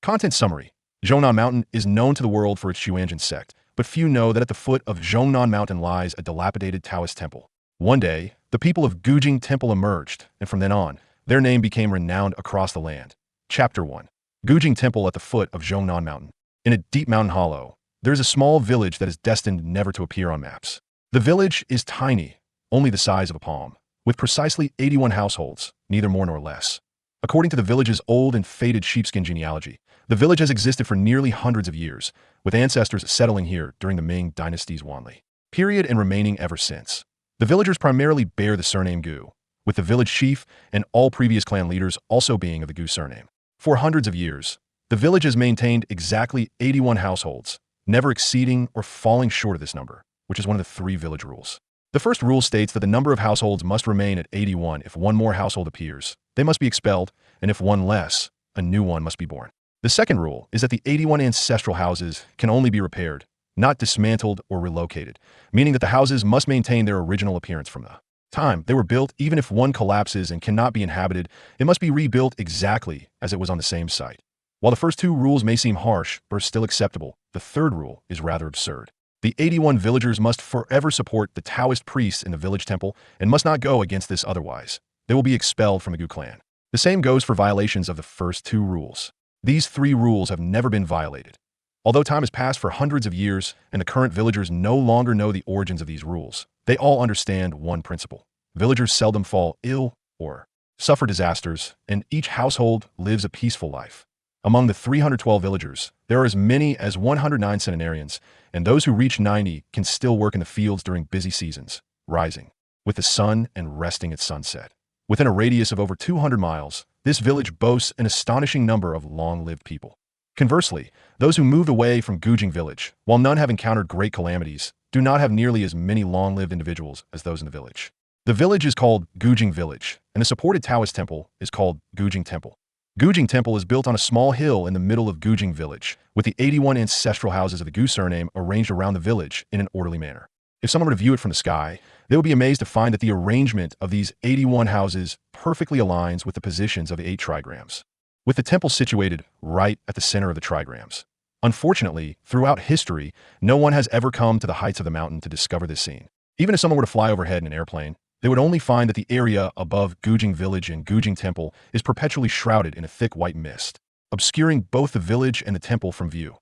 Content summary. Zhongnan Mountain is known to the world for its Xuanzhen sect, but few know that at the foot of Zhongnan Mountain lies a dilapidated Taoist temple. One day, the people of Gujing Temple emerged, and from then on, their name became renowned across the land. Chapter 1. Gujing Temple at the foot of Zhongnan Mountain. In a deep mountain hollow, there is a small village that is destined never to appear on maps. The village is tiny, only the size of a palm, with precisely 81 households, neither more nor less. According to the village's old and faded sheepskin genealogy, the village has existed for nearly hundreds of years, with ancestors settling here during the Ming Dynasty's Wanli period and remaining ever since. The villagers primarily bear the surname Gu, with the village chief and all previous clan leaders also being of the Gu surname. For hundreds of years, the village has maintained exactly 81 households, never exceeding or falling short of this number, which is one of the 3 village rules. The first rule states that the number of households must remain at 81 if one more household appears. They must be expelled, and if one less, a new one must be born. The second rule is that the 81 ancestral houses can only be repaired, not dismantled or relocated, meaning that the houses must maintain their original appearance from the time they were built. Even if one collapses and cannot be inhabited, it must be rebuilt exactly as it was on the same site. While the first 2 rules may seem harsh but are still acceptable, the third rule is rather absurd. The 81 villagers must forever support the Taoist priests in the village temple and must not go against this otherwise. They will be expelled from the Gu clan. The same goes for violations of the first 2 rules. These 3 rules have never been violated. Although time has passed for hundreds of years and the current villagers no longer know the origins of these rules, they all understand one principle. Villagers seldom fall ill or suffer disasters, and each household lives a peaceful life. Among the 312 villagers, there are as many as 109 centenarians, and those who reach 90 can still work in the fields during busy seasons, rising with the sun and resting at sunset. Within a radius of over 200 miles, this village boasts an astonishing number of long-lived people. Conversely, those who moved away from Gujing village, while none have encountered great calamities, do not have nearly as many long-lived individuals as those in the village. The village is called Gujing Village, and the supported Taoist temple is called Gujing Temple. Gujing Temple is built on a small hill in the middle of Gujing Village, with the 81 ancestral houses of the Gu surname arranged around the village in an orderly manner. If someone were to view it from the sky, they would be amazed to find that the arrangement of these 81 houses perfectly aligns with the positions of the 8 trigrams, with the temple situated right at the center of the trigrams. Unfortunately, throughout history, no one has ever come to the heights of the mountain to discover this scene. Even if someone were to fly overhead in an airplane, they would only find that the area above Gujing Village and Gujing Temple is perpetually shrouded in a thick white mist, obscuring both the village and the temple from view.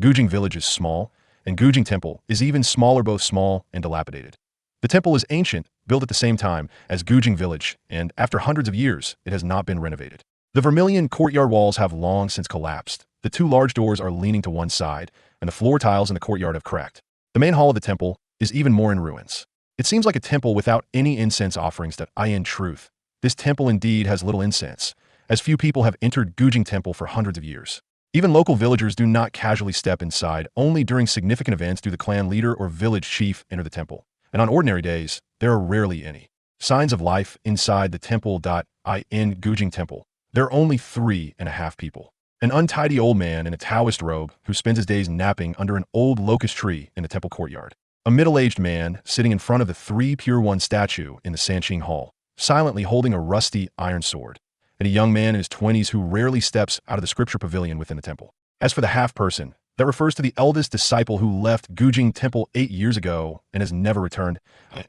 Gujing Village is small, and Gujing Temple is even smaller, both small and dilapidated. The temple is ancient, built at the same time as Gujing Village, and after hundreds of years, it has not been renovated. The vermilion courtyard walls have long since collapsed. The 2 large doors are leaning to one side, and the floor tiles in the courtyard have cracked. The main hall of the temple is even more in ruins. It seems like a temple without any incense offerings. In truth, this temple indeed has little incense, as few people have entered Gujing Temple for hundreds of years. Even local villagers do not casually step inside. Only during significant events do the clan leader or village chief enter the temple, and on ordinary days, there are rarely any signs of life inside the temple. In Gujing Temple, there are only 3.5 people. An untidy old man in a Taoist robe who spends his days napping under an old locust tree in the temple courtyard. A middle-aged man sitting in front of the 3 Pure One statue in the Sanqing Hall, silently holding a rusty iron sword, and a young man in his 20s who rarely steps out of the scripture pavilion within the temple. As for the half-person, that refers to the eldest disciple who left Gujing Temple 8 years ago and has never returned.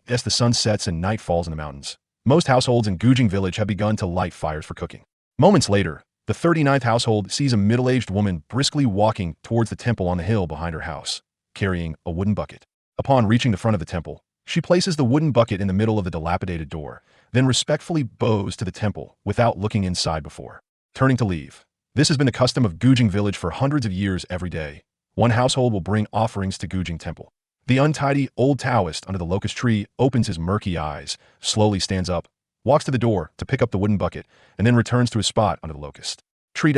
As the sun sets and night falls in the mountains, most households in Gujing Village have begun to light fires for cooking. Moments later, the 39th household sees a middle-aged woman briskly walking towards the temple on the hill behind her house, carrying a wooden bucket. Upon reaching the front of the temple, she places the wooden bucket in the middle of the dilapidated door, then respectfully bows to the temple without looking inside before turning to leave. This has been the custom of Gujing Village for hundreds of years. Every day, one household will bring offerings to Gujing Temple. The untidy old Taoist under the locust tree opens his murky eyes, slowly stands up, walks to the door to pick up the wooden bucket, and then returns to his spot under the locust tree.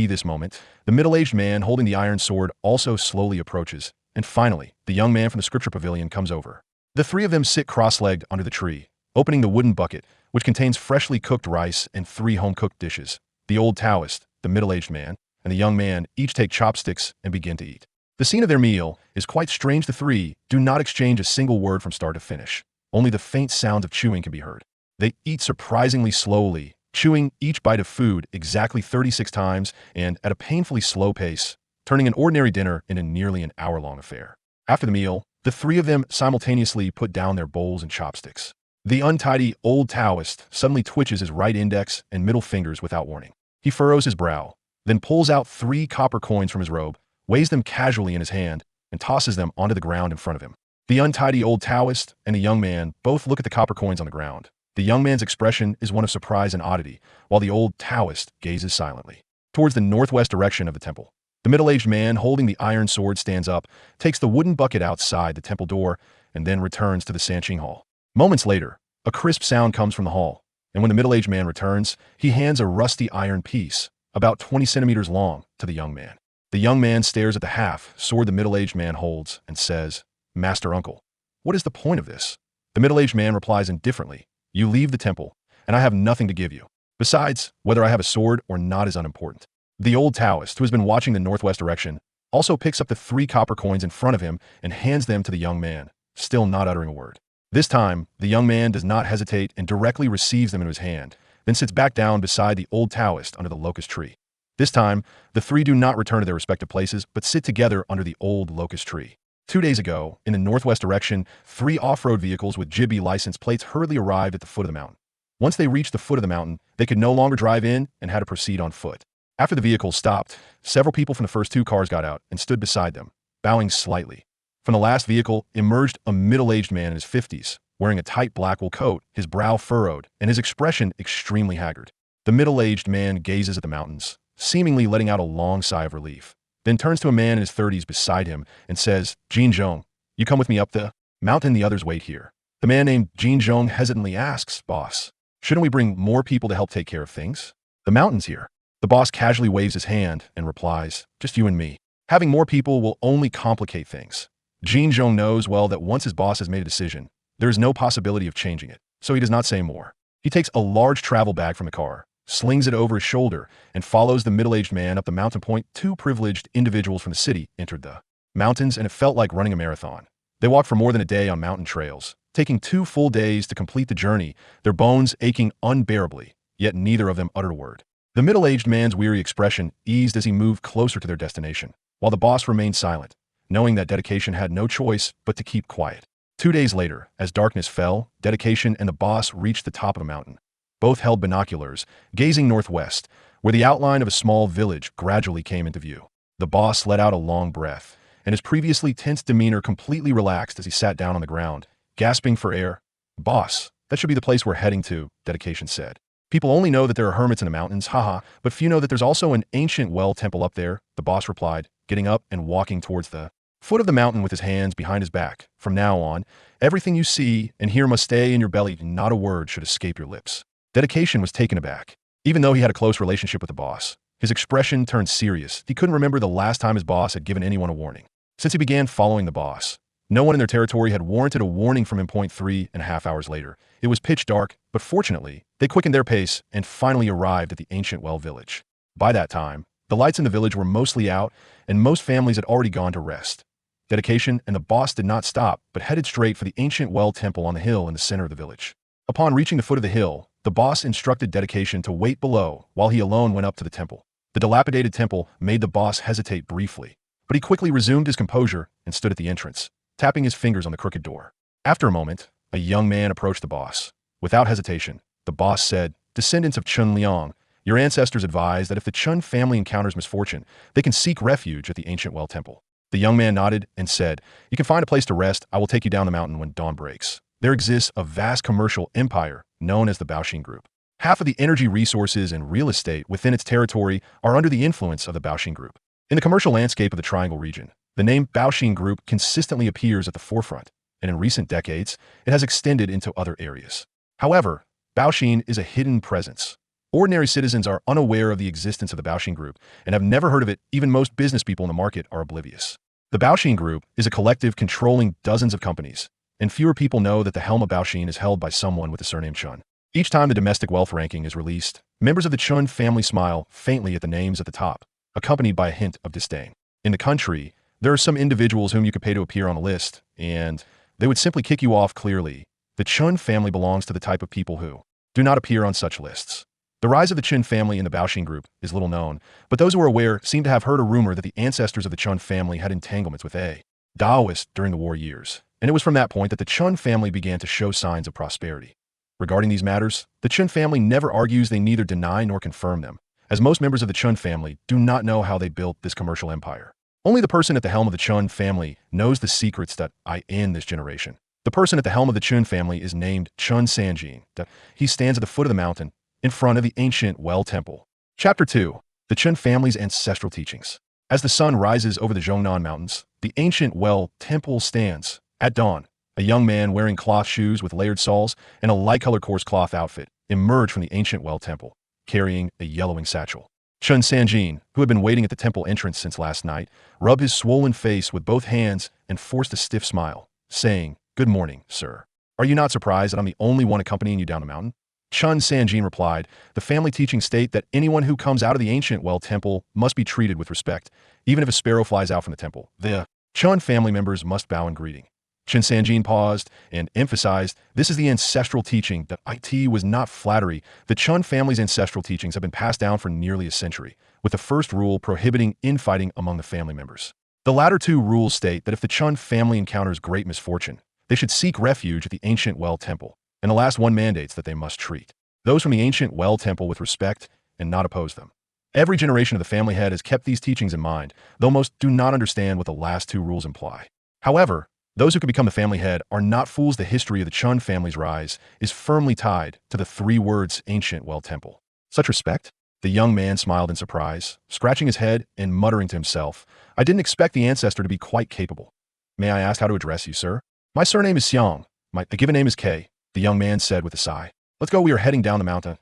This moment, the middle-aged man holding the iron sword also slowly approaches, and finally, the young man from the scripture pavilion comes over. The 3 of them sit cross-legged under the tree, opening the wooden bucket, which contains freshly cooked rice and 3 home-cooked dishes. The old Taoist, the middle-aged man, and the young man each take chopsticks and begin to eat. The scene of their meal is quite strange. The 3 do not exchange a single word from start to finish. Only the faint sound of chewing can be heard. They eat surprisingly slowly, chewing each bite of food exactly 36 times and at a painfully slow pace, turning an ordinary dinner into nearly an hour-long affair. After the meal, the three of them simultaneously put down their bowls and chopsticks. The untidy old Taoist suddenly twitches his right index and middle fingers without warning. He furrows his brow, then pulls out 3 copper coins from his robe, weighs them casually in his hand, and tosses them onto the ground in front of him. The untidy old Taoist and the young man both look at the copper coins on the ground. The young man's expression is one of surprise and oddity, while the old Taoist gazes silently towards the northwest direction of the temple. The middle-aged man holding the iron sword stands up, takes the wooden bucket outside the temple door, and then returns to the Sanqing Hall. Moments later, a crisp sound comes from the hall, and when the middle-aged man returns, he hands a rusty iron piece, about 20 centimeters long, to the young man. The young man stares at the half sword the middle-aged man holds and says, "Master Uncle, what is the point of this?" The middle-aged man replies indifferently, "You leave the temple, and I have nothing to give you. Besides, whether I have a sword or not is unimportant." The old Taoist, who has been watching the northwest direction, also picks up the 3 copper coins in front of him and hands them to the young man, still not uttering a word. This time, the young man does not hesitate and directly receives them in his hand, then sits back down beside the old Taoist under the locust tree. This time, the 3 do not return to their respective places, but sit together under the old locust tree. 2 days ago, in the northwest direction, 3 off-road vehicles with Ghibli license plates hurriedly arrived at the foot of the mountain. Once they reached the foot of the mountain, they could no longer drive in and had to proceed on foot. After the vehicles stopped, several people from the first 2 cars got out and stood beside them, bowing slightly. From the last vehicle emerged a middle-aged man in his 50s, wearing a tight black wool coat, his brow furrowed, and his expression extremely haggard. The middle-aged man gazes at the mountains, seemingly letting out a long sigh of relief, then turns to a man in his 30s beside him and says, "Jin Zhong, you come with me up the mountain, the others wait here." The man named Jin Zhong hesitantly asks, "Boss, shouldn't we bring more people to help take care of things? The mountain's here." The boss casually waves his hand and replies, "Just you and me. Having more people will only complicate things." Jin Zhong knows well that once his boss has made a decision, there is no possibility of changing it, so he does not say more. He takes a large travel bag from the car, slings it over his shoulder, and follows the middle-aged man up the mountain point. 2 privileged individuals from the city entered the mountains, and it felt like running a marathon. They walked for more than a day on mountain trails, taking 2 full days to complete the journey, their bones aching unbearably, yet neither of them uttered a word. The middle-aged man's weary expression eased as he moved closer to their destination, while the boss remained silent, knowing that Dedication had no choice but to keep quiet. 2 days later, as darkness fell, Dedication and the boss reached the top of the mountain. Both held binoculars, gazing northwest, where the outline of a small village gradually came into view. The boss let out a long breath, and his previously tense demeanor completely relaxed as he sat down on the ground, gasping for air. "Boss, that should be the place we're heading to," Dedication said. "People only know that there are hermits in the mountains, haha, but few know that there's also an ancient well temple up there," the boss replied, getting up and walking towards the foot of the mountain with his hands behind his back. "From now on, everything you see and hear must stay in your belly, and not a word should escape your lips." Dedication was taken aback. Even though he had a close relationship with the boss, his expression turned serious. He couldn't remember the last time his boss had given anyone a warning. Since he began following the boss, no one in their territory had warranted a warning from him. 3.5 hours later, it was pitch dark, but fortunately, they quickened their pace and finally arrived at the ancient well village. By that time, the lights in the village were mostly out, and most families had already gone to rest. Dedication and the boss did not stop, but headed straight for the ancient well temple on the hill in the center of the village. Upon reaching the foot of the hill, the boss instructed Dedication to wait below while he alone went up to the temple. The dilapidated temple made the boss hesitate briefly, but he quickly resumed his composure and stood at the entrance, tapping his fingers on the crooked door. After a moment, a young man approached the boss. Without hesitation, the boss said, "Descendants of Chun Liang, your ancestors advised that if the Chun family encounters misfortune, they can seek refuge at the ancient well temple." The young man nodded and said, "You can find a place to rest. I will take you down the mountain when dawn breaks." There exists a vast commercial empire known as the Baoxin Group. Half of the energy resources and real estate within its territory are under the influence of the Baoxin Group. In the commercial landscape of the Triangle region, the name Baoxin Group consistently appears at the forefront, and in recent decades, it has extended into other areas. However, Baoxin is a hidden presence. Ordinary citizens are unaware of the existence of the Baoxin Group and have never heard of it. Even most business people in the market are oblivious. The Baoxin Group is a collective controlling dozens of companies, and fewer people know that the helm of Baoxin is held by someone with the surname Chun. Each time the domestic wealth ranking is released, members of the Chun family smile faintly at the names at the top, accompanied by a hint of disdain. In the country, there are some individuals whom you could pay to appear on a list, and they would simply kick you off clearly. The Chun family belongs to the type of people who do not appear on such lists. The rise of the Qin family in the Baoxin group is little known, but those who are aware seem to have heard a rumor that the ancestors of the Chun family had entanglements with a Taoist during the war years, and it was from that point that the Chun family began to show signs of prosperity. Regarding these matters, the Chun family never argues, they neither deny nor confirm them, as most members of the Chun family do not know how they built this commercial empire. Only the person at the helm of the Chun family knows the secrets that I in this generation. The person at the helm of the Chun family is named Chun Sanjin. He stands at the foot of the mountain, in front of the ancient Well Temple. Chapter 2. The Chun family's ancestral teachings. As the sun rises over the Zhongnan Mountains, the ancient Well Temple stands. At dawn, a young man wearing cloth shoes with layered soles and a light-colored coarse cloth outfit emerged from the ancient Well Temple, carrying a yellowing satchel. Chun Sanjin, who had been waiting at the temple entrance since last night, rubbed his swollen face with both hands and forced a stiff smile, saying, "Good morning, sir. Are you not surprised that I'm the only one accompanying you down the mountain?" Chun Sanjin replied, "The family teachings state that anyone who comes out of the ancient Well Temple must be treated with respect, even if a sparrow flies out from the temple. The Chun family members must bow in greeting." Chun Sanjin paused and emphasized, "This is the ancestral teaching that it was not flattery. The Chun family's ancestral teachings have been passed down for nearly a century, with the first rule prohibiting infighting among the family members. The latter two rules state that if the Chun family encounters great misfortune, they should seek refuge at the ancient Well Temple, and the last one mandates that they must treat those from the ancient Well Temple with respect and not oppose them. Every generation of the family head has kept these teachings in mind, though most do not understand what the last two rules imply. However, those who can become the family head are not fools. The history of the Chun family's rise is firmly tied to the three words ancient Well Temple. Such respect?" The young man smiled in surprise, scratching his head and muttering to himself, "I didn't expect the ancestor to be quite capable. May I ask how to address you, sir?" "My surname is Xiang. My given name is K," the young man said with a sigh. "Let's go, we are heading down the mountain."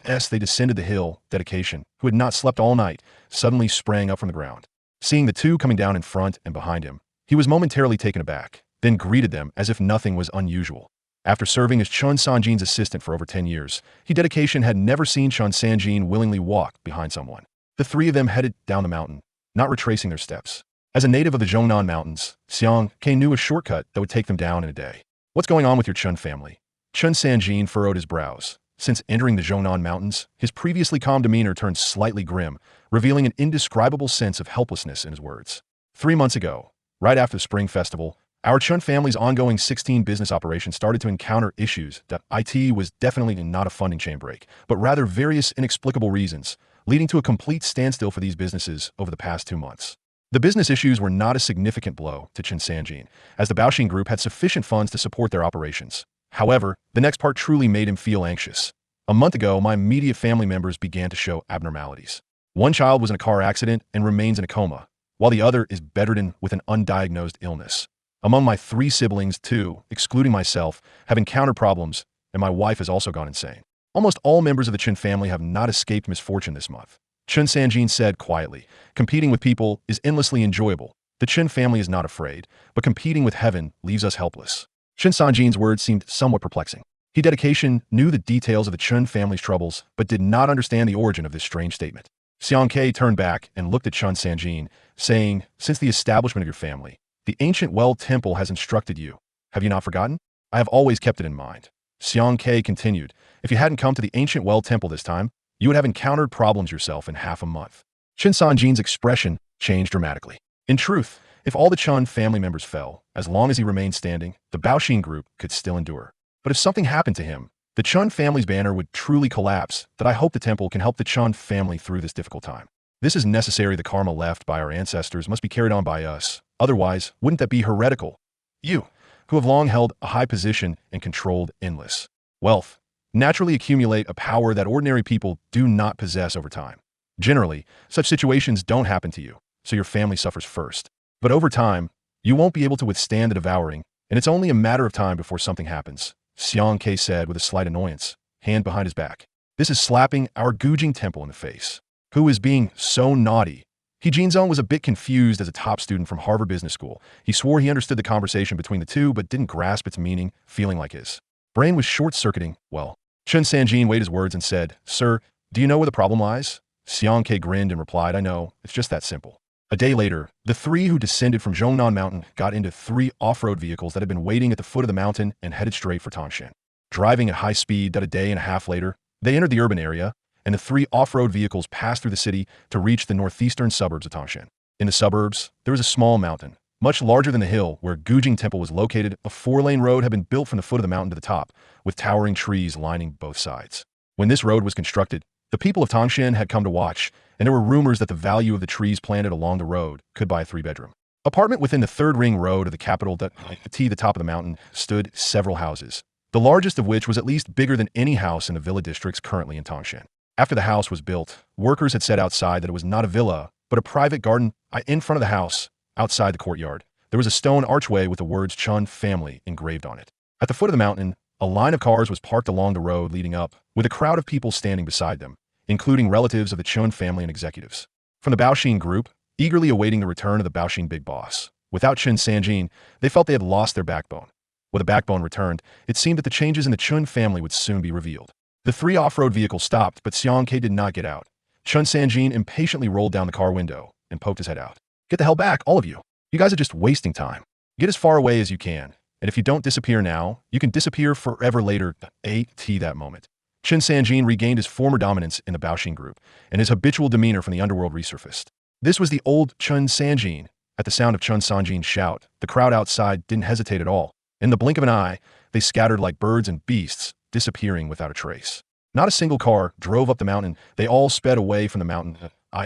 As they descended the hill, Dedication, who had not slept all night, suddenly sprang up from the ground. Seeing the two coming down in front and behind him, he was momentarily taken aback, then greeted them as if nothing was unusual. After serving as Chun Sanjin's assistant for over 10 years, Dedication had never seen Chun Sanjin willingly walk behind someone. The three of them headed down the mountain, not retracing their steps. As a native of the Zhongnan Mountains, Xiang Ke knew a shortcut that would take them down in a day. "What's going on with your Chun family?" Chun Sanjin furrowed his brows. Since entering the Zhongnan Mountains, his previously calm demeanor turned slightly grim, revealing an indescribable sense of helplessness in his words. 3 months ago, right after the Spring Festival, our Chun family's ongoing 16 business operations started to encounter issues that it was definitely not a funding chain break, but rather various inexplicable reasons, leading to a complete standstill for these businesses over the past 2 months. The business issues were not a significant blow to Chun Sanjin, as the Baoxin Group had sufficient funds to support their operations. However, the next part truly made him feel anxious. "A month ago, my immediate family members began to show abnormalities. One child was in a car accident and remains in a coma, while the other is bedridden with an undiagnosed illness. Among my 3 siblings, 2, excluding myself, have encountered problems, and my wife has also gone insane. Almost all members of the Chun family have not escaped misfortune this month." Chun Sanjin said quietly, "Competing with people is endlessly enjoyable. The Chun family is not afraid, but competing with heaven leaves us helpless." Chun Sanjin's words seemed somewhat perplexing. Dedication knew the details of the Chun family's troubles, but did not understand the origin of this strange statement. Xiang Ke turned back and looked at Chun Sanjin, saying, "Since the establishment of your family, the ancient Well Temple has instructed you. Have you not forgotten? I have always kept it in mind." Xiang Ke continued, "If you hadn't come to the ancient Well Temple this time, you would have encountered problems yourself in half a month." Chun Sanjin's expression changed dramatically. In truth, if all the Chun family members fell, as long as he remained standing, the Baoxin Group could still endure. But if something happened to him, the Chun family's banner would truly collapse. "That I hope the temple can help the Chun family through this difficult time. This is necessary. The karma left by our ancestors must be carried on by us. Otherwise, wouldn't that be heretical? You, who have long held a high position and controlled endless wealth, naturally accumulate a power that ordinary people do not possess over time. Generally, such situations don't happen to you, so your family suffers first. But over time, you won't be able to withstand the devouring, and it's only a matter of time before something happens," Xiang Ke said with a slight annoyance, hand behind his back. "This is slapping our Gujing temple in the face. Who is being so naughty?" Jinzong was a bit confused as a top student from Harvard Business School. He swore he understood the conversation between the two, but didn't grasp its meaning, feeling like his brain was short-circuiting. "Well," Chun Sanjin weighed his words and said, "Sir, do you know where the problem lies?" Xiang Ke grinned and replied, "I know, it's just that simple." A day later, the 3 who descended from Zhongnan Mountain got into 3 off-road vehicles that had been waiting at the foot of the mountain and headed straight for Tangshan. Driving at high speed, that a day and a half later, they entered the urban area and the three off-road vehicles passed through the city to reach the northeastern suburbs of Tangshan. In the suburbs, there was a small mountain, much larger than the hill where Gujing Temple was located. A four-lane road had been built from the foot of the mountain to the top, with towering trees lining both sides. When this road was constructed, the people of Tangshan had come to watch, and there were rumors that the value of the trees planted along the road could buy a three-bedroom apartment. Within the third ring road of the capital, that to the top of the mountain, stood several houses, the largest of which was at least bigger than any house in the villa districts currently in Tangshan. After the house was built, workers had said outside that it was not a villa, but a private garden. In front of the house, outside the courtyard, there was a stone archway with the words Chun family engraved on it. At the foot of the mountain, a line of cars was parked along the road leading up, with a crowd of people standing beside them, including relatives of the Chun family and executives from the Baoxin group, eagerly awaiting the return of the Baoxin big boss. Without Chun Sanjin, they felt they had lost their backbone. With the backbone returned, it seemed that the changes in the Chun family would soon be revealed. The three off-road vehicles stopped, but Xiang Ke did not get out. Chun Sanjin impatiently rolled down the car window and poked his head out. "Get the hell back, all of you. You guys are just wasting time. Get as far away as you can, and if you don't disappear now, you can disappear forever later." That moment, Chun Sanjin regained his former dominance in the Baoxin group, and his habitual demeanor from the underworld resurfaced. This was the old Chun Sanjin. At the sound of Chun Sanjin's shout, the crowd outside didn't hesitate at all. In the blink of an eye, they scattered like birds and beasts, disappearing without a trace. Not a single car drove up the mountain. They all sped away from the mountain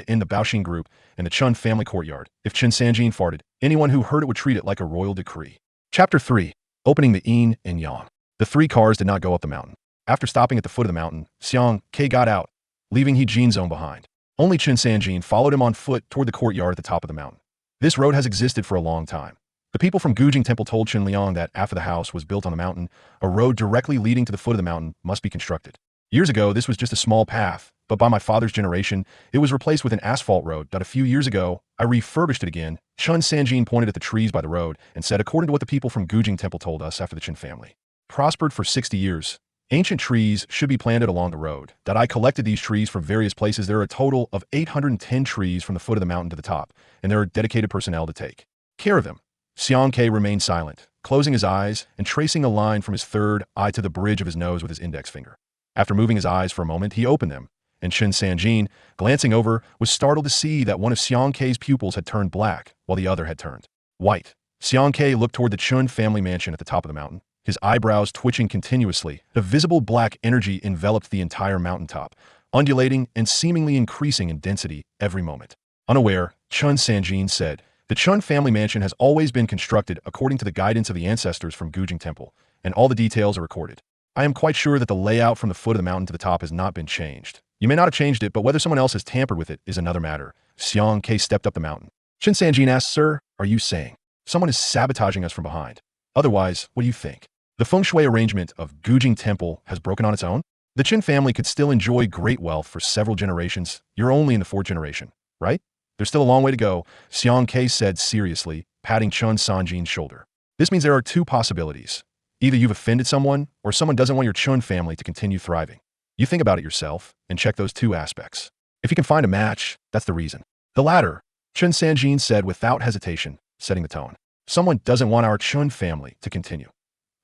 in the Baoxin group and the Chun family courtyard. If Chun Sanjin farted, anyone who heard it would treat it like a royal decree. Chapter 3. Opening the Yin and Yang. The three cars did not go up the mountain. After stopping at the foot of the mountain, Xiang Ke got out, leaving He Jin's own behind. Only Chun Sanjin followed him on foot toward the courtyard at the top of the mountain. This road has existed for a long time. The people from Gujing Temple told Chun Liang that after the house was built on the mountain, a road directly leading to the foot of the mountain must be constructed. Years ago, this was just a small path, but by my father's generation, it was replaced with an asphalt road. A few years ago, I refurbished it again. Chun Sanjin pointed at the trees by the road and said, according to what the people from Gujing Temple told us after the Chun family prospered for 60 years, ancient trees should be planted along the road. I collected these trees from various places. There are a total of 810 trees from the foot of the mountain to the top, and there are dedicated personnel to take care of them. Xiang Ke remained silent, closing his eyes and tracing a line from his third eye to the bridge of his nose with his index finger. After moving his eyes for a moment, he opened them, and Chun Sanjin, glancing over, was startled to see that one of Xiang Ke's pupils had turned black, while the other had turned white. Xiang Ke looked toward the Chun family mansion at the top of the mountain, his eyebrows twitching continuously. A visible black energy enveloped the entire mountaintop, undulating and seemingly increasing in density every moment. Unaware, Chun Sanjin said, "The Chun family mansion has always been constructed according to the guidance of the ancestors from Gujing Temple, and all the details are recorded. I am quite sure that the layout from the foot of the mountain to the top has not been changed. You may not have changed it, but whether someone else has tampered with it is another matter." Xiang Ke stepped up the mountain. Chun Sanjin asked, "Sir, are you saying someone is sabotaging us from behind? Otherwise, what do you think? The feng shui arrangement of Gujing Temple has broken on its own? The Qin family could still enjoy great wealth for several generations. You're only in the fourth generation, right? There's still a long way to go," Xiang Ke said seriously, patting Chun Sanjin's shoulder. "This means there are two possibilities. Either you've offended someone, or someone doesn't want your Chun family to continue thriving. You think about it yourself, and check those two aspects. If you can find a match, that's the reason." "The latter," Chun Sanjin said without hesitation, setting the tone. "Someone doesn't want our Chun family to continue."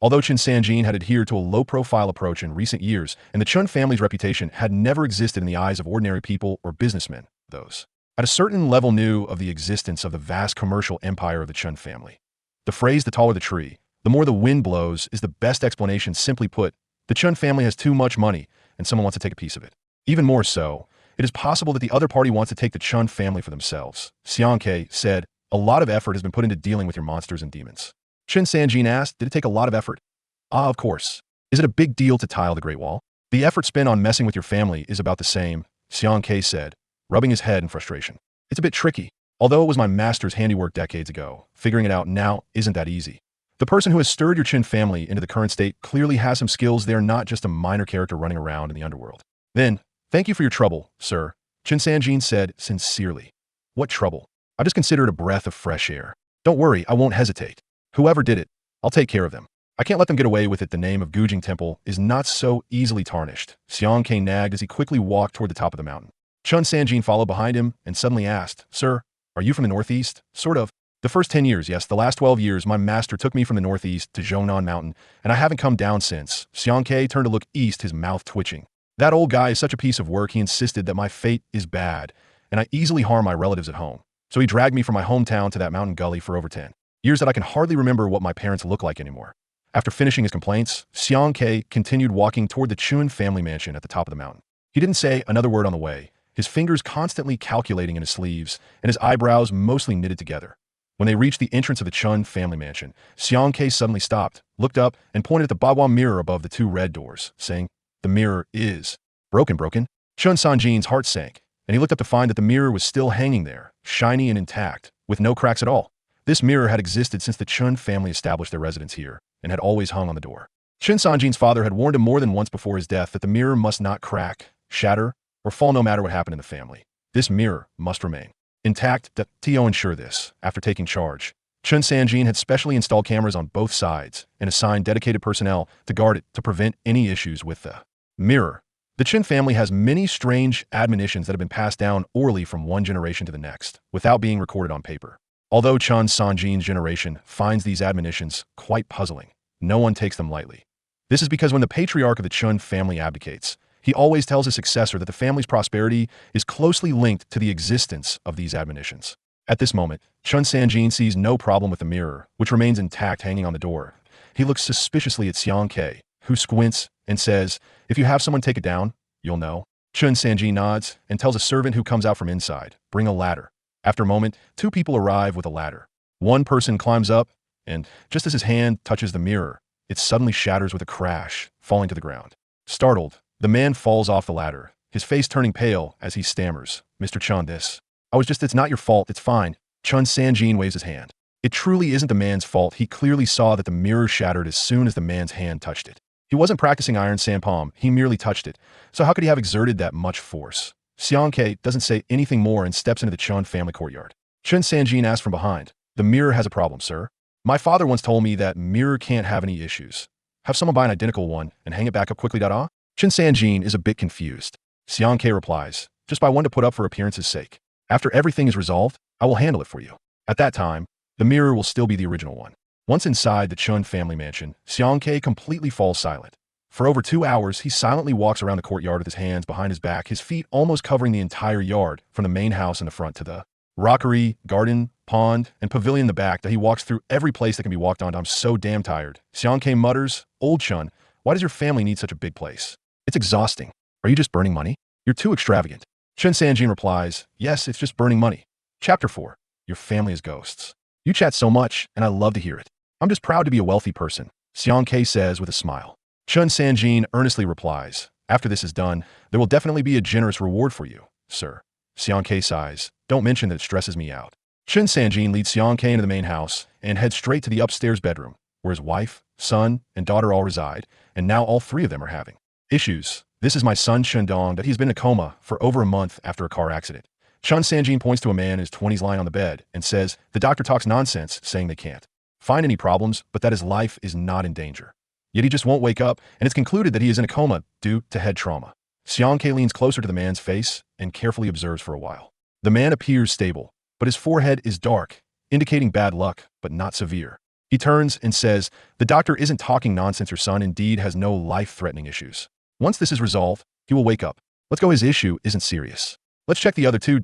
Although Chun Sanjin had adhered to a low-profile approach in recent years, and the Chun family's reputation had never existed in the eyes of ordinary people or businessmen, those at a certain level knew of the existence of the vast commercial empire of the Chun family. The phrase "the taller the tree, the more the wind blows" is the best explanation. Simply put, the Chun family has too much money, and someone wants to take a piece of it. Even more so, it is possible that the other party wants to take the Chun family for themselves. Xiang Ke said, "A lot of effort has been put into dealing with your monsters and demons." Chun Sanjin asked, "Did it take a lot of effort?" "Ah, of course. Is it a big deal to tile the Great Wall?" "The effort spent on messing with your family is about the same," Xiang Ke said, rubbing his head in frustration. "It's a bit tricky. Although it was my master's handiwork decades ago, figuring it out now isn't that easy. The person who has stirred your Qin family into the current state clearly has some skills. They are not just a minor character running around in the underworld." "Then, thank you for your trouble, sir," Chun Sanjin said sincerely. "What trouble? I just consider it a breath of fresh air. Don't worry, I won't hesitate. Whoever did it, I'll take care of them. I can't let them get away with it. The name of Gujing Temple is not so easily tarnished." Xiang Ke nagged as he quickly walked toward the top of the mountain. Chun Sanjin followed behind him and suddenly asked, "Sir, are you from the northeast?" "Sort of. The first 10 years, yes. The last 12 years, my master took me from the northeast to Zhongnan Mountain, and I haven't come down since." Xiang Ke turned to look east, his mouth twitching. That old guy is such a piece of work, he insisted that my fate is bad, and I easily harm my relatives at home. So he dragged me from my hometown to that mountain gully for over 10 years that I can hardly remember what my parents look like anymore. After finishing his complaints, Xiang Ke continued walking toward the Chun family mansion at the top of the mountain. He didn't say another word on the way, his fingers constantly calculating in his sleeves, and his eyebrows mostly knitted together. When they reached the entrance of the Chun family mansion, Xiang Ke suddenly stopped, looked up, and pointed at the Bagua mirror above the two red doors, saying, "The mirror is broken." Chun Sanjin's heart sank, and he looked up to find that the mirror was still hanging there, shiny and intact, with no cracks at all. This mirror had existed since the Chun family established their residence here, and had always hung on the door. Chun Sanjin's father had warned him more than once before his death that the mirror must not crack, shatter, or fall no matter what happened in the family. This mirror must remain intact. To ensure this, after taking charge, Chun Sanjin had specially installed cameras on both sides and assigned dedicated personnel to guard it to prevent any issues with the mirror. The Chun family has many strange admonitions that have been passed down orally from one generation to the next, without being recorded on paper. Although Chun Sanjin's generation finds these admonitions quite puzzling, no one takes them lightly. This is because when the patriarch of the Chun family abdicates, he always tells his successor that the family's prosperity is closely linked to the existence of these admonitions. At this moment, Chun Sanjin sees no problem with the mirror, which remains intact hanging on the door. He looks suspiciously at Xiang Ke, who squints and says, "If you have someone take it down, you'll know." Chun Sanjin nods and tells a servant who comes out from inside, "Bring a ladder." After a moment, two people arrive with a ladder. One person climbs up, and just as his hand touches the mirror, it suddenly shatters with a crash, falling to the ground. Startled, the man falls off the ladder, his face turning pale as he stammers, "Mr. Chun, it's not your fault, it's fine." Chun Sanjin waves his hand. It truly isn't the man's fault. He clearly saw that the mirror shattered as soon as the man's hand touched it. He wasn't practicing iron sanpom, he merely touched it. So how could he have exerted that much force? Xiang Ke doesn't say anything more and steps into the Chun family courtyard. Chun Sanjin asks from behind, "The mirror has a problem, sir. My father once told me that mirror can't have any issues. Have someone buy an identical one and hang it back up quickly." Chun Sanjin is a bit confused. Xiang Ke replies, "Just buy one to put up for appearance's sake. After everything is resolved, I will handle it for you. At that time, the mirror will still be the original one." Once inside the Chun family mansion, Xiang Ke completely falls silent. For over 2 hours, he silently walks around the courtyard with his hands behind his back, his feet almost covering the entire yard, from the main house in the front to the rockery, garden, pond, and pavilion in the back. That he walks through every place that can be walked on. "I'm so damn tired." Xiang Ke mutters, "Old Chun, why does your family need such a big place? It's exhausting. Are you just burning money? You're too extravagant." Chun Sanjin replies, "Yes, it's just burning money." Chapter 4. Your family is ghosts. "You chat so much, and I love to hear it. I'm just proud to be a wealthy person," Xiang Ke says with a smile. Chun Sanjin earnestly replies, "After this is done, there will definitely be a generous reward for you, sir." Xiang Ke sighs, "Don't mention that it stresses me out." Chun Sanjin leads Xiang Ke into the main house and heads straight to the upstairs bedroom, where his wife, son, and daughter all reside, and now all three of them are having issues. "This is my son Chun Dong that he's been in a coma for over a month after a car accident." Chun Sanjin points to a man in his 20s lying on the bed and says, "The doctor talks nonsense, saying they can't find any problems, but that his life is not in danger. Yet he just won't wake up, and it's concluded that he is in a coma due to head trauma." Xiang Ke leans closer to the man's face and carefully observes for a while. The man appears stable, but his forehead is dark, indicating bad luck, but not severe. He turns and says, "The doctor isn't talking nonsense. Your son indeed has no life-threatening issues. Once this is resolved, he will wake up. Let's go. His issue isn't serious. Let's check the other two."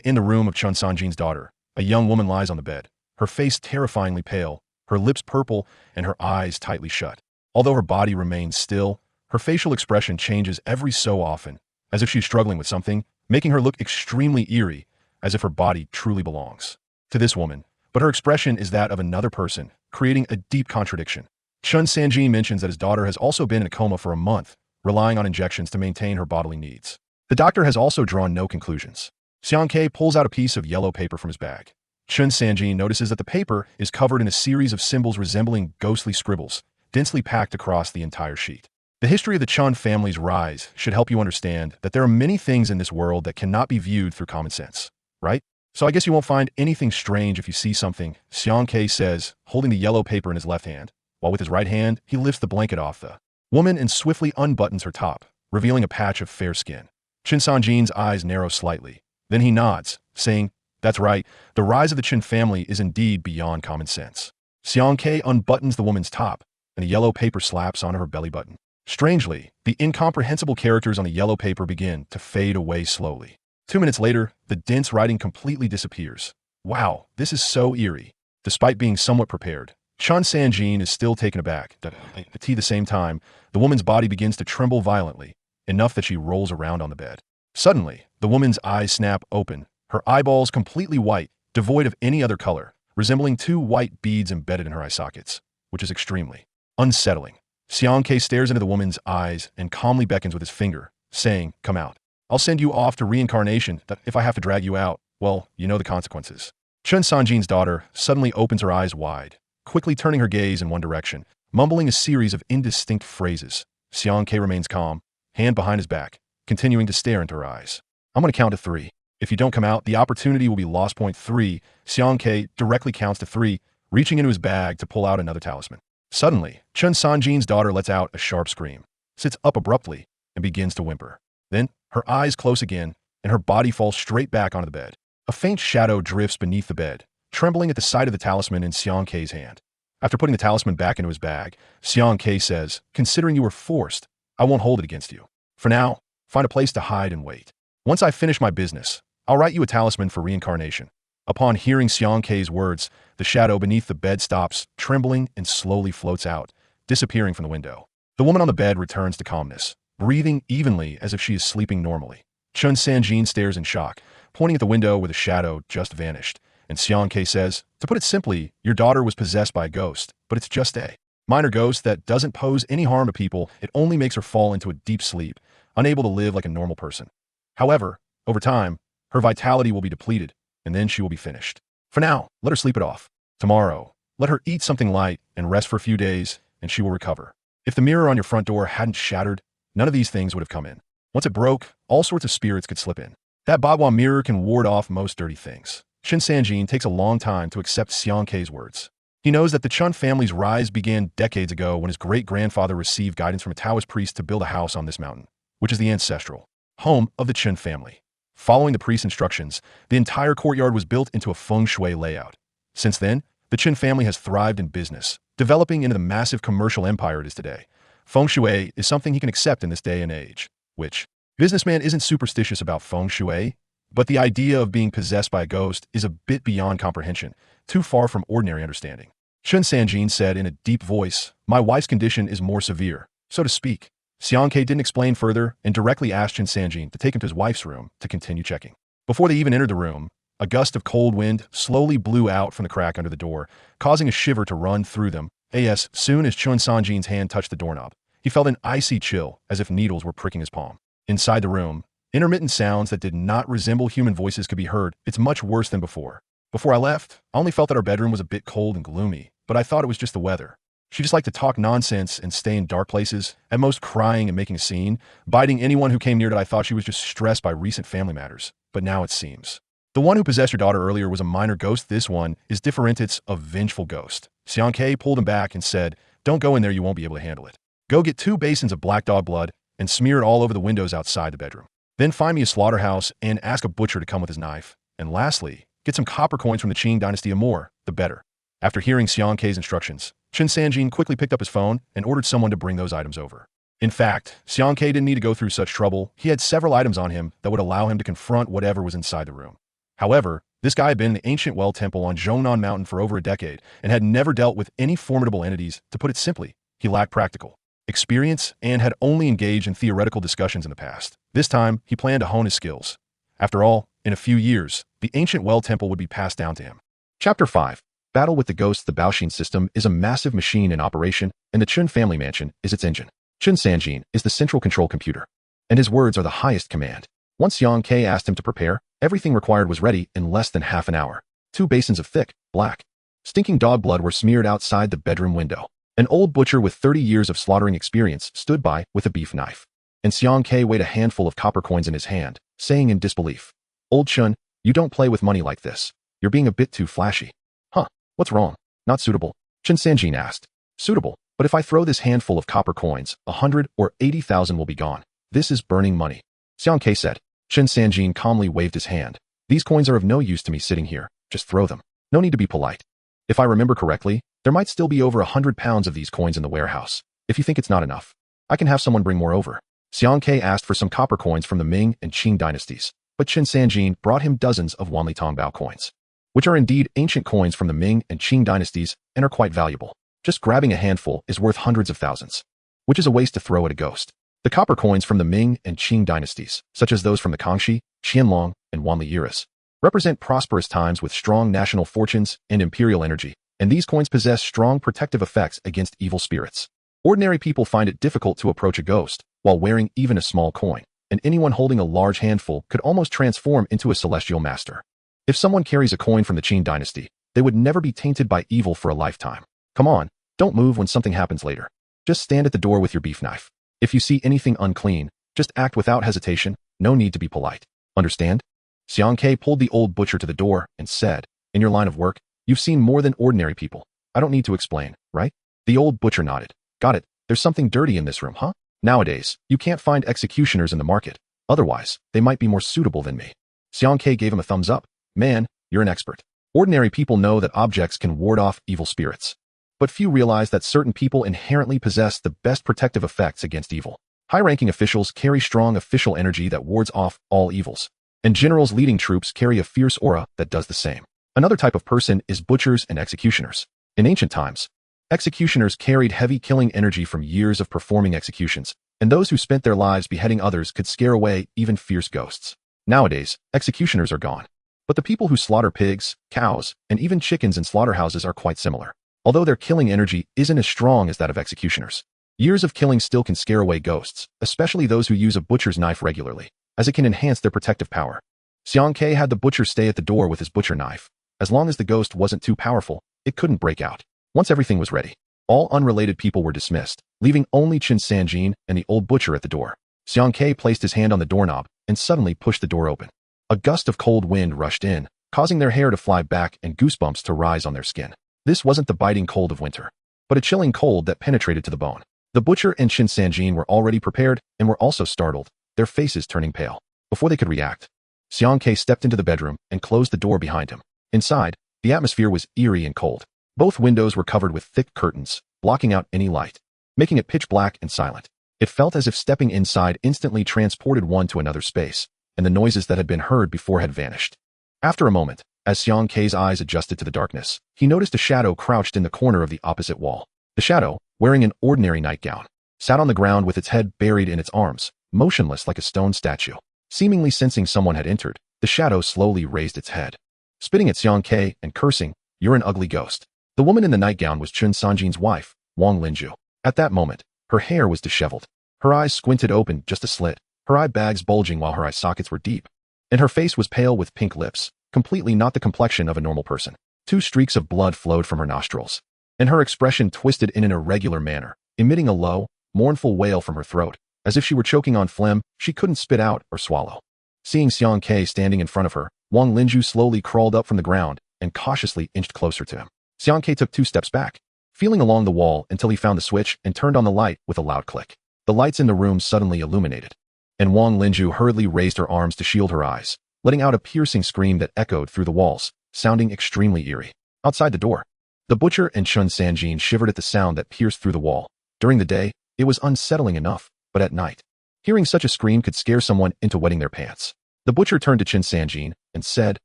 In the room of Chun Sanjin's daughter, a young woman lies on the bed, her face terrifyingly pale, her lips purple, and her eyes tightly shut. Although her body remains still, her facial expression changes every so often, as if she's struggling with something, making her look extremely eerie, as if her body truly belongs to this woman. But her expression is that of another person, creating a deep contradiction. Chun Sanjin mentions that his daughter has also been in a coma for a month, relying on injections to maintain her bodily needs. The doctor has also drawn no conclusions. Xiang Ke pulls out a piece of yellow paper from his bag. Chun Sanjin notices that the paper is covered in a series of symbols resembling ghostly scribbles, densely packed across the entire sheet. The history of the Chun family's rise should help you understand that there are many things in this world that cannot be viewed through common sense, right? So I guess you won't find anything strange if you see something, Xiang Ke says, holding the yellow paper in his left hand, while with his right hand, he lifts the blanket off the woman and swiftly unbuttons her top, revealing a patch of fair skin. Chun Sanjin's eyes narrow slightly. Then he nods, saying, "That's right, the rise of the Chun family is indeed beyond common sense." Xiang Ke unbuttons the woman's top, and the yellow paper slaps onto her belly button. Strangely, the incomprehensible characters on the yellow paper begin to fade away slowly. 2 minutes later, the dense writing completely disappears. Wow, this is so eerie. Despite being somewhat prepared, Chun Sanjin is still taken aback. At the same time, the woman's body begins to tremble violently, enough that she rolls around on the bed. Suddenly, the woman's eyes snap open, her eyeballs completely white, devoid of any other color, resembling two white beads embedded in her eye sockets, which is extremely unsettling. Xiang Ke stares into the woman's eyes and calmly beckons with his finger, saying, "Come out. I'll send you off to reincarnation. That if I have to drag you out, well, you know the consequences." Chun Sanjin's daughter suddenly opens her eyes wide, quickly turning her gaze in one direction, mumbling a series of indistinct phrases. Xiang Ke remains calm, hand behind his back, continuing to stare into her eyes. "I'm going to count to 3. If you don't come out, the opportunity will be lost. Point 3. Xiang Ke directly counts to 3, reaching into his bag to pull out another talisman. Suddenly, Chun Sanjin's daughter lets out a sharp scream, sits up abruptly, and begins to whimper. Then, her eyes close again, and her body falls straight back onto the bed. A faint shadow drifts beneath the bed, trembling at the sight of the talisman in Xiang Ke's hand. After putting the talisman back into his bag, Xiang Ke says, "Considering you were forced, I won't hold it against you. For now, find a place to hide and wait. Once I finish my business, I'll write you a talisman for reincarnation." Upon hearing Xiang Ke's words, the shadow beneath the bed stops, trembling, and slowly floats out, disappearing from the window. The woman on the bed returns to calmness, breathing evenly as if she is sleeping normally. Chun Sanjin stares in shock, pointing at the window where the shadow just vanished, and Xiang Ke says, "To put it simply, your daughter was possessed by a ghost, but it's just a minor ghost that doesn't pose any harm to people. It only makes her fall into a deep sleep, unable to live like a normal person. However, over time, her vitality will be depleted, and then she will be finished. For now, let her sleep it off. Tomorrow, let her eat something light and rest for a few days, and she will recover." If the mirror on your front door hadn't shattered, none of these things would have come in. Once it broke, all sorts of spirits could slip in. That Bagua mirror can ward off most dirty things. Chun Sanjin takes a long time to accept Xiang Ke's words. He knows that the Chun family's rise began decades ago when his great-grandfather received guidance from a Taoist priest to build a house on this mountain, which is the ancestral home of the Chun family. Following the priest's instructions, the entire courtyard was built into a feng shui layout. Since then, the Chun family has thrived in business, developing into the massive commercial empire it is today. Feng shui is something he can accept in this day and age, which businessman isn't superstitious about feng shui, but the idea of being possessed by a ghost is a bit beyond comprehension, too far from ordinary understanding. Chun Sanjin said in a deep voice, "My wife's condition is more severe, so to speak." Xiang Ke didn't explain further and directly asked Chun Sanjin to take him to his wife's room to continue checking. Before they even entered the room, a gust of cold wind slowly blew out from the crack under the door, causing a shiver to run through them. As soon as Chun Sanjin's hand touched the doorknob, he felt an icy chill as if needles were pricking his palm. Inside the room, intermittent sounds that did not resemble human voices could be heard. "It's much worse than before. Before I left, I only felt that our bedroom was a bit cold and gloomy, but I thought it was just the weather. She just liked to talk nonsense and stay in dark places, at most crying and making a scene, biting anyone who came near it. I thought she was just stressed by recent family matters, but now it seems the one who possessed your daughter earlier was a minor ghost. This one is different. It's a vengeful ghost." Xiang Ke pulled him back and said, "Don't go in there, you won't be able to handle it. Go get 2 basins of black dog blood and smear it all over the windows outside the bedroom. Then find me a slaughterhouse and ask a butcher to come with his knife. And lastly, get some copper coins from the Qing dynasty, and more, the better." After hearing Xiang Ke's instructions, Chun Sanjin quickly picked up his phone and ordered someone to bring those items over. In fact, Xiang Ke didn't need to go through such trouble. He had several items on him that would allow him to confront whatever was inside the room. However, this guy had been in the ancient well temple on Zhongnan Mountain for over a decade and had never dealt with any formidable entities. To put it simply, he lacked practical experience and had only engaged in theoretical discussions in the past. This time, he planned to hone his skills. After all, in a few years, the ancient well temple would be passed down to him. Chapter 5. Battle with the Ghosts. The Baoxin system is a massive machine in operation, and the Chun family mansion is its engine. Chun Sanjin is the central control computer, and his words are the highest command. Once Xiang Ke asked him to prepare, everything required was ready in less than half an hour. 2 basins of thick, black, stinking dog blood were smeared outside the bedroom window. An old butcher with 30 years of slaughtering experience stood by with a beef knife, and Xiang Ke weighed a handful of copper coins in his hand, saying in disbelief, "Old Chun, you don't play with money like this. You're being a bit too flashy." "Huh, what's wrong? Not suitable?" Chun Sanjin asked. "Suitable, but if I throw this handful of copper coins, 100 or 80,000 will be gone. This is burning money." Xiang Ke said. Chun Sanjin calmly waved his hand. "These coins are of no use to me sitting here. Just throw them. No need to be polite. If I remember correctly, there might still be over 100 pounds of these coins in the warehouse. If you think it's not enough, I can have someone bring more over. Xiang Ke asked for some copper coins from the Ming and Qing dynasties, but Qin Sanjin brought him dozens of Wanli Tongbao coins, which are indeed ancient coins from the Ming and Qing dynasties and are quite valuable. Just grabbing a handful is worth hundreds of thousands, which is a waste to throw at a ghost. The copper coins from the Ming and Qing dynasties, such as those from the Kangxi, Qianlong, and Wanli eras, represent prosperous times with strong national fortunes and imperial energy, and these coins possess strong protective effects against evil spirits. Ordinary people find it difficult to approach a ghost while wearing even a small coin, and anyone holding a large handful could almost transform into a celestial master. If someone carries a coin from the Qin dynasty, they would never be tainted by evil for a lifetime. Come on, don't move when something happens later. Just stand at the door with your beef knife. If you see anything unclean, just act without hesitation, no need to be polite. Understand? Xiang Ke pulled the old butcher to the door and said, in your line of work, you've seen more than ordinary people. I don't need to explain, right? The old butcher nodded. Got it. There's something dirty in this room, huh? Nowadays, you can't find executioners in the market. Otherwise, they might be more suitable than me. Xiang Ke gave him a thumbs up. Man, you're an expert. Ordinary people know that objects can ward off evil spirits. But few realize that certain people inherently possess the best protective effects against evil. High-ranking officials carry strong official energy that wards off all evils. And generals leading troops carry a fierce aura that does the same. Another type of person is butchers and executioners. In ancient times, executioners carried heavy killing energy from years of performing executions, and those who spent their lives beheading others could scare away even fierce ghosts. Nowadays, executioners are gone. But the people who slaughter pigs, cows, and even chickens in slaughterhouses are quite similar, although their killing energy isn't as strong as that of executioners. Years of killing still can scare away ghosts, especially those who use a butcher's knife regularly, as it can enhance their protective power. Xiang Ke had the butcher stay at the door with his butcher knife. As long as the ghost wasn't too powerful, it couldn't break out. Once everything was ready, all unrelated people were dismissed, leaving only Qin Sanjin and the old butcher at the door. Xiang Ke placed his hand on the doorknob and suddenly pushed the door open. A gust of cold wind rushed in, causing their hair to fly back and goosebumps to rise on their skin. This wasn't the biting cold of winter, but a chilling cold that penetrated to the bone. The butcher and Qin Sanjin were already prepared and were also startled, their faces turning pale. Before they could react, Xiang Ke stepped into the bedroom and closed the door behind him. Inside, the atmosphere was eerie and cold. Both windows were covered with thick curtains, blocking out any light, making it pitch black and silent. It felt as if stepping inside instantly transported one to another space, and the noises that had been heard before had vanished. After a moment, as Xiang Ke's eyes adjusted to the darkness, he noticed a shadow crouched in the corner of the opposite wall. The shadow, wearing an ordinary nightgown, sat on the ground with its head buried in its arms, motionless like a stone statue. Seemingly sensing someone had entered, the shadow slowly raised its head, spitting at Xiang Ke and cursing, "You're an ugly ghost." The woman in the nightgown was Qin Sanjin's wife, Wang Linju. At that moment, her hair was disheveled. Her eyes squinted open just a slit, her eye bags bulging while her eye sockets were deep. And her face was pale with pink lips, completely not the complexion of a normal person. 2 streaks of blood flowed from her nostrils, and her expression twisted in an irregular manner, emitting a low, mournful wail from her throat, as if she were choking on phlegm she couldn't spit out or swallow. Seeing Xiang Ke standing in front of her, Wang Linju slowly crawled up from the ground and cautiously inched closer to him. Xiang Ke took 2 steps back, feeling along the wall until he found the switch and turned on the light with a loud click. The lights in the room suddenly illuminated, and Wang Linju hurriedly raised her arms to shield her eyes, letting out a piercing scream that echoed through the walls, sounding extremely eerie. Outside the door, the butcher and Qin Sanjin shivered at the sound that pierced through the wall. During the day, it was unsettling enough, but at night, hearing such a scream could scare someone into wetting their pants. The butcher turned to Qin Sanjin and said,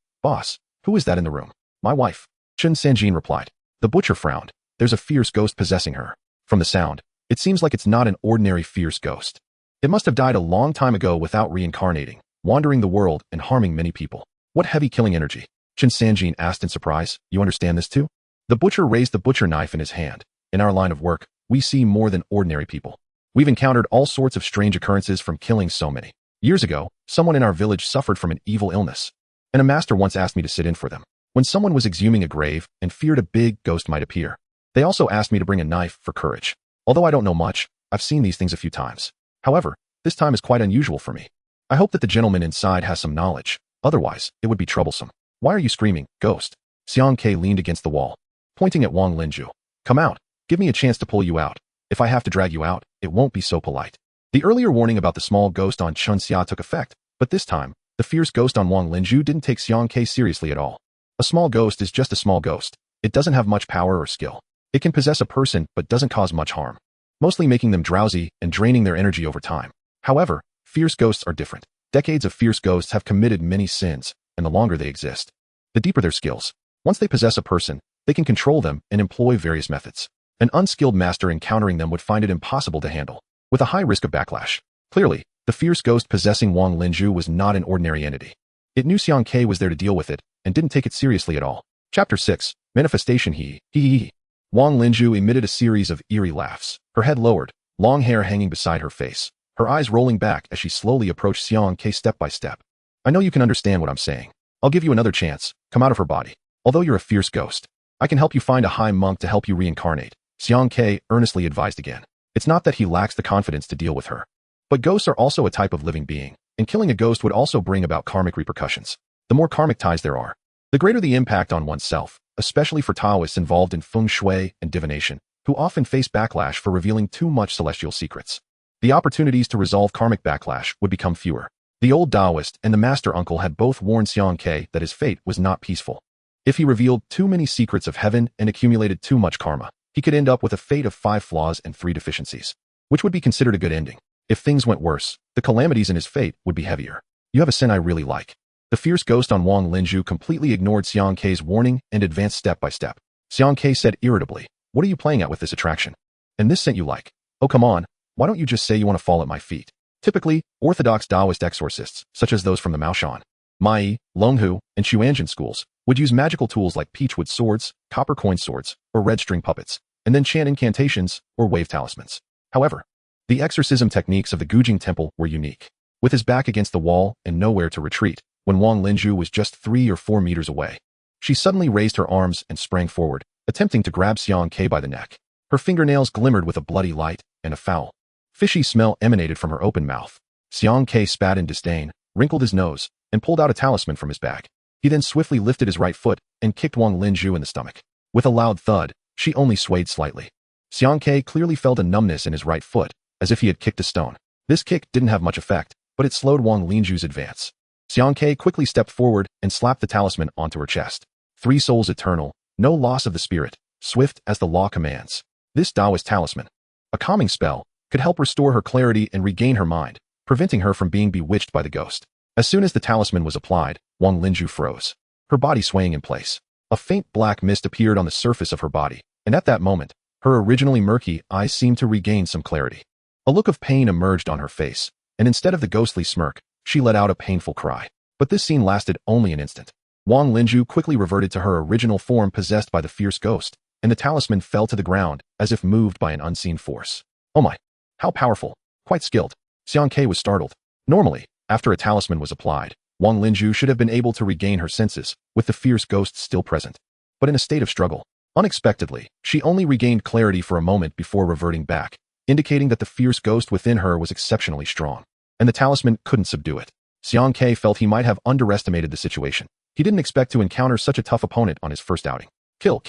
"Boss, who is that in the room?" "My wife," Qin Sanjin replied. The butcher frowned. "There's a fierce ghost possessing her. From the sound, it seems like it's not an ordinary fierce ghost. It must have died a long time ago without reincarnating, wandering the world and harming many people." "What heavy killing energy?" Qin Sanjin asked in surprise. "You understand this too?" The butcher raised the butcher knife in his hand. "In our line of work, we see more than ordinary people. We've encountered all sorts of strange occurrences from killing so many. Years ago, someone in our village suffered from an evil illness, and a master once asked me to sit in for them. When someone was exhuming a grave and feared a big ghost might appear, they also asked me to bring a knife for courage. Although I don't know much, I've seen these things a few times. However, this time is quite unusual for me. I hope that the gentleman inside has some knowledge, otherwise it would be troublesome." "Why are you screaming, ghost?" Xiang Ke leaned against the wall, pointing at Wang Linju. "Come out. Give me a chance to pull you out. If I have to drag you out, it won't be so polite." The earlier warning about the small ghost on Chun Xia took effect, but this time, the fierce ghost on Wang Linju didn't take Xiang Ke seriously at all. A small ghost is just a small ghost. It doesn't have much power or skill. It can possess a person but doesn't cause much harm. mostly making them drowsy and draining their energy over time. However, fierce ghosts are different. Decades of fierce ghosts have committed many sins, and the longer they exist, the deeper their skills. Once they possess a person, they can control them and employ various methods. An unskilled master encountering them would find it impossible to handle, with a high risk of backlash. Clearly, the fierce ghost possessing Wang Linju was not an ordinary entity. It knew Xiang Ke was there to deal with it, and didn't take it seriously at all. Chapter 6. Manifestation. He. Wang Linju emitted a series of eerie laughs, her head lowered, long hair hanging beside her face, her eyes rolling back as she slowly approached Xiang Ke step by step. I know you can understand what I'm saying. I'll give you another chance. Come out of her body. Although you're a fierce ghost, I can help you find a high monk to help you reincarnate, Xiang Ke earnestly advised again. It's not that he lacks the confidence to deal with her. But ghosts are also a type of living being, and killing a ghost would also bring about karmic repercussions. The more karmic ties there are, the greater the impact on oneself, especially for Taoists involved in feng shui and divination, who often face backlash for revealing too much celestial secrets. The opportunities to resolve karmic backlash would become fewer. The old Taoist and the master uncle had both warned Xiang Ke that his fate was not peaceful. If he revealed too many secrets of heaven and accumulated too much karma, he could end up with a fate of 5 flaws and 3 deficiencies, which would be considered a good ending. If things went worse, the calamities in his fate would be heavier. You have a sin I really like. The fierce ghost on Wang Linju completely ignored Xiang Ke's warning and advanced step by step. Xiang Ke said irritably, "What are you playing at with this attraction? And this scent you like? Oh, come on. Why don't you just say you want to fall at my feet?" Typically, orthodox Taoist exorcists, such as those from the Maoshan, Mai, Longhu, and Xuanzhen schools, would use magical tools like peachwood swords, copper coin swords, or red string puppets, and then chant incantations or wave talismans. However, the exorcism techniques of the Gujing temple were unique. With his back against the wall and nowhere to retreat, when Wang Linju was just 3 or 4 meters away, she suddenly raised her arms and sprang forward, attempting to grab Xiang Ke by the neck. Her fingernails glimmered with a bloody light, and a foul, fishy smell emanated from her open mouth. Xiang Ke spat in disdain, wrinkled his nose, and pulled out a talisman from his bag. He then swiftly lifted his right foot and kicked Wang Linju in the stomach. With a loud thud, she only swayed slightly. Xiang Ke clearly felt a numbness in his right foot, as if he had kicked a stone. This kick didn't have much effect, but it slowed Wang Linju's advance. Xiang Ke quickly stepped forward and slapped the talisman onto her chest. 3 souls eternal, no loss of the spirit, swift as the law commands. This Taoist talisman, a calming spell, could help restore her clarity and regain her mind, preventing her from being bewitched by the ghost. As soon as the talisman was applied, Wang Linju froze, her body swaying in place. A faint black mist appeared on the surface of her body, and at that moment, her originally murky eyes seemed to regain some clarity. A look of pain emerged on her face, and instead of the ghostly smirk, she let out a painful cry. But this scene lasted only an instant. Wang Linju quickly reverted to her original form possessed by the fierce ghost, and the talisman fell to the ground as if moved by an unseen force. Oh my! How powerful! Quite skilled. Xiang Ke was startled. Normally, after a talisman was applied, Wang Linju should have been able to regain her senses, with the fierce ghost still present. But in a state of struggle, unexpectedly, she only regained clarity for a moment before reverting back, indicating that the fierce ghost within her was exceptionally strong, and the talisman couldn't subdue it. Xiang Ke felt he might have underestimated the situation. He didn't expect to encounter such a tough opponent on his first outing. Kill.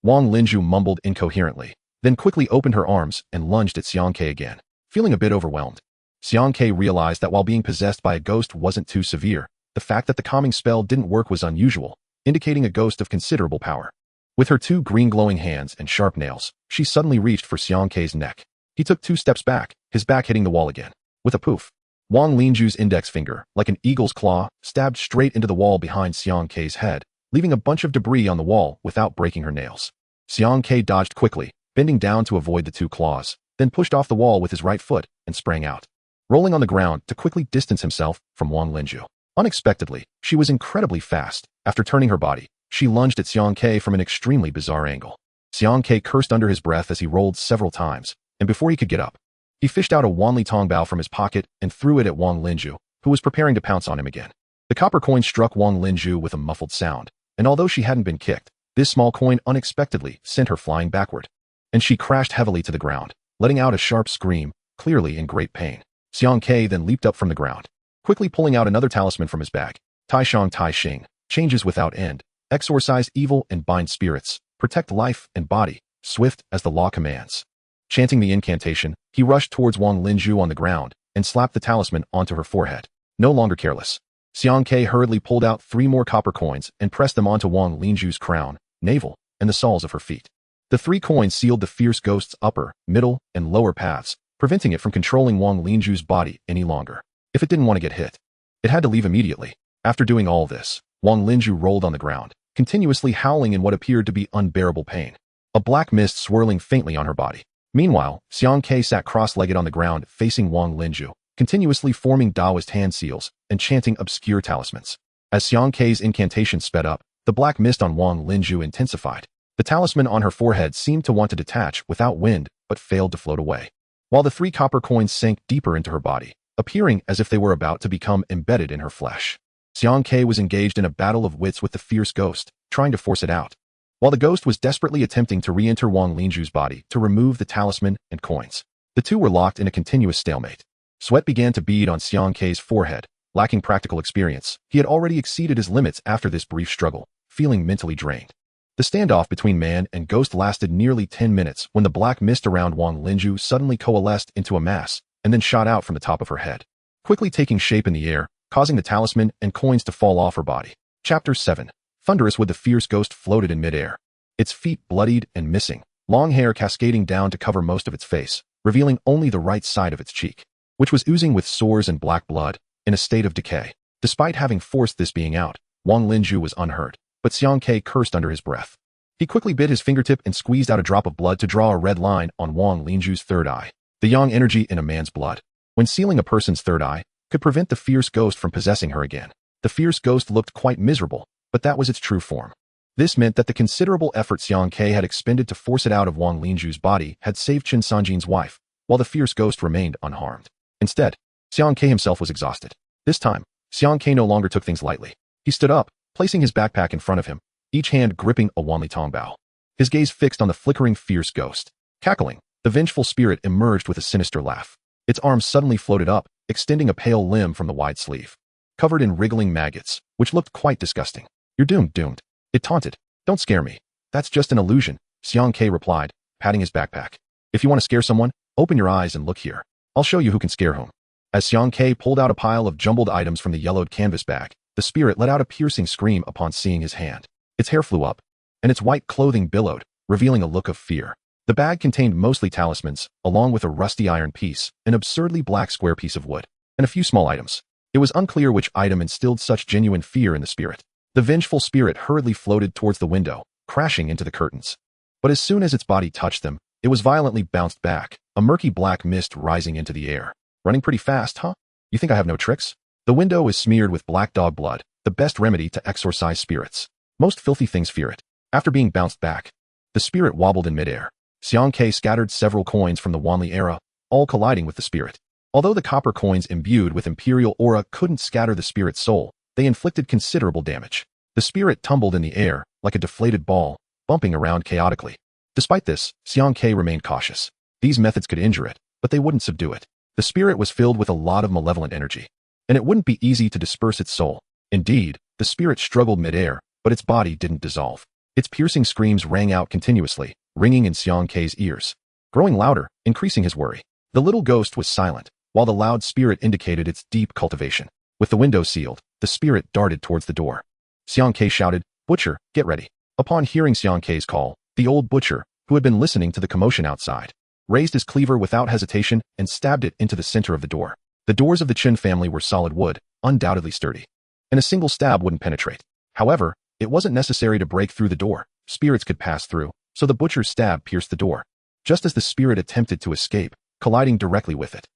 Wang Linju mumbled incoherently, then quickly opened her arms and lunged at Xiang Ke again, feeling a bit overwhelmed. Xiang Ke realized that while being possessed by a ghost wasn't too severe, the fact that the calming spell didn't work was unusual, indicating a ghost of considerable power. With her 2 green glowing hands and sharp nails, she suddenly reached for Xiang Ke's neck. He took 2 steps back, his back hitting the wall again. With a poof, Wang Linju's index finger, like an eagle's claw, stabbed straight into the wall behind Xiang Ke's head, leaving a bunch of debris on the wall without breaking her nails. Xiang Ke dodged quickly, bending down to avoid the 2 claws, then pushed off the wall with his right foot and sprang out, rolling on the ground to quickly distance himself from Wang Linju. Unexpectedly, she was incredibly fast. After turning her body, she lunged at Xiang Ke from an extremely bizarre angle. Xiang Ke cursed under his breath as he rolled several times, and before he could get up, he fished out a Wanli Tongbao from his pocket and threw it at Wang Linju, who was preparing to pounce on him again. The copper coin struck Wang Linju with a muffled sound, and although she hadn't been kicked, this small coin unexpectedly sent her flying backward, and she crashed heavily to the ground, letting out a sharp scream, clearly in great pain. Xiang Ke then leaped up from the ground, quickly pulling out another talisman from his bag. Tai Shang Tai Xing, changes without end, exorcise evil and bind spirits, protect life and body, swift as the law commands. Chanting the incantation, he rushed towards Wang Linju on the ground and slapped the talisman onto her forehead. No longer careless, Xiang Ke hurriedly pulled out 3 more copper coins and pressed them onto Wang Linju's crown, navel, and the soles of her feet. The 3 coins sealed the fierce ghost's upper, middle, and lower paths, preventing it from controlling Wang Linzhu's body any longer. If it didn't want to get hit, it had to leave immediately. After doing all this, Wang Linzhu rolled on the ground, continuously howling in what appeared to be unbearable pain. A black mist swirling faintly on her body. Meanwhile, Xiang Ke sat cross-legged on the ground facing Wang Linzhu, continuously forming Taoist hand seals and chanting obscure talismans. As Xiang Ke's incantation sped up, the black mist on Wang Linzhu intensified. The talisman on her forehead seemed to want to detach without wind, but failed to float away. While the 3 copper coins sank deeper into her body, appearing as if they were about to become embedded in her flesh. Xiang Ke was engaged in a battle of wits with the fierce ghost, trying to force it out. While the ghost was desperately attempting to re-enter Wang Linzhu's body to remove the talisman and coins, the two were locked in a continuous stalemate. Sweat began to bead on Xiang Ke's forehead. Lacking practical experience, he had already exceeded his limits after this brief struggle, feeling mentally drained. The standoff between man and ghost lasted nearly 10 minutes when the black mist around Wang Linzhu suddenly coalesced into a mass and then shot out from the top of her head, quickly taking shape in the air, causing the talisman and coins to fall off her body. Chapter 7. Thunderous with the fierce ghost floated in midair, its feet bloodied and missing, long hair cascading down to cover most of its face, revealing only the right side of its cheek, which was oozing with sores and black blood, in a state of decay. Despite having forced this being out, Wang Linzhu was unhurt, but Xiang Ke cursed under his breath. He quickly bit his fingertip and squeezed out a drop of blood to draw a red line on Wang Linzhu's third eye. The yang energy in a man's blood, when sealing a person's third eye, could prevent the fierce ghost from possessing her again. The fierce ghost looked quite miserable, but that was its true form. This meant that the considerable effort Xiang Ke had expended to force it out of Wang Linzhu's body had saved Qin Sanjin's wife, while the fierce ghost remained unharmed. Instead, Xiang Ke himself was exhausted. This time, Xiang Ke no longer took things lightly. He stood up, placing his backpack in front of him, each hand gripping a Wanli Tongbao. His gaze fixed on the flickering fierce ghost. Cackling, the vengeful spirit emerged with a sinister laugh. Its arms suddenly floated up, extending a pale limb from the wide sleeve, covered in wriggling maggots, which looked quite disgusting. You're doomed. It taunted. Don't scare me. That's just an illusion, Xiang Ke replied, patting his backpack. If you want to scare someone, open your eyes and look here. I'll show you who can scare whom. As Xiang Ke pulled out a pile of jumbled items from the yellowed canvas bag, the spirit let out a piercing scream upon seeing his hand. Its hair flew up, and its white clothing billowed, revealing a look of fear. The bag contained mostly talismans, along with a rusty iron piece, an absurdly black square piece of wood, and a few small items. It was unclear which item instilled such genuine fear in the spirit. The vengeful spirit hurriedly floated towards the window, crashing into the curtains. But as soon as its body touched them, it was violently bounced back, a murky black mist rising into the air. Running pretty fast, huh? You think I have no tricks? The window was smeared with black dog blood, the best remedy to exorcise spirits. Most filthy things fear it. After being bounced back, the spirit wobbled in midair. Xiang Ke scattered several coins from the Wanli era, all colliding with the spirit. Although the copper coins imbued with imperial aura couldn't scatter the spirit's soul, they inflicted considerable damage. The spirit tumbled in the air, like a deflated ball, bumping around chaotically. Despite this, Xiang Ke remained cautious. These methods could injure it, but they wouldn't subdue it. The spirit was filled with a lot of malevolent energy, and it wouldn't be easy to disperse its soul. Indeed, the spirit struggled midair, but its body didn't dissolve. Its piercing screams rang out continuously, ringing in Xiang Ke's ears, growing louder, increasing his worry. The little ghost was silent, while the loud spirit indicated its deep cultivation. With the window sealed, the spirit darted towards the door. Xiang Ke shouted, "Butcher, get ready." Upon hearing Xiang Ke's call, the old butcher, who had been listening to the commotion outside, raised his cleaver without hesitation and stabbed it into the center of the door. The doors of the Qin family were solid wood, undoubtedly sturdy, and a single stab wouldn't penetrate. However, it wasn't necessary to break through the door. Spirits could pass through, so the butcher's stab pierced the door, just as the spirit attempted to escape, colliding directly with it.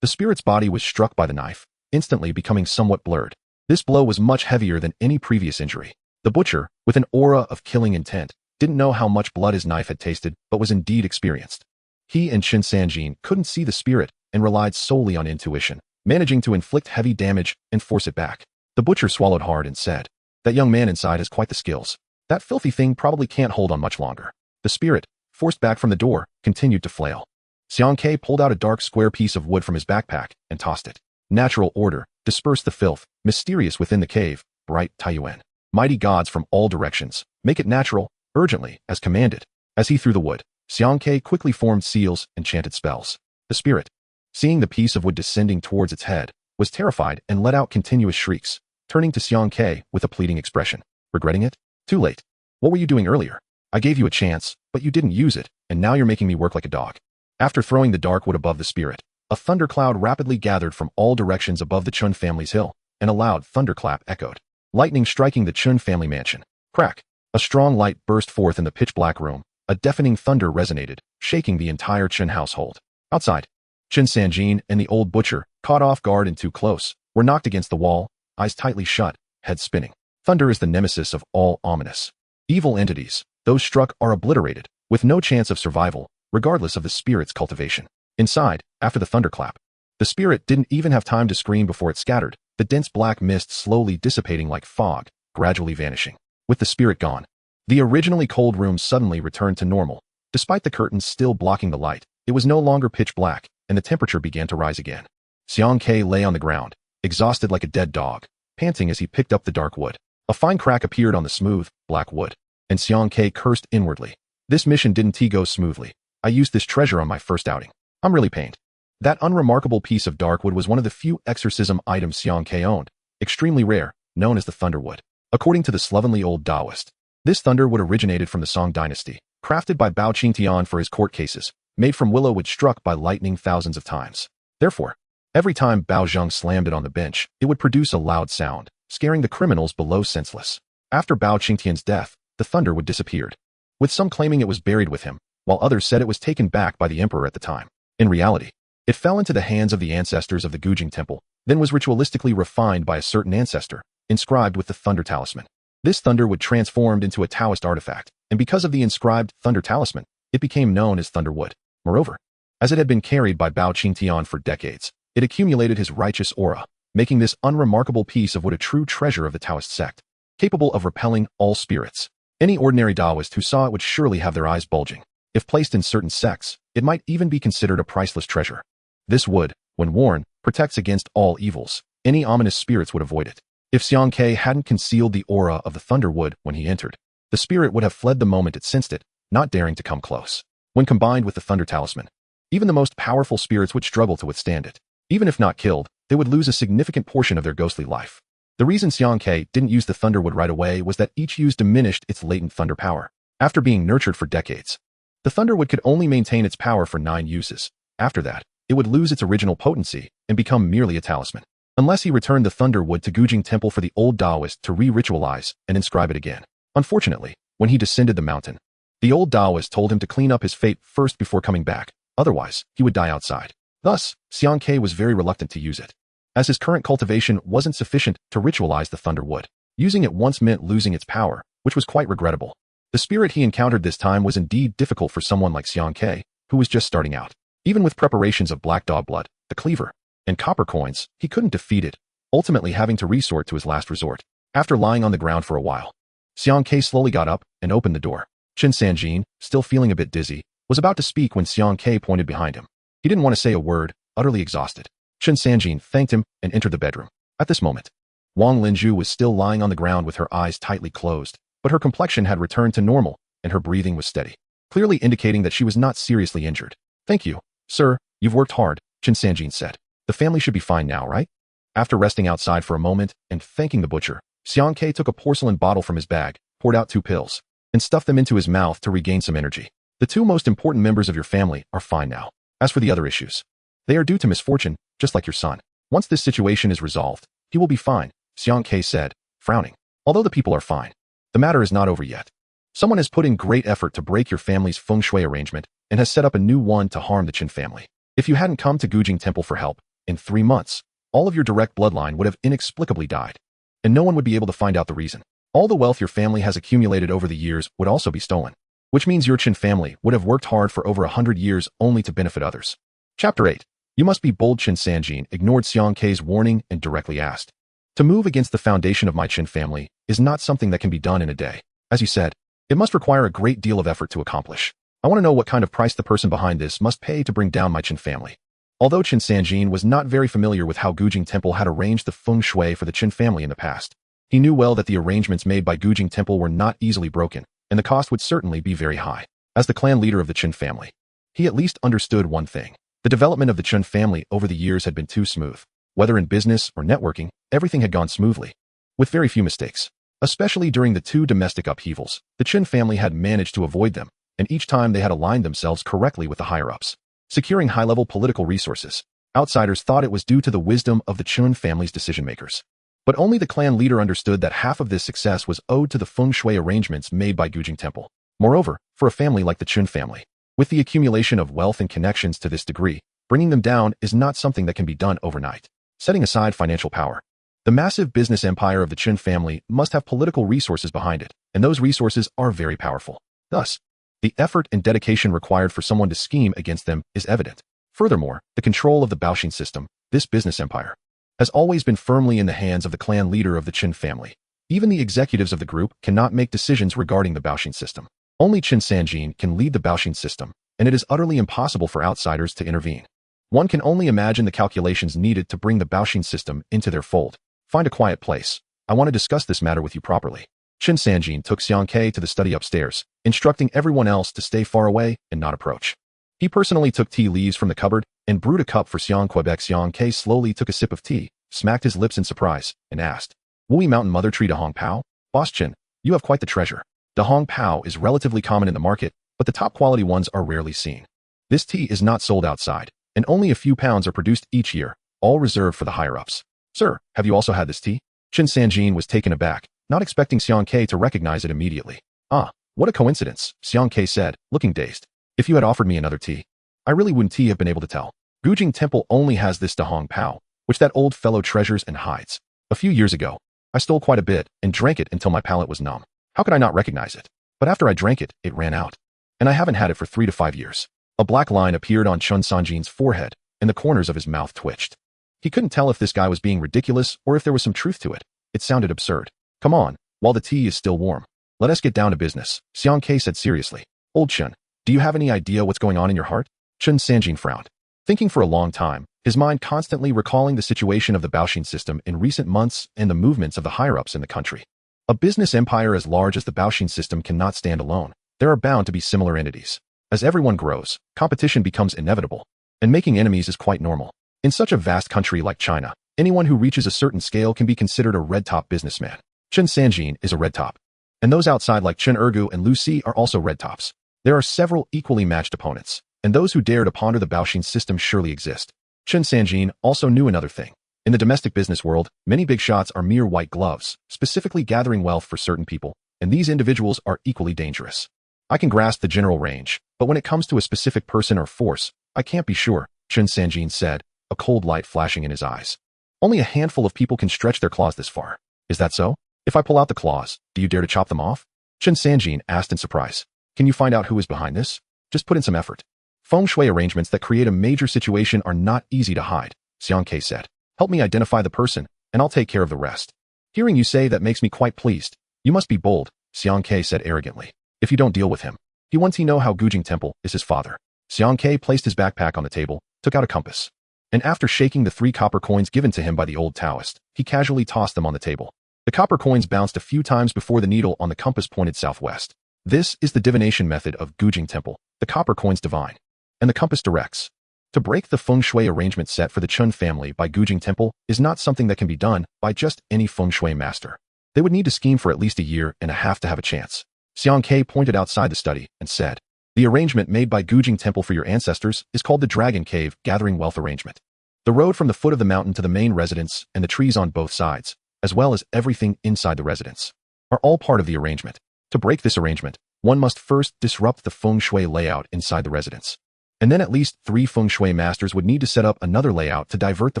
The spirit's body was struck by the knife, instantly becoming somewhat blurred. This blow was much heavier than any previous injury. The butcher, with an aura of killing intent, didn't know how much blood his knife had tasted, but was indeed experienced. He and Qin Sanjin couldn't see the spirit and relied solely on intuition, managing to inflict heavy damage and force it back. The butcher swallowed hard and said, "That young man inside has quite the skills. That filthy thing probably can't hold on much longer." The spirit, forced back from the door, continued to flail. Xiang Ke pulled out a dark square piece of wood from his backpack and tossed it. Natural order, disperse the filth, mysterious within the cave, bright Taiyuan. Mighty gods from all directions, make it natural, urgently, as commanded. As he threw the wood, Xiang Ke quickly formed seals and chanted spells. The spirit, seeing the piece of wood descending towards its head, was terrified and let out continuous shrieks, turning to Xiang Ke with a pleading expression. "Regretting it? Too late. What were you doing earlier? I gave you a chance, But you didn't use it, and now you're making me work like a dog. After throwing the dark wood above the spirit, a thundercloud rapidly gathered from all directions above the Chun family's hill, and a loud thunderclap echoed. Lightning striking the Chun family mansion. Crack! A strong light burst forth in the pitch-black room. A deafening thunder resonated, shaking the entire Chun household. Outside, Chen Sanjin and the old butcher, caught off guard and too close, were knocked against the wall, eyes tightly shut, head spinning. Thunder is the nemesis of all ominous evil entities. Those struck are obliterated, with no chance of survival, regardless of the spirit's cultivation. Inside, after the thunderclap, the spirit didn't even have time to scream before it scattered, the dense black mist slowly dissipating like fog, gradually vanishing. With the spirit gone, the originally cold room suddenly returned to normal. Despite the curtains still blocking the light, it was no longer pitch black, and the temperature began to rise again. Xiang Ke lay on the ground, exhausted like a dead dog, panting as he picked up the dark wood. A fine crack appeared on the smooth, black wood, and Xiang Ke cursed inwardly. This mission didn't go smoothly. I used this treasure on my first outing. I'm really pained. That unremarkable piece of dark wood was one of the few exorcism items Xiang Ke owned, extremely rare, known as the Thunderwood. According to the slovenly old Taoist, this thunderwood originated from the Song dynasty, crafted by Bao Qingtian for his court cases, made from willow wood struck by lightning thousands of times. Therefore, every time Bao Zheng slammed it on the bench, it would produce a loud sound, scaring the criminals below senseless. After Bao Qingtian's death, the thunderwood disappeared, with some claiming it was buried with him, while others said it was taken back by the emperor at the time. In reality, it fell into the hands of the ancestors of the Gujing Temple, then was ritualistically refined by a certain ancestor, inscribed with the Thunder Talisman. This thunderwood transformed into a Taoist artifact, and because of the inscribed Thunder Talisman, it became known as Thunderwood. Moreover, as it had been carried by Bao Qingtian for decades, it accumulated his righteous aura, making this unremarkable piece of wood a true treasure of the Taoist sect, capable of repelling all spirits. Any ordinary Taoist who saw it would surely have their eyes bulging. If placed in certain sects, it might even be considered a priceless treasure. This wood, when worn, protects against all evils. Any ominous spirits would avoid it. If Xiang Ke hadn't concealed the aura of the Thunderwood when he entered, the spirit would have fled the moment it sensed it, not daring to come close. When combined with the Thunder Talisman, even the most powerful spirits would struggle to withstand it. Even if not killed, they would lose a significant portion of their ghostly life. The reason Xiang Ke didn't use the Thunderwood right away was that each use diminished its latent thunder power. After being nurtured for decades, the Thunderwood could only maintain its power for 9 uses. After that, it would lose its original potency and become merely a talisman. Unless he returned the Thunderwood to Gujing Temple for the old Taoist to re-ritualize and inscribe it again. Unfortunately, when he descended the mountain, the old Taoist told him to clean up his fate first before coming back, otherwise, he would die outside. Thus, Xiang Ke was very reluctant to use it, as his current cultivation wasn't sufficient to ritualize the Thunderwood. Using it once meant losing its power, which was quite regrettable. The spirit he encountered this time was indeed difficult for someone like Xiang Ke, who was just starting out. Even with preparations of black dog blood, the cleaver, and copper coins, he couldn't defeat it, ultimately having to resort to his last resort. After lying on the ground for a while, Xiang Ke slowly got up and opened the door. Chen Sanjin, still feeling a bit dizzy, was about to speak when Xiang Ke pointed behind him. He didn't want to say a word, utterly exhausted. Chen Sanjin thanked him and entered the bedroom. At this moment, Wang Linju was still lying on the ground with her eyes tightly closed, but her complexion had returned to normal and her breathing was steady, clearly indicating that she was not seriously injured. Thank you, sir, you've worked hard, Chen Sanjin said. The family should be fine now, right? After resting outside for a moment and thanking the butcher, Xiang Ke took a porcelain bottle from his bag, poured out 2 pills, and stuffed them into his mouth to regain some energy. The 2 most important members of your family are fine now. As for the other issues, they are due to misfortune, just like your son. Once this situation is resolved, he will be fine, Xiang Ke said, frowning. Although the people are fine, the matter is not over yet. Someone has put in great effort to break your family's feng shui arrangement and has set up a new one to harm the Qin family. If you hadn't come to Gujing Temple for help, in 3 months, all of your direct bloodline would have inexplicably died, and no one would be able to find out the reason. All the wealth your family has accumulated over the years would also be stolen, which means your Qin family would have worked hard for over 100 years only to benefit others. Chapter 8. You must be bold. Chen Sanjin ignored Xiang Ke's warning and directly asked. To move against the foundation of my Qin family is not something that can be done in a day. As you said, it must require a great deal of effort to accomplish. I want to know what kind of price the person behind this must pay to bring down my Qin family. Although Chen Sanjin was not very familiar with how Gujing Temple had arranged the feng shui for the Qin family in the past, he knew well that the arrangements made by Gujing Temple were not easily broken, and the cost would certainly be very high. As the clan leader of the Qin family, he at least understood one thing. The development of the Qin family over the years had been too smooth. Whether in business or networking, everything had gone smoothly, with very few mistakes. Especially during the 2 domestic upheavals, the Qin family had managed to avoid them, and each time they had aligned themselves correctly with the higher-ups, securing high-level political resources. Outsiders thought it was due to the wisdom of the Chun family's decision-makers. But only the clan leader understood that half of this success was owed to the feng shui arrangements made by Gujing Temple. Moreover, for a family like the Chun family, with the accumulation of wealth and connections to this degree, bringing them down is not something that can be done overnight. Setting aside financial power, the massive business empire of the Chun family must have political resources behind it, and those resources are very powerful. Thus, the effort and dedication required for someone to scheme against them is evident. Furthermore, the control of the Baoxin system, this business empire, has always been firmly in the hands of the clan leader of the Qin family. Even the executives of the group cannot make decisions regarding the Baoxin system. Only Qin Sanjin can lead the Baoxin system, and it is utterly impossible for outsiders to intervene. One can only imagine the calculations needed to bring the Baoxin system into their fold. Find a quiet place. I want to discuss this matter with you properly. Qin Sanjin took Xiang Ke to the study upstairs, instructing everyone else to stay far away and not approach. He personally took tea leaves from the cupboard and brewed a cup for Xiang Quebec. Xiang Ke slowly took a sip of tea, smacked his lips in surprise, and asked, Wui Mountain Mother Tree Da Hong Pao? Boss Qin, you have quite the treasure. Da Hong Pao is relatively common in the market, but the top quality ones are rarely seen. This tea is not sold outside, and only a few pounds are produced each year, all reserved for the higher-ups. Sir, have you also had this tea? Qin Sanjin was taken aback, not expecting Xiang Ke to recognize it immediately. Ah, what a coincidence, Xiang Ke said, looking dazed. If you had offered me another tea, I really wouldn't have been able to tell. Gujing Temple only has this Da Hong Pao, which that old fellow treasures and hides. A few years ago, I stole quite a bit and drank it until my palate was numb. How could I not recognize it? But after I drank it, it ran out. And I haven't had it for 3 to 5 years. A black line appeared on Qin Sanjin's forehead, and the corners of his mouth twitched. He couldn't tell if this guy was being ridiculous or if there was some truth to it. It sounded absurd. Come on, while the tea is still warm. Let us get down to business, Xiang Ke said seriously. Old Qin, do you have any idea what's going on in your heart? Qin Sanjin frowned. Thinking for a long time, his mind constantly recalling the situation of the Baoxin system in recent months and the movements of the higher-ups in the country. A business empire as large as the Baoxin system cannot stand alone. There are bound to be similar entities. As everyone grows, competition becomes inevitable, and making enemies is quite normal. In such a vast country like China, anyone who reaches a certain scale can be considered a red-top businessman. Qin Sanjin is a red-top. And those outside like Qin Ergu and Lu Si are also red-tops. There are several equally matched opponents, and those who dare to ponder the Baoxin system surely exist. Qin Sanjin also knew another thing. In the domestic business world, many big shots are mere white gloves, specifically gathering wealth for certain people, and these individuals are equally dangerous. I can grasp the general range, but when it comes to a specific person or force, I can't be sure, Qin Sanjin said, a cold light flashing in his eyes. Only a handful of people can stretch their claws this far. Is that so? If I pull out the claws, do you dare to chop them off? Qin Sanjin asked in surprise. Can you find out who is behind this? Just put in some effort. Feng shui arrangements that create a major situation are not easy to hide, Xiang Ke said. Help me identify the person, and I'll take care of the rest. Hearing you say that makes me quite pleased. You must be bold, Xiang Ke said arrogantly. If you don't deal with him, he know how Gujing Temple is his father. Xiang Ke placed his backpack on the table, took out a compass, and after shaking the 3 copper coins given to him by the old Taoist, he casually tossed them on the table. The copper coins bounced a few times before the needle on the compass pointed southwest. This is the divination method of Gujing Temple. The copper coins divine, and the compass directs. To break the feng shui arrangement set for the Chun family by Gujing Temple is not something that can be done by just any feng shui master. They would need to scheme for at least 1.5 years to have a chance. Xiang Ke pointed outside the study and said, The arrangement made by Gujing Temple for your ancestors is called the Dragon Cave Gathering Wealth Arrangement. The road from the foot of the mountain to the main residence and the trees on both sides, as well as everything inside the residence, are all part of the arrangement. To break this arrangement, one must first disrupt the feng shui layout inside the residence. And then at least 3 feng shui masters would need to set up another layout to divert the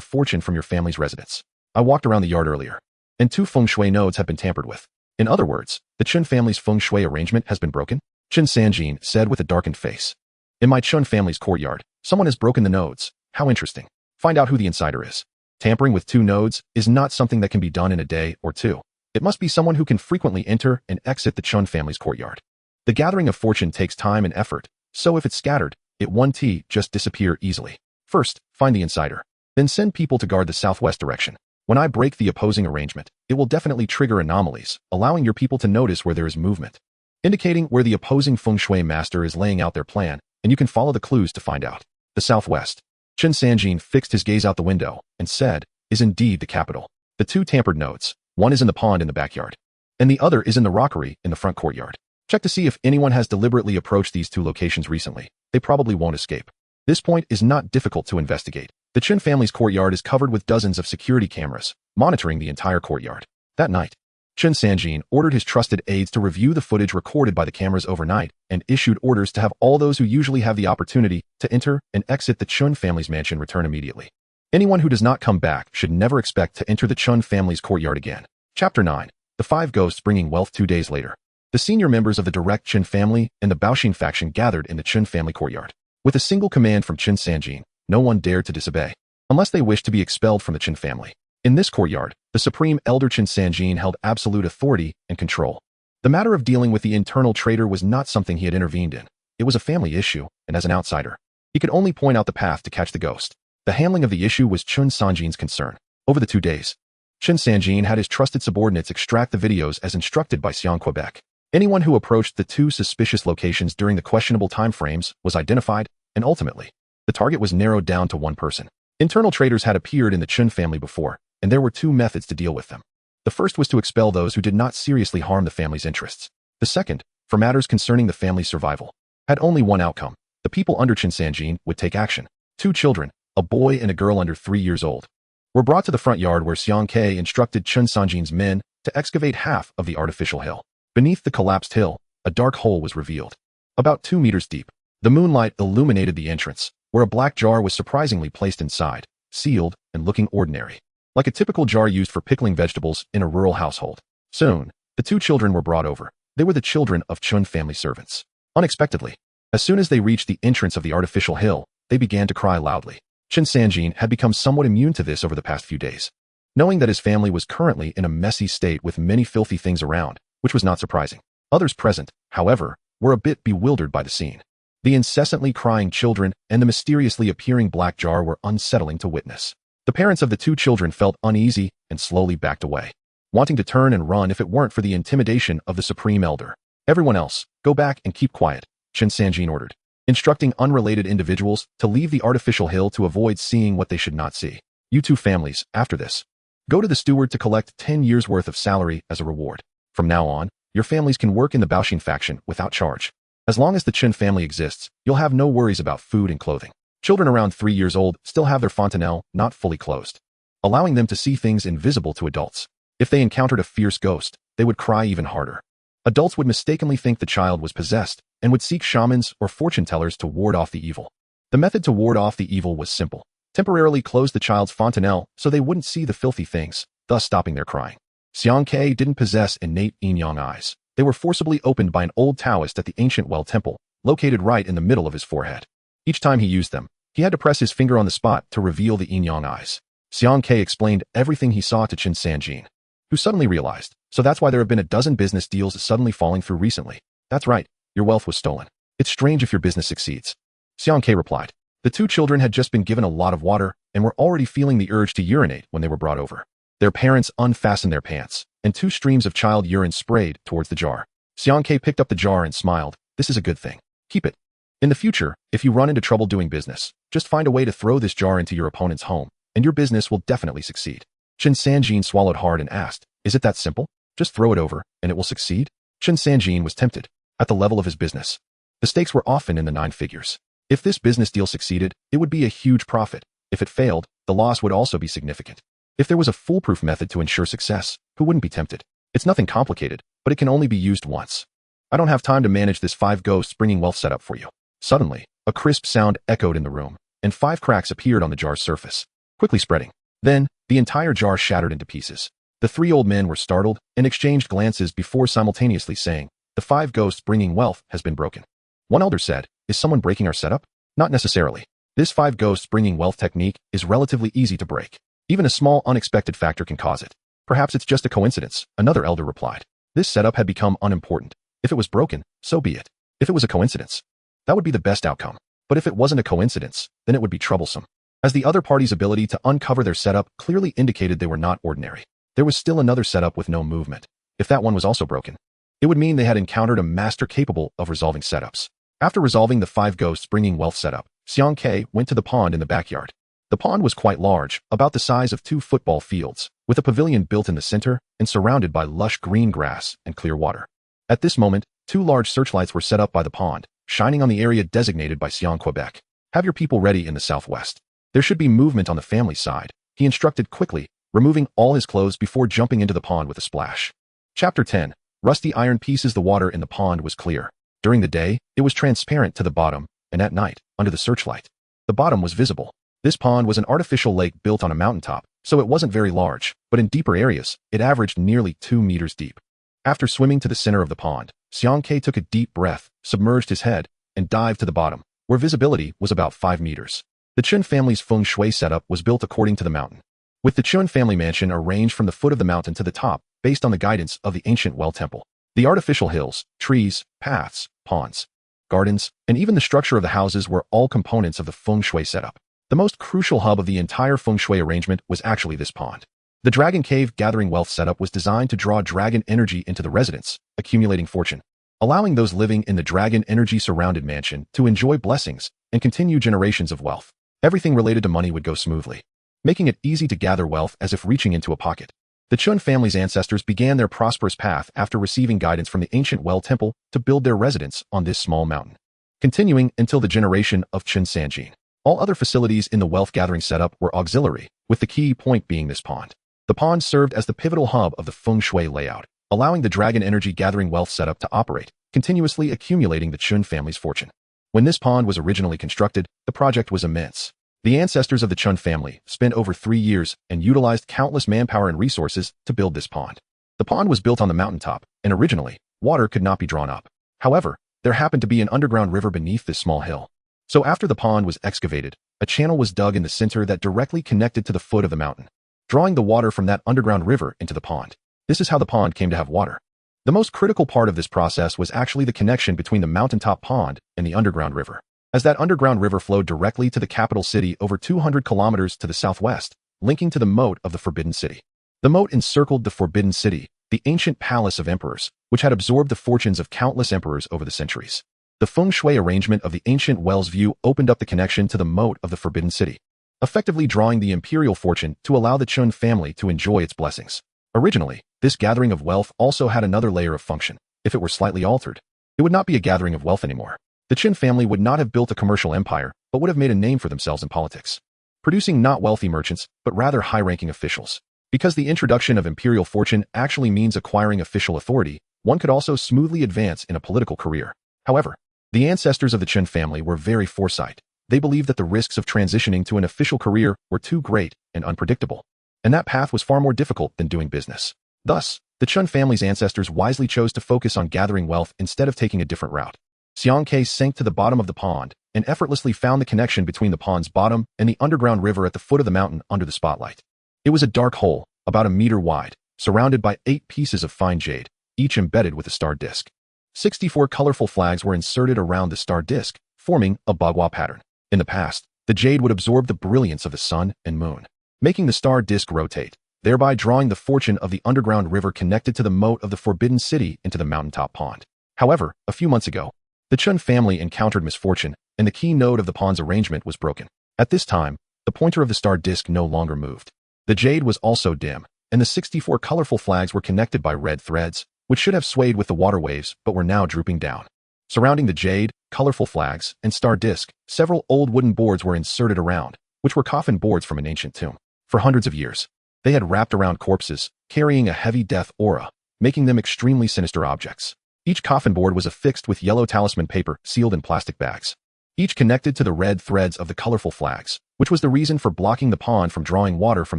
fortune from your family's residence. I walked around the yard earlier, and 2 feng shui nodes have been tampered with. In other words, the Chun family's feng shui arrangement has been broken, Qin Sanjin said with a darkened face. In my Chun family's courtyard, someone has broken the nodes. How interesting. Find out who the insider is. Tampering with 2 nodes is not something that can be done in a day or 2. It must be someone who can frequently enter and exit the Chun family's courtyard. The gathering of fortune takes time and effort, so if it's scattered, it won't just disappear easily. First, find the insider. Then send people to guard the southwest direction. When I break the opposing arrangement, it will definitely trigger anomalies, allowing your people to notice where there is movement, indicating where the opposing feng shui master is laying out their plan, and you can follow the clues to find out. The southwest. Qin Sanjin fixed his gaze out the window and said, is indeed the capital. The 2 tampered nodes, one is in the pond in the backyard, and the other is in the rockery in the front courtyard. Check to see if anyone has deliberately approached these two locations recently. They probably won't escape. This point is not difficult to investigate. The Chen family's courtyard is covered with dozens of security cameras, monitoring the entire courtyard. That night, Chen Sanjin ordered his trusted aides to review the footage recorded by the cameras overnight and issued orders to have all those who usually have the opportunity to enter and exit the Chen family's mansion return immediately. Anyone who does not come back should never expect to enter the Chen family's courtyard again. Chapter 9. The Five Ghosts Bringing Wealth 2 days later. The senior members of the direct Chen family and the Baoxin faction gathered in the Chen family courtyard. With a single command from Chen Sanjin, no one dared to disobey, unless they wished to be expelled from the Chen family. In this courtyard, the supreme elder Chen Sanjin held absolute authority and control. The matter of dealing with the internal traitor was not something he had intervened in. It was a family issue, and as an outsider, he could only point out the path to catch the ghost. The handling of the issue was Chen Sanjin's concern. Over the 2 days, Chen Sanjin had his trusted subordinates extract the videos as instructed by Xiang Quebec. Anyone who approached the 2 suspicious locations during the questionable time frames was identified, and ultimately, the target was narrowed down to 1 person. Internal traitors had appeared in the Chen family before, and there were 2 methods to deal with them. The first was to expel those who did not seriously harm the family's interests. The second, for matters concerning the family's survival, had only one outcome. The people under Chen Sanjin would take action. 2 children, a boy and a girl under 3 years old, were brought to the front yard where Xiang Ke instructed Chen Sanjin's men to excavate half of the artificial hill. Beneath the collapsed hill, a dark hole was revealed. About 2 meters deep, the moonlight illuminated the entrance, where a black jar was surprisingly placed inside, sealed and looking ordinary, like a typical jar used for pickling vegetables in a rural household. Soon, the 2 children were brought over. They were the children of Chen family servants. Unexpectedly, as soon as they reached the entrance of the artificial hill, they began to cry loudly. Chen Sanjin had become somewhat immune to this over the past few days. Knowing that his family was currently in a messy state with many filthy things around, which was not surprising. Others present, however, were a bit bewildered by the scene. The incessantly crying children and the mysteriously appearing black jar were unsettling to witness. The parents of the 2 children felt uneasy and slowly backed away, wanting to turn and run if it weren't for the intimidation of the Supreme Elder. Everyone else, go back and keep quiet, Chen Sanjin ordered, instructing unrelated individuals to leave the artificial hill to avoid seeing what they should not see. You 2 families, after this, go to the steward to collect 10 years' worth of salary as a reward. From now on, your families can work in the Baoxin faction without charge. As long as the Chen family exists, you'll have no worries about food and clothing. Children around 3 years old still have their fontanelle not fully closed, allowing them to see things invisible to adults. If they encountered a fierce ghost, they would cry even harder. Adults would mistakenly think the child was possessed and would seek shamans or fortune tellers to ward off the evil. The method to ward off the evil was simple. Temporarily close the child's fontanelle so they wouldn't see the filthy things, thus stopping their crying. Xiang Ke didn't possess innate yin-yang eyes. They were forcibly opened by an old Taoist at the ancient well temple, located right in the middle of his forehead. Each time he used them, he had to press his finger on the spot to reveal the yin-yang eyes. Xiang Ke explained everything he saw to Chen Sanjin, who suddenly realized, so that's why there have been a dozen business deals suddenly falling through recently. That's right, your wealth was stolen. It's strange if your business succeeds. Xiang Ke replied. The 2 children had just been given a lot of water and were already feeling the urge to urinate when they were brought over. Their parents unfastened their pants, and 2 streams of child urine sprayed towards the jar. Xiang Ke picked up the jar and smiled. This is a good thing. Keep it. In the future, if you run into trouble doing business, just find a way to throw this jar into your opponent's home, and your business will definitely succeed. Chen Sanjin swallowed hard and asked, is it that simple? Just throw it over, and it will succeed? Chen Sanjin was tempted. At the level of his business, the stakes were often in the 9 figures. If this business deal succeeded, it would be a huge profit. If it failed, the loss would also be significant. If there was a foolproof method to ensure success, who wouldn't be tempted? It's nothing complicated, but it can only be used once. I don't have time to manage this 5 ghosts bringing wealth setup for you. Suddenly, a crisp sound echoed in the room, and 5 cracks appeared on the jar's surface, quickly spreading. Then, the entire jar shattered into pieces. The 3 old men were startled and exchanged glances before simultaneously saying, the 5 ghosts bringing wealth has been broken. One elder said, is someone breaking our setup? Not necessarily. This 5 ghosts bringing wealth technique is relatively easy to break. Even a small unexpected factor can cause it. Perhaps it's just a coincidence, another elder replied. This setup had become unimportant. If it was broken, so be it. If it was a coincidence, that would be the best outcome. But if it wasn't a coincidence, then it would be troublesome, as the other party's ability to uncover their setup clearly indicated they were not ordinary. There was still another setup with no movement. If that one was also broken, it would mean they had encountered a master capable of resolving setups. After resolving the 5 ghosts bringing wealth setup, Xiang Ke went to the pond in the backyard. The pond was quite large, about the size of 2 football fields, with a pavilion built in the center and surrounded by lush green grass and clear water. At this moment, 2 large searchlights were set up by the pond, shining on the area designated by Xiang Quebec. Have your people ready in the southwest. There should be movement on the family side, he instructed quickly, removing all his clothes before jumping into the pond with a splash. Chapter 10. Rusty iron pieces. The water in the pond was clear. During the day, it was transparent to the bottom, and at night, under the searchlight, the bottom was visible. This pond was an artificial lake built on a mountaintop, so it wasn't very large, but in deeper areas, it averaged nearly 2 meters deep. After swimming to the center of the pond, Xiang Ke took a deep breath, submerged his head, and dived to the bottom, where visibility was about 5 meters. The Chun family's feng shui setup was built according to the mountain, with the Chun family mansion arranged from the foot of the mountain to the top, based on the guidance of the ancient well temple. The artificial hills, trees, paths, ponds, gardens, and even the structure of the houses were all components of the feng shui setup. The most crucial hub of the entire feng shui arrangement was actually this pond. The Dragon Cave gathering wealth setup was designed to draw dragon energy into the residence, accumulating fortune, allowing those living in the dragon energy-surrounded mansion to enjoy blessings and continue generations of wealth. Everything related to money would go smoothly, making it easy to gather wealth as if reaching into a pocket. The Chun family's ancestors began their prosperous path after receiving guidance from the ancient well temple to build their residence on this small mountain, continuing until the generation of Chun Sanjin. All other facilities in the wealth-gathering setup were auxiliary, with the key point being this pond. The pond served as the pivotal hub of the feng shui layout, allowing the dragon energy-gathering wealth setup to operate, continuously accumulating the Chun family's fortune. When this pond was originally constructed, the project was immense. The ancestors of the Chun family spent over 3 years and utilized countless manpower and resources to build this pond. The pond was built on the mountaintop, and originally, water could not be drawn up. However, there happened to be an underground river beneath this small hill. So after the pond was excavated, a channel was dug in the center that directly connected to the foot of the mountain, drawing the water from that underground river into the pond. This is how the pond came to have water. The most critical part of this process was actually the connection between the mountaintop pond and the underground river, as that underground river flowed directly to the capital city over 200 kilometers to the southwest, linking to the moat of the Forbidden City. The moat encircled the Forbidden City, the ancient palace of emperors, which had absorbed the fortunes of countless emperors over the centuries. The feng shui arrangement of the ancient well's view opened up the connection to the moat of the Forbidden City, effectively drawing the imperial fortune to allow the Chun family to enjoy its blessings. Originally, this gathering of wealth also had another layer of function. If it were slightly altered, it would not be a gathering of wealth anymore. The Chun family would not have built a commercial empire, but would have made a name for themselves in politics, producing not wealthy merchants, but rather high-ranking officials. Because the introduction of imperial fortune actually means acquiring official authority, one could also smoothly advance in a political career. However, the ancestors of the Chun family were very foresight. They believed that the risks of transitioning to an official career were too great and unpredictable, and that path was far more difficult than doing business. Thus, the Chun family's ancestors wisely chose to focus on gathering wealth instead of taking a different route. Xiang Ke sank to the bottom of the pond and effortlessly found the connection between the pond's bottom and the underground river at the foot of the mountain under the spotlight. It was a dark hole, about a meter wide, surrounded by 8 pieces of fine jade, each embedded with a star disc. 64 colorful flags were inserted around the star disc, forming a bagua pattern. In the past, the jade would absorb the brilliance of the sun and moon, making the star disc rotate, thereby drawing the fortune of the underground river connected to the moat of the Forbidden City into the mountaintop pond. However, a few months ago, the Chun family encountered misfortune, and the key node of the pond's arrangement was broken. At this time, the pointer of the star disc no longer moved. The jade was also dim, and the 64 colorful flags were connected by red threads, which should have swayed with the water waves but were now drooping down. Surrounding the jade, colorful flags, and star disc, several old wooden boards were inserted around, which were coffin boards from an ancient tomb. For hundreds of years, they had wrapped around corpses, carrying a heavy death aura, making them extremely sinister objects. Each coffin board was affixed with yellow talisman paper sealed in plastic bags, each connected to the red threads of the colorful flags, which was the reason for blocking the pond from drawing water from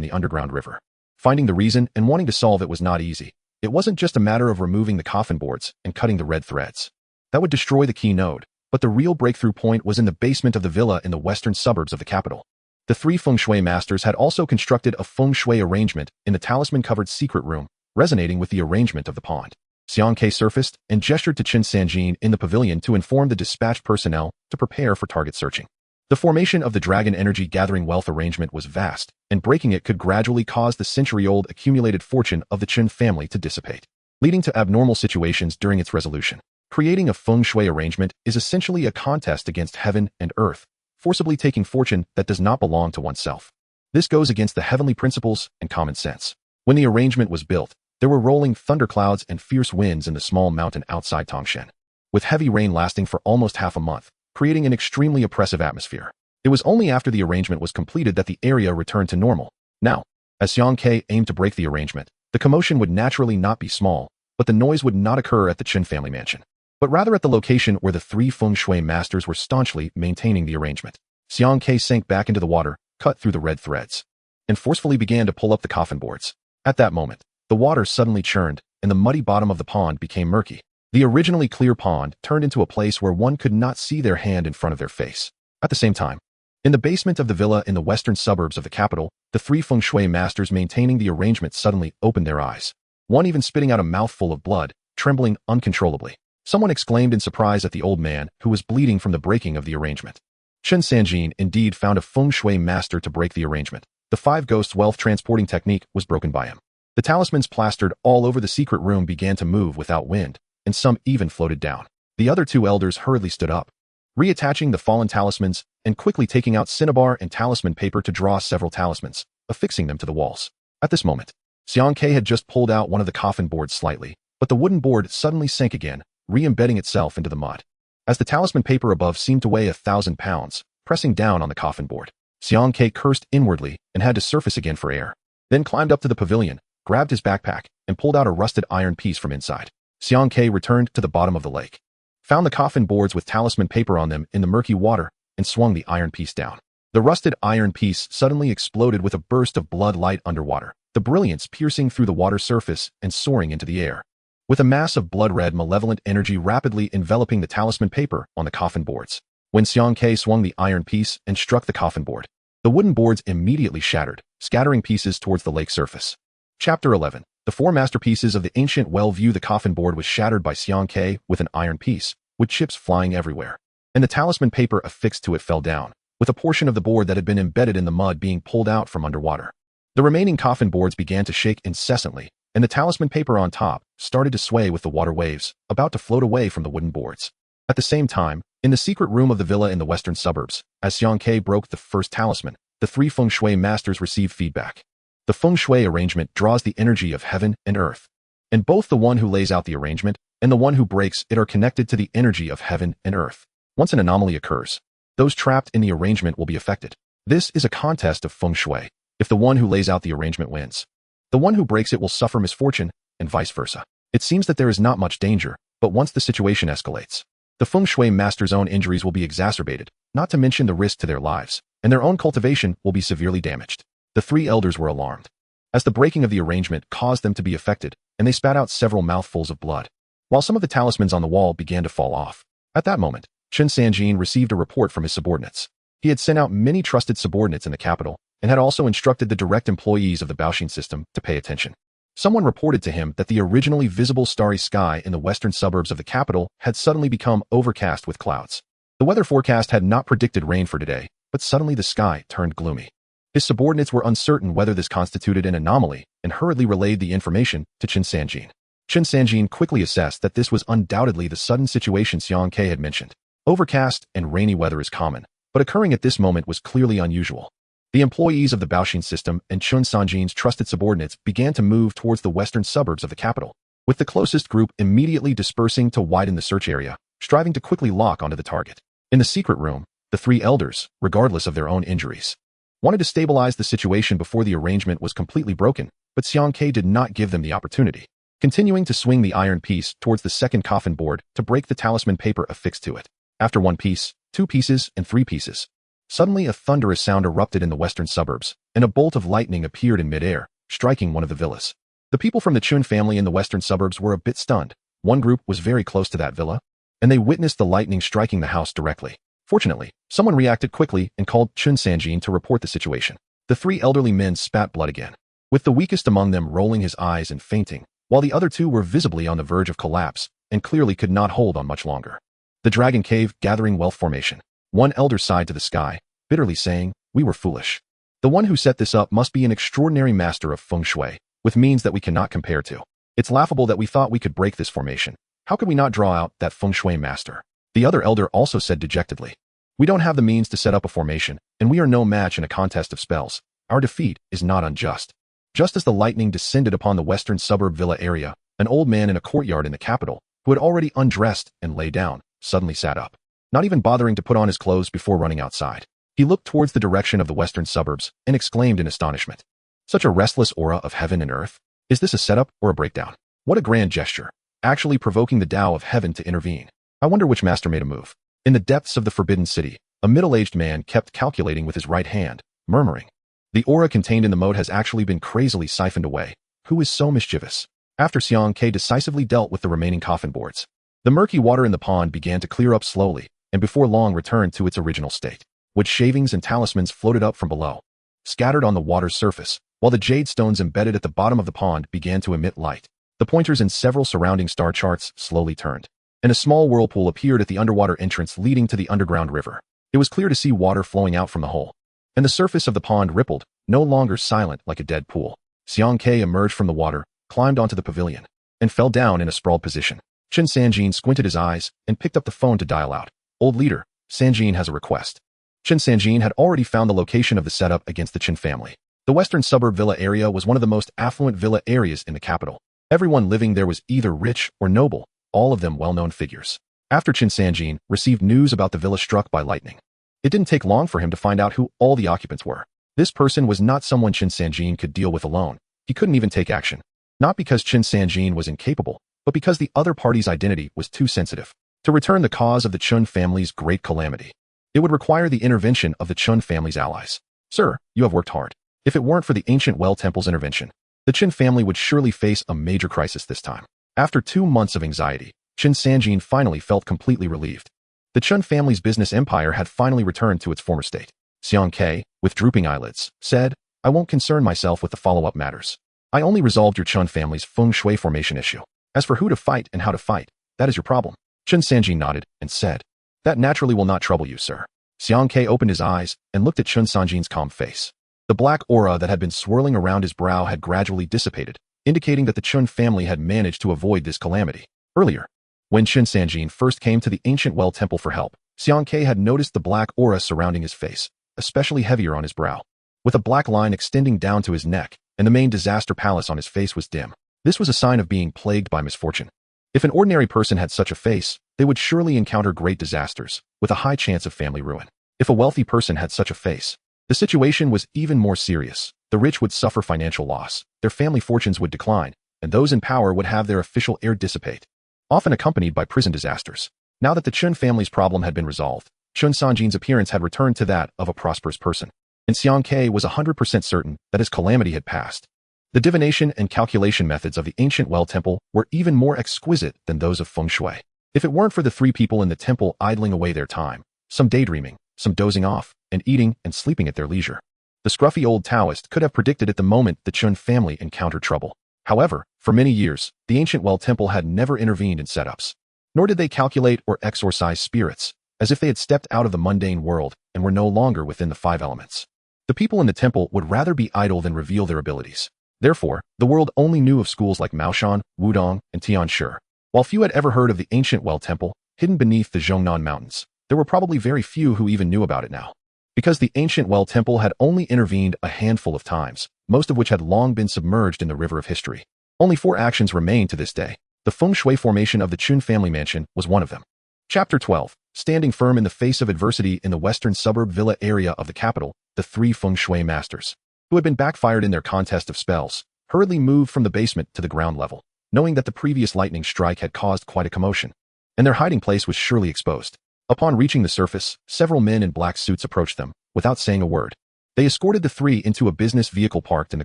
the underground river. Finding the reason and wanting to solve it was not easy. It wasn't just a matter of removing the coffin boards and cutting the red threads. That would destroy the key node, but the real breakthrough point was in the basement of the villa in the western suburbs of the capital. The 3 feng shui masters had also constructed a feng shui arrangement in the talisman-covered secret room, resonating with the arrangement of the pond. Xiang Ke surfaced and gestured to Qin Sanjin in the pavilion to inform the dispatched personnel to prepare for target searching. The formation of the dragon energy gathering wealth arrangement was vast, and breaking it could gradually cause the century-old accumulated fortune of the Qin family to dissipate, leading to abnormal situations during its resolution. Creating a feng shui arrangement is essentially a contest against heaven and earth, forcibly taking fortune that does not belong to oneself. This goes against the heavenly principles and common sense. When the arrangement was built, there were rolling thunderclouds and fierce winds in the small mountain outside Tongshan. with heavy rain lasting for almost half a month, creating an extremely oppressive atmosphere. It was only after the arrangement was completed that the area returned to normal. Now, as Xiang Ke aimed to break the arrangement, the commotion would naturally not be small, but the noise would not occur at the Chen family mansion, but rather at the location where the three feng shui masters were staunchly maintaining the arrangement. Xiang Ke sank back into the water, cut through the red threads, and forcefully began to pull up the coffin boards. At that moment, the water suddenly churned, and the muddy bottom of the pond became murky. The originally clear pond turned into a place where one could not see their hand in front of their face. At the same time, in the basement of the villa in the western suburbs of the capital, the three feng shui masters maintaining the arrangement suddenly opened their eyes, one even spitting out a mouthful of blood, trembling uncontrollably. Someone exclaimed in surprise at the old man, who was bleeding from the breaking of the arrangement. Chen Sanjin indeed found a feng shui master to break the arrangement. The five ghosts' wealth transporting technique was broken by him. The talismans plastered all over the secret room began to move without wind, and some even floated down. The other two elders hurriedly stood up, reattaching the fallen talismans and quickly taking out cinnabar and talisman paper to draw several talismans, affixing them to the walls. At this moment, Xiang Ke had just pulled out one of the coffin boards slightly, but the wooden board suddenly sank again, re-embedding itself into the mud. As the talisman paper above seemed to weigh 1,000 pounds, pressing down on the coffin board, Xiang Ke cursed inwardly and had to surface again for air, then climbed up to the pavilion, grabbed his backpack, and pulled out a rusted iron piece from inside. Xiang Ke returned to the bottom of the lake, found the coffin boards with talisman paper on them in the murky water, and swung the iron piece down. The rusted iron piece suddenly exploded with a burst of blood light underwater, the brilliance piercing through the water surface and soaring into the air, with a mass of blood-red malevolent energy rapidly enveloping the talisman paper on the coffin boards. When Xiang Ke swung the iron piece and struck the coffin board, the wooden boards immediately shattered, scattering pieces towards the lake surface. Chapter 11. The four masterpieces of the ancient well-view. The coffin board was shattered by Xiang Ke with an iron piece, with chips flying everywhere, and the talisman paper affixed to it fell down, with a portion of the board that had been embedded in the mud being pulled out from underwater. The remaining coffin boards began to shake incessantly, and the talisman paper on top started to sway with the water waves, about to float away from the wooden boards. At the same time, in the secret room of the villa in the western suburbs, as Xiang Ke broke the first talisman, the three feng shui masters received feedback. The feng shui arrangement draws the energy of heaven and earth, and both the one who lays out the arrangement and the one who breaks it are connected to the energy of heaven and earth. Once an anomaly occurs, those trapped in the arrangement will be affected. This is a contest of feng shui. If the one who lays out the arrangement wins, the one who breaks it will suffer misfortune, and vice versa. It seems that there is not much danger, but once the situation escalates, the feng shui master's own injuries will be exacerbated, not to mention the risk to their lives, and their own cultivation will be severely damaged. The three elders were alarmed, as the breaking of the arrangement caused them to be affected, and they spat out several mouthfuls of blood, while some of the talismans on the wall began to fall off. At that moment, Chen Sanjin received a report from his subordinates. He had sent out many trusted subordinates in the capital, and had also instructed the direct employees of the Baoxin system to pay attention. Someone reported to him that the originally visible starry sky in the western suburbs of the capital had suddenly become overcast with clouds. The weather forecast had not predicted rain for today, but suddenly the sky turned gloomy. His subordinates were uncertain whether this constituted an anomaly and hurriedly relayed the information to Chen Sanjin. Chen Sanjin quickly assessed that this was undoubtedly the sudden situation Xiang Ke had mentioned. Overcast and rainy weather is common, but occurring at this moment was clearly unusual. The employees of the Baoxin system and Chen Sanjin's trusted subordinates began to move towards the western suburbs of the capital, with the closest group immediately dispersing to widen the search area, striving to quickly lock onto the target. In the secret room, the three elders, regardless of their own injuries, wanted to stabilize the situation before the arrangement was completely broken, but Xiang Ke did not give them the opportunity, continuing to swing the iron piece towards the second coffin board to break the talisman paper affixed to it. After one piece, two pieces, and three pieces, suddenly a thunderous sound erupted in the western suburbs, and a bolt of lightning appeared in midair, striking one of the villas. The people from the Chun family in the western suburbs were a bit stunned. One group was very close to that villa, and they witnessed the lightning striking the house directly. Fortunately, someone reacted quickly and called Chen Sanjin to report the situation. The three elderly men spat blood again, with the weakest among them rolling his eyes and fainting, while the other two were visibly on the verge of collapse and clearly could not hold on much longer. The dragon cave gathering wealth formation. One elder sighed to the sky, bitterly saying, "We were foolish. The one who set this up must be an extraordinary master of feng shui, with means that we cannot compare to. It's laughable that we thought we could break this formation. How could we not draw out that feng shui master?" The other elder also said dejectedly, "We don't have the means to set up a formation, and we are no match in a contest of spells. Our defeat is not unjust." Just as the lightning descended upon the western suburb villa area, an old man in a courtyard in the capital, who had already undressed and lay down, suddenly sat up, not even bothering to put on his clothes before running outside. He looked towards the direction of the western suburbs and exclaimed in astonishment. Such a restless aura of heaven and earth? Is this a setup or a breakdown? What a grand gesture, actually provoking the Tao of heaven to intervene. I wonder which master made a move. In the depths of the forbidden city, a middle-aged man kept calculating with his right hand, murmuring. The aura contained in the moat has actually been crazily siphoned away. Who is so mischievous? After Xiang Ke decisively dealt with the remaining coffin boards, the murky water in the pond began to clear up slowly, and before long returned to its original state. Wood shavings and talismans floated up from below, scattered on the water's surface, while the jade stones embedded at the bottom of the pond began to emit light. The pointers in several surrounding star charts slowly turned, and a small whirlpool appeared at the underwater entrance leading to the underground river. It was clear to see water flowing out from the hole, and the surface of the pond rippled, no longer silent like a dead pool. Xiang Ke emerged from the water, climbed onto the pavilion, and fell down in a sprawled position. Chen Sanjin squinted his eyes and picked up the phone to dial out. Old leader, Sanjin has a request. Chen Sanjin had already found the location of the setup against the Chen family. The western suburb villa area was one of the most affluent villa areas in the capital. Everyone living there was either rich or noble, all of them well-known figures. After Chen Sanjin received news about the villa struck by lightning, it didn't take long for him to find out who all the occupants were. This person was not someone Chen Sanjin could deal with alone. He couldn't even take action. Not because Chen Sanjin was incapable, but because the other party's identity was too sensitive to return the cause of the Chun family's great calamity. It would require the intervention of the Chun family's allies. Sir, you have worked hard. If it weren't for the ancient well temple's intervention, the Chen family would surely face a major crisis this time. After 2 months of anxiety, Chen Sanjin finally felt completely relieved. The Chun family's business empire had finally returned to its former state. Xiang Ke, with drooping eyelids, said, I won't concern myself with the follow-up matters. I only resolved your Chun family's feng shui formation issue. As for who to fight and how to fight, that is your problem. Chen Sanjin nodded and said, that naturally will not trouble you, sir. Xiang Ke opened his eyes and looked at Chen Sanjin's calm face. The black aura that had been swirling around his brow had gradually dissipated, indicating that the Chun family had managed to avoid this calamity. Earlier, when Chen Sanjin first came to the ancient well temple for help, Xiang Ke had noticed the black aura surrounding his face, especially heavier on his brow, with a black line extending down to his neck, and the main disaster palace on his face was dim. This was a sign of being plagued by misfortune. If an ordinary person had such a face, they would surely encounter great disasters, with a high chance of family ruin. If a wealthy person had such a face, the situation was even more serious. The rich would suffer financial loss, their family fortunes would decline, and those in power would have their official heir dissipate, often accompanied by prison disasters. Now that the Chun family's problem had been resolved, Chen Sanjin's appearance had returned to that of a prosperous person, and Xiang Ke was 100% certain that his calamity had passed. The divination and calculation methods of the ancient well temple were even more exquisite than those of feng shui. If it weren't for the 3 people in the temple idling away their time, some daydreaming, some dozing off, and eating and sleeping at their leisure, the scruffy old Taoist could have predicted at the moment the Chun family encountered trouble. However, for many years, the ancient well temple had never intervened in setups, nor did they calculate or exorcise spirits, as if they had stepped out of the mundane world and were no longer within the 5 elements. The people in the temple would rather be idle than reveal their abilities. Therefore, the world only knew of schools like Maoshan, Wudong, and Tianshi. While few had ever heard of the ancient well temple, hidden beneath the Zhongnan Mountains, there were probably very few who even knew about it now. Because the ancient well temple had only intervened a handful of times, most of which had long been submerged in the river of history. Only 4 actions remained to this day. The feng shui formation of the Chun family mansion was one of them. Chapter 12. Standing firm in the face of adversity in the western suburb villa area of the capital, the 3 feng shui masters, who had been backfired in their contest of spells, hurriedly moved from the basement to the ground level, knowing that the previous lightning strike had caused quite a commotion, and their hiding place was surely exposed. Upon reaching the surface, several men in black suits approached them, without saying a word. They escorted the 3 into a business vehicle parked in the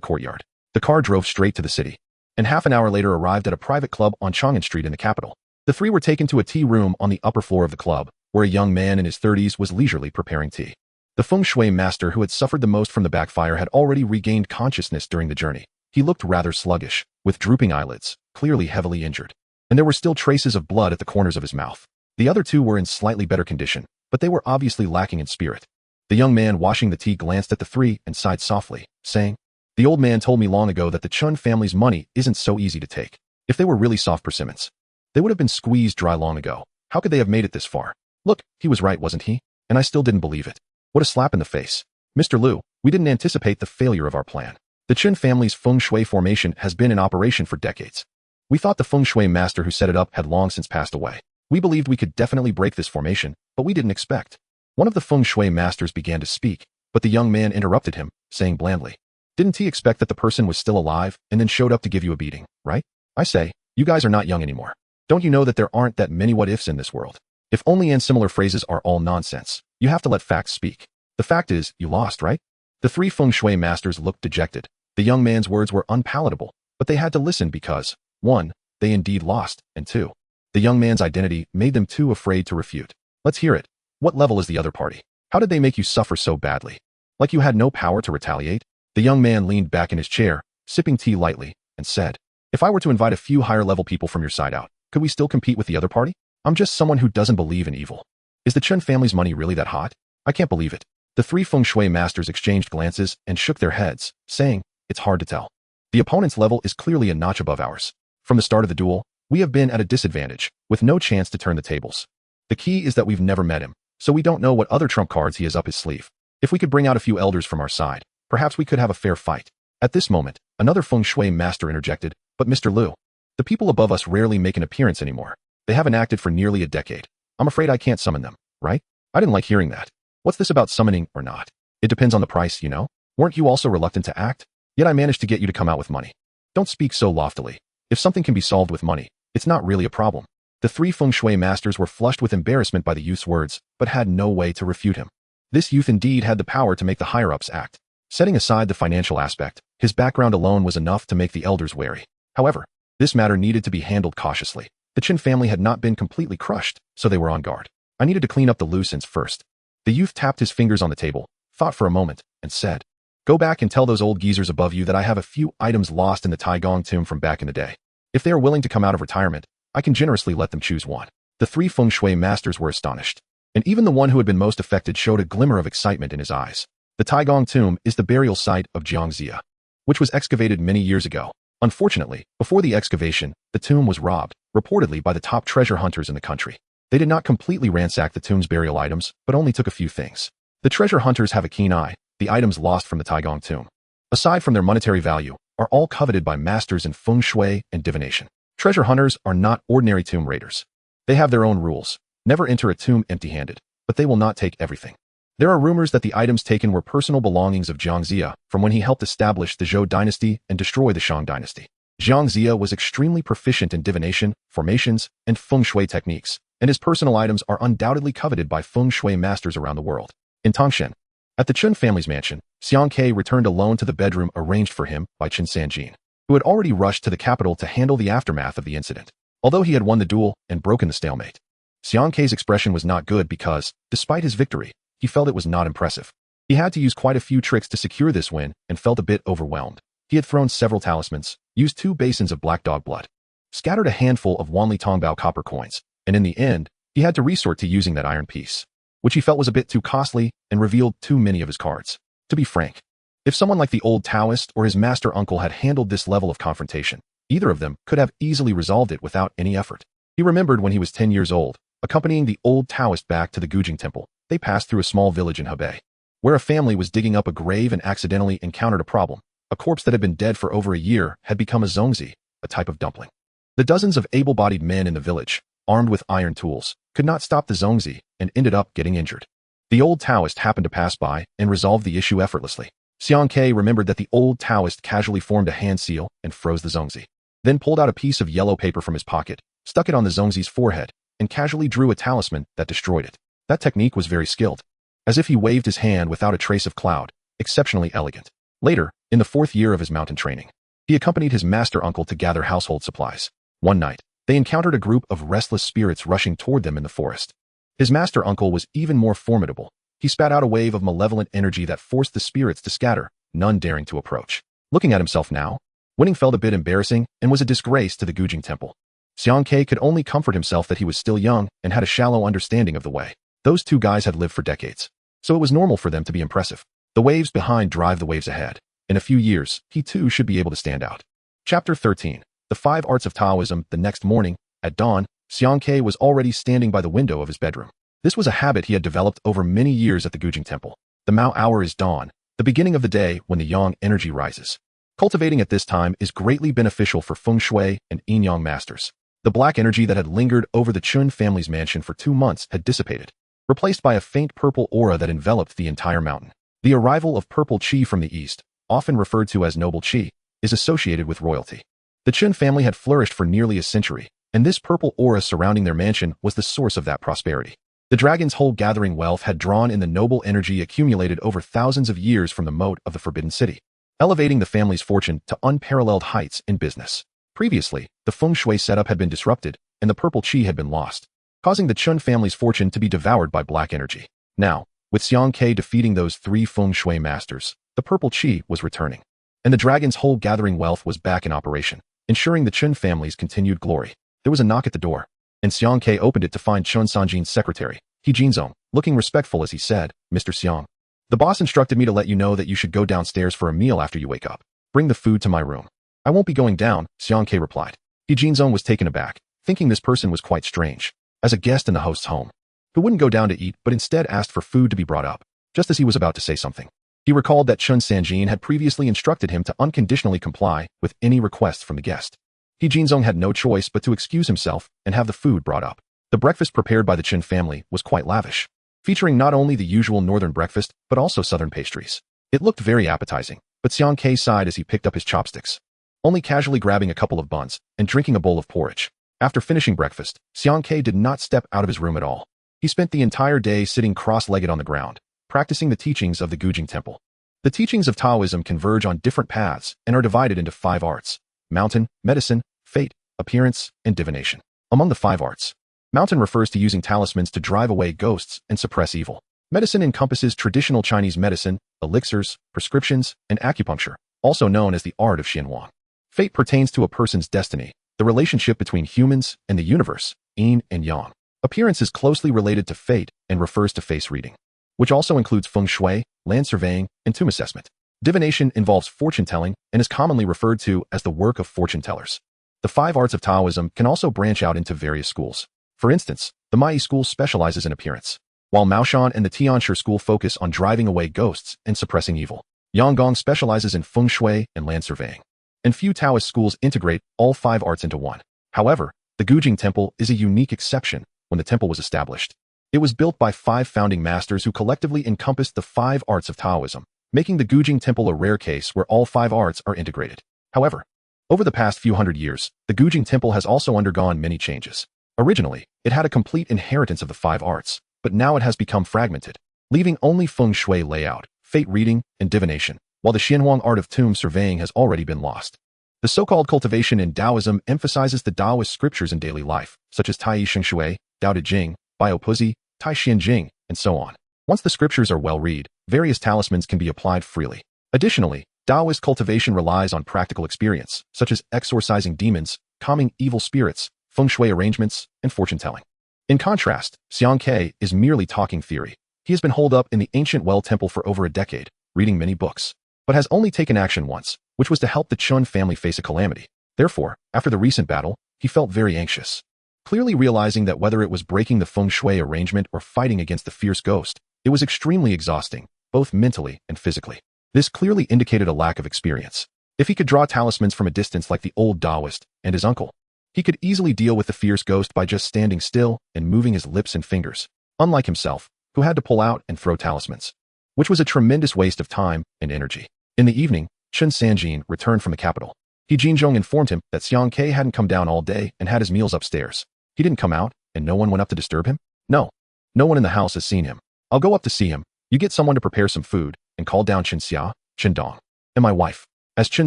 courtyard. The car drove straight to the city, and half an hour later arrived at a private club on Chang'an Street in the capital. The 3 were taken to a tea room on the upper floor of the club, where a young man in his 30s was leisurely preparing tea. The feng shui master who had suffered the most from the backfire had already regained consciousness during the journey. He looked rather sluggish, with drooping eyelids, clearly heavily injured, and there were still traces of blood at the corners of his mouth. The other 2 were in slightly better condition, but they were obviously lacking in spirit. The young man washing the tea glanced at the 3 and sighed softly, saying, the old man told me long ago that the Chun family's money isn't so easy to take. If they were really soft persimmons, they would have been squeezed dry long ago. How could they have made it this far? Look, he was right, wasn't he? And I still didn't believe it. What a slap in the face. Mr. Liu, we didn't anticipate the failure of our plan. The Chun family's feng shui formation has been in operation for decades. We thought the feng shui master who set it up had long since passed away. We believed we could definitely break this formation, but we didn't expect. One of the feng shui masters began to speak, but the young man interrupted him, saying blandly, "Didn't he expect that the person was still alive and then showed up to give you a beating, right? I say, you guys are not young anymore. Don't you know that there aren't that many what-ifs in this world? If only and similar phrases are all nonsense. You have to let facts speak. The fact is, you lost, right?" The three feng shui masters looked dejected. The young man's words were unpalatable, but they had to listen because, 1, they indeed lost, and 2, the young man's identity made them too afraid to refute. "Let's hear it. What level is the other party? How did they make you suffer so badly? Like you had no power to retaliate?" The young man leaned back in his chair, sipping tea lightly, and said, "If I were to invite a few higher-level people from your side out, could we still compete with the other party? I'm just someone who doesn't believe in evil. Is the Chen family's money really that hot? I can't believe it." The three feng shui masters exchanged glances and shook their heads, saying, "It's hard to tell. The opponent's level is clearly a notch above ours. From the start of the duel, we have been at a disadvantage, with no chance to turn the tables. The key is that we've never met him, so we don't know what other trump cards he has up his sleeve. If we could bring out a few elders from our side, perhaps we could have a fair fight." At this moment, another feng shui master interjected, "But Mr. Liu, the people above us rarely make an appearance anymore. They haven't acted for nearly a decade. I'm afraid I can't summon them, right?" I didn't like hearing that. What's this about summoning or not? It depends on the price, you know? Weren't you also reluctant to act? Yet I managed to get you to come out with money. Don't speak so loftily. If something can be solved with money, it's not really a problem. The three feng shui masters were flushed with embarrassment by the youth's words, but had no way to refute him. This youth indeed had the power to make the higher-ups act. Setting aside the financial aspect, his background alone was enough to make the elders wary. However, this matter needed to be handled cautiously. The Qin family had not been completely crushed, so they were on guard. I needed to clean up the loose ends first. The youth tapped his fingers on the table, thought for a moment, and said, "Go back and tell those old geezers above you that I have a few items lost in the Taigong tomb from back in the day. If they are willing to come out of retirement, I can generously let them choose one." The three feng shui masters were astonished, and even the one who had been most affected showed a glimmer of excitement in his eyes. The Taigong tomb is the burial site of Jiang Zia, which was excavated many years ago. Unfortunately, before the excavation, the tomb was robbed, reportedly by the top treasure hunters in the country. They did not completely ransack the tomb's burial items, but only took a few things. The treasure hunters have a keen eye. The items lost from the Taigong tomb, aside from their monetary value, are all coveted by masters in feng shui and divination. Treasure hunters are not ordinary tomb raiders. They have their own rules. Never enter a tomb empty-handed, but they will not take everything. There are rumors that the items taken were personal belongings of Jiang Zia from when he helped establish the Zhou dynasty and destroy the Shang dynasty. Jiang Zia was extremely proficient in divination, formations, and feng shui techniques, and his personal items are undoubtedly coveted by feng shui masters around the world. In Tangshan, at the Chen family's mansion, Xiang Ke returned alone to the bedroom arranged for him by Chen Sanjin, who had already rushed to the capital to handle the aftermath of the incident. Although he had won the duel and broken the stalemate, Xiang Ke's expression was not good because, despite his victory, he felt it was not impressive. He had to use quite a few tricks to secure this win and felt a bit overwhelmed. He had thrown several talismans, used 2 basins of black dog blood, scattered a handful of Wanli Tongbao copper coins, and in the end, he had to resort to using that iron piece, which he felt was a bit too costly and revealed too many of his cards. To be frank, if someone like the old Taoist or his master uncle had handled this level of confrontation, either of them could have easily resolved it without any effort. He remembered when he was 10 years old, accompanying the old Taoist back to the Gujing temple. They passed through a small village in Hebei, where a family was digging up a grave and accidentally encountered a problem. A corpse that had been dead for over a year had become a zongzi, a type of dumpling. The dozens of able-bodied men in the village, armed with iron tools, could not stop the zongzi and ended up getting injured. The old Taoist happened to pass by and resolved the issue effortlessly. Xiang Ke remembered that the old Taoist casually formed a hand seal and froze the zongzi, then pulled out a piece of yellow paper from his pocket, stuck it on the zongzi's forehead, and casually drew a talisman that destroyed it. That technique was very skilled, as if he waved his hand without a trace of cloud, exceptionally elegant. Later, in the 4th year of his mountain training, he accompanied his master uncle to gather household supplies. One night, they encountered a group of restless spirits rushing toward them in the forest. His master uncle was even more formidable. He spat out a wave of malevolent energy that forced the spirits to scatter, none daring to approach. Looking at himself now, winning felt a bit embarrassing and was a disgrace to the Gujing temple. Xiang Ke could only comfort himself that he was still young and had a shallow understanding of the way. Those 2 guys had lived for decades, so it was normal for them to be impressive. The waves behind drive the waves ahead. In a few years, he too should be able to stand out. Chapter 13. The 5 Arts of Taoism. The next morning, at dawn, Xiang Ke was already standing by the window of his bedroom. This was a habit he had developed over many years at the Gujing temple. The Mao hour is dawn, the beginning of the day when the yang energy rises. Cultivating at this time is greatly beneficial for feng shui and yin-yang masters. The black energy that had lingered over the Chun family's mansion for 2 months had dissipated, replaced by a faint purple aura that enveloped the entire mountain. The arrival of purple qi from the east, often referred to as noble qi, is associated with royalty. The Chun family had flourished for nearly a century, and this purple aura surrounding their mansion was the source of that prosperity. The dragon's whole gathering wealth had drawn in the noble energy accumulated over thousands of years from the moat of the Forbidden City, elevating the family's fortune to unparalleled heights in business. Previously, the feng shui setup had been disrupted, and the purple qi had been lost, causing the Chun family's fortune to be devoured by black energy. Now, with Xiang Ke defeating those 3 feng shui masters, the purple qi was returning, and the dragon's whole gathering wealth was back in operation, ensuring the Chun family's continued glory. There was a knock at the door, and Xiang Ke opened it to find Chun Sanjin's secretary, He Jinzong, looking respectful as he said, "Mr. Xiang, the boss instructed me to let you know that you should go downstairs for a meal after you wake up. Bring the food to my room." "I won't be going down," Xiang Ke replied. He Jinzong was taken aback, thinking this person was quite strange, as a guest in the host's home, who wouldn't go down to eat but instead asked for food to be brought up, just as he was about to say something. He recalled that Chun Sanjin had previously instructed him to unconditionally comply with any request from the guest. He Jinzong had no choice but to excuse himself and have the food brought up. The breakfast prepared by the Chun family was quite lavish, featuring not only the usual northern breakfast but also southern pastries. It looked very appetizing, but Xiang Ke sighed as he picked up his chopsticks, only casually grabbing a couple of buns and drinking a bowl of porridge. After finishing breakfast, Xiang Ke did not step out of his room at all. He spent the entire day sitting cross-legged on the ground, practicing the teachings of the Gujing Temple. The teachings of Taoism converge on different paths and are divided into 5 arts: mountain, medicine, fate, appearance, and divination. Among the 5 arts, mountain refers to using talismans to drive away ghosts and suppress evil. Medicine encompasses traditional Chinese medicine, elixirs, prescriptions, and acupuncture, also known as the art of Xianhuang. Fate pertains to a person's destiny, the relationship between humans and the universe, yin and yang. Appearance is closely related to fate and refers to face reading, which also includes feng shui, land surveying, and tomb assessment. Divination involves fortune-telling and is commonly referred to as the work of fortune-tellers. The 5 arts of Taoism can also branch out into various schools. For instance, the Mai school specializes in appearance, while Maoshan and the Tianshi school focus on driving away ghosts and suppressing evil. Yanggong specializes in feng shui and land surveying, and few Taoist schools integrate all 5 arts into one. However, the Gujing Temple is a unique exception. When the temple was established, it was built by 5 founding masters who collectively encompassed the 5 arts of Taoism, making the Gujing Temple a rare case where all 5 arts are integrated. However, over the past few hundred years, the Gujing Temple has also undergone many changes. Originally, it had a complete inheritance of the 5 arts, but now it has become fragmented, leaving only feng shui layout, fate reading, and divination, while the Xianhuang art of tomb surveying has already been lost. The so-called cultivation in Taoism emphasizes the Taoist scriptures in daily life, such as Tai Sheng Shui, Tao Te Ching, Bio Puzi, Tai Xian Jing, and so on. Once the scriptures are well read, various talismans can be applied freely. Additionally, Taoist cultivation relies on practical experience, such as exorcising demons, calming evil spirits, feng shui arrangements, and fortune-telling. In contrast, Xiang Ke is merely talking theory. He has been holed up in the ancient Well Temple for over a decade, reading many books, but has only taken action once, which was to help the Chun family face a calamity. Therefore, after the recent battle, he felt very anxious. Clearly realizing that whether it was breaking the feng shui arrangement or fighting against the fierce ghost, it was extremely exhausting, both mentally and physically. This clearly indicated a lack of experience. If he could draw talismans from a distance like the old Taoist and his uncle, he could easily deal with the fierce ghost by just standing still and moving his lips and fingers, unlike himself, who had to pull out and throw talismans, which was a tremendous waste of time and energy. In the evening, Chun Sanjin returned from the capital. He Jinzhong informed him that Xiang Ke hadn't come down all day and had his meals upstairs. He didn't come out, and no one went up to disturb him? No. No one in the house has seen him. I'll go up to see him. You get someone to prepare some food, and call down Chen Xia, Chen Dong, and my wife. As Chun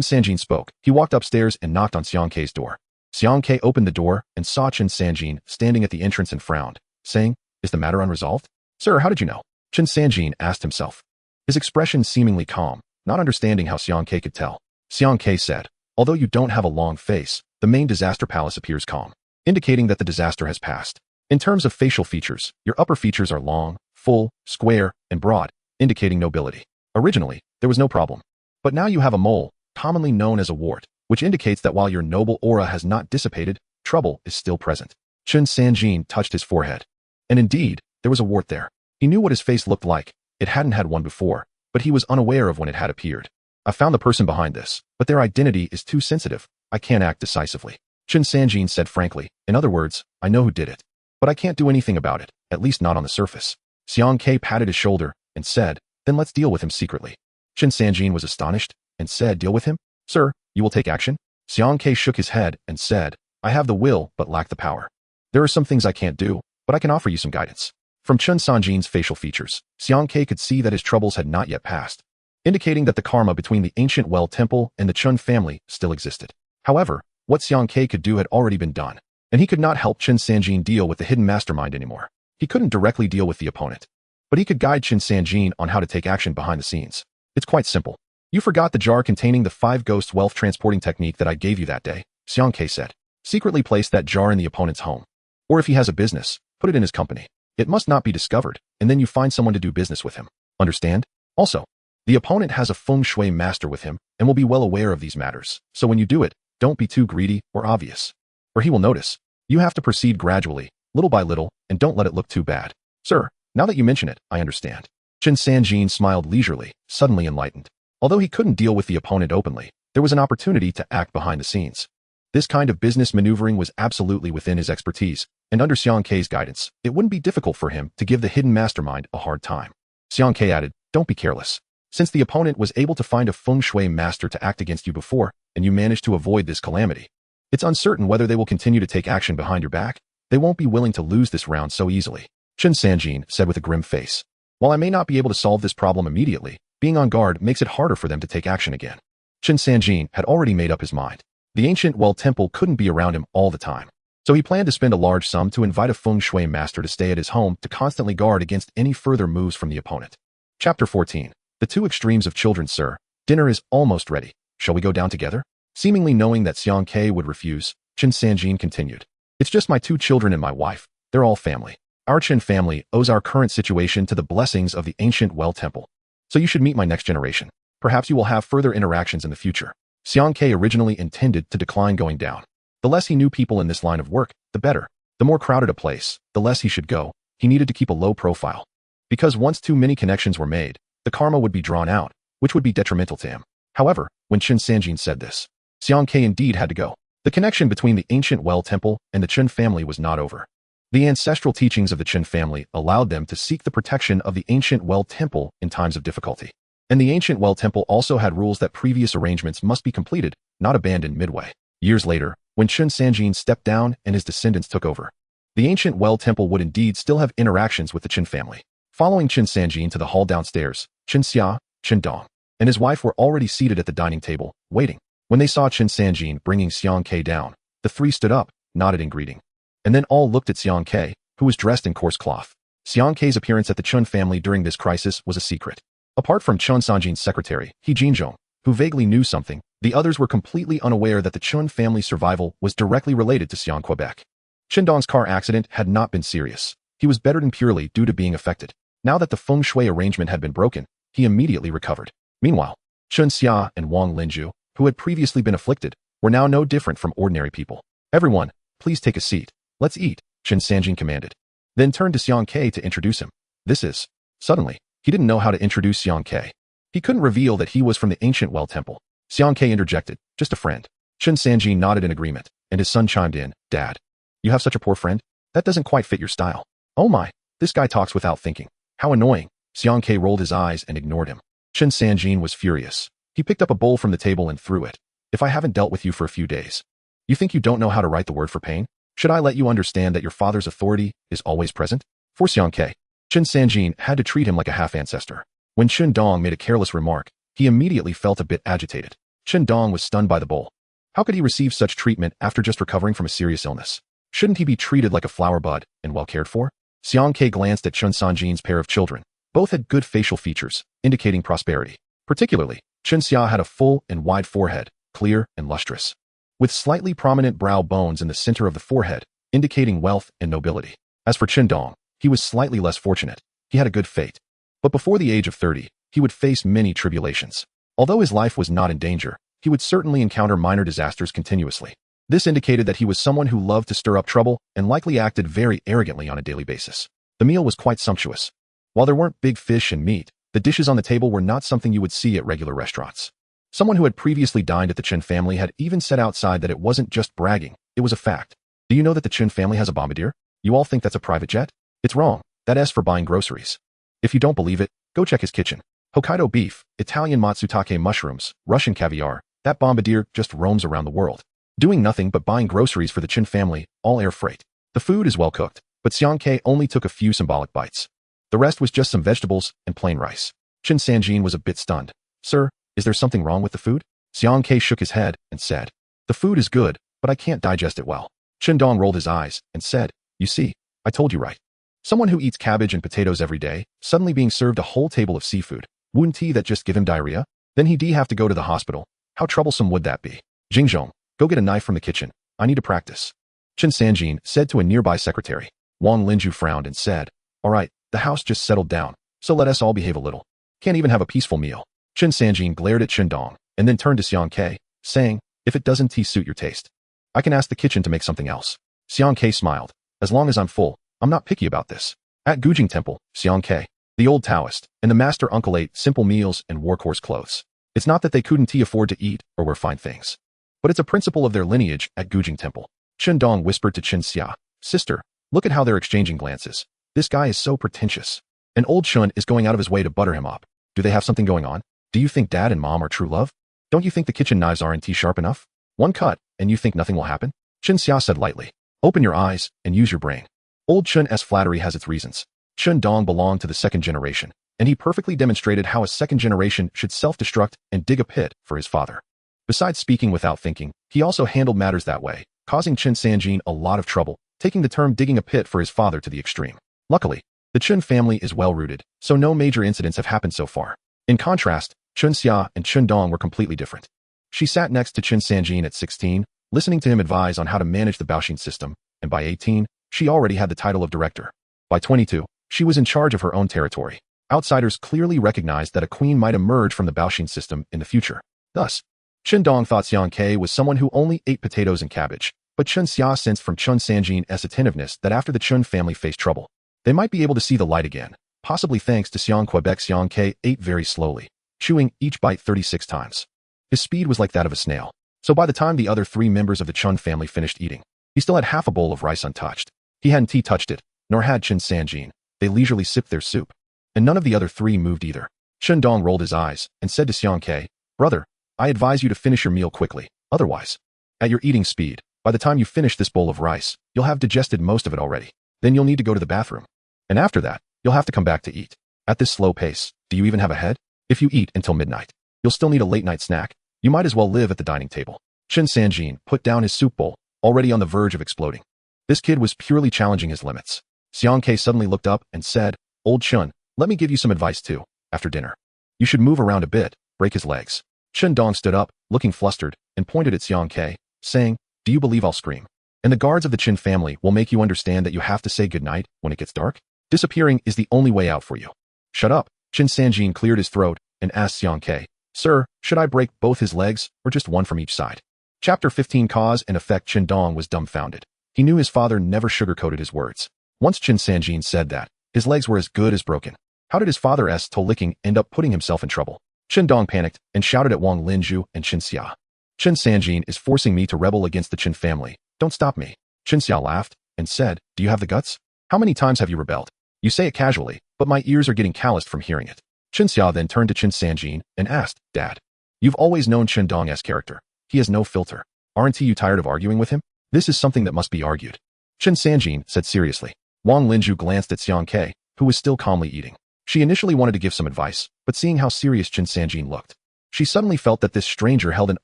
Sanjin spoke, he walked upstairs and knocked on Xiang Ke's door. Xiang Ke opened the door and saw Chun Sanjin standing at the entrance and frowned, saying, "Is the matter unresolved?" "Sir, how did you know?" Chun Sanjin asked himself, his expression seemingly calm, not understanding how Xiang Ke could tell. Xiang Ke said, "Although you don't have a long face, the main disaster palace appears calm, indicating that the disaster has passed. In terms of facial features, your upper features are long, full, square, and broad, indicating nobility. Originally, there was no problem. But now you have a mole, commonly known as a wart, which indicates that while your noble aura has not dissipated, trouble is still present." Chun Sanjin touched his forehead. And indeed, there was a wart there. He knew what his face looked like. It hadn't had one before, but he was unaware of when it had appeared. I found the person behind this, but their identity is too sensitive. I can't act decisively. Chen Sanjin said frankly. In other words, I know who did it, but I can't do anything about it, at least not on the surface. Xiang Ke patted his shoulder and said, then let's deal with him secretly. Chen Sanjin was astonished and said, deal with him? Sir, you will take action? Xiang Ke shook his head and said, I have the will but lack the power. There are some things I can't do, but I can offer you some guidance. From Chen Sanjin's facial features, Xiang Ke could see that his troubles had not yet passed, indicating that the karma between the ancient Well Temple and the Chen family still existed. However, what Xiang Ke could do had already been done, and he could not help Chen Sanjin deal with the hidden mastermind anymore. He couldn't directly deal with the opponent, but he could guide Chen Sanjin on how to take action behind the scenes. It's quite simple. You forgot the jar containing the 5 ghost wealth transporting technique that I gave you that day, Xiang Ke said. Secretly place that jar in the opponent's home. Or if he has a business, put it in his company. It must not be discovered, and then you find someone to do business with him. Understand? Also, the opponent has a feng shui master with him and will be well aware of these matters, so when you do it, don't be too greedy or obvious, or he will notice. You have to proceed gradually, little by little, and don't let it look too bad. Sir, now that you mention it, I understand. Chen Sanjin smiled leisurely, suddenly enlightened. Although he couldn't deal with the opponent openly, there was an opportunity to act behind the scenes. This kind of business maneuvering was absolutely within his expertise, and under Xiang Ke's guidance, it wouldn't be difficult for him to give the hidden mastermind a hard time. Xiang Ke added, don't be careless. Since the opponent was able to find a feng shui master to act against you before, and you managed to avoid this calamity, it's uncertain whether they will continue to take action behind your back. They won't be willing to lose this round so easily. Chen Sanjin said with a grim face. While I may not be able to solve this problem immediately, being on guard makes it harder for them to take action again. Chen Sanjin had already made up his mind. The ancient Well Temple couldn't be around him all the time, so he planned to spend a large sum to invite a feng shui master to stay at his home to constantly guard against any further moves from the opponent. Chapter 14. The two extremes of children, sir. Dinner is almost ready. Shall we go down together? Seemingly knowing that Xiang Ke would refuse, Chen Sanjin continued. It's just my 2 children and my wife. They're all family. Our Chen family owes our current situation to the blessings of the ancient Well Temple. So you should meet my next generation. Perhaps you will have further interactions in the future. Xiang Ke originally intended to decline going down. The less he knew people in this line of work, the better. The more crowded a place, the less he should go. He needed to keep a low profile. Because once too many connections were made, the karma would be drawn out, which would be detrimental to him. However, when Chen Sanjin said this, Xiang Ke indeed had to go. The connection between the ancient Well Temple and the Chen family was not over. The ancestral teachings of the Chen family allowed them to seek the protection of the ancient Well Temple in times of difficulty. And the ancient Well Temple also had rules that previous arrangements must be completed, not abandoned midway. Years later, when Chen Sanjin stepped down and his descendants took over, the ancient Well Temple would indeed still have interactions with the Chen family. Following Chen Sanjin to the hall downstairs, Chen Xia, Chen Dong, and his wife were already seated at the dining table, waiting. When they saw Chen Sanjin bringing Xiang Ke down, the 3 stood up, nodded in greeting, and then all looked at Xiang Ke, who was dressed in coarse cloth. Xiang Ke's appearance at the Chen family during this crisis was a secret. Apart from Chen Sanjin's secretary, He Jinzhong, who vaguely knew something, the others were completely unaware that the Chen family's survival was directly related to Xiang Quebec. Chen Dong's car accident had not been serious. He was bettered purely due to being affected. Now that the feng shui arrangement had been broken, he immediately recovered. Meanwhile, Chen Xia and Wang Linju, who had previously been afflicted, were now no different from ordinary people. Everyone, please take a seat. Let's eat, Chen Sanjin commanded. Then turned to Xiang Ke to introduce him. This is. Suddenly, he didn't know how to introduce Xiang Ke. He couldn't reveal that he was from the ancient Well Temple. Xiang Ke interjected, just a friend. Chen Sanjin nodded in agreement, and his son chimed in, Dad, you have such a poor friend? That doesn't quite fit your style. Oh my, this guy talks without thinking. How annoying. Xiang Ke rolled his eyes and ignored him. Chen Sanjin was furious. He picked up a bowl from the table and threw it. If I haven't dealt with you for a few days, you think you don't know how to write the word for pain? Should I let you understand that your father's authority is always present? For Xiang Ke, Chen Sanjin had to treat him like a half-ancestor. When Chen Dong made a careless remark, he immediately felt a bit agitated. Chen Dong was stunned by the bowl. How could he receive such treatment after just recovering from a serious illness? Shouldn't he be treated like a flower bud and well cared for? Xiang Ke glanced at Chen Sanjin's pair of children. Both had good facial features, indicating prosperity. Particularly, Chen Xia had a full and wide forehead, clear and lustrous, with slightly prominent brow bones in the center of the forehead, indicating wealth and nobility. As for Chen Dong, he was slightly less fortunate. He had a good fate. But before the age of 30, he would face many tribulations. Although his life was not in danger, he would certainly encounter minor disasters continuously. This indicated that he was someone who loved to stir up trouble and likely acted very arrogantly on a daily basis. The meal was quite sumptuous. While there weren't big fish and meat, the dishes on the table were not something you would see at regular restaurants. Someone who had previously dined at the Chen family had even said outside that it wasn't just bragging, it was a fact. Do you know that the Chen family has a bombardier? You all think that's a private jet? It's wrong. That is for buying groceries. If you don't believe it, go check his kitchen. Hokkaido beef, Italian matsutake mushrooms, Russian caviar, that bombardier just roams around the world, doing nothing but buying groceries for the Chen family, all air freight. The food is well cooked, but Xiang Ke only took a few symbolic bites. The rest was just some vegetables and plain rice. Chen Sanjin was a bit stunned. Sir, is there something wrong with the food? Xiang Ke shook his head and said, the food is good, but I can't digest it well. Chen Dong rolled his eyes and said, you see, I told you right. Someone who eats cabbage and potatoes every day, suddenly being served a whole table of seafood, wouldn't he that just give him diarrhea? Then he'd have to go to the hospital. How troublesome would that be? Jingzhong, go get a knife from the kitchen. I need to practice. Chen Sanjin said to a nearby secretary. Wang Linju frowned and said, all right, the house just settled down, so let us all behave a little. Can't even have a peaceful meal. Chen Sanjin glared at Chen Dong, and then turned to Xiang Ke, saying, if it doesn't suit your taste, I can ask the kitchen to make something else. Xiang Ke smiled. As long as I'm full, I'm not picky about this. At Gujing Temple, Xiang Ke, the old Taoist, and the master uncle ate simple meals and wore coarse clothes. It's not that they couldn't afford to eat or wear fine things, but it's a principle of their lineage at Gujing Temple. Chen Dong whispered to Chen Xia, sister, look at how they're exchanging glances. This guy is so pretentious. And old Chun is going out of his way to butter him up. Do they have something going on? Do you think dad and mom are true love? Don't you think the kitchen knives aren't sharp enough? One cut, and you think nothing will happen? Chen Xia said lightly. Open your eyes and use your brain. Old Chun's flattery has its reasons. Chen Dong belonged to the second generation, and he perfectly demonstrated how a second generation should self-destruct and dig a pit for his father. Besides speaking without thinking, he also handled matters that way, causing Chen Sanjin a lot of trouble, taking the term digging a pit for his father to the extreme. Luckily, the Chen family is well-rooted, so no major incidents have happened so far. In contrast, Chen Xia and Chen Dong were completely different. She sat next to Chen Sanjin at 16, listening to him advise on how to manage the Baoxin system, and by 18, she already had the title of director. By 22, she was in charge of her own territory. Outsiders clearly recognized that a queen might emerge from the Baoxin system in the future. Thus, Chen Dong thought Xiang Ke was someone who only ate potatoes and cabbage, but Chen Xia sensed from Chen Sanjin's attentiveness that after the Chen family faced trouble, they might be able to see the light again, possibly thanks to Xiang Quebec. Xiang Ke ate very slowly, chewing each bite 36 times. His speed was like that of a snail, so by the time the other 3 members of the Chen family finished eating, he still had half a bowl of rice untouched. He hadn't touched it, nor had Chen Sanjin. They leisurely sipped their soup, and none of the other 3 moved either. Chen Dong rolled his eyes and said to Xiang Ke, brother, I advise you to finish your meal quickly, otherwise, at your eating speed, by the time you finish this bowl of rice, you'll have digested most of it already. Then you'll need to go to the bathroom. And after that, you'll have to come back to eat. At this slow pace, do you even have a head? If you eat until midnight, you'll still need a late-night snack. You might as well live at the dining table. Chen Sanjin put down his soup bowl, already on the verge of exploding. This kid was purely challenging his limits. Xiang Ke suddenly looked up and said, Old Chun, let me give you some advice too, after dinner. You should move around a bit, break his legs. Chen Dong stood up, looking flustered, and pointed at Xiang Ke, saying, do you believe I'll scream? And the guards of the Chen family will make you understand that you have to say goodnight when it gets dark? Disappearing is the only way out for you. Shut up. Chen Sanjin cleared his throat and asked Xiang Ke, sir, should I break both his legs or just one from each side? Chapter 15 Cause and Effect. Chen Dong was dumbfounded. He knew his father never sugarcoated his words. Once Chen Sanjin said that, his legs were as good as broken. How did his father's licking end up putting himself in trouble? Chen Dong panicked and shouted at Wang Linju and Chen Xia. Chen Sanjin is forcing me to rebel against the Chen family. Don't stop me. Chen Xia laughed and said, do you have the guts? How many times have you rebelled? You say it casually, but my ears are getting calloused from hearing it. Chen Xia then turned to Chen Sanjin and asked, Dad, you've always known Chen Dong's character. He has no filter. Aren't you tired of arguing with him? This is something that must be argued. Chen Sanjin said seriously. Wang Linju glanced at Xiang Ke, who was still calmly eating. She initially wanted to give some advice, but seeing how serious Chen Sanjin looked, she suddenly felt that this stranger held an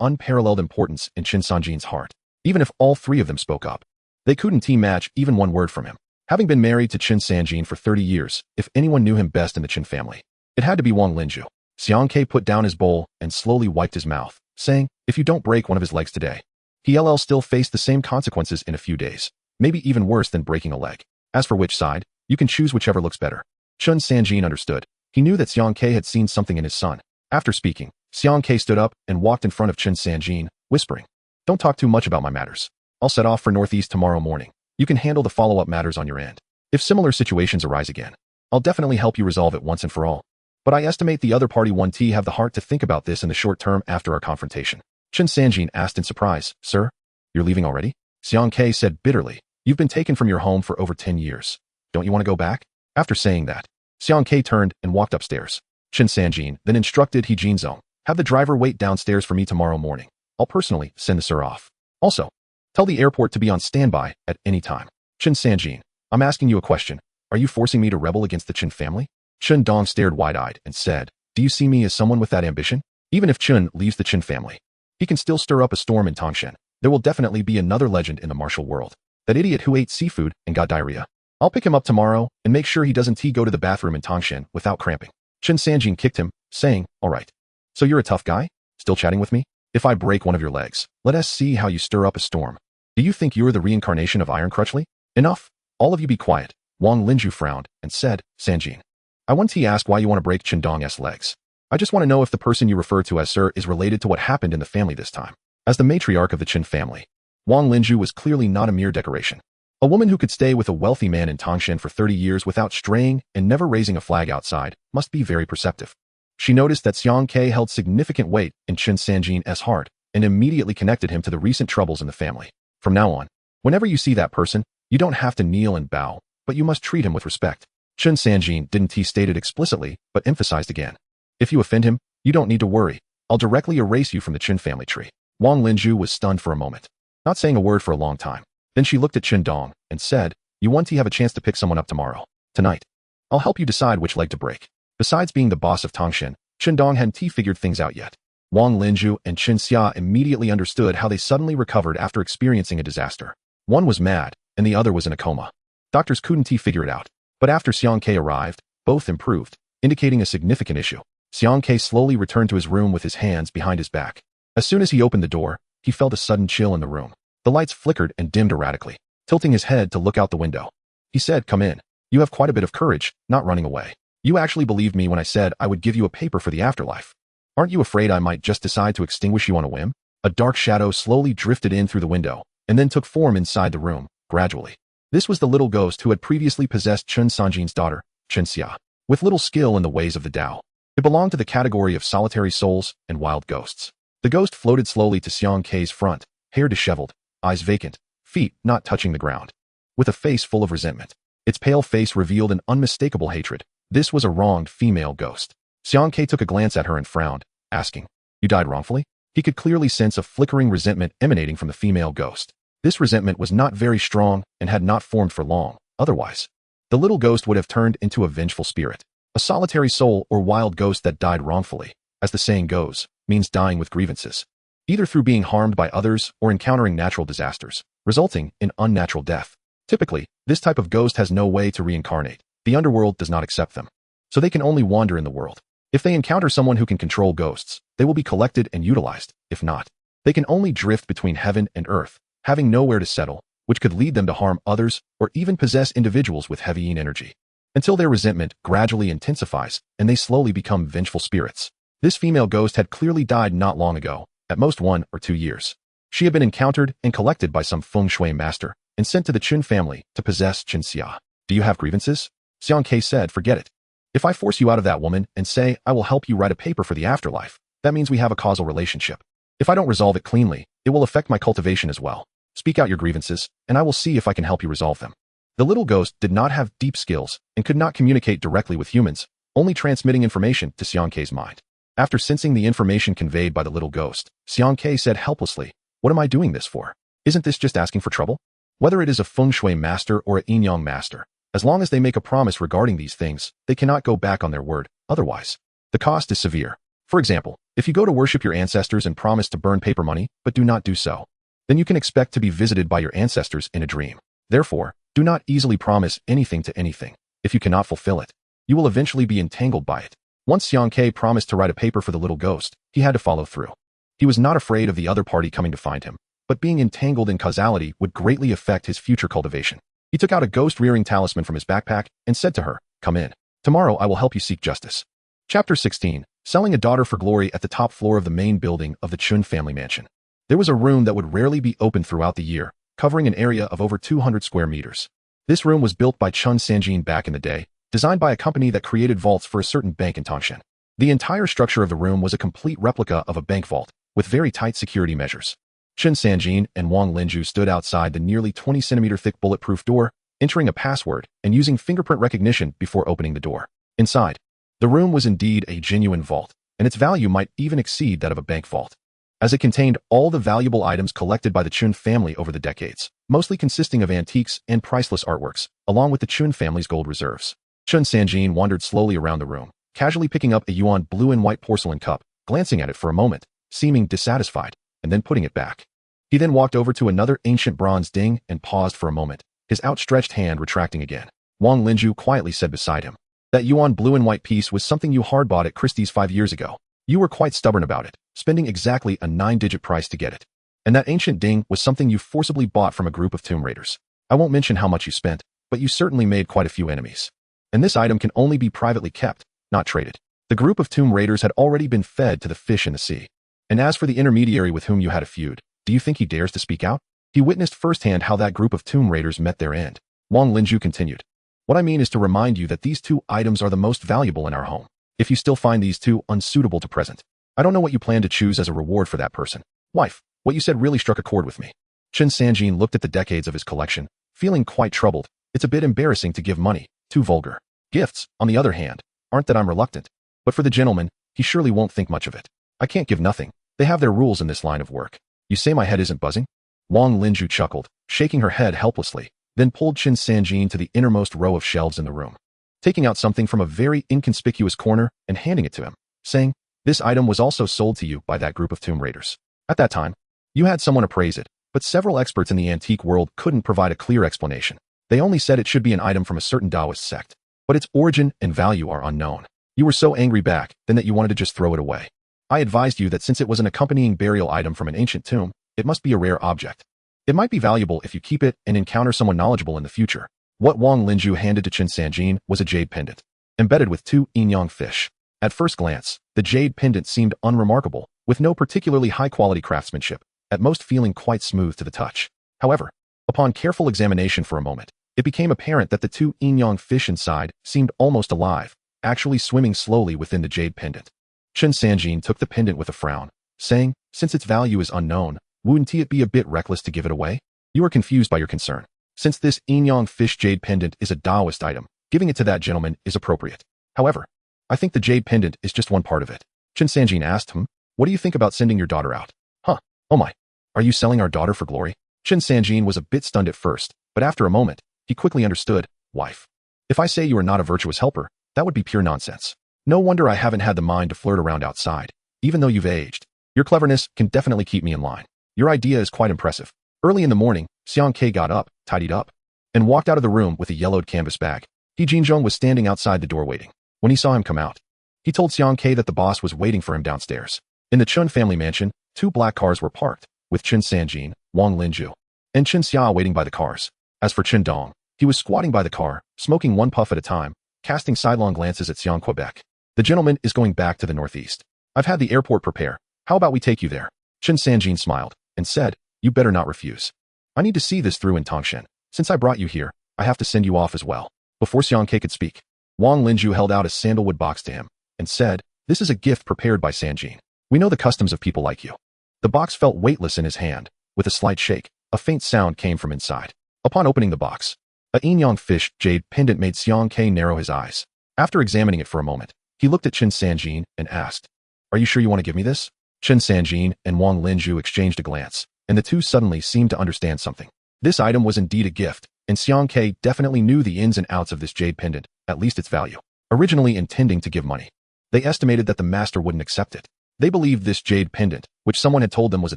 unparalleled importance in Chen Sanjin's heart. Even if all 3 of them spoke up, they couldn't match even one word from him. Having been married to Chen Sanjin for 30 years, if anyone knew him best in the Chen family, it had to be Wang Linju. Xiang Ke put down his bowl and slowly wiped his mouth, saying, if you don't break one of his legs today, he'll still face the same consequences in a few days, maybe even worse than breaking a leg. As for which side, you can choose whichever looks better. Chen Sanjin understood. He knew that Xiang Ke had seen something in his son. After speaking, Xiang Ke stood up and walked in front of Chen Sanjin, whispering, don't talk too much about my matters. I'll set off for Northeast tomorrow morning. You can handle the follow-up matters on your end. If similar situations arise again, I'll definitely help you resolve it once and for all. But I estimate the other party won't have the heart to think about this in the short term after our confrontation. Chen Sanjin asked in surprise, Sir, you're leaving already? Xiang Ke said bitterly, You've been taken from your home for over 10 years. Don't you want to go back? After saying that, Xiang Ke turned and walked upstairs. Chen Sanjin then instructed He Jinzong, have the driver wait downstairs for me tomorrow morning. I'll personally send the sir off. Also, tell the airport to be on standby at any time. Chen Sanjin, I'm asking you a question. Are you forcing me to rebel against the Chen family? Chen Dong stared wide-eyed and said, Do you see me as someone with that ambition? Even if Chen leaves the Chen family, he can still stir up a storm in Tangshan. There will definitely be another legend in the martial world. That idiot who ate seafood and got diarrhea. I'll pick him up tomorrow and make sure he doesn't go to the bathroom in Tangshan without cramping. Chen Sanjin kicked him, saying, All right. So you're a tough guy? Still chatting with me? If I break one of your legs, let us see how you stir up a storm. Do you think you're the reincarnation of Iron Crutchley? Enough. All of you be quiet. Wang Linju frowned and said, Sanjin, I want to ask why you want to break Chen Dong's legs. I just want to know if the person you refer to as sir is related to what happened in the family this time. As the matriarch of the Chen family, Wang Linju was clearly not a mere decoration. A woman who could stay with a wealthy man in Tangshan for 30 years without straying and never raising a flag outside must be very perceptive. She noticed that Xiang Ke held significant weight in Chen Sanjin's heart and immediately connected him to the recent troubles in the family. From now on, whenever you see that person, you don't have to kneel and bow, but you must treat him with respect. Chen Sanjin didn't state it explicitly, but emphasized again. If you offend him, you don't need to worry. I'll directly erase you from the Chen family tree. Wang Linju was stunned for a moment, not saying a word for a long time. Then she looked at Chen Dong and said, You want to have a chance to pick someone up tomorrow. Tonight. I'll help you decide which leg to break. Besides being the boss of Tangshan, Chen Dong hadn't figured things out yet. Wang Linju and Chen Xia immediately understood how they suddenly recovered after experiencing a disaster. One was mad, and the other was in a coma. Doctors couldn't figure it out. But after Xiang Ke arrived, both improved, indicating a significant issue. Xiang Ke slowly returned to his room with his hands behind his back. As soon as he opened the door, he felt a sudden chill in the room. The lights flickered and dimmed erratically, tilting his head to look out the window. He said, Come in. You have quite a bit of courage, not running away. You actually believed me when I said I would give you a paper for the afterlife. Aren't you afraid I might just decide to extinguish you on a whim? A dark shadow slowly drifted in through the window, and then took form inside the room, gradually. This was the little ghost who had previously possessed Chen Sanjin's daughter, Chen Xia, with little skill in the ways of the Tao. It belonged to the category of solitary souls and wild ghosts. The ghost floated slowly to Xiang Ke's front, hair disheveled, eyes vacant, feet not touching the ground, with a face full of resentment. Its pale face revealed an unmistakable hatred. This was a wronged female ghost. Xiang Ke took a glance at her and frowned, asking, You died wrongfully? He could clearly sense a flickering resentment emanating from the female ghost. This resentment was not very strong and had not formed for long. Otherwise, the little ghost would have turned into a vengeful spirit. A solitary soul or wild ghost that died wrongfully, as the saying goes, means dying with grievances, either through being harmed by others or encountering natural disasters, resulting in unnatural death. Typically, this type of ghost has no way to reincarnate. The underworld does not accept them, so they can only wander in the world. If they encounter someone who can control ghosts, they will be collected and utilized. If not, they can only drift between heaven and earth, having nowhere to settle, which could lead them to harm others or even possess individuals with heavy energy, until their resentment gradually intensifies and they slowly become vengeful spirits. This female ghost had clearly died not long ago, at most 1 or 2 years. She had been encountered and collected by some feng shui master and sent to the Chen family to possess Chen Xia. Do you have grievances? Xiang Ke said, Forget it. If I force you out of that woman and say I will help you write a paper for the afterlife, that means we have a causal relationship. If I don't resolve it cleanly, it will affect my cultivation as well. Speak out your grievances, and I will see if I can help you resolve them. The little ghost did not have deep skills and could not communicate directly with humans, only transmitting information to Xiang Ke's mind. After sensing the information conveyed by the little ghost, Xiang Ke said helplessly, What am I doing this for? Isn't this just asking for trouble? Whether it is a feng shui master or a yin-yang master, as long as they make a promise regarding these things, they cannot go back on their word. Otherwise, the cost is severe. For example, if you go to worship your ancestors and promise to burn paper money, but do not do so, then you can expect to be visited by your ancestors in a dream. Therefore, do not easily promise anything to anything. If you cannot fulfill it, you will eventually be entangled by it. Once Xiang Ke promised to write a paper for the little ghost, he had to follow through. He was not afraid of the other party coming to find him, but being entangled in causality would greatly affect his future cultivation. He took out a ghost-rearing talisman from his backpack and said to her, Come in. Tomorrow I will help you seek justice. Chapter 16. Selling a daughter for glory. At the top floor of the main building of the Chun family mansion, there was a room that would rarely be opened throughout the year, covering an area of over 200 square meters. This room was built by Chen Sanjin back in the day, designed by a company that created vaults for a certain bank in Tangshan. The entire structure of the room was a complete replica of a bank vault, with very tight security measures. Chen Sanjin and Wang Linju stood outside the nearly 20-centimeter thick bulletproof door, entering a password and using fingerprint recognition before opening the door. Inside, the room was indeed a genuine vault, and its value might even exceed that of a bank vault, as it contained all the valuable items collected by the Chun family over the decades, mostly consisting of antiques and priceless artworks, along with the Chun family's gold reserves. Chen Sanjin wandered slowly around the room, casually picking up a yuan blue and white porcelain cup, glancing at it for a moment, seeming dissatisfied, and then putting it back. He then walked over to another ancient bronze ding and paused for a moment, his outstretched hand retracting again. Wang Linju quietly said beside him, "That yuan blue and white piece was something you hard bought at Christie's 5 years ago. You were quite stubborn about it, spending exactly a 9-digit price to get it. And that ancient ding was something you forcibly bought from a group of tomb raiders. I won't mention how much you spent, but you certainly made quite a few enemies. And this item can only be privately kept, not traded. The group of tomb raiders had already been fed to the fish in the sea. And as for the intermediary with whom you had a feud, do you think he dares to speak out?" He witnessed firsthand how that group of tomb raiders met their end. Wang Linju continued, "What I mean is to remind you that these 2 items are the most valuable in our home. If you still find these 2 unsuitable to present, I don't know what you plan to choose as a reward for that person." "Wife, what you said really struck a chord with me." Chen Sanjin looked at the decades of his collection, feeling quite troubled. It's a bit embarrassing to give money, too vulgar. Gifts, on the other hand, aren't that I'm reluctant. But for the gentleman, he surely won't think much of it. I can't give nothing. They have their rules in this line of work. You say my head isn't buzzing? Wang Linju chuckled, shaking her head helplessly, then pulled Chen Sanjin to the innermost row of shelves in the room, taking out something from a very inconspicuous corner and handing it to him, saying, "This item was also sold to you by that group of tomb raiders. At that time, you had someone appraise it, but several experts in the antique world couldn't provide a clear explanation. They only said it should be an item from a certain Taoist sect, but its origin and value are unknown. You were so angry back then that you wanted to just throw it away. I advised you that since it was an accompanying burial item from an ancient tomb, it must be a rare object. It might be valuable if you keep it and encounter someone knowledgeable in the future." What Wang Linju handed to Chen Sanjin was a jade pendant, embedded with 2 yin-yang fish. At first glance, the jade pendant seemed unremarkable, with no particularly high-quality craftsmanship, at most feeling quite smooth to the touch. However, upon careful examination for a moment, it became apparent that the 2 yin-yang fish inside seemed almost alive, actually swimming slowly within the jade pendant. Chen Sanjin took the pendant with a frown, saying, "Since its value is unknown, wouldn't it be a bit reckless to give it away? You are confused by your concern. Since this yin-yang fish jade pendant is a Taoist item, giving it to that gentleman is appropriate. However, I think the jade pendant is just one part of it." Chen Sanjin asked him, "What do you think about sending your daughter out?" "Huh, oh my, are you selling our daughter for glory?" Chen Sanjin was a bit stunned at first, but after a moment, he quickly understood. "Wife, if I say you are not a virtuous helper, that would be pure nonsense. No wonder I haven't had the mind to flirt around outside, even though you've aged. Your cleverness can definitely keep me in line. Your idea is quite impressive." Early in the morning, Xiang Ke got up, tidied up, and walked out of the room with a yellowed canvas bag. He Jinzhong was standing outside the door waiting. When he saw him come out, he told Xiang Ke that the boss was waiting for him downstairs. In the Chun family mansion, 2 black cars were parked, with Chen Sanjin, Wang Linju, and Chen Xia waiting by the cars. As for Chen Dong, he was squatting by the car, smoking 1 puff at a time, casting sidelong glances at Xiang Quebec. "The gentleman is going back to the northeast. I've had the airport prepare. How about we take you there?" Chen Sanjin smiled and said, "You better not refuse. I need to see this through in Tangshan. Since I brought you here, I have to send you off as well." Before Xiang Ke could speak, Wang Linju held out a sandalwood box to him and said, "This is a gift prepared by Sanjin. We know the customs of people like you." The box felt weightless in his hand. With a slight shake, a faint sound came from inside. Upon opening the box, a yin-yang fish jade pendant made Xiang Ke narrow his eyes. After examining it for a moment, he looked at Chen Sanjin and asked, "Are you sure you want to give me this?" Chen Sanjin and Wang Linju exchanged a glance, and the 2 suddenly seemed to understand something. This item was indeed a gift, and Xiang Ke definitely knew the ins and outs of this jade pendant, at least its value. Originally intending to give money, they estimated that the master wouldn't accept it. They believed this jade pendant, which someone had told them was a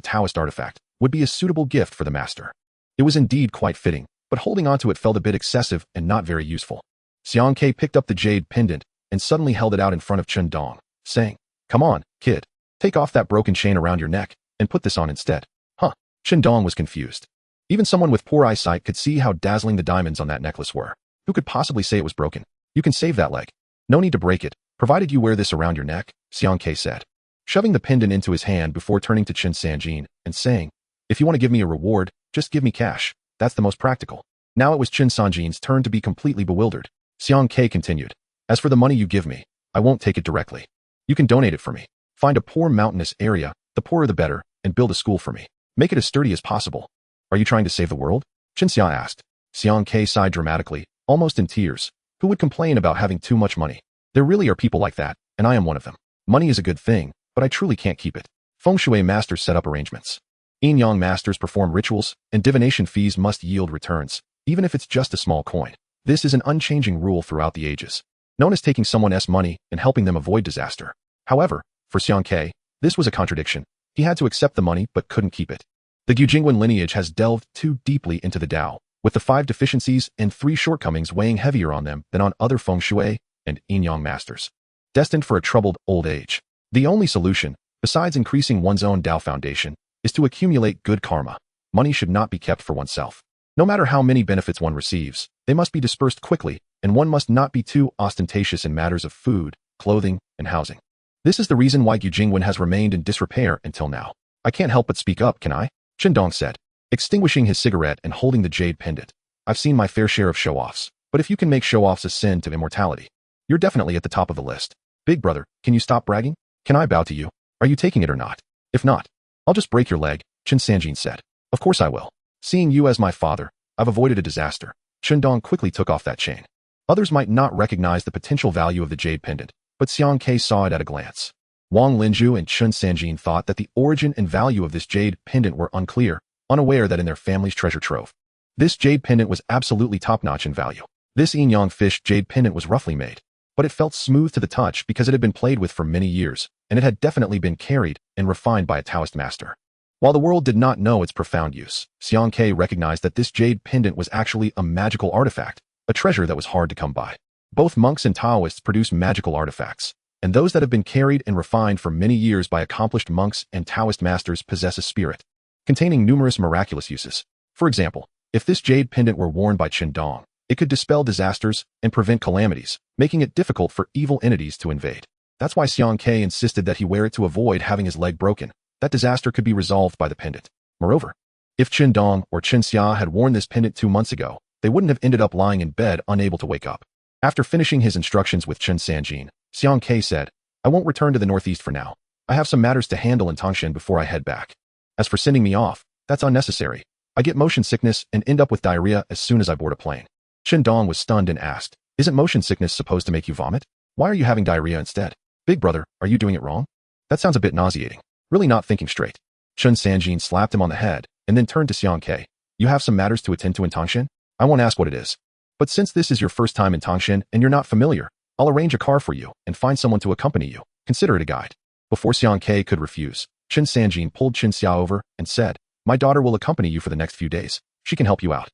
Taoist artifact, would be a suitable gift for the master. It was indeed quite fitting, but holding onto it felt a bit excessive and not very useful. Xiang Ke picked up the jade pendant and suddenly held it out in front of Chen Dong, saying, "Come on, kid. Take off that broken chain around your neck and put this on instead." Huh. Chen Dong was confused. Even someone with poor eyesight could see how dazzling the diamonds on that necklace were. Who could possibly say it was broken? "You can save that leg. No need to break it, provided you wear this around your neck," Xiang Ke said, shoving the pendant into his hand before turning to Chen Sanjin and saying, "If you want to give me a reward, just give me cash. That's the most practical." Now it was Chen Sanjin's turn to be completely bewildered. Xiang Ke continued. As for the money you give me, I won't take it directly. You can donate it for me. Find a poor mountainous area, the poorer the better, and build a school for me. Make it as sturdy as possible. Are you trying to save the world? Qinxia asked. Xiang Ke sighed dramatically, almost in tears. Who would complain about having too much money? There really are people like that, and I am one of them. Money is a good thing, but I truly can't keep it. Feng Shui masters set up arrangements. Yin Yang masters perform rituals, and divination fees must yield returns, even if it's just a small coin. This is an unchanging rule throughout the ages, known as taking someone's money and helping them avoid disaster. However, for Xiang Ke, this was a contradiction. He had to accept the money but couldn't keep it. The Gujingwen lineage has delved too deeply into the Tao, with the 5 deficiencies and 3 shortcomings weighing heavier on them than on other Feng Shui and Yin Yang masters. Destined for a troubled old age. The only solution, besides increasing one's own Tao foundation, is to accumulate good karma. Money should not be kept for oneself. No matter how many benefits one receives, they must be dispersed quickly, and one must not be too ostentatious in matters of food, clothing, and housing. This is the reason why Gujingwen has remained in disrepair until now. I can't help but speak up, can I? Qindong said, extinguishing his cigarette and holding the jade pendant. I've seen my fair share of show-offs, but if you can make show-offs ascend to immortality, you're definitely at the top of the list. Big brother, can you stop bragging? Can I bow to you? Are you taking it or not? If not, I'll just break your leg, Qin Sanjin said. Of course I will. Seeing you as my father, I've avoided a disaster. Qindong quickly took off that chain. Others might not recognize the potential value of the jade pendant, but Xiang Ke saw it at a glance. Wang Linju and Qin Sanjin thought that the origin and value of this jade pendant were unclear, unaware that in their family's treasure trove. This jade pendant was absolutely top-notch in value. This yin-yang fish jade pendant was roughly made, but it felt smooth to the touch because it had been played with for many years, and it had definitely been carried and refined by a Taoist master. While the world did not know its profound use, Xiang Ke recognized that this jade pendant was actually a magical artifact, a treasure that was hard to come by. Both monks and Taoists produce magical artifacts, and those that have been carried and refined for many years by accomplished monks and Taoist masters possess a spirit, containing numerous miraculous uses. For example, if this jade pendant were worn by Qindong, it could dispel disasters and prevent calamities, making it difficult for evil entities to invade. That's why Xiang Ke insisted that he wear it to avoid having his leg broken. That disaster could be resolved by the pendant. Moreover, if Qindong or Qinxia had worn this pendant 2 months ago, they wouldn't have ended up lying in bed unable to wake up. After finishing his instructions with Qin Sanjin, Xiang Ke said, I won't return to the northeast for now. I have some matters to handle in Tangshan before I head back. As for sending me off, that's unnecessary. I get motion sickness and end up with diarrhea as soon as I board a plane. Qindong was stunned and asked, isn't motion sickness supposed to make you vomit? Why are you having diarrhea instead? Big brother, are you doing it wrong? That sounds a bit nauseating. Really not thinking straight. Qin Sanjin slapped him on the head and then turned to Xiang Ke. You have some matters to attend to in Tangshan? I won't ask what it is. But since this is your first time in Tangshan and you're not familiar, I'll arrange a car for you and find someone to accompany you. Consider it a guide. Before Xiang Ke could refuse, Qin Sanjin pulled Qin Xia over and said, my daughter will accompany you for the next few days. She can help you out.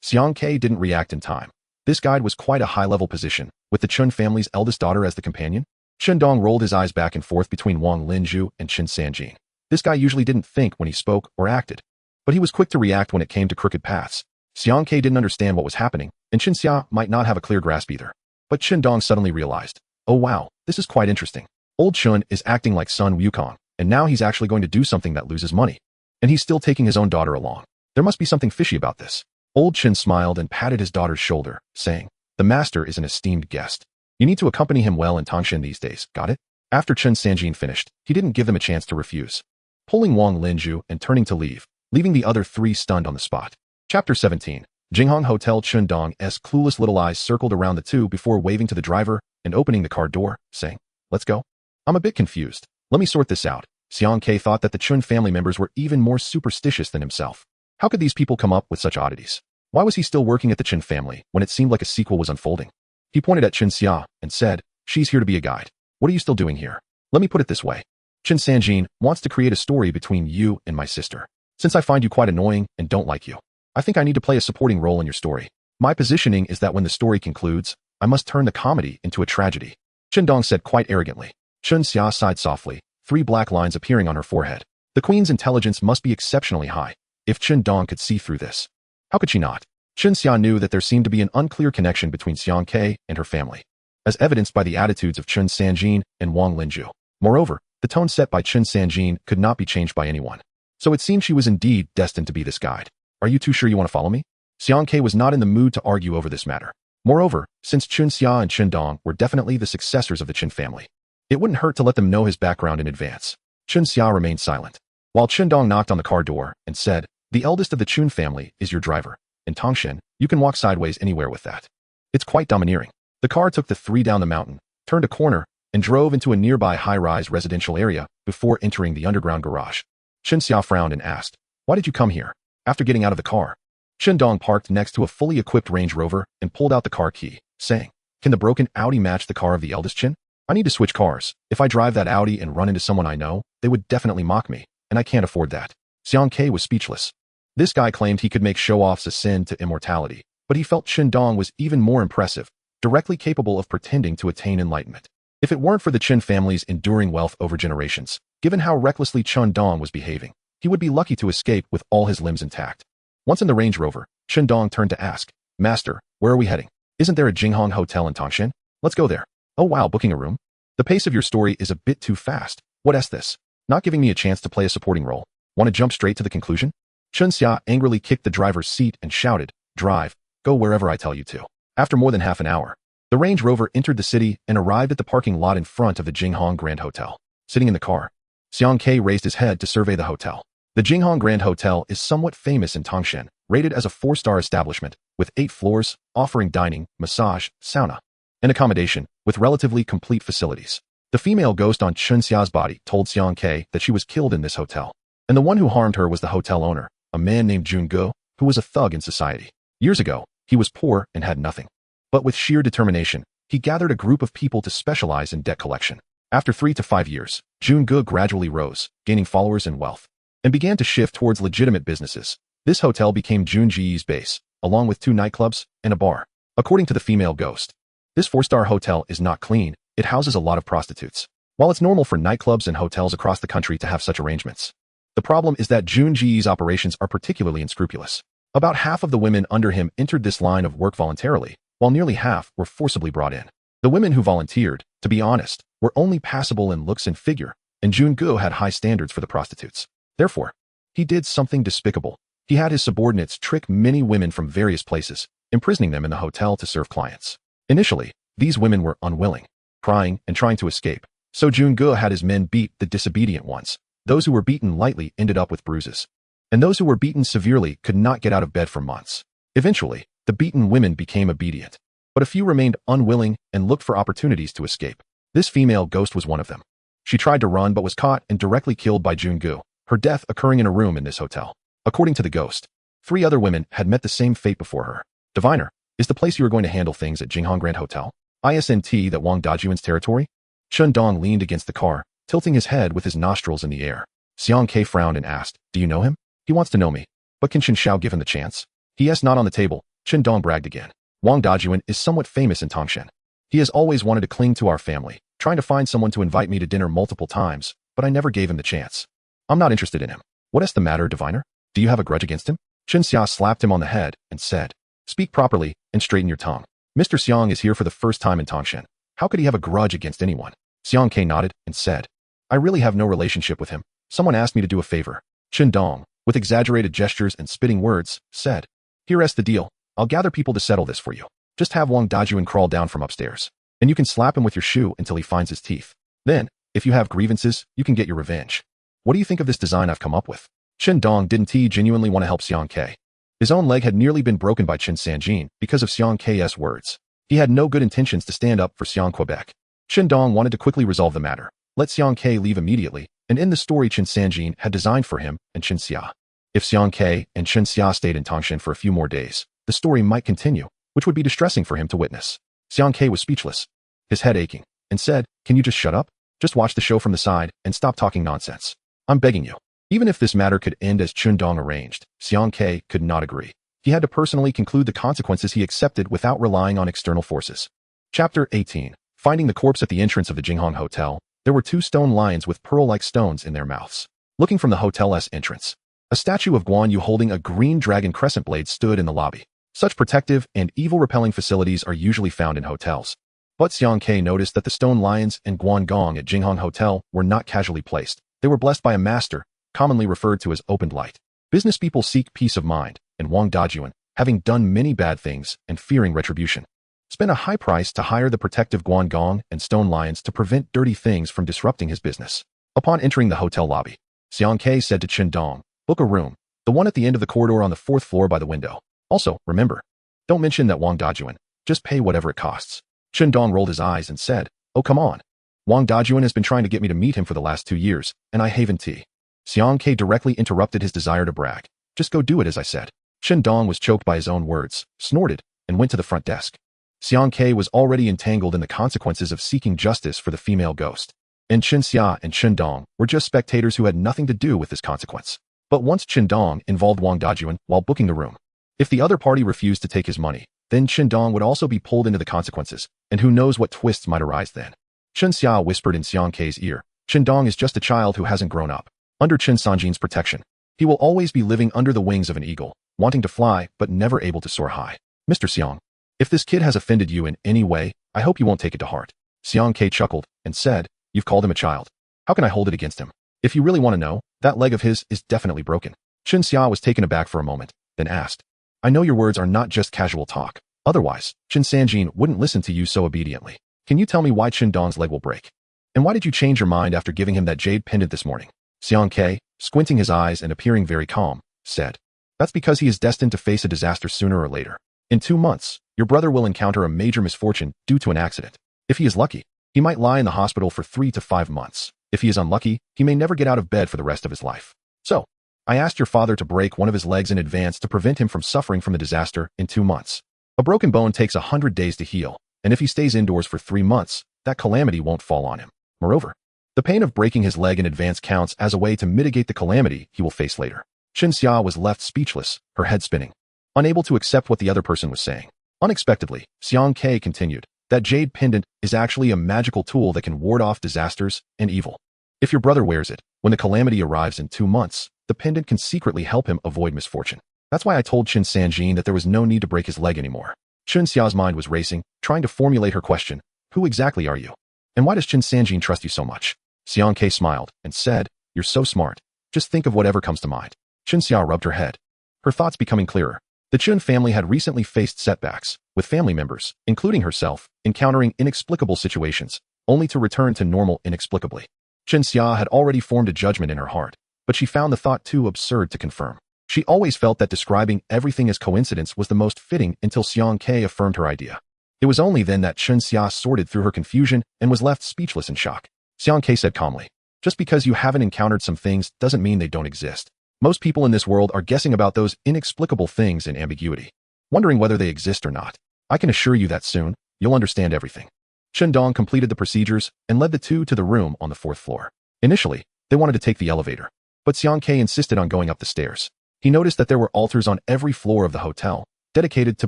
Xiang Ke didn't react in time. This guide was quite a high-level position, with the Chun family's eldest daughter as the companion. Qindong rolled his eyes back and forth between Wang Linju and Qin Sanjin. This guy usually didn't think when he spoke or acted, but he was quick to react when it came to crooked paths. Xiang Ke didn't understand what was happening, and Qin Xia might not have a clear grasp either. But Qindong suddenly realized, oh wow, this is quite interesting. Old Chun is acting like Sun Wukong, and now he's actually going to do something that loses money. And he's still taking his own daughter along. There must be something fishy about this. Old Chun smiled and patted his daughter's shoulder, saying, the master is an esteemed guest. You need to accompany him well in Tangshan these days, got it? After Qin Sanjin finished, he didn't give them a chance to refuse. Pulling Wang Linju and turning to leave, leaving the other 3 stunned on the spot. Chapter 17. Jinghong Hotel. Qindong's clueless little eyes circled around the 2 before waving to the driver and opening the car door, saying, let's go. I'm a bit confused. Let me sort this out. Xiang Ke thought that the Chun family members were even more superstitious than himself. How could these people come up with such oddities? Why was he still working at the Qin family when it seemed like a sequel was unfolding? He pointed at Qin Xia and said, she's here to be a guide. What are you still doing here? Let me put it this way. Qin Sanjin wants to create a story between you and my sister. Since I find you quite annoying and don't like you, I think I need to play a supporting role in your story. My positioning is that when the story concludes, I must turn the comedy into a tragedy. Qindong said quite arrogantly. Qin Xia sighed softly, 3 black lines appearing on her forehead. The queen's intelligence must be exceptionally high. If Qindong could see through this, how could she not? Qin Xia knew that there seemed to be an unclear connection between Xiang Ke and her family, as evidenced by the attitudes of Qin Sanjin and Wang Linju. Moreover, the tone set by Qin Sanjin could not be changed by anyone. So it seemed she was indeed destined to be this guide. Are you too sure you want to follow me? Xiang Ke was not in the mood to argue over this matter. Moreover, since Chun Xia and Chen Dong were definitely the successors of the Chen family, it wouldn't hurt to let them know his background in advance. Chun Xia remained silent, while Chen Dong knocked on the car door and said, "The eldest of the Chun family is your driver. In Tangshan, you can walk sideways anywhere with that." It's quite domineering. The car took the three down the mountain, turned a corner, and drove into a nearby high-rise residential area before entering the underground garage. Chen Xia frowned and asked, "Why did you come here?" After getting out of the car, Chen Dong parked next to a fully equipped Range Rover and pulled out the car key, saying, "Can the broken Audi match the car of the eldest Chen? I need to switch cars. If I drive that Audi and run into someone I know, they would definitely mock me, and I can't afford that." Xiang Ke was speechless. This guy claimed he could make show-offs ascend to immortality, but he felt Chen Dong was even more impressive, directly capable of pretending to attain enlightenment. If it weren't for the Chen family's enduring wealth over generations, given how recklessly Chen Dong was behaving, he would be lucky to escape with all his limbs intact. Once in the Range Rover, Chen Dong turned to ask, "Master, where are we heading? Isn't there a Jinghong hotel in Tangshan? Let's go there." "Oh wow, booking a room? The pace of your story is a bit too fast. What's this? Not giving me a chance to play a supporting role. Want to jump straight to the conclusion?" Chun Xia angrily kicked the driver's seat and shouted, "Drive, go wherever I tell you to." After more than half an hour, the Range Rover entered the city and arrived at the parking lot in front of the Jinghong Grand Hotel. Sitting in the car, Xiang Ke raised his head to survey the hotel. The Jinghong Grand Hotel is somewhat famous in Tangshan, rated as a 4-star establishment, with 8 floors, offering dining, massage, sauna, and accommodation, with relatively complete facilities. The female ghost on Chun Xia's body told Xiang Ke that she was killed in this hotel, and the one who harmed her was the hotel owner, a man named Jun Ge, who was a thug in society. Years ago, he was poor and had nothing. But with sheer determination, he gathered a group of people to specialize in debt collection. After 3 to 5 years, Jun Ge gradually rose, gaining followers and wealth, and began to shift towards legitimate businesses. This hotel became Jun Ji's base, along with 2 nightclubs and a bar. According to the female ghost, this 4-star hotel is not clean, it houses a lot of prostitutes. While it's normal for nightclubs and hotels across the country to have such arrangements, the problem is that Jun Ji's operations are particularly unscrupulous. About half of the women under him entered this line of work voluntarily, while nearly half were forcibly brought in. The women who volunteered, to be honest, were only passable in looks and figure, and Jun Ge had high standards for the prostitutes. Therefore, he did something despicable. He had his subordinates trick many women from various places, imprisoning them in the hotel to serve clients. Initially, these women were unwilling, crying and trying to escape, so Jun Ge had his men beat the disobedient ones. Those who were beaten lightly ended up with bruises, and those who were beaten severely could not get out of bed for months. Eventually, the beaten women became obedient, but a few remained unwilling and looked for opportunities to escape. This female ghost was one of them. She tried to run but was caught and directly killed by Jun Ge, her death occurring in a room in this hotel. According to the ghost, 3 other women had met the same fate before her. "Diviner, is the place you are going to handle things at Jinghong Grand Hotel? Isn't that Wang Dajuan's territory?" Chen Dong leaned against the car, tilting his head with his nostrils in the air. Xiang Ke frowned and asked, "Do you know him?" "He wants to know me. But can Chen Xiao give him the chance?" "Yes, not on the table." Chen Dong bragged again. "Wang Dajuan is somewhat famous in Tangshan. He has always wanted to cling to our family, trying to find someone to invite me to dinner multiple times, but I never gave him the chance. I'm not interested in him. What's the matter, diviner? Do you have a grudge against him?" Chen Xia slapped him on the head and said, "Speak properly and straighten your tongue. Mr. Xiang is here for the first time in Tangshan. How could he have a grudge against anyone?" Xiang Ke nodded and said, "I really have no relationship with him. Someone asked me to do a favor." Chen Dong, with exaggerated gestures and spitting words, said, "Here's the deal. I'll gather people to settle this for you. Just have Wang Dajuan crawl down from upstairs, and you can slap him with your shoe until he finds his teeth. Then, if you have grievances, you can get your revenge. What do you think of this design I've come up with?" Chen Dong didn't genuinely want to help Xiang Ke. His own leg had nearly been broken by Chen Sanjin because of Xiang Ke's words. He had no good intentions to stand up for Xiang Quebec. Chen Dong wanted to quickly resolve the matter, let Xiang Ke leave immediately, and end the story Chen Sanjin had designed for him and Chen Xia. If Xiang Ke and Chen Xia stayed in Tangshan for a few more days, the story might continue, which would be distressing for him to witness. Xiang Ke was speechless, his head aching, and said, "Can you just shut up? Just watch the show from the side and stop talking nonsense. I'm begging you." Even if this matter could end as Chen Dong arranged, Xiang Ke could not agree. He had to personally conclude the consequences he accepted without relying on external forces. Chapter 18. Finding the corpse at the entrance of the Jinghong Hotel, there were 2 stone lions with pearl-like stones in their mouths. Looking from the hotel's entrance, a statue of Guan Yu holding a green dragon crescent blade stood in the lobby. Such protective and evil-repelling facilities are usually found in hotels. But Xiang Ke noticed that the stone lions and Guan Gong at Jinghong Hotel were not casually placed. They were blessed by a master, commonly referred to as opened light. Business people seek peace of mind, and Wang Dajuan, having done many bad things and fearing retribution, spent a high price to hire the protective guangong and stone lions to prevent dirty things from disrupting his business. Upon entering the hotel lobby, Xiang Ke said to Chen Dong, "Book a room, the one at the end of the corridor on the 4th floor by the window. Also, remember, don't mention that Wang Dajuan, just pay whatever it costs." Chen Dong rolled his eyes and said, "Oh, come on. Wang Dajuan has been trying to get me to meet him for the last 2 years, and I haven't tea." Xiang Ke directly interrupted his desire to brag. "Just go do it as I said." Chen Dong was choked by his own words, snorted, and went to the front desk. Xiang Ke was already entangled in the consequences of seeking justice for the female ghost, and Chen Xia and Chen Dong were just spectators who had nothing to do with this consequence. But once Chen Dong involved Wang Dajuan while booking the room, if the other party refused to take his money, then Chen Dong would also be pulled into the consequences, and who knows what twists might arise then. Chen Xia whispered in Xiang Ke's ear, "Chen Dong is just a child who hasn't grown up. Under Chen Sanjin's protection, he will always be living under the wings of an eagle, wanting to fly but never able to soar high. Mr. Xiang, if this kid has offended you in any way, I hope you won't take it to heart." Xiang Ke chuckled and said, "You've called him a child. How can I hold it against him? If you really want to know, that leg of his is definitely broken." Chen Xia was taken aback for a moment, then asked, "I know your words are not just casual talk. Otherwise, Chen Sanjin wouldn't listen to you so obediently. Can you tell me why Chen Dong's leg will break? And why did you change your mind after giving him that jade pendant this morning?" Xiang Ke, squinting his eyes and appearing very calm, said, "That's because he is destined to face a disaster sooner or later. In 2 months, your brother will encounter a major misfortune due to an accident. If he is lucky, he might lie in the hospital for 3 to 5 months. If he is unlucky, he may never get out of bed for the rest of his life. So, I asked your father to break one of his legs in advance to prevent him from suffering from the disaster in 2 months. A broken bone takes 100 days to heal, and if he stays indoors for 3 months, that calamity won't fall on him. Moreover, the pain of breaking his leg in advance counts as a way to mitigate the calamity he will face later." Chen Xia was left speechless, her head spinning, unable to accept what the other person was saying. Unexpectedly, Xiang Ke continued, "That jade pendant is actually a magical tool that can ward off disasters and evil. If your brother wears it, when the calamity arrives in 2 months, the pendant can secretly help him avoid misfortune. That's why I told Chen Sanjin that there was no need to break his leg anymore." Chen Xia's mind was racing, trying to formulate her question, "Who exactly are you? And why does Chen Sanjin trust you so much?" Xiang Ke smiled and said, "You're so smart. Just think of whatever comes to mind." Chen Xia rubbed her head, her thoughts becoming clearer. The Chen family had recently faced setbacks, with family members, including herself, encountering inexplicable situations, only to return to normal inexplicably. Chen Xia had already formed a judgment in her heart, but she found the thought too absurd to confirm. She always felt that describing everything as coincidence was the most fitting until Xiang Ke affirmed her idea. It was only then that Chen Xia sorted through her confusion and was left speechless in shock. Xiang Ke said calmly, "Just because you haven't encountered some things doesn't mean they don't exist. Most people in this world are guessing about those inexplicable things in ambiguity, wondering whether they exist or not. I can assure you that soon, you'll understand everything." Chen Dong completed the procedures and led the two to the room on the 4th floor. Initially, they wanted to take the elevator, but Xiang Ke insisted on going up the stairs. He noticed that there were altars on every floor of the hotel, dedicated to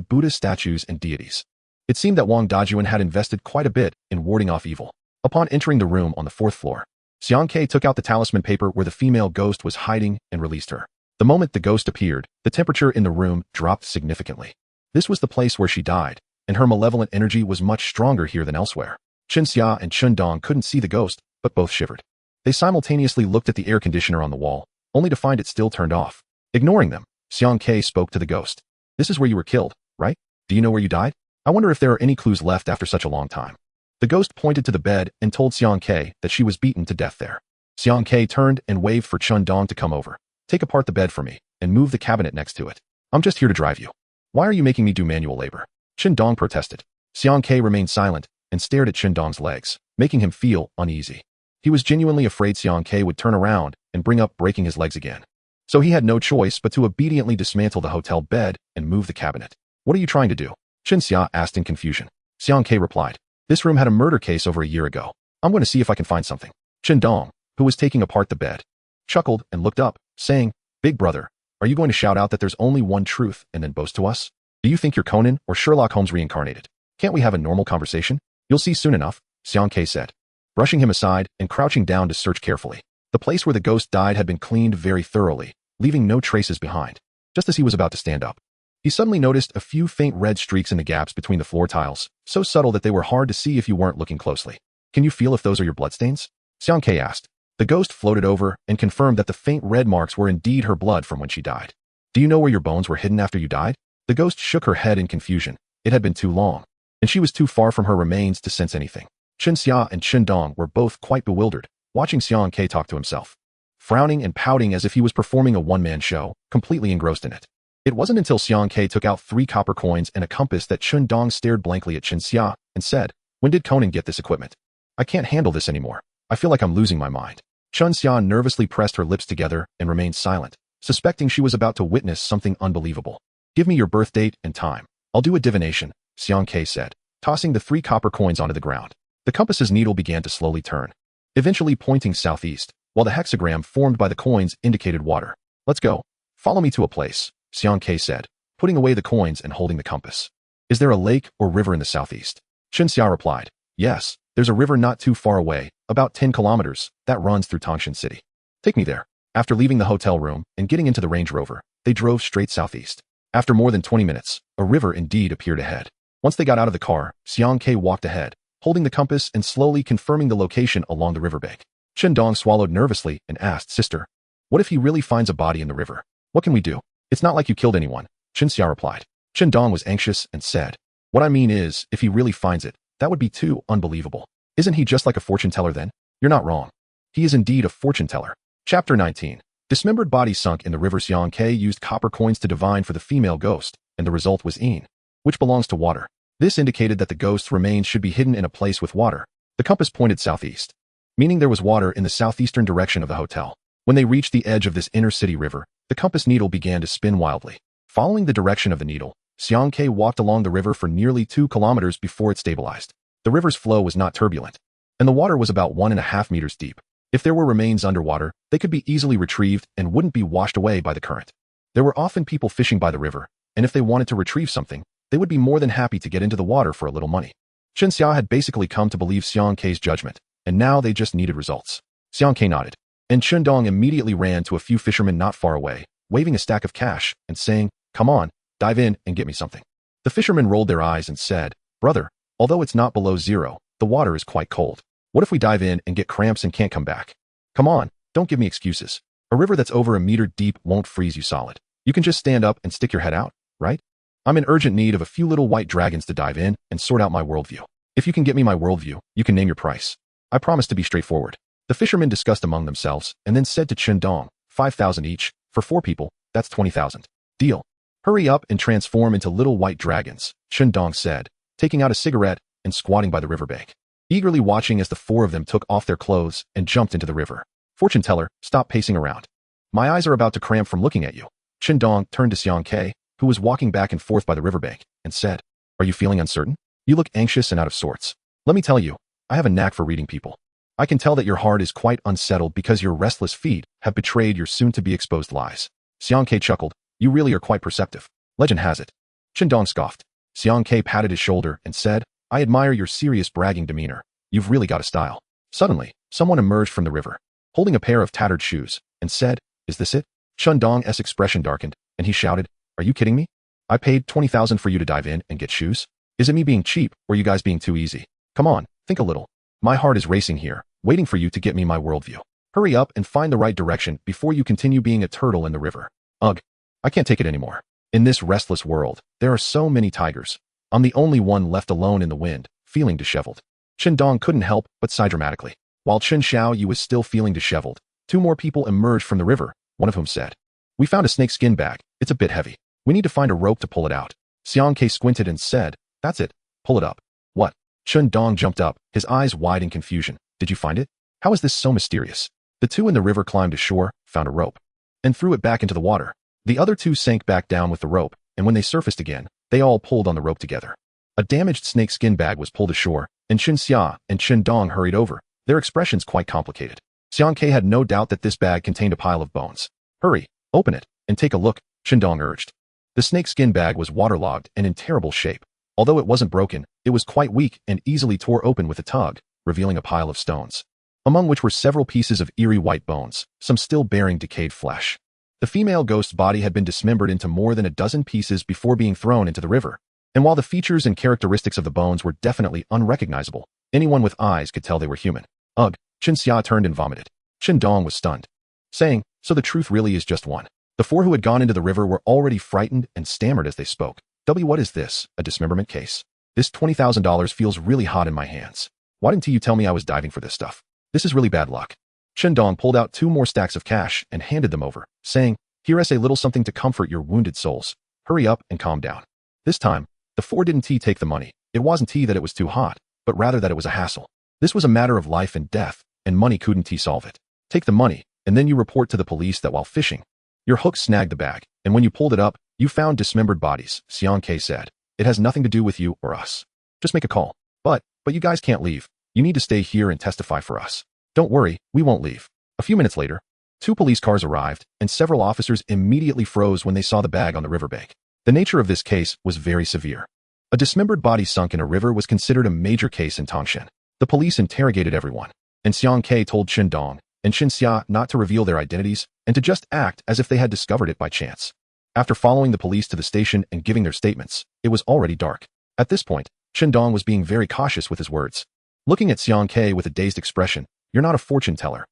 Buddha statues and deities. It seemed that Wang Dajuan had invested quite a bit in warding off evil. Upon entering the room on the 4th floor, Xiang Ke took out the talisman paper where the female ghost was hiding and released her. The moment the ghost appeared, the temperature in the room dropped significantly. This was the place where she died, and her malevolent energy was much stronger here than elsewhere. Chen Xia and Chen Dong couldn't see the ghost, but both shivered. They simultaneously looked at the air conditioner on the wall, only to find it still turned off. Ignoring them, Xiang Ke spoke to the ghost. "This is where you were killed, right? Do you know where you died? I wonder if there are any clues left after such a long time." The ghost pointed to the bed and told Xiang Ke that she was beaten to death there. Xiang Ke turned and waved for Chen Dong to come over. "Take apart the bed for me, and move the cabinet next to it. I'm just here to drive you. Why are you making me do manual labor?" Chen Dong protested. Xiang Ke remained silent and stared at Chen Dong's legs, making him feel uneasy. He was genuinely afraid Xiang Ke would turn around and bring up breaking his legs again. So he had no choice but to obediently dismantle the hotel bed and move the cabinet. "What are you trying to do?" Chen Xia asked in confusion. Xiang Ke replied, "This room had a murder case over a year ago. I'm going to see if I can find something." Chen Dong, who was taking apart the bed, chuckled and looked up, saying, "Big brother, are you going to shout out that there's only one truth and then boast to us? Do you think you're Conan or Sherlock Holmes reincarnated? Can't we have a normal conversation?" "You'll see soon enough," Xiang Ke said, brushing him aside and crouching down to search carefully. The place where the ghost died had been cleaned very thoroughly, leaving no traces behind. Just as he was about to stand up, he suddenly noticed a few faint red streaks in the gaps between the floor tiles, so subtle that they were hard to see if you weren't looking closely. "Can you feel if those are your bloodstains?" Xiang Ke asked. The ghost floated over and confirmed that the faint red marks were indeed her blood from when she died. "Do you know where your bones were hidden after you died?" The ghost shook her head in confusion. It had been too long. and she was too far from her remains to sense anything. Chen Xia and Chen Dong were both quite bewildered, watching Xiang Ke talk to himself, frowning and pouting as if he was performing a one-man show, completely engrossed in it. It wasn't until Xiang Ke took out 3 copper coins and a compass that Chen Dong stared blankly at Chen Xia and said, "When did Conan get this equipment? I can't handle this anymore. I feel like I'm losing my mind." Chen Xia nervously pressed her lips together and remained silent, suspecting she was about to witness something unbelievable. "Give me your birth date and time. I'll do a divination," Xiang Ke said, tossing the 3 copper coins onto the ground. The compass's needle began to slowly turn, eventually pointing southeast, while the hexagram formed by the coins indicated water. "Let's go. Follow me to a place," Xiang Ke said, putting away the coins and holding the compass. "Is there a lake or river in the southeast?" Chen Xia replied, "Yes, there's a river not too far away, about 10 kilometers, that runs through Tangshan City. Take me there." After leaving the hotel room and getting into the Range Rover, they drove straight southeast. After more than 20 minutes, a river indeed appeared ahead. Once they got out of the car, Xiang Ke walked ahead, holding the compass and slowly confirming the location along the riverbank. Chen Dong swallowed nervously and asked, "Sister, what if he really finds a body in the river? What can we do?" "It's not like you killed anyone," Chen Xia replied. Chen Dong was anxious and said, "What I mean is, if he really finds it, that would be too unbelievable. Isn't he just like a fortune teller then?" "You're not wrong. He is indeed a fortune teller." Chapter 19. Dismembered body sunk in the river. Xiang Ke used copper coins to divine for the female ghost, and the result was Yin, which belongs to water. This indicated that the ghost's remains should be hidden in a place with water. The compass pointed southeast, meaning there was water in the southeastern direction of the hotel. When they reached the edge of this inner city river, the compass needle began to spin wildly. Following the direction of the needle, Xiang Ke walked along the river for nearly 2 kilometers before it stabilized. The river's flow was not turbulent, and the water was about 1.5 meters deep. If there were remains underwater, they could be easily retrieved and wouldn't be washed away by the current. There were often people fishing by the river, and if they wanted to retrieve something, they would be more than happy to get into the water for a little money. Chen Xia had basically come to believe Xiang Ke's judgment, and now they just needed results. Xiang Ke nodded, and Chen Dong immediately ran to a few fishermen not far away, waving a stack of cash and saying, "Come on, dive in and get me something." The fishermen rolled their eyes and said, "Brother, although it's not below zero, the water is quite cold. What if we dive in and get cramps and can't come back? Come on, don't give me excuses. A river that's over a meter deep won't freeze you solid. You can just stand up and stick your head out, right? I'm in urgent need of a few little white dragons to dive in and sort out my worldview. If you can get me my worldview, you can name your price. I promise to be straightforward." The fishermen discussed among themselves and then said to Chen Dong, 5,000 each, for 4 people, that's 20,000. Deal. "Hurry up and transform into little white dragons," Chen Dong said, taking out a cigarette and squatting by the riverbank, eagerly watching as the 4 of them took off their clothes and jumped into the river. "Fortune teller, stop pacing around. My eyes are about to cramp from looking at you." Chen Dong turned to Xiang Ke, who was walking back and forth by the riverbank, and said, "Are you feeling uncertain? You look anxious and out of sorts. Let me tell you, I have a knack for reading people. I can tell that your heart is quite unsettled because your restless feet have betrayed your soon-to-be exposed lies." Xiang Ke chuckled, "You really are quite perceptive. Legend has it." Chen Dong scoffed. Xiang Ke patted his shoulder and said, "I admire your serious bragging demeanor. You've really got a style." Suddenly, someone emerged from the river, holding a pair of tattered shoes, and said, "Is this it?" Chen Dong's expression darkened, and he shouted, "Are you kidding me? I paid 20,000 for you to dive in and get shoes? Is it me being cheap or you guys being too easy? Come on, think a little. My heart is racing here, waiting for you to get me my worldview. Hurry up and find the right direction before you continue being a turtle in the river. Ugh, I can't take it anymore. In this restless world, there are so many tigers. I'm the only one left alone in the wind, feeling disheveled." Chen Dong couldn't help but sigh dramatically. While Chen Xiaoyu was still feeling disheveled, 2 more people emerged from the river, one of whom said, "We found a snakeskin bag. It's a bit heavy. We need to find a rope to pull it out." Xiang Ke squinted and said, "That's it. Pull it up." "What?" Chen Dong jumped up, his eyes wide in confusion. "Did you find it? How is this so mysterious?" The 2 in the river climbed ashore, found a rope, and threw it back into the water. The other 2 sank back down with the rope, and when they surfaced again, they all pulled on the rope together. A damaged snakeskin bag was pulled ashore, and Chen Xia and Chen Dong hurried over, their expressions quite complicated. Xiang Ke had no doubt that this bag contained a pile of bones. "Hurry, open it, and take a look," Chen Dong urged. The snakeskin bag was waterlogged and in terrible shape. Although it wasn't broken, it was quite weak and easily tore open with a tug, revealing a pile of stones, among which were several pieces of eerie white bones, some still bearing decayed flesh. The female ghost's body had been dismembered into more than a dozen pieces before being thrown into the river, and while the features and characteristics of the bones were definitely unrecognizable, anyone with eyes could tell they were human. Ugh, Chen Xia turned and vomited. Chen Dong was stunned, saying, "So the truth really is just one." The 4 who had gone into the river were already frightened and stammered as they spoke. "What is this, a dismemberment case? This $20,000 feels really hot in my hands. Why didn't you tell me I was diving for this stuff? This is really bad luck. Dong pulled out 2 more stacks of cash and handed them over, saying, here is a little something to comfort your wounded souls. Hurry up and calm down. This time, the 4 didn't take the money. It wasn't that it was too hot, but rather that it was a hassle. This was a matter of life and death, and money couldn't solve it. Take the money, and then you report to the police that while fishing, your hook snagged the bag, and when you pulled it up, you found dismembered bodies, Xiang Ke said. It has nothing to do with you or us. Just make a call. But you guys can't leave. You need to stay here and testify for us. Don't worry, we won't leave. A few minutes later, 2 police cars arrived, and several officers immediately froze when they saw the bag on the riverbank. The nature of this case was very severe. A dismembered body sunk in a river was considered a major case in Tangshan. The police interrogated everyone, and Xiang Ke told Dong and Xia not to reveal their identities and to just act as if they had discovered it by chance. After following the police to the station and giving their statements, it was already dark. At this point, Dong was being very cautious with his words. Looking at Xiang Ke with a dazed expression, you're not a fortune teller.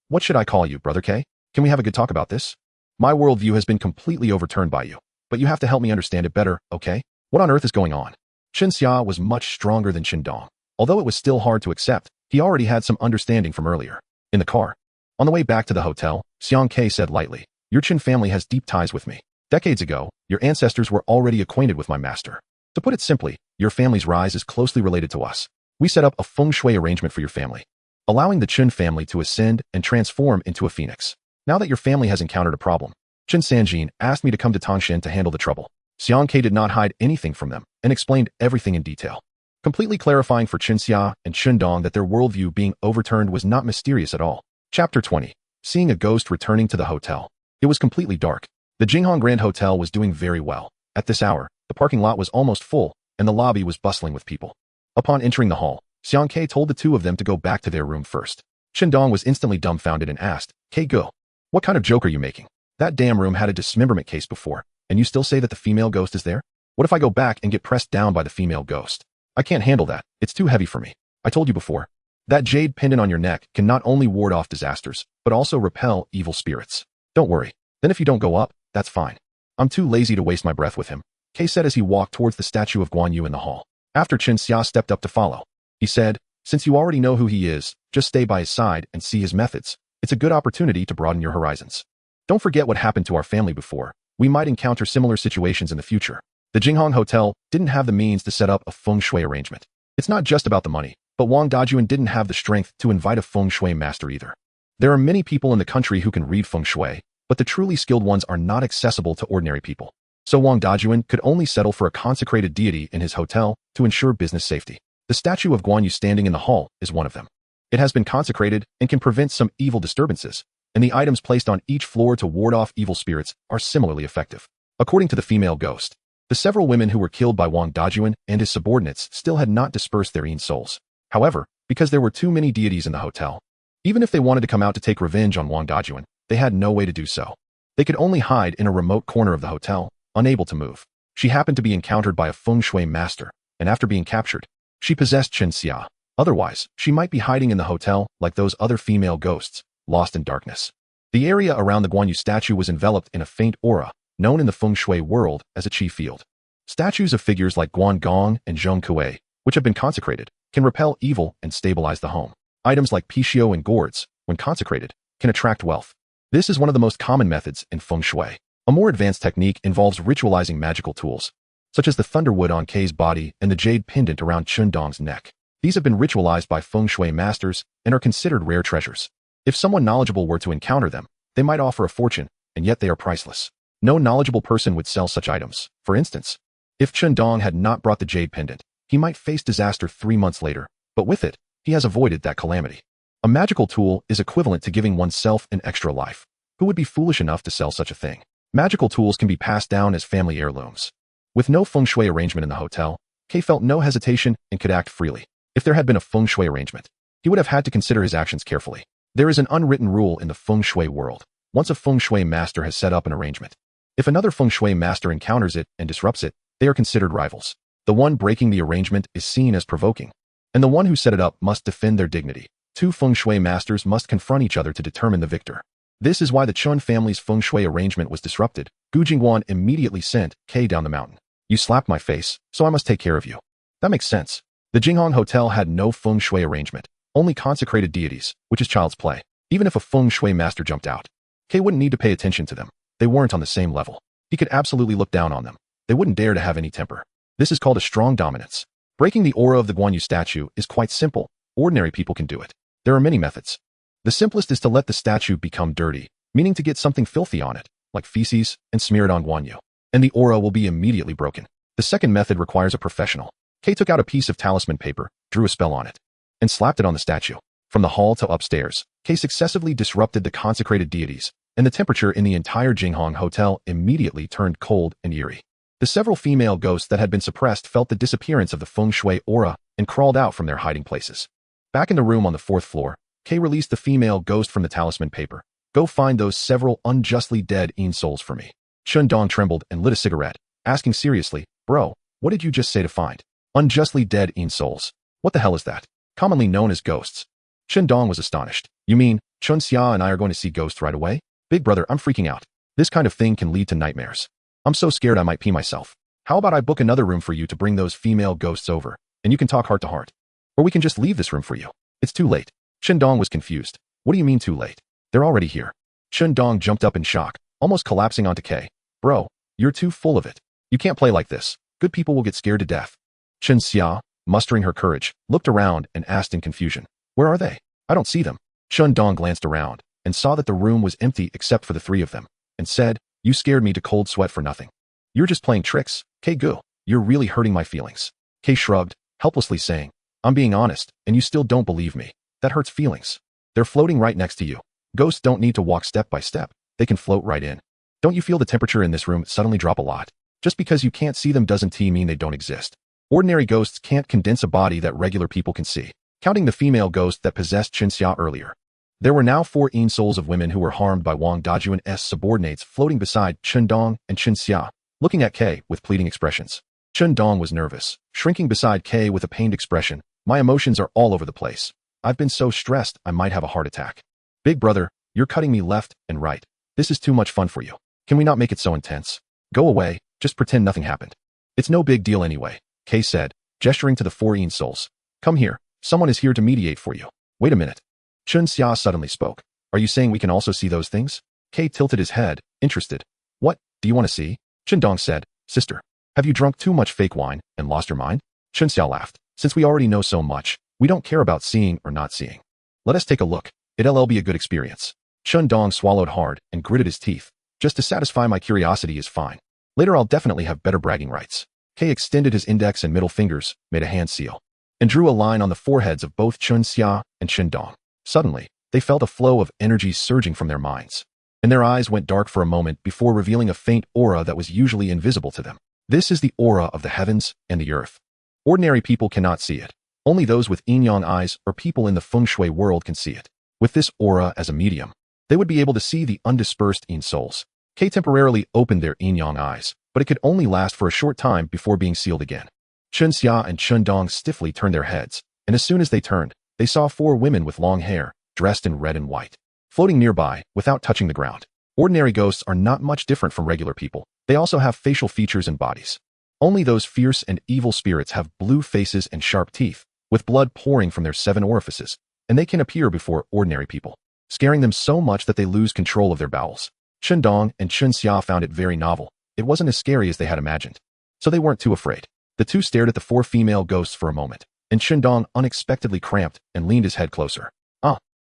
What should I call you, Brother K? Can we have a good talk about this? My worldview has been completely overturned by you, but you have to help me understand it better, okay? What on earth is going on? Xia was much stronger than Dong. Although it was still hard to accept, he already had some understanding from earlier. In the car, on the way back to the hotel, Xiang Ke said lightly, your Qin family has deep ties with me. Decades ago, your ancestors were already acquainted with my master. To put it simply, your family's rise is closely related to us. We set up a feng shui arrangement for your family, allowing the Qin family to ascend and transform into a phoenix. Now that your family has encountered a problem, Qin Sanjin asked me to come to Tangshan to handle the trouble. Xiang Ke did not hide anything from them and explained everything in detail, completely clarifying for Xia and Dong that their worldview being overturned was not mysterious at all. Chapter 20. Seeing a ghost returning to the hotel. It was completely dark. The Jinghong Grand Hotel was doing very well. At this hour, the parking lot was almost full, and the lobby was bustling with people. Upon entering the hall, Xiang Ke told the 2 of them to go back to their room first. Dong was instantly dumbfounded and asked, Ke Go, what kind of joke are you making? That damn room had a dismemberment case before, and you still say that the female ghost is there? What if I go back and get pressed down by the female ghost? I can't handle that. It's too heavy for me. I told you before. That jade pendant on your neck can not only ward off disasters, but also repel evil spirits. Don't worry. Then if you don't go up, that's fine. I'm too lazy to waste my breath with him, Ke said as he walked towards the statue of Guan Yu in the hall. After Xia stepped up to follow, he said, since you already know who he is, just stay by his side and see his methods. It's a good opportunity to broaden your horizons. Don't forget what happened to our family before. We might encounter similar situations in the future. The Jinghong Hotel didn't have the means to set up a feng shui arrangement. It's not just about the money, but Wang Dajuan didn't have the strength to invite a feng shui master either. There are many people in the country who can read feng shui, but the truly skilled ones are not accessible to ordinary people. So Wang Dajuan could only settle for a consecrated deity in his hotel to ensure business safety. The statue of Guan Yu standing in the hall is one of them. It has been consecrated and can prevent some evil disturbances, and the items placed on each floor to ward off evil spirits are similarly effective. According to the female ghost, the several women who were killed by Wang Dajuan and his subordinates still had not dispersed their own souls. However, because there were too many deities in the hotel, even if they wanted to come out to take revenge on Wang Dajuan, they had no way to do so. They could only hide in a remote corner of the hotel, unable to move. She happened to be encountered by a feng shui master, and after being captured, she possessed Xia. Otherwise, she might be hiding in the hotel like those other female ghosts, lost in darkness. The area around the Guan Yu statue was enveloped in a faint aura, known in the feng shui world as a qi field. Statues of figures like Guan Gong and Zhong Kuei, which have been consecrated, can repel evil and stabilize the home. Items like pixiu and gourds, when consecrated, can attract wealth. This is one of the most common methods in feng shui. A more advanced technique involves ritualizing magical tools, such as the thunderwood on Kei's body and the jade pendant around Dong's neck. These have been ritualized by feng shui masters and are considered rare treasures. If someone knowledgeable were to encounter them, they might offer a fortune, and yet they are priceless. No knowledgeable person would sell such items. For instance, if Dong had not brought the jade pendant, he might face disaster 3 months later, but with it, he has avoided that calamity. A magical tool is equivalent to giving oneself an extra life. Who would be foolish enough to sell such a thing? Magical tools can be passed down as family heirlooms. With no feng shui arrangement in the hotel, Kei felt no hesitation and could act freely. If there had been a feng shui arrangement, he would have had to consider his actions carefully. There is an unwritten rule in the feng shui world. Once a feng shui master has set up an arrangement, if another feng shui master encounters it and disrupts it, they are considered rivals. The one breaking the arrangement is seen as provoking, and the one who set it up must defend their dignity. 2 feng shui masters must confront each other to determine the victor. This is why the Chun family's feng shui arrangement was disrupted. Gu Jingguan immediately sent Kei down the mountain. You slapped my face, so I must take care of you. That makes sense. The Jinghong Hotel had no feng shui arrangement, only consecrated deities, which is child's play. Even if a feng shui master jumped out, Kay wouldn't need to pay attention to them. They weren't on the same level. He could absolutely look down on them. They wouldn't dare to have any temper. This is called a strong dominance. Breaking the aura of the Guan Yu statue is quite simple. Ordinary people can do it. There are many methods. The simplest is to let the statue become dirty, meaning to get something filthy on it, like feces, and smear it on Guan Yu, and the aura will be immediately broken. The second method requires a professional. Kay took out a piece of talisman paper, drew a spell on it, and slapped it on the statue. From the hall to upstairs, Kay successively disrupted the consecrated deities, and the temperature in the entire Jinghong Hotel immediately turned cold and eerie. The several female ghosts that had been suppressed felt the disappearance of the feng shui aura and crawled out from their hiding places. Back in the room on the 4th floor, Kay released the female ghost from the talisman paper. Go find those several unjustly dead Yin souls for me. Chun Dong trembled and lit a cigarette, asking seriously, bro, what did you just say to find? Unjustly dead Yin souls. What the hell is that? Commonly known as ghosts. Chun Dong was astonished. You mean, Chun Xia and I are going to see ghosts right away? Big brother, I'm freaking out. This kind of thing can lead to nightmares. I'm so scared I might pee myself. How about I book another room for you to bring those female ghosts over, and you can talk heart to heart? Or we can just leave this room for you. It's too late. Chun Dong was confused. What do you mean too late? They're already here. Chun Dong jumped up in shock, almost collapsing onto Kay. Bro, you're too full of it. You can't play like this. Good people will get scared to death. Chun Xia, mustering her courage, looked around and asked in confusion. Where are they? I don't see them. Chun Dong glanced around and saw that the room was empty except for the 3 of them, and said, you scared me to cold sweat for nothing. You're just playing tricks, Kay Gu. You're really hurting my feelings. Kay shrugged, helplessly saying, I'm being honest, and you still don't believe me. That hurts feelings. They're floating right next to you. Ghosts don't need to walk step by step. They can float right in. Don't you feel the temperature in this room suddenly drop a lot? Just because you can't see them doesn't mean they don't exist. Ordinary ghosts can't condense a body that regular people can see. Counting the female ghost that possessed Chun Xia earlier, there were now 4 Yin souls of women who were harmed by Wang Dajuan's subordinates floating beside Chun Dong and Chun Xia, looking at Kay with pleading expressions. Chun Dong was nervous, shrinking beside Kay with a pained expression. My emotions are all over the place. I've been so stressed I might have a heart attack. Big brother, you're cutting me left and right. This is too much fun for you. Can we not make it so intense? Go away, just pretend nothing happened. It's no big deal anyway, Kay said, gesturing to the 4 Yin souls. Come here, someone is here to mediate for you. Wait a minute. Chun Xia suddenly spoke. Are you saying we can also see those things? Kay tilted his head, interested. What, do you want to see? Chun Dong said, Sister, have you drunk too much fake wine and lost your mind? Chun Xia laughed. Since we already know so much, we don't care about seeing or not seeing. Let us take a look. It'll be a good experience. Chun Dong swallowed hard and gritted his teeth. Just to satisfy my curiosity is fine. Later I'll definitely have better bragging rights. Kay extended his index and middle fingers, made a hand seal, and drew a line on the foreheads of both Chun Xia and Chun Dong. Suddenly, they felt a flow of energy surging from their minds, and their eyes went dark for a moment before revealing a faint aura that was usually invisible to them. This is the aura of the heavens and the earth. Ordinary people cannot see it. Only those with yin-yang eyes or people in the feng shui world can see it. With this aura as a medium, they would be able to see the undispersed Yin souls. Kay temporarily opened their yin-yang eyes, but it could only last for a short time before being sealed again. Chun Xia and Chun Dong stiffly turned their heads, and as soon as they turned, they saw 4 women with long hair, dressed in red and white, floating nearby without touching the ground. Ordinary ghosts are not much different from regular people. They also have facial features and bodies. Only those fierce and evil spirits have blue faces and sharp teeth, with blood pouring from their 7 orifices, and they can appear before ordinary people, scaring them so much that they lose control of their bowels. Chun Dong and Chun Xia found it very novel. It wasn't as scary as they had imagined, so they weren't too afraid. The 2 stared at the 4 female ghosts for a moment, and Chun Dong unexpectedly cramped and leaned his head closer.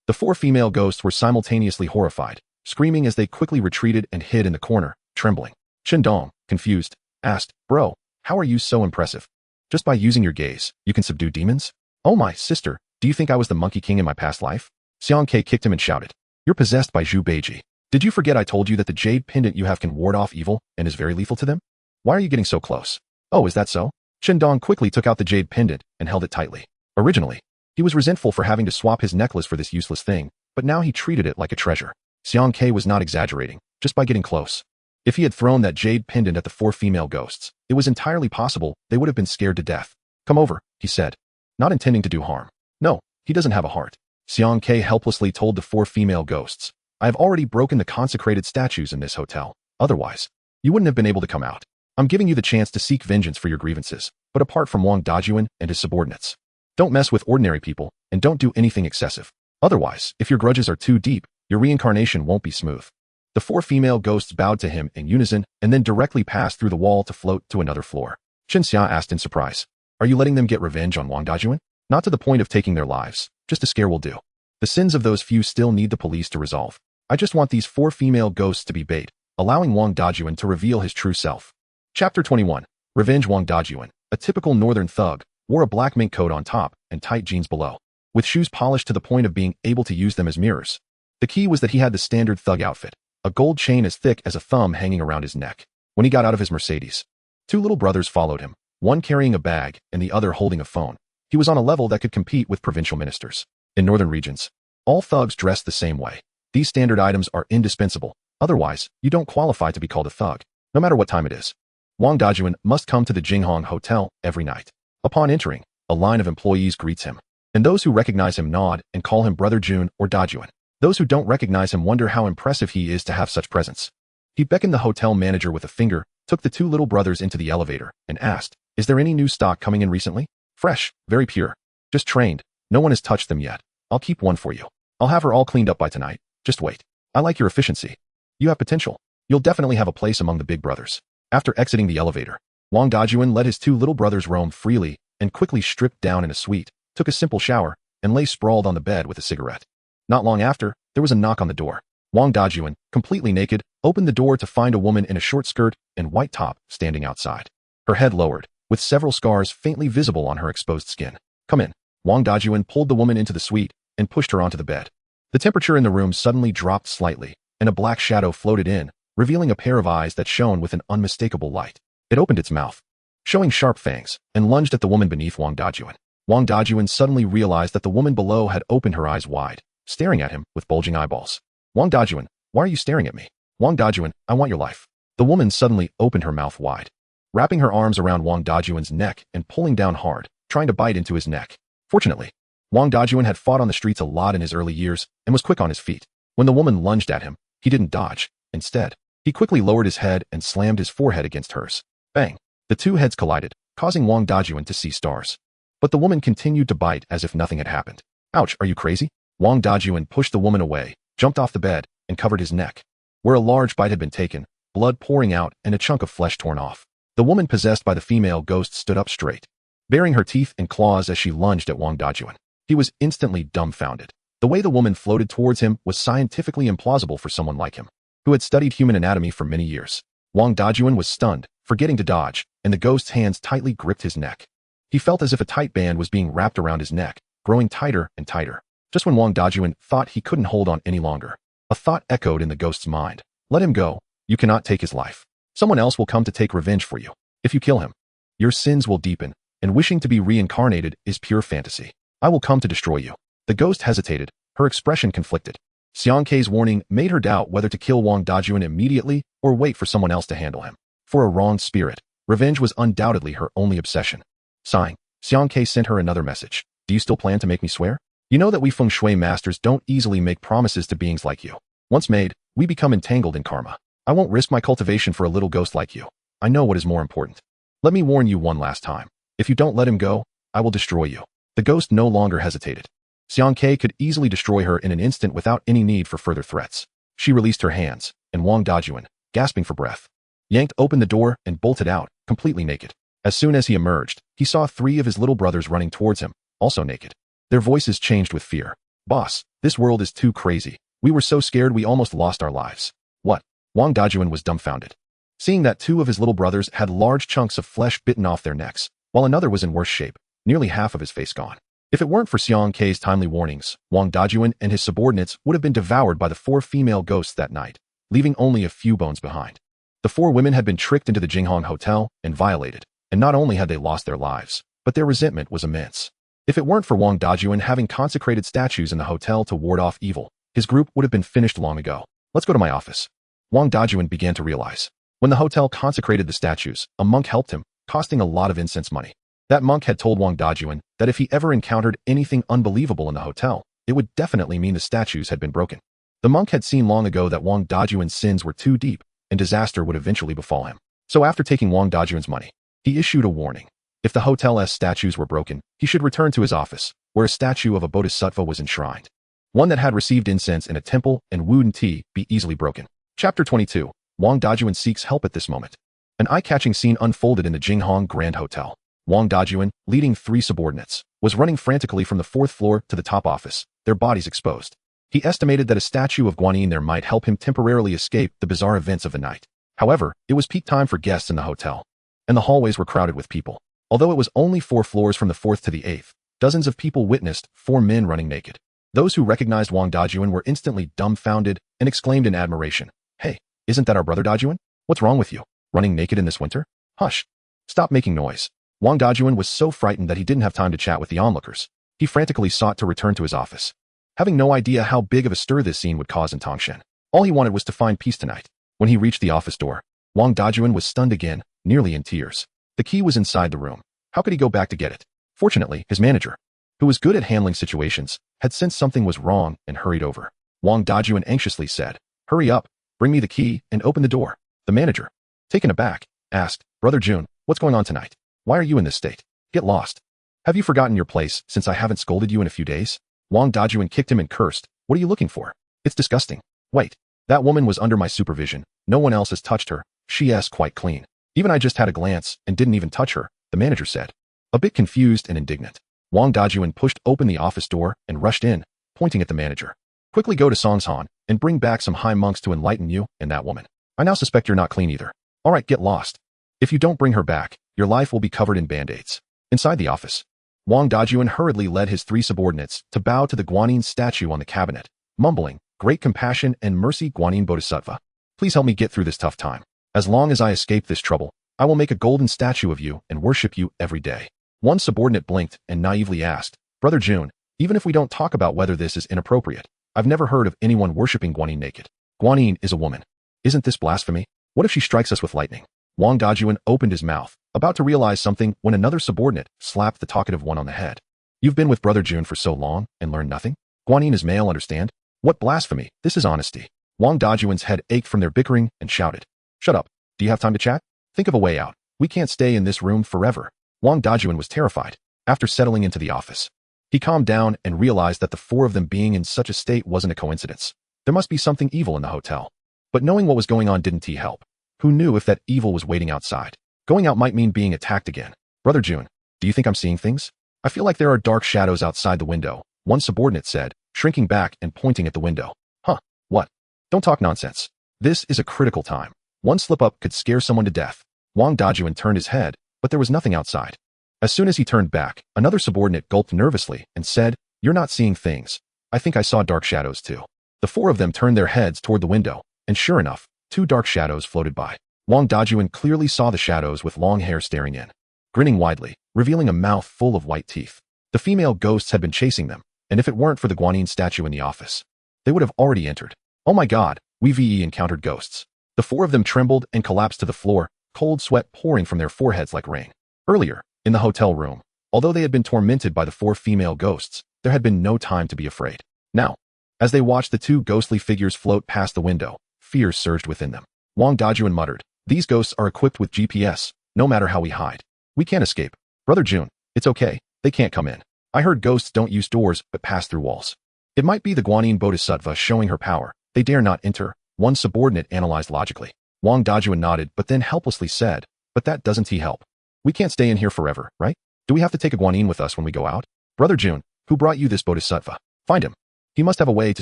The 4 female ghosts were simultaneously horrified, screaming as they quickly retreated and hid in the corner, trembling. Chun Dong, confused, asked, Bro, how are you so impressive? Just by using your gaze, you can subdue demons? Oh my, sister, do you think I was the Monkey King in my past life? Xiang Kei kicked him and shouted, You're possessed by Zhu Beiji. Did you forget I told you that the jade pendant you have can ward off evil and is very lethal to them? Why are you getting so close? Oh, is that so? Chun Dong quickly took out the jade pendant and held it tightly. Originally, he was resentful for having to swap his necklace for this useless thing, but now he treated it like a treasure. Xiang Kei was not exaggerating, just by getting close. If he had thrown that jade pendant at the 4 female ghosts, it was entirely possible they would have been scared to death. Come over, he said, not intending to do harm. No, he doesn't have a heart. Xiang Kei helplessly told the 4 female ghosts, I have already broken the consecrated statues in this hotel. Otherwise, you wouldn't have been able to come out. I'm giving you the chance to seek vengeance for your grievances, but apart from Wang Dajuan and his subordinates. Don't mess with ordinary people, and don't do anything excessive. Otherwise, if your grudges are too deep, your reincarnation won't be smooth. The 4 female ghosts bowed to him in unison and then directly passed through the wall to float to another floor. Shen Xia asked in surprise, "Are you letting them get revenge on Wang Dajuan?" "Not to the point of taking their lives, just a scare will do. The sins of those few still need the police to resolve. I just want these 4 female ghosts to be bait, allowing Wang Dajuan to reveal his true self." Chapter 21. Revenge. Wang Dajuan, a typical northern thug, wore a black mink coat on top and tight jeans below, with shoes polished to the point of being able to use them as mirrors. The key was that he had the standard thug outfit, a gold chain as thick as a thumb hanging around his neck. When he got out of his Mercedes, 2 little brothers followed him, one carrying a bag and the other holding a phone. He was on a level that could compete with provincial ministers. In northern regions, all thugs dress the same way. These standard items are indispensable, otherwise, you don't qualify to be called a thug, no matter what time it is. Wang Dajuan must come to the Jinghong Hotel every night. Upon entering, a line of employees greets him, and those who recognize him nod and call him Brother Jun or Dajuan. Those who don't recognize him wonder how impressive he is to have such presence. He beckoned the hotel manager with a finger, took the 2 little brothers into the elevator, and asked, "Is there any new stock coming in recently? Fresh, very pure. Just trained. No one has touched them yet. I'll keep one for you. I'll have her all cleaned up by tonight. Just wait. I like your efficiency. You have potential. You'll definitely have a place among the big brothers." After exiting the elevator, Wang Dajuan let his 2 little brothers roam freely and quickly stripped down in a suite, took a simple shower, and lay sprawled on the bed with a cigarette. Not long after, there was a knock on the door. Wang Dajuan, completely naked, opened the door to find a woman in a short skirt and white top standing outside. Her head lowered, with several scars faintly visible on her exposed skin. "Come in." Wang Dajuan pulled the woman into the suite and pushed her onto the bed. The temperature in the room suddenly dropped slightly, and a black shadow floated in, revealing a pair of eyes that shone with an unmistakable light. It opened its mouth, showing sharp fangs, and lunged at the woman beneath Wang Dajuan. Wang Dajuan suddenly realized that the woman below had opened her eyes wide, staring at him with bulging eyeballs. "Wang Dajuan, why are you staring at me?" "Wang Dajuan, I want your life." The woman suddenly opened her mouth wide, wrapping her arms around Wang Dajuan's neck and pulling down hard, trying to bite into his neck. Fortunately, Wang Dajuan had fought on the streets a lot in his early years and was quick on his feet. When the woman lunged at him, he didn't dodge. Instead, he quickly lowered his head and slammed his forehead against hers. Bang! The 2 heads collided, causing Wang Dajuan to see stars. But the woman continued to bite as if nothing had happened. "Ouch, are you crazy?" Wang Dajuan pushed the woman away, jumped off the bed, and covered his neck, where a large bite had been taken, blood pouring out and a chunk of flesh torn off. The woman possessed by the female ghost stood up straight, baring her teeth and claws as she lunged at Wang Dajuan. He was instantly dumbfounded. The way the woman floated towards him was scientifically implausible for someone like him, who had studied human anatomy for many years. Wang Dajuan was stunned, forgetting to dodge, and the ghost's hands tightly gripped his neck. He felt as if a tight band was being wrapped around his neck, growing tighter and tighter. Just when Wang Dajuan thought he couldn't hold on any longer, a thought echoed in the ghost's mind. "Let him go. You cannot take his life. Someone else will come to take revenge for you. If you kill him, your sins will deepen, and wishing to be reincarnated is pure fantasy. I will come to destroy you." The ghost hesitated, her expression conflicted. Xiang Kei's warning made her doubt whether to kill Wang Dajuan immediately or wait for someone else to handle him. For a wronged spirit, revenge was undoubtedly her only obsession. Sighing, Xiang Kei sent her another message. "Do you still plan to make me swear? You know that we feng shui masters don't easily make promises to beings like you. Once made, we become entangled in karma. I won't risk my cultivation for a little ghost like you. I know what is more important. Let me warn you one last time. If you don't let him go, I will destroy you." The ghost no longer hesitated. Xiang Kei could easily destroy her in an instant without any need for further threats. She released her hands, and Wang Dajuan, gasping for breath, yanked open the door and bolted out, completely naked. As soon as he emerged, he saw 3 of his little brothers running towards him, also naked. Their voices changed with fear. "Boss, this world is too crazy. We were so scared we almost lost our lives." "What?" Wang Dajuan was dumbfounded, seeing that 2 of his little brothers had large chunks of flesh bitten off their necks, while another was in worse shape, nearly half of his face gone. If it weren't for Xiang Kei's timely warnings, Wang Dajuan and his subordinates would have been devoured by the 4 female ghosts that night, leaving only a few bones behind. The 4 women had been tricked into the Jinghong Hotel and violated, and not only had they lost their lives, but their resentment was immense. If it weren't for Wang Dajuan having consecrated statues in the hotel to ward off evil, his group would have been finished long ago. "Let's go to my office." Wang Dajuan began to realize. When the hotel consecrated the statues, a monk helped him, costing a lot of incense money. That monk had told Wang Dajuan that if he ever encountered anything unbelievable in the hotel, it would definitely mean the statues had been broken. The monk had seen long ago that Wang Dajuan's sins were too deep, and disaster would eventually befall him. So after taking Wang Dajun's money, he issued a warning. If the hotel's statues were broken, he should return to his office, where a statue of a bodhisattva was enshrined. One that had received incense in a temple and wouldn't be easily broken. Chapter 22. Wang Dajun seeks help at this moment. An eye-catching scene unfolded in the Jinghong Grand Hotel. Wang Dajun, leading 3 subordinates, was running frantically from the 4th floor to the top office, their bodies exposed. He estimated that a statue of Guanyin there might help him temporarily escape the bizarre events of the night. However, it was peak time for guests in the hotel, and the hallways were crowded with people. Although it was only 4 floors from the 4th to the 8th, dozens of people witnessed 4 men running naked. Those who recognized Wang Dajun were instantly dumbfounded and exclaimed in admiration, "Hey, isn't that our brother Dajun? What's wrong with you? Running naked in this winter? Hush! Stop making noise." Wang Dajun was so frightened that he didn't have time to chat with the onlookers. He frantically sought to return to his office, having no idea how big of a stir this scene would cause in Tangshan. All he wanted was to find peace tonight. When he reached the office door, Wang Dajun was stunned again, nearly in tears. The key was inside the room. How could he go back to get it? Fortunately, his manager, who was good at handling situations, had sensed something was wrong and hurried over. Wang Dajun anxiously said, "Hurry up, bring me the key and open the door." The manager, taken aback, asked, "Brother Jun, what's going on tonight? Why are you in this state? Get lost. Have you forgotten your place since I haven't scolded you in a few days?" Wang Dajun kicked him and cursed, "What are you looking for? It's disgusting. Wait, that woman was under my supervision. No one else has touched her. She's quite clean. Even I just had a glance and didn't even touch her," the manager said, a bit confused and indignant. Wang Dajun pushed open the office door and rushed in, pointing at the manager. "Quickly go to Songshan and bring back some high monks to enlighten you and that woman. I now suspect you're not clean either. All right, get lost. If you don't bring her back, your life will be covered in band-aids." Inside the office, Wang Dajun hurriedly led his 3 subordinates to bow to the Guanyin statue on the cabinet, mumbling, "Great compassion and mercy, Guanyin Bodhisattva. Please help me get through this tough time. As long as I escape this trouble, I will make a golden statue of you and worship you every day." One subordinate blinked and naively asked, "Brother Jun, even if we don't talk about whether this is inappropriate, I've never heard of anyone worshipping Guanyin naked. Guanyin is a woman. Isn't this blasphemy? What if she strikes us with lightning?" Wang Dajun opened his mouth, about to realize something when another subordinate slapped the talkative one on the head. "You've been with Brother Jun for so long and learned nothing? Guanyin is male, understand? What blasphemy? This is honesty." Wang Dajun's head ached from their bickering and shouted, "Shut up. Do you have time to chat? Think of a way out. We can't stay in this room forever." Wang Dajun was terrified. After settling into the office, he calmed down and realized that the 4 of them being in such a state wasn't a coincidence. There must be something evil in the hotel. But knowing what was going on didn't help. Who knew if that evil was waiting outside? Going out might mean being attacked again. "Brother Jun, do you think I'm seeing things? I feel like there are dark shadows outside the window," one subordinate said, shrinking back and pointing at the window. "Huh, what? Don't talk nonsense. This is a critical time. One slip-up could scare someone to death." Wang Dajun turned his head, but there was nothing outside. As soon as he turned back, another subordinate gulped nervously and said, "You're not seeing things. I think I saw dark shadows too." The 4 of them turned their heads toward the window, and sure enough, 2 dark shadows floated by. Wang Dajun clearly saw the shadows with long hair staring in, grinning widely, revealing a mouth full of white teeth. The female ghosts had been chasing them, and if it weren't for the Guanyin statue in the office, they would have already entered. "Oh my god, we've encountered ghosts." The 4 of them trembled and collapsed to the floor, cold sweat pouring from their foreheads like rain. Earlier, in the hotel room, although they had been tormented by the 4 female ghosts, there had been no time to be afraid. Now, as they watched the 2 ghostly figures float past the window, fear surged within them. Wang Dajun muttered, "These ghosts are equipped with GPS, no matter how we hide. We can't escape. Brother Jun, it's okay, they can't come in. I heard ghosts don't use doors but pass through walls. It might be the Guanyin Bodhisattva showing her power. They dare not enter," one subordinate analyzed logically. Wang Dajun nodded but then helplessly said, "But that doesn't help. We can't stay in here forever, right? Do we have to take a Guanyin with us when we go out? Brother Jun, who brought you this Bodhisattva? Find him. He must have a way to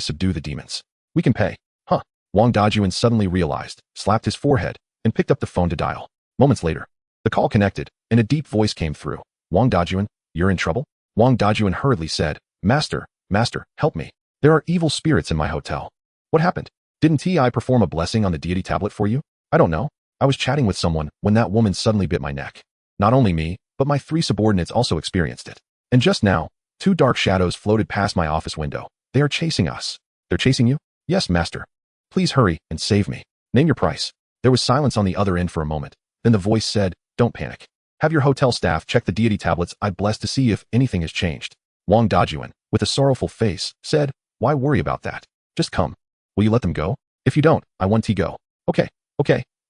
subdue the demons. We can pay." "Huh?" Wang Dajun suddenly realized, slapped his forehead, and picked up the phone to dial. Moments later, the call connected, and a deep voice came through. "Wang Dajun, you're in trouble?" Wang Dajun hurriedly said, Master, help me. There are evil spirits in my hotel." "What happened? Didn't I perform a blessing on the deity tablet for you?" "I don't know. I was chatting with someone when that woman suddenly bit my neck. Not only me, but my 3 subordinates also experienced it. And just now, 2 dark shadows floated past my office window. They are chasing us." "They're chasing you?" "Yes, master. Please hurry and save me. Name your price." There was silence on the other end for a moment. Then the voice said, "Don't panic. Have your hotel staff check the deity tablets I blessed to see if anything has changed." Wang Dajun, with a sorrowful face, said, "Why worry about that? Just come. Will you let them go? If you don't, I want to go." Okay,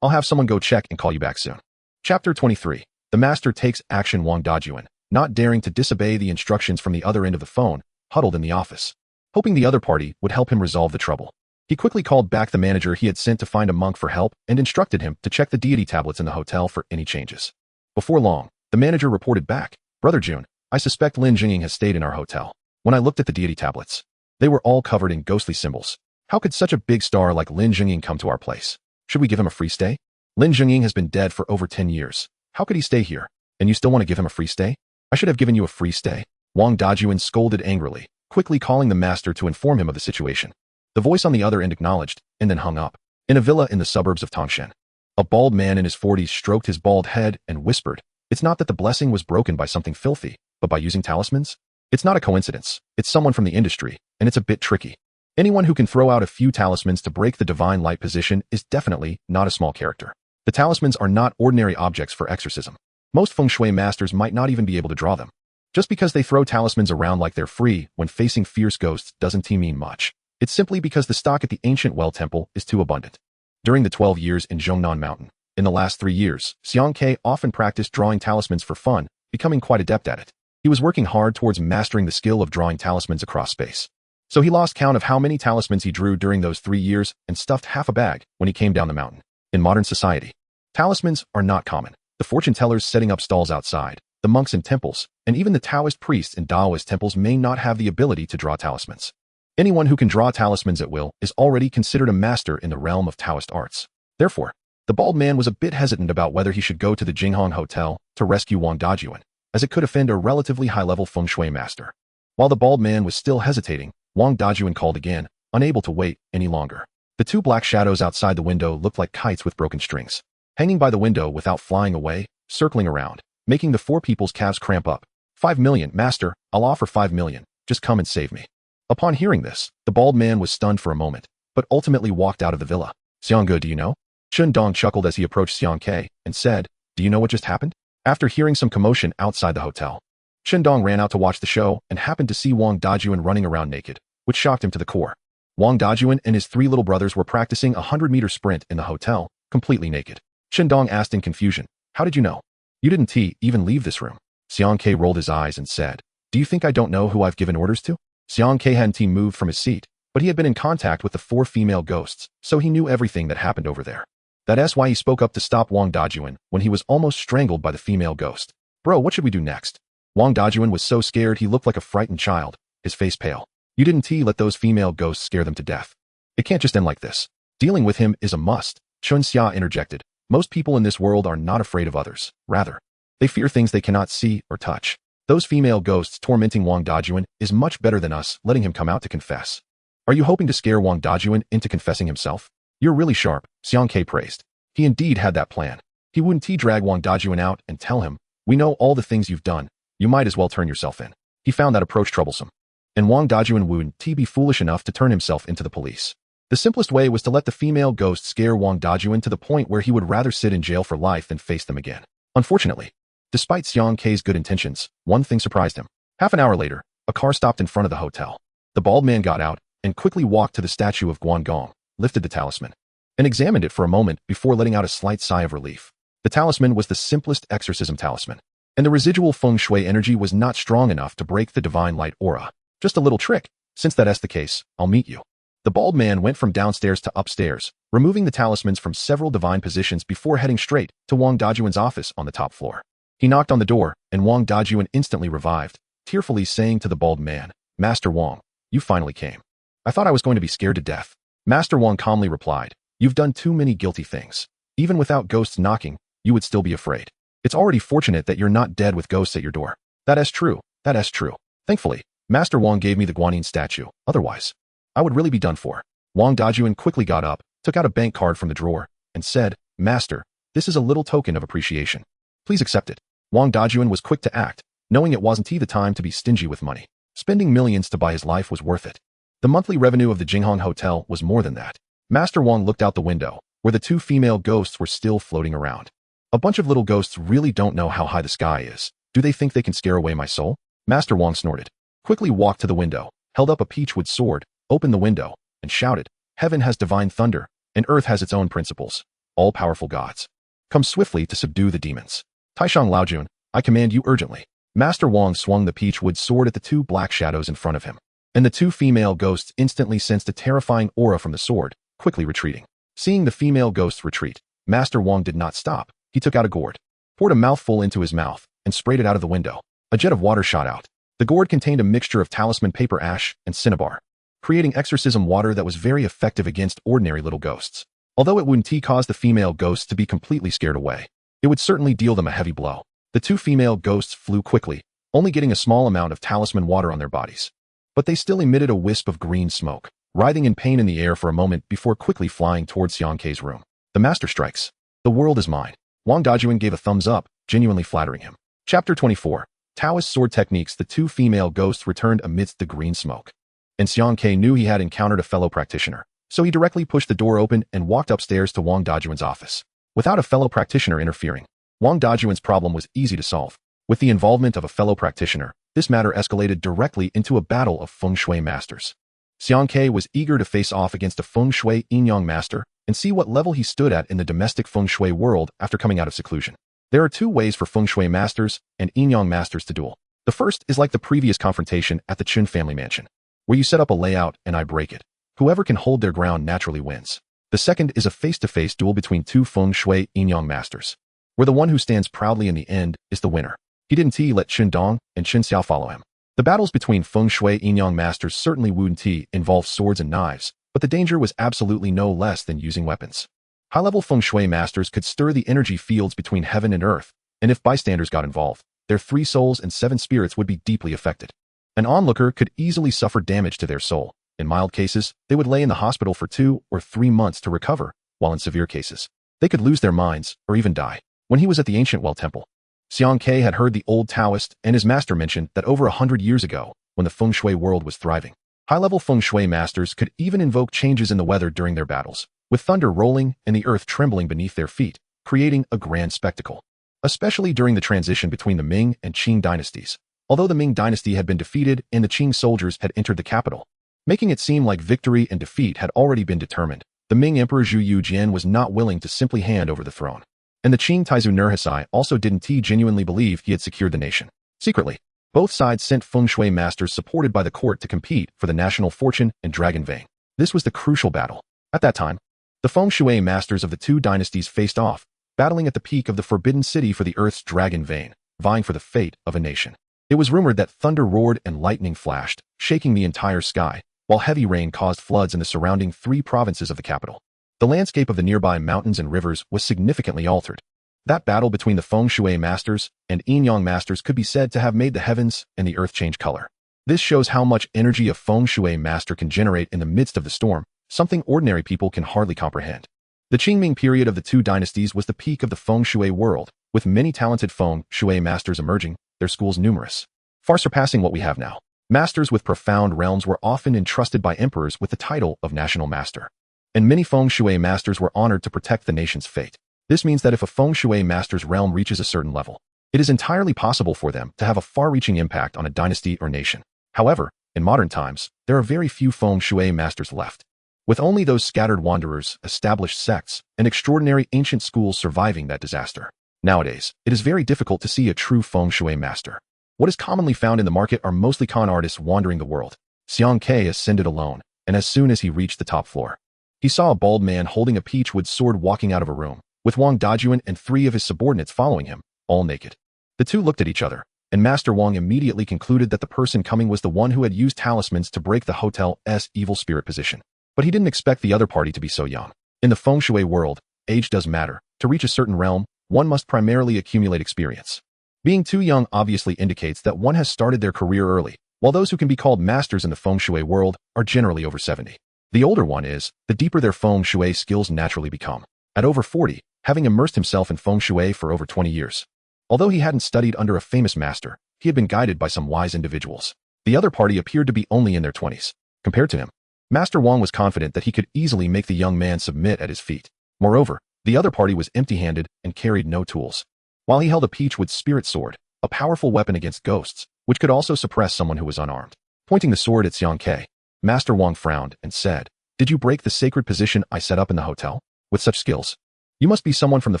I'll have someone go check and call you back soon. Chapter 23. The master takes action. Wang Dajuan, not daring to disobey the instructions from the other end of the phone, huddled in the office, hoping the other party would help him resolve the trouble. He quickly called back the manager he had sent to find a monk for help and instructed him to check the deity tablets in the hotel for any changes. Before long, the manager reported back, "Brother June, I suspect Lin Jingying has stayed in our hotel. When I looked at the deity tablets, they were all covered in ghostly symbols. How could such a big star like Lin Jingying come to our place? Should we give him a free stay? Lin Jingying has been dead for over 10 years. How could he stay here? And you still want to give him a free stay? I should have given you a free stay." Wang Dajuan scolded angrily, quickly calling the master to inform him of the situation. The voice on the other end acknowledged, and then hung up. In a villa in the suburbs of Tangshan, a bald man in his 40s stroked his bald head and whispered, "It's not that the blessing was broken by something filthy, but by using talismans? It's not a coincidence. It's someone from the industry, and it's a bit tricky. Anyone who can throw out a few talismans to break the divine light position is definitely not a small character. The talismans are not ordinary objects for exorcism. Most feng shui masters might not even be able to draw them. Just because they throw talismans around like they're free when facing fierce ghosts doesn't mean much. It's simply because the stock at the ancient well temple is too abundant." During the 12 years in Zhongnan Mountain, in the last 3 years, Xiang Ke often practiced drawing talismans for fun, becoming quite adept at it. He was working hard towards mastering the skill of drawing talismans across space. So he lost count of how many talismans he drew during those 3 years and stuffed half a bag when he came down the mountain. In modern society, talismans are not common. The fortune tellers setting up stalls outside, the monks in temples, and even the Taoist priests in Taoist temples may not have the ability to draw talismans. Anyone who can draw talismans at will is already considered a master in the realm of Taoist arts. Therefore, the bald man was a bit hesitant about whether he should go to the Jinghong Hotel to rescue Wang Dajuan, as it could offend a relatively high-level feng shui master. While the bald man was still hesitating, Wang Dajuan called again, unable to wait any longer. The two black shadows outside the window looked like kites with broken strings, hanging by the window without flying away, circling around, making the four people's calves cramp up. 5 million, master, I'll offer 5 million. Just come and save me." Upon hearing this, the bald man was stunned for a moment, but ultimately walked out of the villa. "Xiangge, do you know?" Chun Dong chuckled as he approached Xiang Ke and said, "Do you know what just happened?" After hearing some commotion outside the hotel, Chun Dong ran out to watch the show and happened to see Wang Dajuan running around naked, which shocked him to the core. Wang Dajuan and his 3 little brothers were practicing a 100-meter sprint in the hotel, completely naked. Chun Dong asked in confusion, "How did you know? You didn't even leave this room." Xiang Ke rolled his eyes and said, "Do you think I don't know who I've given orders to?" Xiang Ke hadn't moved from his seat, but he had been in contact with the 4 female ghosts, so he knew everything that happened over there. That's why he spoke up to stop Wang Dajuan when he was almost strangled by the female ghost. "Bro, what should we do next?" Wang Dajuan was so scared he looked like a frightened child, his face pale. "You didn't let those female ghosts scare them to death. It can't just end like this. Dealing with him is a must," Chun Xia interjected. "Most people in this world are not afraid of others. Rather, they fear things they cannot see or touch. Those female ghosts tormenting Wang Dajuan is much better than us letting him come out to confess." "Are you hoping to scare Wang Dajuan into confessing himself?" "You're really sharp," Xiang Ke praised. He indeed had that plan. He wouldn't drag Wang Dajuan out and tell him, "We know all the things you've done. You might as well turn yourself in." He found that approach troublesome. And Wang Dajuan wouldn't be foolish enough to turn himself into the police. The simplest way was to let the female ghost scare Wang Dajuan to the point where he would rather sit in jail for life than face them again. Unfortunately, despite Xiang Ke's good intentions, one thing surprised him. Half an hour later, a car stopped in front of the hotel. The bald man got out and quickly walked to the statue of Guangong, lifted the talisman, and examined it for a moment before letting out a slight sigh of relief. The talisman was the simplest exorcism talisman, and the residual feng shui energy was not strong enough to break the divine light aura. "Just a little trick. Since that's the case, I'll meet you." The bald man went from downstairs to upstairs, removing the talismans from several divine positions before heading straight to Wang Dajuan's office on the top floor. He knocked on the door, and Wang Dajuan instantly revived, tearfully saying to the bald man, "Master Wang, you finally came. I thought I was going to be scared to death." Master Wang calmly replied, "You've done too many guilty things. Even without ghosts knocking, you would still be afraid. It's already fortunate that you're not dead with ghosts at your door." That is true. Thankfully, Master Wang gave me the Guanyin statue. Otherwise, I would really be done for." Wang Dajuan quickly got up, took out a bank card from the drawer, and said, "Master, this is a little token of appreciation. Please accept it." Wang Dajuan was quick to act, knowing it wasn't the time to be stingy with money. Spending millions to buy his life was worth it. The monthly revenue of the Jinghong Hotel was more than that. Master Wang looked out the window, where the 2 female ghosts were still floating around. "A bunch of little ghosts really don't know how high the sky is. Do they think they can scare away my soul?" Master Wang snorted, quickly walked to the window, held up a peachwood sword, opened the window, and shouted, "Heaven has divine thunder, and earth has its own principles. all-powerful gods. Come swiftly to subdue the demons. Taishang Laojun, I command you urgently. Master Wang swung the peach-wood sword at the two black shadows in front of him, and the two female ghosts instantly sensed a terrifying aura from the sword, quickly retreating. Seeing the female ghosts retreat, Master Wang did not stop. He took out a gourd, poured a mouthful into his mouth, and sprayed it out of the window. A jet of water shot out. The gourd contained a mixture of talisman paper ash and cinnabar, creating exorcism water that was very effective against ordinary little ghosts. Although it wouldn't cause the female ghosts to be completely scared away, it would certainly deal them a heavy blow. The two female ghosts flew quickly, only getting a small amount of talisman water on their bodies. But they still emitted a wisp of green smoke, writhing in pain in the air for a moment before quickly flying towards Xiang Kei's room. The master strikes. The world is mine. Wang Dajuan gave a thumbs up, genuinely flattering him. Chapter 24. Taoist sword techniques. The two female ghosts returned amidst the green smoke. And Xiang Kei knew he had encountered a fellow practitioner, so he directly pushed the door open and walked upstairs to Wang Dajuan's office. Without a fellow practitioner interfering, Wang Dajuan's problem was easy to solve. With the involvement of a fellow practitioner, this matter escalated directly into a battle of feng shui masters. Xiang Kei was eager to face off against a feng shui yin-yang master and see what level he stood at in the domestic feng shui world after coming out of seclusion. There are two ways for feng shui masters and yin-yang masters to duel. The first is like the previous confrontation at the Chun family mansion, where you set up a layout and I break it. Whoever can hold their ground naturally wins. The second is a face-to-face duel between two feng shui yin-yang masters, where the one who stands proudly in the end is the winner. He didn't let Chen Dong and Chen Xiao follow him. The battles between feng shui yin-yang masters certainly wouldn't involve swords and knives, but the danger was absolutely no less than using weapons. High-level feng shui masters could stir the energy fields between heaven and earth, and if bystanders got involved, their 3 souls and 7 spirits would be deeply affected. An onlooker could easily suffer damage to their soul. In mild cases, they would lay in the hospital for 2 or 3 months to recover, while in severe cases, they could lose their minds or even die. When he was at the ancient well temple, Xiang Kei had heard the old Taoist and his master mention that over 100 years ago, when the feng shui world was thriving, high-level feng shui masters could even invoke changes in the weather during their battles, with thunder rolling and the earth trembling beneath their feet, creating a grand spectacle. Especially during the transition between the Ming and Qing dynasties, although the Ming dynasty had been defeated and the Qing soldiers had entered the capital, making it seem like victory and defeat had already been determined. The Ming Emperor Zhu Yujian was not willing to simply hand over the throne. And the Qing Taizu Nurhasai also didn't genuinely believe he had secured the nation. Secretly, both sides sent feng shui masters supported by the court to compete for the national fortune and dragon vein. This was the crucial battle. At that time, the feng shui masters of the two dynasties faced off, battling at the peak of the Forbidden City for the Earth's dragon vein, vying for the fate of a nation. It was rumored that thunder roared and lightning flashed, shaking the entire sky, while heavy rain caused floods in the surrounding 3 provinces of the capital. The landscape of the nearby mountains and rivers was significantly altered. That battle between the feng shui masters and yin-yang masters could be said to have made the heavens and the earth change color. This shows how much energy a feng shui master can generate in the midst of the storm, something ordinary people can hardly comprehend. The Qingming period of the two dynasties was the peak of the feng shui world, with many talented feng shui masters emerging, their schools numerous, far surpassing what we have now. Masters with profound realms were often entrusted by emperors with the title of national master, and many feng shui masters were honored to protect the nation's fate. This means that if a feng shui master's realm reaches a certain level, it is entirely possible for them to have a far-reaching impact on a dynasty or nation. However, in modern times, there are very few feng shui masters left, with only those scattered wanderers, established sects, and extraordinary ancient schools surviving that disaster. Nowadays, it is very difficult to see a true feng shui master. What is commonly found in the market are mostly con artists wandering the world. Xiang Kei ascended alone, and as soon as he reached the top floor, he saw a bald man holding a peachwood sword walking out of a room, with Wang Dajuan and 3 of his subordinates following him, all naked. The two looked at each other, and Master Wang immediately concluded that the person coming was the one who had used talismans to break the hotel's evil spirit position. But he didn't expect the other party to be so young. In the feng shui world, age does matter. To reach a certain realm, one must primarily accumulate experience. Being too young obviously indicates that one has started their career early, while those who can be called masters in the feng shui world are generally over 70. The older one is, the deeper their feng shui skills naturally become. At over 40, having immersed himself in feng shui for over 20 years. Although he hadn't studied under a famous master, he had been guided by some wise individuals. The other party appeared to be only in their 20s. Compared to him, Master Wang was confident that he could easily make the young man submit at his feet. Moreover, the other party was empty-handed and carried no tools, while he held a peachwood spirit sword, a powerful weapon against ghosts, which could also suppress someone who was unarmed. Pointing the sword at Xiang Kei, Master Wang frowned and said, "Did you break the sacred position I set up in the hotel? With such skills, You must be someone from the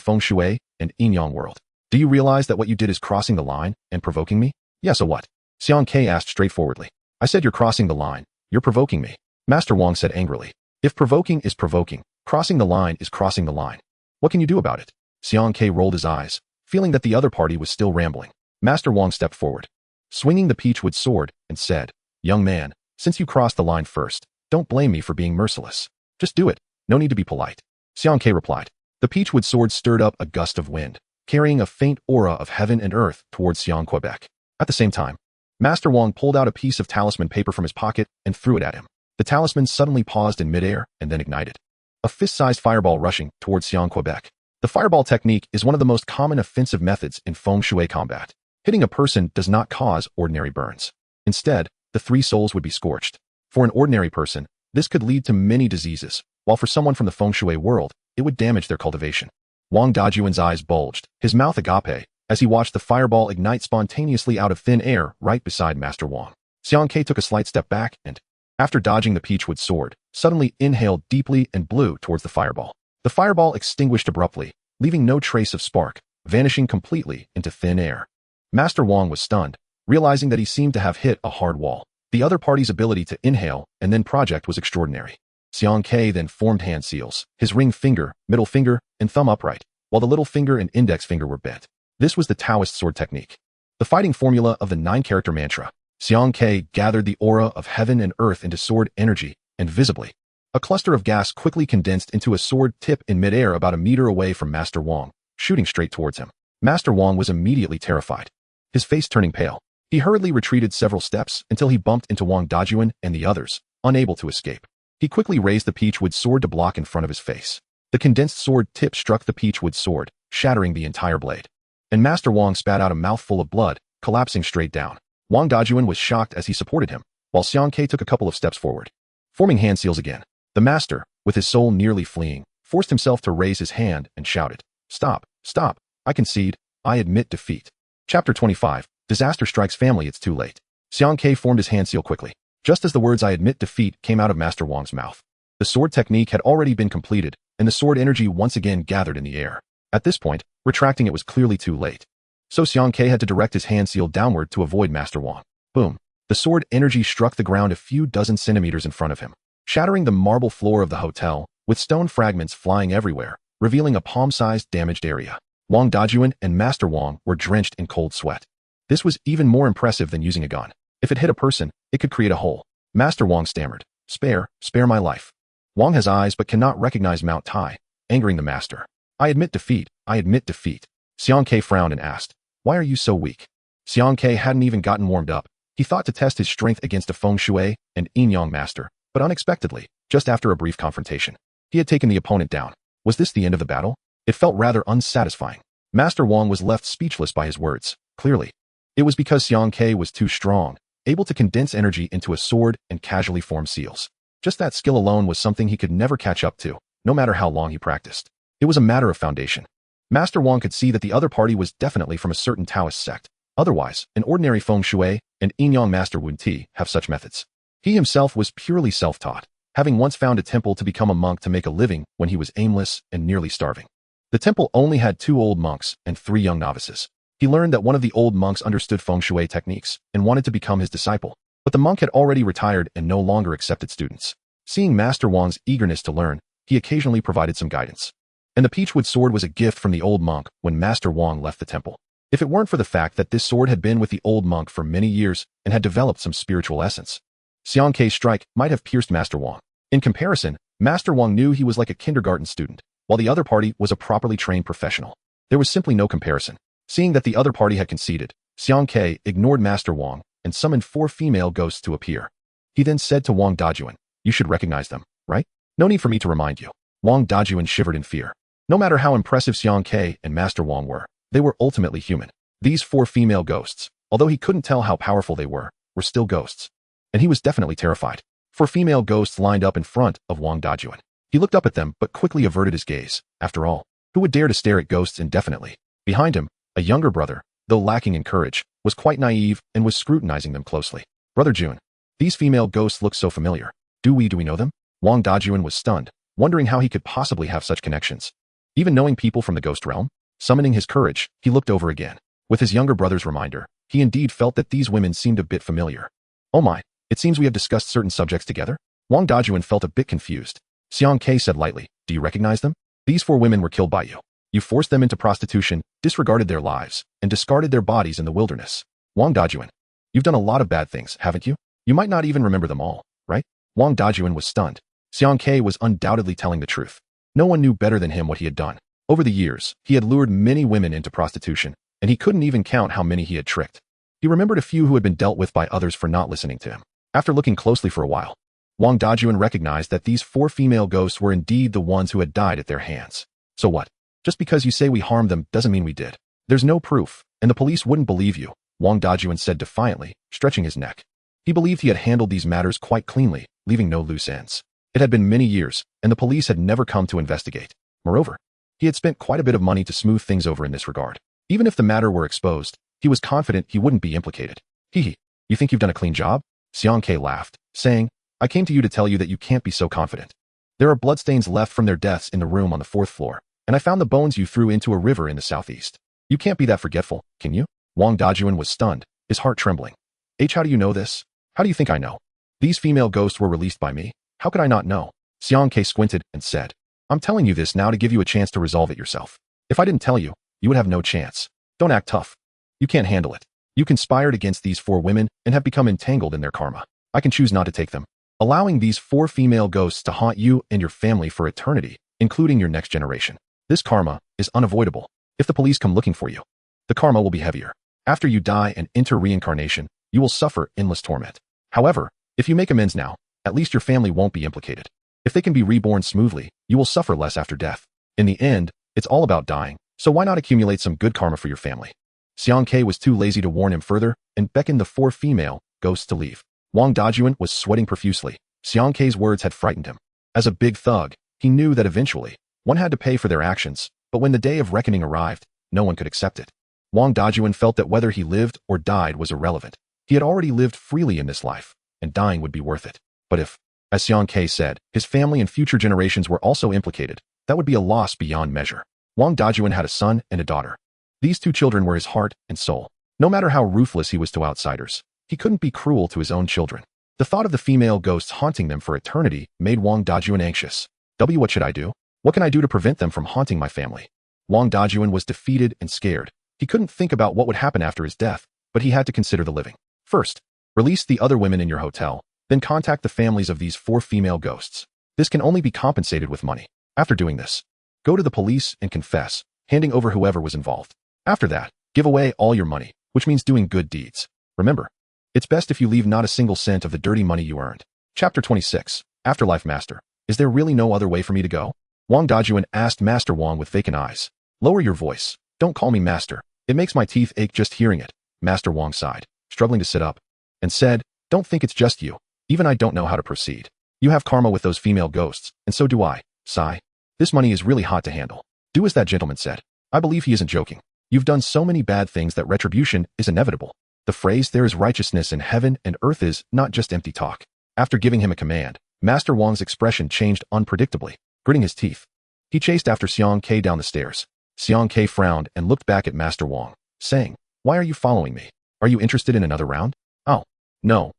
feng shui and yin-yang world. Do you realize that what you did is crossing the line and provoking me? Yeah, so what? Xiang Ke asked straightforwardly. I said you're crossing the line. You're provoking me. Master Wang said angrily. If provoking is provoking, crossing the line is crossing the line. What can you do about it? Xiang Ke rolled his eyes, feeling that the other party was still rambling. Master Wang stepped forward, swinging the peachwood sword, and said, Young man, since you crossed the line first, don't blame me for being merciless. Just do it. No need to be polite. Xiang Ke replied. The peachwood sword stirred up a gust of wind, carrying a faint aura of heaven and earth towards Xiang Quebec. At the same time, Master Wang pulled out a piece of talisman paper from his pocket and threw it at him. The talisman suddenly paused in midair and then ignited, a fist-sized fireball rushing towards Xiang Quebec. The fireball technique is one of the most common offensive methods in feng shui combat. Hitting a person does not cause ordinary burns. Instead, the three souls would be scorched. For an ordinary person, this could lead to many diseases, while for someone from the feng shui world, it would damage their cultivation. Wang Dajuan's eyes bulged, his mouth agape, as he watched the fireball ignite spontaneously out of thin air right beside Master Wang. Xiang Ke took a slight step back and, after dodging the peachwood sword, suddenly inhaled deeply and blew towards the fireball. The fireball extinguished abruptly, leaving no trace of spark, vanishing completely into thin air. Master Wang was stunned, realizing that he seemed to have hit a hard wall. The other party's ability to inhale and then project was extraordinary. Xiang Ke then formed hand seals, his ring finger, middle finger, and thumb upright, while the little finger and index finger were bent. This was the Taoist sword technique, the fighting formula of the 9-character mantra. Xiang Ke gathered the aura of heaven and earth into sword energy, and visibly, a cluster of gas quickly condensed into a sword tip in midair about a meter away from Master Wang, shooting straight towards him. Master Wang was immediately terrified, his face turning pale. He hurriedly retreated several steps until he bumped into Wang Dajuan and the others, unable to escape. He quickly raised the peachwood sword to block in front of his face. The condensed sword tip struck the peachwood sword, shattering the entire blade. And Master Wang spat out a mouthful of blood, collapsing straight down. Wang Dajuan was shocked as he supported him, while Xiang Ke took a couple of steps forward. Forming hand seals again, the master, with his soul nearly fleeing, forced himself to raise his hand and shouted, Stop, stop, I concede, I admit defeat. Chapter 25, Disaster Strikes Family, It's Too Late. Xiang Ke formed his hand seal quickly, just as the words I admit defeat came out of Master Wang's mouth. The sword technique had already been completed, and the sword energy once again gathered in the air. At this point, retracting it was clearly too late. So Xiang Ke had to direct his hand seal downward to avoid Master Wang. Boom. The sword energy struck the ground a few dozen centimeters in front of him, shattering the marble floor of the hotel, with stone fragments flying everywhere, revealing a palm-sized damaged area. Wang Dajuan and Master Wang were drenched in cold sweat. This was even more impressive than using a gun. If it hit a person, it could create a hole. Master Wang stammered, Spare my life. Wang has eyes but cannot recognize Mount Tai, angering the master. I admit defeat, I admit defeat. Xiang Ke frowned and asked, Why are you so weak? Xiang Ke hadn't even gotten warmed up. He thought to test his strength against a feng shui and yin-yang master, but unexpectedly, just after a brief confrontation, he had taken the opponent down. Was this the end of the battle? It felt rather unsatisfying. Master Wang was left speechless by his words. Clearly, it was because Xiang Ke was too strong, able to condense energy into a sword and casually form seals. Just that skill alone was something he could never catch up to, no matter how long he practiced. It was a matter of foundation. Master Wang could see that the other party was definitely from a certain Taoist sect. Otherwise, an ordinary feng shui and yin-yang master wouldn't have such methods. He himself was purely self-taught, having once found a temple to become a monk to make a living when he was aimless and nearly starving. The temple only had 2 old monks and 3 young novices. He learned that one of the old monks understood feng shui techniques and wanted to become his disciple, but the monk had already retired and no longer accepted students. Seeing Master Wang's eagerness to learn, he occasionally provided some guidance. And the peachwood sword was a gift from the old monk when Master Wang left the temple. If it weren't for the fact that this sword had been with the old monk for many years and had developed some spiritual essence, Xiang Ke's strike might have pierced Master Wang. In comparison, Master Wang knew he was like a kindergarten student, while the other party was a properly trained professional. There was simply no comparison. Seeing that the other party had conceded, Xiang Ke ignored Master Wang and summoned 4 female ghosts to appear. He then said to Wang Dajuan, You should recognize them, right? No need for me to remind you. Wang Dajuan shivered in fear. No matter how impressive Xiang Ke and Master Wang were, they were ultimately human. These 4 female ghosts, although he couldn't tell how powerful they were still ghosts. And he was definitely terrified. 4 female ghosts lined up in front of Wang Dajuan. He looked up at them but quickly averted his gaze. After all, who would dare to stare at ghosts indefinitely? Behind him, a younger brother, though lacking in courage, was quite naive and was scrutinizing them closely. Brother Jun, these female ghosts look so familiar. Do we know them? Wang Dajuan was stunned, wondering how he could possibly have such connections. Even knowing people from the ghost realm? Summoning his courage, he looked over again. With his younger brother's reminder, he indeed felt that these women seemed a bit familiar. Oh my, it seems we have discussed certain subjects together? Wang Dajuan felt a bit confused. Xiang Ke said lightly, do you recognize them? These 4 women were killed by you. You forced them into prostitution, disregarded their lives, and discarded their bodies in the wilderness. Wang Dajuan, you've done a lot of bad things, haven't you? You might not even remember them all, right? Wang Dajuan was stunned. Xiang Ke was undoubtedly telling the truth. No one knew better than him what he had done. Over the years, he had lured many women into prostitution, and he couldn't even count how many he had tricked. He remembered a few who had been dealt with by others for not listening to him. After looking closely for a while, Wang Dajuan recognized that these 4 female ghosts were indeed the ones who had died at their hands. So what? Just because you say we harmed them doesn't mean we did. There's no proof, and the police wouldn't believe you, Wang Dajuan said defiantly, stretching his neck. He believed he had handled these matters quite cleanly, leaving no loose ends. It had been many years, and the police had never come to investigate. Moreover, he had spent quite a bit of money to smooth things over in this regard. Even if the matter were exposed, he was confident he wouldn't be implicated. Hee, you think you've done a clean job? Xiang Ke laughed, saying, I came to you to tell you that you can't be so confident. There are bloodstains left from their deaths in the room on the 4th floor, and I found the bones you threw into a river in the southeast. You can't be that forgetful, can you? Wang Dajuan was stunned, his heart trembling. How do you know this? How do you think I know? These female ghosts were released by me. How could I not know? Xiang Ke squinted and said, I'm telling you this now to give you a chance to resolve it yourself. If I didn't tell you, you would have no chance. Don't act tough. You can't handle it. You conspired against these 4 women and have become entangled in their karma. I can choose not to take them, allowing these 4 female ghosts to haunt you and your family for eternity, including your next generation. This karma is unavoidable. If the police come looking for you, the karma will be heavier. After you die and enter reincarnation, you will suffer endless torment. However, if you make amends now, at least your family won't be implicated. If they can be reborn smoothly, you will suffer less after death. In the end, it's all about dying, so why not accumulate some good karma for your family? Xiang Ke was too lazy to warn him further and beckoned the 4 female ghosts to leave. Wang Dajuan was sweating profusely. Xiang Ke's words had frightened him. As a big thug, he knew that eventually, one had to pay for their actions, but when the day of reckoning arrived, no one could accept it. Wang Dajuan felt that whether he lived or died was irrelevant. He had already lived freely in this life, and dying would be worth it. But if, as Xiang Ke said, his family and future generations were also implicated, that would be a loss beyond measure. Wang Dajuan had a son and a daughter. These 2 children were his heart and soul. No matter how ruthless he was to outsiders, he couldn't be cruel to his own children. The thought of the female ghosts haunting them for eternity made Wang Dajuan anxious. What should I do? What can I do to prevent them from haunting my family? Wang Dajuan was defeated and scared. He couldn't think about what would happen after his death, but he had to consider the living. First, release the other women in your hotel, then contact the families of these 4 female ghosts. This can only be compensated with money. After doing this, go to the police and confess, handing over whoever was involved. After that, give away all your money, which means doing good deeds. Remember, it's best if you leave not a single cent of the dirty money you earned. Chapter 26, Afterlife Master. Is there really no other way for me to go? Wang Dajuan asked Master Wang with vacant eyes. Lower your voice. Don't call me master. It makes my teeth ache just hearing it. Master Wang sighed, struggling to sit up, and said, don't think it's just you. Even I don't know how to proceed. You have karma with those female ghosts, and so do I. Sigh. This money is really hot to handle. Do as that gentleman said. I believe he isn't joking. You've done so many bad things that retribution is inevitable. The phrase there is righteousness in heaven and earth is not just empty talk. After giving him a command, Master Wang's expression changed unpredictably, gritting his teeth. He chased after Xiang Ke down the stairs. Xiang Ke frowned and looked back at Master Wang, saying, why are you following me? Are you interested in another round? Oh, no.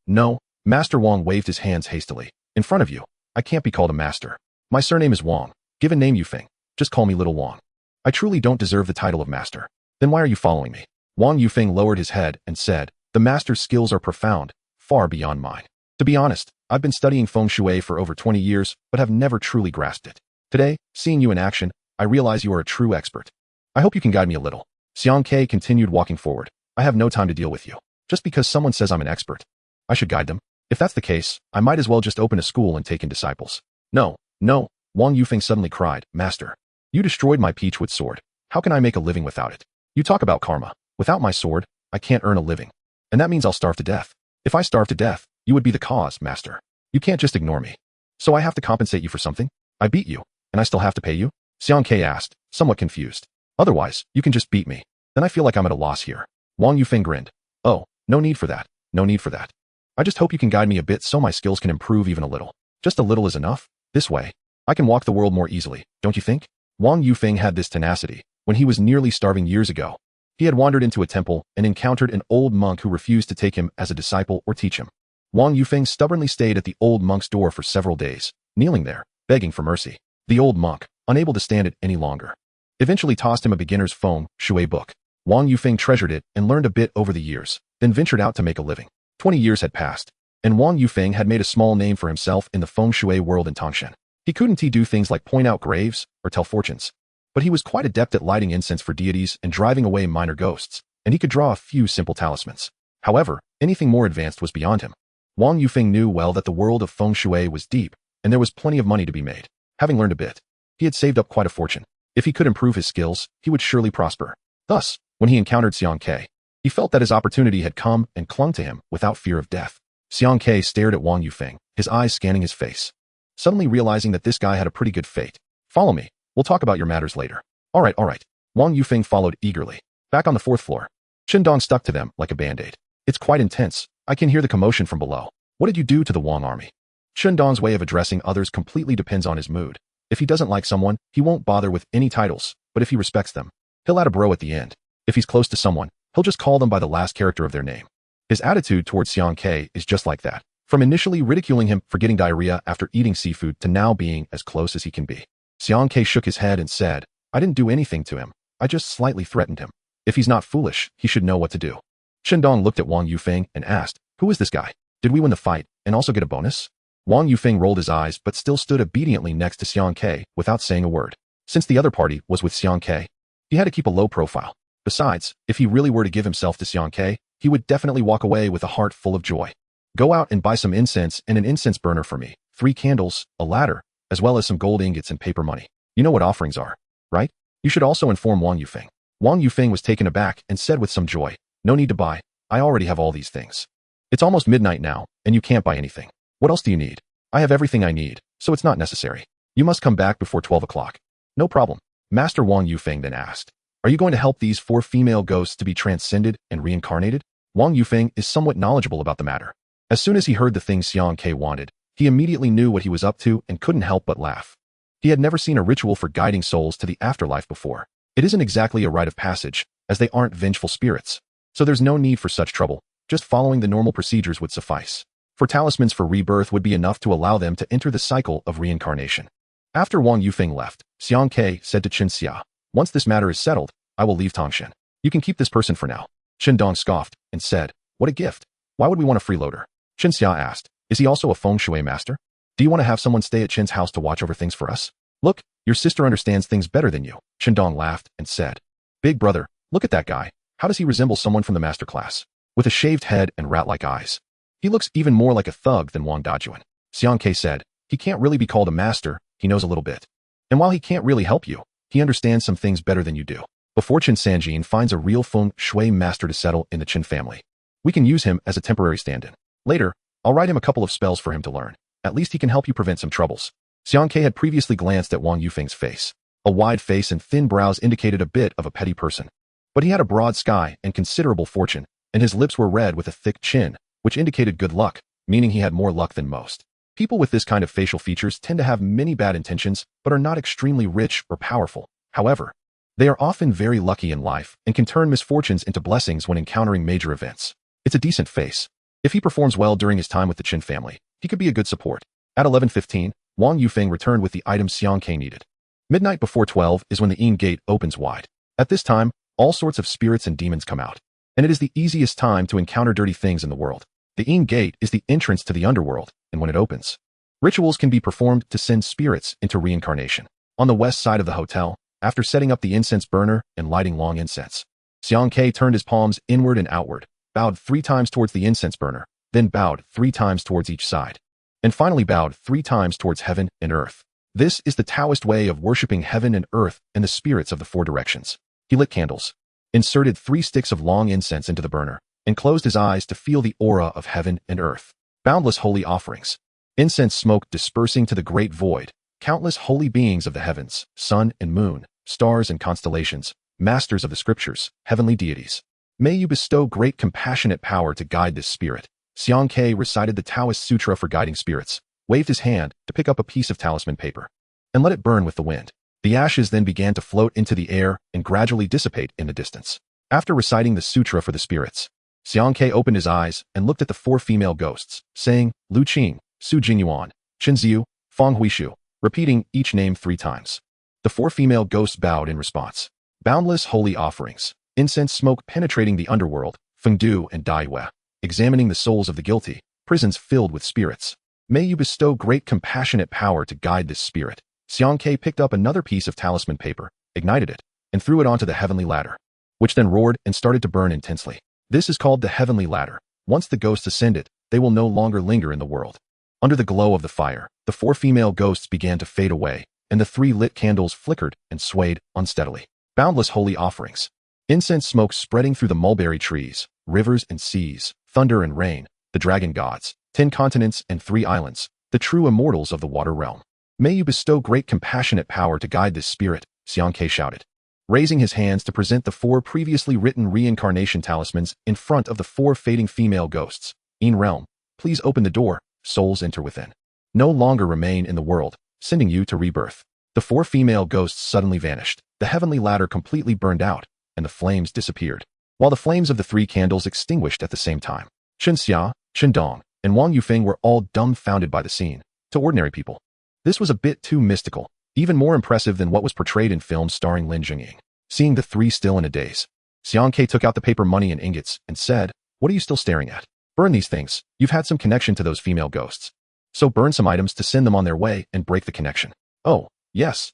Master Wang waved his hands hastily. In front of you, I can't be called a master. My surname is Wang. Given name Yufeng. Just call me Little Wang. I truly don't deserve the title of master. Then why are you following me? Wang Yufeng lowered his head and said, the master's skills are profound, far beyond mine. To be honest, I've been studying feng shui for over 20 years, but have never truly grasped it. Today, seeing you in action, I realize you are a true expert. I hope you can guide me a little. Xiang Ke continued walking forward. I have no time to deal with you. Just because someone says I'm an expert, I should guide them. If that's the case, I might as well just open a school and take in disciples. No, Wang Yufeng suddenly cried, Master, you destroyed my peachwood sword. How can I make a living without it? You talk about karma. Without my sword, I can't earn a living. And that means I'll starve to death. If I starve to death, you would be the cause, Master. You can't just ignore me. So I have to compensate you for something? I beat you, and I still have to pay you? Xiang Ke asked, somewhat confused. Otherwise, you can just beat me. Then I feel like I'm at a loss here. Wang Yufeng grinned. Oh, no need for that. No need for that. I just hope you can guide me a bit so my skills can improve even a little. Just a little is enough. This way, I can walk the world more easily, don't you think? Wang Yufeng had this tenacity when he was nearly starving years ago. He had wandered into a temple and encountered an old monk who refused to take him as a disciple or teach him. Wang Yufeng stubbornly stayed at the old monk's door for several days, kneeling there, begging for mercy. The old monk, unable to stand it any longer, eventually tossed him a beginner's feng shui book. Wang Yufeng treasured it and learned a bit over the years, then ventured out to make a living. 20 years had passed, and Wang Yufeng had made a small name for himself in the feng shui world in Tangshan. He couldn't do things like point out graves or tell fortunes, but he was quite adept at lighting incense for deities and driving away minor ghosts, and he could draw a few simple talismans. However, anything more advanced was beyond him. Wang Yufeng knew well that the world of feng shui was deep, and there was plenty of money to be made. Having learned a bit, he had saved up quite a fortune. If he could improve his skills, he would surely prosper. Thus, when he encountered Xiang Ke, he felt that his opportunity had come and clung to him without fear of death. Xiang Ke stared at Wang Yufeng, his eyes scanning his face, suddenly realizing that this guy had a pretty good fate. Follow me. We'll talk about your matters later. All right. Wang Yufeng followed eagerly. Back on the fourth floor, Qindong stuck to them like a band-aid. It's quite intense. I can hear the commotion from below. What did you do to the Wang army? Qindong's way of addressing others completely depends on his mood. If he doesn't like someone, he won't bother with any titles, but if he respects them, he'll add a bro at the end. If he's close to someone, he'll just call them by the last character of their name. His attitude towards Xiang Ke is just like that. From initially ridiculing him for getting diarrhea after eating seafood to now being as close as he can be. Xiang Ke shook his head and said, I didn't do anything to him. I just slightly threatened him. If he's not foolish, he should know what to do. Qindong looked at Wang Yufeng and asked, who is this guy? Did we win the fight and also get a bonus? Wang Yufeng rolled his eyes but still stood obediently next to Xiang Ke without saying a word. Since the other party was with Xiang Ke, he had to keep a low profile. Besides, if he really were to give himself to Xiang Ke, he would definitely walk away with a heart full of joy. Go out and buy some incense and an incense burner for me, 3 candles, a ladder, as well as some gold ingots and paper money. You know what offerings are, right? You should also inform Wang Yufeng. Wang Yufeng was taken aback and said with some joy, no need to buy, I already have all these things. It's almost midnight now, and you can't buy anything. What else do you need? I have everything I need, so it's not necessary. You must come back before 12 o'clock. No problem. Master Wang Yufeng then asked, are you going to help these 4 female ghosts to be transcended and reincarnated? Wang Yufeng is somewhat knowledgeable about the matter. As soon as he heard the things Xiang Ke wanted, he immediately knew what he was up to and couldn't help but laugh. He had never seen a ritual for guiding souls to the afterlife before. It isn't exactly a rite of passage, as they aren't vengeful spirits. So there's no need for such trouble. Just following the normal procedures would suffice. For talismans for rebirth would be enough to allow them to enter the cycle of reincarnation. After Wang Yufeng left, Xiang Ke said to Qin Xia, once this matter is settled, I will leave Tangshan. You can keep this person for now. Qindong scoffed and said, what a gift. Why would we want a freeloader? Qin Xia asked, is he also a feng shui master? Do you want to have someone stay at Qin's house to watch over things for us? Look, your sister understands things better than you. Qindong laughed and said, big brother, look at that guy. How does he resemble someone from the master class? With a shaved head and rat-like eyes. He looks even more like a thug than Wang Dajuan. Xiang Ke said, he can't really be called a master, he knows a little bit. And while he can't really help you, he understands some things better than you do. Before Qin Sanjin finds a real feng shui master to settle in the Qin family, we can use him as a temporary stand-in. Later, I'll write him a couple of spells for him to learn. At least he can help you prevent some troubles. Xiang Ke had previously glanced at Wang Yufeng's face. A wide face and thin brows indicated a bit of a petty person. But he had a broad sky and considerable fortune, and his lips were red with a thick chin, which indicated good luck, meaning he had more luck than most. People with this kind of facial features tend to have many bad intentions, but are not extremely rich or powerful. However, they are often very lucky in life and can turn misfortunes into blessings when encountering major events. It's a decent face. If he performs well during his time with the Qin family, he could be a good support. At 11:15, Wang Yufeng returned with the items Xiang Ke needed. Midnight before 12 is when the Yin Gate opens wide. At this time, all sorts of spirits and demons come out. And it is the easiest time to encounter dirty things in the world. The Yin Gate is the entrance to the underworld, and when it opens, rituals can be performed to send spirits into reincarnation. On the west side of the hotel, after setting up the incense burner and lighting long incense, Xiang Ke turned his palms inward and outward, bowed 3 times towards the incense burner, then bowed 3 times towards each side, and finally bowed 3 times towards heaven and earth. This is the Taoist way of worshipping heaven and earth and the spirits of the 4 directions. He lit candles, inserted 3 sticks of long incense into the burner, and closed his eyes to feel the aura of heaven and earth. Boundless holy offerings. Incense smoke dispersing to the great void. Countless holy beings of the heavens, sun and moon, stars and constellations, masters of the scriptures, heavenly deities. May you bestow great compassionate power to guide this spirit. Xiang Ke recited the Taoist sutra for guiding spirits, waved his hand to pick up a piece of talisman paper, and let it burn with the wind. The ashes then began to float into the air and gradually dissipate in the distance. After reciting the sutra for the spirits, Xiang Ke opened his eyes and looked at the 4 female ghosts, saying, Lu Qing, Su Jinyuan, Chen Ziu, Fang Huishu, repeating each name 3 times. The 4 female ghosts bowed in response. Boundless holy offerings, incense smoke penetrating the underworld, Fengdu and Daiyue, examining the souls of the guilty, prisons filled with spirits. May you bestow great compassionate power to guide this spirit. Xiang Ke picked up another piece of talisman paper, ignited it, and threw it onto the heavenly ladder, which then roared and started to burn intensely. This is called the heavenly ladder. Once the ghosts ascend it, they will no longer linger in the world. Under the glow of the fire, the 4 female ghosts began to fade away, and the 3 lit candles flickered and swayed unsteadily. Boundless holy offerings. Incense smoke spreading through the mulberry trees, rivers and seas, thunder and rain, the dragon gods, 10 continents and 3 islands, the true immortals of the water realm. May you bestow great compassionate power to guide this spirit, Xiang Ke shouted, raising his hands to present the 4 previously written reincarnation talismans in front of the 4 fading female ghosts. In realm, please open the door, souls enter within. No longer remain in the world, sending you to rebirth. The 4 female ghosts suddenly vanished, the heavenly ladder completely burned out, and the flames disappeared, while the flames of the 3 candles extinguished at the same time. Chen Xia, Chen Dong, and Wang Yufeng were all dumbfounded by the scene. To ordinary people, this was a bit too mystical, even more impressive than what was portrayed in films starring Lin Jingying. Seeing the 3 still in a daze, Xiang Ke took out the paper money and ingots and said, What are you still staring at? Burn these things. You've had some connection to those female ghosts. So burn some items to send them on their way and break the connection. Oh, yes,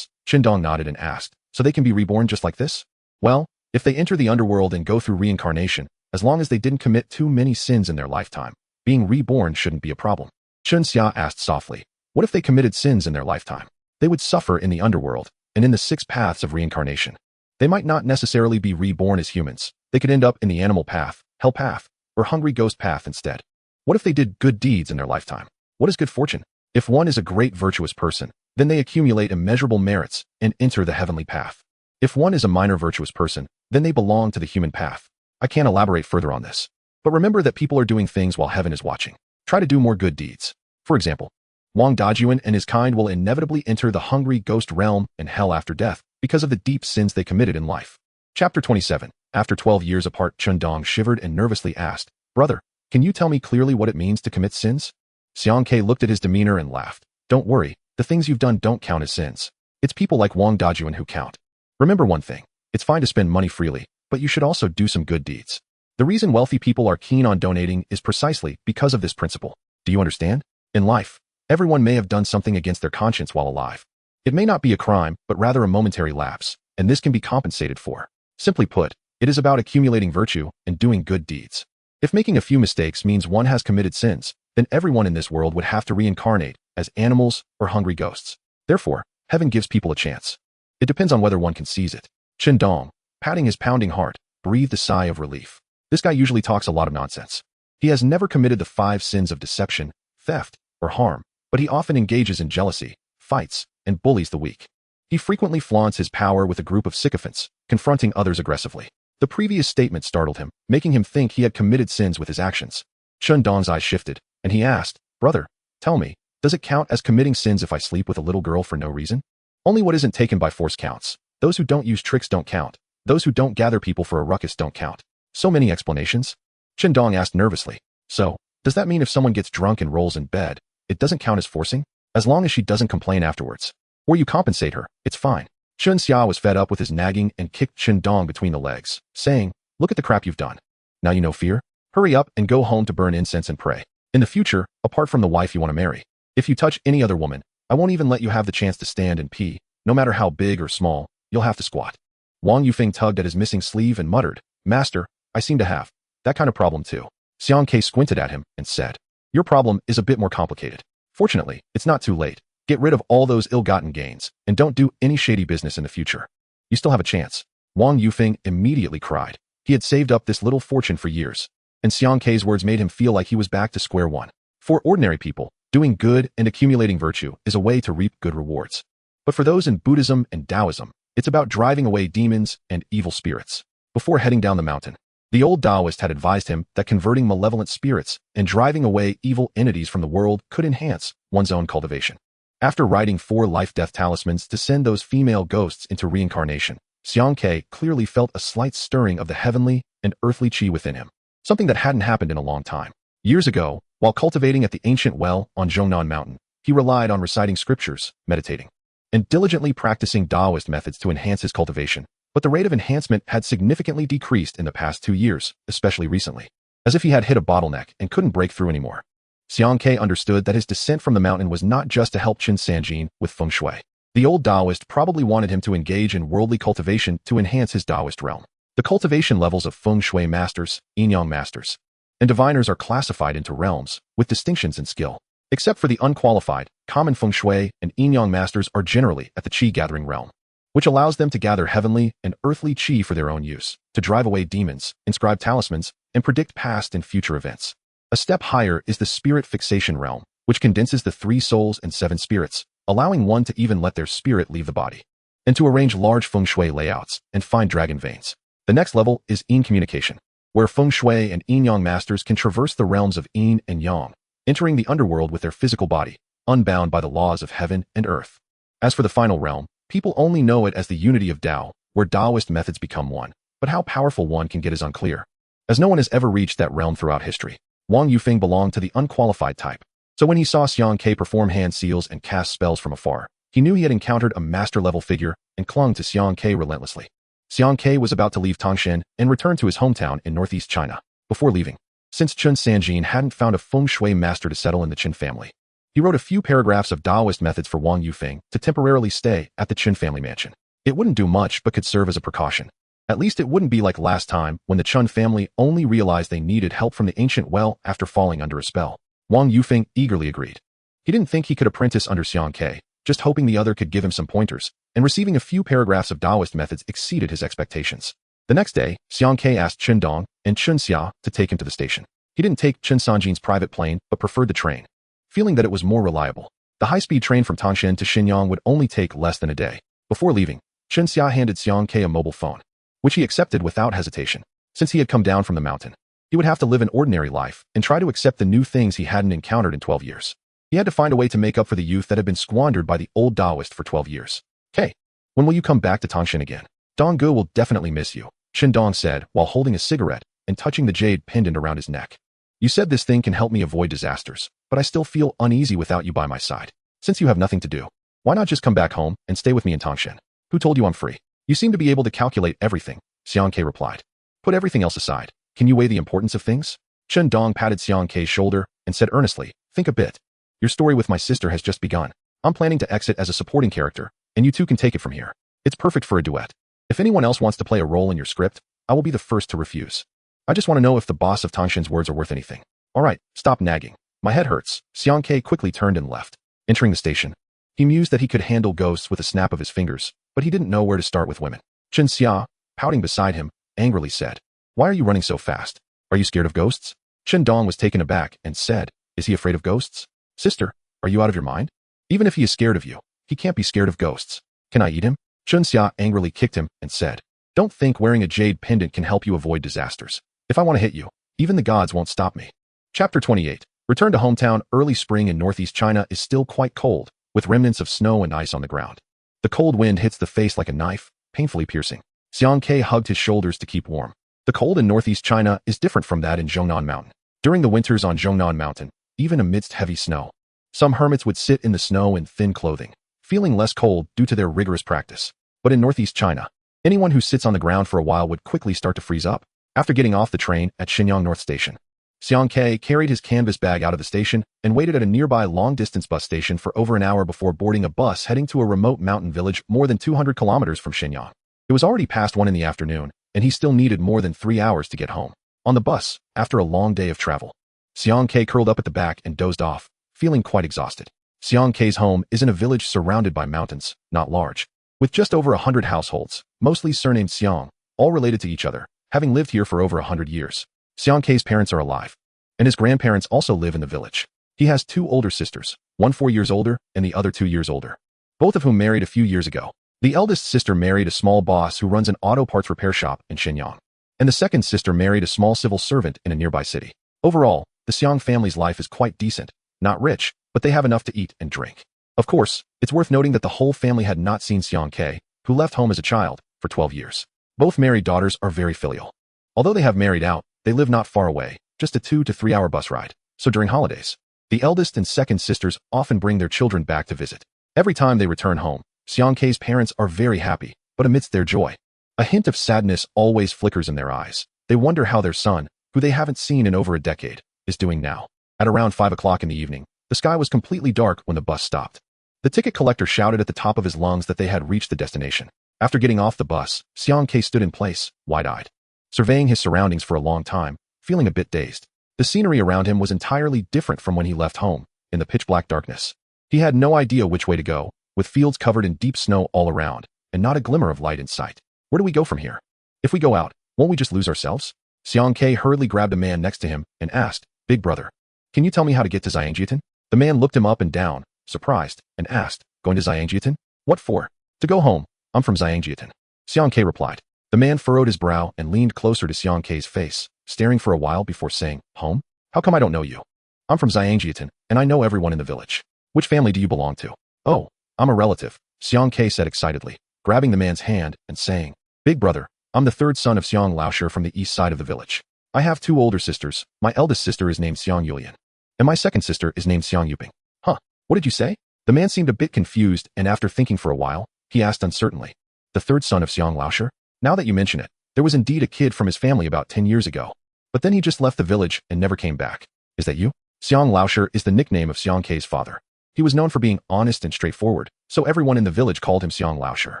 Chen Dong nodded and asked, So they can be reborn just like this? Well, if they enter the underworld and go through reincarnation, as long as they didn't commit too many sins in their lifetime, being reborn shouldn't be a problem. Chen Xia asked softly, What if they committed sins in their lifetime? They would suffer in the underworld and in the 6 paths of reincarnation. They might not necessarily be reborn as humans. They could end up in the animal path, hell path, or hungry ghost path instead. What if they did good deeds in their lifetime? What is good fortune? If one is a great virtuous person, then they accumulate immeasurable merits and enter the heavenly path. If one is a minor virtuous person, then they belong to the human path. I can't elaborate further on this. But remember that people are doing things while heaven is watching. Try to do more good deeds. For example, Wang Dajuan and his kind will inevitably enter the hungry ghost realm and hell after death because of the deep sins they committed in life. Chapter 27. After 12 years apart, Chen Dong shivered and nervously asked, Brother, can you tell me clearly what it means to commit sins? Xiang Ke looked at his demeanor and laughed. Don't worry, the things you've done don't count as sins. It's people like Wang Dajuan who count. Remember one thing, it's fine to spend money freely, but you should also do some good deeds. The reason wealthy people are keen on donating is precisely because of this principle. Do you understand? In life, everyone may have done something against their conscience while alive. It may not be a crime, but rather a momentary lapse, and this can be compensated for. Simply put, it is about accumulating virtue and doing good deeds. If making a few mistakes means one has committed sins, then everyone in this world would have to reincarnate as animals or hungry ghosts. Therefore, heaven gives people a chance. It depends on whether one can seize it. Chen Dong, patting his pounding heart, breathed a sigh of relief. This guy usually talks a lot of nonsense. He has never committed the 5 sins of deception, theft, or harm, but he often engages in jealousy, fights, and bullies the weak. He frequently flaunts his power with a group of sycophants, confronting others aggressively. The previous statement startled him, making him think he had committed sins with his actions. Chen Dong's eyes shifted, and he asked, Brother, tell me, does it count as committing sins if I sleep with a little girl for no reason? Only what isn't taken by force counts. Those who don't use tricks don't count. Those who don't gather people for a ruckus don't count. So many explanations? Chen Dong asked nervously. So, does that mean if someone gets drunk and rolls in bed, it doesn't count as forcing? As long as she doesn't complain afterwards. Or you compensate her, it's fine. Chen Xia was fed up with his nagging and kicked Chen Dong between the legs, saying, Look at the crap you've done. Now you know fear? Hurry up and go home to burn incense and pray. In the future, apart from the wife you want to marry, if you touch any other woman, I won't even let you have the chance to stand and pee. No matter how big or small, you'll have to squat. Wang Yufeng tugged at his missing sleeve and muttered, Master, I seem to have that kind of problem too. Xiang Ke squinted at him and said, Your problem is a bit more complicated. Fortunately, it's not too late. Get rid of all those ill-gotten gains, and don't do any shady business in the future. You still have a chance. Wang Yufeng immediately cried. He had saved up this little fortune for years, and Xiang Ke's words made him feel like he was back to square one. For ordinary people, doing good and accumulating virtue is a way to reap good rewards. But for those in Buddhism and Taoism, it's about driving away demons and evil spirits. Before heading down the mountain, the old Taoist had advised him that converting malevolent spirits and driving away evil entities from the world could enhance one's own cultivation. After writing 4 life-death talismans to send those female ghosts into reincarnation, Xiang Ke clearly felt a slight stirring of the heavenly and earthly qi within him, something that hadn't happened in a long time. Years ago, while cultivating at the ancient well on Zhongnan Mountain, he relied on reciting scriptures, meditating, and diligently practicing Taoist methods to enhance his cultivation, but the rate of enhancement had significantly decreased in the past 2 years, especially recently, as if he had hit a bottleneck and couldn't break through anymore. Xiang Ke understood that his descent from the mountain was not just to help Qin Sanjin with feng shui. The old Taoist probably wanted him to engage in worldly cultivation to enhance his Taoist realm. The cultivation levels of feng shui masters, yin-yang masters, and diviners are classified into realms, with distinctions in skill. Except for the unqualified, common feng shui and yin-yang masters are generally at the qi-gathering realm, which allows them to gather heavenly and earthly qi for their own use, to drive away demons, inscribe talismans, and predict past and future events. A step higher is the spirit fixation realm, which condenses the 3 souls and 7 spirits, allowing one to even let their spirit leave the body, and to arrange large feng shui layouts and find dragon veins. The next level is yin communication, where feng shui and yin-yang masters can traverse the realms of yin and yang, entering the underworld with their physical body, unbound by the laws of heaven and earth. As for the final realm, people only know it as the unity of Tao, where Taoist methods become one, but how powerful one can get is unclear, as no one has ever reached that realm throughout history. Wang Yufeng belonged to the unqualified type, so when he saw Xiang Ke perform hand seals and cast spells from afar, he knew he had encountered a master-level figure and clung to Xiang Ke relentlessly. Xiang Ke was about to leave Tangshan and return to his hometown in northeast China. Before leaving, since Qin Sanjin hadn't found a feng shui master to settle in the Qin family, he wrote a few paragraphs of Taoist methods for Wang Yufeng to temporarily stay at the Qin family mansion. It wouldn't do much but could serve as a precaution. At least it wouldn't be like last time when the Chun family only realized they needed help from the ancient well after falling under a spell. Wang Yufeng eagerly agreed. He didn't think he could apprentice under Xiang Ke, just hoping the other could give him some pointers, and receiving a few paragraphs of Taoist methods exceeded his expectations. The next day, Xiang Ke asked Qin Dong and Qin Xia to take him to the station. He didn't take Qin Sanjin's private plane but preferred the train, feeling that it was more reliable. The high-speed train from Tangshan to Shenyang would only take less than a day. Before leaving, Qin Xia handed Xiang Ke a mobile phone, which he accepted without hesitation. Since he had come down from the mountain, he would have to live an ordinary life and try to accept the new things he hadn't encountered in 12 years. He had to find a way to make up for the youth that had been squandered by the old Taoist for 12 years. "Hey, when will you come back to Tangshan again? Dong Ge will definitely miss you," Qin Dong said while holding a cigarette and touching the jade pendant around his neck. "You said this thing can help me avoid disasters, but I still feel uneasy without you by my side. Since you have nothing to do, why not just come back home and stay with me in Tangshan? Who told you I'm free? You seem to be able to calculate everything," Xiang Ke replied. "Put everything else aside. Can you weigh the importance of things?" Qin Dong patted Xiang Ke's shoulder and said earnestly, "Think a bit. Your story with my sister has just begun. I'm planning to exit as a supporting character, and you two can take it from here. It's perfect for a duet. If anyone else wants to play a role in your script, I will be the first to refuse. I just want to know if the boss of Tangshan's words are worth anything. All right, stop nagging. My head hurts." Xiang Ke quickly turned and left. Entering the station, he mused that he could handle ghosts with a snap of his fingers, but he didn't know where to start with women. Qin Xia, pouting beside him, angrily said, "Why are you running so fast? Are you scared of ghosts?" Qin Dong was taken aback and said, "Is he afraid of ghosts? Sister, are you out of your mind? Even if he is scared of you, he can't be scared of ghosts. Can I eat him?" Qin Xia angrily kicked him and said, "Don't think wearing a jade pendant can help you avoid disasters. If I want to hit you, even the gods won't stop me." Chapter 28. Return to hometown. Early spring in northeast China is still quite cold, with remnants of snow and ice on the ground. The cold wind hits the face like a knife, painfully piercing. Xiang Ke hugged his shoulders to keep warm. The cold in northeast China is different from that in Zhongnan Mountain. During the winters on Zhongnan Mountain, even amidst heavy snow, some hermits would sit in the snow in thin clothing, feeling less cold due to their rigorous practice. But in northeast China, anyone who sits on the ground for a while would quickly start to freeze up. After getting off the train at Shenyang North Station, Xiang Ke carried his canvas bag out of the station and waited at a nearby long-distance bus station for over an hour before boarding a bus heading to a remote mountain village more than 200 kilometers from Shenyang. It was already past 1 in the afternoon, and he still needed more than 3 hours to get home. On the bus, after a long day of travel, Xiang Ke curled up at the back and dozed off, feeling quite exhausted. Xiang Ke's home is in a village surrounded by mountains, not large, with just over 100 households, mostly surnamed Xiang, all related to each other, having lived here for over 100 years. Xiang Ke's parents are alive, and his grandparents also live in the village. He has 2 older sisters, one 4 years older and the other 2 years older, both of whom married a few years ago. The eldest sister married a small boss who runs an auto parts repair shop in Shenyang, and the second sister married a small civil servant in a nearby city. Overall, the Xiang family's life is quite decent, not rich, but they have enough to eat and drink. Of course, it's worth noting that the whole family had not seen Xiang Ke, who left home as a child, for 12 years. Both married daughters are very filial. Although they have married out, they live not far away, just a 2 to 3 hour bus ride. So during holidays, the eldest and second sisters often bring their children back to visit. Every time they return home, Xiang Ke's parents are very happy, but amidst their joy, a hint of sadness always flickers in their eyes. They wonder how their son, who they haven't seen in over a decade, is doing now. At around 5 o'clock in the evening, the sky was completely dark when the bus stopped. The ticket collector shouted at the top of his lungs that they had reached the destination. After getting off the bus, Xiang Ke stood in place, wide-eyed, surveying his surroundings for a long time, feeling a bit dazed. The scenery around him was entirely different from when he left home, in the pitch-black darkness. He had no idea which way to go, with fields covered in deep snow all around, and not a glimmer of light in sight. Where do we go from here? If we go out, won't we just lose ourselves? Xiang Ke hurriedly grabbed a man next to him and asked, "Big brother, can you tell me how to get to Xiangjiatin?" The man looked him up and down, surprised, and asked, "Going to Xiangjiatin? What for?" "To go home. I'm from Xiangjiatin." Xiang Ke replied. The man furrowed his brow and leaned closer to Xiang Ke's face, staring for a while before saying, "Home? How come I don't know you?" "I'm from Xiangjiatin, and I know everyone in the village." "Which family do you belong to?" "Oh, I'm a relative," Xiang Ke said excitedly, grabbing the man's hand and saying, "Big brother, I'm the third son of Xiang Laosher from the east side of the village. I have 2 older sisters. My eldest sister is named Xiang Yulian, and my second sister is named Xiang Yuping." "Huh? What did you say?" The man seemed a bit confused, and after thinking for a while, he asked uncertainly, "The third son of Xiang Laosher? Now that you mention it, there was indeed a kid from his family about 10 years ago. But then he just left the village and never came back. Is that you?" Xiang Laosher is the nickname of Xiang Ke's father. He was known for being honest and straightforward, so everyone in the village called him Xiang Laosher.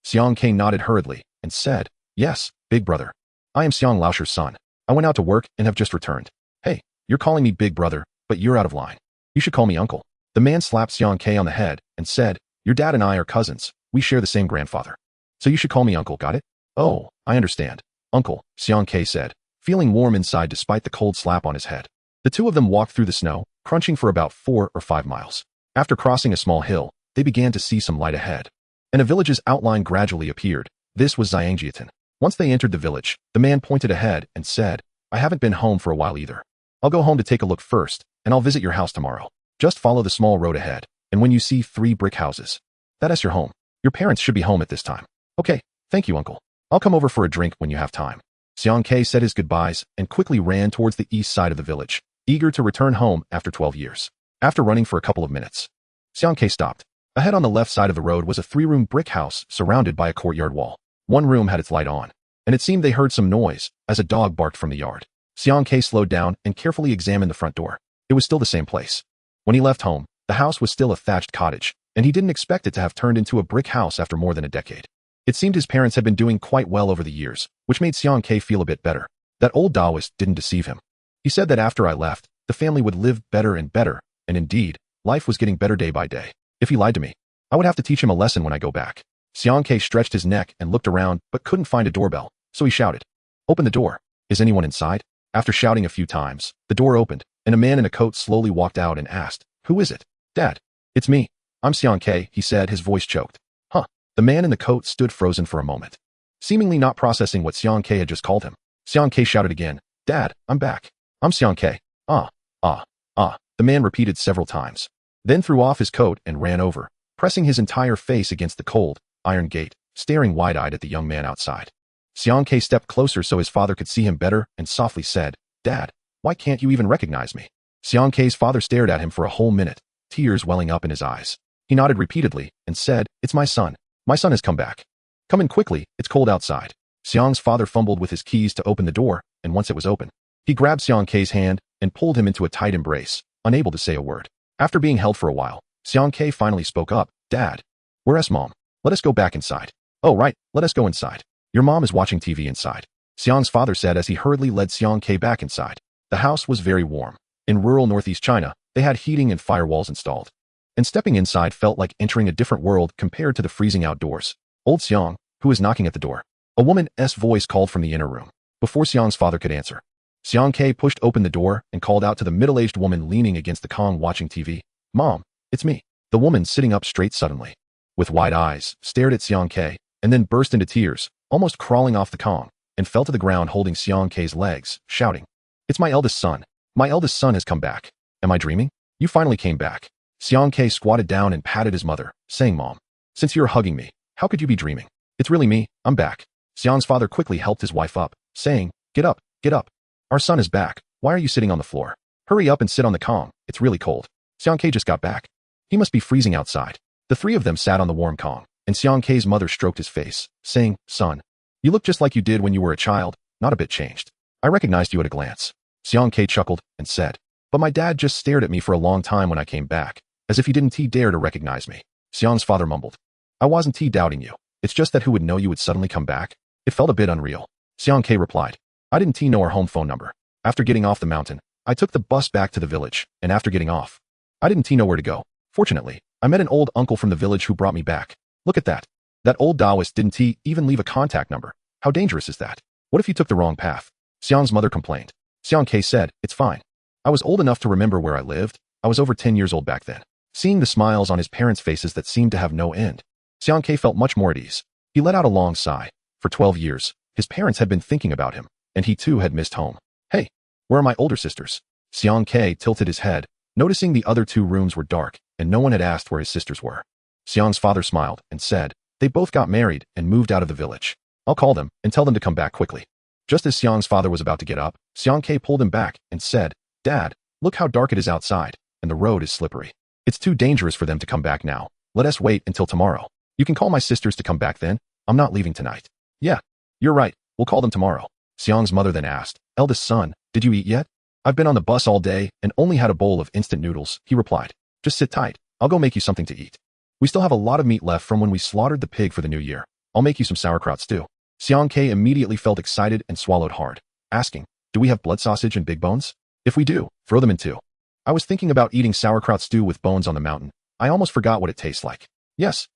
Xiang Ke nodded hurriedly and said, "Yes, big brother. I am Xiang Laosher's son. I went out to work and have just returned." "Hey, you're calling me big brother, but you're out of line. You should call me uncle." The man slapped Xiang Ke on the head and said, "Your dad and I are cousins. We share the same grandfather. So you should call me uncle, got it?" "Oh, I understand. Uncle," Xiang Ke said, feeling warm inside despite the cold slap on his head. The two of them walked through the snow, crunching for about 4 or 5 miles. After crossing a small hill, they began to see some light ahead, and a village's outline gradually appeared. This was Xiangjiatin. Once they entered the village, the man pointed ahead and said, "I haven't been home for a while either. I'll go home to take a look first, and I'll visit your house tomorrow. Just follow the small road ahead, and when you see 3 brick houses, that's your home. Your parents should be home at this time." "Okay, thank you, uncle. I'll come over for a drink when you have time." Xiang Ke said his goodbyes and quickly ran towards the east side of the village, eager to return home after 12 years. After running for a couple of minutes, Xiang Ke stopped. Ahead on the left side of the road was a 3-room brick house surrounded by a courtyard wall. One room had its light on, and it seemed they heard some noise as a dog barked from the yard. Xiang Ke slowed down and carefully examined the front door. It was still the same place. When he left home, the house was still a thatched cottage, and he didn't expect it to have turned into a brick house after more than a decade. It seemed his parents had been doing quite well over the years, which made Xiang Ke feel a bit better. That old Taoist didn't deceive him. He said that after I left, the family would live better and better, and indeed, life was getting better day by day. If he lied to me, I would have to teach him a lesson when I go back. Xiang Ke stretched his neck and looked around but couldn't find a doorbell, so he shouted, "Open the door. Is anyone inside?" After shouting a few times, the door opened, and a man in a coat slowly walked out and asked, "Who is it?" "Dad, it's me. I'm Xiang Ke," he said, his voice choked. "Huh." The man in the coat stood frozen for a moment, seemingly not processing what Xiang Ke had just called him. Xiang Ke shouted again, "Dad, I'm back. I'm Xiang Ke. Ah, ah, ah." The man repeated several times, then threw off his coat and ran over, pressing his entire face against the cold, iron gate, staring wide-eyed at the young man outside. Xiang Ke stepped closer so his father could see him better and softly said, "Dad, why can't you even recognize me?" Xiang Ke's father stared at him for a whole minute, tears welling up in his eyes. He nodded repeatedly and said, "It's my son. My son has come back. Come in quickly, it's cold outside." Xiang's father fumbled with his keys to open the door, and once it was open, he grabbed Xiang Ke's hand and pulled him into a tight embrace, unable to say a word. After being held for a while, Xiang Ke finally spoke up, "Dad, where's Mom? Let us go back inside." "Oh right, let us go inside. Your mom is watching TV inside," Xiang's father said as he hurriedly led Xiang Ke back inside. The house was very warm. In rural northeast China, they had heating and firewalls installed, and stepping inside felt like entering a different world compared to the freezing outdoors. "Old Xiang, who is knocking at the door?" A woman's voice called from the inner room. Before Xiang's father could answer, Xiang Ke pushed open the door and called out to the middle-aged woman leaning against the Kong watching TV, "Mom, it's me." The woman, sitting up straight suddenly, with wide eyes, stared at Xiang Ke, and then burst into tears, almost crawling off the Kong, and fell to the ground holding Xiang Ke's legs, shouting, "It's my eldest son. My eldest son has come back. Am I dreaming? You finally came back." Xiang Ke squatted down and patted his mother, saying, "Mom, since you're hugging me, how could you be dreaming? It's really me, I'm back." Xiang's father quickly helped his wife up, saying, get up, get up. Our son is back. Why are you sitting on the floor? Hurry up and sit on the kong, it's really cold. Xiang Ke just got back. He must be freezing outside. The three of them sat on the warm kong, and Xiang Ke's mother stroked his face, saying, "Son, you look just like you did when you were a child, not a bit changed. I recognized you at a glance." Xiang Ke chuckled and said, "But my dad just stared at me for a long time when I came back, as if he didn't dare to recognize me." Xiang's father mumbled, "I wasn't doubting you. It's just that who would know you would suddenly come back? It felt a bit unreal." Xiang Ke replied, "I didn't know our home phone number. After getting off the mountain, I took the bus back to the village, and after getting off, I didn't know where to go. Fortunately, I met an old uncle from the village who brought me back. Look at that. That old Taoist didn't even leave a contact number. How dangerous is that? What if you took the wrong path?" Xiang's mother complained. Xiang Ke said, "It's fine. I was old enough to remember where I lived. I was over 10 years old back then." Seeing the smiles on his parents' faces that seemed to have no end, Xiang Ke felt much more at ease. He let out a long sigh. For 12 years, his parents had been thinking about him, and he too had missed home. "Hey, where are my older sisters?" Xiang Ke tilted his head, noticing the other two rooms were dark, and no one had asked where his sisters were. Xiang's father smiled and said, "They both got married and moved out of the village. I'll call them and tell them to come back quickly." Just as Xiang's father was about to get up, Xiang Ke pulled him back and said, "Dad, look how dark it is outside, and the road is slippery. It's too dangerous for them to come back now. Let us wait until tomorrow. You can call my sisters to come back then. I'm not leaving tonight." "Yeah, you're right. We'll call them tomorrow." Xiang's mother then asked, "Eldest son, did you eat yet?" "I've been on the bus all day and only had a bowl of instant noodles," he replied. "Just sit tight. I'll go make you something to eat. We still have a lot of meat left from when we slaughtered the pig for the new year. I'll make you some sauerkraut stew." Xiang Ke immediately felt excited and swallowed hard, asking, "Do we have blood sausage and big bones? If we do, throw them in too. I was thinking about eating sauerkraut stew with bones on the mountain. I almost forgot what it tastes like." Yes,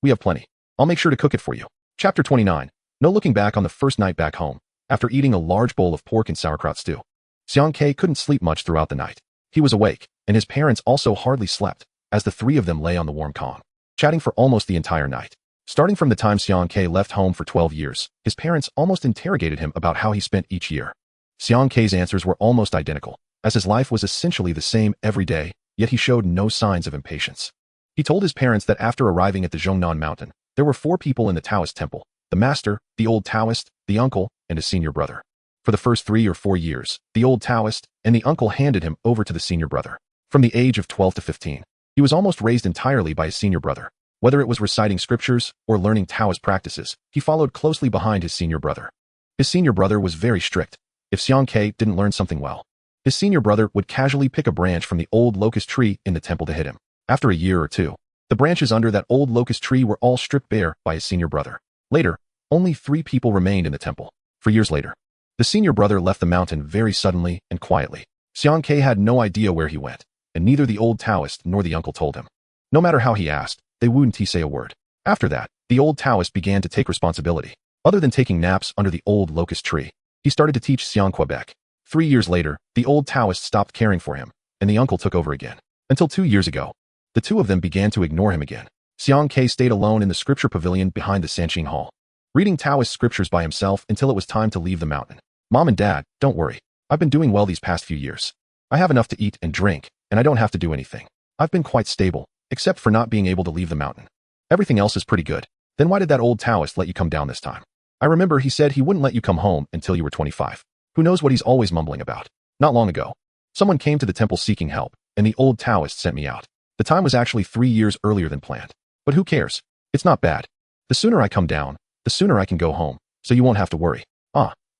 we have plenty. I'll make sure to cook it for you." Chapter 29. No looking back on the first night back home. After eating a large bowl of pork and sauerkraut stew, Xiang Ke couldn't sleep much throughout the night. He was awake, and his parents also hardly slept, as the three of them lay on the warm kong, chatting for almost the entire night. Starting from the time Xiang Ke left home for 12 years, his parents almost interrogated him about how he spent each year. Xiang Ke's answers were almost identical, as his life was essentially the same every day, yet he showed no signs of impatience. He told his parents that after arriving at the Zhongnan mountain, there were 4 people in the Taoist temple: the master, the old Taoist, the uncle, and his senior brother. For the first 3 or 4 years, the old Taoist and the uncle handed him over to the senior brother. From the age of 12 to 15, he was almost raised entirely by his senior brother. Whether it was reciting scriptures or learning Taoist practices, he followed closely behind his senior brother. His senior brother was very strict. If Xiang Ke didn't learn something well, his senior brother would casually pick a branch from the old locust tree in the temple to hit him. After a year or two, the branches under that old locust tree were all stripped bare by his senior brother. Later, only 3 people remained in the temple. For years later, the senior brother left the mountain very suddenly and quietly. Xiang Ke had no idea where he went, and neither the old Taoist nor the uncle told him. No matter how he asked, they wouldn't say a word. After that, the old Taoist began to take responsibility. Other than taking naps under the old locust tree, he started to teach Xiang Quebec. 3 years later, the old Taoist stopped caring for him, and the uncle took over again. Until 2 years ago, the two of them began to ignore him again. Xiang Ke stayed alone in the scripture pavilion behind the Sanqing Hall, reading Taoist scriptures by himself until it was time to leave the mountain. "Mom and Dad, don't worry. I've been doing well these past few years. I have enough to eat and drink, and I don't have to do anything. I've been quite stable, except for not being able to leave the mountain. Everything else is pretty good." "Then why did that old Taoist let you come down this time?" "I remember he said he wouldn't let you come home until you were 25. Who knows what he's always mumbling about." "Not long ago, someone came to the temple seeking help, and the old Taoist sent me out. The time was actually 3 years earlier than planned. But who cares? It's not bad. The sooner I come down, the sooner I can go home, so you won't have to worry.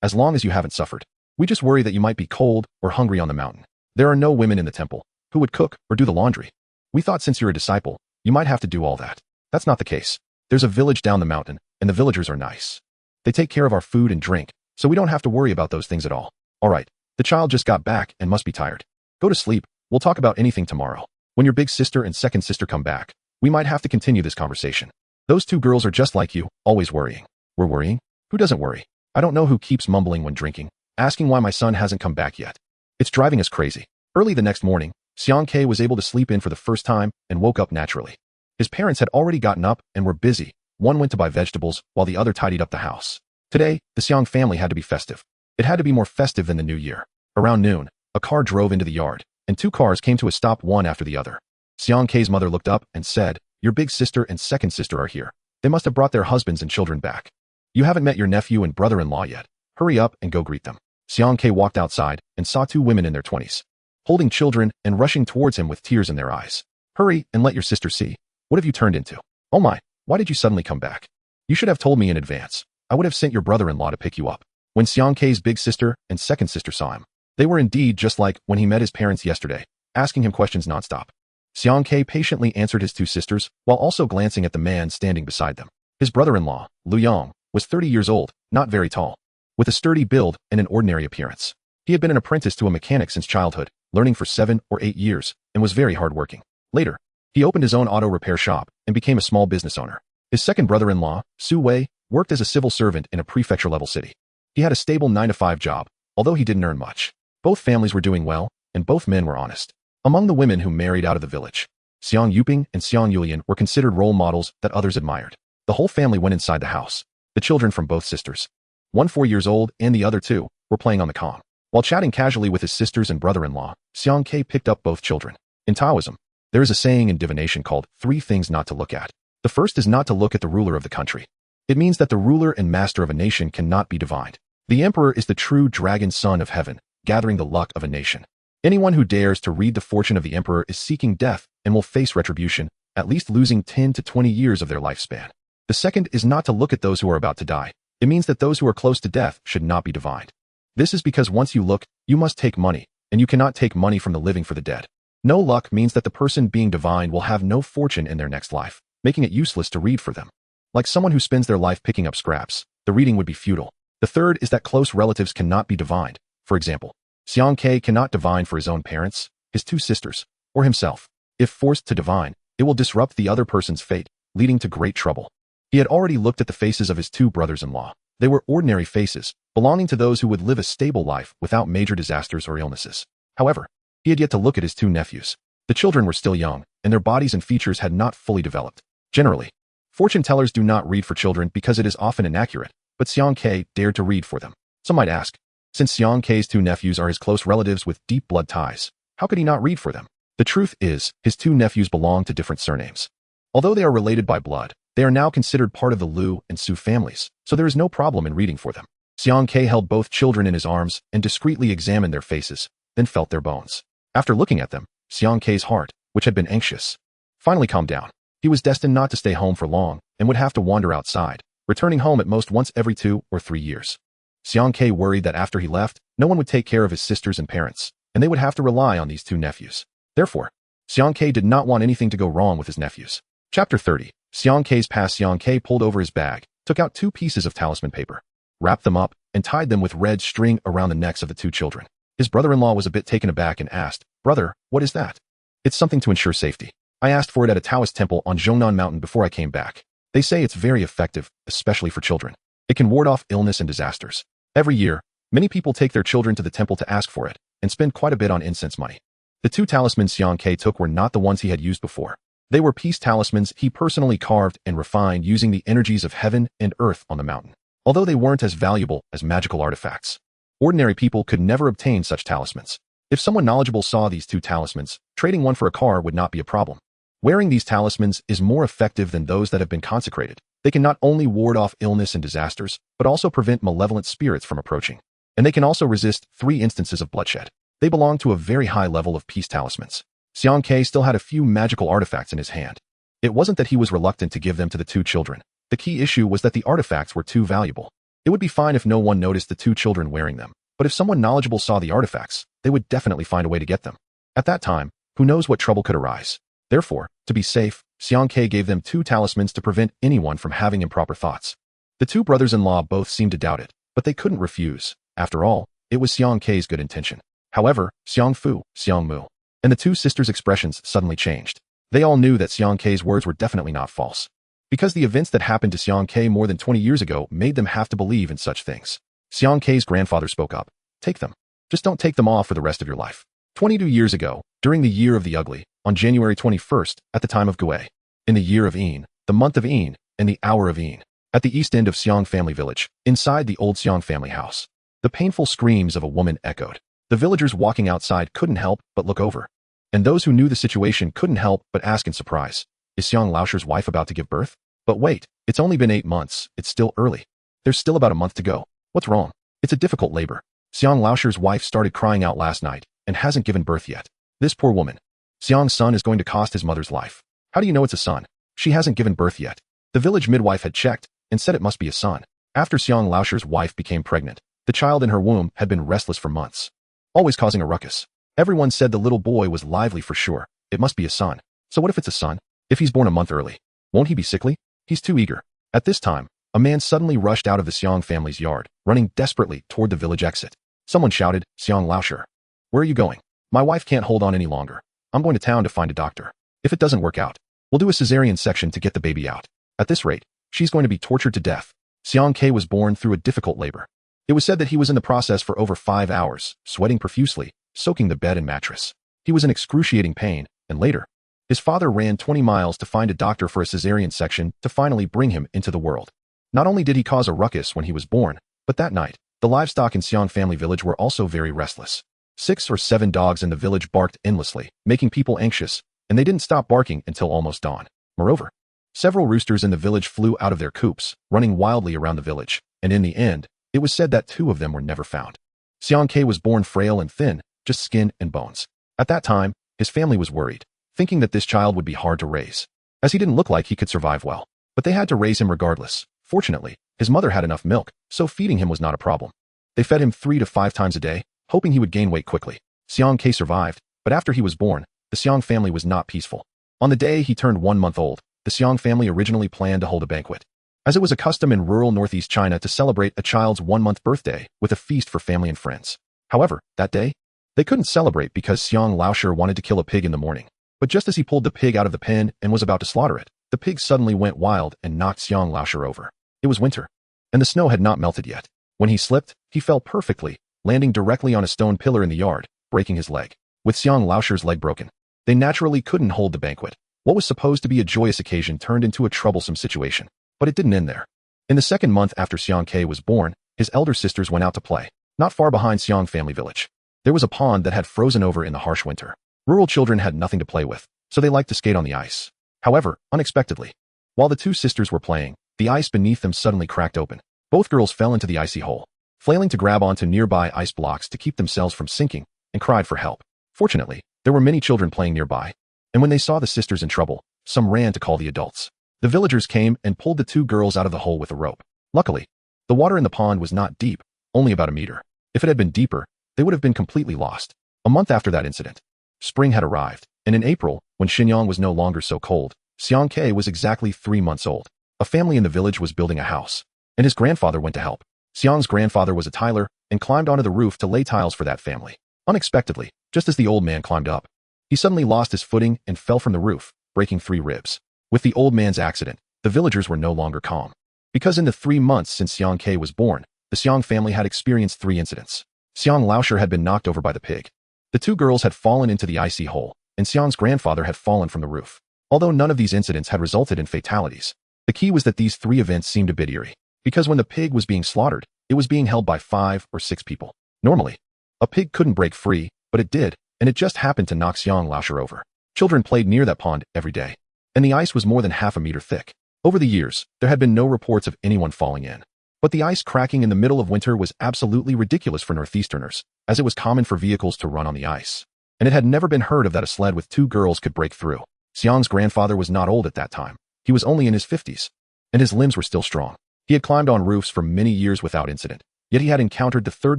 As long as you haven't suffered. We just worry that you might be cold or hungry on the mountain. There are no women in the temple who would cook or do the laundry. We thought since you're a disciple, you might have to do all that. That's not the case. There's a village down the mountain, and the villagers are nice. They take care of our food and drink, so we don't have to worry about those things at all. All right, the child just got back and must be tired. Go to sleep. We'll talk about anything tomorrow. When your big sister and second sister come back, we might have to continue this conversation. Those 2 girls are just like you, always worrying." "We're worrying? Who doesn't worry? I don't know who keeps mumbling when drinking, asking why my son hasn't come back yet. It's driving us crazy." Early the next morning, Xiang Ke was able to sleep in for the first time and woke up naturally. His parents had already gotten up and were busy. One went to buy vegetables while the other tidied up the house. Today, the Xiang family had to be festive. It had to be more festive than the new year. Around noon, a car drove into the yard, and 2 cars came to a stop one after the other. Xiang Kei's mother looked up and said, "Your big sister and second sister are here. They must have brought their husbands and children back. You haven't met your nephew and brother-in-law yet. Hurry up and go greet them." Xiang Kei walked outside and saw two women in their 20s, holding children and rushing towards him with tears in their eyes. "Hurry and let your sister see. What have you turned into? Oh my, why did you suddenly come back? You should have told me in advance. I would have sent your brother-in-law to pick you up." When Xiang Kei's big sister and second sister saw him, they were indeed just like when he met his parents yesterday, asking him questions nonstop. Xiang Kei patiently answered his two sisters while also glancing at the man standing beside them. His brother-in-law, Liu Yang, was 30 years old, not very tall, with a sturdy build and an ordinary appearance. He had been an apprentice to a mechanic since childhood, learning for 7 or 8 years, and was very hardworking. Later, he opened his own auto repair shop and became a small business owner. His second brother-in-law, Su Wei, worked as a civil servant in a prefecture-level city. He had a stable 9-to-5 job, although he didn't earn much. Both families were doing well, and both men were honest. Among the women who married out of the village, Xiang Yuping and Xiang Yulian were considered role models that others admired. The whole family went inside the house. The children from both sisters, one 4 years old and the other 2, were playing on the comm. While chatting casually with his sisters and brother-in-law, Xiang Kei picked up both children. In Taoism, there is a saying in divination called 3 things not to look at. The first is not to look at the ruler of the country. It means that the ruler and master of a nation cannot be divined. The emperor is the true dragon son of heaven, gathering the luck of a nation. Anyone who dares to read the fortune of the emperor is seeking death and will face retribution, at least losing 10 to 20 years of their lifespan. The second is not to look at those who are about to die. It means that those who are close to death should not be divined. This is because once you look, you must take money, and you cannot take money from the living for the dead. No luck means that the person being divined will have no fortune in their next life, making it useless to read for them. Like someone who spends their life picking up scraps, the reading would be futile. The third is that close relatives cannot be divined. For example, Xiang Kei cannot divine for his own parents, his 2 sisters, or himself. If forced to divine, it will disrupt the other person's fate, leading to great trouble. He had already looked at the faces of his 2 brothers-in-law. They were ordinary faces, belonging to those who would live a stable life without major disasters or illnesses. However, he had yet to look at his 2 nephews. The children were still young, and their bodies and features had not fully developed. Generally, fortune tellers do not read for children because it is often inaccurate, but Xiang Kei dared to read for them. Some might ask, since Xiang Kei's 2 nephews are his close relatives with deep blood ties, how could he not read for them? The truth is, his 2 nephews belong to different surnames. Although they are related by blood, they are now considered part of the Liu and Su families, so there is no problem in reading for them. Xiang Kei held both children in his arms and discreetly examined their faces, then felt their bones. After looking at them, Xiang Kei's heart, which had been anxious, finally calmed down. He was destined not to stay home for long and would have to wander outside, returning home at most once every 2 or 3 years. Xiang Kei worried that after he left, no one would take care of his sisters and parents, and they would have to rely on these 2 nephews. Therefore, Xiang Kei did not want anything to go wrong with his nephews. Chapter 30. Xiang Kei's past. Xiang Kei pulled over his bag, took out 2 pieces of talisman paper, wrapped them up, and tied them with red string around the necks of the 2 children. His brother-in-law was a bit taken aback and asked, "Brother, what is that?" "It's something to ensure safety. I asked for it at a Taoist temple on Zhongnan Mountain before I came back. They say it's very effective, especially for children. It can ward off illness and disasters. Every year, many people take their children to the temple to ask for it, and spend quite a bit on incense money." The 2 talismans Xiang Kei took were not the ones he had used before. They were peace talismans he personally carved and refined using the energies of heaven and earth on the mountain. Although they weren't as valuable as magical artifacts, ordinary people could never obtain such talismans. If someone knowledgeable saw these 2 talismans, trading one for a car would not be a problem. Wearing these talismans is more effective than those that have been consecrated. They can not only ward off illness and disasters, but also prevent malevolent spirits from approaching. And they can also resist 3 instances of bloodshed. They belong to a very high level of peace talismans. Xiang Kei still had a few magical artifacts in his hand. It wasn't that he was reluctant to give them to the 2 children. The key issue was that the artifacts were too valuable. It would be fine if no one noticed the 2 children wearing them, but if someone knowledgeable saw the artifacts, they would definitely find a way to get them. At that time, who knows what trouble could arise. Therefore, to be safe, Xiang Kei gave them 2 talismans to prevent anyone from having improper thoughts. The 2 brothers-in-law both seemed to doubt it, but they couldn't refuse. After all, it was Xiang Kei's good intention. However, Xiang Fu, Xiang Mu, and the 2 sisters' expressions suddenly changed. They all knew that Xiang Kei's words were definitely not false, because the events that happened to Xiang Kei more than 20 years ago made them have to believe in such things. Xiang Kei's grandfather spoke up. "Take them. Just don't take them off for the rest of your life." 22 years ago, during the Year of the Ugly, on January 21st, at the time of Gui, in the year of Een, the month of Een, and the hour of Een, at the east end of Xiang family village, inside the old Xiang family house, the painful screams of a woman echoed. The villagers walking outside couldn't help but look over. and those who knew the situation couldn't help but ask in surprise, is Xiang Laosher's wife about to give birth? But wait, it's only been 8 months, it's still early. There's still about a month to go. What's wrong? It's a difficult labor. Xiang Laosher's wife started crying out last night and hasn't given birth yet. This poor woman. Xiang's son is going to cost his mother's life. How do you know it's a son? She hasn't given birth yet. The village midwife had checked and said it must be a son. After Xiang Laosher's wife became pregnant, the child in her womb had been restless for months, always causing a ruckus. Everyone said the little boy was lively for sure. It must be a son. So what if it's a son? If he's born a month early, won't he be sickly? He's too eager. At this time, a man suddenly rushed out of the Xiang family's yard, running desperately toward the village exit. Someone shouted, Xiang Laosher, where are you going? My wife can't hold on any longer. I'm going to town to find a doctor. If it doesn't work out, we'll do a cesarean section to get the baby out. At this rate, she's going to be tortured to death. Xiang Ke was born through a difficult labor. It was said that he was in the process for over 5 hours, sweating profusely, soaking the bed and mattress. He was in excruciating pain, and later, his father ran 20 miles to find a doctor for a cesarean section to finally bring him into the world. Not only did he cause a ruckus when he was born, but that night, the livestock in Xiang family village were also very restless. 6 or 7 dogs in the village barked endlessly, making people anxious, and they didn't stop barking until almost dawn. Moreover, several roosters in the village flew out of their coops, running wildly around the village, and in the end, it was said that 2 of them were never found. Xiang Ke was born frail and thin, just skin and bones. At that time, his family was worried, thinking that this child would be hard to raise, as he didn't look like he could survive well. But they had to raise him regardless. Fortunately, his mother had enough milk, so feeding him was not a problem. They fed him 3 to 5 times a day, hoping he would gain weight quickly. Xiang Ke survived, but after he was born, the Xiang family was not peaceful. On the day he turned 1 month old, the Xiang family originally planned to hold a banquet, as it was a custom in rural northeast China to celebrate a child's 1-month birthday with a feast for family and friends. However, that day, they couldn't celebrate because Xiang Laosher wanted to kill a pig in the morning. But just as he pulled the pig out of the pen and was about to slaughter it, the pig suddenly went wild and knocked Xiang Laosher over. It was winter, and the snow had not melted yet. When he slipped, he fell perfectly, landing directly on a stone pillar in the yard, breaking his leg. With Xiang Laosher's leg broken, they naturally couldn't hold the banquet. What was supposed to be a joyous occasion turned into a troublesome situation. But it didn't end there. In the 2nd month after Xiang Ke was born, his elder sisters went out to play, not far behind Xiang family village. There was a pond that had frozen over in the harsh winter. Rural children had nothing to play with, so they liked to skate on the ice. However, unexpectedly, while the 2 sisters were playing, the ice beneath them suddenly cracked open. Both girls fell into the icy hole, flailing to grab onto nearby ice blocks to keep themselves from sinking, and cried for help. Fortunately, there were many children playing nearby, and when they saw the sisters in trouble, some ran to call the adults. The villagers came and pulled the 2 girls out of the hole with a rope. Luckily, the water in the pond was not deep, only about a meter. If it had been deeper, they would have been completely lost. A month after that incident, spring had arrived, and in April, when Shenyang was no longer so cold, Xiang Ke was exactly 3 months old. A family in the village was building a house, and his grandfather went to help. Xiang's grandfather was a tiler and climbed onto the roof to lay tiles for that family. Unexpectedly, just as the old man climbed up, he suddenly lost his footing and fell from the roof, breaking 3 ribs. With the old man's accident, the villagers were no longer calm. Because in the 3 months since Xiang Ke was born, the Xiang family had experienced 3 incidents. Xiang Laosher had been knocked over by the pig. The 2 girls had fallen into the icy hole, and Xiang's grandfather had fallen from the roof. Although none of these incidents had resulted in fatalities, the key was that these 3 events seemed a bit eerie, because when the pig was being slaughtered, it was being held by 5 or 6 people. Normally, a pig couldn't break free, but it did, and it just happened to knock Xiang Laosher over. Children played near that pond every day, and the ice was more than half a meter thick. Over the years, there had been no reports of anyone falling in. But the ice cracking in the middle of winter was absolutely ridiculous for Northeasterners, as it was common for vehicles to run on the ice. And it had never been heard of that a sled with 2 girls could break through. Xiang's grandfather was not old at that time. He was only in his 50s, and his limbs were still strong. He had climbed on roofs for many years without incident, yet he had encountered the 3rd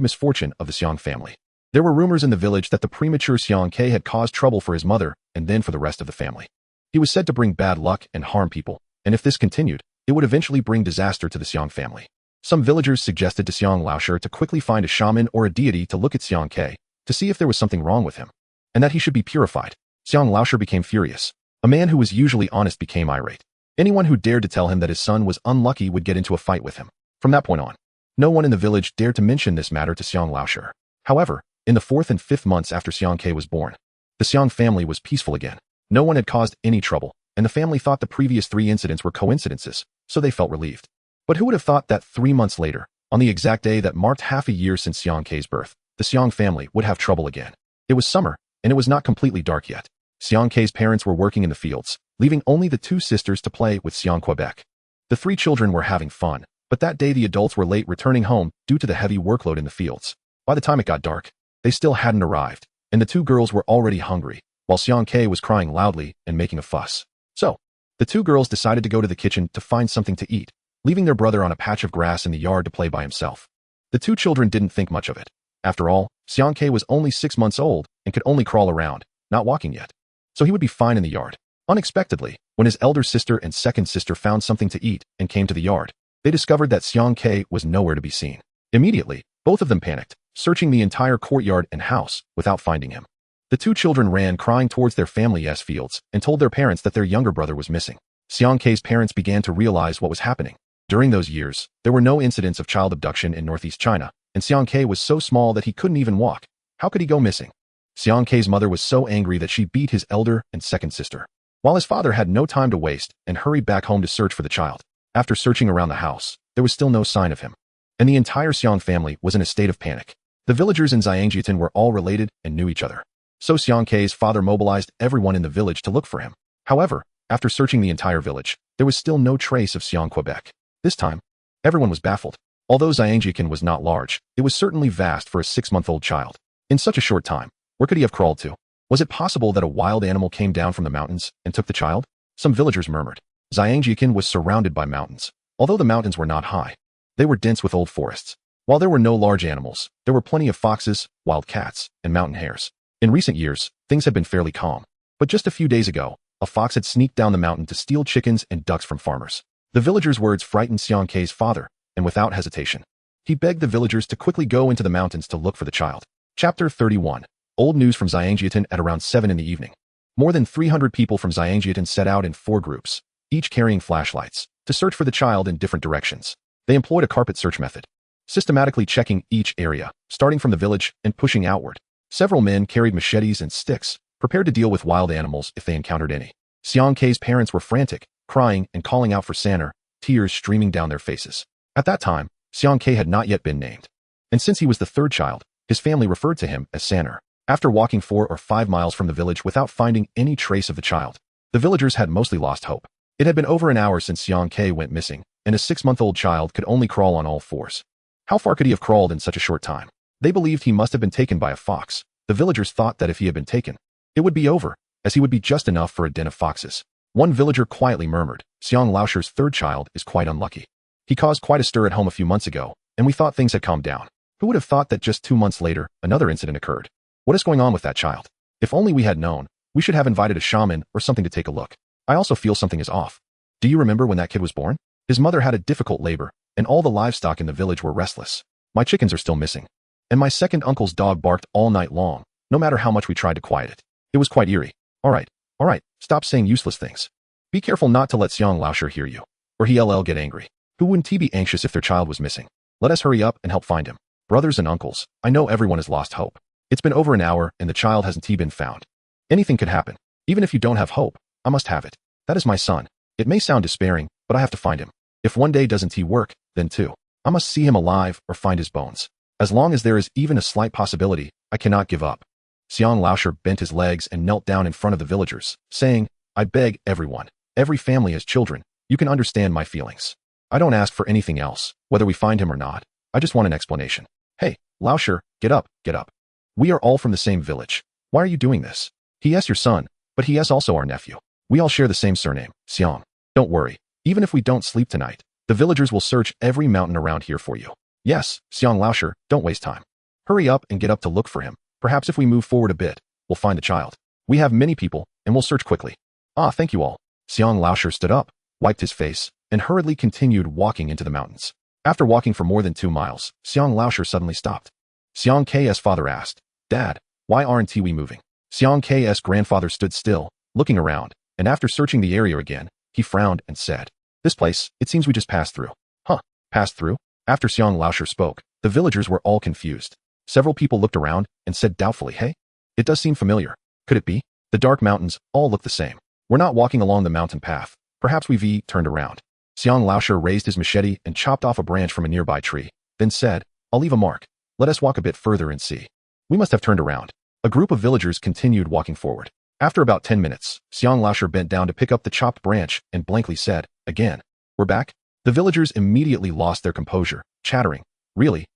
misfortune of the Xiang family. There were rumors in the village that the premature Xiang Ke had caused trouble for his mother and then for the rest of the family. He was said to bring bad luck and harm people, and if this continued, it would eventually bring disaster to the Xiang family. Some villagers suggested to Xiang Laosher to quickly find a shaman or a deity to look at Xiang Ke, to see if there was something wrong with him, and that he should be purified. Xiang Laosher became furious. A man who was usually honest became irate. Anyone who dared to tell him that his son was unlucky would get into a fight with him. From that point on, no one in the village dared to mention this matter to Xiang Laosher. However, in the 4th and 5th months after Xiang Ke was born, the Xiang family was peaceful again. No one had caused any trouble, and the family thought the previous 3 incidents were coincidences, so they felt relieved. But who would have thought that 3 months later, on the exact day that marked half a year since Xiang Ke's birth, the Xiang family would have trouble again? It was summer, and it was not completely dark yet. Xiang Kei's parents were working in the fields, leaving only the two sisters to play with Xiang Quebec. The three children were having fun, but that day the adults were late returning home due to the heavy workload in the fields. By the time it got dark, they still hadn't arrived, and the two girls were already hungry, while Xiang Kei was crying loudly and making a fuss. So, the two girls decided to go to the kitchen to find something to eat, leaving their brother on a patch of grass in the yard to play by himself. The two children didn't think much of it. After all, Xiang Kei was only 6 months old and could only crawl around, not walking yet. So he would be fine in the yard. Unexpectedly, when his elder sister and second sister found something to eat and came to the yard, they discovered that Xiang Kei was nowhere to be seen. Immediately, both of them panicked, searching the entire courtyard and house without finding him. The two children ran crying towards their family's fields and told their parents that their younger brother was missing. Xiang Kei's parents began to realize what was happening. During those years, there were no incidents of child abduction in northeast China, and Xiang Kei was so small that he couldn't even walk. How could he go missing? Xiang Kei's mother was so angry that she beat his elder and second sister, while his father had no time to waste and hurried back home to search for the child. After searching around the house, there was still no sign of him, and the entire Xiang family was in a state of panic. The villagers in Xiangjiatin were all related and knew each other. So Xiang Kei's father mobilized everyone in the village to look for him. However, after searching the entire village, there was still no trace of Xiang Quebec. This time, everyone was baffled. Although Xiangjiatin was not large, it was certainly vast for a 6-month-old child. In such a short time, where could he have crawled to? Was it possible that a wild animal came down from the mountains and took the child? Some villagers murmured. Xiangjiatin was surrounded by mountains. Although the mountains were not high, they were dense with old forests. While there were no large animals, there were plenty of foxes, wild cats, and mountain hares. In recent years, things had been fairly calm. But just a few days ago, a fox had sneaked down the mountain to steal chickens and ducks from farmers. The villagers' words frightened Xiang Kei's father, and without hesitation, he begged the villagers to quickly go into the mountains to look for the child. Chapter 31. Old news from Xiangjiatin at around 7 in the evening. More than 300 people from Xiangjiatin set out in 4 groups, each carrying flashlights, to search for the child in different directions. They employed a carpet search method, systematically checking each area, starting from the village and pushing outward. Several men carried machetes and sticks, prepared to deal with wild animals if they encountered any. Xiang Kei's parents were frantic, crying and calling out for Sanner, tears streaming down their faces. At that time, Xiang Kei had not yet been named, and since he was the third child, his family referred to him as Sanner. After walking 4 or 5 miles from the village without finding any trace of the child, the villagers had mostly lost hope. It had been over an hour since Xiang Kei went missing, and a 6-month-old child could only crawl on all 4s. How far could he have crawled in such a short time? They believed he must have been taken by a fox. The villagers thought that if he had been taken, it would be over, as he would be just enough for a den of foxes. One villager quietly murmured, Xiang Laosher's third child is quite unlucky. He caused quite a stir at home a few months ago, and we thought things had calmed down. Who would have thought that just 2 months later, another incident occurred? What is going on with that child? If only we had known, we should have invited a shaman or something to take a look. I also feel something is off. Do you remember when that kid was born? His mother had a difficult labor, and all the livestock in the village were restless. My chickens are still missing. And my second uncle's dog barked all night long, no matter how much we tried to quiet it. It was quite eerie. All right, stop saying useless things. Be careful not to let Xiang Laosher hear you, or he'll get angry. Who wouldn't he be anxious if their child was missing? Let us hurry up and help find him. Brothers and uncles, I know everyone has lost hope. It's been over an hour and the child hasn't been found. Anything could happen. Even if you don't have hope, I must have it. That is my son. It may sound despairing, but I have to find him. If one day doesn't work, then 2. I must see him alive or find his bones. As long as there is even a slight possibility, I cannot give up. Xiang Laosher bent his legs and knelt down in front of the villagers, saying, I beg everyone, every family has children, you can understand my feelings. I don't ask for anything else, whether we find him or not. I just want an explanation. Hey, Laosher, get up, get up. We are all from the same village. Why are you doing this? He is your son, but he is also our nephew. We all share the same surname, Xiang. Don't worry. Even if we don't sleep tonight, the villagers will search every mountain around here for you. Yes, Xiang Laosher, don't waste time. Hurry up and get up to look for him. Perhaps if we move forward a bit, we'll find the child. We have many people, and we'll search quickly. Ah, thank you all. Xiang Laosher stood up, wiped his face, and hurriedly continued walking into the mountains. After walking for more than 2 miles, Xiang Laosher suddenly stopped. Xiang Kei's father asked, Dad, why aren't we moving? Xiang Kei's grandfather stood still, looking around, and after searching the area again, he frowned and said, This place, it seems we just passed through. Huh, passed through? After Xiang Laosher spoke, the villagers were all confused. Several people looked around and said doubtfully, Hey, it does seem familiar. Could it be? The dark mountains all look the same. We're not walking along the mountain path. Perhaps we've turned around. Xiang Laosher raised his machete and chopped off a branch from a nearby tree, then said, I'll leave a mark. Let us walk a bit further and see. We must have turned around. A group of villagers continued walking forward. After about 10 minutes, Xiang Laosher bent down to pick up the chopped branch and blankly said, "Again. We're back?" The villagers immediately lost their composure, chattering, Really,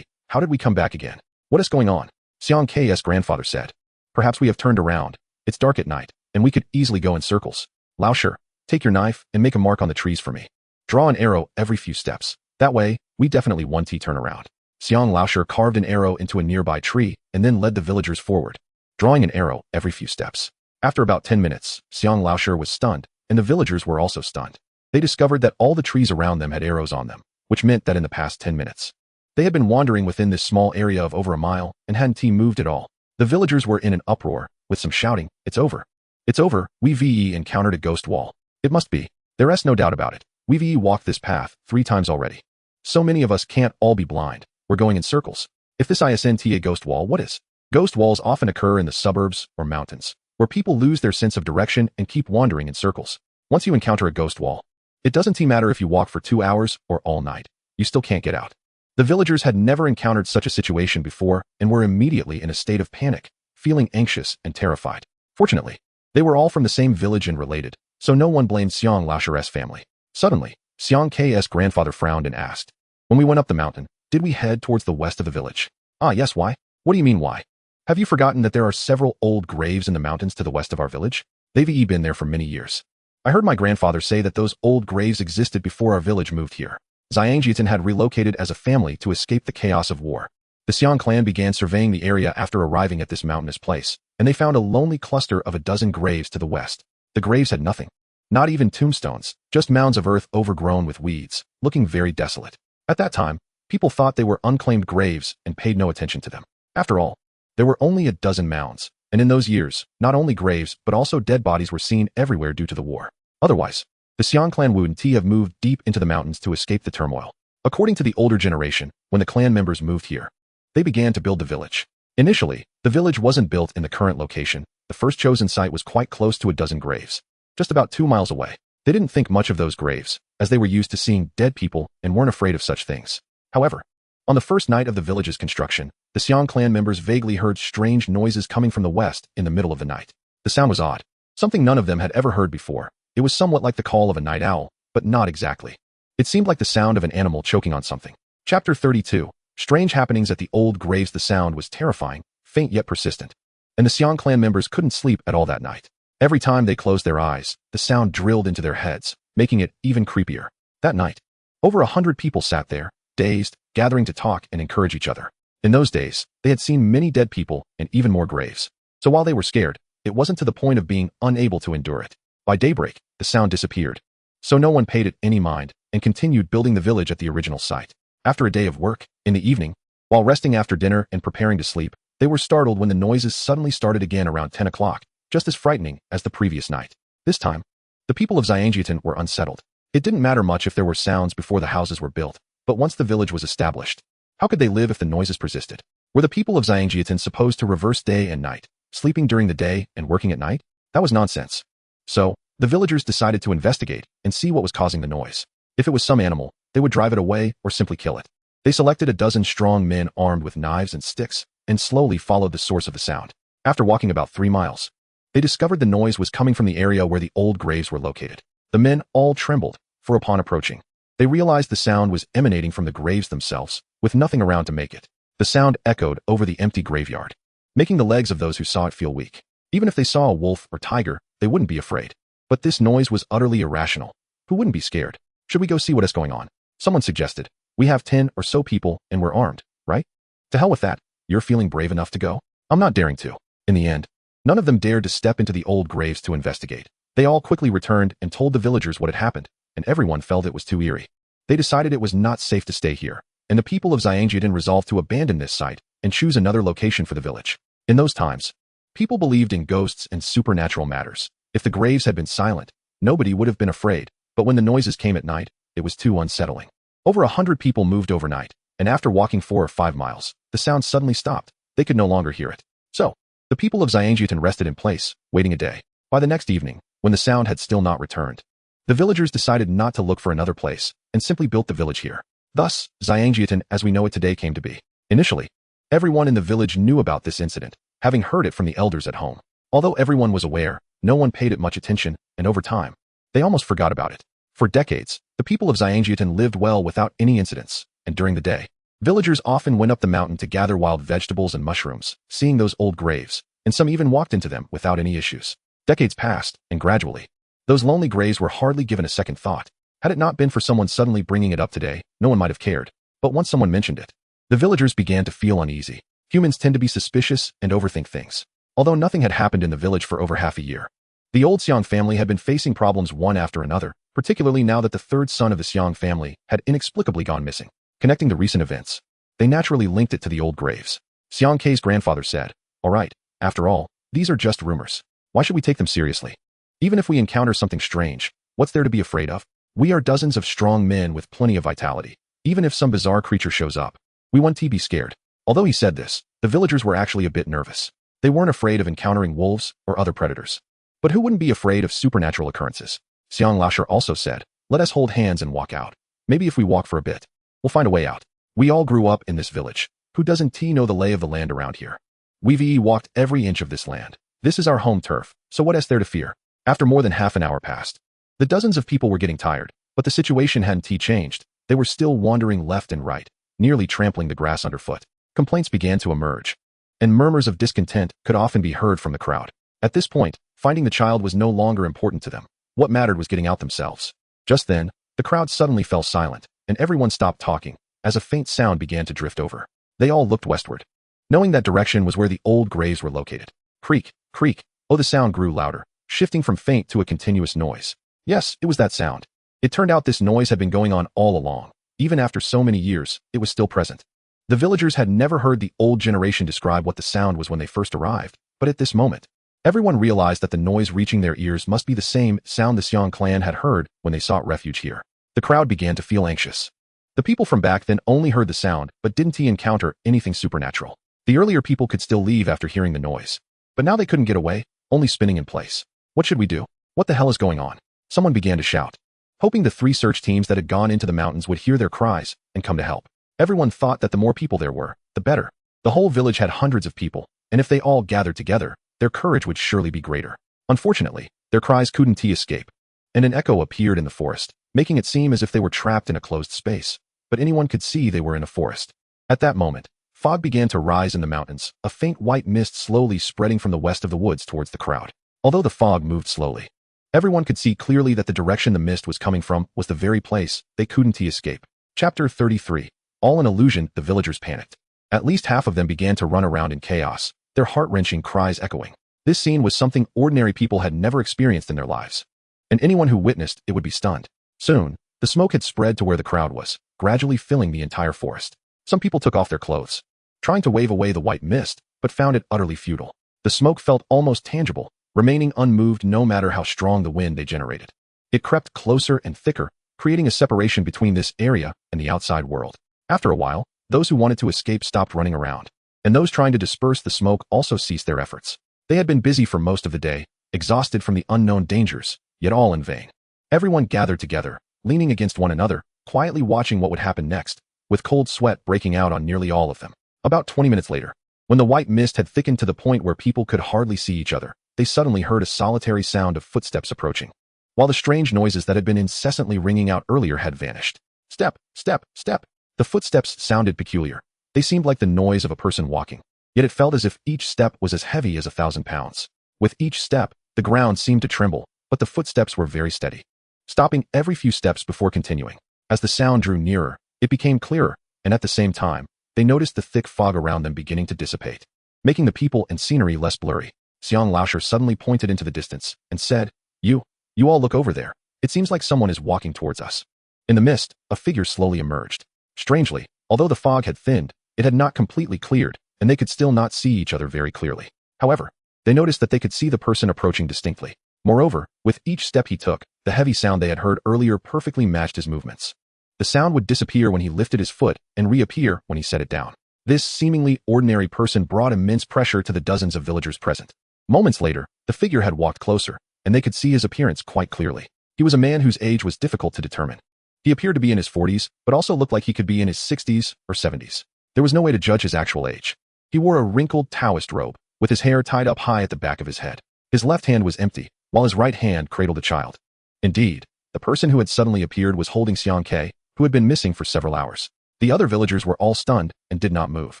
how did we come back again? What is going on?" Xiang K's grandfather said. "Perhaps we have turned around. It's dark at night, and we could easily go in circles. Laosher, take your knife and make a mark on the trees for me. Draw an arrow every few steps. That way, we definitely want to turn around." Xiang Laosher carved an arrow into a nearby tree and then led the villagers forward, drawing an arrow every few steps. After about 10 minutes, Xiang Laosher was stunned, and the villagers were also stunned. They discovered that all the trees around them had arrows on them, which meant that in the past 10 minutes, they had been wandering within this small area of over a mile and hadn't moved at all. The villagers were in an uproar, with some shouting, "It's over. It's over. We've encountered a ghost wall. It must be. There's no doubt about it. We've walked this path 3 times already. So many of us can't all be blind. We're going in circles. If this isn't a ghost wall, what is?" Ghost walls often occur in the suburbs or mountains, where people lose their sense of direction and keep wandering in circles. Once you encounter a ghost wall, it doesn't matter if you walk for 2 hours or all night. You still can't get out. The villagers had never encountered such a situation before and were immediately in a state of panic, feeling anxious and terrified. Fortunately, they were all from the same village and related, so no one blamed Xiang Laosher's family. Suddenly, Xiang K's grandfather frowned and asked, "When we went up the mountain, did we head towards the west of the village?" "Ah, yes, why?" "What do you mean, why? Have you forgotten that there are several old graves in the mountains to the west of our village? They've been there for many years. I heard my grandfather say that those old graves existed before our village moved here. Xiangjiatin had relocated as a family to escape the chaos of war. The Xiang clan began surveying the area after arriving at this mountainous place, and they found a lonely cluster of a dozen graves to the west. The graves had nothing. Not even tombstones, just mounds of earth overgrown with weeds, looking very desolate. At that time, people thought they were unclaimed graves and paid no attention to them. After all, there were only a dozen mounds, and in those years, not only graves but also dead bodies were seen everywhere due to the war. Otherwise, the Xiang clan wouldn't have moved deep into the mountains to escape the turmoil. According to the older generation, when the clan members moved here, they began to build the village. Initially, the village wasn't built in the current location. The first chosen site was quite close to a dozen graves, just about 2 miles away. They didn't think much of those graves, as they were used to seeing dead people and weren't afraid of such things. However, on the first night of the village's construction, the Xiang clan members vaguely heard strange noises coming from the west in the middle of the night. The sound was odd, something none of them had ever heard before. It was somewhat like the call of a night owl, but not exactly. It seemed like the sound of an animal choking on something. Chapter 32. Strange happenings at the old graves. The sound was terrifying, faint yet persistent, and the Xiang clan members couldn't sleep at all that night. Every time they closed their eyes, the sound drilled into their heads, making it even creepier. That night, over 100 people sat there, dazed, gathering to talk and encourage each other. In those days, they had seen many dead people and even more graves. So while they were scared, it wasn't to the point of being unable to endure it. By daybreak, the sound disappeared. So no one paid it any mind and continued building the village at the original site. After a day of work, in the evening, while resting after dinner and preparing to sleep, they were startled when the noises suddenly started again around 10 o'clock, just as frightening as the previous night. This time, the people of Xiangjiatin were unsettled. It didn't matter much if there were sounds before the houses were built, but once the village was established, how could they live if the noises persisted? Were the people of Xiangjiatin supposed to reverse day and night, sleeping during the day and working at night? That was nonsense. So, the villagers decided to investigate and see what was causing the noise. If it was some animal, they would drive it away or simply kill it. They selected a dozen strong men armed with knives and sticks and slowly followed the source of the sound. After walking about 3 miles, they discovered the noise was coming from the area where the old graves were located. The men all trembled, for upon approaching, they realized the sound was emanating from the graves themselves, with nothing around to make it. The sound echoed over the empty graveyard, making the legs of those who saw it feel weak. Even if they saw a wolf or tiger, they wouldn't be afraid. But this noise was utterly irrational. Who wouldn't be scared? Should we go see what is going on? Someone suggested. We have 10 or so people and we're armed, right? To hell with that. You're feeling brave enough to go? I'm not daring to. In the end, none of them dared to step into the old graves to investigate. They all quickly returned and told the villagers what had happened, and everyone felt it was too eerie. They decided it was not safe to stay here, and the people of Xiangjiatin resolved to abandon this site and choose another location for the village. In those times, people believed in ghosts and supernatural matters. If the graves had been silent, nobody would have been afraid, but when the noises came at night, it was too unsettling. Over 100 people moved overnight, and after walking 4 or 5 miles, the sound suddenly stopped. They could no longer hear it. So, the people of Xiangjiatin rested in place, waiting a day. By the next evening, when the sound had still not returned, the villagers decided not to look for another place and simply built the village here. Thus, Xiangjiatin as we know it today came to be. Initially, everyone in the village knew about this incident, having heard it from the elders at home. Although everyone was aware, no one paid it much attention, and over time, they almost forgot about it. For decades, the people of Xiangjiaton lived well without any incidents, and during the day, villagers often went up the mountain to gather wild vegetables and mushrooms, seeing those old graves, and some even walked into them without any issues. Decades passed, and gradually, those lonely graves were hardly given a second thought. Had it not been for someone suddenly bringing it up today, no one might have cared. But once someone mentioned it, the villagers began to feel uneasy. Humans tend to be suspicious and overthink things. Although nothing had happened in the village for over half a year, the old Xiang family had been facing problems one after another, particularly now that the third son of the Xiang family had inexplicably gone missing. Connecting the recent events, they naturally linked it to the old graves. Xiang Kei's grandfather said, "All right, after all, these are just rumors. Why should we take them seriously? Even if we encounter something strange, what's there to be afraid of? We are dozens of strong men with plenty of vitality. Even if some bizarre creature shows up, we won't be scared." Although he said this, the villagers were actually a bit nervous. They weren't afraid of encountering wolves or other predators. But who wouldn't be afraid of supernatural occurrences? Xiang Lasher also said, "Let us hold hands and walk out. Maybe if we walk for a bit, we'll find a way out. We all grew up in this village. Who doesn't know the lay of the land around here? We've walked every inch of this land. This is our home turf, so what is there to fear?" After more than half an hour passed, the dozens of people were getting tired, but the situation hadn't changed. They were still wandering left and right, nearly trampling the grass underfoot. Complaints began to emerge, and murmurs of discontent could often be heard from the crowd. At this point, finding the child was no longer important to them. What mattered was getting out themselves. Just then, the crowd suddenly fell silent, and everyone stopped talking, as a faint sound began to drift over. They all looked westward, knowing that direction was where the old graves were located. Creak, creak. Oh, the sound grew louder, shifting from faint to a continuous noise. Yes, it was that sound. It turned out this noise had been going on all along. Even after so many years, it was still present. The villagers had never heard the old generation describe what the sound was when they first arrived, but at this moment, everyone realized that the noise reaching their ears must be the same sound the Xiang clan had heard when they sought refuge here. The crowd began to feel anxious. The people from back then only heard the sound, but didn't encounter anything supernatural. The earlier people could still leave after hearing the noise, but now they couldn't get away, only spinning in place. What should we do? What the hell is going on? Someone began to shout, hoping the 3 search teams that had gone into the mountains would hear their cries and come to help. Everyone thought that the more people there were, the better. The whole village had hundreds of people, and if they all gathered together, their courage would surely be greater. Unfortunately, their cries couldn't escape, and an echo appeared in the forest, making it seem as if they were trapped in a closed space. But anyone could see they were in a forest. At that moment, fog began to rise in the mountains, a faint white mist slowly spreading from the west of the woods towards the crowd. Although the fog moved slowly, everyone could see clearly that the direction the mist was coming from was the very place they couldn't escape. Chapter 33. All an illusion. The villagers panicked. At least half of them began to run around in chaos, their heart-wrenching cries echoing. This scene was something ordinary people had never experienced in their lives, and anyone who witnessed it would be stunned. Soon, the smoke had spread to where the crowd was, gradually filling the entire forest. Some people took off their clothes, trying to wave away the white mist, but found it utterly futile. The smoke felt almost tangible, remaining unmoved no matter how strong the wind they generated. It crept closer and thicker, creating a separation between this area and the outside world. After a while, those who wanted to escape stopped running around, and those trying to disperse the smoke also ceased their efforts. They had been busy for most of the day, exhausted from the unknown dangers, yet all in vain. Everyone gathered together, leaning against one another, quietly watching what would happen next, with cold sweat breaking out on nearly all of them. About 20 minutes later, when the white mist had thickened to the point where people could hardly see each other, they suddenly heard a solitary sound of footsteps approaching, while the strange noises that had been incessantly ringing out earlier had vanished. Step, step, step. The footsteps sounded peculiar. They seemed like the noise of a person walking, yet it felt as if each step was as heavy as 1,000 pounds. With each step, the ground seemed to tremble, but the footsteps were very steady, stopping every few steps before continuing. As the sound drew nearer, it became clearer, and at the same time, they noticed the thick fog around them beginning to dissipate, making the people and scenery less blurry. Xiang Laosher suddenly pointed into the distance and said, You all look over there. It seems like someone is walking towards us." In the mist, a figure slowly emerged. Strangely, although the fog had thinned, it had not completely cleared, and they could still not see each other very clearly. However, they noticed that they could see the person approaching distinctly. Moreover, with each step he took, the heavy sound they had heard earlier perfectly matched his movements. The sound would disappear when he lifted his foot and reappear when he set it down. This seemingly ordinary person brought immense pressure to the dozens of villagers present. Moments later, the figure had walked closer, and they could see his appearance quite clearly. He was a man whose age was difficult to determine. He appeared to be in his 40s, but also looked like he could be in his 60s or 70s. There was no way to judge his actual age. He wore a wrinkled Taoist robe, with his hair tied up high at the back of his head. His left hand was empty, while his right hand cradled the child. Indeed, the person who had suddenly appeared was holding Xiang Ke, who had been missing for several hours. The other villagers were all stunned and did not move.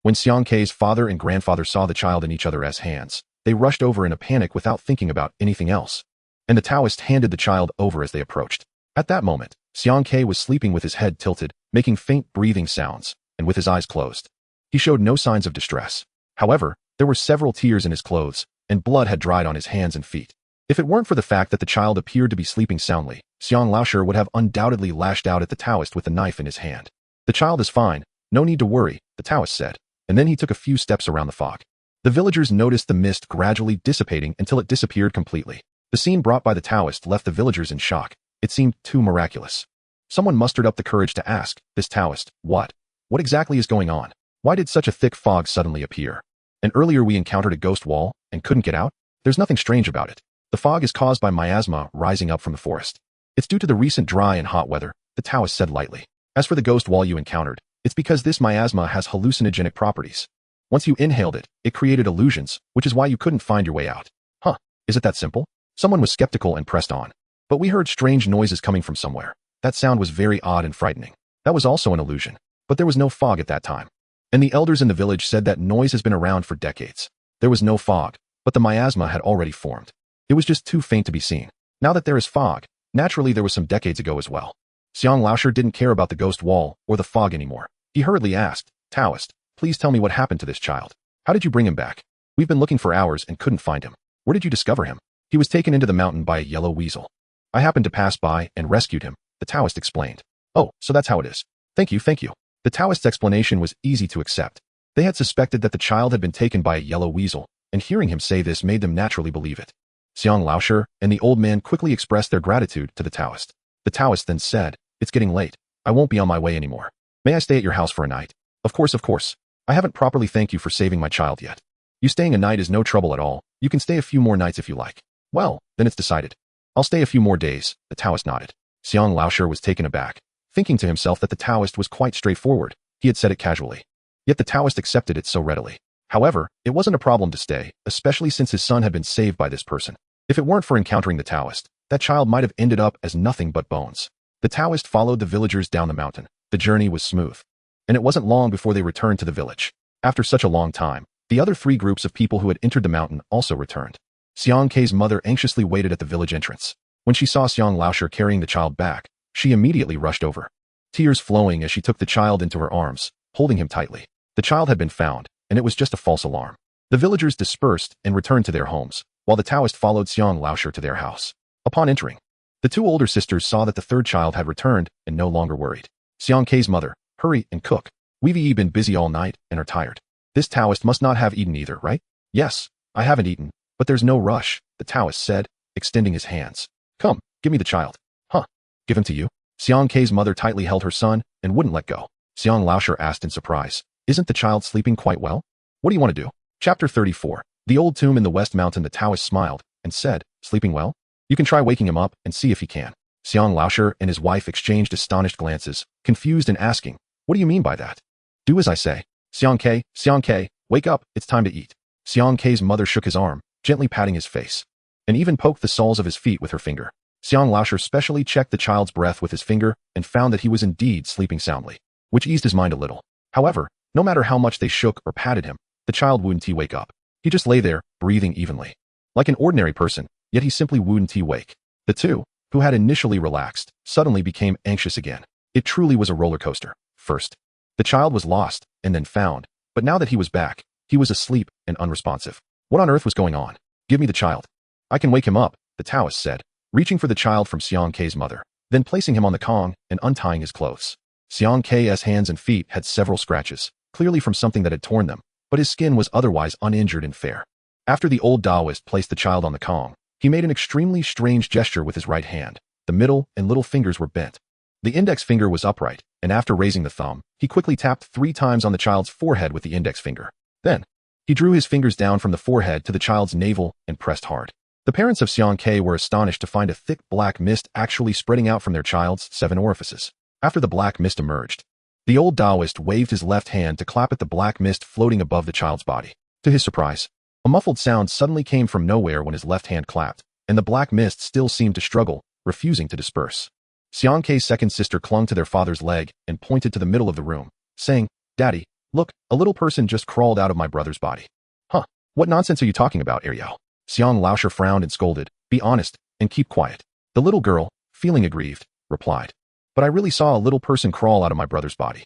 When Xiang Ke's father and grandfather saw the child in each other's hands, they rushed over in a panic without thinking about anything else. And the Taoist handed the child over as they approached. At that moment, Xiang Ke was sleeping with his head tilted, making faint breathing sounds, and with his eyes closed. He showed no signs of distress. However, there were several tears in his clothes, and blood had dried on his hands and feet. If it weren't for the fact that the child appeared to be sleeping soundly, Xiang Laoshi would have undoubtedly lashed out at the Taoist with the knife in his hand. The child is fine, no need to worry, the Taoist said, and then he took a few steps around the fog. The villagers noticed the mist gradually dissipating until it disappeared completely. The scene brought by the Taoist left the villagers in shock. It seemed too miraculous. Someone mustered up the courage to ask, this Taoist, what? What exactly is going on? Why did such a thick fog suddenly appear? And earlier we encountered a ghost wall and couldn't get out? There's nothing strange about it. The fog is caused by miasma rising up from the forest. It's due to the recent dry and hot weather, the Taoist said lightly. As for the ghost wall you encountered, it's because this miasma has hallucinogenic properties. Once you inhaled it, it created illusions, which is why you couldn't find your way out. Huh, is it that simple? Someone was skeptical and pressed on. But we heard strange noises coming from somewhere. That sound was very odd and frightening. That was also an illusion. But there was no fog at that time. And the elders in the village said that noise has been around for decades. There was no fog, but the miasma had already formed. It was just too faint to be seen. Now that there is fog, naturally there was some decades ago as well. Xiang Laoshi didn't care about the ghost wall or the fog anymore. He hurriedly asked, Taoist, please tell me what happened to this child. How did you bring him back? We've been looking for hours and couldn't find him. Where did you discover him? He was taken into the mountain by a yellow weasel. I happened to pass by and rescued him, the Taoist explained. Oh, so that's how it is. Thank you, thank you. The Taoist's explanation was easy to accept. They had suspected that the child had been taken by a yellow weasel, and hearing him say this made them naturally believe it. Xiang Laoshi and the old man quickly expressed their gratitude to the Taoist. The Taoist then said, it's getting late. I won't be on my way anymore. May I stay at your house for a night? Of course, of course. I haven't properly thanked you for saving my child yet. You staying a night is no trouble at all. You can stay a few more nights if you like. Well, then it's decided. I'll stay a few more days, the Taoist nodded. Xiang Laoshi was taken aback, thinking to himself that the Taoist was quite straightforward. He had said it casually. Yet the Taoist accepted it so readily. However, it wasn't a problem to stay, especially since his son had been saved by this person. If it weren't for encountering the Taoist, that child might have ended up as nothing but bones. The Taoist followed the villagers down the mountain. The journey was smooth. And it wasn't long before they returned to the village. After such a long time, the other three groups of people who had entered the mountain also returned. Xiang Ke's mother anxiously waited at the village entrance. When she saw Xiang Laoshi carrying the child back, she immediately rushed over. Tears flowing as she took the child into her arms, holding him tightly. The child had been found, and it was just a false alarm. The villagers dispersed and returned to their homes, while the Taoist followed Xiang Laoshi to their house. Upon entering, the two older sisters saw that the third child had returned and no longer worried. Xiang Ke's mother, hurry and cook. We've been busy all night and are tired. This Taoist must not have eaten either, right? Yes, I haven't eaten, but there's no rush, the Taoist said, extending his hands. Come, give me the child. Huh? Give him to you? Xiang Ke's mother tightly held her son and wouldn't let go. Xiang Laoshi asked in surprise, isn't the child sleeping quite well? What do you want to do? Chapter 34. The old tomb in the West Mountain. The Taoist smiled and said, sleeping well? You can try waking him up and see if he can. Xiang Laoshi and his wife exchanged astonished glances, confused and asking, what do you mean by that? Do as I say. Xiang Ke, wake up, it's time to eat. Xiang Ke's mother shook his arm, gently patting his face, and even poked the soles of his feet with her finger. Xiang Laoshi specially checked the child's breath with his finger and found that he was indeed sleeping soundly, which eased his mind a little. However, no matter how much they shook or patted him, the child wouldn't wake up. He just lay there, breathing evenly. Like an ordinary person, yet he simply wouldn't wake. The two, who had initially relaxed, suddenly became anxious again. It truly was a roller coaster. First, the child was lost and then found, but now that he was back, he was asleep and unresponsive. What on earth was going on? Give me the child. I can wake him up, the Taoist said, reaching for the child from Xiang Ke's mother, then placing him on the Kong and untying his clothes. Xiang Ke's hands and feet had several scratches, clearly from something that had torn them, but his skin was otherwise uninjured and fair. After the old Taoist placed the child on the Kong, he made an extremely strange gesture with his right hand. The middle and little fingers were bent. The index finger was upright, and after raising the thumb, he quickly tapped 3 times on the child's forehead with the index finger. Then, he drew his fingers down from the forehead to the child's navel and pressed hard. The parents of Xiang Ke were astonished to find a thick black mist actually spreading out from their child's 7 orifices. After the black mist emerged, the old Taoist waved his left hand to clap at the black mist floating above the child's body. To his surprise, A muffled sound suddenly came from nowhere when his left hand clapped, and the black mist still seemed to struggle, refusing to disperse. Xiang Kei's second sister clung to their father's leg and pointed to the middle of the room, saying, "Daddy, look, a little person just crawled out of my brother's body." "Huh, what nonsense are you talking about, Ariel?" Xiang Laoshe frowned and scolded, "Be honest, and keep quiet." The little girl, feeling aggrieved, replied, "But I really saw a little person crawl out of my brother's body."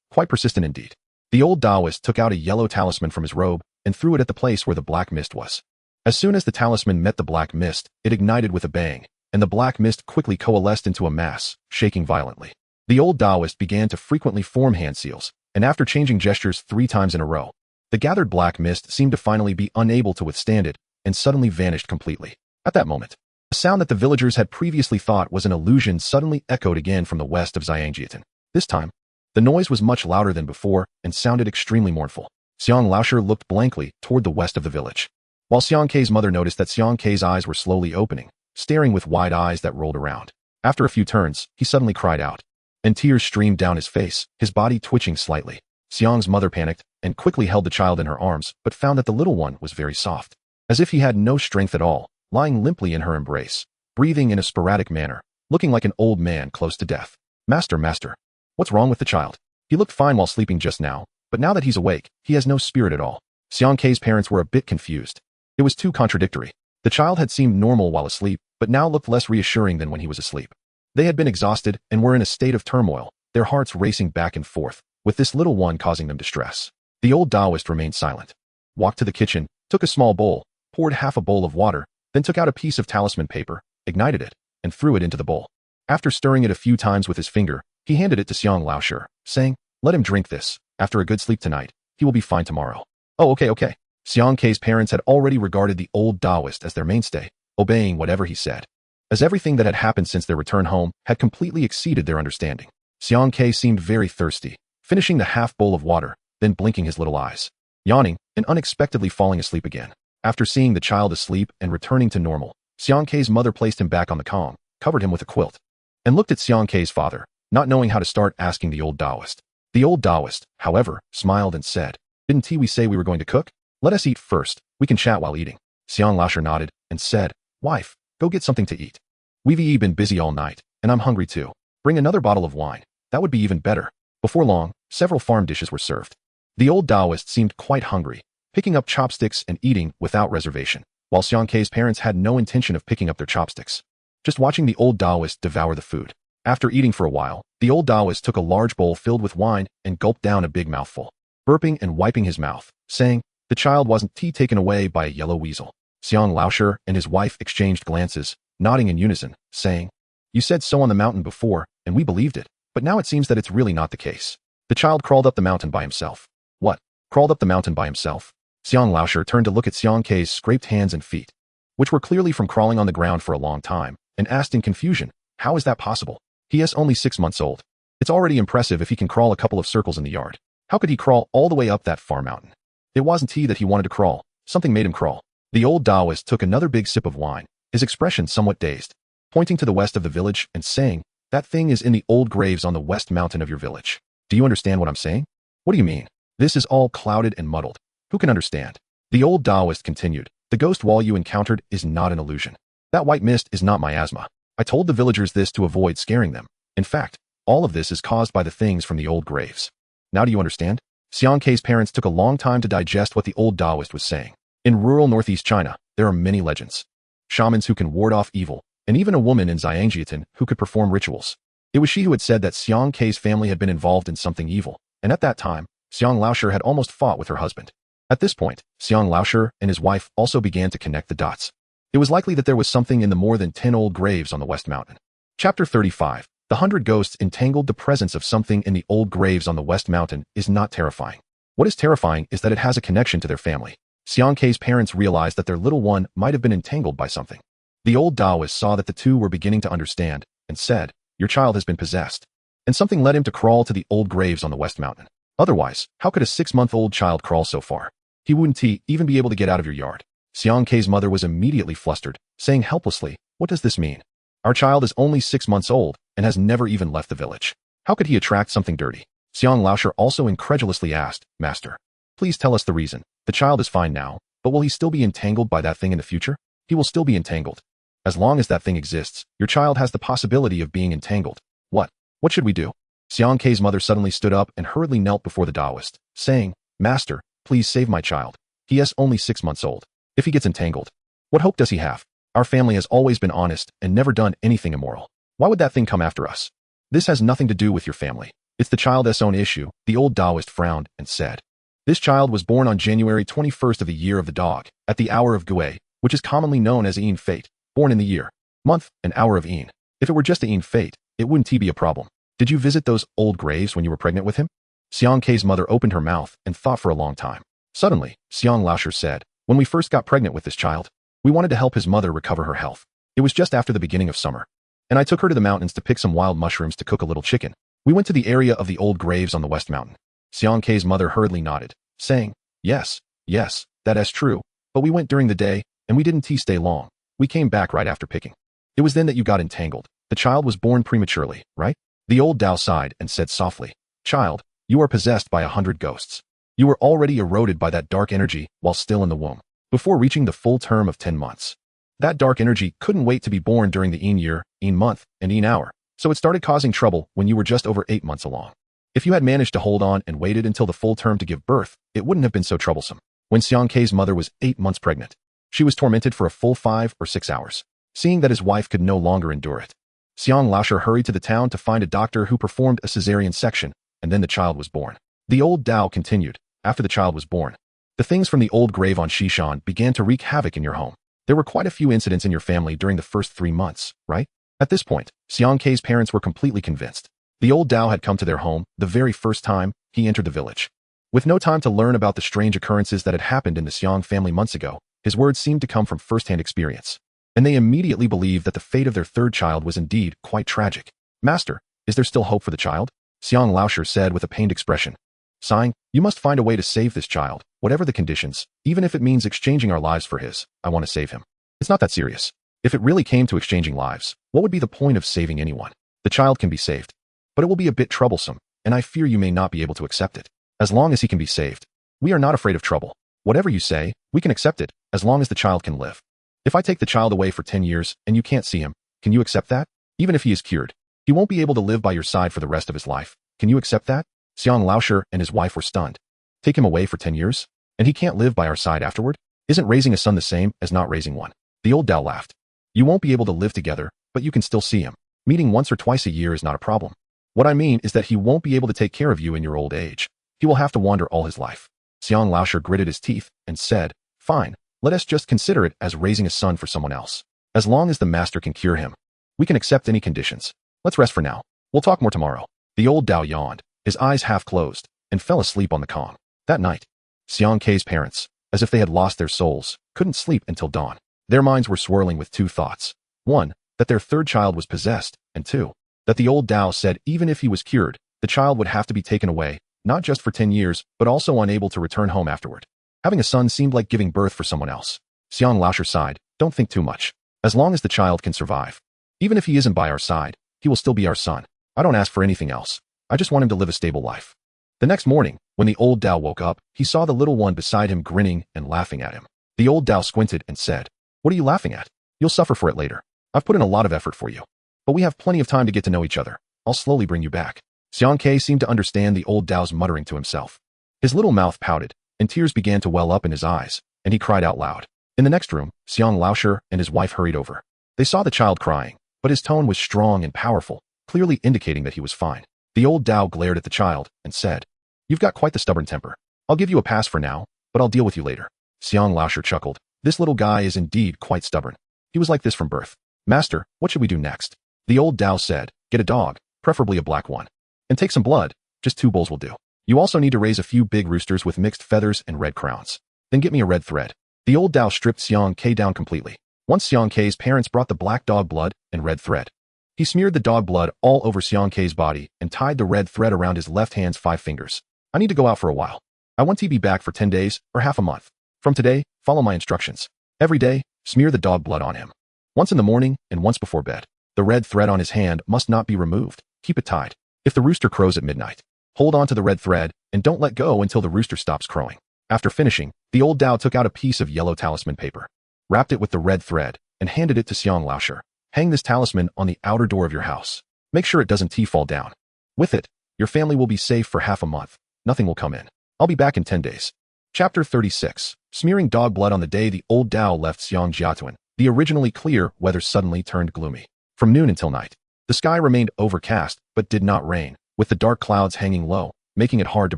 Quite persistent indeed. The old Taoist took out a yellow talisman from his robe and threw it at the place where the black mist was. As soon as the talisman met the black mist, it ignited with a bang, and the black mist quickly coalesced into a mass, shaking violently. The old Taoist began to frequently form hand seals, and after changing gestures 3 times in a row, the gathered black mist seemed to finally be unable to withstand it and suddenly vanished completely. At that moment, a sound that the villagers had previously thought was an illusion suddenly echoed again from the west of Xiangjiatin. This time, the noise was much louder than before and sounded extremely mournful. Xiang Laoshe looked blankly toward the west of the village, while Xiang Kei's mother noticed that Xiang Kei's eyes were slowly opening, staring with wide eyes that rolled around. After a few turns, he suddenly cried out, and tears streamed down his face, his body twitching slightly. Xiang's mother panicked and quickly held the child in her arms, but found that the little one was very soft, as if he had no strength at all, lying limply in her embrace, breathing in a sporadic manner, looking like an old man close to death. Master, what's wrong with the child? He looked fine while sleeping just now, but now that he's awake, he has no spirit at all." Xiang Kei's parents were a bit confused. It was too contradictory. The child had seemed normal while asleep, but now looked less reassuring than when he was asleep. They had been exhausted and were in a state of turmoil, their hearts racing back and forth, with this little one causing them distress. The old Taoist remained silent, walked to the kitchen, took a small bowl, poured half a bowl of water, then took out a piece of talisman paper, ignited it, and threw it into the bowl. After stirring it a few times with his finger, he handed it to Xiang Laoshe, saying, "Let him drink this. After a good sleep tonight, he will be fine tomorrow." "Oh, okay. Xiang Kei's parents had already regarded the old Taoist as their mainstay, obeying whatever he said, as everything that had happened since their return home had completely exceeded their understanding. Xiang Kei seemed very thirsty, finishing the half bowl of water, then blinking his little eyes, yawning, and unexpectedly falling asleep again. After seeing the child asleep and returning to normal, Xiang Kei's mother placed him back on the kong, covered him with a quilt, and looked at Xiang Kei's father, not knowing how to start asking the old Taoist. The old Taoist, however, smiled and said, "Didn't we say we were going to cook? Let us eat first, we can chat while eating." Xiang Laoshe nodded and said, "Wife, go get something to eat. We've been busy all night, and I'm hungry too. Bring another bottle of wine, that would be even better." Before long, several farm dishes were served. The old Taoist seemed quite hungry, picking up chopsticks and eating without reservation, while Xiang Kei's parents had no intention of picking up their chopsticks, just watching the old Taoist devour the food. After eating for a while, the old Taoist took a large bowl filled with wine and gulped down a big mouthful, burping and wiping his mouth, saying, "The child wasn't taken away by a yellow weasel." Xiang Laoshe and his wife exchanged glances, nodding in unison, saying, "You said so on the mountain before, and we believed it, but now it seems that it's really not the case. The child crawled up the mountain by himself." "What? Crawled up the mountain by himself?" Xiang Laoshe turned to look at Xiang Kei's scraped hands and feet, which were clearly from crawling on the ground for a long time, and asked in confusion, "How is that possible? He is only 6 months old. It's already impressive if he can crawl a couple of circles in the yard. How could he crawl all the way up that far mountain?" It wasn't he that he wanted to crawl, something made him crawl. The old Taoist took another big sip of wine, his expression somewhat dazed, pointing to the west of the village and saying, "That thing is in the old graves on the west mountain of your village. Do you understand what I'm saying?" "What do you mean? This is all clouded and muddled. Who can understand?" The old Taoist continued, "The ghost wall you encountered is not an illusion. That white mist is not miasma. I told the villagers this to avoid scaring them. In fact, all of this is caused by the things from the old graves. Now do you understand?" Xiang Kei's parents took a long time to digest what the old Taoist was saying. In rural northeast China, there are many legends. Shamans who can ward off evil, and even a woman in Xiangjiatin who could perform rituals. It was she who had said that Xiang Kei's family had been involved in something evil, and at that time, Xiang Laoshe had almost fought with her husband. At this point, Xiang Laoshe and his wife also began to connect the dots. It was likely that there was something in the more than 10 old graves on the West Mountain. Chapter 35. The 100 Ghosts entangled. The presence of something in the old graves on the West Mountain is not terrifying. What is terrifying is that it has a connection to their family. Xiang Kei's parents realized that their little one might have been entangled by something. The old Taoist saw that the two were beginning to understand, and said, "Your child has been possessed." And something led him to crawl to the old graves on the West Mountain. Otherwise, how could a 6-month-old child crawl so far? He wouldn't even be able to get out of your yard. Xiang Kei's mother was immediately flustered, saying helplessly, "What does this mean? Our child is only 6 months old and has never even left the village. How could he attract something dirty?" Xiang Laoshe also incredulously asked, "Master, please tell us the reason. The child is fine now, But will he still be entangled by that thing in the future? He will still be entangled. As long as that thing exists, your child has the possibility of being entangled. What? What should we do? Xiang Kei's mother suddenly stood up and hurriedly knelt before the Taoist, saying, Master, please save my child. He is only 6 months old. If he gets entangled, what hope does he have? Our family has always been honest and never done anything immoral. Why would that thing come after us? This has nothing to do with your family. It's the child's own issue. The old Taoist frowned and said, This child was born on January 21st of the year of the dog, at the hour of Gui, which is commonly known as Een Fate, born in the year, month, and hour of Een. If it were just Een Fate, it wouldn't be a problem. Did you visit those old graves when you were pregnant with him? Xiang Kei's mother opened her mouth and thought for a long time. Suddenly, Xiang Laosher said, When we first got pregnant with this child, we wanted to help his mother recover her health. It was just after the beginning of summer, and I took her to the mountains to pick some wild mushrooms to cook a little chicken. We went to the area of the old graves on the West Mountain. Xiang Kei's mother hurriedly nodded, saying, Yes, that is true, but we went during the day, and we didn't stay long. We came back right after picking. It was then that you got entangled. The child was born prematurely, right? The old Tao sighed and said softly, Child, you are possessed by 100 ghosts. You were already eroded by that dark energy while still in the womb, before reaching the full term of 10 months. That dark energy couldn't wait to be born during the Een year, Een month, and Een hour, so it started causing trouble when you were just over 8 months along. If you had managed to hold on and waited until the full term to give birth, it wouldn't have been so troublesome. When Xiang Kei's mother was 8 months pregnant, she was tormented for a full 5 or 6 hours, seeing that his wife could no longer endure it. Xiang Laosher hurried to the town to find a doctor who performed a cesarean section, and then the child was born. The old Tao continued, After the child was born, the things from the old grave on Shishan began to wreak havoc in your home. There were quite a few incidents in your family during the first 3 months, right? At this point, Xiang Kei's parents were completely convinced. The old Tao had come to their home the very first time he entered the village. With no time to learn about the strange occurrences that had happened in the Xiang family months ago, his words seemed to come from first-hand experience, and they immediately believed that the fate of their third child was indeed quite tragic. Master, is there still hope for the child? Xiang Laosher said with a pained expression. Sighing, You must find a way to save this child, whatever the conditions, even if it means exchanging our lives for his. I want to save him. It's not that serious. If it really came to exchanging lives, what would be the point of saving anyone? The child can be saved, but it will be a bit troublesome, and I fear you may not be able to accept it. As long as he can be saved, we are not afraid of trouble. Whatever you say, we can accept it, as long as the child can live. If I take the child away for 10 years and you can't see him, can you accept that? Even if he is cured, he won't be able to live by your side for the rest of his life. Can you accept that? Xiang Laosher and his wife were stunned. Take him away for 10 years? And he can't live by our side afterward? Isn't raising a son the same as not raising one? The old Tao laughed. You won't be able to live together, but you can still see him. Meeting once or twice a year is not a problem. What I mean is that he won't be able to take care of you in your old age. He will have to wander all his life. Xiang Laosher gritted his teeth and said, Fine, let us just consider it as raising a son for someone else. As long as the master can cure him, we can accept any conditions. Let's rest for now. We'll talk more tomorrow. The old Tao yawned, his eyes half closed, and fell asleep on the Kong. That night, Xiang Kei's parents, as if they had lost their souls, couldn't sleep until dawn. Their minds were swirling with 2 thoughts. 1, that their third child was possessed, and 2, that the old Tao said even if he was cured, the child would have to be taken away, not just for 10 years, but also unable to return home afterward. Having a son seemed like giving birth for someone else. Xiang Laosher sighed, Don't think too much. As long as the child can survive. Even if he isn't by our side, he will still be our son. I don't ask for anything else. I just want him to live a stable life. The next morning, when the old Tao woke up, he saw the little one beside him grinning and laughing at him. The old Tao squinted and said, What are you laughing at? You'll suffer for it later. I've put in a lot of effort for you. But we have plenty of time to get to know each other. I'll slowly bring you back. Xiang Kei seemed to understand the old Tao's muttering to himself. His little mouth pouted, and tears began to well up in his eyes, and he cried out loud. In the next room, Xiang Laosher and his wife hurried over. They saw the child crying, but his tone was strong and powerful, clearly indicating that he was fine. The old Tao glared at the child and said, You've got quite the stubborn temper. I'll give you a pass for now, but I'll deal with you later. Xiang Laosher chuckled. This little guy is indeed quite stubborn. He was like this from birth. Master, what should we do next? The old Tao said, Get a dog, preferably a black one. And take some blood, just 2 bulls will do. You also need to raise a few big roosters with mixed feathers and red crowns. Then get me a red thread. The old Tao stripped Xiang Kei down completely. Once Xiang Kei's parents brought the black dog blood and red thread. He smeared the dog blood all over Xiang Kei's body and tied the red thread around his left hand's 5 fingers. I need to go out for a while. I want to be back for 10 days or half a month. From today, follow my instructions. Every day, smear the dog blood on him. Once in the morning and once before bed. The red thread on his hand must not be removed. Keep it tied. If the rooster crows at midnight, hold on to the red thread and don't let go until the rooster stops crowing. After finishing, the old Dao took out a piece of yellow talisman paper, wrapped it with the red thread, and handed it to Xiang Laoshi. Hang this talisman on the outer door of your house. Make sure it doesn't fall down. With it, your family will be safe for half a month. Nothing will come in. I'll be back in 10 days. Chapter 36. Smearing dog blood. On the day the old Dao left Xiang Jiatuan, the originally clear weather suddenly turned gloomy. From noon until night, the sky remained overcast but did not rain, with the dark clouds hanging low, making it hard to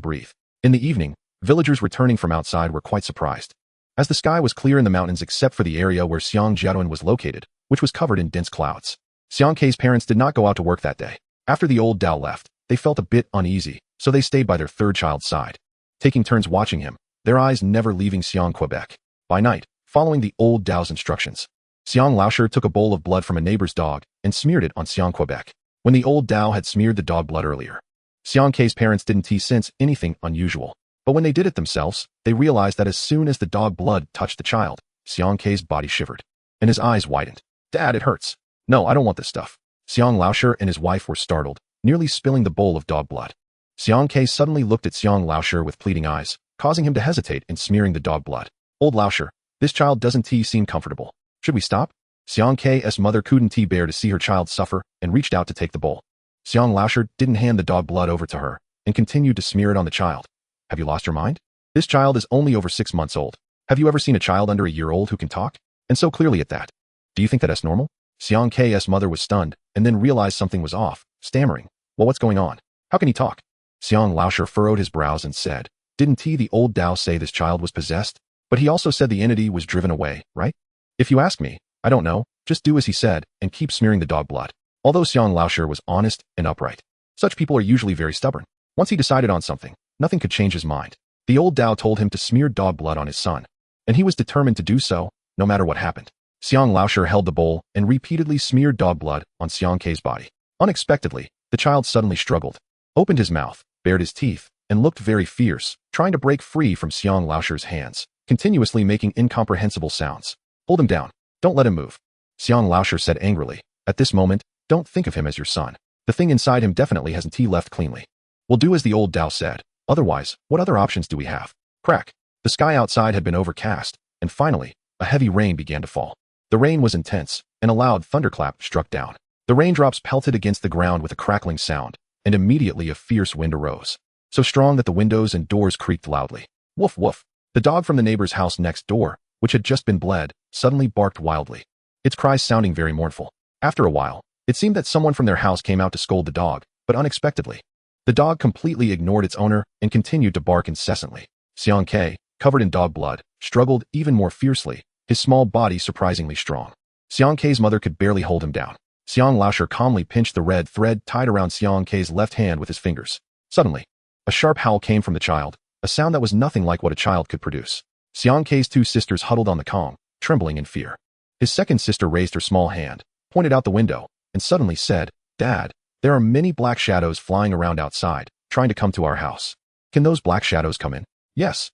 breathe. In the evening, villagers returning from outside were quite surprised, as the sky was clear in the mountains except for the area where Xiang Jiatuan was located, which was covered in dense clouds. Xiang Kei's parents did not go out to work that day. After the old Dao left, they felt a bit uneasy, so they stayed by their third child's side, taking turns watching him, their eyes never leaving Xiang Quebec. By night, following the old Dao's instructions, Xiang Laoshi took a bowl of blood from a neighbor's dog and smeared it on Xiang Quebec. When the old Dao had smeared the dog blood earlier, Xiang Kei's parents didn't sense anything unusual. But when they did it themselves, they realized that as soon as the dog blood touched the child, Xiang Kei's body shivered, and his eyes widened. Dad, it hurts. No, I don't want this stuff. Xiang Laoshi and his wife were startled, nearly spilling the bowl of dog blood. Xiang Kei suddenly looked at Xiang Laoshi with pleading eyes, causing him to hesitate in smearing the dog blood. Old Laoshi, this child doesn't seem comfortable. Should we stop? Xiang Kei's mother couldn't bear to see her child suffer and reached out to take the bowl. Xiang Laoshi didn't hand the dog blood over to her and continued to smear it on the child. Have you lost your mind? This child is only over 6 months old. Have you ever seen a child under a year old who can talk? And so clearly at that. Do you think that's normal? Xiang Kei's mother was stunned and then realized something was off, stammering. Well, what's going on? How can he talk? Xiang Laoshi furrowed his brows and said, Didn't the old Dao say this child was possessed? But he also said the entity was driven away, right? If you ask me, I don't know. Just do as he said and keep smearing the dog blood. Although Xiang Laoshi was honest and upright, such people are usually very stubborn. Once he decided on something, nothing could change his mind. The old Dao told him to smear dog blood on his son, and he was determined to do so, no matter what happened. Xiang Laoshi held the bowl and repeatedly smeared dog blood on Xiang Kei's body. Unexpectedly, the child suddenly struggled, opened his mouth, bared his teeth, and looked very fierce, trying to break free from Xiang Laoshi's hands, continuously making incomprehensible sounds. Hold him down. Don't let him move. Xiang Laoshi said angrily. At this moment, don't think of him as your son. The thing inside him definitely hasn't left cleanly. We'll do as the old Dao said. Otherwise, what other options do we have? Crack. The sky outside had been overcast, and finally, a heavy rain began to fall. The rain was intense, and a loud thunderclap struck down. The raindrops pelted against the ground with a crackling sound, and immediately a fierce wind arose, so strong that the windows and doors creaked loudly. Woof woof. The dog from the neighbor's house next door, which had just been bled, suddenly barked wildly, its cries sounding very mournful. After a while, it seemed that someone from their house came out to scold the dog, but unexpectedly, the dog completely ignored its owner and continued to bark incessantly. Xiang Kei, covered in dog blood, struggled even more fiercely, his small body surprisingly strong. Xiang Kei's mother could barely hold him down. Xiang Laoshi calmly pinched the red thread tied around Xiang Kei's left hand with his fingers. Suddenly, a sharp howl came from the child, a sound that was nothing like what a child could produce. Xiang Kei's two sisters huddled on the Kong, trembling in fear. His second sister raised her small hand, pointed out the window, and suddenly said, Dad, there are many black shadows flying around outside, trying to come to our house. Can those black shadows come in? Yes,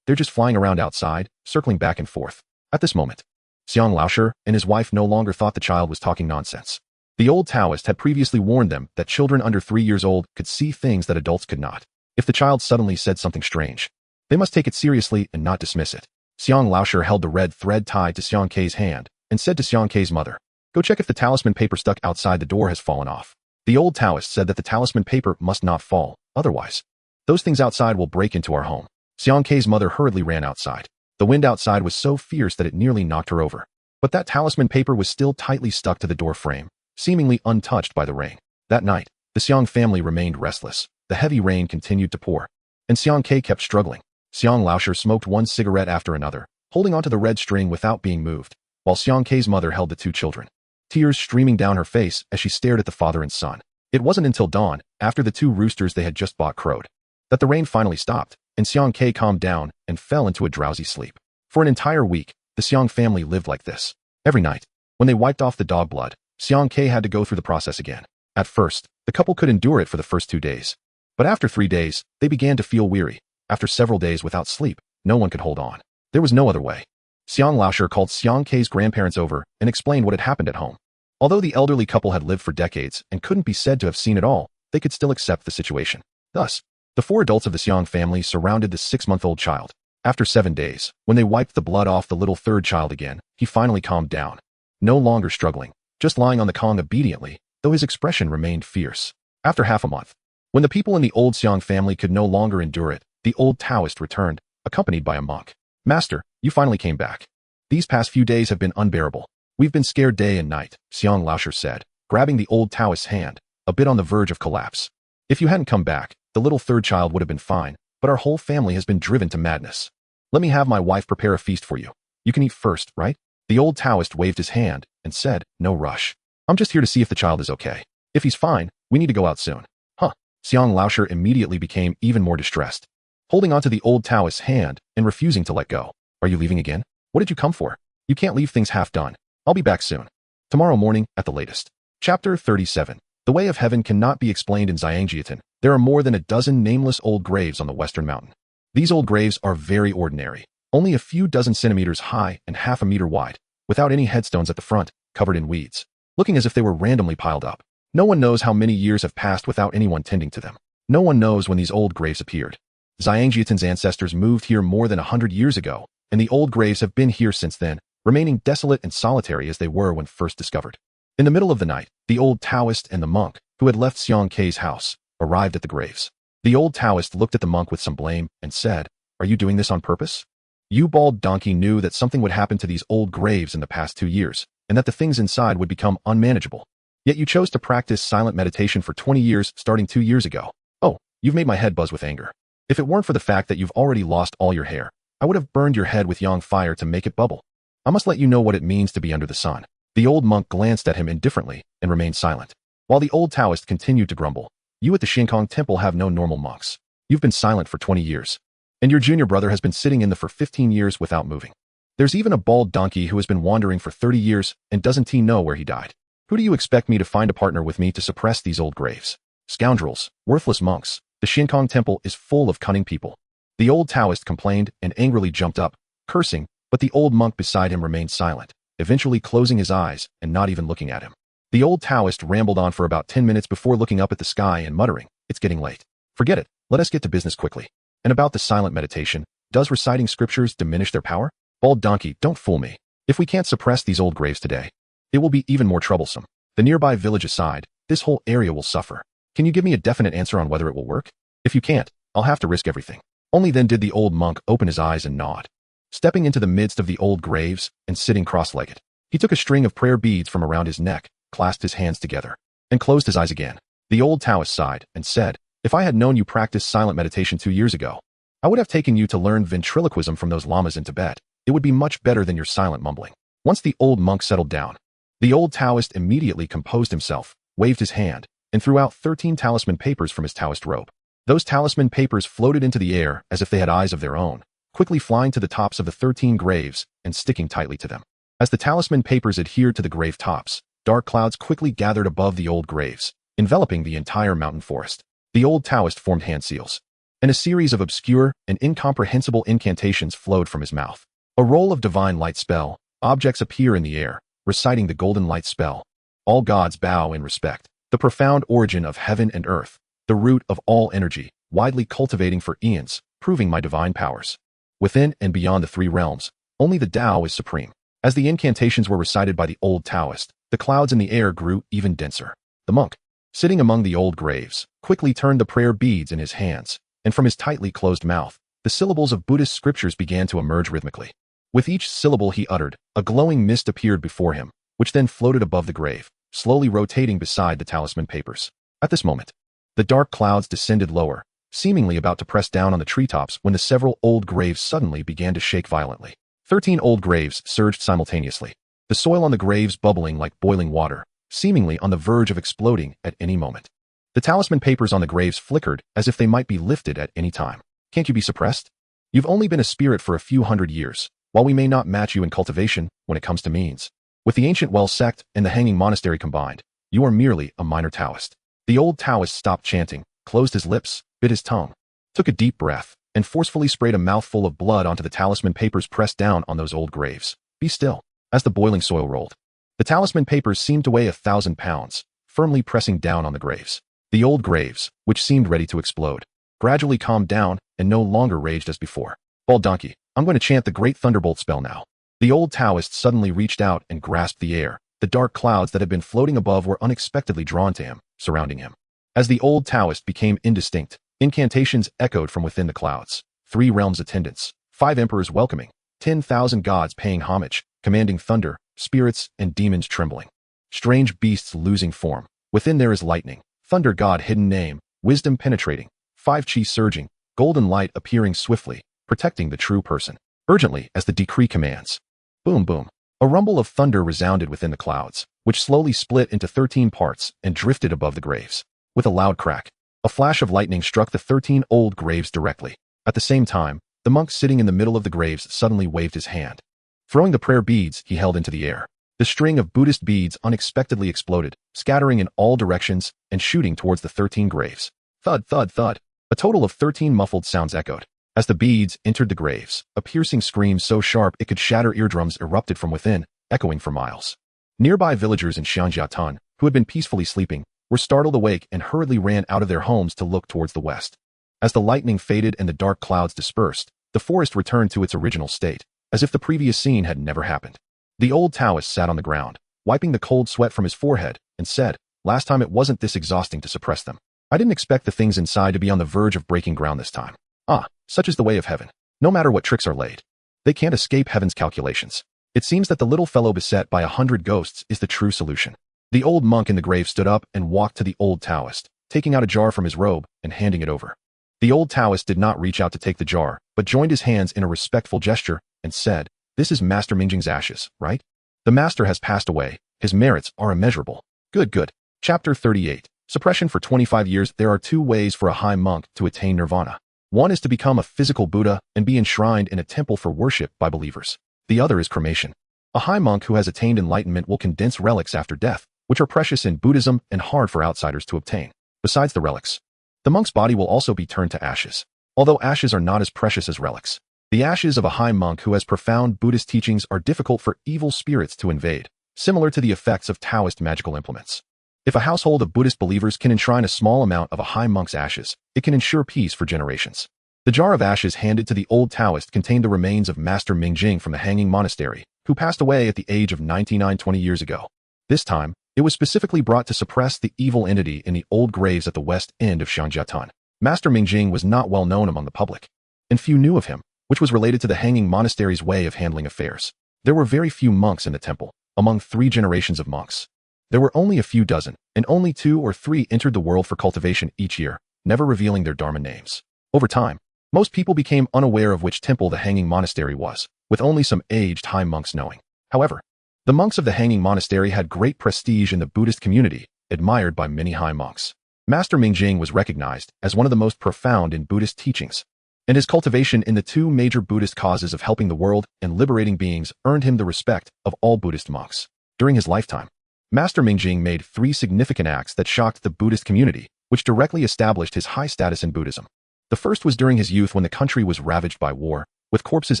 they're just flying around outside, circling back and forth. At this moment, Xiang Laoshi and his wife no longer thought the child was talking nonsense. The old Taoist had previously warned them that children under 3 years old could see things that adults could not. If the child suddenly said something strange, they must take it seriously and not dismiss it. Xiang Laoshi held the red thread tied to Xiang Kei's hand and said to Xiang Kei's mother, Go check if the talisman paper stuck outside the door has fallen off. The old Taoist said that the talisman paper must not fall, otherwise, those things outside will break into our home. Xiang Kei's mother hurriedly ran outside. The wind outside was so fierce that it nearly knocked her over. But that talisman paper was still tightly stuck to the door frame, seemingly untouched by the rain. That night, the Xiang family remained restless. The heavy rain continued to pour, and Xiang Kei kept struggling. Xiang Laoshi smoked one cigarette after another, holding onto the red string without being moved, while Xiang Kei's mother held the two children, tears streaming down her face as she stared at the father and son. It wasn't until dawn, after the two roosters they had just bought crowed, that the rain finally stopped, and Xiang Kei calmed down and fell into a drowsy sleep. For an entire week, the Xiang family lived like this. Every night, when they wiped off the dog blood, Xiang Kei had to go through the process again. At first, the couple could endure it for the first 2 days. But after 3 days, they began to feel weary. After several days without sleep, no one could hold on. There was no other way. Xiang Laoshi called Xiang Kei's grandparents over and explained what had happened at home. Although the elderly couple had lived for decades and couldn't be said to have seen it all, they could still accept the situation. Thus, the 4 adults of the Xiang family surrounded the 6-month-old child. After 7 days, when they wiped the blood off the little third child again, he finally calmed down. No longer struggling, just lying on the Kong obediently, though his expression remained fierce. After half a month, when the people in the old Xiang family could no longer endure it, the old Taoist returned, accompanied by a monk. Master, you finally came back. These past few days have been unbearable. We've been scared day and night, Xiang Laosher said, grabbing the old Taoist's hand, a bit on the verge of collapse. If you hadn't come back, the little third child would have been fine, but our whole family has been driven to madness. Let me have my wife prepare a feast for you. You can eat first, right? The old Taoist waved his hand and said, no rush. I'm just here to see if the child is okay. If he's fine, we need to go out soon. Huh. Xiang Laosher immediately became even more distressed, holding onto the old Taoist's hand and refusing to let go. Are you leaving again? What did you come for? You can't leave things half done. I'll be back soon. Tomorrow morning at the latest. Chapter 37. The way of heaven cannot be explained in Xiangjiatin. There are more than a dozen nameless old graves on the western mountain. These old graves are very ordinary, only a few dozen centimeters high and half a meter wide, without any headstones at the front, covered in weeds, looking as if they were randomly piled up. No one knows how many years have passed without anyone tending to them. No one knows when these old graves appeared. Xiangjiatin's ancestors moved here more than 100 years ago, and the old graves have been here since then, remaining desolate and solitary as they were when first discovered. In the middle of the night, the old Taoist and the monk, who had left Xiang Kei's house, arrived at the graves. The old Taoist looked at the monk with some blame and said, "Are you doing this on purpose? You bald donkey knew that something would happen to these old graves in the past 2 years, and that the things inside would become unmanageable. Yet you chose to practice silent meditation for 20 years starting 2 years ago. Oh, you've made my head buzz with anger. If it weren't for the fact that you've already lost all your hair, I would have burned your head with yang fire to make it bubble. I must let you know what it means to be under the sun." The old monk glanced at him indifferently and remained silent, while the old Taoist continued to grumble. You at the Shinkong Temple have no normal monks. You've been silent for 20 years. And your junior brother has been sitting in there for 15 years without moving. There's even a bald donkey who has been wandering for 30 years, and doesn't he know where he died? Who do you expect me to find a partner with me to suppress these old graves? Scoundrels, worthless monks. The Shinkong Temple is full of cunning people. The old Taoist complained and angrily jumped up, cursing, but the old monk beside him remained silent, eventually closing his eyes and not even looking at him. The old Taoist rambled on for about 10 minutes before looking up at the sky and muttering, "It's getting late. Forget it. Let us get to business quickly." And about the silent meditation, does reciting scriptures diminish their power? Bald donkey, don't fool me. If we can't suppress these old graves today, it will be even more troublesome. The nearby village aside, this whole area will suffer. Can you give me a definite answer on whether it will work? If you can't, I'll have to risk everything. Only then did the old monk open his eyes and nod. Stepping into the midst of the old graves and sitting cross-legged, he took a string of prayer beads from around his neck, clasped his hands together, and closed his eyes again. The old Taoist sighed and said, "If I had known you practiced silent meditation 2 years ago, I would have taken you to learn ventriloquism from those lamas in Tibet. It would be much better than your silent mumbling." Once the old monk settled down, the old Taoist immediately composed himself, waved his hand, and threw out 13 talisman papers from his Taoist robe. Those talisman papers floated into the air as if they had eyes of their own, quickly flying to the tops of the 13 graves and sticking tightly to them. As the talisman papers adhered to the grave tops, dark clouds quickly gathered above the old graves, enveloping the entire mountain forest. The old Taoist formed hand seals, and a series of obscure and incomprehensible incantations flowed from his mouth. A roll of divine light spell, objects appear in the air, reciting the golden light spell. All gods bow in respect. The profound origin of heaven and earth, the root of all energy, widely cultivating for eons, proving my divine powers. Within and beyond the 3 realms, only the Tao is supreme. As the incantations were recited by the old Taoist, the clouds in the air grew even denser. The monk, sitting among the old graves, quickly turned the prayer beads in his hands, and from his tightly closed mouth, the syllables of Buddhist scriptures began to emerge rhythmically. With each syllable he uttered, a glowing mist appeared before him, which then floated above the grave, slowly rotating beside the talisman papers. At this moment, the dark clouds descended lower, seemingly about to press down on the treetops when the several old graves suddenly began to shake violently. 13 old graves surged simultaneously, the soil on the graves bubbling like boiling water, seemingly on the verge of exploding at any moment. The talisman papers on the graves flickered as if they might be lifted at any time. Can't you be suppressed? You've only been a spirit for a few hundred years, while we may not match you in cultivation when it comes to means. With the ancient well sect and the hanging monastery combined, you are merely a minor Taoist. The old Taoist stopped chanting, closed his lips, bit his tongue, took a deep breath, and forcefully sprayed a mouthful of blood onto the talisman papers pressed down on those old graves. Be still. As the boiling soil rolled, the talisman papers seemed to weigh 1,000 pounds, firmly pressing down on the graves. The old graves, which seemed ready to explode, gradually calmed down and no longer raged as before. Bald donkey, I'm going to chant the great thunderbolt spell now. The old Taoist suddenly reached out and grasped the air. The dark clouds that had been floating above were unexpectedly drawn to him, surrounding him. As the old Taoist became indistinct, incantations echoed from within the clouds. 3 realms attendants, 5 emperors welcoming, 10,000 gods paying homage, commanding thunder, spirits and demons trembling. Strange beasts losing form. Within there is lightning, thunder god hidden name, wisdom penetrating, 5 chi surging, golden light appearing swiftly, protecting the true person. Urgently as the decree commands. Boom boom. A rumble of thunder resounded within the clouds, which slowly split into 13 parts and drifted above the graves. With a loud crack, a flash of lightning struck the 13 old graves directly. At the same time, the monk sitting in the middle of the graves suddenly waved his hand, throwing the prayer beads he held into the air. The string of Buddhist beads unexpectedly exploded, scattering in all directions and shooting towards the 13 graves. Thud, thud, thud. A total of 13 muffled sounds echoed. As the beads entered the graves, a piercing scream so sharp it could shatter eardrums erupted from within, echoing for miles. Nearby villagers in Xianjiatan, who had been peacefully sleeping, were startled awake and hurriedly ran out of their homes to look towards the west. As the lightning faded and the dark clouds dispersed, the forest returned to its original state, as if the previous scene had never happened. The old Taoist sat on the ground, wiping the cold sweat from his forehead, and said, "Last time it wasn't this exhausting to suppress them. I didn't expect the things inside to be on the verge of breaking ground this time. Ah, such is the way of heaven. No matter what tricks are laid, they can't escape heaven's calculations. It seems that the little fellow beset by 100 ghosts is the true solution." The old monk in the grave stood up and walked to the old Taoist, taking out a jar from his robe and handing it over. The old Taoist did not reach out to take the jar, but joined his hands in a respectful gesture and said, "This is Master Mingjing's ashes, right? The master has passed away. His merits are immeasurable." Good, good. Chapter 38. Suppression for 25 years. There are 2 ways for a high monk to attain nirvana. One is to become a physical Buddha and be enshrined in a temple for worship by believers. The other is cremation. A high monk who has attained enlightenment will condense relics after death, which are precious in Buddhism and hard for outsiders to obtain. Besides the relics, the monk's body will also be turned to ashes. Although ashes are not as precious as relics, the ashes of a high monk who has profound Buddhist teachings are difficult for evil spirits to invade, similar to the effects of Taoist magical implements. If a household of Buddhist believers can enshrine a small amount of a high monk's ashes, it can ensure peace for generations. The jar of ashes handed to the old Taoist contained the remains of Master Mingjing from the Hanging Monastery, who passed away at the age of 99 20 years ago. This time, it was specifically brought to suppress the evil entity in the old graves at the west end of Xianjiatan. Master Mingjing was not well known among the public, and few knew of him, which was related to the Hanging Monastery's way of handling affairs. There were very few monks in the temple, among 3 generations of monks. There were only a few dozen, and only 2 or 3 entered the world for cultivation each year, never revealing their dharma names. Over time, most people became unaware of which temple the Hanging Monastery was, with only some aged high monks knowing. However, the monks of the Hanging Monastery had great prestige in the Buddhist community, admired by many high monks. Master Mingjing was recognized as one of the most profound in Buddhist teachings, and his cultivation in the 2 major Buddhist causes of helping the world and liberating beings earned him the respect of all Buddhist monks. During his lifetime, Master Mingjing made 3 significant acts that shocked the Buddhist community, which directly established his high status in Buddhism. The first was during his youth when the country was ravaged by war, with corpses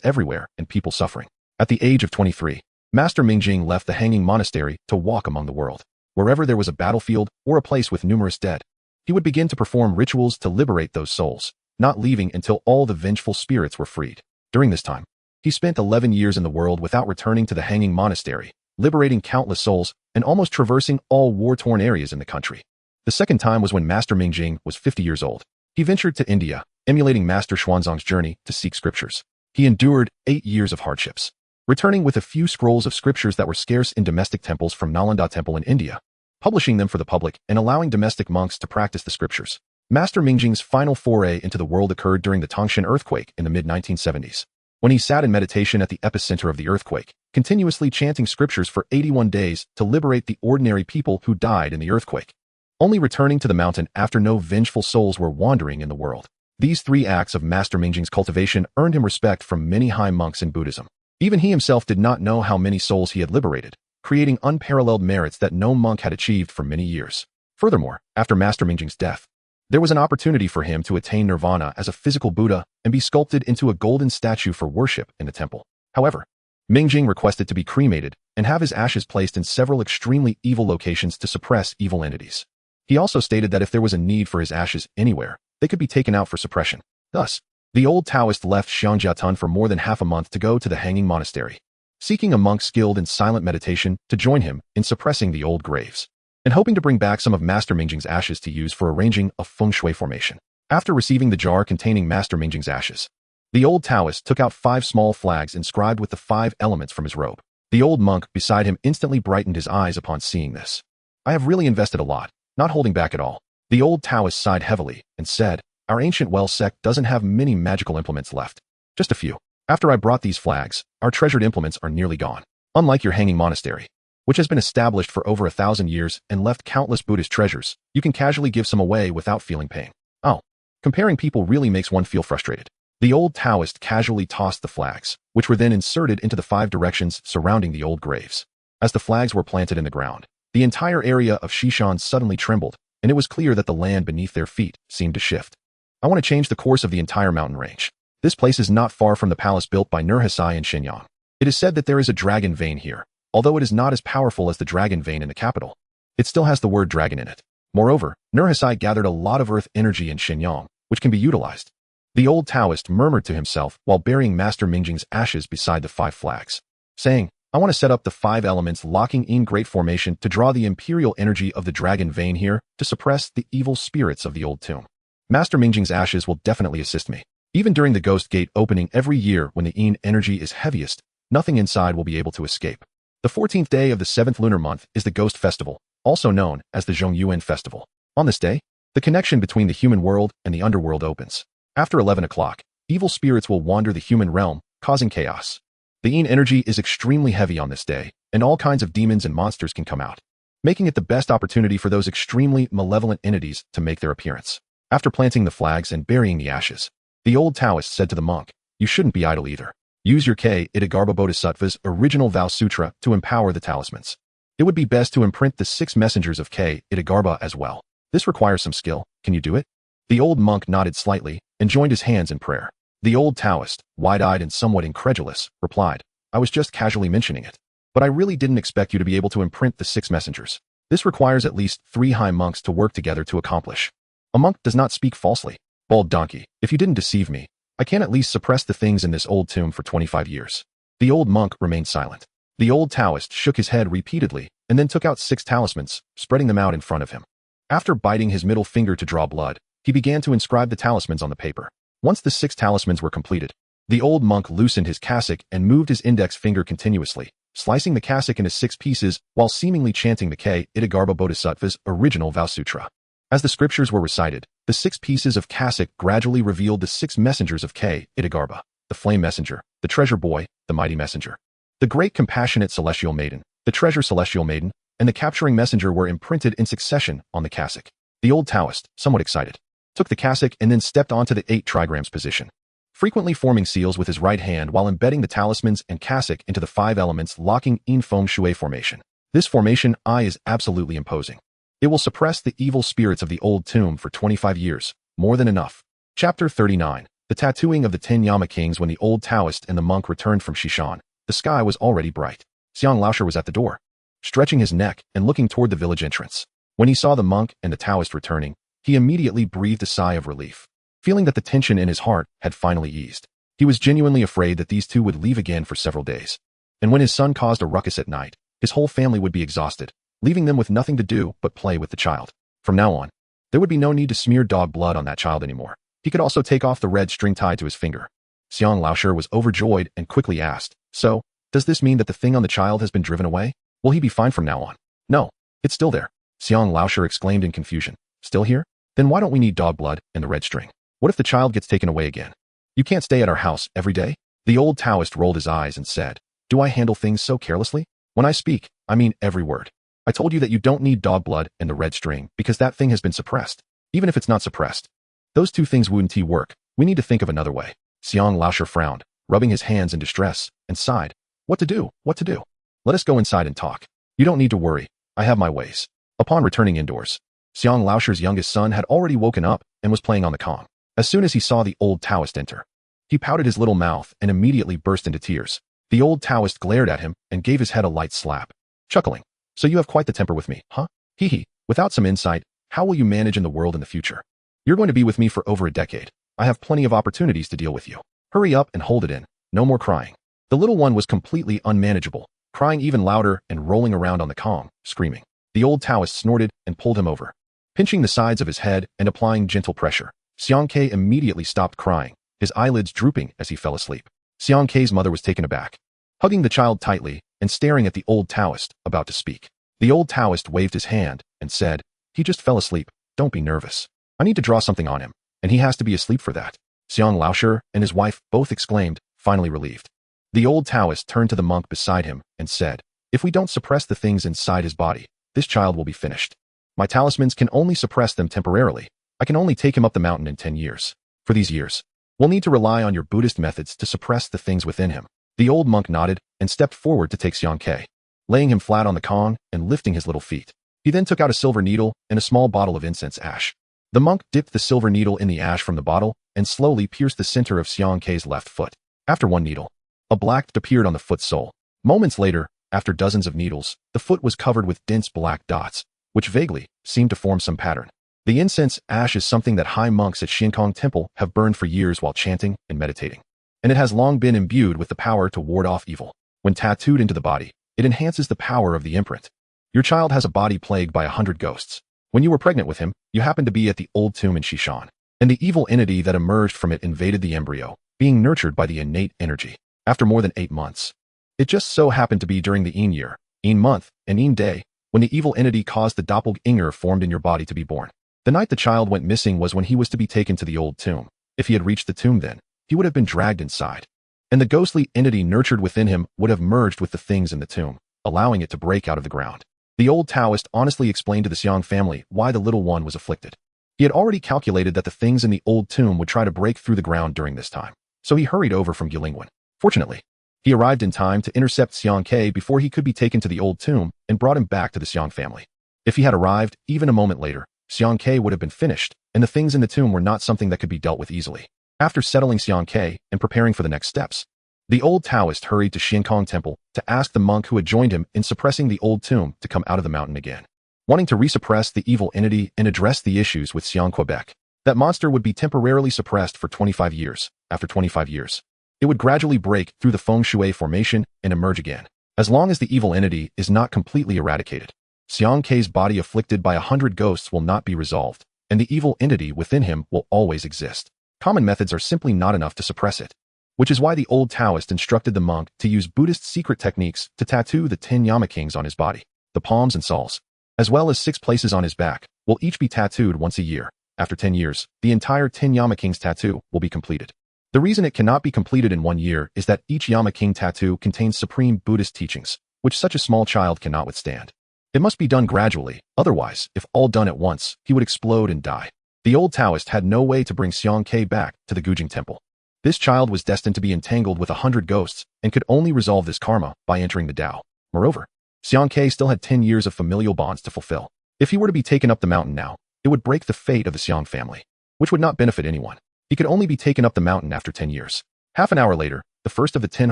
everywhere and people suffering. At the age of 23, Master Mingjing left the Hanging Monastery to walk among the world. Wherever there was a battlefield or a place with numerous dead, he would begin to perform rituals to liberate those souls, not leaving until all the vengeful spirits were freed. During this time, he spent 11 years in the world without returning to the Hanging Monastery, liberating countless souls and almost traversing all war-torn areas in the country. The second time was when Master Mingjing was 50 years old. He ventured to India, emulating Master Xuanzang's journey to seek scriptures. He endured 8 years of hardships, returning with a few scrolls of scriptures that were scarce in domestic temples from Nalanda Temple in India, publishing them for the public and allowing domestic monks to practice the scriptures. Master Mingjing's final foray into the world occurred during the Tangshan earthquake in the mid-1970s, when he sat in meditation at the epicenter of the earthquake, continuously chanting scriptures for 81 days to liberate the ordinary people who died in the earthquake, only returning to the mountain after no vengeful souls were wandering in the world. These 3 acts of Master Mingjing's cultivation earned him respect from many high monks in Buddhism. Even he himself did not know how many souls he had liberated, creating unparalleled merits that no monk had achieved for many years. Furthermore, after Master Mingjing's death, there was an opportunity for him to attain nirvana as a physical Buddha and be sculpted into a golden statue for worship in the temple. However, Mingjing requested to be cremated and have his ashes placed in several extremely evil locations to suppress evil entities. He also stated that if there was a need for his ashes anywhere, they could be taken out for suppression. Thus, The old Taoist left Xiangjiatun for more than half a month to go to the Hanging Monastery, seeking a monk skilled in silent meditation to join him in suppressing the old graves, and hoping to bring back some of Master Mingjing's ashes to use for arranging a feng shui formation. After receiving the jar containing Master Mingjing's ashes, the old Taoist took out 5 small flags inscribed with the 5 elements from his robe. The old monk beside him instantly brightened his eyes upon seeing this. I have really invested a lot, not holding back at all. The old Taoist sighed heavily and said, our ancient well sect doesn't have many magical implements left. Just a few. After I brought these flags, our treasured implements are nearly gone. Unlike your Hanging Monastery, which has been established for over 1,000 years and left countless Buddhist treasures, you can casually give some away without feeling pain. Oh, comparing people really makes one feel frustrated. The old Taoist casually tossed the flags, which were then inserted into the 5 directions surrounding the old graves. As the flags were planted in the ground, the entire area of Shishan suddenly trembled, and it was clear that the land beneath their feet seemed to shift. I want to change the course of the entire mountain range. This place is not far from the palace built by Nurhasai in Shenyang. It is said that there is a dragon vein here, although it is not as powerful as the dragon vein in the capital. It still has the word dragon in it. Moreover, Nurhasai gathered a lot of earth energy in Shenyang, which can be utilized. The old Taoist murmured to himself while burying Master Mingjing's ashes beside the 5 flags, saying, I want to set up the 5 elements locking in great formation to draw the imperial energy of the dragon vein here to suppress the evil spirits of the old tomb. Master Mingjing's ashes will definitely assist me. Even during the ghost gate opening every year when the yin energy is heaviest, nothing inside will be able to escape. The 14th day of the 7th lunar month is the Ghost Festival, also known as the Zhongyuan Festival. On this day, the connection between the human world and the underworld opens. After 11 o'clock, evil spirits will wander the human realm, causing chaos. The yin energy is extremely heavy on this day, and all kinds of demons and monsters can come out, making it the best opportunity for those extremely malevolent entities to make their appearance. After planting the flags and burying the ashes, the old Taoist said to the monk, you shouldn't be idle either. Use your K-Itagarbha Bodhisattva's original vow sutra to empower the talismans. It would be best to imprint the 6 messengers of K-Itagarbha as well. This requires some skill. Can you do it? The old monk nodded slightly and joined his hands in prayer. The old Taoist, wide-eyed and somewhat incredulous, replied, I was just casually mentioning it. But I really didn't expect you to be able to imprint the 6 messengers. This requires at least 3 high monks to work together to accomplish. A monk does not speak falsely. Bald donkey, if you didn't deceive me, I can at least suppress the things in this old tomb for 25 years. The old monk remained silent. The old Taoist shook his head repeatedly and then took out 6 talismans, spreading them out in front of him. After biting his middle finger to draw blood, he began to inscribe the talismans on the paper. Once the 6 talismans were completed, the old monk loosened his cassock and moved his index finger continuously, slicing the cassock into 6 pieces while seemingly chanting the K-Itagarbha Bodhisattva's original vow sutra. As the scriptures were recited, the 6 pieces of cassock gradually revealed the 6 messengers of K-Itagarbha, the flame messenger, the treasure boy, the mighty messenger, the great compassionate celestial maiden, the treasure celestial maiden, and the capturing messenger were imprinted in succession on the cassock. The old Taoist, somewhat excited, took the cassock and then stepped onto the 8 trigrams position, frequently forming seals with his right hand while embedding the talismans and cassock into the 5 elements locking in feng shui formation. This formation is absolutely imposing. It will suppress the evil spirits of the old tomb for 25 years, more than enough. Chapter 39. The tattooing of the 10 Yama kings. When the old Taoist and the monk returned from Shishan, the sky was already bright. Xiang Laosher was at the door, stretching his neck and looking toward the village entrance. When he saw the monk and the Taoist returning, he immediately breathed a sigh of relief, feeling that the tension in his heart had finally eased. He was genuinely afraid that these two would leave again for several days. And when his son caused a ruckus at night, his whole family would be exhausted, leaving them with nothing to do but play with the child. From now on, there would be no need to smear dog blood on that child anymore. He could also take off the red string tied to his finger. Xiang Laosher was overjoyed and quickly asked, so, does this mean that the thing on the child has been driven away? Will he be fine from now on? No, it's still there. Xiang Laosher exclaimed in confusion. Still here? Then why don't we need dog blood and the red string? What if the child gets taken away again? You can't stay at our house every day? The old Taoist rolled his eyes and said, do I handle things so carelessly? When I speak, I mean every word. I told you that you don't need dog blood and the red string because that thing has been suppressed. Even if it's not suppressed, those 2 things wouldn't work. We need to think of another way. Xiang Laosher frowned, rubbing his hands in distress, and sighed. What to do? What to do? Let us go inside and talk. You don't need to worry. I have my ways. Upon returning indoors, Xiang Laosher's youngest son had already woken up and was playing on the Kong. As soon as he saw the old Taoist enter, he pouted his little mouth and immediately burst into tears. The old Taoist glared at him and gave his head a light slap, chuckling. So you have quite the temper with me, huh? Hee hee. Without some insight, how will you manage in the world in the future? You're going to be with me for over a decade. I have plenty of opportunities to deal with you. Hurry up and hold it in. No more crying. The little one was completely unmanageable, crying even louder and rolling around on the Kong, screaming. The old Taoist snorted and pulled him over. Pinching the sides of his head and applying gentle pressure, Xiang Ke immediately stopped crying, his eyelids drooping as he fell asleep. Xiang Ke's mother was taken aback, hugging the child tightly and staring at the old Taoist about to speak. The old Taoist waved his hand and said, "He just fell asleep. Don't be nervous. I need to draw something on him, and he has to be asleep for that." Xiang Laoshi and his wife both exclaimed, finally relieved. The old Taoist turned to the monk beside him and said, "If we don't suppress the things inside his body, this child will be finished. My talismans can only suppress them temporarily. I can only take him up the mountain in 10 years. For these years, we'll need to rely on your Buddhist methods to suppress the things within him." The old monk nodded and stepped forward to take Xiang Ke, laying him flat on the Kong and lifting his little feet. He then took out a silver needle and a small bottle of incense ash. The monk dipped the silver needle in the ash from the bottle and slowly pierced the center of Xiang Ke's left foot. After one needle, a black dot appeared on the foot sole. Moments later, after dozens of needles, the foot was covered with dense black dots, which vaguely seemed to form some pattern. The incense ash is something that high monks at Xiankong Temple have burned for years while chanting and meditating, and it has long been imbued with the power to ward off evil. When tattooed into the body, it enhances the power of the imprint. Your child has a body plagued by 100 ghosts. When you were pregnant with him, you happened to be at the old tomb in Shishan, and the evil entity that emerged from it invaded the embryo, being nurtured by the innate energy. After more than 8 months, it just so happened to be during the Yin year, Yin month, and Yin day, when the evil entity caused the doppelganger formed in your body to be born. The night the child went missing was when he was to be taken to the old tomb. If he had reached the tomb then, he would have been dragged inside, and the ghostly entity nurtured within him would have merged with the things in the tomb, allowing it to break out of the ground. The old Taoist honestly explained to the Xiang family why the little one was afflicted. He had already calculated that the things in the old tomb would try to break through the ground during this time, so he hurried over from Gilingwen. Fortunately, he arrived in time to intercept Xiang Ke before he could be taken to the old tomb and brought him back to the Xiang family. If he had arrived even a moment later, Xiang Ke would have been finished, and the things in the tomb were not something that could be dealt with easily. After settling Xiang Ke and preparing for the next steps, the old Taoist hurried to Xiankong Temple to ask the monk who had joined him in suppressing the old tomb to come out of the mountain again. Wanting to resuppress the evil entity and address the issues with Xiang Quebec, that monster would be temporarily suppressed for 25 years. After 25 years, it would gradually break through the feng shui formation and emerge again. As long as the evil entity is not completely eradicated, Xiang Ke's body afflicted by 100 ghosts will not be resolved, and the evil entity within him will always exist. Common methods are simply not enough to suppress it, which is why the old Taoist instructed the monk to use Buddhist secret techniques to tattoo the 10 Yama Kings on his body. The palms and soles, as well as 6 places on his back, will each be tattooed once a year. After 10 years, the entire 10 Yama Kings tattoo will be completed. The reason it cannot be completed in 1 year is that each Yama King tattoo contains supreme Buddhist teachings, which such a small child cannot withstand. It must be done gradually, otherwise, if all done at once, he would explode and die. The old Taoist had no way to bring Xiang Ke back to the Gujing Temple. This child was destined to be entangled with 100 ghosts and could only resolve this karma by entering the Tao. Moreover, Xiang Ke still had 10 years of familial bonds to fulfill. If he were to be taken up the mountain now, it would break the fate of the Xiang family, which would not benefit anyone. He could only be taken up the mountain after 10 years. Half an hour later, the first of the 10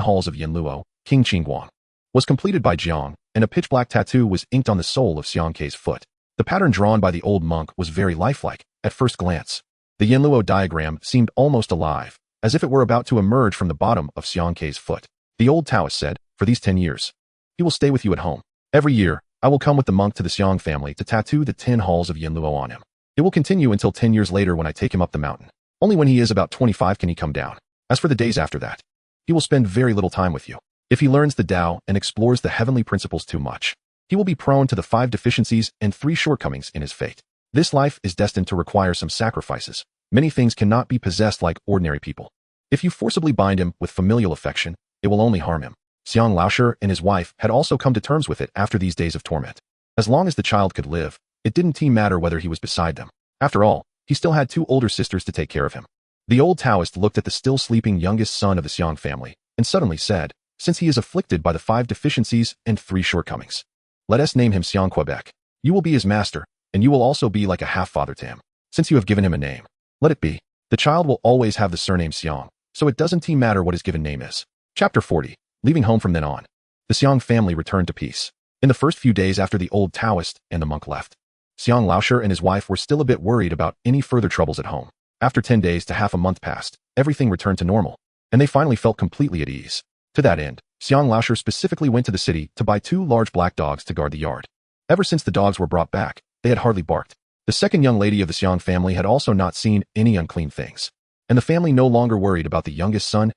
halls of Yanluo, King Qingguang, was completed by Jiang, and a pitch-black tattoo was inked on the sole of Xiang Ke's foot. The pattern drawn by the old monk was very lifelike at first glance. The Yanluo diagram seemed almost alive, as if it were about to emerge from the bottom of Xiang Ke's foot. The old Taoist said, "For these 10 years, he will stay with you at home. Every year, I will come with the monk to the Xiang family to tattoo the 10 halls of Yanluo on him. It will continue until 10 years later when I take him up the mountain. Only when he is about 25 can he come down. As for the days after that, he will spend very little time with you. If he learns the Tao and explores the heavenly principles too much, he will be prone to the 5 deficiencies and 3 shortcomings in his fate. This life is destined to require some sacrifices. Many things cannot be possessed like ordinary people. If you forcibly bind him with familial affection, it will only harm him." Xiang Laoshi and his wife had also come to terms with it after these days of torment. As long as the child could live, it didn't matter whether he was beside them. After all, he still had 2 older sisters to take care of him. The old Taoist looked at the still sleeping youngest son of the Xiang family and suddenly said, "Since he is afflicted by the 5 deficiencies and 3 shortcomings, let us name him Xiang Quebec. You will be his master, and you will also be like a half-father to him. Since you have given him a name, let it be. The child will always have the surname Xiang, so it doesn't matter what his given name is." Chapter 40. Leaving home from then on, the Xiang family returned to peace. In the first few days after the old Taoist and the monk left, Xiang Laoshi and his wife were still a bit worried about any further troubles at home. After 10 days to half a month passed, everything returned to normal, and they finally felt completely at ease. To that end, Xiang Laosher specifically went to the city to buy 2 large black dogs to guard the yard. Ever since the dogs were brought back, they had hardly barked. The second young lady of the Xiang family had also not seen any unclean things, and the family no longer worried about the youngest son's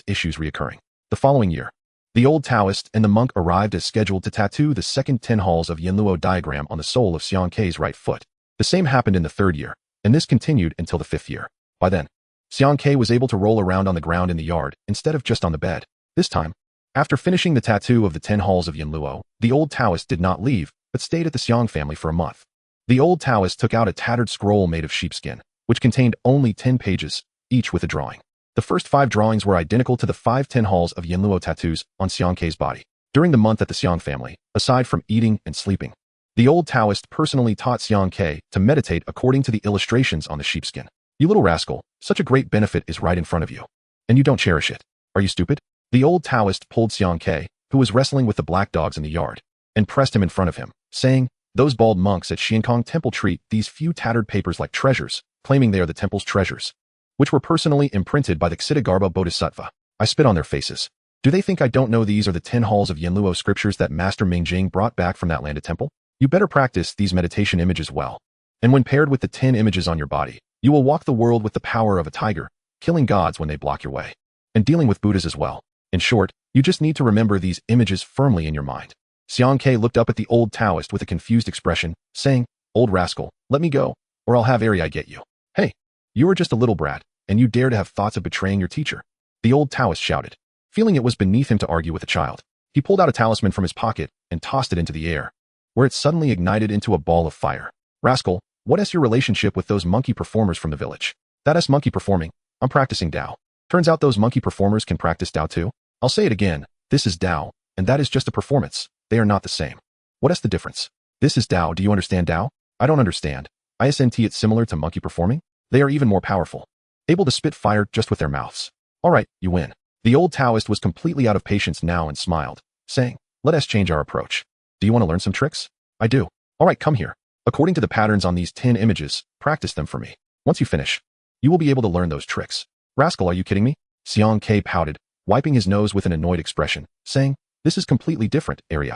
issues reoccurring. The following year, the old Taoist and the monk arrived as scheduled to tattoo the second 10 halls of Yinluo diagram on the sole of Xiang Kei's right foot. The same happened in the 3rd year, and this continued until the 5th year. By then, Xiang Kei was able to roll around on the ground in the yard instead of just on the bed. This time, after finishing the tattoo of the 10 halls of Yinluo, the old Taoist did not leave, but stayed at the Xiang family for a month. The old Taoist took out a tattered scroll made of sheepskin, which contained only 10 pages, each with a drawing. The first 5 drawings were identical to the 5 10 halls of Yinluo tattoos on Xiang Kei's body. During the month at the Xiang family, aside from eating and sleeping, the old Taoist personally taught Xiang Kei to meditate according to the illustrations on the sheepskin. You little rascal, such a great benefit is right in front of you, and you don't cherish it. Are you stupid? The old Taoist pulled Xiang Kei, who was wrestling with the black dogs in the yard, and pressed him in front of him, saying, "Those bald monks at Xiankong Temple treat these few tattered papers like treasures, claiming they are the temple's treasures, which were personally imprinted by the Ksiddhagarbha Bodhisattva. I spit on their faces. Do they think I don't know these are the 10 halls of Yinluo scriptures that Master Mingjing brought back from that landed temple? You better practice these meditation images well. And when paired with the 10 images on your body, you will walk the world with the power of a tiger, killing gods when they block your way, and dealing with Buddhas as well. In short, you just need to remember these images firmly in your mind." Xiang Kei looked up at the old Taoist with a confused expression, saying, "Old rascal, let me go, or I'll have Ari get you. Hey, you are just a little brat, and you dare to have thoughts of betraying your teacher," the old Taoist shouted. Feeling it was beneath him to argue with a child, he pulled out a talisman from his pocket and tossed it into the air, where it suddenly ignited into a ball of fire. "Rascal, what is your relationship with those monkey performers from the village?" "That is monkey performing. I'm practicing Tao." "Turns out those monkey performers can practice Tao too?" "I'll say it again. This is Tao, and that is just a performance. They are not the same." "What is the difference?" "This is Tao. Do you understand Tao?" "I don't understand. Isn't it similar to monkey performing? They are even more powerful, able to spit fire just with their mouths." "All right, you win." The old Taoist was completely out of patience now and smiled, saying, "Let us change our approach. Do you want to learn some tricks?" "I do." "All right, come here. According to the patterns on these 10 images, practice them for me. Once you finish, you will be able to learn those tricks." "Rascal, are you kidding me?" Xiang Kei pouted, wiping his nose with an annoyed expression, saying, "This is completely different, Ari.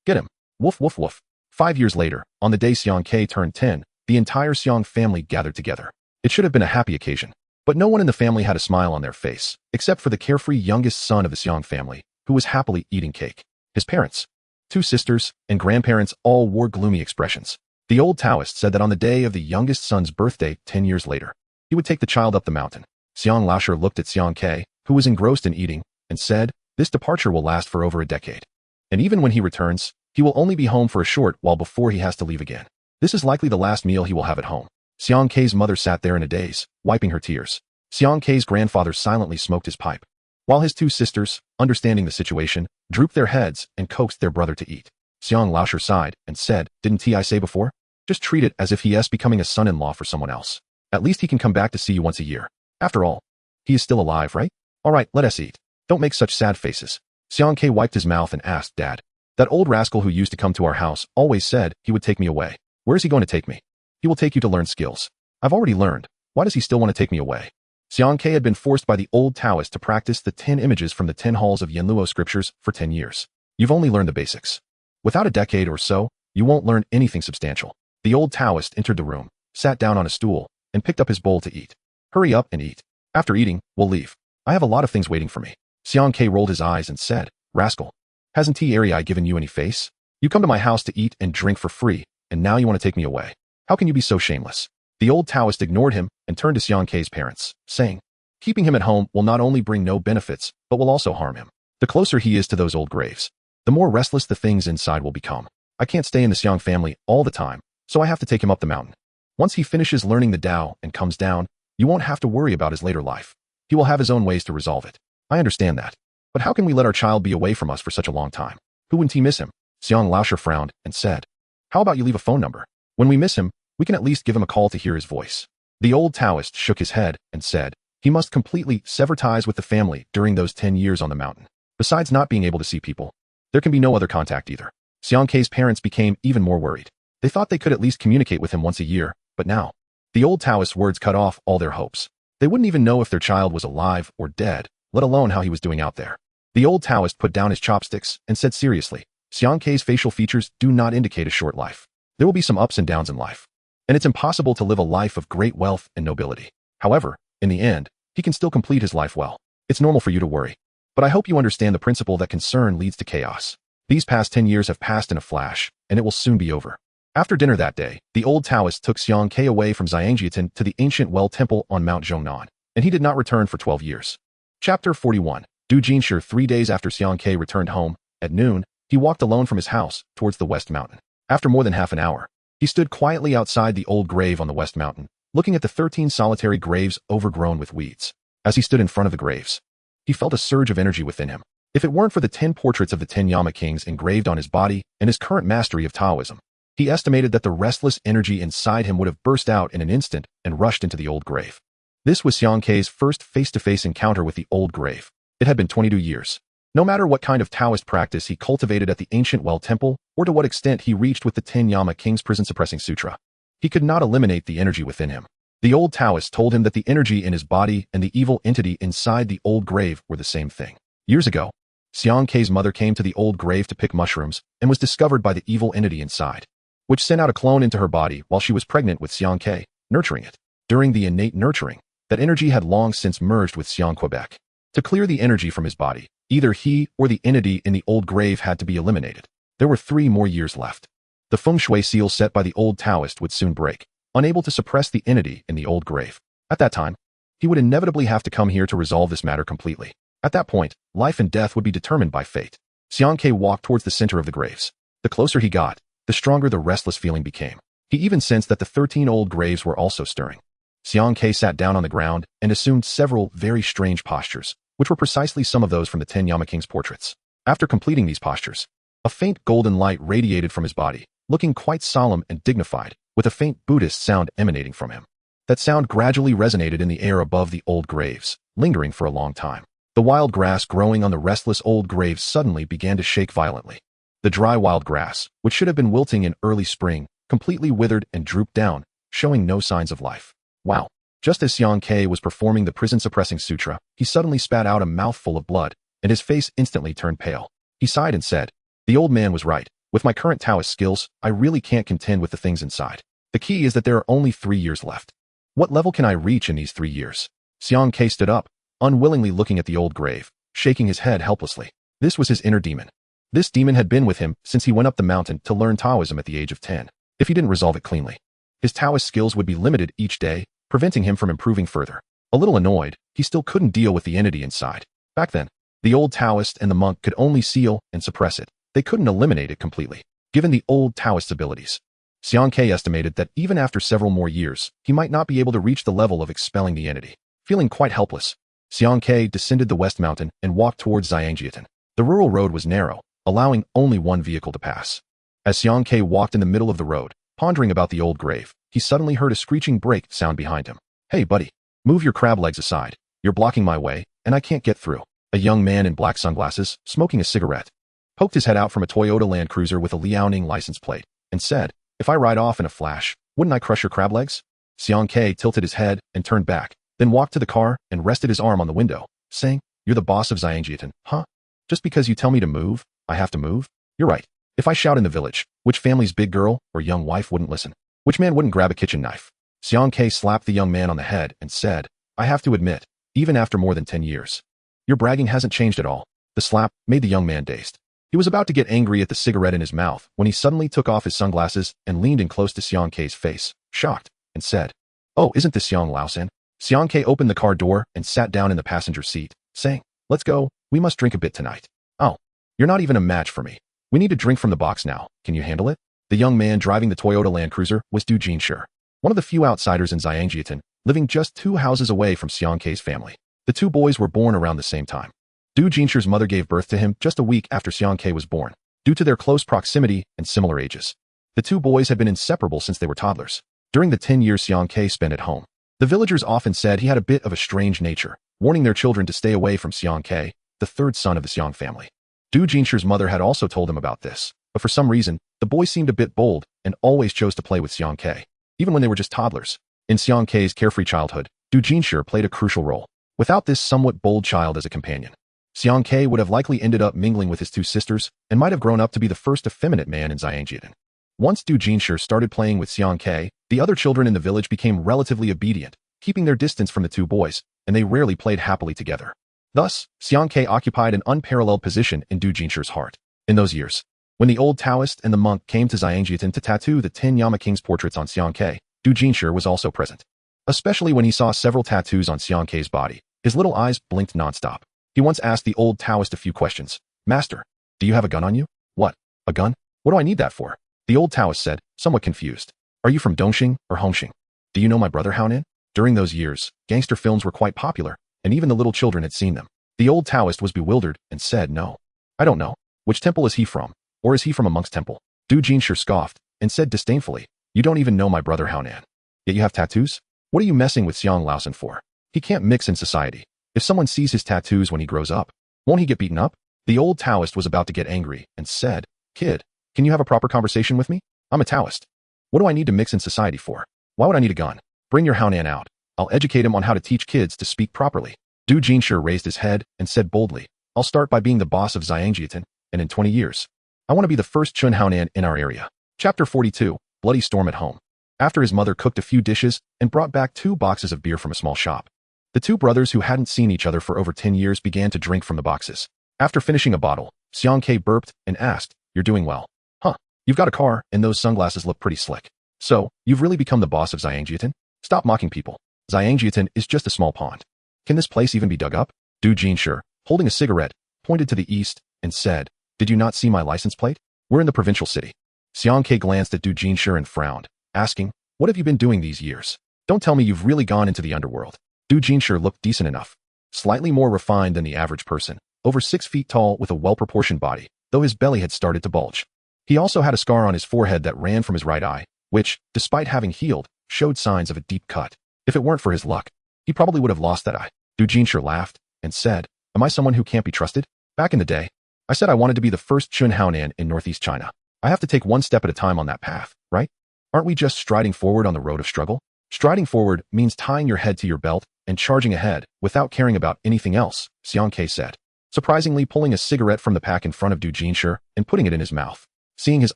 Get him." Woof woof woof. 5 years later, on the day Xiang Kei turned 10, the entire Xiang family gathered together. It should have been a happy occasion, but no one in the family had a smile on their face, except for the carefree youngest son of the Xiang family, who was happily eating cake. His parents, 2 sisters, and grandparents all wore gloomy expressions. The old Taoist said that on the day of the youngest son's birthday 10 years later, he would take the child up the mountain. Xiang Laosher looked at Xiang Kei, who was engrossed in eating, and said, "This departure will last for over a decade. And even when he returns, he will only be home for a short while before he has to leave again. This is likely the last meal he will have at home." Xiang Kei's mother sat there in a daze, wiping her tears. Xiang Kei's grandfather silently smoked his pipe, while his 2 sisters, understanding the situation, drooped their heads and coaxed their brother to eat. Xiang Laosher sighed and said, "Didn't I say before? Just treat it as if he is becoming a son-in-law for someone else. At least he can come back to see you once a year. After all, he is still alive, right? All right, let us eat. Don't make such sad faces." Xiang Kei wiped his mouth and asked, "Dad, that old rascal who used to come to our house always said he would take me away. Where is he going to take me?" "He will take you to learn skills." "I've already learned. Why does he still want to take me away?" Xiang Kei had been forced by the old Taoist to practice the 10 images from the 10 halls of Yinluo scriptures for 10 years. You've only learned the basics. Without a decade or so, you won't learn anything substantial. The old Taoist entered the room, sat down on a stool, and picked up his bowl to eat. "Hurry up and eat. After eating, we'll leave. I have a lot of things waiting for me." Xiang Kei rolled his eyes and said, "Rascal, hasn't Ari given you any face? You come to my house to eat and drink for free, and now you want to take me away. How can you be so shameless?" The old Taoist ignored him and turned to Xiang Kei's parents, saying, "Keeping him at home will not only bring no benefits, but will also harm him. The closer he is to those old graves, the more restless the things inside will become. I can't stay in the Xiang family all the time, so I have to take him up the mountain. Once he finishes learning the Tao and comes down, you won't have to worry about his later life. He will have his own ways to resolve it." "I understand that. But how can we let our child be away from us for such a long time? Who wouldn't he miss him?" Xiang Laosher frowned and said, "How about you leave a phone number? When we miss him, we can at least give him a call to hear his voice." The old Taoist shook his head and said, "He must completely sever ties with the family during those 10 years on the mountain. Besides not being able to see people, there can be no other contact either." Xiang Kei's parents became even more worried. They thought they could at least communicate with him once a year, but now, The old Taoist's words cut off all their hopes. They wouldn't even know if their child was alive or dead, let alone how he was doing out there. The old Taoist put down his chopsticks and said seriously, Xiang Kei's facial features do not indicate a short life. There will be some ups and downs in life, and it's impossible to live a life of great wealth and nobility. However, in the end, he can still complete his life well. It's normal for you to worry. But I hope you understand the principle that concern leads to chaos. These past 10 years have passed in a flash, and it will soon be over. After dinner that day, the old Taoist took Xiang Kei away from Xiangjiatin to the ancient well temple on Mount Zhongnan, and he did not return for 12 years. Chapter 41. Du Jinshi. 3 days after Xiang Kei returned home, at noon, he walked alone from his house towards the West Mountain. After more than half an hour, he stood quietly outside the old grave on the West Mountain, looking at the 13 solitary graves overgrown with weeds. As he stood in front of the graves, he felt a surge of energy within him. If it weren't for the 10 portraits of the 10 Yama kings engraved on his body and his current mastery of Taoism, he estimated that the restless energy inside him would have burst out in an instant and rushed into the old grave. This was Xiang Kei's first face-to-face encounter with the old grave. It had been 22 years. No matter what kind of Taoist practice he cultivated at the ancient well temple, or to what extent he reached with the 10 Yama kings prison-suppressing sutra, he could not eliminate the energy within him. The old Taoist told him that the energy in his body and the evil entity inside the old grave were the same thing. Years ago, Xiang Kei's mother came to the old grave to pick mushrooms and was discovered by the evil entity inside, which sent out a clone into her body while she was pregnant with Xiang Kei, nurturing it. During the innate nurturing, that energy had long since merged with Xiang Quebec. To clear the energy from his body, either he or the entity in the old grave had to be eliminated. There were 3 more years left. The feng shui seal set by the old Taoist would soon break, unable to suppress the entity in the old grave. At that time, he would inevitably have to come here to resolve this matter completely. At that point, life and death would be determined by fate. Xiang Kei walked towards the center of the graves. The closer he got, the stronger the restless feeling became. He even sensed that the 13 old graves were also stirring. Xiang Kei sat down on the ground and assumed several very strange postures, which were precisely some of those from the 10 Yama King's portraits. After completing these postures, a faint golden light radiated from his body, looking quite solemn and dignified, with a faint Buddhist sound emanating from him. That sound gradually resonated in the air above the old graves, lingering for a long time. The wild grass growing on the restless old graves suddenly began to shake violently. The dry wild grass, which should have been wilting in early spring, completely withered and drooped down, showing no signs of life. Wow. Just as Xiang Kei was performing the prison-suppressing sutra, he suddenly spat out a mouthful of blood, and his face instantly turned pale. He sighed and said, "The old man was right. With my current Taoist skills, I really can't contend with the things inside. The key is that there are only 3 years left. What level can I reach in these 3 years?" Xiang Kei stood up, unwillingly looking at the old grave, shaking his head helplessly. This was his inner demon. This demon had been with him since he went up the mountain to learn Taoism at the age of 10. If he didn't resolve it cleanly, his Taoist skills would be limited each day, preventing him from improving further. A little annoyed, he still couldn't deal with the entity inside. Back then, the old Taoist and the monk could only seal and suppress it. They couldn't eliminate it completely, given the old Taoist's abilities. Xiang Kei estimated that even after several more years, he might not be able to reach the level of expelling the entity. Feeling quite helpless, Xiang Kei descended the West Mountain and walked towards Xiangjiatin. The rural road was narrow, allowing only one vehicle to pass. As Xiang Kei walked in the middle of the road, pondering about the old grave, he suddenly heard a screeching brake sound behind him. "Hey buddy, move your crab legs aside. You're blocking my way, and I can't get through." A young man in black sunglasses, smoking a cigarette, poked his head out from a Toyota Land Cruiser with a Liaoning license plate, and said, "If I ride off in a flash, wouldn't I crush your crab legs?" Xiang Kei tilted his head and turned back, then walked to the car and rested his arm on the window, saying, "You're the boss of Xiangjiatin, huh? Just because you tell me to move, I have to move? You're right. If I shout in the village, which family's big girl or young wife wouldn't listen? Which man wouldn't grab a kitchen knife?" Xiang Kei slapped the young man on the head and said, "I have to admit, even after more than 10 years, your bragging hasn't changed at all." The slap made the young man dazed. He was about to get angry at the cigarette in his mouth when he suddenly took off his sunglasses and leaned in close to Xiang Kei's face, shocked, and said, "Oh, isn't this Xiang Laosan?" Xiang Kei opened the car door and sat down in the passenger seat, saying, "Let's go, we must drink a bit tonight." "Oh, you're not even a match for me. We need to drink from the box now, can you handle it?" The young man driving the Toyota Land Cruiser was Du Jinshi, one of the few outsiders in Xiangjiatin, living just 2 houses away from Xiang Kei's family. The 2 boys were born around the same time. Du Jinshi's mother gave birth to him just a week after Xiang Kei was born, due to their close proximity and similar ages. The 2 boys had been inseparable since they were toddlers. During the 10 years Xiang Kei spent at home, the villagers often said he had a bit of a strange nature, warning their children to stay away from Xiang Kei, the 3rd son of the Xiang family. Du Jinshi's mother had also told him about this, but for some reason, the boy seemed a bit bold and always chose to play with Xiang Kei, even when they were just toddlers. In Xiang Kei's carefree childhood, Du Jinshi played a crucial role. Without this somewhat bold child as a companion, Xiang Kei would have likely ended up mingling with his two sisters and might have grown up to be the first effeminate man in Xiangjian. Once Du Jinshi started playing with Xiang Kei, the other children in the village became relatively obedient, keeping their distance from the two boys, and they rarely played happily together. Thus, Xiang Kei occupied an unparalleled position in Du Jinshi's heart. In those years, when the old Taoist and the monk came to Xiangjian to tattoo the 10 Yama King's portraits on Xiang Kei, Du Jinshi was also present. Especially when he saw several tattoos on Xiang Kei's body, his little eyes blinked nonstop. He once asked the old Taoist a few questions. "Master, do you have a gun on you?" "What? A gun? What do I need that for?" The old Taoist said, somewhat confused. "Are you from Dongxing or Hongxing? Do you know my brother Haonan?" During those years, gangster films were quite popular, and even the little children had seen them. The old Taoist was bewildered and said, "No. I don't know. Which temple is he from? Or is he from a monk's temple?" Du Jinshi scoffed and said disdainfully, "You don't even know my brother Haonan. Yet you have tattoos? What are you messing with Xiang Laosan for? He can't mix in society. If someone sees his tattoos when he grows up, won't he get beaten up?" The old Taoist was about to get angry and said, "Kid, can you have a proper conversation with me? I'm a Taoist. What do I need to mix in society for? Why would I need a gun? Bring your Haonan out. I'll educate him on how to teach kids to speak properly." Du Jinshi raised his head and said boldly, "I'll start by being the boss of Xiangjian, and in 20 years, I want to be the first Chun Haonan in our area." Chapter 42, Bloody Storm at Home. After his mother cooked a few dishes and brought back 2 boxes of beer from a small shop, the two brothers who hadn't seen each other for over 10 years began to drink from the boxes. After finishing a bottle, Xiang Kei burped and asked, "You're doing well. Huh? You've got a car, and those sunglasses look pretty slick. So, you've really become the boss of Xiangjian? Stop mocking people. Xiangjian is just a small pond. Can this place even be dug up?" Du Jinshi, holding a cigarette, pointed to the east and said, "Did you not see my license plate? We're in the provincial city." Xiang Kei glanced at Du Jinshi and frowned, asking, "What have you been doing these years? Don't tell me you've really gone into the underworld." Du Jinshi looked decent enough, slightly more refined than the average person, over 6 feet tall with a well-proportioned body, though his belly had started to bulge. He also had a scar on his forehead that ran from his right eye, which, despite having healed, showed signs of a deep cut. If it weren't for his luck, he probably would have lost that eye. Du Jinshi laughed and said, "Am I someone who can't be trusted? Back in the day, I said I wanted to be the first Chun Haonan in northeast China. I have to take one step at a time on that path, right? Aren't we just striding forward on the road of struggle? Striding forward means tying your head to your belt and charging ahead without caring about anything else," Xiang Kei said, surprisingly pulling a cigarette from the pack in front of Du Jinshi and putting it in his mouth. Seeing his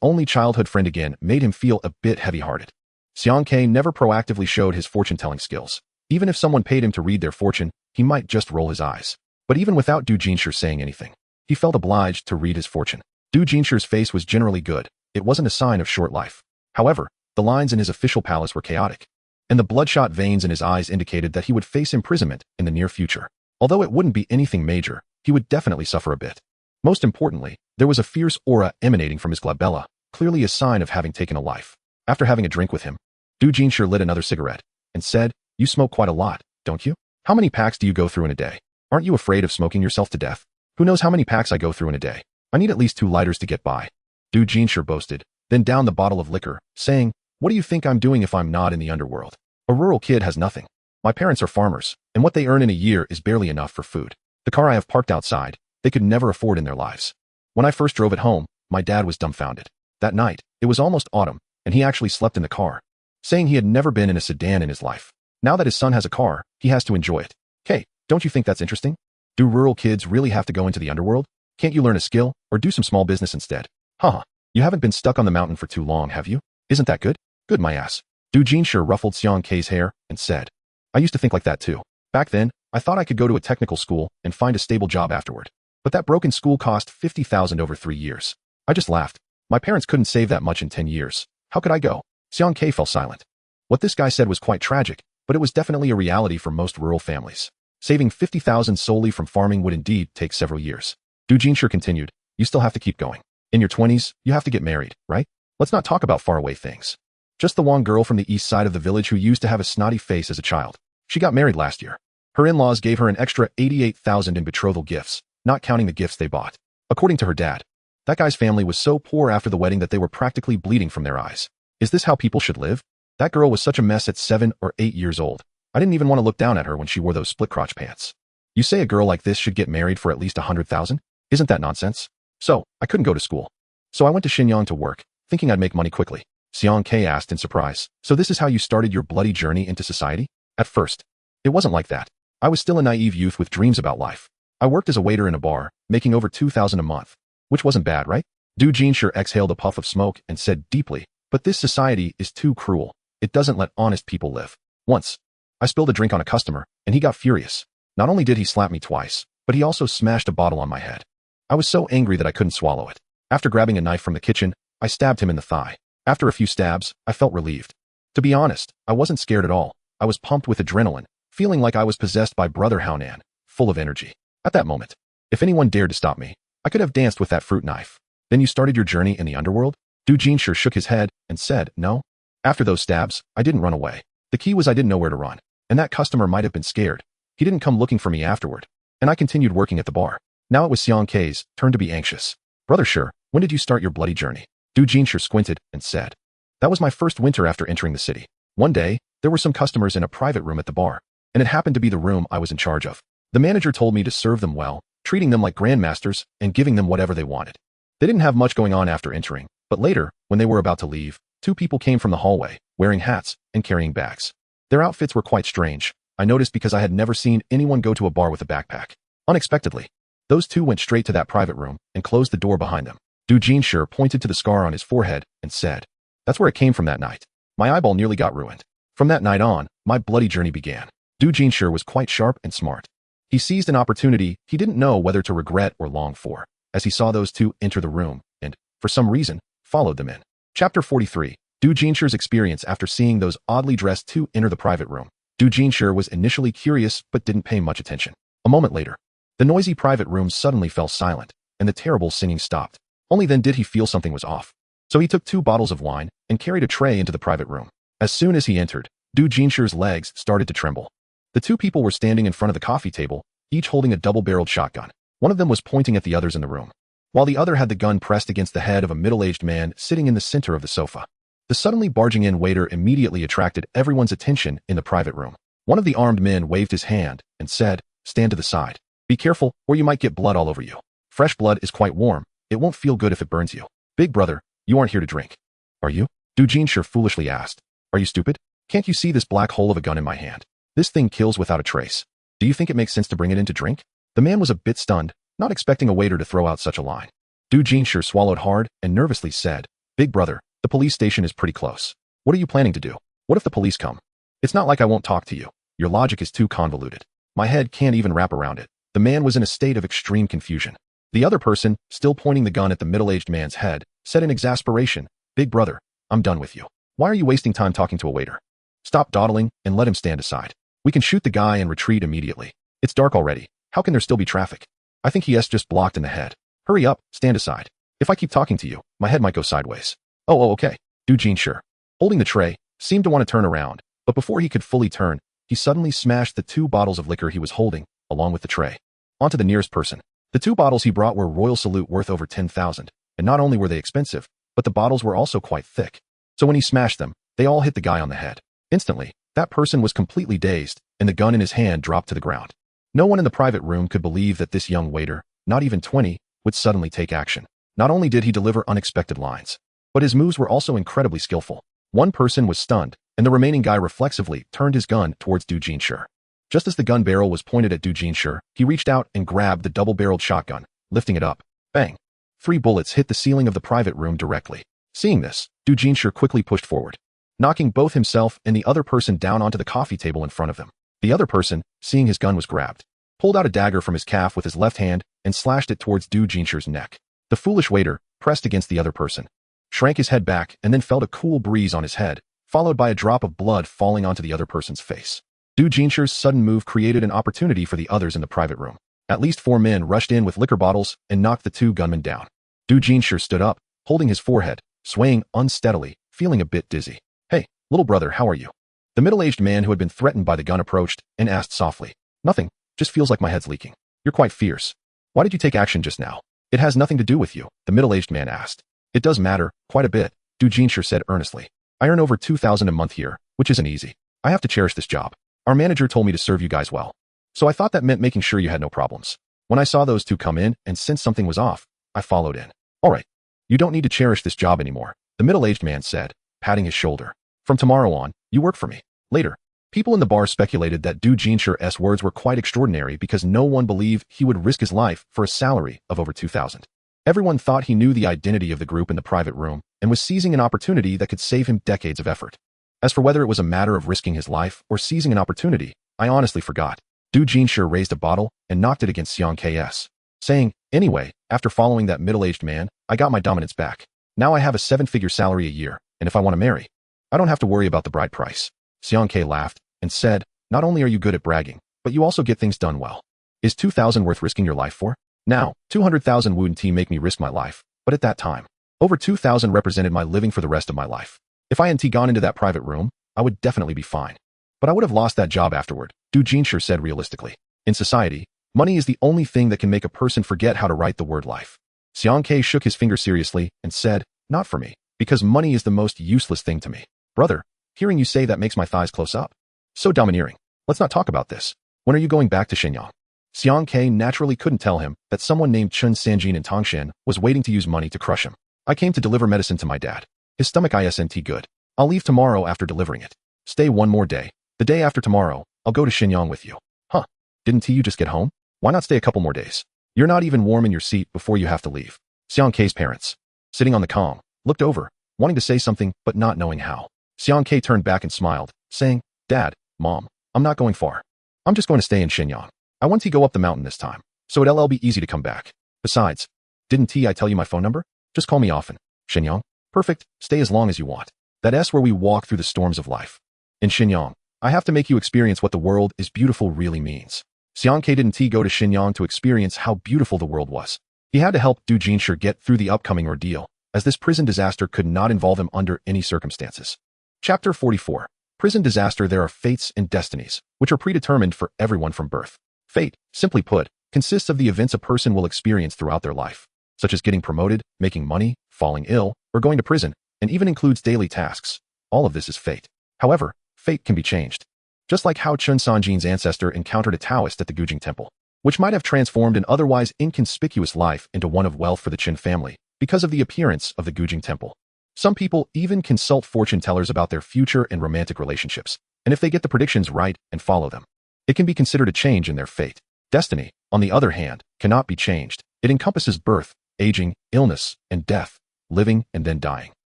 only childhood friend again made him feel a bit heavy-hearted. Xiang Kei never proactively showed his fortune-telling skills. Even if someone paid him to read their fortune, he might just roll his eyes. But even without Du Jinshi saying anything, he felt obliged to read his fortune. Du Jinshi's face was generally good. It wasn't a sign of short life. However, the lines in his official palace were chaotic, and the bloodshot veins in his eyes indicated that he would face imprisonment in the near future. Although it wouldn't be anything major, he would definitely suffer a bit. Most importantly, there was a fierce aura emanating from his glabella, clearly a sign of having taken a life. After having a drink with him, Du Jinshi lit another cigarette and said, "You smoke quite a lot, don't you? How many packs do you go through in a day? Aren't you afraid of smoking yourself to death? Who knows how many packs I go through in a day? I need at least 2 lighters to get by." Du Jinshi boasted, then downed the bottle of liquor, saying, "What do you think I'm doing if I'm not in the underworld? A rural kid has nothing. My parents are farmers, and what they earn in a year is barely enough for food. The car I have parked outside, they could never afford in their lives. When I first drove it home, my dad was dumbfounded. That night, it was almost autumn, and he actually slept in the car, saying he had never been in a sedan in his life. Now that his son has a car, he has to enjoy it. Hey, don't you think that's interesting? Do rural kids really have to go into the underworld? Can't you learn a skill, or do some small business instead? Haha, you haven't been stuck on the mountain for too long, have you? Isn't that good? Good my ass." Du Jinshi ruffled Xiang Kei's hair and said, "I used to think like that too. Back then, I thought I could go to a technical school and find a stable job afterward. But that broken school cost 50,000 over 3 years. I just laughed. My parents couldn't save that much in 10 years. How could I go?" Xiang Kei fell silent. What this guy said was quite tragic, but it was definitely a reality for most rural families. Saving 50,000 solely from farming would indeed take several years. Du Jinshi continued, "You still have to keep going. In your 20s, you have to get married, right? Let's not talk about faraway things. Just the one girl from the east side of the village who used to have a snotty face as a child. She got married last year. Her in-laws gave her an extra 88,000 in betrothal gifts, not counting the gifts they bought. According to her dad, that guy's family was so poor after the wedding that they were practically bleeding from their eyes. Is this how people should live? That girl was such a mess at 7 or 8 years old. I didn't even want to look down at her when she wore those split-crotch pants. You say a girl like this should get married for at least 100,000? Isn't that nonsense? So, I couldn't go to school. So I went to Shenyang to work, thinking I'd make money quickly. Xiang Ke asked in surprise. So this is how you started your bloody journey into society? At first, it wasn't like that. I was still a naive youth with dreams about life. I worked as a waiter in a bar, making over 2,000 a month. Which wasn't bad, right? Du Jinshi exhaled a puff of smoke and said deeply, but this society is too cruel. It doesn't let honest people live. Once, I spilled a drink on a customer, and he got furious. Not only did he slap me twice, but he also smashed a bottle on my head. I was so angry that I couldn't swallow it. After grabbing a knife from the kitchen, I stabbed him in the thigh. After a few stabs, I felt relieved. To be honest, I wasn't scared at all. I was pumped with adrenaline, feeling like I was possessed by Brother Haonan, full of energy. At that moment, if anyone dared to stop me, I could have danced with that fruit knife. Then you started your journey in the underworld? Du Jinshi shook his head and said, no. After those stabs, I didn't run away. The key was I didn't know where to run, and that customer might have been scared. He didn't come looking for me afterward, and I continued working at the bar. Now it was Xiang Ke's turn to be anxious. Brother Shi, when did you start your bloody journey? Du Jinshi squinted and said, that was my first winter after entering the city. One day, there were some customers in a private room at the bar, and it happened to be the room I was in charge of. The manager told me to serve them well, treating them like grandmasters and giving them whatever they wanted. They didn't have much going on after entering, but later, when they were about to leave, two people came from the hallway, wearing hats and carrying bags. Their outfits were quite strange, I noticed because I had never seen anyone go to a bar with a backpack. Unexpectedly, those two went straight to that private room and closed the door behind them. Du Jinshi pointed to the scar on his forehead and said, that's where it came from that night. My eyeball nearly got ruined. From that night on, my bloody journey began. Du Jinshi was quite sharp and smart. He seized an opportunity he didn't know whether to regret or long for, as he saw those two enter the room and, for some reason, followed them in. Chapter 43. Du Jinshi's experience after seeing those oddly dressed two enter the private room. Du Jinshi was initially curious but didn't pay much attention. A moment later, the noisy private room suddenly fell silent, and the terrible singing stopped. Only then did he feel something was off. So he took 2 bottles of wine and carried a tray into the private room. As soon as he entered, Du Jinshi's legs started to tremble. The two people were standing in front of the coffee table, each holding a double-barreled shotgun. One of them was pointing at the others in the room, while the other had the gun pressed against the head of a middle-aged man sitting in the center of the sofa. The suddenly barging in waiter immediately attracted everyone's attention in the private room. One of the armed men waved his hand and said, stand to the side. Be careful, or you might get blood all over you. Fresh blood is quite warm. It won't feel good if it burns you. Big brother, you aren't here to drink. Are you? Du Jinshi foolishly asked. Are you stupid? Can't you see this black hole of a gun in my hand? This thing kills without a trace. Do you think it makes sense to bring it in to drink? The man was a bit stunned, not expecting a waiter to throw out such a line. Du Jinshi swallowed hard and nervously said, Big brother, the police station is pretty close. What are you planning to do? What if the police come? It's not like I won't talk to you. Your logic is too convoluted. My head can't even wrap around it. The man was in a state of extreme confusion. The other person, still pointing the gun at the middle-aged man's head, said in exasperation, Big brother, I'm done with you. Why are you wasting time talking to a waiter? Stop dawdling and let him stand aside. We can shoot the guy and retreat immediately. It's dark already. How can there still be traffic? I think he is just blocked in the head. Hurry up, stand aside. If I keep talking to you, my head might go sideways. Oh, okay. Du Jinshi, holding the tray, seemed to want to turn around, but before he could fully turn, he suddenly smashed the 2 bottles of liquor he was holding, along with the tray, onto the nearest person. The 2 bottles he brought were Royal Salute worth over 10,000, and not only were they expensive, but the bottles were also quite thick. So when he smashed them, they all hit the guy on the head. Instantly, that person was completely dazed, and the gun in his hand dropped to the ground. No one in the private room could believe that this young waiter, not even 20, would suddenly take action. Not only did he deliver unexpected lines, but his moves were also incredibly skillful. One person was stunned, and the remaining guy reflexively turned his gun towards Du Jinshi. Just as the gun barrel was pointed at Du Jinshi, he reached out and grabbed the double-barreled shotgun, lifting it up. Bang! 3 bullets hit the ceiling of the private room directly. Seeing this, Du Jinshi quickly pushed forward, knocking both himself and the other person down onto the coffee table in front of them. The other person, seeing his gun was grabbed, pulled out a dagger from his calf with his left hand and slashed it towards Du Jinshi's neck. The foolish waiter, pressed against the other person, shrank his head back and then felt a cool breeze on his head, followed by a drop of blood falling onto the other person's face. Du Jinshi's sudden move created an opportunity for the others in the private room. At least 4 men rushed in with liquor bottles and knocked the 2 gunmen down. Du Jinshi stood up, holding his forehead, swaying unsteadily, feeling a bit dizzy. Hey, little brother, how are you? The middle-aged man who had been threatened by the gun approached and asked softly. Nothing, just feels like my head's leaking. You're quite fierce. Why did you take action just now? It has nothing to do with you, the middle-aged man asked. It does matter, quite a bit, Du Jinshi said earnestly. I earn over 2,000 a month here, which isn't easy. I have to cherish this job. Our manager told me to serve you guys well. So I thought that meant making sure you had no problems. When I saw those 2 come in and sensed something was off, I followed in. All right. You don't need to cherish this job anymore, the middle-aged man said. patting his shoulder. From tomorrow on, you work for me. Later, people in the bar speculated that Du Jinshi's words were quite extraordinary because no one believed he would risk his life for a salary of over 2,000. Everyone thought he knew the identity of the group in the private room and was seizing an opportunity that could save him decades of effort. As for whether it was a matter of risking his life or seizing an opportunity, I honestly forgot. Du Jinshi raised a bottle and knocked it against Xiang K's, saying, "Anyway, after following that middle-aged man, I got my dominance back. Now I have a 7-figure salary a year, and if I want to marry, I don't have to worry about the bride price." Xiang K laughed and said, "Not only are you good at bragging, but you also get things done well. Is 2,000 worth risking your life for? Now, 200,000 wouldn't make me risk my life, but at that time, over 2,000 represented my living for the rest of my life. If I hadn't gone into that private room, I would definitely be fine. But I would have lost that job afterward," Du Jinshi said realistically. In society, money is the only thing that can make a person forget how to write the word life. Xiang K shook his finger seriously and said, "Not for me, because money is the most useless thing to me. Brother, hearing you say that makes my thighs close up. So domineering. Let's not talk about this. When are you going back to Shenyang?" Xiang K naturally couldn't tell him that someone named Chun Sanjin in Tongshan was waiting to use money to crush him. "I came to deliver medicine to my dad. His stomach isn't good. I'll leave tomorrow after delivering it. Stay one more day. The day after tomorrow, I'll go to Shenyang with you." "Huh? Didn't you just get home? Why not stay a couple more days? You're not even warm in your seat before you have to leave." Xiang K's parents, sitting on the kong, looked over, wanting to say something but not knowing how. Xiang K turned back and smiled, saying, "Dad, Mom, I'm not going far. I'm just going to stay in Shenyang. I want to go up the mountain this time, so it'll be easy to come back. Besides, didn't I tell you my phone number? Just call me often. Shenyang? Perfect, stay as long as you want. That's where we walk through the storms of life. In Shenyang, I have to make you experience what the world is beautiful really means." Xiang K didn't go to Shenyang to experience how beautiful the world was. He had to help Du Jinshi get through the upcoming ordeal, as this prison disaster could not involve him under any circumstances. Chapter 44. Prison Disaster. There are fates and destinies, which are predetermined for everyone from birth. Fate, simply put, consists of the events a person will experience throughout their life, such as getting promoted, making money, falling ill, or going to prison, and even includes daily tasks. All of this is fate. However, fate can be changed. Just like how Chun Sanjin's ancestor encountered a Taoist at the Gujing Temple, which might have transformed an otherwise inconspicuous life into one of wealth for the Qin family because of the appearance of the Gujing Temple. Some people even consult fortune tellers about their future and romantic relationships, and if they get the predictions right and follow them, it can be considered a change in their fate. Destiny, on the other hand, cannot be changed. It encompasses birth, aging, illness, and death, living and then dying.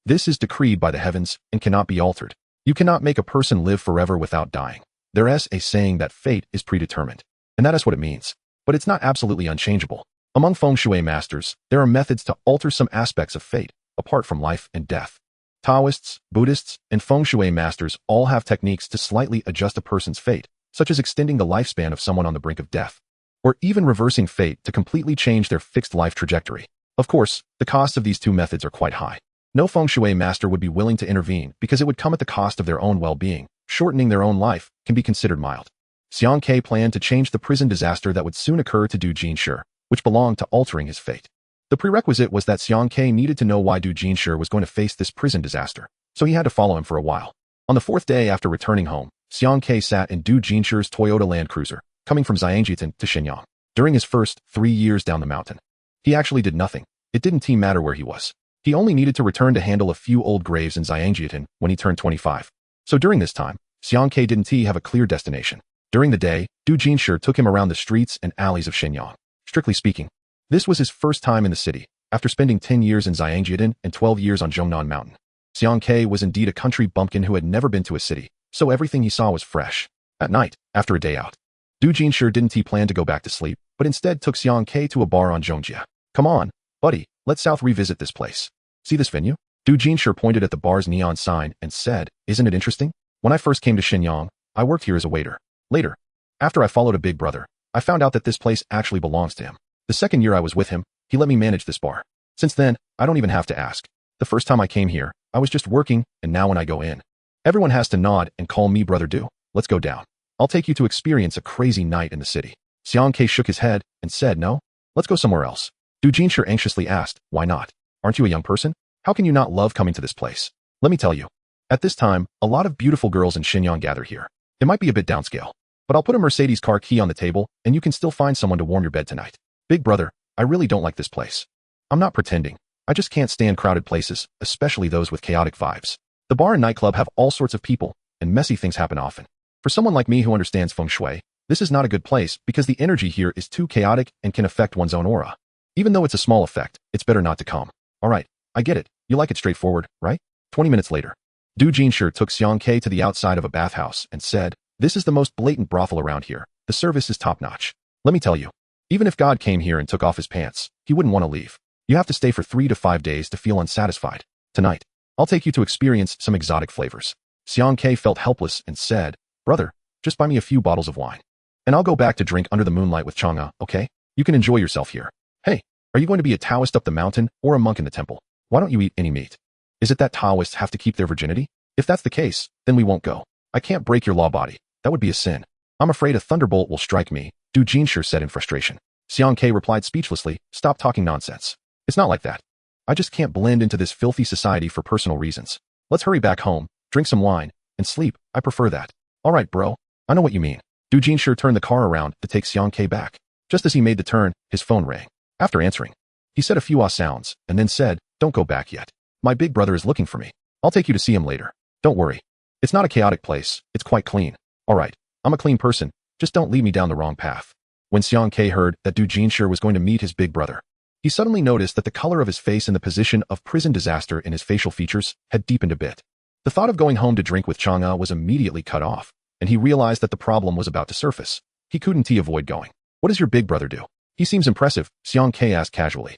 This is decreed by the heavens and cannot be altered. You cannot make a person live forever without dying. There is a saying that fate is predetermined, and that is what it means. But it's not absolutely unchangeable. Among feng shui masters, there are methods to alter some aspects of fate, apart from life and death. Taoists, Buddhists, and feng shui masters all have techniques to slightly adjust a person's fate, such as extending the lifespan of someone on the brink of death, or even reversing fate to completely change their fixed life trajectory. Of course, the costs of these two methods are quite high. No feng shui master would be willing to intervene because it would come at the cost of their own well-being. Shortening their own life can be considered mild. Xiang K planned to change the prison disaster that would soon occur to Du Jinshi, which belonged to altering his fate. The prerequisite was that Xiang K needed to know why Du Jinshi was going to face this prison disaster, so he had to follow him for a while. On the 4th day after returning home, Xiang K sat in Du Jinshi's Toyota Land Cruiser, coming from Xiangjitan to Shenyang. During his first 3 years down the mountain, he actually did nothing. It didn't matter where he was. He only needed to return to handle a few old graves in Xiangjitan when he turned 25. So during this time, Xiang K didn't have a clear destination. During the day, Du Jinshi took him around the streets and alleys of Shenyang. Strictly speaking, this was his first time in the city, after spending 10 years in Xiangjitan and 12 years on Zhongnan Mountain. Xiang K was indeed a country bumpkin who had never been to a city, so everything he saw was fresh. At night, after a day out, Du Jinshi didn't plan to go back to sleep, but instead took Xiang K to a bar on Zhongjia. "Come on, buddy, let's south revisit this place. See this venue?" Du Jinshi pointed at the bar's neon sign and said, "Isn't it interesting? When I first came to Shenyang, I worked here as a waiter. Later, after I followed a big brother, I found out that this place actually belongs to him. The second year I was with him, he let me manage this bar. Since then, I don't even have to ask. The first time I came here, I was just working, and now when I go in, everyone has to nod and call me Brother Du. Let's go down. I'll take you to experience a crazy night in the city." Xiang K shook his head and said, "No, let's go somewhere else." Du Jinshi anxiously asked, "Why not? Aren't you a young person? How can you not love coming to this place? Let me tell you. At this time, a lot of beautiful girls in Shenyang gather here. It might be a bit downscale, but I'll put a Mercedes car key on the table and you can still find someone to warm your bed tonight. Big brother, I really don't like this place. I'm not pretending. I just can't stand crowded places, especially those with chaotic vibes. The bar and nightclub have all sorts of people, and messy things happen often. For someone like me who understands feng shui, this is not a good place because the energy here is too chaotic and can affect one's own aura. Even though it's a small effect, it's better not to come. Alright, I get it. You like it straightforward, right? 20 minutes later, Du Jinshi took Xiang Ke to the outside of a bathhouse and said, "This is the most blatant brothel around here. The service is top-notch. Let me tell you, even if God came here and took off his pants, he wouldn't want to leave. You have to stay for 3 to 5 days to feel unsatisfied. Tonight, I'll take you to experience some exotic flavors." Xiang Ke felt helpless and said, "Brother, just buy me a few bottles of wine. And I'll go back to drink under the moonlight with Chang'e, okay? You can enjoy yourself here. Hey, are you going to be a Taoist up the mountain or a monk in the temple? Why don't you eat any meat? Is it that Taoists have to keep their virginity? If that's the case, then we won't go. I can't break your law body. That would be a sin. I'm afraid a thunderbolt will strike me," Du Jinshi said in frustration. Xiang Ke replied speechlessly, "Stop talking nonsense. It's not like that. I just can't blend into this filthy society for personal reasons. Let's hurry back home, drink some wine, and sleep. I prefer that." "Alright, bro. I know what you mean." Du Jinshi turned the car around to take Xiang Ke back. Just as he made the turn, his phone rang. After answering, he said a few sounds, and then said, "Don't go back yet. My big brother is looking for me. I'll take you to see him later. Don't worry. It's not a chaotic place. It's quite clean. Alright, I'm a clean person. Just don't lead me down the wrong path." When Xiang Ke heard that Du Jinshi was going to meet his big brother, he suddenly noticed that the color of his face and the position of prison disaster in his facial features had deepened a bit. The thought of going home to drink with Chang'e was immediately cut off, and he realized that the problem was about to surface. He couldn't avoid going. "What does your big brother do? He seems impressive," Xiang Ke asked casually.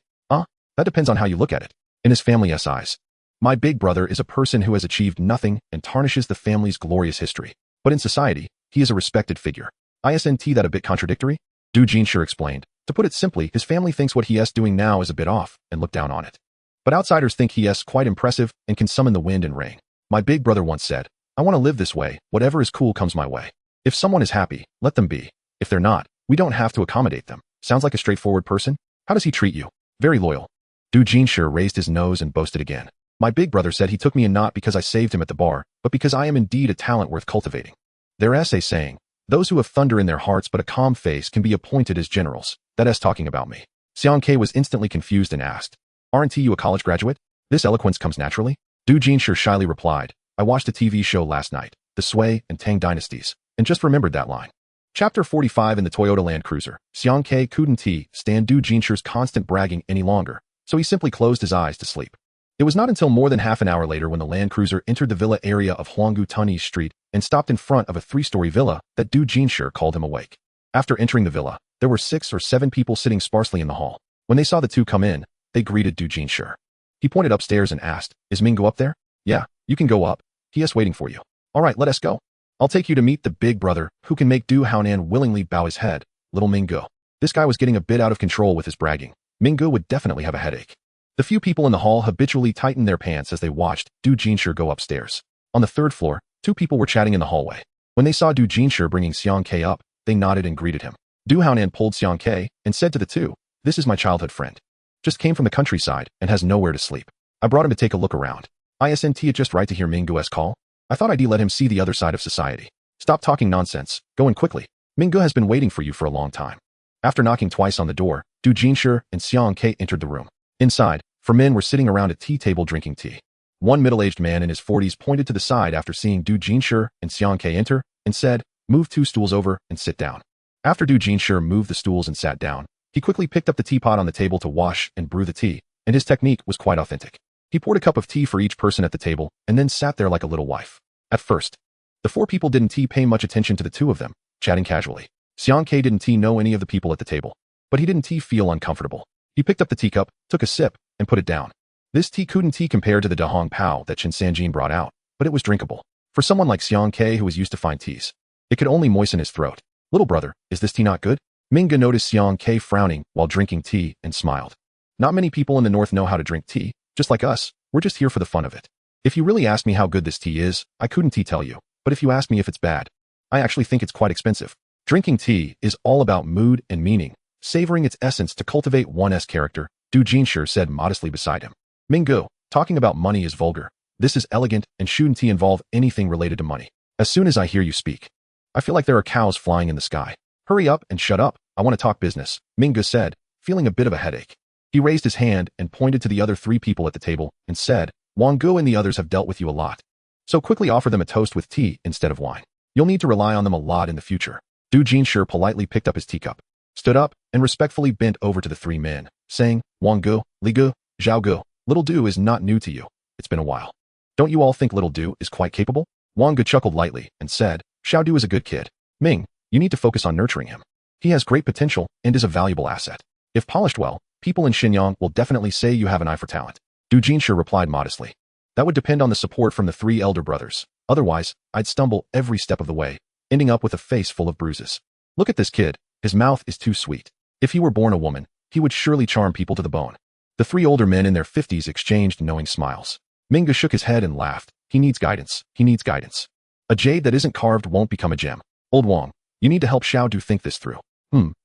That depends on how you look at it." In his family's eyes, "My big brother is a person who has achieved nothing and tarnishes the family's glorious history. But in society, he is a respected figure. Isn't that a bit contradictory?" Du Jinshi explained. "To put it simply, his family thinks what he is doing now is a bit off and look down on it. But outsiders think he is quite impressive and can summon the wind and rain. My big brother once said, 'I want to live this way, whatever is cool comes my way. If someone is happy, let them be. If they're not, we don't have to accommodate them.' Sounds like a straightforward person? How does he treat you?" "Very loyal." Du Jinshi raised his nose and boasted again. "My big brother said he took me in not because I saved him at the bar, but because I am indeed a talent worth cultivating. There is a saying, those who have thunder in their hearts but a calm face can be appointed as generals. That is talking about me." Xiang Ke was instantly confused and asked, "Aren't you a college graduate? This eloquence comes naturally?" Du Jinshi shyly replied, "I watched a TV show last night, The Sui and Tang Dynasties, and just remembered that line." Chapter 45. In the Toyota Land Cruiser, Xiang Ke couldn't stand Du Jinshi's constant bragging any longer, so he simply closed his eyes to sleep. It was not until more than half an hour later when the Land Cruiser entered the villa area of Huanggu Tuni's street and stopped in front of a 3-story villa that Du Jinshi called him awake. After entering the villa, there were 6 or 7 people sitting sparsely in the hall. When they saw the two come in, they greeted Du Jinshi. He pointed upstairs and asked, "Is Mingo up there?" "Yeah, you can go up. He is waiting for you." "Alright, let us go. I'll take you to meet the big brother who can make Du Haonan willingly bow his head, little Mingo." This guy was getting a bit out of control with his bragging. Mingo would definitely have a headache. The few people in the hall habitually tightened their pants as they watched Du Jinshi go upstairs. On the 3rd floor, 2 people were chatting in the hallway. When they saw Du Jinshi bringing Xiang Ke up, they nodded and greeted him. Du Haonan pulled Xiang Ke and said to the two, "This is my childhood friend. Just came from the countryside and has nowhere to sleep. I brought him to take a look around. Isn't it just right to hear Mingo's call? I thought I'd let him see the other side of society. Stop talking nonsense. Go in quickly. Mingo has been waiting for you for a long time." After knocking twice on the door, Du Jinshi and Xiang Ke entered the room. Inside, 4 men were sitting around a tea table drinking tea. One middle-aged man in his 40s pointed to the side after seeing Du Jinshi and Xiang Ke enter and said, "Move 2 stools over and sit down." After Du Jinshi moved the stools and sat down, he quickly picked up the teapot on the table to wash and brew the tea, and his technique was quite authentic. He poured a cup of tea for each person at the table and then sat there like a little wife. At first, the 4 people didn't pay much attention to the 2 of them, chatting casually. Xiang Ke didn't know any of the people at the table, but he didn't feel uncomfortable. He picked up the teacup, took a sip, and put it down. This tea couldn't compare to the Dahong Pao that Chen Sanjin brought out, but it was drinkable. For someone like Xiang Ke who was used to fine teas, it could only moisten his throat. "Little brother, is this tea not good?" Minga noticed Xiang Ke frowning while drinking tea and smiled. "Not many people in the north know how to drink tea, just like us. We're just here for the fun of it. If you really ask me how good this tea is, I couldn't tell you, but if you ask me if it's bad, I actually think it's quite expensive." Drinking tea is all about mood and meaning, savoring its essence to cultivate one's character, Du Jinshi said modestly beside him. "Mingo, talking about money is vulgar. This is elegant and shouldn't involve anything related to money. As soon as I hear you speak, I feel like there are cows flying in the sky. Hurry up and shut up. I want to talk business," Mingo said, feeling a bit of a headache. He raised his hand and pointed to the other 3 people at the table and said, "Wang Gu and the others have dealt with you a lot. So quickly offer them a toast with tea instead of wine. You'll need to rely on them a lot in the future. Du Jinshi politely picked up his teacup, stood up, and respectfully bent over to the three men, saying, Wang Gu, Li Gu, Zhao Gu, Little Du is not new to you. It's been a while. Don't you all think Little Du is quite capable? Wang Gu chuckled lightly and said, Xiao Du is a good kid. Ming, you need to focus on nurturing him. He has great potential and is a valuable asset. If polished well, people in Xinyang will definitely say you have an eye for talent. Du Jinshi replied modestly. That would depend on the support from the three elder brothers. Otherwise, I'd stumble every step of the way, ending up with a face full of bruises. Look at this kid. His mouth is too sweet. If he were born a woman, he would surely charm people to the bone. The three older men in their 50s exchanged knowing smiles. Minga shook his head and laughed. He needs guidance. He needs guidance. A jade that isn't carved won't become a gem. Old Wang, you need to help Xiao Du think this through.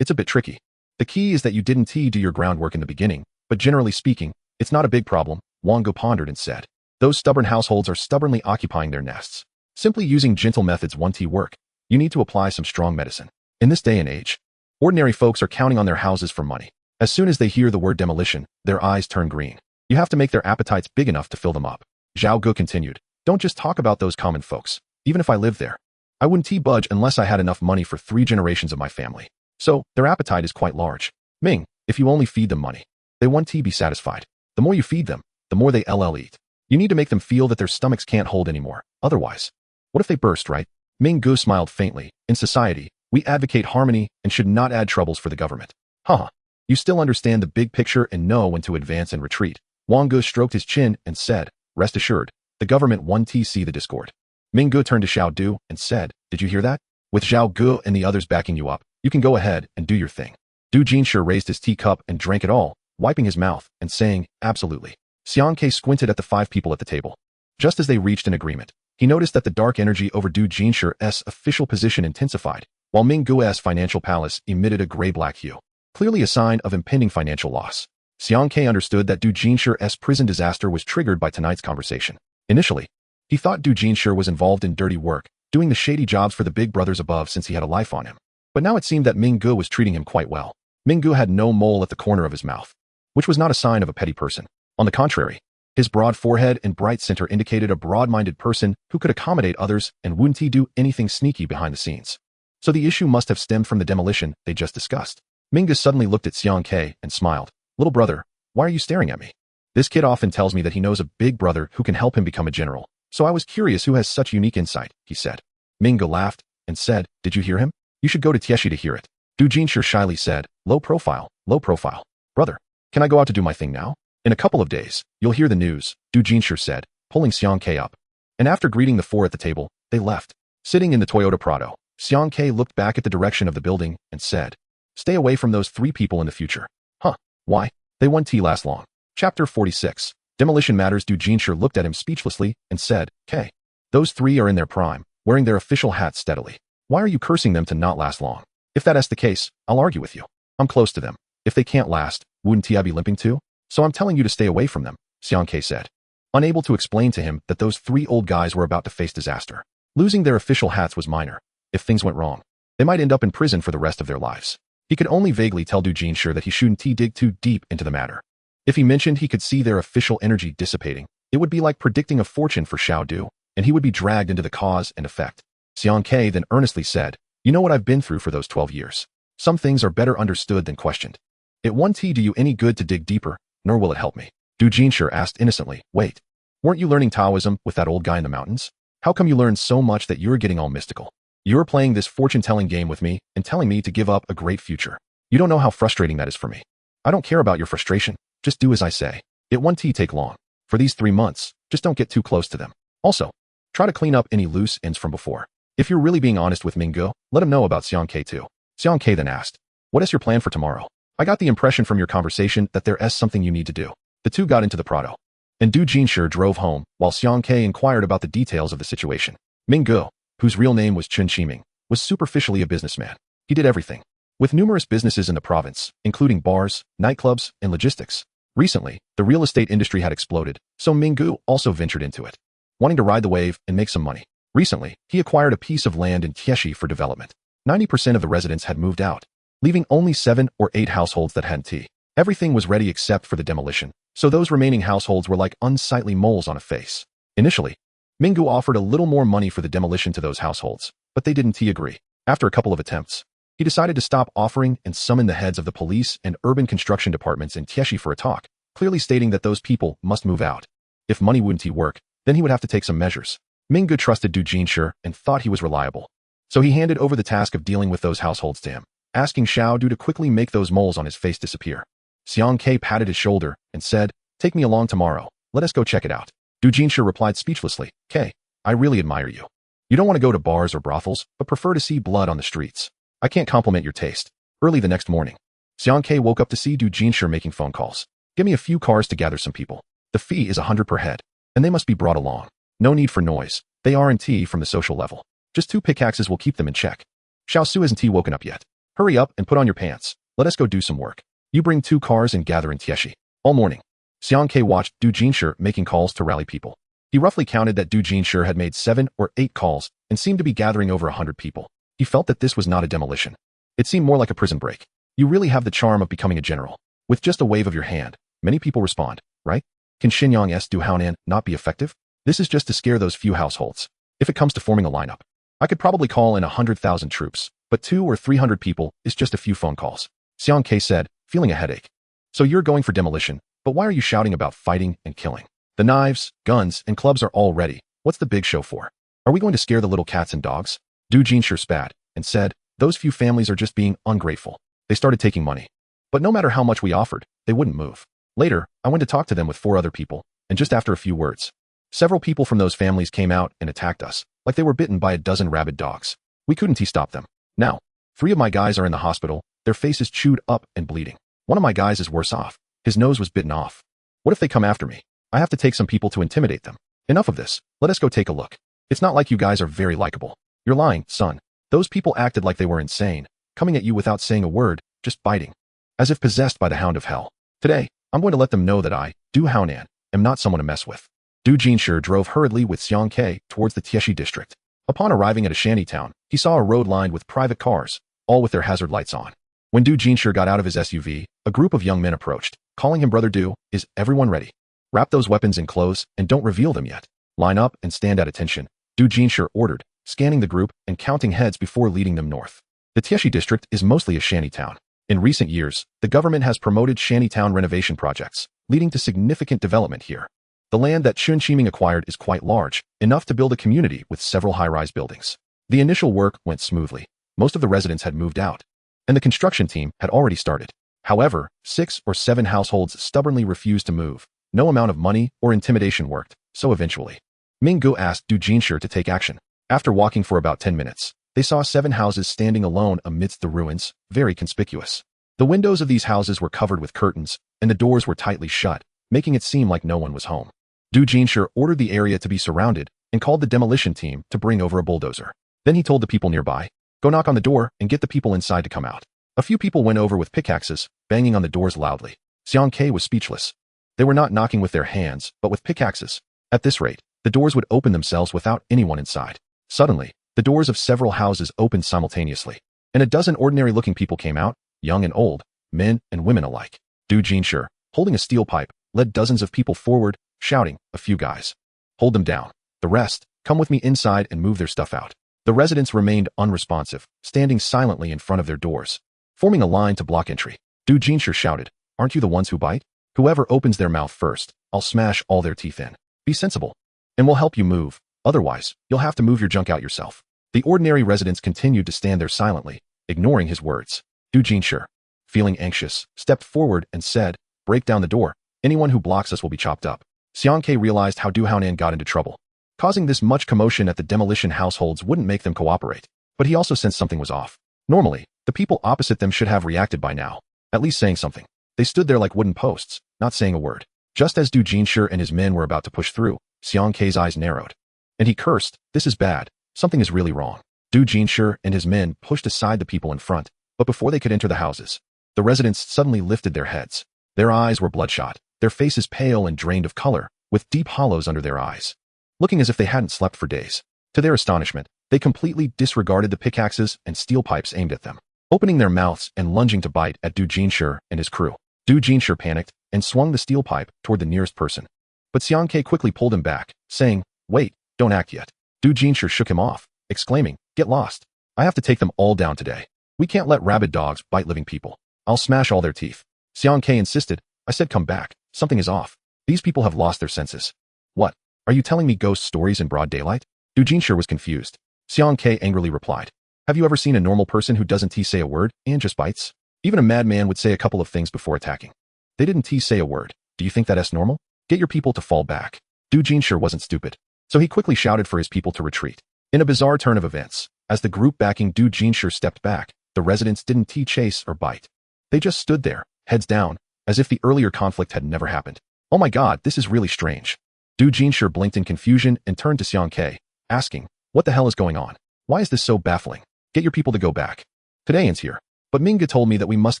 It's a bit tricky. The key is that you didn't do your groundwork in the beginning, but generally speaking, it's not a big problem, Wang Gu pondered and said. Those stubborn households are stubbornly occupying their nests. Simply using gentle methods won't work. You need to apply some strong medicine. In this day and age, ordinary folks are counting on their houses for money. As soon as they hear the word demolition, their eyes turn green. You have to make their appetites big enough to fill them up. Zhao Gu continued. Don't just talk about those common folks. Even if I lived there, I wouldn't budge unless I had enough money for 3 generations of my family. So, their appetite is quite large. Ming, if you only feed them money, they won't be satisfied. The more you feed them, the more they eat. You need to make them feel that their stomachs can't hold anymore. Otherwise, what if they burst, right? Ming Gu smiled faintly. In society, we advocate harmony and should not add troubles for the government. Haha. You still understand the big picture and know when to advance and retreat. Wang Gu stroked his chin and said, rest assured, the government won't see the discord. Ming Gu turned to Xiao Du and said, did you hear that? With Zhao Gu and the others backing you up, you can go ahead and do your thing. Du Jinshi raised his teacup and drank it all, wiping his mouth and saying, absolutely. Xiang Ke squinted at the 5 people at the table. Just as they reached an agreement, he noticed that the dark energy over Du Jinshi's official position intensified, while Ming Gu's financial palace emitted a gray-black hue, clearly a sign of impending financial loss. Xiang Ke understood that Du Jinshi's prison disaster was triggered by tonight's conversation. Initially, he thought Du Jinshi was involved in dirty work, doing the shady jobs for the big brothers above since he had a life on him. But now it seemed that Ming Gu was treating him quite well. Ming Gu had no mole at the corner of his mouth, which was not a sign of a petty person. On the contrary, his broad forehead and bright center indicated a broad-minded person who could accommodate others and wouldn't do anything sneaky behind the scenes. So the issue must have stemmed from the demolition they just discussed. Ming Gu suddenly looked at Xiang Ke and smiled. Little brother, why are you staring at me? This kid often tells me that he knows a big brother who can help him become a general. So I was curious who has such unique insight, he said. Ming Gu laughed and said, did you hear him? You should go to Tieshi to hear it. Du Jinshi shyly said, low profile. Brother, can I go out to do my thing now? In a couple of days, you'll hear the news, Du Jinshi said, pulling Xiang Ke up. And after greeting the 4 at the table, they left. Sitting in the Toyota Prado, Xiang Ke looked back at the direction of the building and said, stay away from those 3 people in the future. Huh, why? They won't last long. Chapter 46. Demolition Matters. Du Jinshi looked at him speechlessly and said, K. Those 3 are in their prime, wearing their official hats steadily. Why are you cursing them to not last long? If that's the case, I'll argue with you. I'm close to them. If they can't last, wouldn't I be limping too? So I'm telling you to stay away from them, Xiang Ke said, unable to explain to him that those 3 old guys were about to face disaster. Losing their official hats was minor. If things went wrong, they might end up in prison for the rest of their lives. He could only vaguely tell Du Jinshi that he shouldn't dig too deep into the matter. If he mentioned he could see their official energy dissipating, it would be like predicting a fortune for Xiao Du, and he would be dragged into the cause and effect. Xiang Ke then earnestly said, you know what I've been through for those 12 years. Some things are better understood than questioned. It won't do you any good to dig deeper, nor will it help me. Du Jinshi asked innocently, wait, weren't you learning Taoism with that old guy in the mountains? How come you learned so much that you're getting all mystical? You're playing this fortune-telling game with me and telling me to give up a great future. You don't know how frustrating that is for me. I don't care about your frustration. Just do as I say. It won't take long. For these 3 months, just don't get too close to them. Also, try to clean up any loose ends from before. If you're really being honest with Ming Gu, let him know about Xiang Ke too. Xiang Ke then asked, what is your plan for tomorrow? I got the impression from your conversation that there's something you need to do. The 2 got into the Prado, and Du Jinshi drove home while Xiang Ke inquired about the details of the situation. Ming Gu, whose real name was Chun Qiming, was superficially a businessman. He did everything, with numerous businesses in the province, including bars, nightclubs, and logistics. Recently, the real estate industry had exploded, so Ming Gu also ventured into it, wanting to ride the wave and make some money. Recently, he acquired a piece of land in Tieshi for development. 90% of the residents had moved out, leaving only 7 or 8 households that hadn't. Everything was ready except for the demolition, so those remaining households were like unsightly moles on a face. Initially, Minggu offered a little more money for the demolition to those households, but they didn't agree. After a couple of attempts, he decided to stop offering and summon the heads of the police and urban construction departments in Tieshi for a talk, clearly stating that those people must move out. If money wouldn't work, then he would have to take some measures. Minggu trusted Du Jinshi and thought he was reliable. So he handed over the task of dealing with those households to him, asking Xiao Du to quickly make those moles on his face disappear. Xiang Ke patted his shoulder and said, "Take me along tomorrow. Let us go check it out." Du Jinshi replied speechlessly, "Ke, I really admire you. You don't want to go to bars or brothels, but prefer to see blood on the streets. I can't compliment your taste." Early the next morning, Xiang Ke woke up to see Du Jinshi making phone calls. "Give me a few cars to gather some people. The fee is 100 per head, and they must be brought along. No need for noise. They aren't from the social level. Just 2 pickaxes will keep them in check." "Xiao Su isn't woken up yet. Hurry up and put on your pants. Let us go do some work. You bring 2 cars and gather in Tieshi." All morning, Xiang Ke watched Du Jinshi making calls to rally people. He roughly counted that Du Jinshi had made 7 or 8 calls and seemed to be gathering over 100 people. He felt that this was not a demolition. It seemed more like a prison break. You really have the charm of becoming a general. With just a wave of your hand, many people respond, right? Can Xinyang's Du Haonan not be effective? This is just to scare those few households. If it comes to forming a lineup, I could probably call in 100,000 troops, but 200 or 300 people is just a few phone calls. Xiang Ke said, feeling a headache. "So you're going for demolition, but why are you shouting about fighting and killing? The knives, guns, and clubs are all ready. What's the big show for? Are we going to scare the little cats and dogs?" Du Jinshi spat and said, "Those few families are just being ungrateful. They started taking money. But no matter how much we offered, they wouldn't move. Later, I went to talk to them with 4 other people, and just after a few words, several people from those families came out and attacked us, like they were bitten by a dozen rabid dogs. We couldn't stop them. Now, 3 of my guys are in the hospital, their faces chewed up and bleeding. One of my guys is worse off. His nose was bitten off. What if they come after me? I have to take some people to intimidate them. Enough of this. Let us go take a look. It's not like you guys are very likable." "You're lying, son. Those people acted like they were insane, coming at you without saying a word, just biting, as if possessed by the hound of hell. Today, I'm going to let them know that I, Du Haonan, am not someone to mess with." Du Jinshi drove hurriedly with Xiang Ke towards the Tieshi district. Upon arriving at a shanty town, he saw a road lined with private cars, all with their hazard lights on. When Du Jinshi got out of his SUV, a group of young men approached, calling him Brother Du. "Is everyone ready? Wrap those weapons in clothes and don't reveal them yet. Line up and stand at attention," Du Jinshi ordered, scanning the group and counting heads before leading them north. The Tieshi district is mostly a shanty town. In recent years, the government has promoted shanty town renovation projects, leading to significant development here. The land that Chun Chiming acquired is quite large, enough to build a community with several high-rise buildings. The initial work went smoothly. Most of the residents had moved out, and the construction team had already started. However, 6 or 7 households stubbornly refused to move. No amount of money or intimidation worked, so eventually, Minggu asked Du Jinshi to take action. After walking for about 10 minutes, they saw 7 houses standing alone amidst the ruins, very conspicuous. The windows of these houses were covered with curtains, and the doors were tightly shut, making it seem like no one was home. Du Jinshi ordered the area to be surrounded and called the demolition team to bring over a bulldozer. Then he told the people nearby, "Go knock on the door and get the people inside to come out." A few people went over with pickaxes, banging on the doors loudly. Xiang Ke was speechless. They were not knocking with their hands, but with pickaxes. At this rate, the doors would open themselves without anyone inside. Suddenly, the doors of several houses opened simultaneously, and a dozen ordinary-looking people came out, young and old, men and women alike. Du Jinshi, holding a steel pipe, led dozens of people forward, shouting, "A few guys. Hold them down. The rest, come with me inside and move their stuff out." The residents remained unresponsive, standing silently in front of their doors, forming a line to block entry. Du Jinshi shouted, "Aren't you the ones who bite? Whoever opens their mouth first, I'll smash all their teeth in. Be sensible, and we'll help you move. Otherwise, you'll have to move your junk out yourself." The ordinary residents continued to stand there silently, ignoring his words. Du Jinshi, feeling anxious, stepped forward and said, "Break down the door. Anyone who blocks us will be chopped up." Xiang Ke realized how Du Haonan got into trouble. Causing this much commotion at the demolition households wouldn't make them cooperate, but he also sensed something was off. Normally, the people opposite them should have reacted by now, at least saying something. They stood there like wooden posts, not saying a word. Just as Du Jinshi and his men were about to push through, Xiang Ke's eyes narrowed, and he cursed, "This is bad. Something is really wrong." Du Jinshi and his men pushed aside the people in front, but before they could enter the houses, the residents suddenly lifted their heads. Their eyes were bloodshot, their faces pale and drained of color, with deep hollows under their eyes, looking as if they hadn't slept for days. To their astonishment, they completely disregarded the pickaxes and steel pipes aimed at them, opening their mouths and lunging to bite at Du Jinshi and his crew. Du Jinshi panicked and swung the steel pipe toward the nearest person. But Xiang Ke quickly pulled him back, saying, "Wait, Don't act yet. Du Jinshi shook him off, exclaiming, get lost. I have to take them all down today. We can't let rabid dogs bite living people. I'll smash all their teeth. Xiang Ke insisted. I said come back. Something is off. These people have lost their senses. What? Are you telling me ghost stories in broad daylight? Du Jinshi was confused. Xiang Ke angrily replied. Have you ever seen a normal person who doesn't say a word and just bites? Even a madman would say a couple of things before attacking. They didn't say a word. Do you think that's normal? Get your people to fall back. Du Jinshi wasn't stupid. So he quickly shouted for his people to retreat. In a bizarre turn of events, as the group backing Du Jinshi stepped back, the residents didn't chase or bite. They just stood there, heads down, as if the earlier conflict had never happened. Oh my god, this is really strange. Du Jinshi blinked in confusion and turned to Xiang Ke, asking, what the hell is going on? Why is this so baffling? Get your people to go back. Tadayans here. But Mingge told me that we must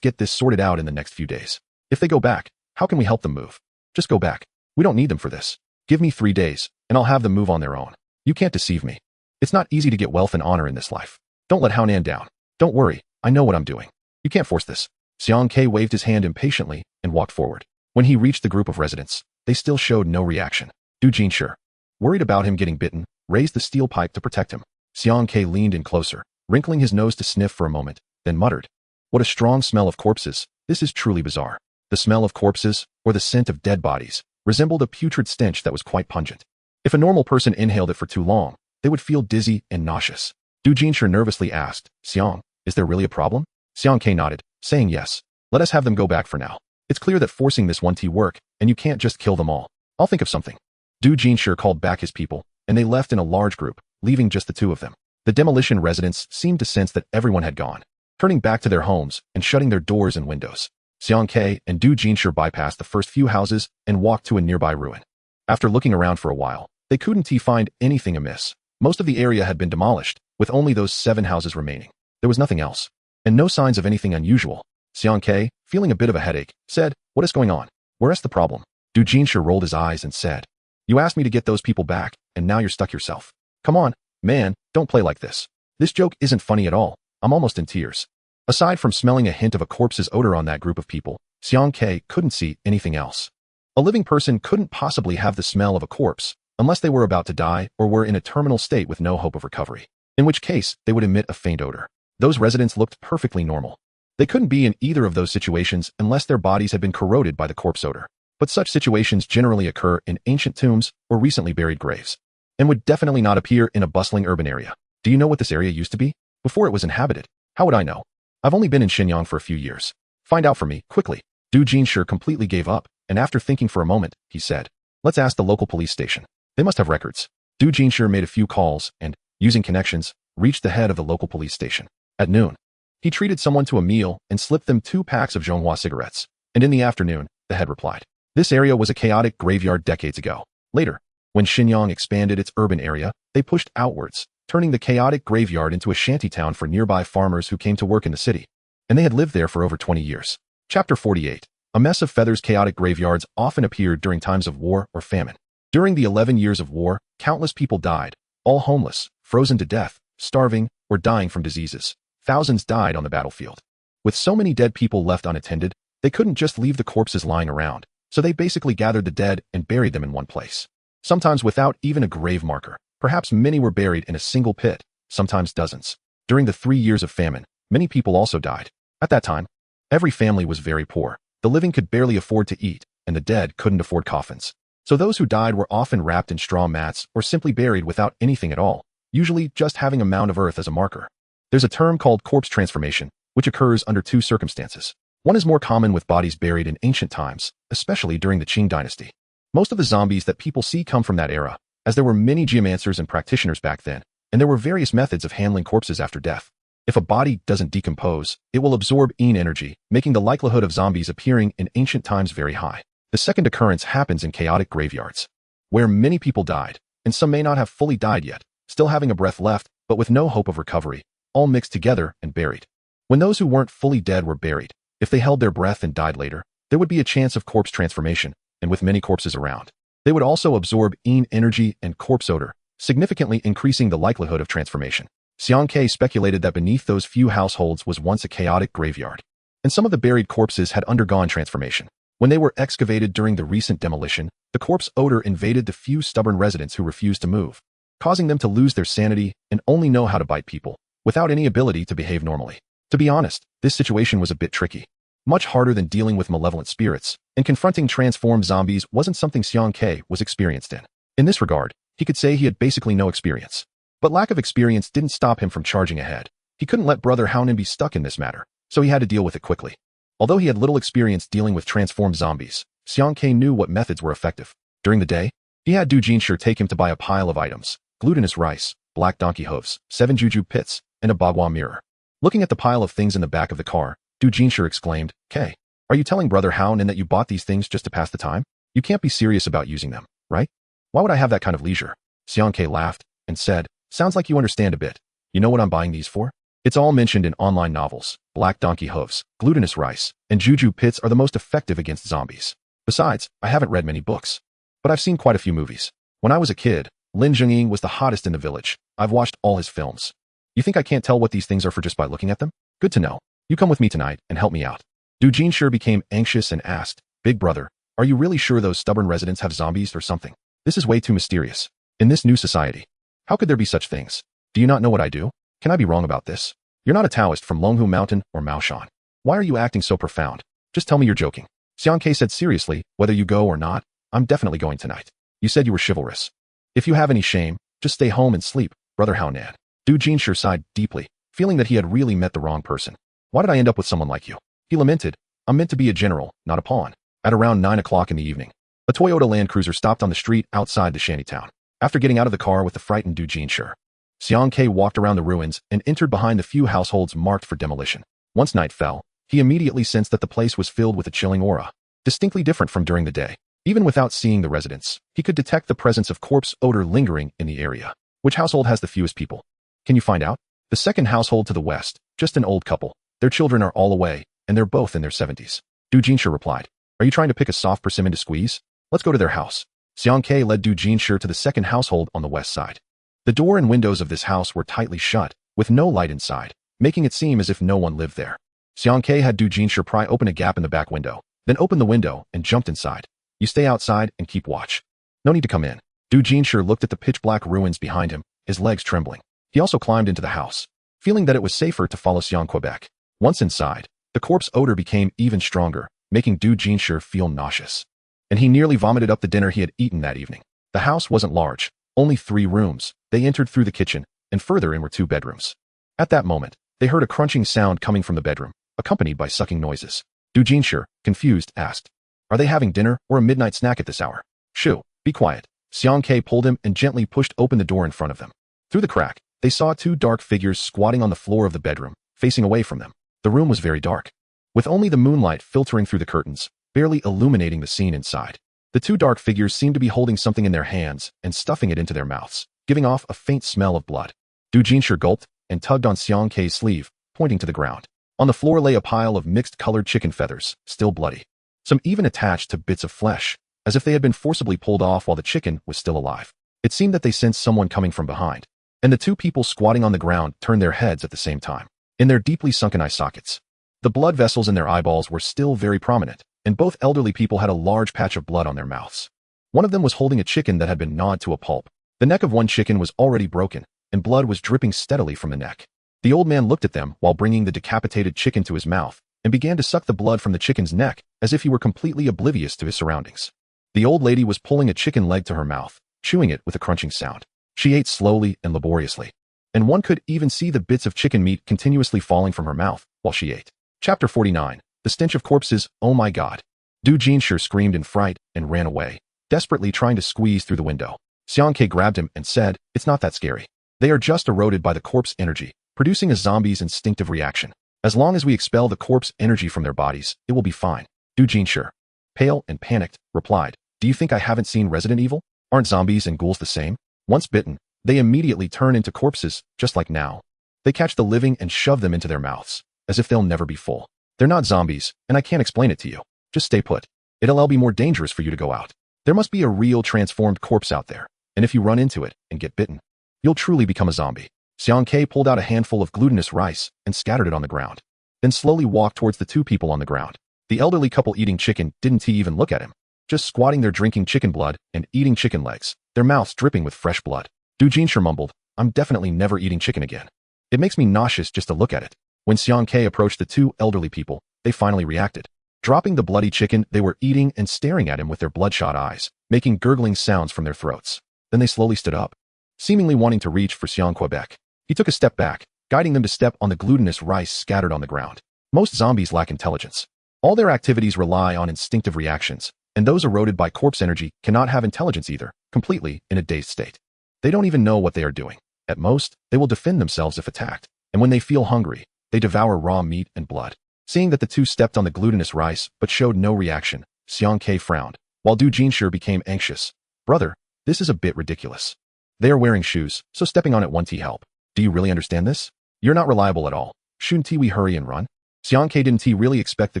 get this sorted out in the next few days. If they go back, how can we help them move? Just go back. We don't need them for this. Give me 3 days, and I'll have them move on their own. You can't deceive me. It's not easy to get wealth and honor in this life. Don't let Haonan down. Don't worry, I know what I'm doing. You can't force this. Xiang Ke waved his hand impatiently and walked forward. When he reached the group of residents, they still showed no reaction. Du Jinshi, worried about him getting bitten, raised the steel pipe to protect him. Xiang Ke leaned in closer, wrinkling his nose to sniff for a moment, then muttered, what a strong smell of corpses. This is truly bizarre. The smell of corpses, or the scent of dead bodies, resembled a putrid stench that was quite pungent. If a normal person inhaled it for too long, they would feel dizzy and nauseous. Du Jinshi nervously asked, Xiang, is there really a problem? Xiang Ke nodded, saying yes. Let us have them go back for now. It's clear that forcing this won't work, and you can't just kill them all. I'll think of something. Du Jinshi called back his people, and they left in a large group, leaving just the two of them. The demolition residents seemed to sense that everyone had gone, turning back to their homes and shutting their doors and windows. Xiang Ke and Du Jinshi bypassed the first few houses and walked to a nearby ruin. After looking around for a while, they couldn't find anything amiss. Most of the area had been demolished, with only those 7 houses remaining. There was nothing else, and no signs of anything unusual. Xiang Ke, feeling a bit of a headache, said, what is going on? Where's the problem? Du Jinshi rolled his eyes and said, you asked me to get those people back, and now you're stuck yourself. Come on, man, don't play like this. This joke isn't funny at all. I'm almost in tears. Aside from smelling a hint of a corpse's odor on that group of people, Xiang Ke couldn't see anything else. A living person couldn't possibly have the smell of a corpse, unless they were about to die or were in a terminal state with no hope of recovery, in which case they would emit a faint odor. Those residents looked perfectly normal. They couldn't be in either of those situations unless their bodies had been corroded by the corpse odor. But such situations generally occur in ancient tombs or recently buried graves, and would definitely not appear in a bustling urban area. Do you know what this area used to be? Before it was inhabited? How would I know? I've only been in Shenyang for a few years. Find out for me, quickly. Du Jinshi completely gave up, and after thinking for a moment, he said, let's ask the local police station. They must have records. Du Jinshi made a few calls and, using connections, reached the head of the local police station. At noon, he treated someone to a meal and slipped them 2 packs of Zhonghua cigarettes, and in the afternoon, the head replied. This area was a chaotic graveyard decades ago. Later, when Shenyang expanded its urban area, they pushed outwards, turning the chaotic graveyard into a shantytown for nearby farmers who came to work in the city. And they had lived there for over 20 years. Chapter 48. A mess of feathers. Chaotic graveyards often appeared during times of war or famine. During the 11 years of war, countless people died, all homeless, frozen to death, starving, or dying from diseases. Thousands died on the battlefield. With so many dead people left unattended, they couldn't just leave the corpses lying around, so they basically gathered the dead and buried them in one place. Sometimes without even a grave marker. Perhaps many were buried in a single pit, sometimes dozens. During the 3 years of famine, many people also died. At that time, every family was very poor. The living could barely afford to eat, and the dead couldn't afford coffins. So those who died were often wrapped in straw mats or simply buried without anything at all, usually just having a mound of earth as a marker. There's a term called corpse transformation, which occurs under 2 circumstances. One is more common with bodies buried in ancient times, especially during the Qing dynasty. Most of the zombies that people see come from that era, as there were many geomancers and practitioners back then, and there were various methods of handling corpses after death. If a body doesn't decompose, it will absorb yin energy, making the likelihood of zombies appearing in ancient times very high. The second occurrence happens in chaotic graveyards, where many people died, and some may not have fully died yet, still having a breath left, but with no hope of recovery, all mixed together and buried. When those who weren't fully dead were buried, if they held their breath and died later, there would be a chance of corpse transformation, and with many corpses around, they would also absorb yin energy and corpse odor, significantly increasing the likelihood of transformation. Xiang Ke speculated that beneath those few households was once a chaotic graveyard, and some of the buried corpses had undergone transformation. When they were excavated during the recent demolition, the corpse odor invaded the few stubborn residents who refused to move, causing them to lose their sanity and only know how to bite people, without any ability to behave normally. To be honest, this situation was a bit tricky. Much harder than dealing with malevolent spirits, and confronting transformed zombies wasn't something Xiang Ke was experienced in. In this regard, he could say he had basically no experience. But lack of experience didn't stop him from charging ahead. He couldn't let Brother Haonan be stuck in this matter, so he had to deal with it quickly. Although he had little experience dealing with transformed zombies, Xiang Ke knew what methods were effective. During the day, he had Du Jinshi take him to buy a pile of items: glutinous rice, black donkey hooves, 7 juju pits, and a bagua mirror. Looking at the pile of things in the back of the car, Du Jinshi exclaimed, "K, are you telling Brother Haonan that you bought these things just to pass the time? You can't be serious about using them, right? Why would I have that kind of leisure?" Xiang Ke laughed and said, "Sounds like you understand a bit. You know what I'm buying these for? It's all mentioned in online novels. Black donkey hooves, glutinous rice, and juju pits are the most effective against zombies. Besides, I haven't read many books, but I've seen quite a few movies. When I was a kid, Lin Zhengying was the hottest in the village. I've watched all his films. You think I can't tell what these things are for just by looking at them? Good to know. You come with me tonight and help me out." Du Jinshi became anxious and asked, "Big brother, are you really sure those stubborn residents have zombies or something? This is way too mysterious. In this new society, how could there be such things? Do you not know what I do? Can I be wrong about this? You're not a Taoist from Longhu Mountain or Maoshan. Why are you acting so profound? Just tell me you're joking." Xiang Ke said seriously, "Whether you go or not, I'm definitely going tonight. You said you were chivalrous. If you have any shame, just stay home and sleep, Brother Haonan." Du Jinshi sighed deeply, feeling that he had really met the wrong person. "Why did I end up with someone like you?" He lamented. "I'm meant to be a general, not a pawn." At around 9 o'clock in the evening, a Toyota Land Cruiser stopped on the street outside the shantytown. After getting out of the car with the frightened Du Jinshi, Xiang Ke walked around the ruins and entered behind the few households marked for demolition. Once night fell, he immediately sensed that the place was filled with a chilling aura, distinctly different from during the day. Even without seeing the residents, he could detect the presence of corpse odor lingering in the area. Which household has the fewest people? Can you find out? The second household to the west, just an old couple. Their children are all away, and they're both in their 70s. Du Jinshi replied, "Are you trying to pick a soft persimmon to squeeze? Let's go to their house." Xiang Ke led Du Jinshi to the second household on the west side. The door and windows of this house were tightly shut, with no light inside, making it seem as if no one lived there. Xiang Ke had Du Jinshi pry open a gap in the back window, then opened the window and jumped inside. "You stay outside and keep watch. No need to come in." Du Jinshi looked at the pitch-black ruins behind him, his legs trembling. He also climbed into the house, feeling that it was safer to follow Xiang Quebec. Once inside, the corpse odor became even stronger, making Du Jinshi feel nauseous. And he nearly vomited up the dinner he had eaten that evening. The house wasn't large, only 3 rooms. They entered through the kitchen, and further in were 2 bedrooms. At that moment, they heard a crunching sound coming from the bedroom, accompanied by sucking noises. Du Jinshi, confused, asked, "Are they having dinner or a midnight snack at this hour?" "Shoo, be quiet." Xiang Ke pulled him and gently pushed open the door in front of them. Through the crack, they saw 2 dark figures squatting on the floor of the bedroom, facing away from them. The room was very dark, with only the moonlight filtering through the curtains, barely illuminating the scene inside. The 2 dark figures seemed to be holding something in their hands and stuffing it into their mouths, giving off a faint smell of blood. Du Jinshi gulped and tugged on Xiang Ke's sleeve, pointing to the ground. On the floor lay a pile of mixed-colored chicken feathers, still bloody. Some even attached to bits of flesh, as if they had been forcibly pulled off while the chicken was still alive. It seemed that they sensed someone coming from behind, and the 2 people squatting on the ground turned their heads at the same time. In their deeply sunken eye sockets, the blood vessels in their eyeballs were still very prominent, and both elderly people had a large patch of blood on their mouths. One of them was holding a chicken that had been gnawed to a pulp. The neck of one chicken was already broken, and blood was dripping steadily from the neck. The old man looked at them while bringing the decapitated chicken to his mouth, and began to suck the blood from the chicken's neck as if he were completely oblivious to his surroundings. The old lady was pulling a chicken leg to her mouth, chewing it with a crunching sound. She ate slowly and laboriously, and one could even see the bits of chicken meat continuously falling from her mouth while she ate. Chapter 49. The stench of corpses. Oh my God. Du Jinshi screamed in fright and ran away, desperately trying to squeeze through the window. Xiang Ke grabbed him and said, "It's not that scary. They are just eroded by the corpse energy, producing a zombie's instinctive reaction. As long as we expel the corpse energy from their bodies, it will be fine." Du Jinshi, pale and panicked, replied, "Do you think I haven't seen Resident Evil? Aren't zombies and ghouls the same? Once bitten, they immediately turn into corpses, just like now. They catch the living and shove them into their mouths, as if they'll never be full. They're not zombies, and I can't explain it to you. Just stay put. It'll be more dangerous for you to go out. There must be a real transformed corpse out there, and if you run into it and get bitten, you'll truly become a zombie." Xiang Ke pulled out a handful of glutinous rice and scattered it on the ground, then slowly walked towards the 2 people on the ground. The elderly couple eating chicken didn't even look at him, just squatting there drinking chicken blood and eating chicken legs, their mouths dripping with fresh blood. Du Jinsher mumbled, I'm definitely never eating chicken again. It makes me nauseous just to look at it. When Xiang Ke approached the two elderly people, they finally reacted. Dropping the bloody chicken, they were eating and staring at him with their bloodshot eyes, making gurgling sounds from their throats. Then they slowly stood up, seemingly wanting to reach for Xiang Quebec. He took a step back, guiding them to step on the glutinous rice scattered on the ground. Most zombies lack intelligence. All their activities rely on instinctive reactions, and those eroded by corpse energy cannot have intelligence either, completely in a dazed state. They don't even know what they are doing. At most, they will defend themselves if attacked, and when they feel hungry, they devour raw meat and blood. Seeing that the two stepped on the glutinous rice but showed no reaction, Xiang Ke frowned, while Du Jinsher became anxious. Brother, this is a bit ridiculous. They are wearing shoes, so stepping on it won't help. Do you really understand this? You're not reliable at all. Shouldn't we hurry and run? Xiang Ke didn't really expect the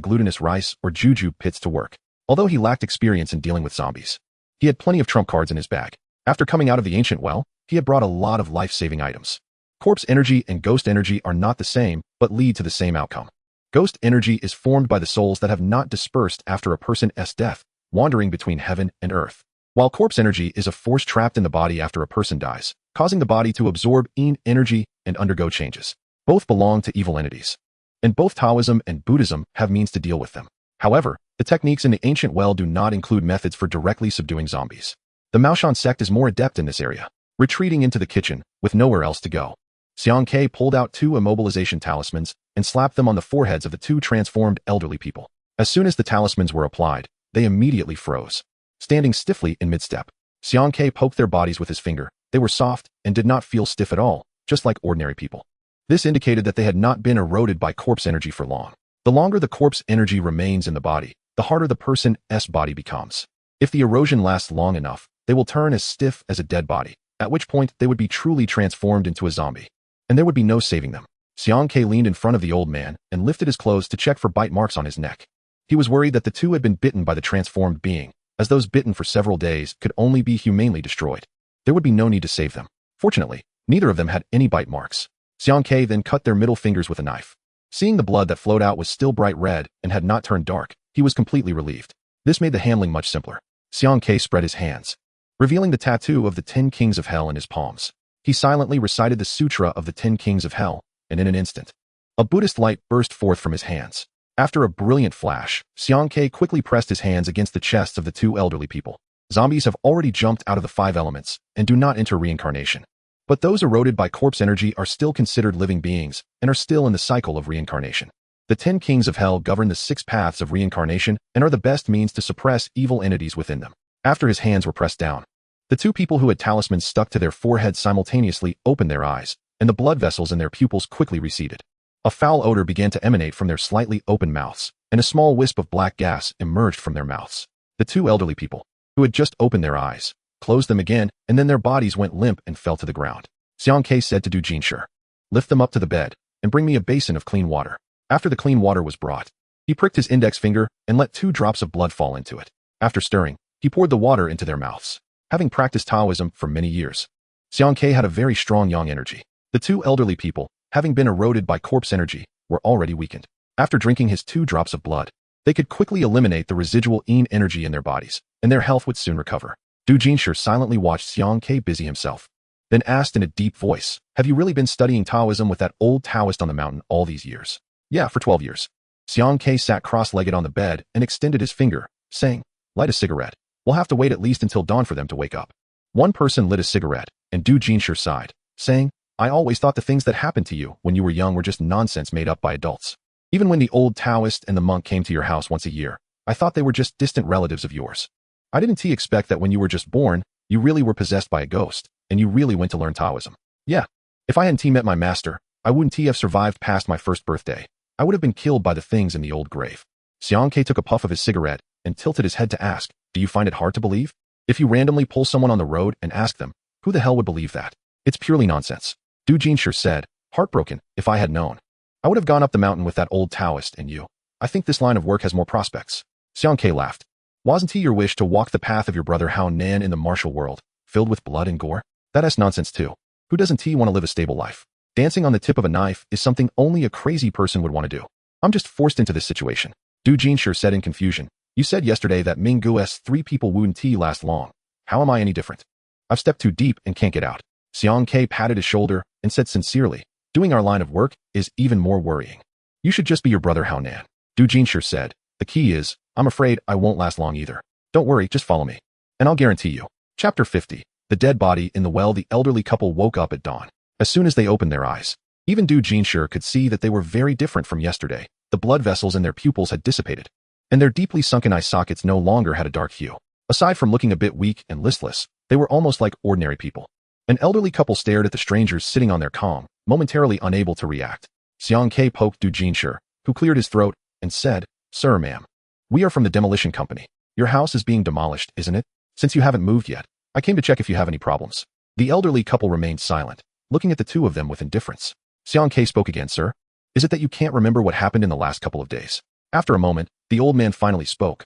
glutinous rice or juju pits to work, although he lacked experience in dealing with zombies. He had plenty of trump cards in his bag. After coming out of the ancient well, he had brought a lot of life-saving items. Corpse energy and ghost energy are not the same, but lead to the same outcome. Ghost energy is formed by the souls that have not dispersed after a person's death, wandering between heaven and earth. While corpse energy is a force trapped in the body after a person dies, causing the body to absorb energy and undergo changes. Both belong to evil entities. And both Taoism and Buddhism have means to deal with them. However, the techniques in the ancient well do not include methods for directly subduing zombies. The Maoshan sect is more adept in this area, retreating into the kitchen with nowhere else to go. Xiang Ke pulled out two immobilization talismans and slapped them on the foreheads of the two transformed elderly people. As soon as the talismans were applied, they immediately froze. Standing stiffly in mid-step, Xiang Ke poked their bodies with his finger. They were soft and did not feel stiff at all, just like ordinary people. This indicated that they had not been eroded by corpse energy for long. The longer the corpse energy remains in the body, the harder the person's body becomes. If the erosion lasts long enough, they will turn as stiff as a dead body, at which point they would be truly transformed into a zombie. And there would be no saving them. Xiang Ke leaned in front of the old man and lifted his clothes to check for bite marks on his neck. He was worried that the two had been bitten by the transformed being, as those bitten for several days could only be humanely destroyed. There would be no need to save them. Fortunately, neither of them had any bite marks. Xiang Ke then cut their middle fingers with a knife. Seeing the blood that flowed out was still bright red and had not turned dark, he was completely relieved. This made the handling much simpler. Xiang Ke spread his hands, revealing the tattoo of the 10 Kings of Hell in his palms. He silently recited the Sutra of the 10 Kings of Hell, and in an instant, a Buddhist light burst forth from his hands. After a brilliant flash, Xiang Ke quickly pressed his hands against the chests of the two elderly people. Zombies have already jumped out of the 5 elements and do not enter reincarnation. But those eroded by corpse energy are still considered living beings and are still in the cycle of reincarnation. The 10 Kings of Hell govern the 6 paths of reincarnation and are the best means to suppress evil entities within them. After his hands were pressed down, the two people who had talismans stuck to their foreheads simultaneously opened their eyes, and the blood vessels in their pupils quickly receded. A foul odor began to emanate from their slightly open mouths, and a small wisp of black gas emerged from their mouths. The two elderly people, who had just opened their eyes, closed them again, and then their bodies went limp and fell to the ground. Xiang Ke said to Du Jinsher, "Lift them up to the bed, and bring me a basin of clean water." After the clean water was brought, he pricked his index finger and let 2 drops of blood fall into it. After stirring, he poured the water into their mouths. Having practiced Taoism for many years, Xiang Ke had a very strong yang energy. The two elderly people, having been eroded by corpse energy, were already weakened. After drinking his 2 drops of blood, they could quickly eliminate the residual energy in their bodies, and their health would soon recover. Du Jinsher silently watched Xiang Ke busy himself, then asked in a deep voice, "Have you really been studying Taoism with that old Taoist on the mountain all these years?" "Yeah, for 12 years. Xiang Ke sat cross-legged on the bed and extended his finger, saying, "Light a cigarette. We'll have to wait at least until dawn for them to wake up." One person lit a cigarette, and Du Jinsher sighed, saying, "I always thought the things that happened to you when you were young were just nonsense made up by adults. Even when the old Taoist and the monk came to your house once a year, I thought they were just distant relatives of yours. I didn't expect that when you were just born, you really were possessed by a ghost, and you really went to learn Taoism. Yeah, if I hadn't met my master, I wouldn't have survived past my first birthday. I would have been killed by the things in the old grave." Xiang Ke took a puff of his cigarette and tilted his head to ask, "Do you find it hard to believe? If you randomly pull someone on the road and ask them, who the hell would believe that? It's purely nonsense." Du Jinsher said, "Heartbroken, if I had known. I would have gone up the mountain with that old Taoist and you. I think this line of work has more prospects." Xiang Ke laughed. "Wasn't he your wish to walk the path of your brother Hao Nan in the martial world, filled with blood and gore? That's nonsense too. Who doesn't want to live a stable life? Dancing on the tip of a knife is something only a crazy person would want to do. I'm just forced into this situation." Du Jinsher said in confusion, "You said yesterday that Minggu's 3 people wouldn't last long. How am I any different? I've stepped too deep and can't get out." Xiang Ke patted his shoulder and said sincerely, doing our line of work is even more worrying. You should just be your brother Hao Nan. Du Jinshi said, the key is, I'm afraid I won't last long either. Don't worry, just follow me. And I'll guarantee you. Chapter 50. The dead body in the well. The elderly couple woke up at dawn. As soon as they opened their eyes, even Du Jinshi could see that they were very different from yesterday. The blood vessels in their pupils had dissipated, and their deeply sunken eye sockets no longer had a dark hue. Aside from looking a bit weak and listless, they were almost like ordinary people. An elderly couple stared at the strangers sitting on their calm, momentarily unable to react. Xiang Ke poked Du Jinshi, who cleared his throat, and said, Sir, ma'am, we are from the demolition company. Your house is being demolished, isn't it? Since you haven't moved yet, I came to check if you have any problems. The elderly couple remained silent, looking at the two of them with indifference. Xiang Ke spoke again, sir. Is it that you can't remember what happened in the last couple of days? After a moment, the old man finally spoke.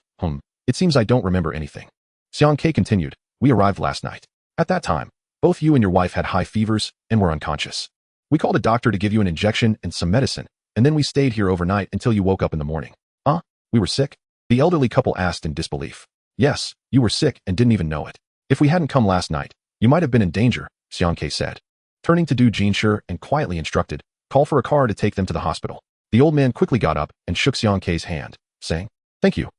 It seems I don't remember anything. Xiang Ke continued, we arrived last night. At that time, both you and your wife had high fevers and were unconscious. We called a doctor to give you an injection and some medicine, and then we stayed here overnight until you woke up in the morning. We were sick? The elderly couple asked in disbelief. Yes, you were sick and didn't even know it. If we hadn't come last night, you might have been in danger, Xiang Ke said. Turning to Du Jinshi and quietly instructed, call for a car to take them to the hospital. The old man quickly got up and shook Xiang Ke's hand, saying, Thank you.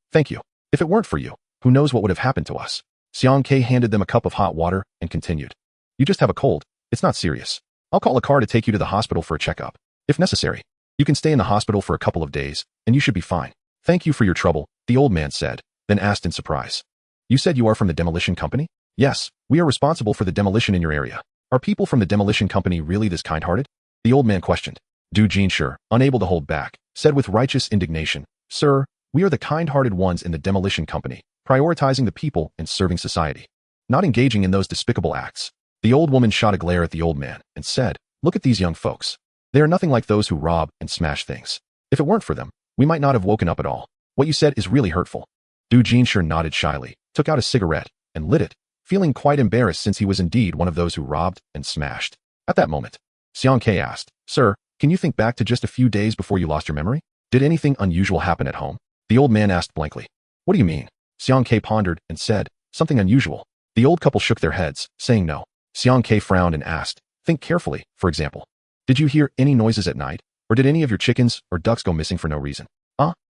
If it weren't for you, who knows what would have happened to us? Xiang Ke handed them a cup of hot water and continued. You just have a cold. It's not serious. I'll call a car to take you to the hospital for a checkup. If necessary, you can stay in the hospital for a couple of days, and you should be fine. Thank you for your trouble, the old man said, then asked in surprise. You said you are from the demolition company? Yes, we are responsible for the demolition in your area. Are people from the demolition company really this kind-hearted? The old man questioned. Du Jinshi, unable to hold back, said with righteous indignation, Sir, we are the kind-hearted ones in the demolition company, prioritizing the people and serving society, not engaging in those despicable acts. The old woman shot a glare at the old man and said, Look at these young folks. They are nothing like those who rob and smash things. If it weren't for them, we might not have woken up at all. What you said is really hurtful. Du Jinshi nodded shyly, took out a cigarette, and lit it, feeling quite embarrassed since he was indeed one of those who robbed and smashed. At that moment, Xiang Ke asked, Sir, can you think back to just a few days before you lost your memory? Did anything unusual happen at home? The old man asked blankly. What do you mean? Xiang Ke pondered and said, Something unusual. The old couple shook their heads, saying no. Xiang Ke frowned and asked, Think carefully, for example. Did you hear any noises at night? Or did any of your chickens or ducks go missing for no reason?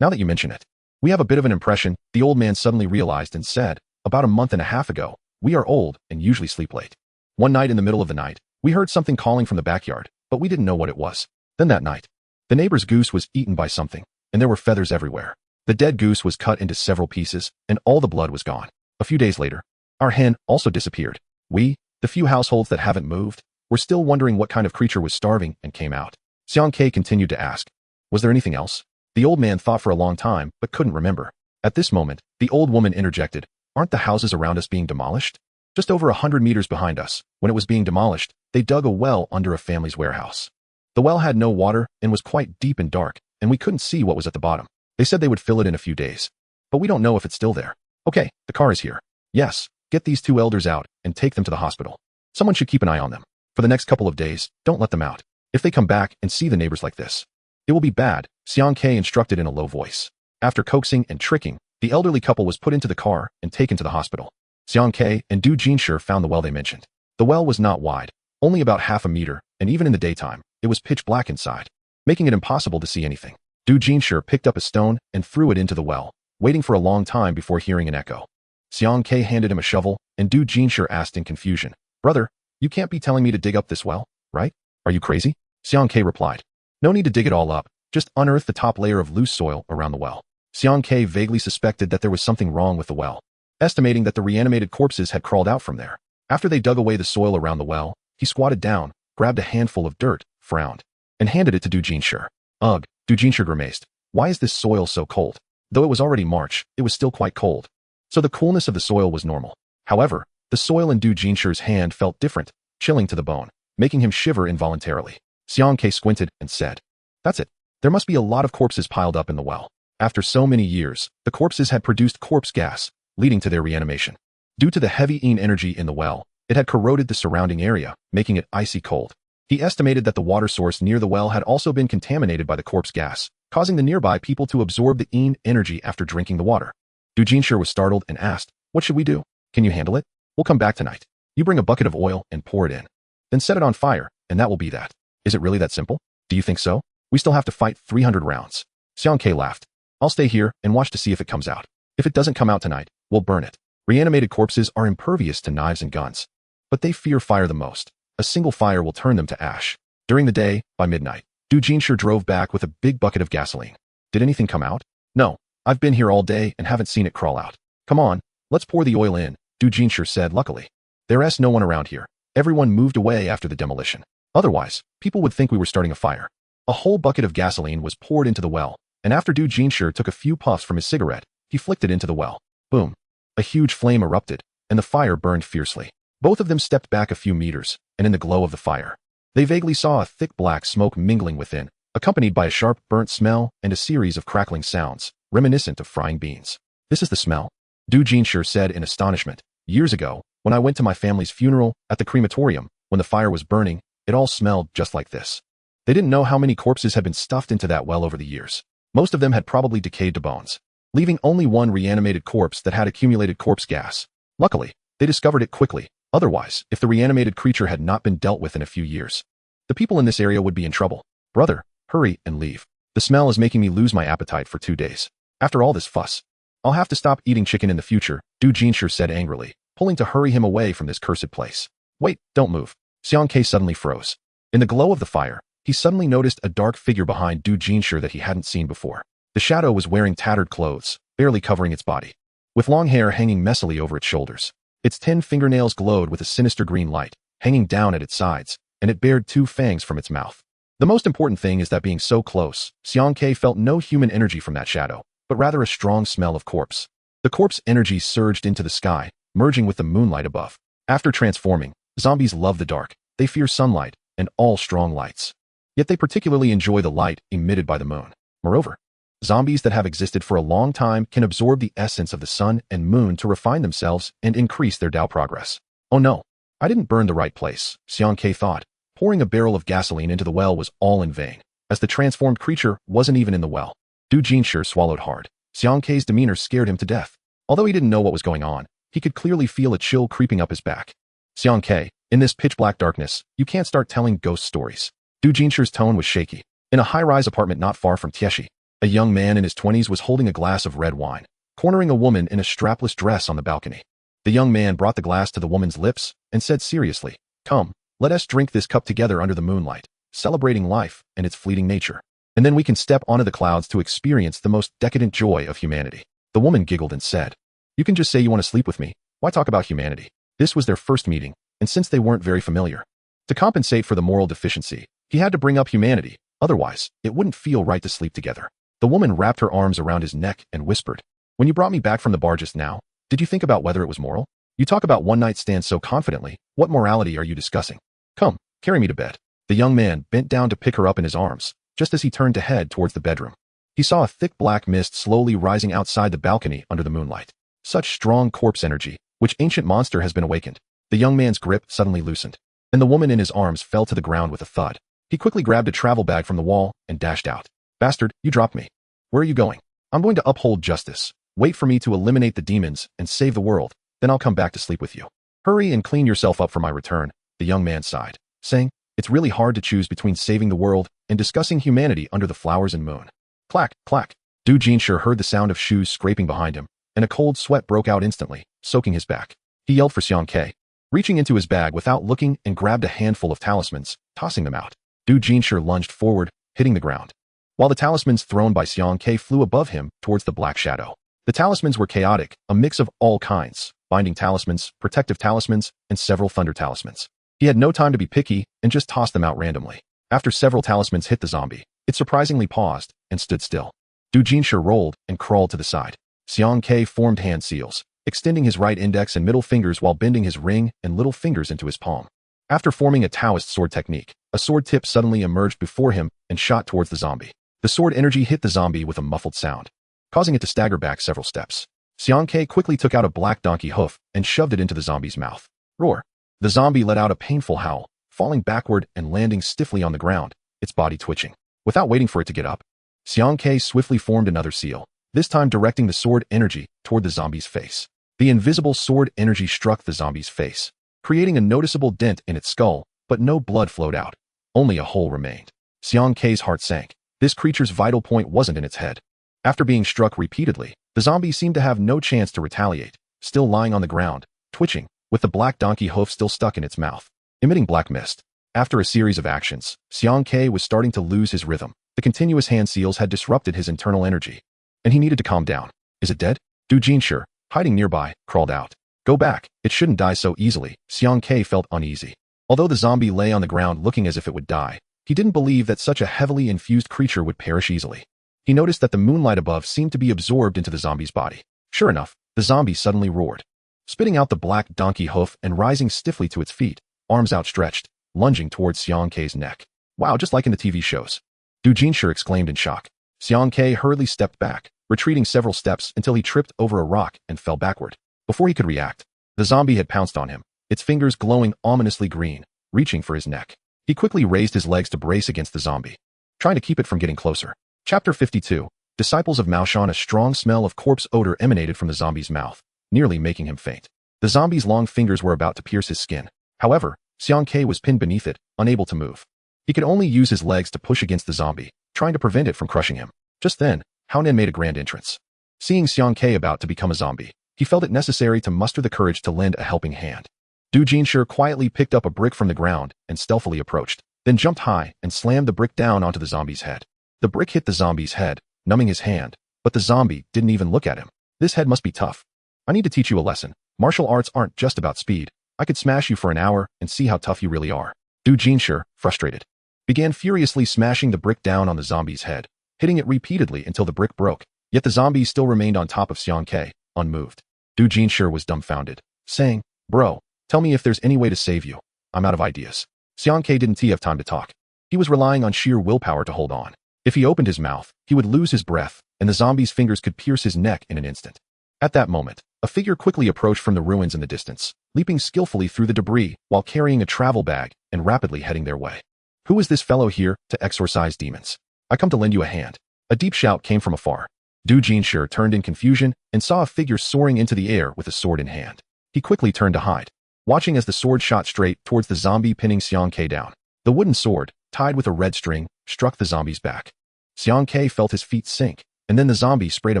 Now that you mention it, we have a bit of an impression, the old man suddenly realized and said, About a month and a half ago, we are old and usually sleep late. One night in the middle of the night, we heard something calling from the backyard, but we didn't know what it was. Then that night, the neighbor's goose was eaten by something, and there were feathers everywhere. The dead goose was cut into several pieces, and all the blood was gone. A few days later, our hen also disappeared. We, the few households that haven't moved, were still wondering what kind of creature was starving and came out. Xiang Ke continued to ask, Was there anything else? The old man thought for a long time, but couldn't remember. At this moment, the old woman interjected, Aren't the houses around us being demolished? Just over 100 meters behind us, when it was being demolished, they dug a well under a family's warehouse. The well had no water and was quite deep and dark, and we couldn't see what was at the bottom. They said they would fill it in a few days. But we don't know if it's still there. Okay, the car is here. Yes, get these two elders out and take them to the hospital. Someone should keep an eye on them. For the next couple of days, don't let them out. If they come back and see the neighbors like this, it will be bad, Xiang Ke instructed in a low voice. After coaxing and tricking, the elderly couple was put into the car and taken to the hospital. Xiang Ke and Du Jinshi found the well they mentioned. The well was not wide, only about half a meter, and even in the daytime, it was pitch black inside, making it impossible to see anything. Du Jinshi picked up a stone and threw it into the well, waiting for a long time before hearing an echo. Xiang Ke handed him a shovel, and Du Jinshi asked in confusion, Brother, you can't be telling me to dig up this well, right? Are you crazy? Xiang Ke replied, No need to dig it all up, just unearth the top layer of loose soil around the well. Xiang Ke vaguely suspected that there was something wrong with the well, estimating that the reanimated corpses had crawled out from there. After they dug away the soil around the well, he squatted down, grabbed a handful of dirt, frowned, and handed it to Du Jinshi. Ugh, Du Jinshi grimaced. Why is this soil so cold? Though it was already March, it was still quite cold. So the coolness of the soil was normal. However, the soil in Du Jinshi's hand felt different, chilling to the bone, making him shiver involuntarily. Xiang Ke squinted and said, That's it. There must be a lot of corpses piled up in the well. After so many years, the corpses had produced corpse gas, leading to their reanimation. Due to the heavy energy in the well, it had corroded the surrounding area, making it icy cold. He estimated that the water source near the well had also been contaminated by the corpse gas, causing the nearby people to absorb the energy after drinking the water. Du Jinshi was startled and asked, What should we do? Can you handle it? We'll come back tonight. You bring a bucket of oil and pour it in. Then set it on fire, and that will be that. Is it really that simple? Do you think so? We still have to fight 300 rounds. Xiang Ke laughed. I'll stay here and watch to see if it comes out. If it doesn't come out tonight, we'll burn it. Reanimated corpses are impervious to knives and guns. But they fear fire the most. A single fire will turn them to ash. During the day, by midnight, Du Jinshi drove back with a big bucket of gasoline. Did anything come out? No. I've been here all day and haven't seen it crawl out. Come on, let's pour the oil in, Du Jinshi said luckily. There's no one around here. Everyone moved away after the demolition. Otherwise, people would think we were starting a fire. A whole bucket of gasoline was poured into the well, and after Du Jinshi took a few puffs from his cigarette, he flicked it into the well. Boom. A huge flame erupted, and the fire burned fiercely. Both of them stepped back a few meters, and in the glow of the fire, they vaguely saw a thick black smoke mingling within, accompanied by a sharp burnt smell and a series of crackling sounds, reminiscent of frying beans. This is the smell, Du Jinshi said in astonishment. Years ago, when I went to my family's funeral at the crematorium, when the fire was burning, it all smelled just like this. They didn't know how many corpses had been stuffed into that well over the years. Most of them had probably decayed to bones, leaving only one reanimated corpse that had accumulated corpse gas. Luckily, they discovered it quickly. Otherwise, if the reanimated creature had not been dealt with in a few years, the people in this area would be in trouble. Brother, hurry and leave. The smell is making me lose my appetite for 2 days. After all this fuss, I'll have to stop eating chicken in the future, Du Jinshi said angrily, pulling to hurry him away from this cursed place. Wait, don't move. Xiang Ke suddenly froze. In the glow of the fire, he suddenly noticed a dark figure behind Du Jinshi that he hadn't seen before. The shadow was wearing tattered clothes, barely covering its body, with long hair hanging messily over its shoulders. Its 10 fingernails glowed with a sinister green light, hanging down at its sides, and it bared 2 fangs from its mouth. The most important thing is that being so close, Xiang Ke felt no human energy from that shadow, but rather a strong smell of corpse. The corpse energy surged into the sky, merging with the moonlight above. After transforming, zombies love the dark, they fear sunlight, and all strong lights. Yet they particularly enjoy the light emitted by the moon. Moreover, zombies that have existed for a long time can absorb the essence of the sun and moon to refine themselves and increase their Tao progress. Oh no, I didn't burn the right place, Xiang Ke thought. Pouring a barrel of gasoline into the well was all in vain, as the transformed creature wasn't even in the well. Du Jinshi swallowed hard. Xiang Ke's demeanor scared him to death. Although he didn't know what was going on, he could clearly feel a chill creeping up his back. Xiang Ke, in this pitch-black darkness, you can't start telling ghost stories. Du Jinshi's tone was shaky. In a high-rise apartment not far from Tieshi, a young man in his 20s was holding a glass of red wine, cornering a woman in a strapless dress on the balcony. The young man brought the glass to the woman's lips and said seriously, "Come, let us drink this cup together under the moonlight, celebrating life and its fleeting nature. And then we can step onto the clouds to experience the most decadent joy of humanity." The woman giggled and said, "You can just say you want to sleep with me. Why talk about humanity?" This was their first meeting, and since they weren't very familiar, to compensate for the moral deficiency, he had to bring up humanity. Otherwise, it wouldn't feel right to sleep together. The woman wrapped her arms around his neck and whispered, "When you brought me back from the bar just now, did you think about whether it was moral? You talk about one-night stands so confidently. What morality are you discussing? Come, carry me to bed." The young man bent down to pick her up in his arms, just as he turned to head towards the bedroom. He saw a thick black mist slowly rising outside the balcony under the moonlight. Such strong corpse energy, which ancient monster has been awakened. The young man's grip suddenly loosened, and the woman in his arms fell to the ground with a thud. He quickly grabbed a travel bag from the wall and dashed out. "Bastard, you dropped me. Where are you going?" "I'm going to uphold justice. Wait for me to eliminate the demons and save the world, then I'll come back to sleep with you." "Hurry and clean yourself up for my return," the young man sighed, saying, "It's really hard to choose between saving the world and discussing humanity under the flowers and moon." Clack, clack. Du Jinshi heard the sound of shoes scraping behind him, and a cold sweat broke out instantly, soaking his back. He yelled for Xiang Ke, reaching into his bag without looking and grabbed a handful of talismans, tossing them out. Du Jinshi lunged forward, hitting the ground, while the talismans thrown by Xiang Ke flew above him towards the black shadow. The talismans were chaotic, a mix of all kinds, binding talismans, protective talismans, and several thunder talismans. He had no time to be picky and just tossed them out randomly. After several talismans hit the zombie, it surprisingly paused and stood still. Du Jinshi rolled and crawled to the side. Xiang Ke formed hand seals, extending his right index and middle fingers while bending his ring and little fingers into his palm. After forming a Taoist sword technique, a sword tip suddenly emerged before him and shot towards the zombie. The sword energy hit the zombie with a muffled sound, causing it to stagger back several steps. Xiang Ke quickly took out a black donkey hoof and shoved it into the zombie's mouth. Roar! The zombie let out a painful howl, falling backward and landing stiffly on the ground, its body twitching. Without waiting for it to get up, Xiang Ke swiftly formed another seal, this time directing the sword energy toward the zombie's face. The invisible sword energy struck the zombie's face, creating a noticeable dent in its skull but no blood flowed out. Only a hole remained. Xiang Kei's heart sank. This creature's vital point wasn't in its head. After being struck repeatedly, the zombie seemed to have no chance to retaliate, still lying on the ground, twitching, with the black donkey hoof still stuck in its mouth, emitting black mist. After a series of actions, Xiang Kei was starting to lose his rhythm. The continuous hand seals had disrupted his internal energy, and he needed to calm down. Is it dead? Du Jinshi, hiding nearby, crawled out. Go back, it shouldn't die so easily. Xiang Kei felt uneasy. Although the zombie lay on the ground looking as if it would die, he didn't believe that such a heavily infused creature would perish easily. He noticed that the moonlight above seemed to be absorbed into the zombie's body. Sure enough, the zombie suddenly roared, spitting out the black donkey hoof and rising stiffly to its feet, arms outstretched, lunging towards Xiang Kei's neck. Wow, just like in the TV shows. Du Jinshi exclaimed in shock. Xiang Kei hurriedly stepped back, retreating several steps until he tripped over a rock and fell backward. Before he could react, the zombie had pounced on him, its fingers glowing ominously green, reaching for his neck. He quickly raised his legs to brace against the zombie, trying to keep it from getting closer. Chapter 52. Disciples of Mao Shan. A strong smell of corpse odor emanated from the zombie's mouth, nearly making him faint. The zombie's long fingers were about to pierce his skin. However, Xiang Kei was pinned beneath it, unable to move. He could only use his legs to push against the zombie, trying to prevent it from crushing him. Just then, Hao Nen made a grand entrance. Seeing Xiang Kei about to become a zombie, he felt it necessary to muster the courage to lend a helping hand. Du Jinshi quietly picked up a brick from the ground and stealthily approached, then jumped high and slammed the brick down onto the zombie's head. The brick hit the zombie's head, numbing his hand, but the zombie didn't even look at him. This head must be tough. I need to teach you a lesson. Martial arts aren't just about speed. I could smash you for an hour and see how tough you really are. Du Jinshi, frustrated, began furiously smashing the brick down on the zombie's head, hitting it repeatedly until the brick broke. Yet the zombie still remained on top of Xiang Kei, unmoved. Du Jinshi was dumbfounded, saying, Bro, tell me if there's any way to save you. I'm out of ideas. Xiang Kei didn't have time to talk. He was relying on sheer willpower to hold on. If he opened his mouth, he would lose his breath, and the zombie's fingers could pierce his neck in an instant. At that moment, a figure quickly approached from the ruins in the distance, leaping skillfully through the debris while carrying a travel bag and rapidly heading their way. Who is this fellow here to exorcise demons? I come to lend you a hand. A deep shout came from afar. Du Jinshi turned in confusion and saw a figure soaring into the air with a sword in hand. He quickly turned to hide, watching as the sword shot straight towards the zombie, pinning Xiang Kei down. The wooden sword, tied with a red string, struck the zombie's back. Xiang Kei felt his feet sink, and then the zombie sprayed a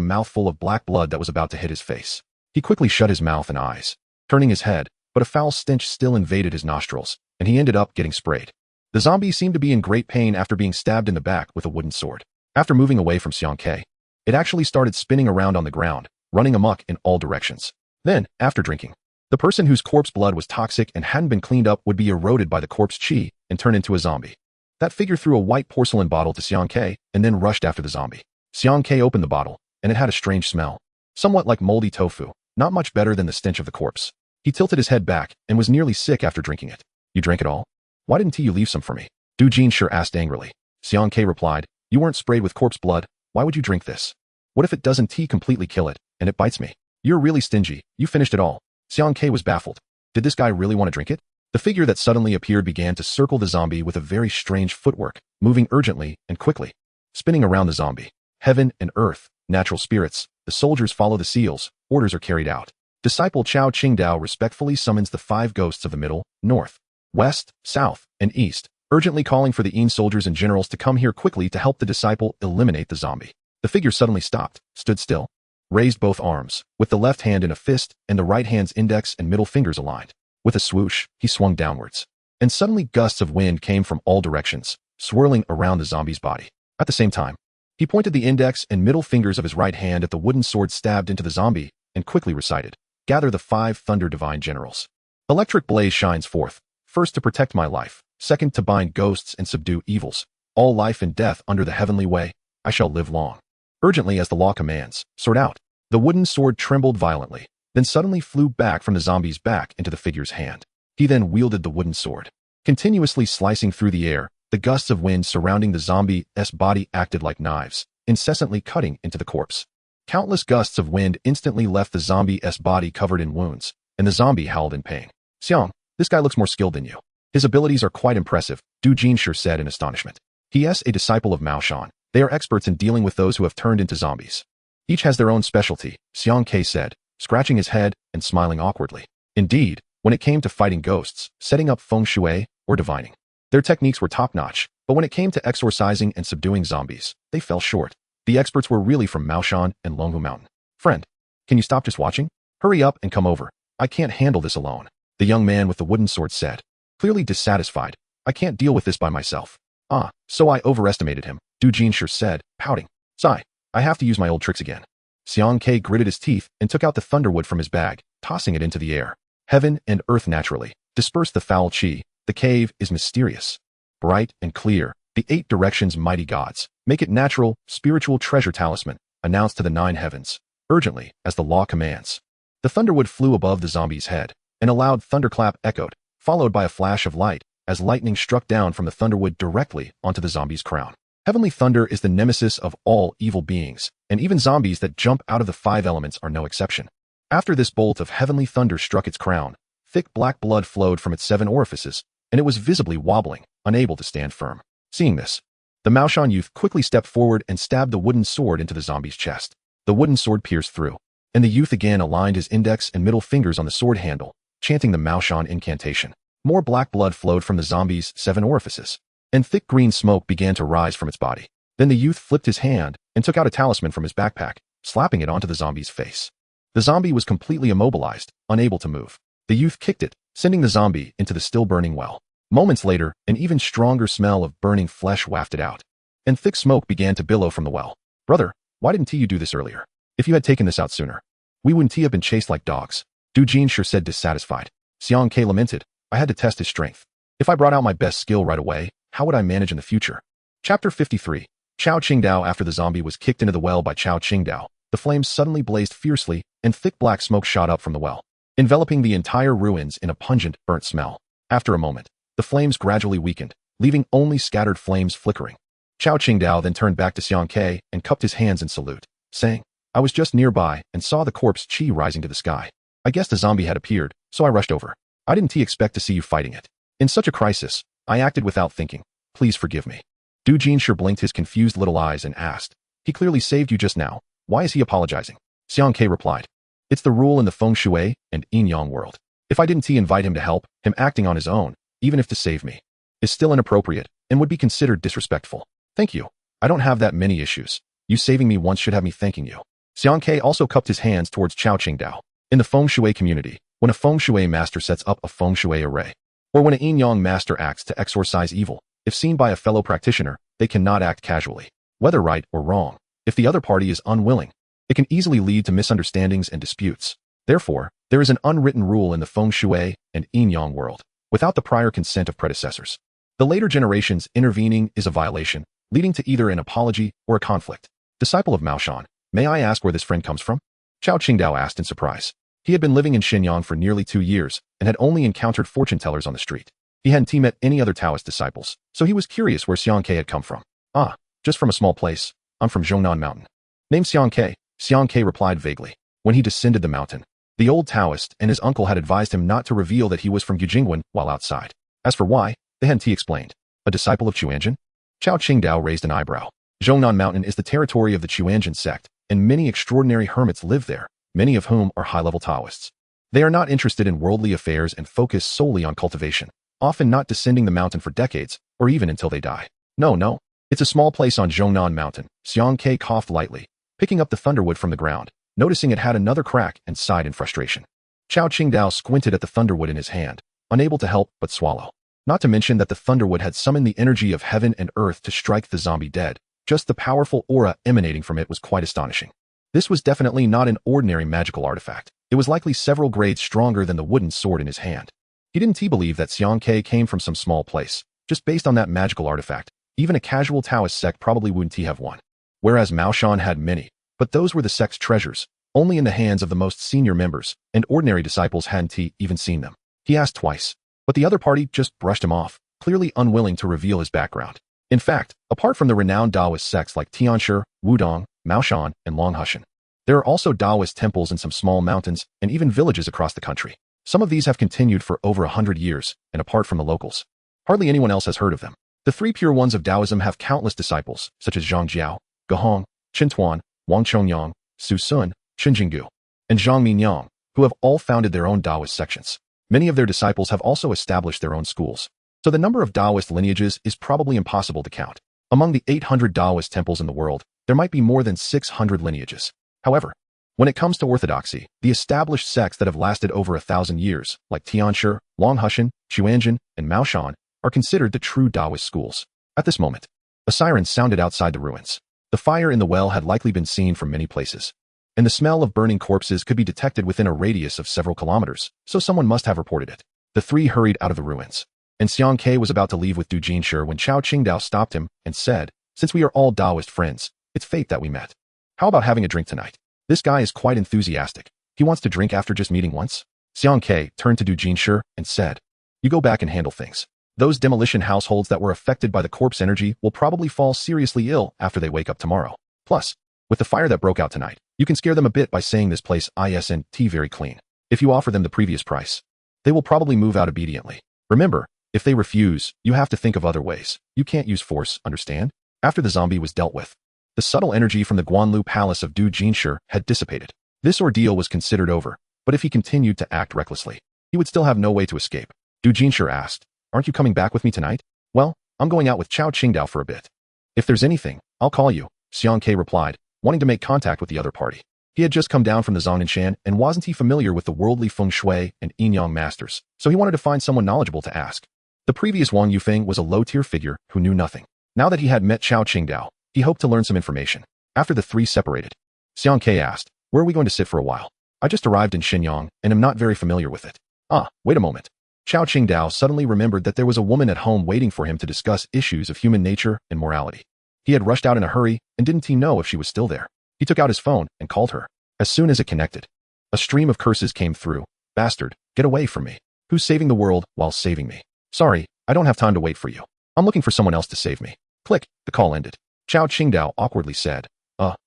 mouthful of black blood that was about to hit his face. He quickly shut his mouth and eyes, turning his head, but a foul stench still invaded his nostrils, and he ended up getting sprayed. The zombie seemed to be in great pain after being stabbed in the back with a wooden sword. After moving away from Xiang Kei, it actually started spinning around on the ground, running amok in all directions. Then, after drinking, the person whose corpse blood was toxic and hadn't been cleaned up would be eroded by the corpse chi and turn into a zombie. That figure threw a white porcelain bottle to Xiang Kei and then rushed after the zombie. Xiang Kei opened the bottle, and it had a strange smell, somewhat like moldy tofu, not much better than the stench of the corpse. He tilted his head back and was nearly sick after drinking it. You drank it all? Why didn't you leave some for me? Du Jinshi asked angrily. Xiang Kei replied, You weren't sprayed with corpse blood. Why would you drink this? What if it doesn't completely kill it, and it bites me? You're really stingy. You finished it all. Xiang Kei was baffled. Did this guy really want to drink it? The figure that suddenly appeared began to circle the zombie with a very strange footwork, moving urgently and quickly, spinning around the zombie. Heaven and earth, natural spirits, the soldiers follow the seals, orders are carried out. Disciple Chao Qingdao respectfully summons the 5 ghosts of the middle, north, west, south, and east, urgently calling for the Yin soldiers and generals to come here quickly to help the disciple eliminate the zombie. The figure suddenly stopped, stood still, raised both arms, with the left hand in a fist and the right hand's index and middle fingers aligned. With a swoosh, he swung downwards, and suddenly gusts of wind came from all directions, swirling around the zombie's body. At the same time, he pointed the index and middle fingers of his right hand at the wooden sword stabbed into the zombie and quickly recited, Gather the 5 thunder divine generals. Electric blaze shines forth, first to protect my life, second to bind ghosts and subdue evils. All life and death under the heavenly way, I shall live long. Urgently as the law commands, sword out. The wooden sword trembled violently, then suddenly flew back from the zombie's back into the figure's hand. He then wielded the wooden sword, continuously slicing through the air. The gusts of wind surrounding the zombie's body acted like knives, incessantly cutting into the corpse. Countless gusts of wind instantly left the zombie's body covered in wounds, and the zombie howled in pain. Xiang, this guy looks more skilled than you. His abilities are quite impressive, Du Jinshi said in astonishment. He is a disciple of Mao Shan. They are experts in dealing with those who have turned into zombies. Each has their own specialty, Xiang Kei said, scratching his head and smiling awkwardly. Indeed, when it came to fighting ghosts, setting up feng shui, or divining. Their techniques were top-notch, but when it came to exorcising and subduing zombies, they fell short. The experts were really from Maoshan and Longhu Mountain. Friend, can you stop just watching? Hurry up and come over. I can't handle this alone, the young man with the wooden sword said, clearly dissatisfied. I can't deal with this by myself. Ah, so I overestimated him, Du Jinsher said, pouting. Sigh, I have to use my old tricks again. Xiang Ke gritted his teeth and took out the thunderwood from his bag, tossing it into the air. Heaven and earth naturally disperse the foul qi. The cave is mysterious, bright and clear. The 8 directions mighty gods make it natural, spiritual treasure talisman, announced to the 9 heavens, urgently, as the law commands. The thunderwood flew above the zombie's head, and a loud thunderclap echoed, followed by a flash of light, as lightning struck down from the thunderwood directly onto the zombie's crown. Heavenly thunder is the nemesis of all evil beings, and even zombies that jump out of the 5 elements are no exception. After this bolt of heavenly thunder struck its crown, thick black blood flowed from its 7 orifices, and it was visibly wobbling, unable to stand firm. Seeing this, the Maoshan youth quickly stepped forward and stabbed the wooden sword into the zombie's chest. The wooden sword pierced through, and the youth again aligned his index and middle fingers on the sword handle, chanting the Maoshan incantation. More black blood flowed from the zombie's 7 orifices, and thick green smoke began to rise from its body. Then the youth flipped his hand and took out a talisman from his backpack, slapping it onto the zombie's face. The zombie was completely immobilized, unable to move. The youth kicked it, sending the zombie into the still burning well. Moments later, an even stronger smell of burning flesh wafted out, and thick smoke began to billow from the well. Brother, why didn't you do this earlier? If you had taken this out sooner, we wouldn't have been chased like dogs. Du Jinsher said dissatisfied. Xiang Ke lamented. I had to test his strength. If I brought out my best skill right away, how would I manage in the future? Chapter 53. Chao Qingdao. After the zombie was kicked into the well by Chao Qingdao, the flames suddenly blazed fiercely, and thick black smoke shot up from the well, enveloping the entire ruins in a pungent, burnt smell. After a moment, the flames gradually weakened, leaving only scattered flames flickering. Chao Qingdao then turned back to Xiang Ke and cupped his hands in salute, saying, I was just nearby and saw the corpse qi rising to the sky. I guessed a zombie had appeared, so I rushed over. I didn't expect to see you fighting it. In such a crisis, I acted without thinking. Please forgive me. Du Jinsher blinked his confused little eyes and asked, He clearly saved you just now. Why is he apologizing? Xiang Ke replied, It's the rule in the feng shui and yin yang world. If I didn't invite him to help, him acting on his own, even if to save me, is still inappropriate and would be considered disrespectful. Thank you. I don't have that many issues. You saving me once should have me thanking you. Xiang Ke also cupped his hands towards Chao Qingdao. In the feng shui community, when a feng shui master sets up a feng shui array, or when a yin yang master acts to exorcise evil, if seen by a fellow practitioner, they cannot act casually, whether right or wrong. If the other party is unwilling, it can easily lead to misunderstandings and disputes. Therefore, there is an unwritten rule in the feng shui and yin yang world. Without the prior consent of predecessors, the later generations intervening is a violation, leading to either an apology or a conflict. Disciple of Maoshan, may I ask where this friend comes from? Chao Qingdao asked in surprise. He had been living in Shenyang for nearly 2 years and had only encountered fortune tellers on the street. He hadn't met any other Taoist disciples, so he was curious where Xiang Ke had come from. Ah, just from a small place. I'm from Zhongnan Mountain. Named Xiang Ke, Xiang Ke replied vaguely. When he descended the mountain, the old Taoist and his uncle had advised him not to reveal that he was from Yujingwen while outside. As for why, the Henti explained. A disciple of Chuanjin? Chao Qingdao raised an eyebrow. Zhongnan Mountain is the territory of the Chuanjin sect, and many extraordinary hermits live there, many of whom are high-level Taoists. They are not interested in worldly affairs and focus solely on cultivation, often not descending the mountain for decades, or even until they die. No, it's a small place on Zhongnan Mountain. Xiang Ke coughed lightly, picking up the thunderwood from the ground, noticing it had another crack and sighed in frustration. Chao Qingdao squinted at the thunderwood in his hand, unable to help but swallow. Not to mention that the thunderwood had summoned the energy of heaven and earth to strike the zombie dead. Just the powerful aura emanating from it was quite astonishing. This was definitely not an ordinary magical artifact. It was likely several grades stronger than the wooden sword in his hand. He didn't believe that Xiang Ke came from some small place. Just based on that magical artifact, even a casual Taoist sect probably wouldn't have one. Whereas Maoshan had many, but those were the sect's treasures, only in the hands of the most senior members, and ordinary disciples hadn't even seen them. He asked twice, but the other party just brushed him off, clearly unwilling to reveal his background. In fact, apart from the renowned Taoist sects like Tianshi, Wudong, Maoshan, and Longhushan, there are also Taoist temples in some small mountains and even villages across the country. Some of these have continued for over 100 years, and apart from the locals, hardly anyone else has heard of them. The 3 pure ones of Taoism have countless disciples, such as Zhang Jiao, Gahong, Qin Tuan, Wang Chongyang, Su Sun, Qin Jinggu, and Zhang Mingyang, who have all founded their own Taoist sections. Many of their disciples have also established their own schools. So the number of Taoist lineages is probably impossible to count. Among the 800 Taoist temples in the world, there might be more than 600 lineages. However, when it comes to orthodoxy, the established sects that have lasted over 1,000 years, like Tianshi, Longhushan, Xuanzhen, and Maoshan, are considered the true Taoist schools. At this moment, a siren sounded outside the ruins. The fire in the well had likely been seen from many places, and the smell of burning corpses could be detected within a radius of several kilometers, so someone must have reported it. The three hurried out of the ruins, and Xiang Ke was about to leave with Du Jinshi when Chao Qingdao stopped him and said, "Since we are all Taoist friends, it's fate that we met. How about having a drink tonight? This guy is quite enthusiastic. He wants to drink after just meeting once." Xiang Ke turned to Du Jinshi and said, "You go back and handle things. Those demolition households that were affected by the corpse energy will probably fall seriously ill after they wake up tomorrow. Plus, with the fire that broke out tonight, you can scare them a bit by saying this place isn't very clean. If you offer them the previous price, they will probably move out obediently. Remember, if they refuse, you have to think of other ways. You can't use force, understand?" After the zombie was dealt with, the subtle energy from the Guanlu palace of Du Jinshi had dissipated. This ordeal was considered over, but if he continued to act recklessly, he would still have no way to escape. Du Jinshi asked, "Aren't you coming back with me tonight?" "Well, I'm going out with Chao Qingdao for a bit. If there's anything, I'll call you," Xiang Ke replied, wanting to make contact with the other party. He had just come down from the Zhonglinshan, and wasn't he familiar with the worldly feng shui and yin-yang masters, so he wanted to find someone knowledgeable to ask. The previous Wang Yufeng was a low-tier figure who knew nothing. Now that he had met Chao Qingdao, he hoped to learn some information. After the three separated, Xiang Ke asked, "Where are we going to sit for a while? I just arrived in Shenyang and am not very familiar with it." "Ah, wait a moment." Chao Qingdao suddenly remembered that there was a woman at home waiting for him to discuss issues of human nature and morality. He had rushed out in a hurry, and didn't he know if she was still there? He took out his phone and called her. As soon as it connected, a stream of curses came through. "Bastard, get away from me. Who's saving the world while saving me? Sorry, I don't have time to wait for you. I'm looking for someone else to save me." Click, the call ended. Chao Qingdao awkwardly said,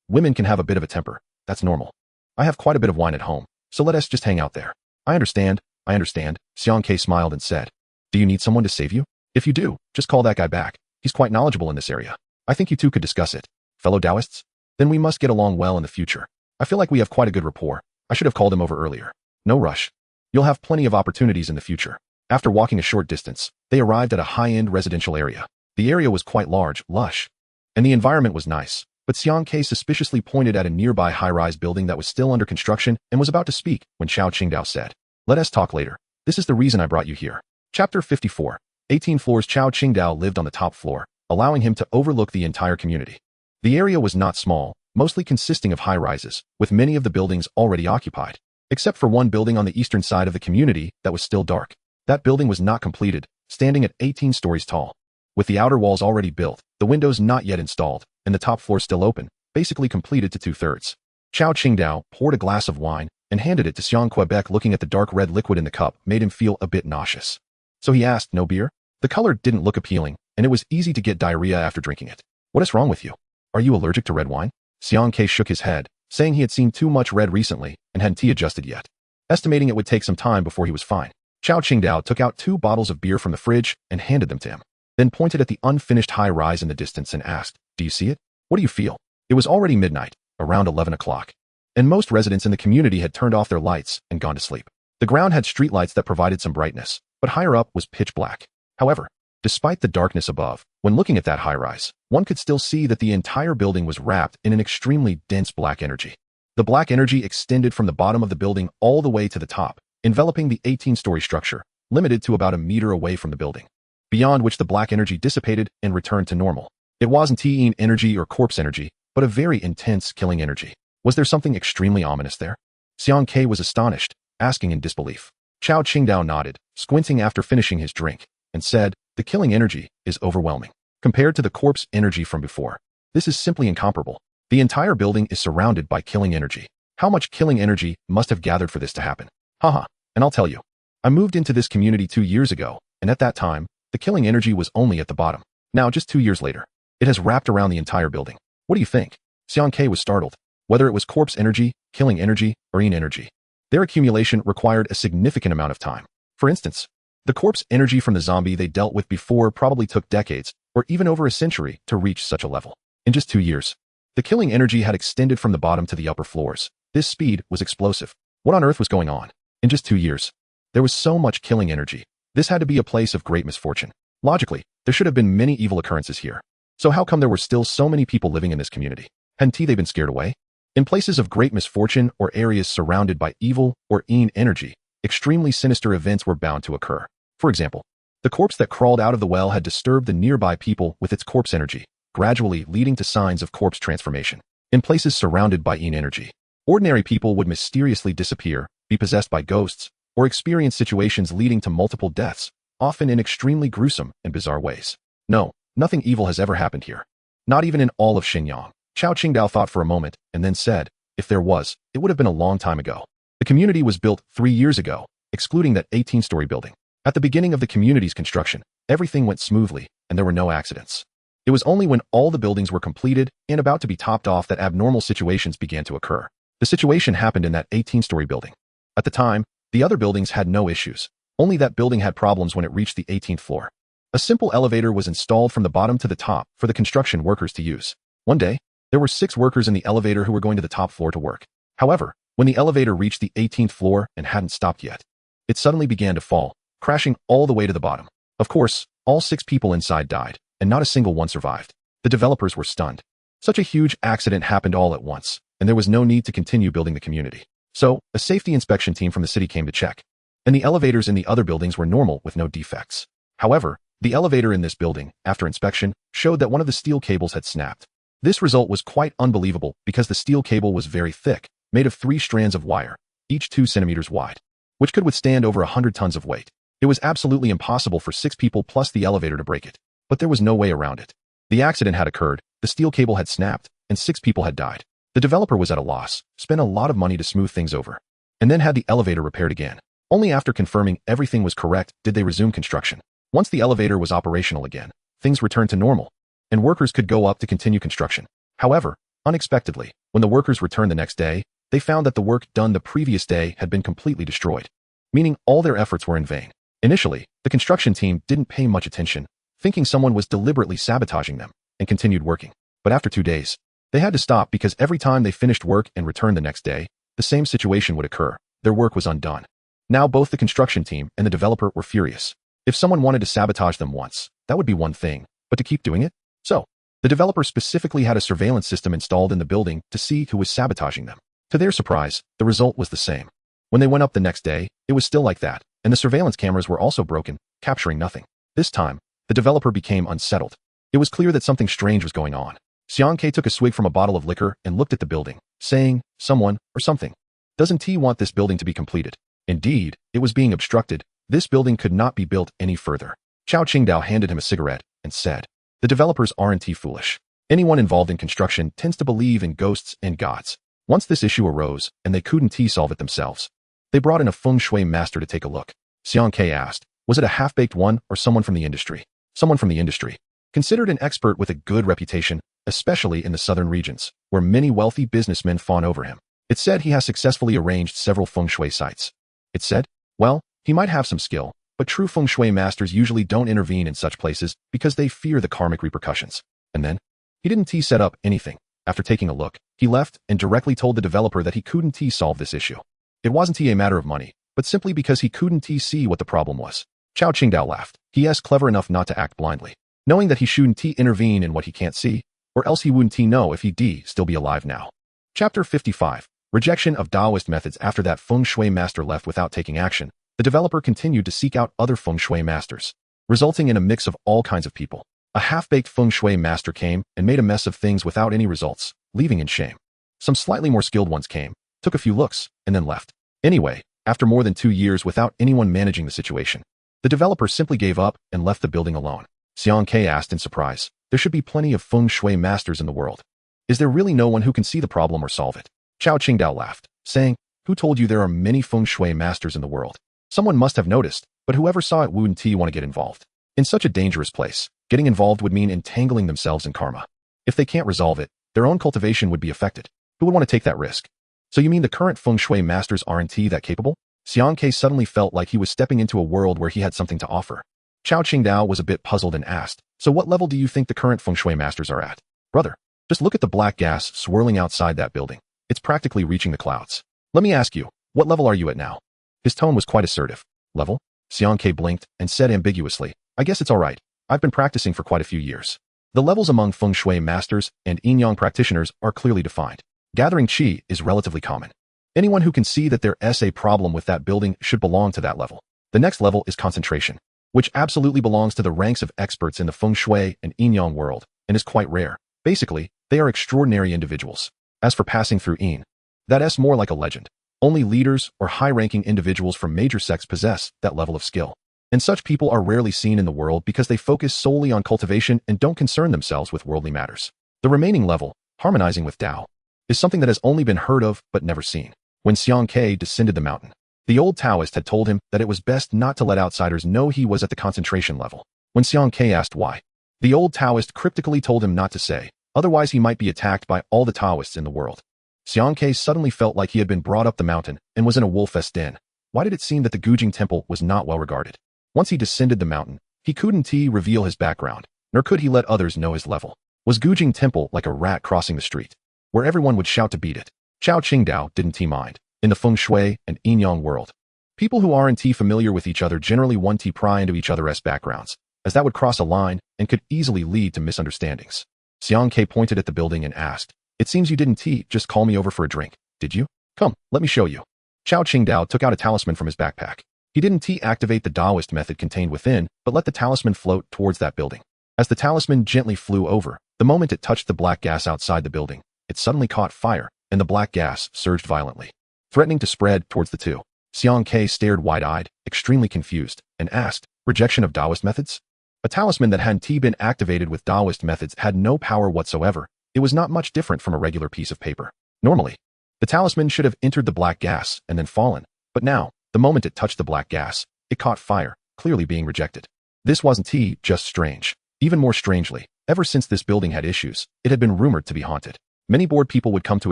Women can have a bit of a temper. That's normal. I have quite a bit of wine at home, so let us just hang out there." I understand. Xiang Ke smiled and said, "Do you need someone to save you? If you do, just call that guy back. He's quite knowledgeable in this area. I think you two could discuss it. Fellow Taoists? Then we must get along well in the future. I feel like we have quite a good rapport. I should have called him over earlier. No rush. You'll have plenty of opportunities in the future." After walking a short distance, they arrived at a high-end residential area. The area was quite large, lush, and the environment was nice. But Xiang Ke suspiciously pointed at a nearby high-rise building that was still under construction and was about to speak when Chao Qingdao said, "Let us talk later. This is the reason I brought you here." Chapter 54. 18 floors. Chao Qingdao lived on the top floor, allowing him to overlook the entire community. The area was not small, mostly consisting of high-rises, with many of the buildings already occupied, except for one building on the eastern side of the community that was still dark. That building was not completed, standing at 18 stories tall. With the outer walls already built, the windows not yet installed, and the top floor still open, basically completed to 2/3. Chao Qingdao poured a glass of wine and handed it to Xiang Quebec. Looking at the dark red liquid in the cup made him feel a bit nauseous. So he asked, "No beer?" The color didn't look appealing, and it was easy to get diarrhea after drinking it. "What is wrong with you? Are you allergic to red wine?" Xiang Ke shook his head, saying he had seen too much red recently and hadn't adjusted yet, estimating it would take some time before he was fine. Chao Qingdao took out 2 bottles of beer from the fridge and handed them to him, then pointed at the unfinished high-rise in the distance and asked, "Do you see it? What do you feel?" It was already midnight, around 11 o'clock, and most residents in the community had turned off their lights and gone to sleep. The ground had streetlights that provided some brightness, but higher up was pitch black. However, despite the darkness above, when looking at that high-rise, one could still see that the entire building was wrapped in an extremely dense black energy. The black energy extended from the bottom of the building all the way to the top, enveloping the 18-story structure, limited to about a meter away from the building, beyond which the black energy dissipated and returned to normal. It wasn't yin energy or corpse energy, but a very intense killing energy. Was there something extremely ominous there? Xiang Ke was astonished, asking in disbelief. Chao Qingdao nodded, squinting after finishing his drink, and said, "The killing energy is overwhelming. Compared to the corpse energy from before, this is simply incomparable. The entire building is surrounded by killing energy. How much killing energy must have gathered for this to happen? Haha, and I'll tell you. I moved into this community 2 years ago, and at that time, the killing energy was only at the bottom. Now, just 2 years later, it has wrapped around the entire building. What do you think?" Xiang Ke was startled. Whether it was corpse energy, killing energy, or yin energy, their accumulation required a significant amount of time. For instance, the corpse energy from the zombie they dealt with before probably took decades, or even over a century, to reach such a level. In just 2 years, the killing energy had extended from the bottom to the upper floors. This speed was explosive. What on earth was going on? In just 2 years, there was so much killing energy. This had to be a place of great misfortune. Logically, there should have been many evil occurrences here. So how come there were still so many people living in this community? Hadn't they been scared away? In places of great misfortune or areas surrounded by evil or yin energy, extremely sinister events were bound to occur. For example, the corpse that crawled out of the well had disturbed the nearby people with its corpse energy, gradually leading to signs of corpse transformation. In places surrounded by yin energy, ordinary people would mysteriously disappear, be possessed by ghosts, or experience situations leading to multiple deaths, often in extremely gruesome and bizarre ways. No, nothing evil has ever happened here. Not even in all of Xinjiang. Chao Qingdao thought for a moment and then said, if there was, it would have been a long time ago. The community was built 3 years ago, excluding that 18-story building. At the beginning of the community's construction, everything went smoothly and there were no accidents. It was only when all the buildings were completed and about to be topped off that abnormal situations began to occur. The situation happened in that 18-story building. At the time, the other buildings had no issues. Only that building had problems when it reached the 18th floor. A simple elevator was installed from the bottom to the top for the construction workers to use. One day, there were 6 workers in the elevator who were going to the top floor to work. However, when the elevator reached the 18th floor and hadn't stopped yet, it suddenly began to fall, crashing all the way to the bottom. Of course, all 6 people inside died, and not a single one survived. The developers were stunned. Such a huge accident happened all at once, and there was no need to continue building the community. So, a safety inspection team from the city came to check, and the elevators in the other buildings were normal with no defects. However, the elevator in this building, after inspection, showed that one of the steel cables had snapped. This result was quite unbelievable because the steel cable was very thick, made of 3 strands of wire, each 2 centimeters wide, which could withstand over 100 tons of weight. It was absolutely impossible for 6 people plus the elevator to break it, but there was no way around it. The accident had occurred, the steel cable had snapped, and 6 people had died. The developer was at a loss, spent a lot of money to smooth things over, and then had the elevator repaired again. Only after confirming everything was correct did they resume construction. Once the elevator was operational again, things returned to normal, and workers could go up to continue construction. However, unexpectedly, when the workers returned the next day, they found that the work done the previous day had been completely destroyed, meaning all their efforts were in vain. Initially, the construction team didn't pay much attention, thinking someone was deliberately sabotaging them, and continued working. But after 2 days, they had to stop because every time they finished work and returned the next day, the same situation would occur. Their work was undone. Now both the construction team and the developer were furious. If someone wanted to sabotage them once, that would be one thing, but to keep doing it? So, the developer specifically had a surveillance system installed in the building to see who was sabotaging them. To their surprise, the result was the same. When they went up the next day, it was still like that, and the surveillance cameras were also broken, capturing nothing. This time, the developer became unsettled. It was clear that something strange was going on. Xiang Ke took a swig from a bottle of liquor and looked at the building, saying, someone, or something. Doesn't he want this building to be completed? Indeed, it was being obstructed. This building could not be built any further. Chao Qingdao handed him a cigarette and said, the developers aren't foolish. Anyone involved in construction tends to believe in ghosts and gods. Once this issue arose, and they couldn't solve it themselves, they brought in a feng shui master to take a look. Xiang Ke asked, was it a half-baked one or someone from the industry? Someone from the industry. Considered an expert with a good reputation, especially in the southern regions, where many wealthy businessmen fawn over him. It said he has successfully arranged several feng shui sites. It said, well, he might have some skill, but true feng shui masters usually don't intervene in such places because they fear the karmic repercussions. And then, he didn't set up anything. After taking a look, he left and directly told the developer that he couldn't solve this issue. It wasn't a matter of money, but simply because he couldn't see what the problem was. Chao Qingdao laughed. He is clever enough not to act blindly, knowing that he shouldn't intervene in what he can't see, or else he wouldn't know if he'd still be alive now. Chapter 55. Rejection of Taoist methods. After that feng shui master left without taking action, the developer continued to seek out other feng shui masters, resulting in a mix of all kinds of people. A half-baked feng shui master came and made a mess of things without any results, leaving in shame. Some slightly more skilled ones came, took a few looks, and then left. Anyway, after more than 2 years without anyone managing the situation, the developer simply gave up and left the building alone. Xiang Ke asked in surprise, there should be plenty of feng shui masters in the world. Is there really no one who can see the problem or solve it? Chao Qingdao laughed, saying, who told you there are many feng shui masters in the world? Someone must have noticed, but whoever saw it wouldn't want to get involved. In such a dangerous place, getting involved would mean entangling themselves in karma. If they can't resolve it, their own cultivation would be affected. Who would want to take that risk? So you mean the current feng shui masters aren't that capable? Xiang Ke suddenly felt like he was stepping into a world where he had something to offer. Chao Qingdao was a bit puzzled and asked, so what level do you think the current feng shui masters are at? Brother, just look at the black gas swirling outside that building. It's practically reaching the clouds. Let me ask you, what level are you at now? His tone was quite assertive. Level? Xiang Ke blinked and said ambiguously, I guess it's all right. I've been practicing for quite a few years. The levels among feng shui masters and yin-yang practitioners are clearly defined. Gathering qi is relatively common. Anyone who can see that there's a problem with that building should belong to that level. The next level is concentration, which absolutely belongs to the ranks of experts in the feng shui and yin-yang world, and is quite rare. Basically, they are extraordinary individuals. As for passing through yin, that's more like a legend. Only leaders or high-ranking individuals from major sects possess that level of skill. And such people are rarely seen in the world because they focus solely on cultivation and don't concern themselves with worldly matters. The remaining level, harmonizing with Tao, is something that has only been heard of but never seen. When Xiang Ke descended the mountain, the old Taoist had told him that it was best not to let outsiders know he was at the concentration level. When Xiang Ke asked why, the old Taoist cryptically told him not to say, otherwise he might be attacked by all the Taoists in the world. Xiang Ke suddenly felt like he had been brought up the mountain and was in a wolf-fest den. Why did it seem that the Gujing temple was not well regarded? Once he descended the mountain, he couldn't reveal his background, nor could he let others know his level. Was Gujing temple like a rat crossing the street, where everyone would shout to beat it? Chao Qingdao didn't mind. In the feng shui and yin-yang world, people who aren't familiar with each other generally want to pry into each other's backgrounds, as that would cross a line and could easily lead to misunderstandings. Xiang Ke pointed at the building and asked, "It seems you didn't just call me over for a drink, did you? Come, let me show you." Chao Qingdao took out a talisman from his backpack. He didn't activate the Taoist method contained within, but let the talisman float towards that building. As the talisman gently flew over, the moment it touched the black gas outside the building, it suddenly caught fire, and the black gas surged violently, threatening to spread towards the two. Xiang Ke stared wide-eyed, extremely confused, and asked, "Rejection of Taoist methods?" A talisman that hadn't been activated with Taoist methods had no power whatsoever. It was not much different from a regular piece of paper. Normally, the talisman should have entered the black gas and then fallen, but now, the moment it touched the black gas, it caught fire, clearly being rejected. This wasn't just strange. Even more strangely, ever since this building had issues, it had been rumored to be haunted. Many bored people would come to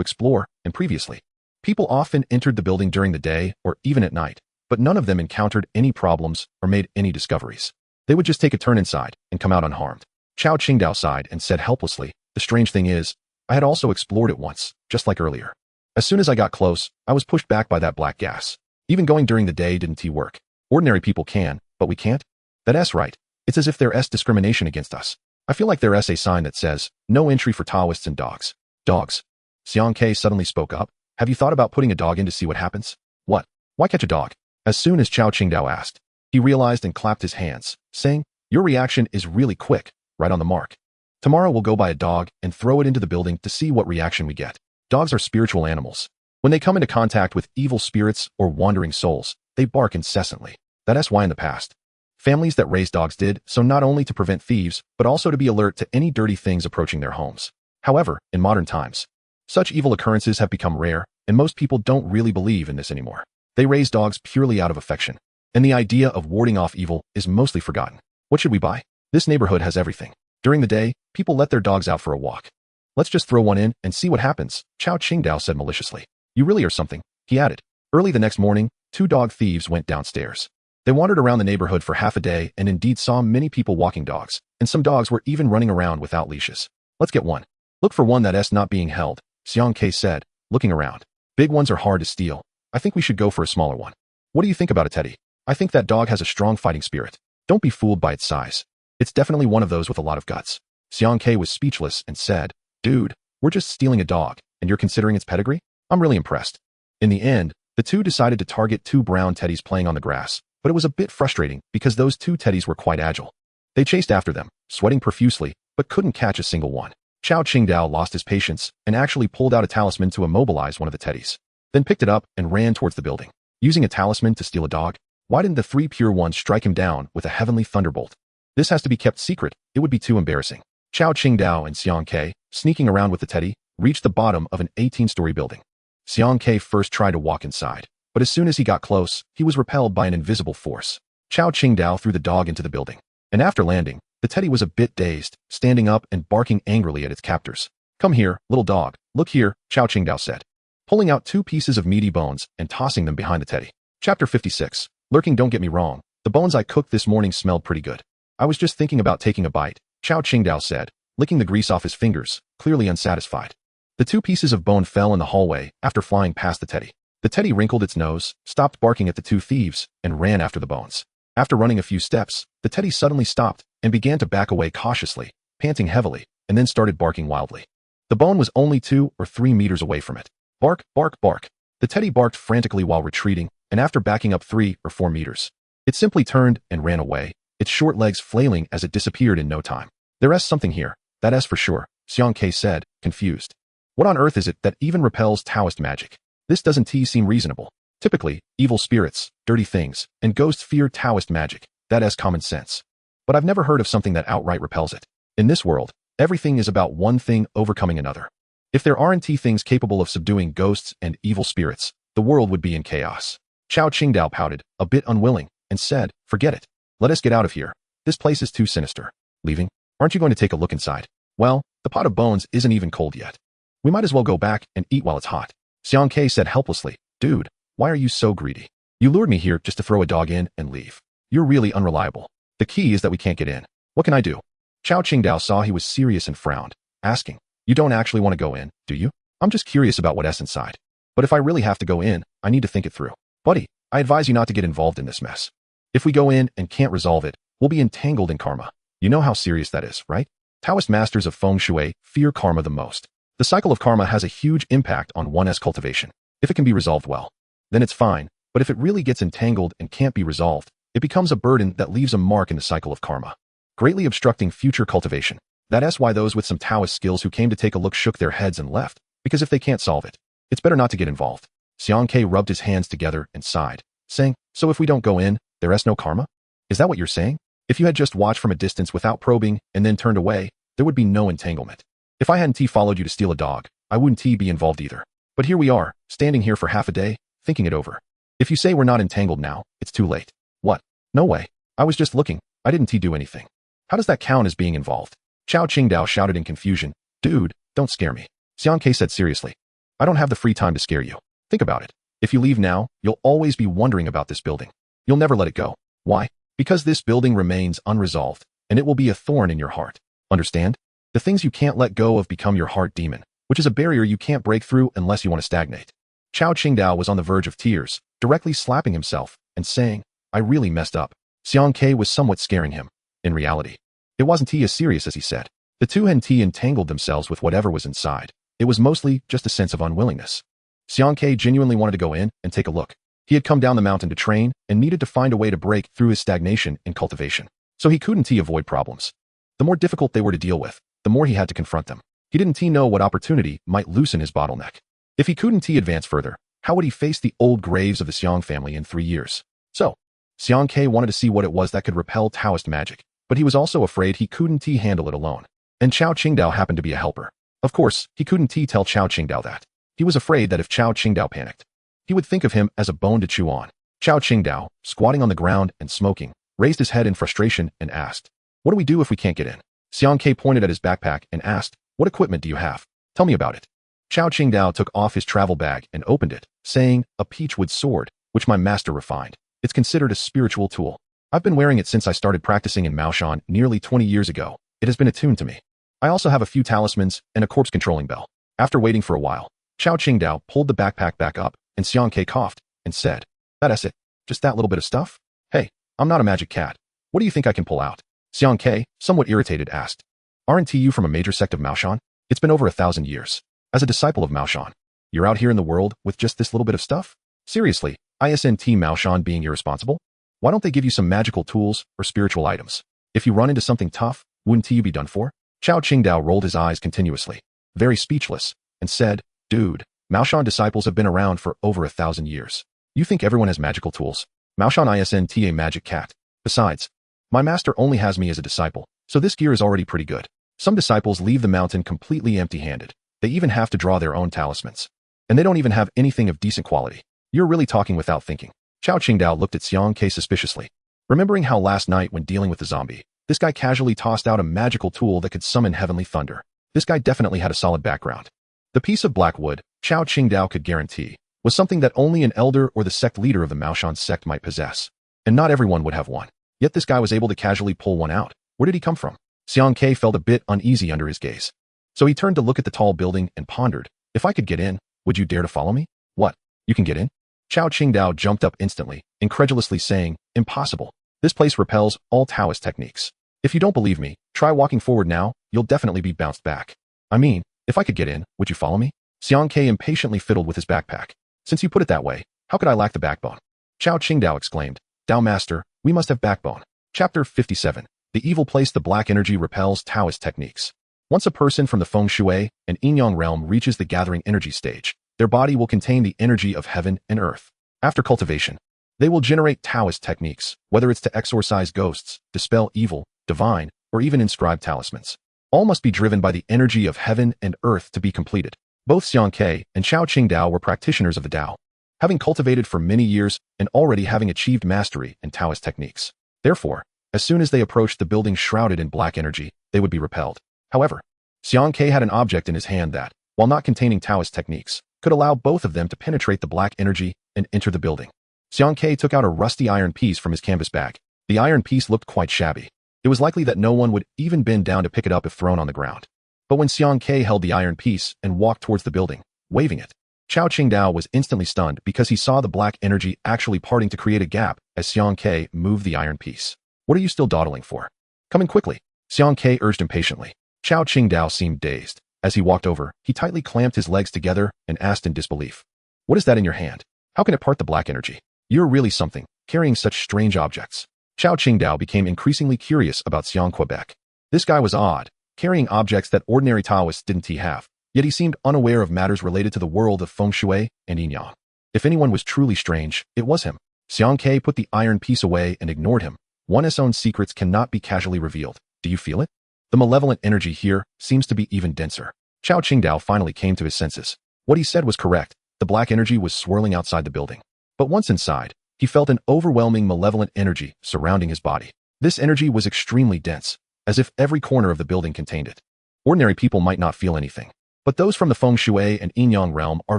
explore, and previously, people often entered the building during the day or even at night, but none of them encountered any problems or made any discoveries. They would just take a turn inside and come out unharmed. Chao Qingdao sighed and said helplessly, "The strange thing is, I had also explored it once, just like earlier. As soon as I got close, I was pushed back by that black gas. Even going during the day didn't work. Ordinary people can, but we can't? That's right. It's as if there's discrimination against us. I feel like there's a sign that says, no entry for Taoists and dogs." Dogs. Xiang Ke suddenly spoke up. "Have you thought about putting a dog in to see what happens?" "What? Why catch a dog?" As soon as Chao Qingdao asked, he realized and clapped his hands, saying, "Your reaction is really quick, right on the mark. Tomorrow we'll go buy a dog and throw it into the building to see what reaction we get." Dogs are spiritual animals. When they come into contact with evil spirits or wandering souls, they bark incessantly. That's why in the past, families that raised dogs did so not only to prevent thieves, but also to be alert to any dirty things approaching their homes. However, in modern times, such evil occurrences have become rare, and most people don't really believe in this anymore. They raise dogs purely out of affection, and the idea of warding off evil is mostly forgotten. What should we buy? This neighborhood has everything. During the day, people let their dogs out for a walk. Let's just throw one in and see what happens, Chao Qingdao said maliciously. "You really are something," he added. Early the next morning, 2 dog thieves went downstairs. They wandered around the neighborhood for half a day and indeed saw many people walking dogs, and some dogs were even running around without leashes. "Let's get one. Look for one that's not being held," Xiang Ke said, looking around. "Big ones are hard to steal. I think we should go for a smaller one. What do you think about it, Teddy? I think that dog has a strong fighting spirit. Don't be fooled by its size. It's definitely one of those with a lot of guts." Xiang Ke was speechless and said, "Dude, we're just stealing a dog, and you're considering its pedigree? I'm really impressed." In the end, the two decided to target 2 brown teddies playing on the grass, but it was a bit frustrating because those 2 teddies were quite agile. They chased after them, sweating profusely, but couldn't catch a single one. Chao Qingdao lost his patience and actually pulled out a talisman to immobilize one of the teddies, then picked it up and ran towards the building. Using a talisman to steal a dog? Why didn't the 3 pure ones strike him down with a heavenly thunderbolt? This has to be kept secret. It would be too embarrassing. Chao Qingdao and Xiang Ke, sneaking around with the teddy, reached the bottom of an 18-story building. Xiang Ke first tried to walk inside, but as soon as he got close, he was repelled by an invisible force. Chao Qingdao threw the dog into the building, and after landing, the teddy was a bit dazed, standing up and barking angrily at its captors. "Come here, little dog. Look here," Chao Qingdao said, pulling out 2 pieces of meaty bones and tossing them behind the teddy. Chapter 56. Lurking. Don't get me wrong. The bones I cooked this morning smelled pretty good. I was just thinking about taking a bite, Chao Qingdao said, licking the grease off his fingers, clearly unsatisfied. The 2 pieces of bone fell in the hallway after flying past the teddy. The teddy wrinkled its nose, stopped barking at the 2 thieves, and ran after the bones. After running a few steps, the teddy suddenly stopped and began to back away cautiously, panting heavily, and then started barking wildly. The bone was only 2 or 3 meters away from it. Bark, bark, bark. The teddy barked frantically while retreating, and after backing up 3 or 4 meters, it simply turned and ran away, its short legs flailing as it disappeared in no time. There's something here, that's for sure, Xiang Ke said, confused. What on earth is it that even repels Taoist magic? This doesn't seem reasonable. Typically, evil spirits, dirty things, and ghosts fear Taoist magic. That has common sense. But I've never heard of something that outright repels it. In this world, everything is about one thing overcoming another. If there aren't things capable of subduing ghosts and evil spirits, the world would be in chaos. Chao Qingdao pouted, a bit unwilling, and said, forget it. Let us get out of here. This place is too sinister. Leaving? Aren't you going to take a look inside? Well, the pot of bones isn't even cold yet. We might as well go back and eat while it's hot. Xiang Ke said helplessly, dude, why are you so greedy? You lured me here just to throw a dog in and leave. You're really unreliable. The key is that we can't get in. What can I do? Chao Qingdao saw he was serious and frowned, asking, you don't actually want to go in, do you? I'm just curious about what's inside. But if I really have to go in, I need to think it through. Buddy, I advise you not to get involved in this mess. If we go in and can't resolve it, we'll be entangled in karma. You know how serious that is, right? Taoist masters of feng shui fear karma the most. The cycle of karma has a huge impact on one's cultivation. If it can be resolved well, then it's fine, but if it really gets entangled and can't be resolved, it becomes a burden that leaves a mark in the cycle of karma, greatly obstructing future cultivation. That's why those with some Taoist skills who came to take a look shook their heads and left, because if they can't solve it, it's better not to get involved. Xiang Ke rubbed his hands together and sighed, saying, so if we don't go in, there's no karma? Is that what you're saying? If you had just watched from a distance without probing and then turned away, there would be no entanglement. If I hadn't followed you to steal a dog, I wouldn't be involved either. But here we are, standing here for half a day, thinking it over. If you say we're not entangled now, it's too late. What? No way. I was just looking. I didn't do anything. How does that count as being involved? Chao Qingdao shouted in confusion. Dude, don't scare me. Xiang Ke said seriously. I don't have the free time to scare you. Think about it. If you leave now, you'll always be wondering about this building. You'll never let it go. Why? Because this building remains unresolved, and it will be a thorn in your heart. Understand? The things you can't let go of become your heart demon, which is a barrier you can't break through unless you want to stagnate. Chao Qingdao was on the verge of tears, directly slapping himself and saying, I really messed up. Xiang Ke was somewhat scaring him. In reality, it wasn't as serious as he said. The two hadn't entangled themselves with whatever was inside. It was mostly just a sense of unwillingness. Xiang Ke genuinely wanted to go in and take a look. He had come down the mountain to train and needed to find a way to break through his stagnation in cultivation. So he couldn't avoid problems. The more difficult they were to deal with, the more he had to confront them. He didn't know what opportunity might loosen his bottleneck. If he couldn't advance further, how would he face the old graves of the Xiang family in 3 years? So, Xiang Ke wanted to see what it was that could repel Taoist magic, but he was also afraid he couldn't handle it alone. And Chao Qingdao happened to be a helper. Of course, he couldn't tell Chao Qingdao that. He was afraid that if Chao Qingdao panicked, he would think of him as a bone to chew on. Chao Qingdao, squatting on the ground and smoking, raised his head in frustration and asked, what do we do if we can't get in? Xiang Ke pointed at his backpack and asked, what equipment do you have? Tell me about it. Chao Qingdao took off his travel bag and opened it, saying, a peachwood sword, which my master refined. It's considered a spiritual tool. I've been wearing it since I started practicing in Maoshan nearly 20 years ago. It has been attuned to me. I also have a few talismans and a corpse-controlling bell. After waiting for a while, Chao Qingdao pulled the backpack back up, and Xiang Ke coughed and said, that's it. Just that little bit of stuff? Hey, I'm not a magic cat. What do you think I can pull out? Xiang Ke, somewhat irritated, asked, aren't you from a major sect of Maoshan? It's been over 1,000 years. As a disciple of Maoshan, you're out here in the world with just this little bit of stuff? Seriously, isn't Maoshan being irresponsible? Why don't they give you some magical tools or spiritual items? If you run into something tough, wouldn't you be done for? Chao Qingdao rolled his eyes continuously, very speechless, and said, dude, Maoshan disciples have been around for over 1,000 years. You think everyone has magical tools? Maoshan isn't a magic cat. Besides, my master only has me as a disciple, so this gear is already pretty good. Some disciples leave the mountain completely empty-handed. They even have to draw their own talismans. And they don't even have anything of decent quality. You're really talking without thinking. Chao Qingdao looked at Xiang Ke suspiciously. Remembering how last night when dealing with the zombie, this guy casually tossed out a magical tool that could summon heavenly thunder. This guy definitely had a solid background. The piece of black wood, Chao Qingdao could guarantee, was something that only an elder or the sect leader of the Maoshan sect might possess. And not everyone would have one. Yet this guy was able to casually pull one out. Where did he come from? Xiang Ke felt a bit uneasy under his gaze. So he turned to look at the tall building and pondered, if I could get in, would you dare to follow me? What? You can get in? Chao Qingdao jumped up instantly, incredulously saying, impossible. This place repels all Taoist techniques. If you don't believe me, try walking forward now, you'll definitely be bounced back. I mean, if I could get in, would you follow me? Xiang Ke impatiently fiddled with his backpack. Since you put it that way, how could I lack the backbone? Chao Qingdao exclaimed. Dao Master, we must have backbone. Chapter 57. The evil place. The black energy repels Taoist techniques. Once a person from the feng shui and yin-yang realm reaches the gathering energy stage, their body will contain the energy of heaven and earth. After cultivation, they will generate Taoist techniques, whether it's to exorcise ghosts, dispel evil, divine, or even inscribe talismans. All must be driven by the energy of heaven and earth to be completed. Both Xiang Ke and Chao Qingdao were practitioners of the Tao, having cultivated for many years and already having achieved mastery in Taoist techniques. Therefore, as soon as they approached the building shrouded in black energy, they would be repelled. However, Xiang Ke had an object in his hand that, while not containing Taoist techniques, could allow both of them to penetrate the black energy and enter the building. Xiang Ke took out a rusty iron piece from his canvas bag. The iron piece looked quite shabby. It was likely that no one would even bend down to pick it up if thrown on the ground. But when Xiang Ke held the iron piece and walked towards the building, waving it, Chao Qingdao was instantly stunned because he saw the black energy actually parting to create a gap as Xiang Ke moved the iron piece. What are you still dawdling for? Come in quickly, Xiang Ke urged impatiently. Chao Qingdao seemed dazed. As he walked over, he tightly clamped his legs together and asked in disbelief. What is that in your hand? How can it part the black energy? You're really something, carrying such strange objects. Chao Qingdao became increasingly curious about Xiang Quebec. This guy was odd, carrying objects that ordinary Taoists didn't have, yet he seemed unaware of matters related to the world of feng shui and yin-yang. If anyone was truly strange, it was him. Xiang Ke put the iron piece away and ignored him. One's own secrets cannot be casually revealed. Do you feel it? The malevolent energy here seems to be even denser. Chao Qingdao finally came to his senses. What he said was correct. The black energy was swirling outside the building. But once inside, he felt an overwhelming malevolent energy surrounding his body. This energy was extremely dense, as if every corner of the building contained it. Ordinary people might not feel anything, but those from the feng shui and yin-yang realm are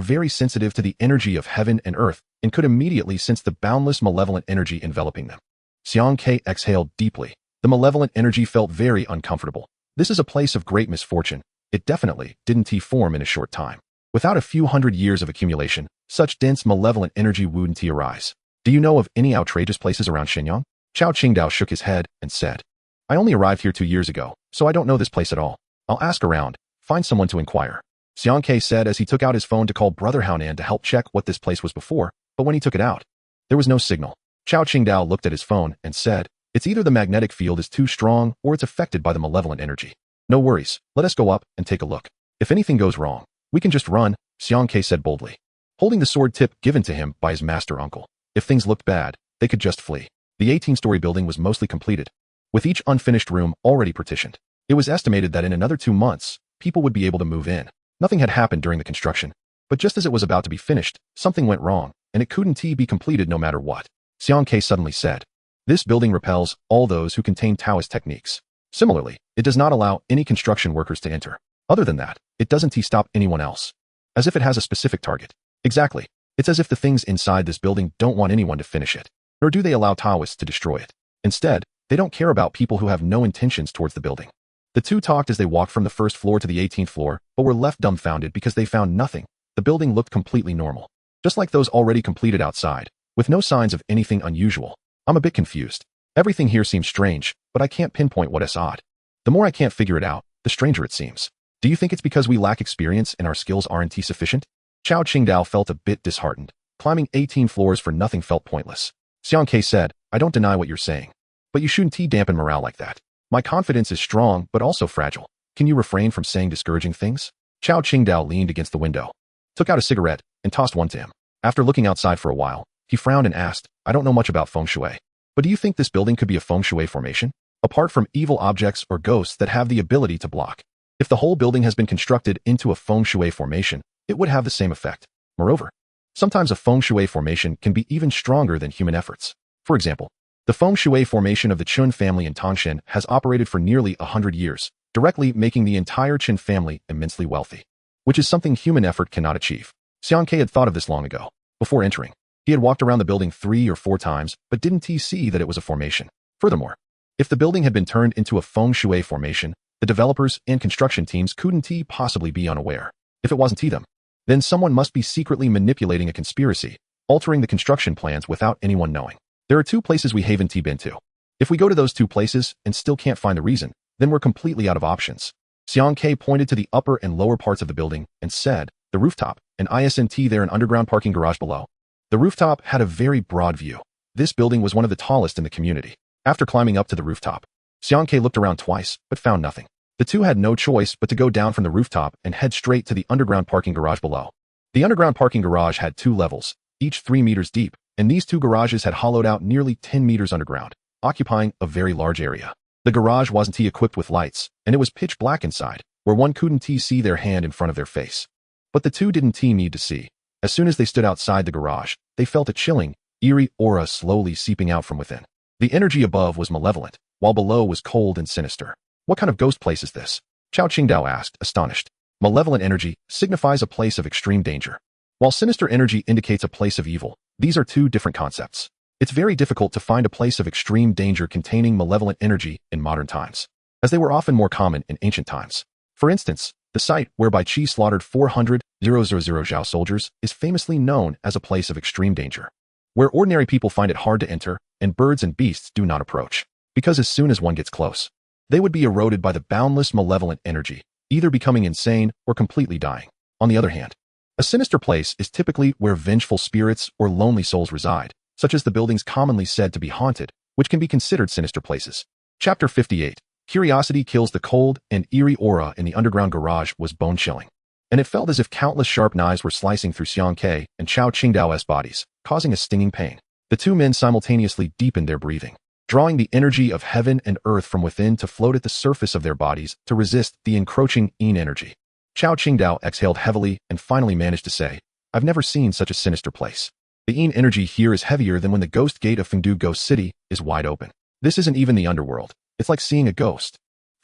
very sensitive to the energy of heaven and earth and could immediately sense the boundless malevolent energy enveloping them. Xiang Ke exhaled deeply. The malevolent energy felt very uncomfortable. This is a place of great misfortune. It definitely didn't form in a short time. Without a few hundred years of accumulation, such dense malevolent energy wouldn't arise. Do you know of any outrageous places around Shenyang? Chao Qingdao shook his head and said, I only arrived here 2 years ago, so I don't know this place at all. I'll ask around, find someone to inquire. Xiang Ke said as he took out his phone to call Brother Haonan to help check what this place was before, but when he took it out, there was no signal. Chao Qingdao looked at his phone and said, it's either the magnetic field is too strong or it's affected by the malevolent energy. No worries, let us go up and take a look. If anything goes wrong, we can just run, Xiang Ke said boldly, holding the sword tip given to him by his master uncle. If things looked bad, they could just flee. The 18-story building was mostly completed, with each unfinished room already partitioned. It was estimated that in another 2 months, people would be able to move in. Nothing had happened during the construction, but just as it was about to be finished, something went wrong, and it couldn't be completed no matter what. Xiang Ke suddenly said, this building repels all those who contain Taoist techniques. Similarly, it does not allow any construction workers to enter. Other than that, it doesn't stop anyone else. As if it has a specific target. Exactly. It's as if the things inside this building don't want anyone to finish it, nor do they allow Taoists to destroy it. Instead, they don't care about people who have no intentions towards the building. The two talked as they walked from the first floor to the 18th floor, but were left dumbfounded because they found nothing. The building looked completely normal, just like those already completed outside, with no signs of anything unusual. I'm a bit confused. Everything here seems strange, but I can't pinpoint what is odd. The more I can't figure it out, the stranger it seems. Do you think it's because we lack experience and our skills aren't sufficient? Chao Qingdao felt a bit disheartened. Climbing 18 floors for nothing felt pointless. Xiang Ke said, I don't deny what you're saying, but you shouldn't dampen morale like that. My confidence is strong, but also fragile. Can you refrain from saying discouraging things? Chao Qingdao leaned against the window, took out a cigarette, and tossed one to him. After looking outside for a while, he frowned and asked, I don't know much about feng shui, but do you think this building could be a feng shui formation? Apart from evil objects or ghosts that have the ability to block. If the whole building has been constructed into a feng shui formation, it would have the same effect. Moreover, sometimes a feng shui formation can be even stronger than human efforts. For example, the feng shui formation of the Chun family in Tangshan has operated for nearly 100 years, directly making the entire Chun family immensely wealthy, which is something human effort cannot achieve. Xiang Ke had thought of this long ago. Before entering, he had walked around the building 3 or 4 times, but didn't see that it was a formation. Furthermore, if the building had been turned into a feng shui formation, the developers and construction teams couldn't possibly be unaware. If it wasn't them, then someone must be secretly manipulating a conspiracy, altering the construction plans without anyone knowing. There are 2 places we haven't been to. If we go to those two places and still can't find the reason, then we're completely out of options. Xiang Ke pointed to the upper and lower parts of the building and said, the rooftop, an ISNT there, an underground parking garage below. The rooftop had a very broad view. This building was one of the tallest in the community. After climbing up to the rooftop, Xiang Ke looked around twice, but found nothing. The two had no choice but to go down from the rooftop and head straight to the underground parking garage below. The underground parking garage had 2 levels, each 3 meters deep, and these 2 garages had hollowed out nearly 10 meters underground, occupying a very large area. The garage wasn't equipped with lights, and it was pitch black inside, where one couldn't see their hand in front of their face. But the two didn't need to see. As soon as they stood outside the garage, they felt a chilling, eerie aura slowly seeping out from within. The energy above was malevolent, while below was cold and sinister. What kind of ghost place is this? Chao Qingdao asked, astonished. Malevolent energy signifies a place of extreme danger, while sinister energy indicates a place of evil. These are 2 different concepts. It's very difficult to find a place of extreme danger containing malevolent energy in modern times, as they were often more common in ancient times. For instance, the site whereby Qi slaughtered 400,000 Zhao soldiers is famously known as a place of extreme danger, where ordinary people find it hard to enter and birds and beasts do not approach, because as soon as one gets close, they would be eroded by the boundless malevolent energy, either becoming insane or completely dying. On the other hand, a sinister place is typically where vengeful spirits or lonely souls reside, such as the buildings commonly said to be haunted, which can be considered sinister places. Chapter 58. Curiosity kills. The cold and eerie aura in the underground garage was bone-chilling, and it felt as if countless sharp knives were slicing through Xiang Ke and Chao Qingdao's bodies, causing a stinging pain. The 2 men simultaneously deepened their breathing, drawing the energy of heaven and earth from within to float at the surface of their bodies to resist the encroaching yin energy. Chao Qingdao exhaled heavily and finally managed to say, I've never seen such a sinister place. The yin energy here is heavier than when the ghost gate of Fengdu Ghost City is wide open. This isn't even the underworld. It's like seeing a ghost.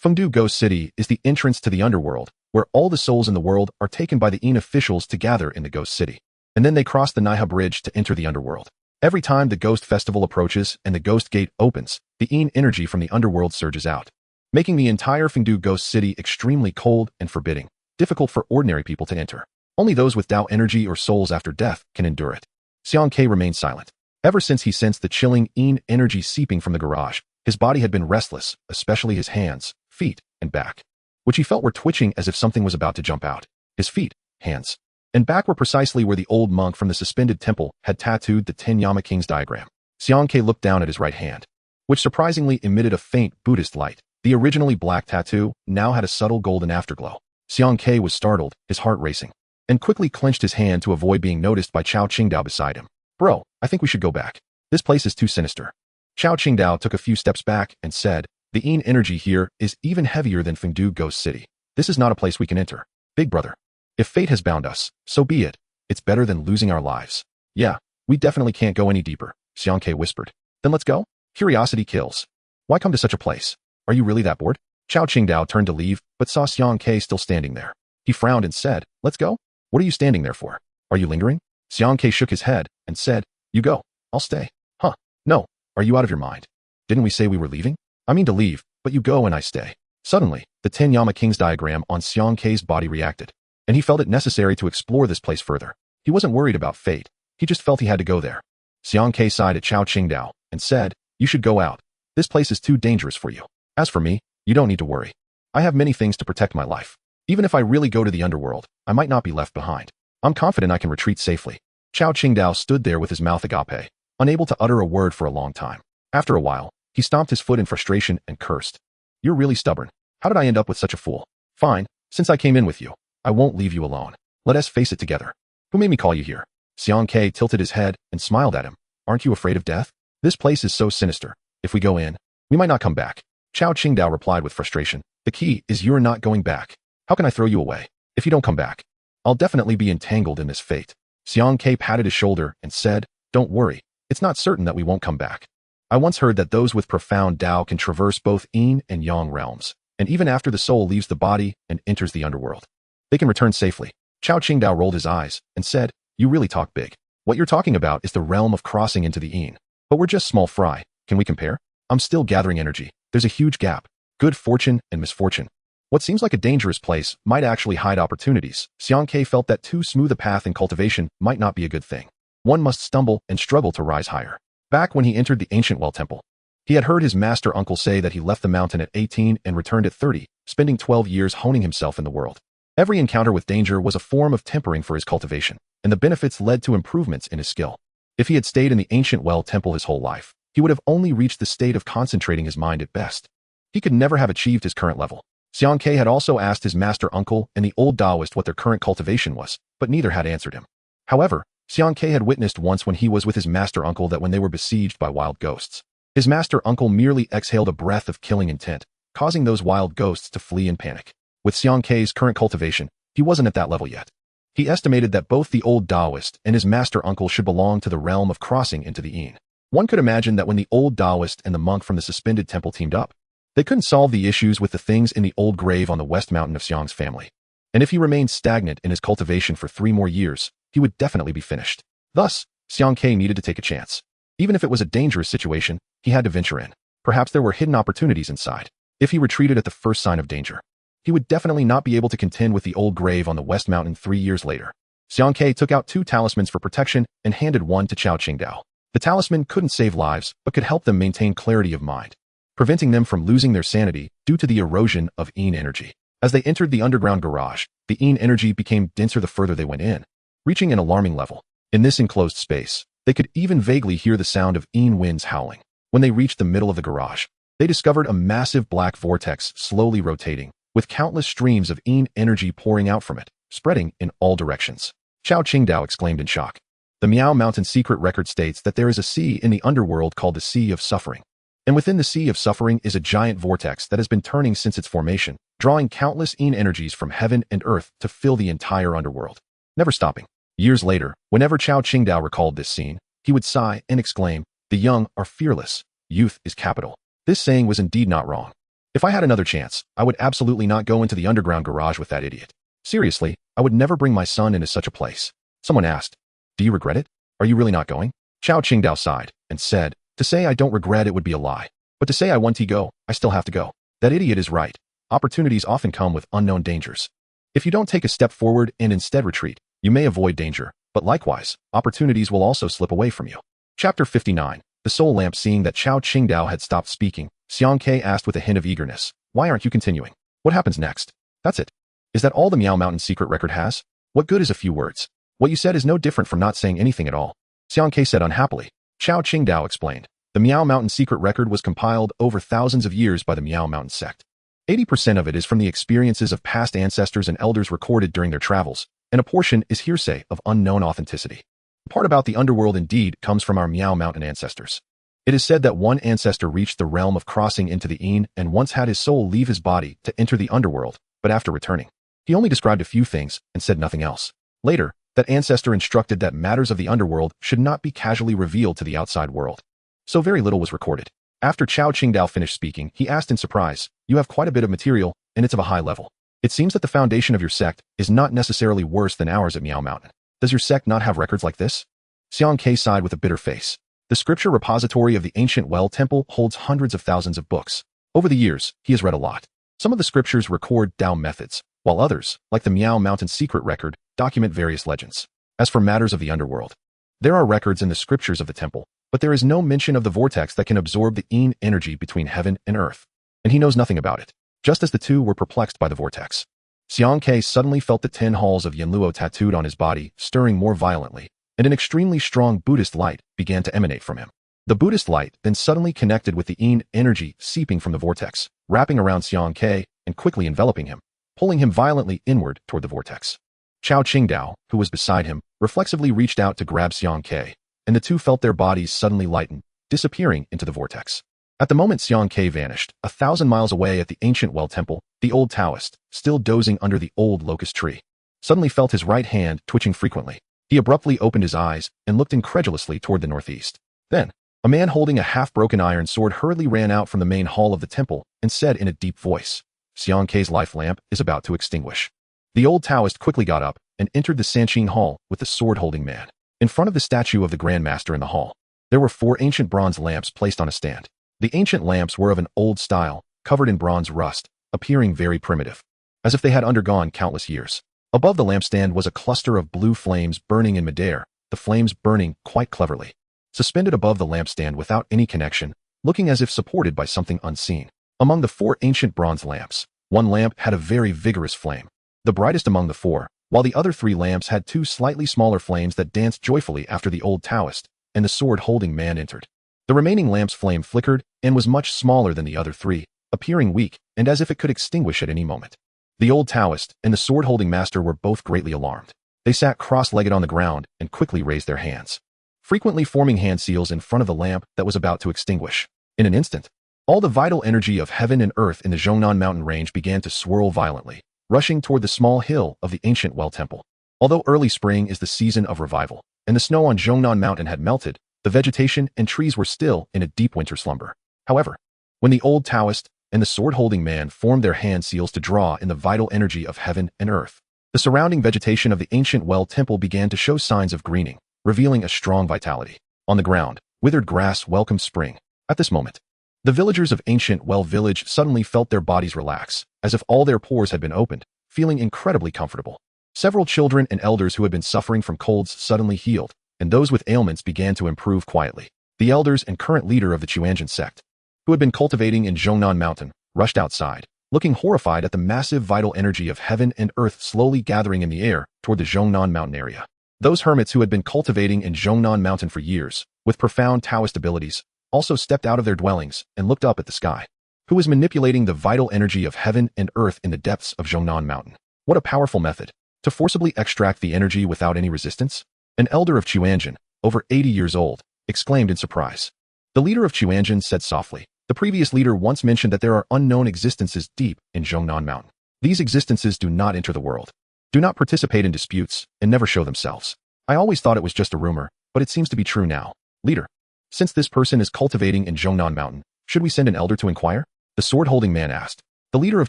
Fengdu Ghost City is the entrance to the underworld, where all the souls in the world are taken by the yin officials to gather in the Ghost City, and then they cross the Naiha Bridge to enter the underworld. Every time the Ghost Festival approaches and the Ghost Gate opens, the yin energy from the underworld surges out, making the entire Fengdu Ghost City extremely cold and forbidding, difficult for ordinary people to enter. Only those with Tao energy or souls after death can endure it. Xiang Ke remained silent. Ever since he sensed the chilling yin energy seeping from the garage, his body had been restless, especially his hands, feet, and back, which he felt were twitching as if something was about to jump out. His feet, hands, and back were precisely where the old monk from the suspended temple had tattooed the 10 Yama Kings diagram. Xiang Ke looked down at his right hand, which surprisingly emitted a faint Buddhist light. The originally black tattoo now had a subtle golden afterglow. Xiang Ke was startled, his heart racing, and quickly clenched his hand to avoid being noticed by Chao Qingdao beside him. Bro, I think we should go back. This place is too sinister. Chao Qingdao took a few steps back and said, the yin energy here is even heavier than Fengdu Ghost City. This is not a place we can enter. Big brother, if fate has bound us, so be it. It's better than losing our lives. Yeah, we definitely can't go any deeper, Xiang Ke whispered. Then let's go? Curiosity kills. Why come to such a place? Are you really that bored? Chao Qingdao turned to leave, but saw Xiang Ke still standing there. He frowned and said, let's go? What are you standing there for? Are you lingering? Xiang Ke shook his head and said, you go. I'll stay. Huh? No. Are you out of your mind? Didn't we say we were leaving? I mean to leave, but you go and I stay. Suddenly, the 10 Yama Kings diagram on Xiang Ke's body reacted, and he felt it necessary to explore this place further. He wasn't worried about fate. He just felt he had to go there. Xiang Ke sighed at Chao Qingdao and said, you should go out. This place is too dangerous for you. As for me, you don't need to worry. I have many things to protect my life. Even if I really go to the underworld, I might not be left behind. I'm confident I can retreat safely. Chao Qingdao stood there with his mouth agape, unable to utter a word for a long time. After a while, he stomped his foot in frustration and cursed. You're really stubborn. How did I end up with such a fool? Fine, since I came in with you, I won't leave you alone. Let us face it together. Who made me call you here? Xiang Ke tilted his head and smiled at him. Aren't you afraid of death? This place is so sinister. If we go in, we might not come back. Chao Qingdao replied with frustration. The key is you're not going back. How can I throw you away? If you don't come back, I'll definitely be entangled in this fate. Xiang Ke patted his shoulder and said, don't worry. It's not certain that we won't come back. I once heard that those with profound Tao can traverse both yin and yang realms, and even after the soul leaves the body and enters the underworld, they can return safely. Chao Qingdao rolled his eyes and said, you really talk big. What you're talking about is the realm of crossing into the yin. But we're just small fry. Can we compare? I'm still gathering energy. There's a huge gap. Good fortune and misfortune. What seems like a dangerous place might actually hide opportunities. Xiang Ke felt that too smooth a path in cultivation might not be a good thing. One must stumble and struggle to rise higher. Back when he entered the ancient well temple, He had heard his master uncle say that he left the mountain at 18 and returned at 30, spending 12 years honing himself in the world. Every encounter with danger was a form of tempering for his cultivation, and the benefits led to improvements in his skill. If he had stayed in the ancient well temple his whole life, he would have only reached the state of concentrating his mind at best. He could never have achieved his current level. Xiang Ke had also asked his master uncle and the old Taoist what their current cultivation was, but neither had answered him. However, Xiang Ke had witnessed once when he was with his master uncle that when they were besieged by wild ghosts, his master uncle merely exhaled a breath of killing intent, causing those wild ghosts to flee in panic. With Xiang Ke's current cultivation, he wasn't at that level yet. He estimated that both the old Taoist and his master uncle should belong to the realm of crossing into the Yin. One could imagine that when the old Taoist and the monk from the suspended temple teamed up, they couldn't solve the issues with the things in the old grave on the west mountain of Xiang's family. And if he remained stagnant in his cultivation for 3 more years, he would definitely be finished. Thus, Xiang Ke needed to take a chance. Even if it was a dangerous situation, he had to venture in. Perhaps there were hidden opportunities inside. If he retreated at the first sign of danger, he would definitely not be able to contend with the old grave on the west mountain 3 years later. Xiang Ke took out 2 talismans for protection and handed one to Chao Qingdao. The talisman couldn't save lives, but could help them maintain clarity of mind, preventing them from losing their sanity due to the erosion of Yin energy. As they entered the underground garage, the Yin energy became denser the further they went in, reaching an alarming level. In this enclosed space, they could even vaguely hear the sound of Yin winds howling. When they reached the middle of the garage, they discovered a massive black vortex slowly rotating, with countless streams of Yin energy pouring out from it, spreading in all directions. Chao Qingdao exclaimed in shock. The Miao Mountain secret record states that there is a sea in the underworld called the Sea of Suffering. And within the Sea of Suffering is a giant vortex that has been turning since its formation, drawing countless Yin energies from heaven and earth to fill the entire underworld, never stopping. Years later, whenever Chao Qingdao recalled this scene, he would sigh and exclaim, "The young are fearless. Youth is capital." This saying was indeed not wrong. If I had another chance, I would absolutely not go into the underground garage with that idiot. Seriously, I would never bring my son into such a place. Someone asked, "Do you regret it? Are you really not going?" Chao Qingdao sighed and said, "To say I don't regret it would be a lie. But to say I want to go, I still have to go." That idiot is right. Opportunities often come with unknown dangers. If you don't take a step forward and instead retreat, you may avoid danger, but likewise, opportunities will also slip away from you. Chapter 59. The Soul Lamp. Seeing that Chao Qingdao had stopped speaking, Xiang Ke asked with a hint of eagerness, "Why aren't you continuing? What happens next?" "That's it. Is that all the Miao Mountain secret record has? What good is a few words? What you said is no different from not saying anything at all," Xiang Ke said unhappily. Chao Qingdao explained. The Miao Mountain secret record was compiled over thousands of years by the Miao Mountain sect. 80% of it is from the experiences of past ancestors and elders recorded during their travels, and a portion is hearsay of unknown authenticity. The part about the underworld indeed comes from our Miao Mountain ancestors. It is said that one ancestor reached the realm of crossing into the Yin and once had his soul leave his body to enter the underworld, but after returning, he only described a few things and said nothing else. Later, that ancestor instructed that matters of the underworld should not be casually revealed to the outside world. So very little was recorded. After Chao Qingdao finished speaking, he asked in surprise, "You have quite a bit of material, and it's of a high level. It seems that the foundation of your sect is not necessarily worse than ours at Miao Mountain. Does your sect not have records like this?" Xiang Ke sighed with a bitter face. The scripture repository of the ancient well temple holds hundreds of thousands of books. Over the years, he has read a lot. Some of the scriptures record Tao methods, while others, like the Miao Mountain secret record, document various legends. As for matters of the underworld, there are records in the scriptures of the temple, but there is no mention of the vortex that can absorb the Yin energy between heaven and earth, and he knows nothing about it. Just as the two were perplexed by the vortex, Xiang Ke suddenly felt the 10 halls of Yanluo tattooed on his body stirring more violently, and an extremely strong Buddhist light began to emanate from him. The Buddhist light then suddenly connected with the Yin energy seeping from the vortex, wrapping around Xiang Ke and quickly enveloping him, pulling him violently inward toward the vortex. Chao Qingdao, who was beside him, reflexively reached out to grab Xiang Ke, and the two felt their bodies suddenly lighten, disappearing into the vortex. At the moment Xiang Ke vanished, 1,000 miles away at the ancient well temple, the old Taoist, still dozing under the old locust tree, suddenly felt his right hand twitching frequently. He abruptly opened his eyes and looked incredulously toward the northeast. Then, a man holding a half-broken iron sword hurriedly ran out from the main hall of the temple and said in a deep voice, "Xiang Ke's life lamp is about to extinguish." The old Taoist quickly got up and entered the Sanqing Hall with the sword-holding man. In front of the statue of the Grand Master in the hall, there were 4 ancient bronze lamps placed on a stand. The ancient lamps were of an old style, covered in bronze rust, appearing very primitive, as if they had undergone countless years. Above the lampstand was a cluster of blue flames burning in midair, the flames burning quite cleverly. Suspended above the lampstand without any connection looking as if supported by something unseen. Among the 4 ancient bronze lamps, one lamp had a very vigorous flame, the brightest among the 4, while the other 3 lamps had 2 slightly smaller flames that danced joyfully after the old Taoist and the sword-holding man entered. The remaining lamp's flame flickered and was much smaller than the other 3, appearing weak and as if it could extinguish at any moment. The old Taoist and the sword-holding master were both greatly alarmed. They sat cross-legged on the ground and quickly raised their hands, frequently forming hand seals in front of the lamp that was about to extinguish. In an instant, all the vital energy of heaven and earth in the Zhongnan mountain range began to swirl violently, rushing toward the small hill of the ancient well temple. Although early spring is the season of revival, and the snow on Zhongnan mountain had melted, the vegetation and trees were still in a deep winter slumber. However, when the old Taoist and the sword-holding man formed their hand seals to draw in the vital energy of heaven and earth, the surrounding vegetation of the ancient well temple began to show signs of greening, revealing a strong vitality. On the ground, withered grass welcomed spring. At this moment, the villagers of ancient well village suddenly felt their bodies relax, as if all their pores had been opened, feeling incredibly comfortable. Several children and elders who had been suffering from colds suddenly healed, and those with ailments began to improve quietly. The elders and current leader of the Chuanjian sect, who had been cultivating in Zhongnan mountain, rushed outside, looking horrified at the massive vital energy of heaven and earth slowly gathering in the air toward the Zhongnan mountain area. Those hermits who had been cultivating in Zhongnan mountain for years, with profound Taoist abilities, also stepped out of their dwellings and looked up at the sky. Who was manipulating the vital energy of heaven and earth in the depths of Zhongnan mountain? What a powerful method to forcibly extract the energy without any resistance. An elder of Chuanjian, over 80 years old, exclaimed in surprise. The leader of Chuanjian said softly, the previous leader once mentioned that there are unknown existences deep in Zhongnan mountain. These existences do not enter the world, do not participate in disputes, and never show themselves. I always thought it was just a rumor, but it seems to be true now. Leader, since this person is cultivating in Zhongnan mountain, should we send an elder to inquire? The sword-holding man asked. The leader of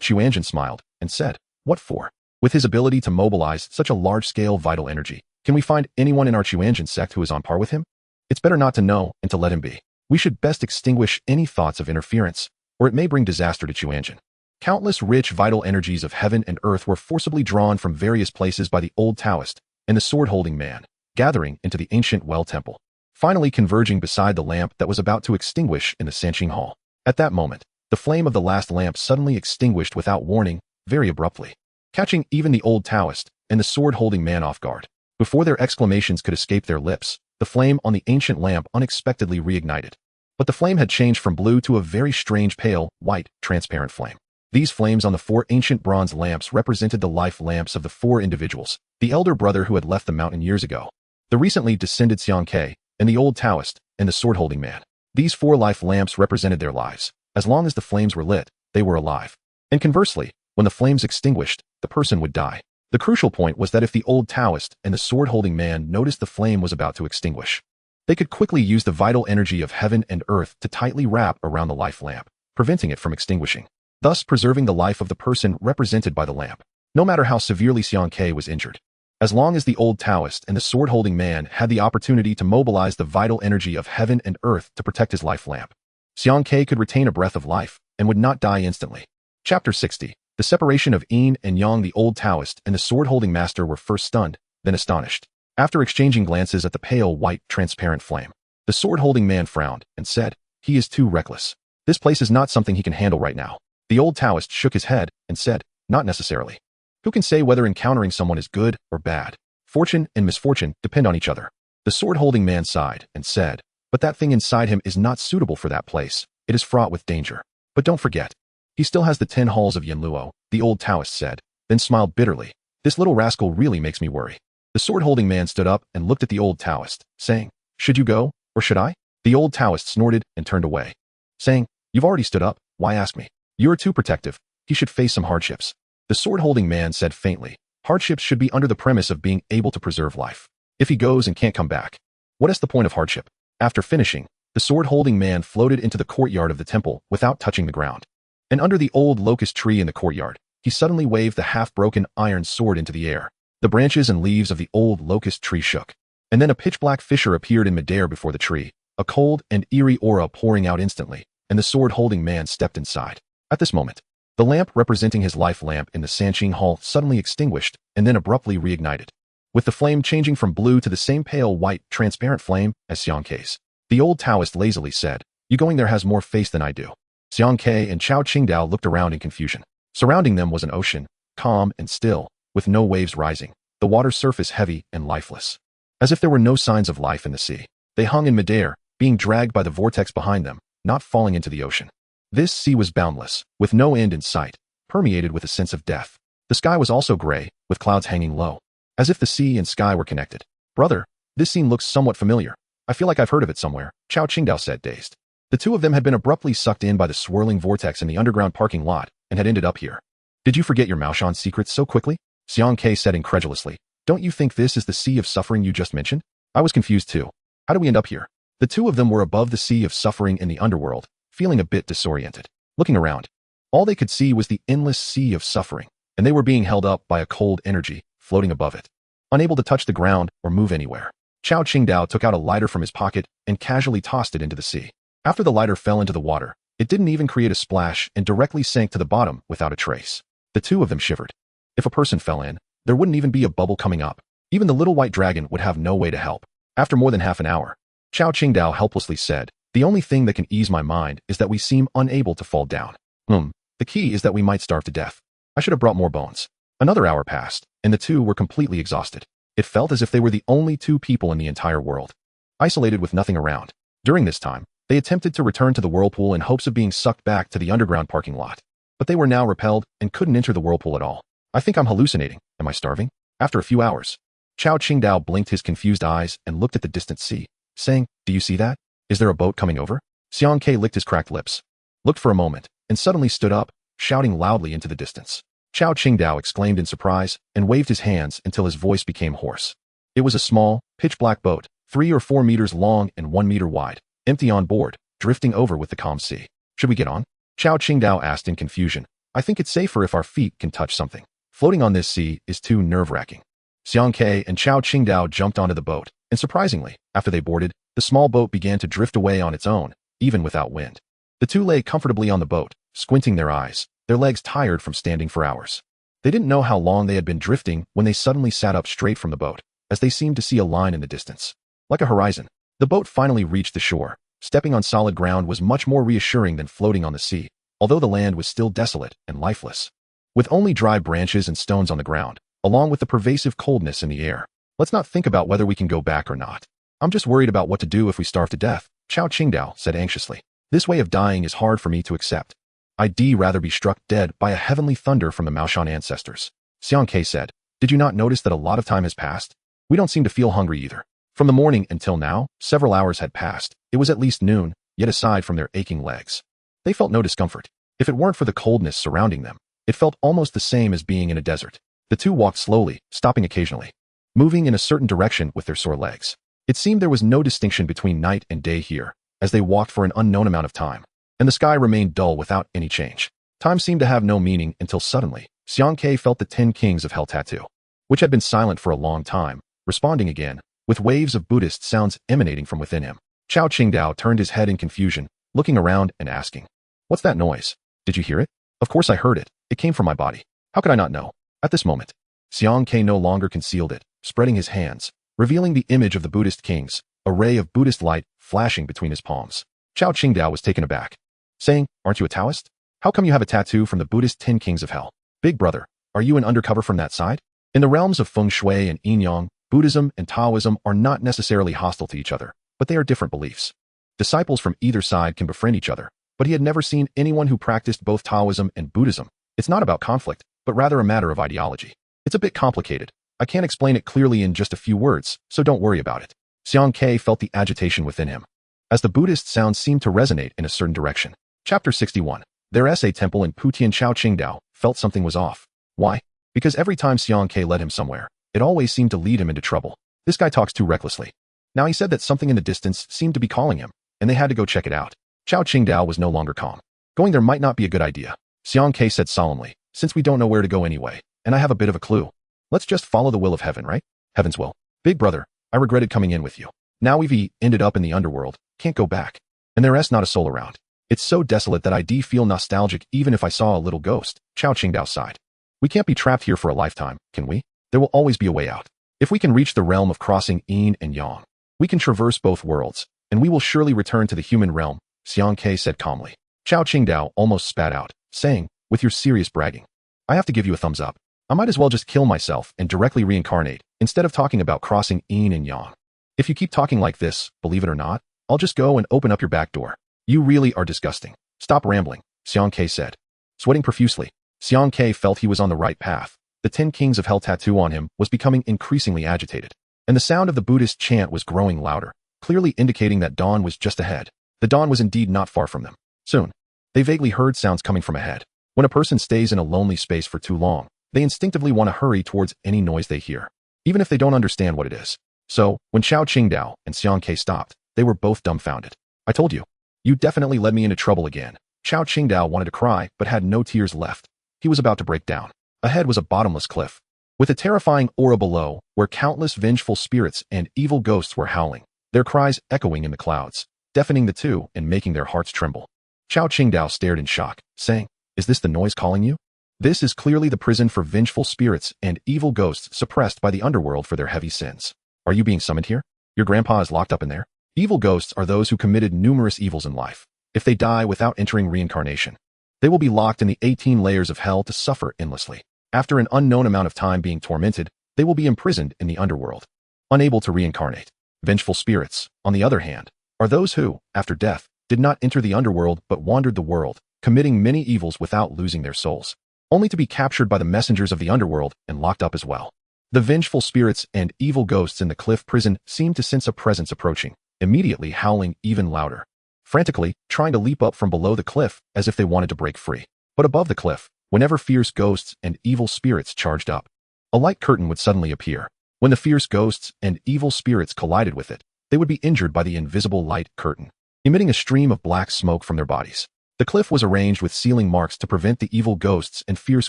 Chuanjian smiled and said, what for? With his ability to mobilize such a large-scale vital energy, can we find anyone in our Chuanjian sect who is on par with him? It's better not to know and to let him be. We should best extinguish any thoughts of interference, or it may bring disaster to Chuanjian. Countless rich vital energies of heaven and earth were forcibly drawn from various places by the old Taoist and the sword-holding man, gathering into the ancient well temple, finally converging beside the lamp that was about to extinguish in the Sanqing Hall. At that moment, the flame of the last lamp suddenly extinguished without warning, very abruptly, catching even the old Taoist and the sword-holding man off guard. Before their exclamations could escape their lips, the flame on the ancient lamp unexpectedly reignited. But the flame had changed from blue to a very strange pale, white, transparent flame. These flames on the 4 ancient bronze lamps represented the life lamps of the 4 individuals, the elder brother who had left the mountain years ago, the recently descended Xiang Ke, and the old Taoist, and the sword-holding man. These 4 life lamps represented their lives. As long as the flames were lit, they were alive. And conversely, when the flames extinguished, the person would die. The crucial point was that if the old Taoist and the sword-holding man noticed the flame was about to extinguish, they could quickly use the vital energy of heaven and earth to tightly wrap around the life lamp, preventing it from extinguishing, thus preserving the life of the person represented by the lamp, no matter how severely Xiang Ke was injured. As long as the old Taoist and the sword-holding man had the opportunity to mobilize the vital energy of heaven and earth to protect his life lamp, Xiang Ke could retain a breath of life and would not die instantly. Chapter 60. The separation of Yin and Yang. The old Taoist and the sword-holding master were first stunned, then astonished. After exchanging glances at the pale, white, transparent flame, the sword-holding man frowned and said, he is too reckless. This place is not something he can handle right now. The old Taoist shook his head and said, not necessarily. Who can say whether encountering someone is good or bad? Fortune and misfortune depend on each other. The sword-holding man sighed and said, but that thing inside him is not suitable for that place. It is fraught with danger. But don't forget, he still has the 10 halls of Yanluo, the old Taoist said, then smiled bitterly. This little rascal really makes me worry. The sword-holding man stood up and looked at the old Taoist, saying, should you go, or should I? The old Taoist snorted and turned away, saying, you've already stood up, why ask me? You are too protective. He should face some hardships. The sword-holding man said faintly, hardships should be under the premise of being able to preserve life. If he goes and can't come back, what is the point of hardship? After finishing, the sword-holding man floated into the courtyard of the temple without touching the ground. And under the old locust tree in the courtyard, he suddenly waved the half-broken iron sword into the air. The branches and leaves of the old locust tree shook. And then a pitch-black fissure appeared in midair before the tree, a cold and eerie aura pouring out instantly, and the sword-holding man stepped inside. At this moment, the lamp representing his life lamp in the Sanqing Hall suddenly extinguished and then abruptly reignited, with the flame changing from blue to the same pale white, transparent flame as Xiang Ke's. The old Taoist lazily said, You going there has more face than I do. Xiang Ke and Chao Qingdao looked around in confusion. Surrounding them was an ocean, calm and still, with no waves rising, the water's surface heavy and lifeless. As if there were no signs of life in the sea. They hung in midair, being dragged by the vortex behind them, not falling into the ocean. This sea was boundless, with no end in sight, permeated with a sense of death. The sky was also gray, with clouds hanging low. As if the sea and sky were connected. Brother, this scene looks somewhat familiar. I feel like I've heard of it somewhere, Chao Qingdao said, dazed. The two of them had been abruptly sucked in by the swirling vortex in the underground parking lot and had ended up here. Did you forget your Maoshan secrets so quickly? Xiang Ke said incredulously. Don't you think this is the sea of suffering you just mentioned? I was confused too. How did we end up here? The two of them were above the sea of suffering in the underworld, feeling a bit disoriented. Looking around, all they could see was the endless sea of suffering, and they were being held up by a cold energy floating above it. Unable to touch the ground or move anywhere, Chao Qingdao took out a lighter from his pocket and casually tossed it into the sea. After the lighter fell into the water, it didn't even create a splash and directly sank to the bottom without a trace. The two of them shivered. If a person fell in, there wouldn't even be a bubble coming up. Even the little white dragon would have no way to help. After more than half an hour, Chao Qingdao helplessly said, the only thing that can ease my mind is that we seem unable to fall down. The key is that we might starve to death. I should have brought more bones. Another hour passed, and the two were completely exhausted. It felt as if they were the only two people in the entire world, isolated with nothing around. During this time, they attempted to return to the whirlpool in hopes of being sucked back to the underground parking lot. But they were now repelled and couldn't enter the whirlpool at all. I think I'm hallucinating. Am I starving? After a few hours, Chao Qingdao blinked his confused eyes and looked at the distant sea, saying, do you see that? Is there a boat coming over? Xiang Ke licked his cracked lips, looked for a moment, and suddenly stood up, shouting loudly into the distance. Chao Qingdao exclaimed in surprise and waved his hands until his voice became hoarse. It was a small, pitch-black boat, 3 or 4 meters long and 1 meter wide, empty on board, drifting over with the calm sea. Should we get on? Chao Qingdao asked in confusion. I think it's safer if our feet can touch something. Floating on this sea is too nerve-wracking. Xiang Ke and Chao Qingdao jumped onto the boat, and surprisingly, after they boarded, the small boat began to drift away on its own, even without wind. The two lay comfortably on the boat, squinting their eyes, their legs tired from standing for hours. They didn't know how long they had been drifting when they suddenly sat up straight from the boat, as they seemed to see a line in the distance. Like a horizon, the boat finally reached the shore. Stepping on solid ground was much more reassuring than floating on the sea, although the land was still desolate and lifeless, with only dry branches and stones on the ground, along with the pervasive coldness in the air. Let's not think about whether we can go back or not. I'm just worried about what to do if we starve to death, Chao Qingdao said anxiously. This way of dying is hard for me to accept. I'd rather be struck dead by a heavenly thunder from the Maoshan ancestors. Xiang Ke said, did you not notice that a lot of time has passed? We don't seem to feel hungry either. From the morning until now, several hours had passed. It was at least noon, yet aside from their aching legs, they felt no discomfort. If it weren't for the coldness surrounding them, it felt almost the same as being in a desert. The two walked slowly, stopping occasionally, moving in a certain direction with their sore legs. It seemed there was no distinction between night and day here, as they walked for an unknown amount of time, and the sky remained dull without any change. Time seemed to have no meaning until suddenly, Xiang Ke felt the 10 kings of hell tattoo, which had been silent for a long time, responding again, with waves of Buddhist sounds emanating from within him. Chao Qingdao turned his head in confusion, looking around and asking, what's that noise? Did you hear it? Of course I heard it. It came from my body. How could I not know? At this moment, Xiang Ke no longer concealed it, spreading his hands, revealing the image of the Buddhist kings, a ray of Buddhist light flashing between his palms. Chao Qingdao was taken aback, saying, aren't you a Taoist? How come you have a tattoo from the Buddhist 10 kings of hell? Big brother, are you an undercover from that side? In the realms of feng shui and yin yang, Buddhism and Taoism are not necessarily hostile to each other, but they are different beliefs. Disciples from either side can befriend each other, but he had never seen anyone who practiced both Taoism and Buddhism. It's not about conflict, but rather a matter of ideology. It's a bit complicated. I can't explain it clearly in just a few words, so don't worry about it. Xiang Ke felt the agitation within him, as the Buddhist sounds seemed to resonate in a certain direction. Chapter 61. Their SA temple in Putian. Chao Qingdao felt something was off. Why? Because every time Xiang Ke led him somewhere, it always seemed to lead him into trouble. This guy talks too recklessly. Now he said that something in the distance seemed to be calling him, and they had to go check it out. Chao Qingdao was no longer calm. Going there might not be a good idea, Xiang Ke said solemnly, since we don't know where to go anyway, and I have a bit of a clue. Let's just follow the will of heaven, right? Heaven's will. Big brother, I regretted coming in with you. Now we've ended up in the underworld, can't go back. And there's not a soul around. It's so desolate that I feel nostalgic even if I saw a little ghost, Chao Qingdao sighed. We can't be trapped here for a lifetime, can we? There will always be a way out. If we can reach the realm of crossing yin and yang, we can traverse both worlds, and we will surely return to the human realm, Xiang Ke said calmly. Chao Qingdao almost spat out, saying, with your serious bragging, I have to give you a thumbs up. I might as well just kill myself and directly reincarnate, instead of talking about crossing yin and yang. If you keep talking like this, believe it or not, I'll just go and open up your back door. You really are disgusting. Stop rambling, Xiang Ke said. Sweating profusely, Xiang Ke felt he was on the right path. The 10 Kings of Hell tattoo on him was becoming increasingly agitated, and the sound of the Buddhist chant was growing louder, clearly indicating that dawn was just ahead. The dawn was indeed not far from them. Soon, they vaguely heard sounds coming from ahead. When a person stays in a lonely space for too long, they instinctively want to hurry towards any noise they hear, even if they don't understand what it is. So, when Chao Qingdao and Xiang Ke stopped, they were both dumbfounded. I told you. You definitely led me into trouble again. Chao Qingdao wanted to cry, but had no tears left. He was about to break down. Ahead was a bottomless cliff, with a terrifying aura below, where countless vengeful spirits and evil ghosts were howling, their cries echoing in the clouds, deafening the two and making their hearts tremble. Chao Qingdao stared in shock, saying, Is this the noise calling you? This is clearly the prison for vengeful spirits and evil ghosts suppressed by the underworld for their heavy sins. Are you being summoned here? Your grandpa is locked up in there? Evil ghosts are those who committed numerous evils in life. If they die without entering reincarnation, they will be locked in the 18 layers of hell to suffer endlessly. After an unknown amount of time being tormented, they will be imprisoned in the underworld, unable to reincarnate. Vengeful spirits, on the other hand, are those who, after death, did not enter the underworld but wandered the world, committing many evils without losing their souls, only to be captured by the messengers of the underworld and locked up as well. The vengeful spirits and evil ghosts in the cliff prison seemed to sense a presence approaching, immediately howling even louder, frantically trying to leap up from below the cliff as if they wanted to break free. But above the cliff, whenever fierce ghosts and evil spirits charged up, a light curtain would suddenly appear. When the fierce ghosts and evil spirits collided with it, they would be injured by the invisible light curtain, emitting a stream of black smoke from their bodies. The cliff was arranged with sealing marks to prevent the evil ghosts and fierce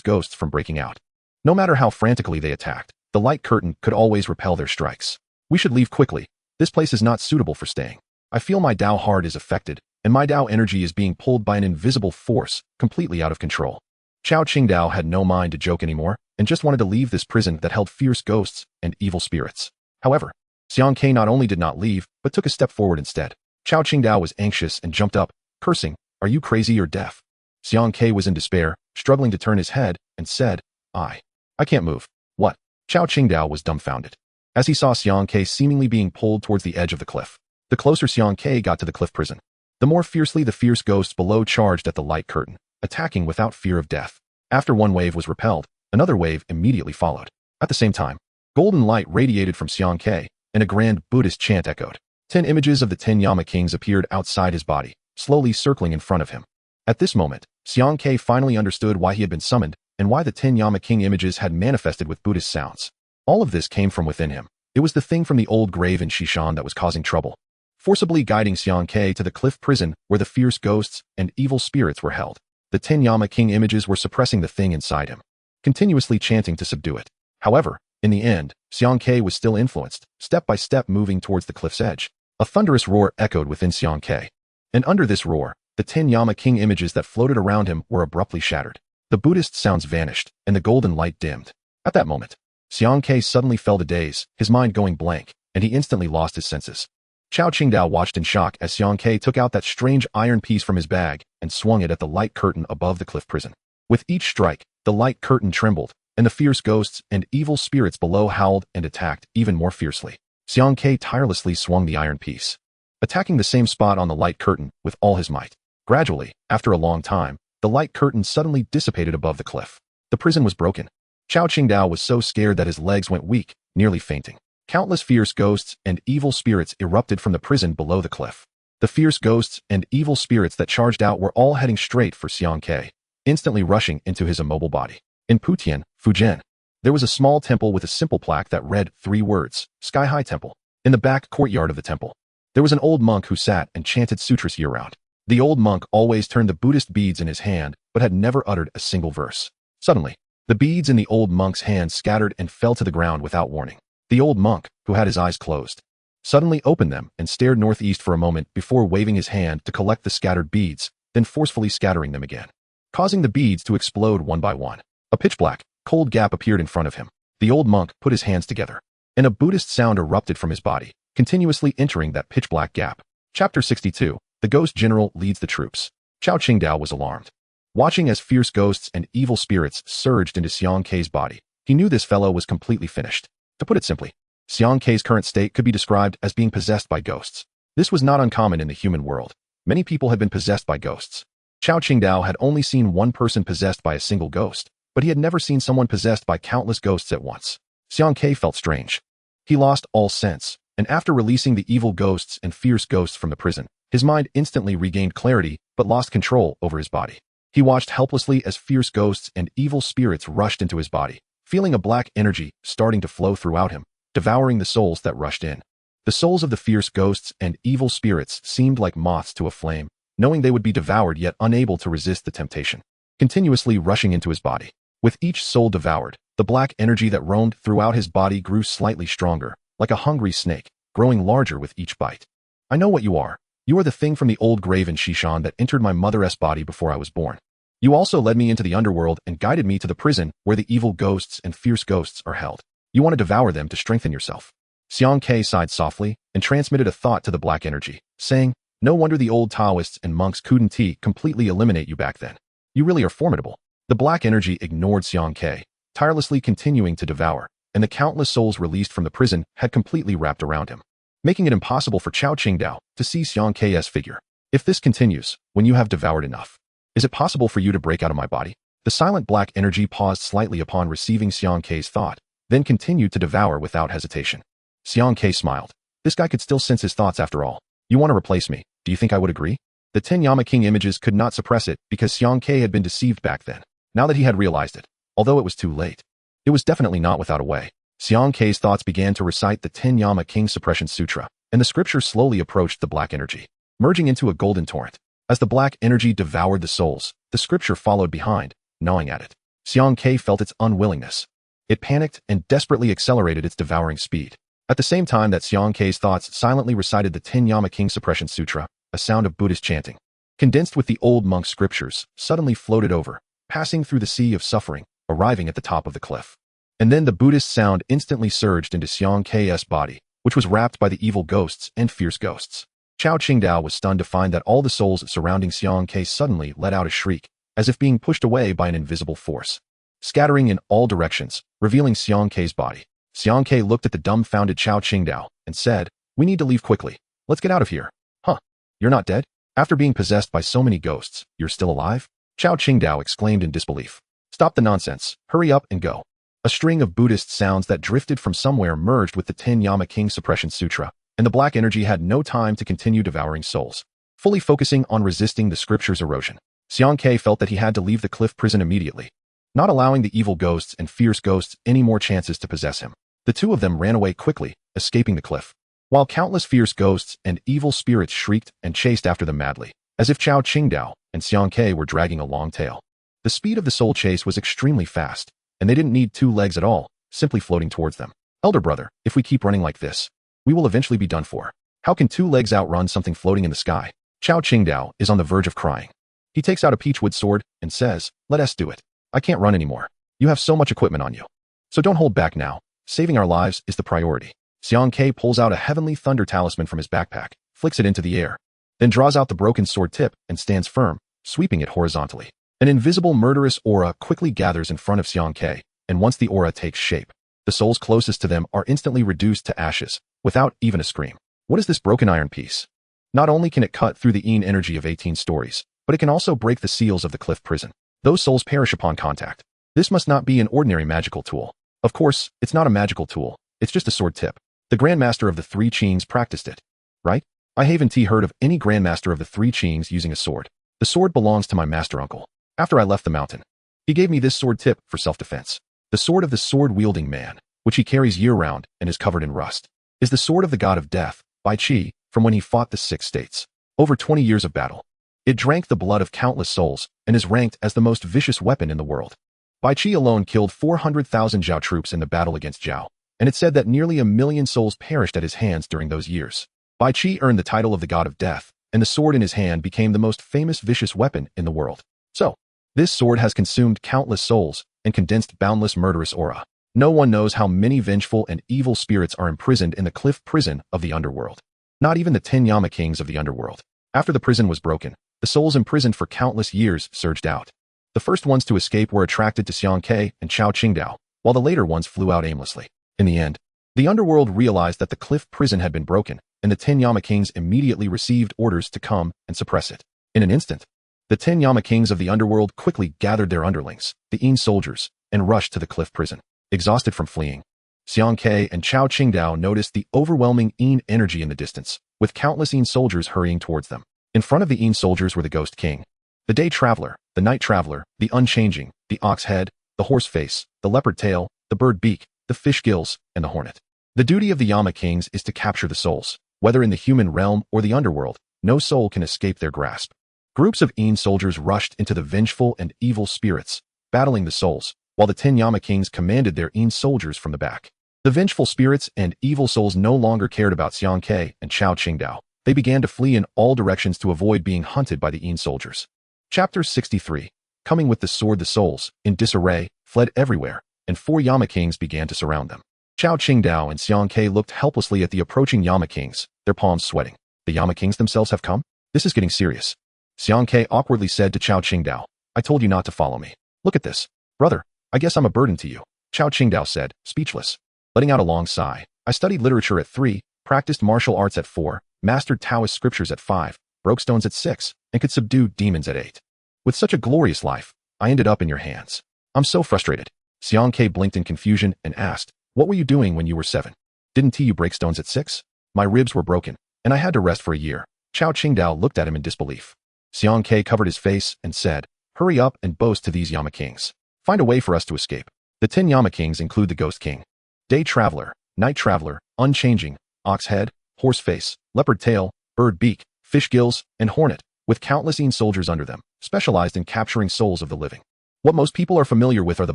ghosts from breaking out. No matter how frantically they attacked, the light curtain could always repel their strikes. We should leave quickly. This place is not suitable for staying. I feel my Tao heart is affected, and my Tao energy is being pulled by an invisible force, completely out of control. Chao Qingdao had no mind to joke anymore, and just wanted to leave this prison that held fierce ghosts and evil spirits. However, Xiang Ke not only did not leave, but took a step forward instead. Chao Qingdao was anxious and jumped up, cursing, Are you crazy or deaf? Xiang Ke was in despair, struggling to turn his head, and said, I can't move. What? Chao Qingdao was dumbfounded, as he saw Xiang Ke seemingly being pulled towards the edge of the cliff. The closer Xiang Ke got to the cliff prison, the more fiercely the fierce ghosts below charged at the light curtain, attacking without fear of death. After one wave was repelled, another wave immediately followed. At the same time, golden light radiated from Xiang Ke, and a grand Buddhist chant echoed. 10 images of the 10 Yama kings appeared outside his body, slowly circling in front of him. At this moment, Xiang Ke finally understood why he had been summoned and why the 10 Yama king images had manifested with Buddhist sounds. All of this came from within him. It was the thing from the old grave in Shishan that was causing trouble, forcibly guiding Xiang Ke to the cliff prison where the fierce ghosts and evil spirits were held. The 10 Yama king images were suppressing the thing inside him, continuously chanting to subdue it. However, in the end, Xiang Ke was still influenced, step by step moving towards the cliff's edge. A thunderous roar echoed within Xiang Ke, and under this roar, the 10 Yama king images that floated around him were abruptly shattered. The Buddhist sounds vanished, and the golden light dimmed. At that moment, Xiang Ke suddenly fell to daze, his mind going blank, and he instantly lost his senses. Chao Qingdao watched in shock as Xiang Ke took out that strange iron piece from his bag and swung it at the light curtain above the cliff prison. With each strike, the light curtain trembled, and the fierce ghosts and evil spirits below howled and attacked even more fiercely. Xiang Ke tirelessly swung the iron piece, attacking the same spot on the light curtain with all his might. Gradually, after a long time, the light curtain suddenly dissipated above the cliff. The prison was broken. Chao Qingdao was so scared that his legs went weak, nearly fainting. Countless fierce ghosts and evil spirits erupted from the prison below the cliff. The fierce ghosts and evil spirits that charged out were all heading straight for Xiang Ke, instantly rushing into his immobile body. In Putian, Fujian, there was a small temple with a simple plaque that read 3 words, Sky High Temple. In the back courtyard of the temple, there was an old monk who sat and chanted sutras year-round. The old monk always turned the Buddhist beads in his hand, but had never uttered a single verse. Suddenly, the beads in the old monk's hand scattered and fell to the ground without warning. The old monk, who had his eyes closed, suddenly opened them and stared northeast for a moment before waving his hand to collect the scattered beads, then forcefully scattering them again, causing the beads to explode one by one. A pitch-black, cold gap appeared in front of him. The old monk put his hands together, and a Buddhist sound erupted from his body, continuously entering that pitch-black gap. Chapter 62, The ghost general leads the troops. Chao Qingdao was alarmed. Watching as fierce ghosts and evil spirits surged into Xiang Kei's body, he knew this fellow was completely finished. To put it simply, Xiang Kei's current state could be described as being possessed by ghosts. This was not uncommon in the human world. Many people had been possessed by ghosts. Chao Qingdao had only seen one person possessed by a single ghost, but he had never seen someone possessed by countless ghosts at once. Xiang Kei felt strange. He lost all sense, and after releasing the evil ghosts and fierce ghosts from the prison, his mind instantly regained clarity but lost control over his body. He watched helplessly as fierce ghosts and evil spirits rushed into his body, feeling a black energy starting to flow throughout him, devouring the souls that rushed in. The souls of the fierce ghosts and evil spirits seemed like moths to a flame, knowing they would be devoured yet unable to resist the temptation, continuously rushing into his body. With each soul devoured, the black energy that roamed throughout his body grew slightly stronger, like a hungry snake, growing larger with each bite. I know what you are. You are the thing from the old grave in Shishan that entered my mother's body before I was born. You also led me into the underworld and guided me to the prison where the evil ghosts and fierce ghosts are held. You want to devour them to strengthen yourself. Xiang Kei sighed softly and transmitted a thought to the black energy, saying, no wonder the old Taoists and monks couldn't completely eliminate you back then. You really are formidable. The black energy ignored Xiang Kei, tirelessly continuing to devour, and the countless souls released from the prison had completely wrapped around him, making it impossible for Chao Qingdao to see Xiang Kei's figure. If this continues, when you have devoured enough, is it possible for you to break out of my body? The silent black energy paused slightly upon receiving Xiang Kei's thought, then continued to devour without hesitation. Xiang Kei smiled. This guy could still sense his thoughts after all. You want to replace me? Do you think I would agree? The 10 Yama King images could not suppress it because Xiang Kei had been deceived back then. Now that he had realized it, although it was too late, it was definitely not without a way. Xiang Kei's thoughts began to recite the 10 Yama King Suppression Sutra, and the scripture slowly approached the black energy, merging into a golden torrent. As the black energy devoured the souls, the scripture followed behind, gnawing at it. Xiang Kei felt its unwillingness. It panicked and desperately accelerated its devouring speed. At the same time that Xiang Kei's thoughts silently recited the 10 Yama King Suppression Sutra, a sound of Buddhist chanting, condensed with the old monk scriptures, suddenly floated over, passing through the sea of suffering, arriving at the top of the cliff. And then the Buddhist sound instantly surged into Xiang Kei's body, which was wrapped by the evil ghosts and fierce ghosts. Chao Qingdao was stunned to find that all the souls surrounding Xiang Kei suddenly let out a shriek, as if being pushed away by an invisible force, scattering in all directions, revealing Xiang Kei's body. Xiang Kei looked at the dumbfounded Chao Qingdao and said, we need to leave quickly. Let's get out of here. Huh? You're not dead? After being possessed by so many ghosts, you're still alive? Chao Qingdao exclaimed in disbelief. Stop the nonsense. Hurry up and go. A string of Buddhist sounds that drifted from somewhere merged with the 10 Yama King Suppression Sutra, and the black energy had no time to continue devouring souls. Fully focusing on resisting the scripture's erosion, Xiang Kei felt that he had to leave the cliff prison immediately, not allowing the evil ghosts and fierce ghosts any more chances to possess him. The two of them ran away quickly, escaping the cliff, while countless fierce ghosts and evil spirits shrieked and chased after them madly, as if Chao Qingdao and Xiang Kei were dragging a long tail. The speed of the soul chase was extremely fast, and they didn't need two legs at all, simply floating towards them. Elder brother, if we keep running like this, we will eventually be done for. How can two legs outrun something floating in the sky? Chao Qingdao is on the verge of crying. He takes out a peachwood sword and says, let us do it. I can't run anymore. You have so much equipment on you. So don't hold back now. Saving our lives is the priority. Xiang Kei pulls out a heavenly thunder talisman from his backpack, flicks it into the air, then draws out the broken sword tip and stands firm, sweeping it horizontally. An invisible murderous aura quickly gathers in front of Xiang Kei, and once the aura takes shape, the souls closest to them are instantly reduced to ashes, without even a scream. What is this broken iron piece? Not only can it cut through the Yin energy of 18 stories, but it can also break the seals of the cliff prison. Those souls perish upon contact. This must not be an ordinary magical tool. Of course, it's not a magical tool. It's just a sword tip. The Grandmaster of the Three Qings practiced it, right? I haven't heard of any Grandmaster of the Three Qings using a sword. The sword belongs to my master uncle. After I left the mountain, he gave me this sword tip for self-defense. The sword of the sword-wielding man, which he carries year-round and is covered in rust, is the sword of the god of death, Bai Qi, from when he fought the 6 states. Over 20 years of battle. It drank the blood of countless souls and is ranked as the most vicious weapon in the world. Bai Qi alone killed 400,000 Zhao troops in the battle against Zhao, and it said that nearly 1 million souls perished at his hands during those years. Bai Qi earned the title of the god of death, and the sword in his hand became the most famous vicious weapon in the world. So, this sword has consumed countless souls and condensed boundless murderous aura. No one knows how many vengeful and evil spirits are imprisoned in the cliff prison of the underworld. Not even the 10 Yama Kings of the underworld. After the prison was broken, the souls imprisoned for countless years surged out. The first ones to escape were attracted to Xiang Ke and Chao Qingdao, while the later ones flew out aimlessly. In the end, the underworld realized that the cliff prison had been broken, and the 10 Yama Kings immediately received orders to come and suppress it. In an instant, the 10 Yama Kings of the underworld quickly gathered their underlings, the Yin soldiers, and rushed to the cliff prison. Exhausted from fleeing, Xiang Ke and Chao Qingdao noticed the overwhelming Yin energy in the distance, with countless Yin soldiers hurrying towards them. In front of the Yin soldiers were the Ghost King, the Day Traveler, the Night Traveler, the Unchanging, the Ox Head, the Horse Face, the Leopard Tail, the Bird Beak, the Fish Gills, and the Hornet. The duty of the Yama Kings is to capture the souls. Whether in the human realm or the underworld, no soul can escape their grasp. Groups of Yin soldiers rushed into the vengeful and evil spirits, battling the souls, while the 10 Yama Kings commanded their Yin soldiers from the back. The vengeful spirits and evil souls no longer cared about Xiang Ke and Chao Qingdao. They began to flee in all directions to avoid being hunted by the Yin soldiers. Chapter 63. Coming with the sword, the souls, in disarray, fled everywhere, and 4 Yama Kings began to surround them. Chao Qingdao and Xiang Ke looked helplessly at the approaching Yama Kings, their palms sweating. The Yama Kings themselves have come? This is getting serious. Xiang Ke awkwardly said to Chao Qingdao, I told you not to follow me. Look at this. Brother, I guess I'm a burden to you. Chao Qingdao said, speechless. Letting out a long sigh. I studied literature at 3, practiced martial arts at 4, mastered Taoist scriptures at 5, broke stones at 6, and could subdue demons at 8. With such a glorious life, I ended up in your hands. I'm so frustrated. Xiang Ke blinked in confusion and asked, what were you doing when you were 7? Didn't you break stones at 6? My ribs were broken, and I had to rest for a year. Chao Qingdao looked at him in disbelief. Xiang Ke covered his face and said, hurry up and boast to these Yama Kings. Find a way for us to escape. The 10 Yama Kings include the Ghost King, Day Traveler, Night Traveler, Unchanging, Ox Head, Horse Face, Leopard Tail, Bird Beak, Fish Gills, and Hornet, with countless Yin soldiers under them, specialized in capturing souls of the living. What most people are familiar with are the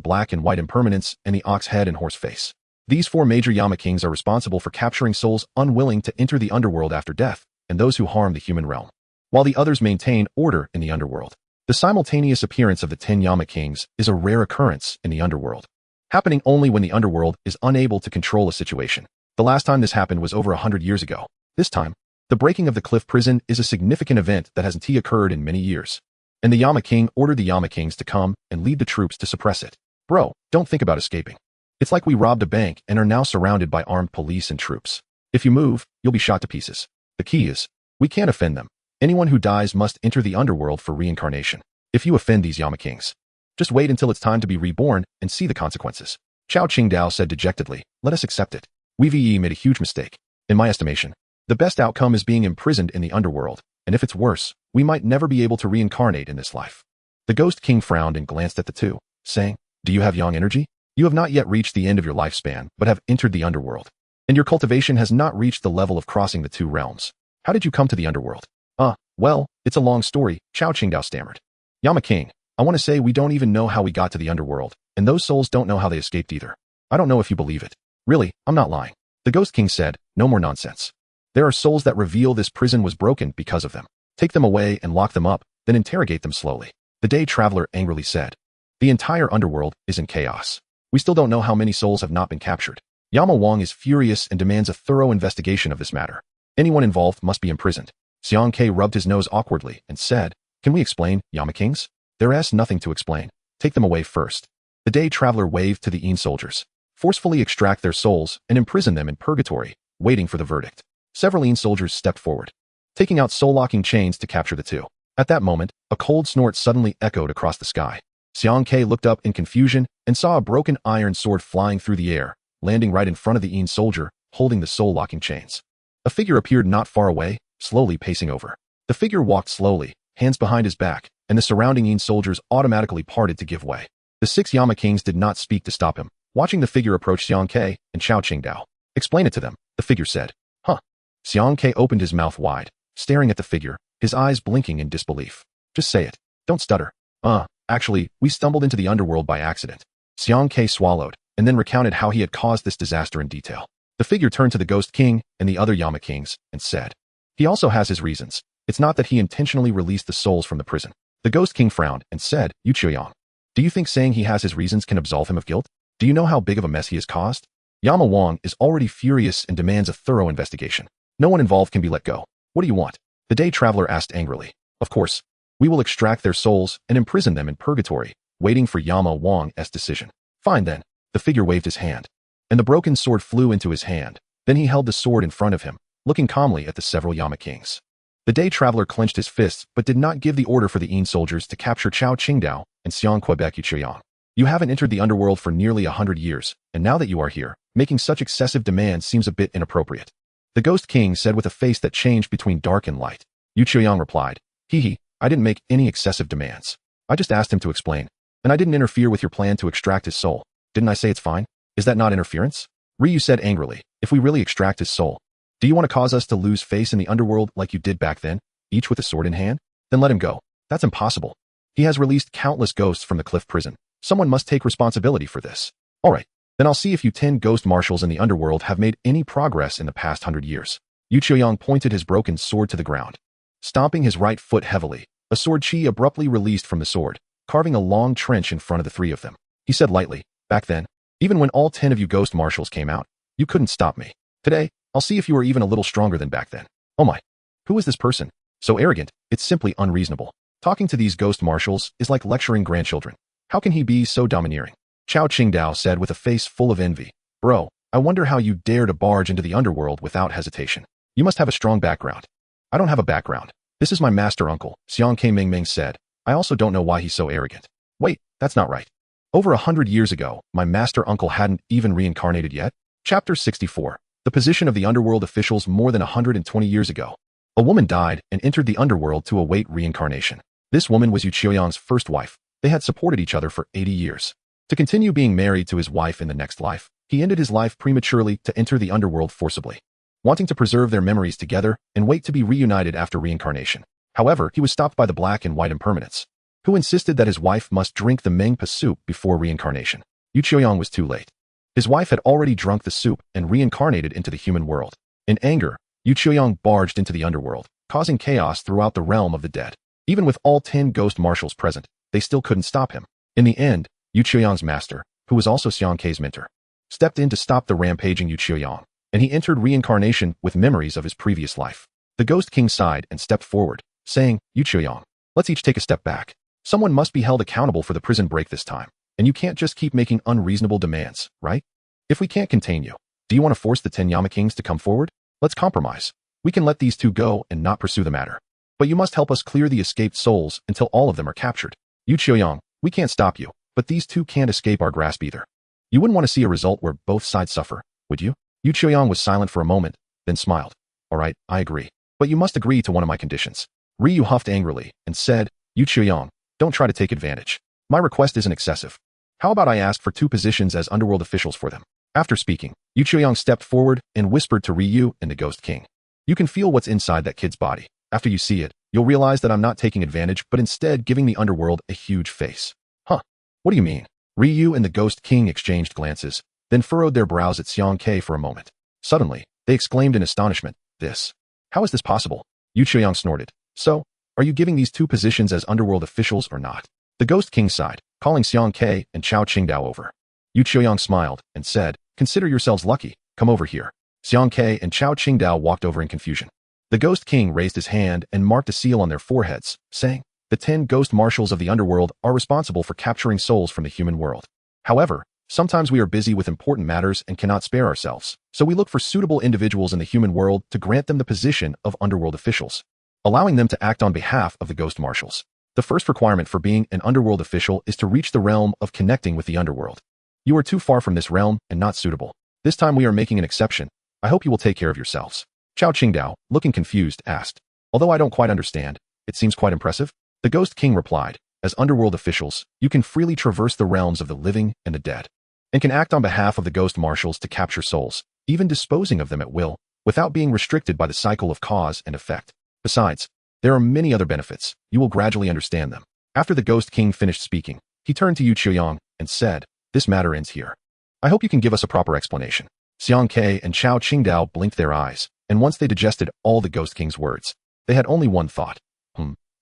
Black and White Impermanents and the Ox Head and Horse Face. These 4 major Yama Kings are responsible for capturing souls unwilling to enter the underworld after death, and those who harm the human realm, while the others maintain order in the underworld. The simultaneous appearance of the 10 Yama Kings is a rare occurrence in the underworld, happening only when the underworld is unable to control a situation. The last time this happened was over 100 years ago. This time, the breaking of the cliff prison is a significant event that hasn't occurred in many years, and the Yama King ordered the Yama Kings to come and lead the troops to suppress it. Bro, don't think about escaping. It's like we robbed a bank and are now surrounded by armed police and troops. If you move, you'll be shot to pieces. The key is, we can't offend them. Anyone who dies must enter the underworld for reincarnation. If you offend these Yama Kings, just wait until it's time to be reborn and see the consequences. Chao Qingdao said dejectedly, let us accept it. We've made a huge mistake. In my estimation, the best outcome is being imprisoned in the underworld, and if it's worse, we might never be able to reincarnate in this life. The Ghost King frowned and glanced at the two, saying, do you have yang energy? You have not yet reached the end of your lifespan, but have entered the underworld, and your cultivation has not reached the level of crossing the 2 realms. How did you come to the underworld? Well, it's a long story, Chao Qingdao stammered. Yama King, I want to say we don't even know how we got to the underworld, and those souls don't know how they escaped either. I don't know if you believe it. Really, I'm not lying. The Ghost King said, no more nonsense. There are souls that reveal this prison was broken because of them. Take them away and lock them up, then interrogate them slowly. The Day Traveler angrily said, the entire underworld is in chaos. We still don't know how many souls have not been captured. Yama Wang is furious and demands a thorough investigation of this matter. Anyone involved must be imprisoned. Xiang Ke rubbed his nose awkwardly and said, can we explain, Yama Kings? There is nothing to explain. Take them away first. The Day Traveler waved to the Yin soldiers. Forcefully extract their souls and imprison them in purgatory, waiting for the verdict. Several Yin soldiers stepped forward, taking out soul-locking chains to capture the two. At that moment, a cold snort suddenly echoed across the sky. Xiang Ke looked up in confusion and saw a broken iron sword flying through the air, landing right in front of the Yin soldier, holding the soul-locking chains. A figure appeared not far away, slowly pacing over. The figure walked slowly, hands behind his back, and the surrounding Yin soldiers automatically parted to give way. The 6 Yama Kings did not speak to stop him, watching the figure approach Xiang Ke and Chao Qingdao. Explain it to them, the figure said. Huh. Xiang Ke opened his mouth wide, staring at the figure, his eyes blinking in disbelief. Just say it. Don't stutter. Actually, we stumbled into the underworld by accident. Xiang Ke swallowed, and then recounted how he had caused this disaster in detail. The figure turned to the Ghost King and the other Yama Kings and said, he also has his reasons. It's not that he intentionally released the souls from the prison. The Ghost King frowned and said, Yu Qiuyang, do you think saying he has his reasons can absolve him of guilt? Do you know how big of a mess he has caused? Yama Wang is already furious and demands a thorough investigation. No one involved can be let go. What do you want? The day traveler asked angrily. Of course. We will extract their souls and imprison them in purgatory, waiting for Yama Wang's decision. Fine then. The figure waved his hand, and the broken sword flew into his hand. Then he held the sword in front of him, looking calmly at the several Yama kings. The day traveler clenched his fists but did not give the order for the Yin soldiers to capture Chao Qingdao and Xiang Quebec Yuqiang. You haven't entered the underworld for nearly 100 years, and now that you are here, making such excessive demands seems a bit inappropriate. The Ghost King said with a face that changed between dark and light. Yuqiang replied, Hee, I didn't make any excessive demands. I just asked him to explain, and I didn't interfere with your plan to extract his soul. Didn't I say it's fine? Is that not interference? Ryu said angrily, if we really extract his soul, do you want to cause us to lose face in the underworld like you did back then, each with a sword in hand? Then let him go. That's impossible. He has released countless ghosts from the cliff prison. Someone must take responsibility for this. All right, then I'll see if you 10 ghost marshals in the underworld have made any progress in the past 100 years. Yu Qiuyang pointed his broken sword to the ground. Stomping his right foot heavily, a sword chi abruptly released from the sword, carving a long trench in front of the three of them. He said lightly, back then, even when all 10 of you ghost marshals came out, you couldn't stop me. Today, I'll see if you are even a little stronger than back then. Oh my. Who is this person? So arrogant, it's simply unreasonable. Talking to these ghost marshals is like lecturing grandchildren. How can he be so domineering? Chao Qingdao said with a face full of envy. Bro, I wonder how you dare to barge into the underworld without hesitation. You must have a strong background. I don't have a background. This is my master uncle, Xiang Ke Mingming said. I also don't know why he's so arrogant. Wait, that's not right. Over 100 years ago, my master uncle hadn't even reincarnated yet. Chapter 64. The position of the underworld officials more than 120 years ago. A woman died and entered the underworld to await reincarnation. This woman was Yu Qiuyang's first wife. They had supported each other for 80 years. To continue being married to his wife in the next life, he ended his life prematurely to enter the underworld forcibly, wanting to preserve their memories together and wait to be reunited after reincarnation. However, he was stopped by the black and white impermanents, who insisted that his wife must drink the Mengpa soup before reincarnation. Yu Qiuyang was too late. His wife had already drunk the soup and reincarnated into the human world. In anger, Yu Qiuyang barged into the underworld, causing chaos throughout the realm of the dead. Even with all 10 ghost marshals present, they still couldn't stop him. In the end, Yu Qiuyang's master, who was also Xiang Ke's mentor, stepped in to stop the rampaging Yu Qiuyang, and he entered reincarnation with memories of his previous life. The Ghost King sighed and stepped forward, saying, Yu Qiuyang, let's each take a step back. Someone must be held accountable for the prison break this time, and you can't just keep making unreasonable demands, right? If we can't contain you, do you want to force the 10 Yama Kings to come forward? Let's compromise. We can let these two go and not pursue the matter. But you must help us clear the escaped souls until all of them are captured. Yu Qiuyang, we can't stop you, but these two can't escape our grasp either. You wouldn't want to see a result where both sides suffer, would you? Yu Qiuyang was silent for a moment, then smiled. All right, I agree. But you must agree to one of my conditions. Ryu huffed angrily and said, Yu Qiuyang, don't try to take advantage. My request isn't excessive. How about I ask for 2 positions as underworld officials for them? After speaking, Yu Qiuyang stepped forward and whispered to Ryu and the Ghost King. You can feel what's inside that kid's body. After you see it, you'll realize that I'm not taking advantage but instead giving the underworld a huge face. Huh? What do you mean? Ryu and the Ghost King exchanged glances, then furrowed their brows at Xiang Ke for a moment. Suddenly, they exclaimed in astonishment, this. How is this possible? Yu Qiuyang snorted. So, are you giving these 2 positions as underworld officials or not? The Ghost King sighed, calling Xiang Ke and Chao Qingdao over. Yu Qiuyang smiled and said, consider yourselves lucky, come over here. Xiang Ke and Chao Qingdao walked over in confusion. The Ghost King raised his hand and marked a seal on their foreheads, saying, the 10 ghost marshals of the underworld are responsible for capturing souls from the human world. However, sometimes we are busy with important matters and cannot spare ourselves, so we look for suitable individuals in the human world to grant them the position of underworld officials, allowing them to act on behalf of the ghost marshals. The first requirement for being an underworld official is to reach the realm of connecting with the underworld. You are too far from this realm and not suitable. This time we are making an exception. I hope you will take care of yourselves. Chao Qingdao, looking confused, asked. Although I don't quite understand, it seems quite impressive. The Ghost King replied, as underworld officials, you can freely traverse the realms of the living and the dead, and can act on behalf of the ghost marshals to capture souls, even disposing of them at will, without being restricted by the cycle of cause and effect. Besides, there are many other benefits. You will gradually understand them. After the Ghost King finished speaking, he turned to Yu Qiuyang and said, this matter ends here. I hope you can give us a proper explanation. Xiang Ke and Chao Qingdao blinked their eyes, and once they digested all the Ghost King's words, they had only one thought.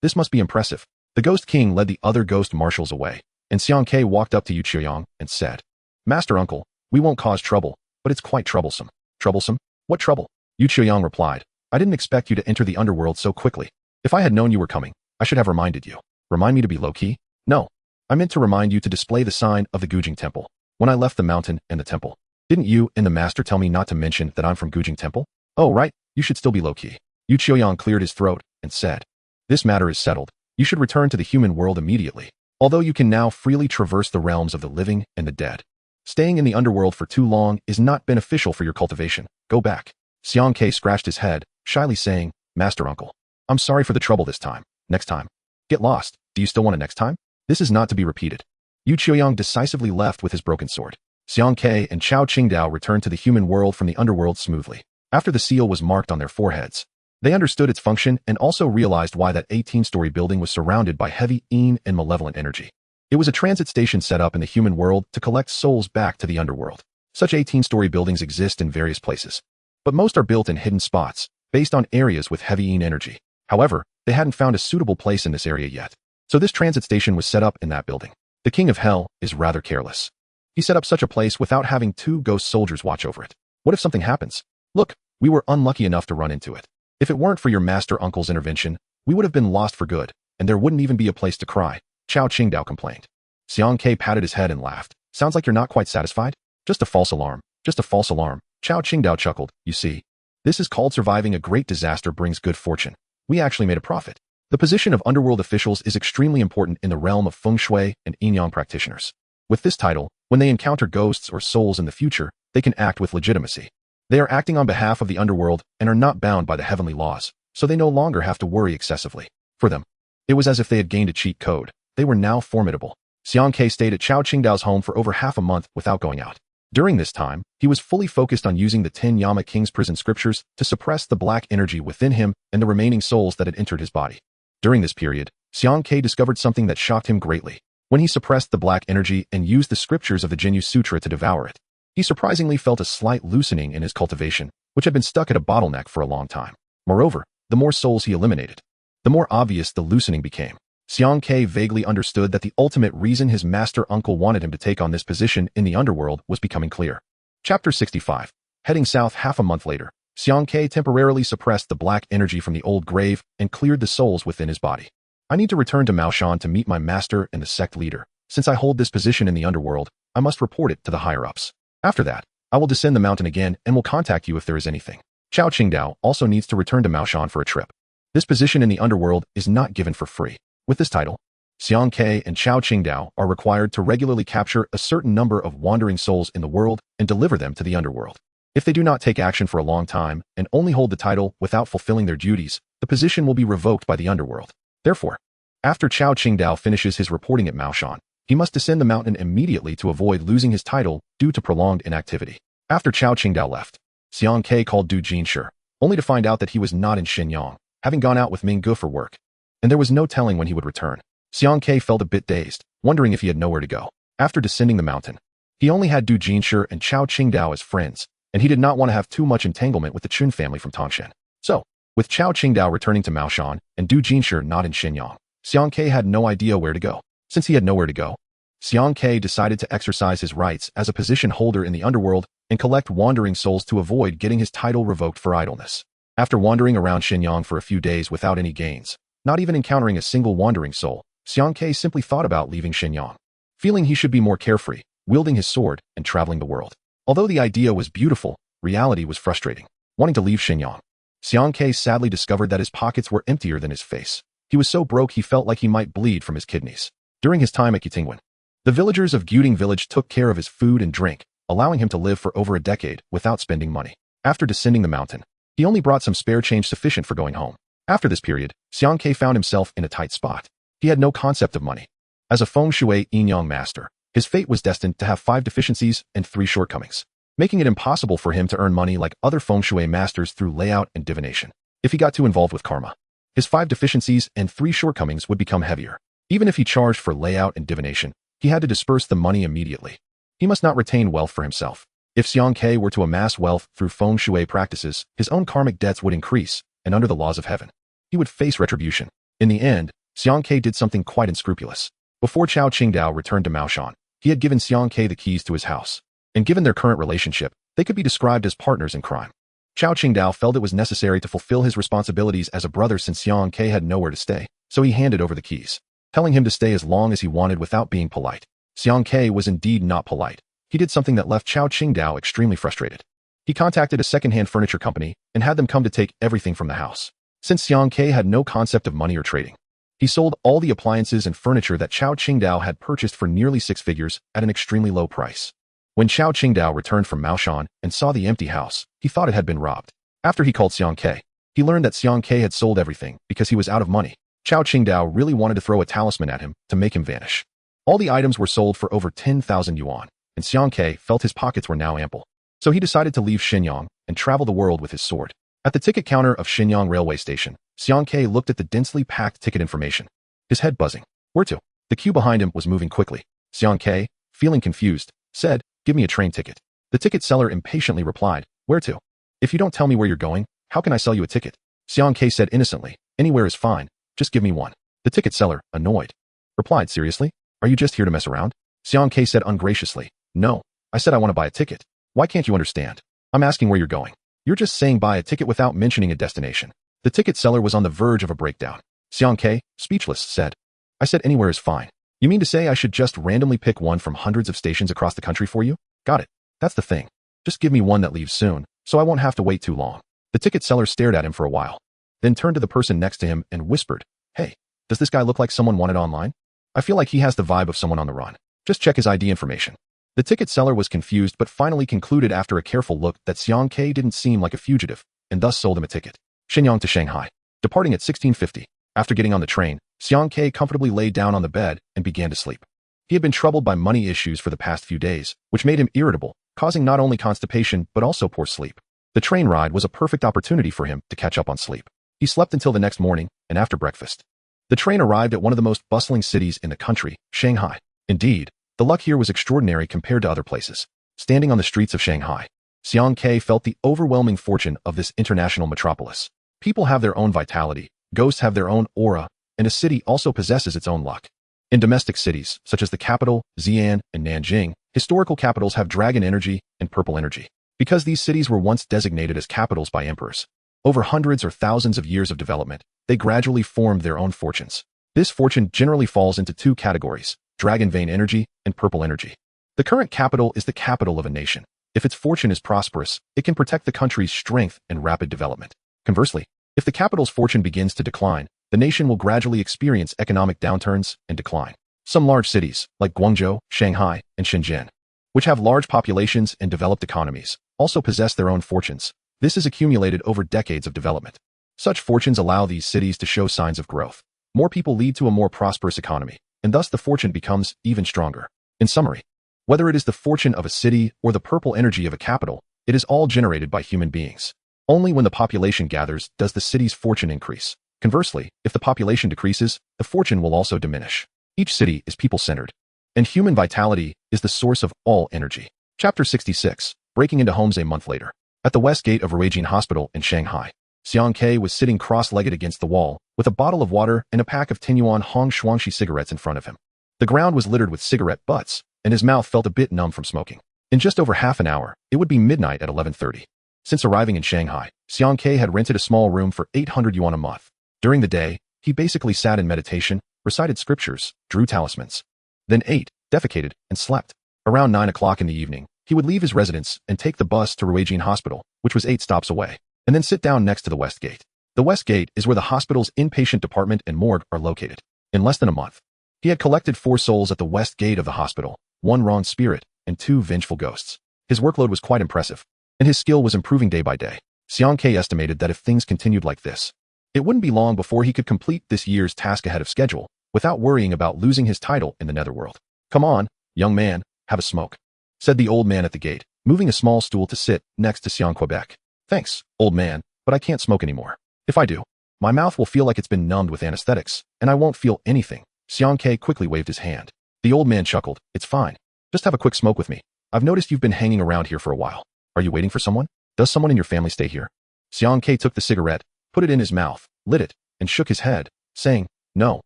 This must be impressive. The Ghost King led the other ghost marshals away, and Xiang Ke walked up to Yu Qiuyang and said, Master Uncle, we won't cause trouble, but it's quite troublesome. Troublesome? What trouble? Yu Qiuyang replied, I didn't expect you to enter the underworld so quickly. If I had known you were coming, I should have reminded you. Remind me to be low-key? No. I meant to remind you to display the sign of the Gujing Temple when I left the mountain and the temple. Didn't you and the master tell me not to mention that I'm from Gujing Temple? Oh, right, you should still be low-key. Yu Qiuyang cleared his throat and said, this matter is settled. You should return to the human world immediately, although you can now freely traverse the realms of the living and the dead. Staying in the underworld for too long is not beneficial for your cultivation. Go back. Xiang Ke scratched his head, shyly saying, Master Uncle, I'm sorry for the trouble this time. Next time. Get lost. Do you still want it next time? This is not to be repeated. Yu Qiuyang decisively left with his broken sword. Xiang Ke and Chao Qingdao returned to the human world from the underworld smoothly. After the seal was marked on their foreheads, they understood its function and also realized why that 18-story building was surrounded by heavy yin and malevolent energy. It was a transit station set up in the human world to collect souls back to the underworld. Such 18-story buildings exist in various places, but most are built in hidden spots, based on areas with heavy yin energy. However, they hadn't found a suitable place in this area yet, so this transit station was set up in that building. The King of Hell is rather careless. He set up such a place without having 2 ghost soldiers watch over it. What if something happens? Look, we were unlucky enough to run into it. If it weren't for your master uncle's intervention, we would have been lost for good, and there wouldn't even be a place to cry, Chao Qingdao complained. Xiang Ke patted his head and laughed. Sounds like you're not quite satisfied? Just a false alarm. Just a false alarm. Chao Qingdao chuckled. You see, this is called surviving a great disaster brings good fortune. We actually made a profit. The position of underworld officials is extremely important in the realm of feng shui and yin-yang practitioners. With this title, when they encounter ghosts or souls in the future, they can act with legitimacy. They are acting on behalf of the underworld and are not bound by the heavenly laws, so they no longer have to worry excessively. For them, it was as if they had gained a cheat code. They were now formidable. Xiang Ke stayed at Chao Qingdao's home for over half a month without going out. During this time, he was fully focused on using the 10 Yama King's prison scriptures to suppress the black energy within him and the remaining souls that had entered his body. During this period, Xiang Ke discovered something that shocked him greatly. When he suppressed the black energy and used the scriptures of the Jinyu Sutra to devour it, he surprisingly felt a slight loosening in his cultivation, which had been stuck at a bottleneck for a long time. Moreover, the more souls he eliminated, the more obvious the loosening became. Xiang Ke vaguely understood that the ultimate reason his master uncle wanted him to take on this position in the underworld was becoming clear. Chapter 65. Heading south half a month later, Xiang Ke temporarily suppressed the black energy from the old grave and cleared the souls within his body. I need to return to Maoshan to meet my master and the sect leader. Since I hold this position in the underworld, I must report it to the higher-ups. After that, I will descend the mountain again and will contact you if there is anything. Chao Qingdao also needs to return to Maoshan for a trip. This position in the underworld is not given for free. With this title, Xiang Ke and Chao Qingdao are required to regularly capture a certain number of wandering souls in the world and deliver them to the underworld. If they do not take action for a long time and only hold the title without fulfilling their duties, the position will be revoked by the underworld. Therefore, after Chao Qingdao finishes his reporting at Maoshan, he must descend the mountain immediately to avoid losing his title due to prolonged inactivity. After Chao Qingdao left, Xiang Ke called Du Jinshi, only to find out that he was not in Shenyang, having gone out with Ming Gu for work, and there was no telling when he would return. Xiang Ke felt a bit dazed, wondering if he had nowhere to go. After descending the mountain, he only had Du Jinshi and Chao Qingdao as friends, and he did not want to have too much entanglement with the Chun family from Tangshan. So, with Chao Qingdao returning to Maoshan and Du Jinshi not in Shenyang, Xiang Ke had no idea where to go. Since he had nowhere to go, Xiang Ke decided to exercise his rights as a position holder in the underworld and collect wandering souls to avoid getting his title revoked for idleness. After wandering around Shenyang for a few days without any gains, not even encountering a single wandering soul, Xiang Ke simply thought about leaving Shenyang, feeling he should be more carefree, wielding his sword and traveling the world. Although the idea was beautiful, reality was frustrating. Wanting to leave Shenyang, Xiang Ke sadly discovered that his pockets were emptier than his face. He was so broke he felt like he might bleed from his kidneys. During his time at Yutingwen, the villagers of Guting village took care of his food and drink, allowing him to live for over a decade without spending money. After descending the mountain, he only brought some spare change sufficient for going home. After this period, Xiang Ke found himself in a tight spot. He had no concept of money. As a feng shui yin-yang master, his fate was destined to have 5 deficiencies and 3 shortcomings, making it impossible for him to earn money like other feng shui masters through layout and divination. If he got too involved with karma, his 5 deficiencies and 3 shortcomings would become heavier. Even if he charged for layout and divination, he had to disperse the money immediately. He must not retain wealth for himself. If Xiang Ke were to amass wealth through feng shui practices, his own karmic debts would increase, and under the laws of heaven, he would face retribution. In the end, Xiang Ke did something quite unscrupulous. Before Chao Qingdao returned to Maoshan, he had given Xiang Ke the keys to his house, and given their current relationship, they could be described as partners in crime. Chao Qingdao felt it was necessary to fulfill his responsibilities as a brother since Xiang Ke had nowhere to stay, so he handed over the keys, telling him to stay as long as he wanted without being polite. Xiang Ke was indeed not polite. He did something that left Chao Qingdao extremely frustrated. He contacted a second-hand furniture company and had them come to take everything from the house. Since Xiang Ke had no concept of money or trading, he sold all the appliances and furniture that Chao Qingdao had purchased for nearly 6 figures at an extremely low price. When Chao Qingdao returned from Maoshan and saw the empty house, he thought it had been robbed. After he called Xiang Ke, he learned that Xiang Ke had sold everything because he was out of money. Chao Qingdao really wanted to throw a talisman at him to make him vanish. All the items were sold for over 10,000 yuan, and Xiang Ke felt his pockets were now ample. So he decided to leave Shenyang and travel the world with his sword. At the ticket counter of Shenyang railway station, Xiang Ke looked at the densely packed ticket information, his head buzzing. Where to? The queue behind him was moving quickly. Xiang Ke, feeling confused, said, "Give me a train ticket." The ticket seller impatiently replied, "Where to? If you don't tell me where you're going, how can I sell you a ticket?" Xiang Ke said innocently, "Anywhere is fine, just give me one." The ticket seller, annoyed, replied, "Seriously? Are you just here to mess around?" Xiang Ke said ungraciously, "No, I said I want to buy a ticket. Why can't you understand? I'm asking where you're going. You're just saying buy a ticket without mentioning a destination." The ticket seller was on the verge of a breakdown. Xiang Ke, speechless, said, "I said anywhere is fine. You mean to say I should just randomly pick one from hundreds of stations across the country for you? Got it. That's the thing. Just give me one that leaves soon, so I won't have to wait too long." The ticket seller stared at him for a while, then turned to the person next to him and whispered, "Hey, does this guy look like someone wanted online? I feel like he has the vibe of someone on the run. Just check his ID information." The ticket seller was confused but finally concluded after a careful look that Xiang Ke didn't seem like a fugitive, and thus sold him a ticket. Shenyang to Shanghai. Departing at 1650. After getting on the train, Xiang Ke comfortably laid down on the bed and began to sleep. He had been troubled by money issues for the past few days, which made him irritable, causing not only constipation but also poor sleep. The train ride was a perfect opportunity for him to catch up on sleep. He slept until the next morning, and after breakfast, the train arrived at one of the most bustling cities in the country, Shanghai. Indeed, the luck here was extraordinary compared to other places. Standing on the streets of Shanghai, Xiang Ke felt the overwhelming fortune of this international metropolis. People have their own vitality, ghosts have their own aura, and a city also possesses its own luck. In domestic cities, such as the capital, Xi'an, and Nanjing, historical capitals have dragon energy and purple energy. Because these cities were once designated as capitals by emperors, over hundreds or thousands of years of development, they gradually formed their own fortunes. This fortune generally falls into two categories: dragon vein energy and purple energy. The current capital is the capital of a nation. If its fortune is prosperous, it can protect the country's strength and rapid development. Conversely, if the capital's fortune begins to decline, the nation will gradually experience economic downturns and decline. Some large cities, like Guangzhou, Shanghai, and Shenzhen, which have large populations and developed economies, also possess their own fortunes. This is accumulated over decades of development. Such fortunes allow these cities to show signs of growth. More people lead to a more prosperous economy, and thus the fortune becomes even stronger. In summary, whether it is the fortune of a city or the purple energy of a capital, it is all generated by human beings. Only when the population gathers does the city's fortune increase. Conversely, if the population decreases, the fortune will also diminish. Each city is people-centered, and human vitality is the source of all energy. Chapter 66. Breaking into homes a month later. At the west gate of Ruijin Hospital in Shanghai, Xiang Ke was sitting cross-legged against the wall, with a bottle of water and a pack of 10 yuan Hong Shuangxi cigarettes in front of him. The ground was littered with cigarette butts, and his mouth felt a bit numb from smoking. In just over half an hour, it would be midnight at 11:30. Since arriving in Shanghai, Xiang Ke had rented a small room for 800 yuan a month. During the day, he basically sat in meditation, recited scriptures, drew talismans, then ate, defecated, and slept. Around 9 o'clock in the evening, he would leave his residence and take the bus to Ruijin Hospital, which was 8 stops away, and then sit down next to the West Gate. The West Gate is where the hospital's inpatient department and morgue are located. In less than a month, he had collected 4 souls at the West Gate of the hospital, 1 wrong spirit, and 2 vengeful ghosts. His workload was quite impressive, and his skill was improving day by day. Xiang Ke estimated that if things continued like this, it wouldn't be long before he could complete this year's task ahead of schedule, without worrying about losing his title in the netherworld. "Come on, young man, have a smoke," said the old man at the gate, moving a small stool to sit next to Xiang Quebec. "Thanks, old man, but I can't smoke anymore. If I do, my mouth will feel like it's been numbed with anesthetics, and I won't feel anything." Xiang Ke quickly waved his hand. The old man chuckled. "It's fine. Just have a quick smoke with me. I've noticed you've been hanging around here for a while. Are you waiting for someone? Does someone in your family stay here?" Xiang Ke took the cigarette, put it in his mouth, lit it, and shook his head, saying, "No,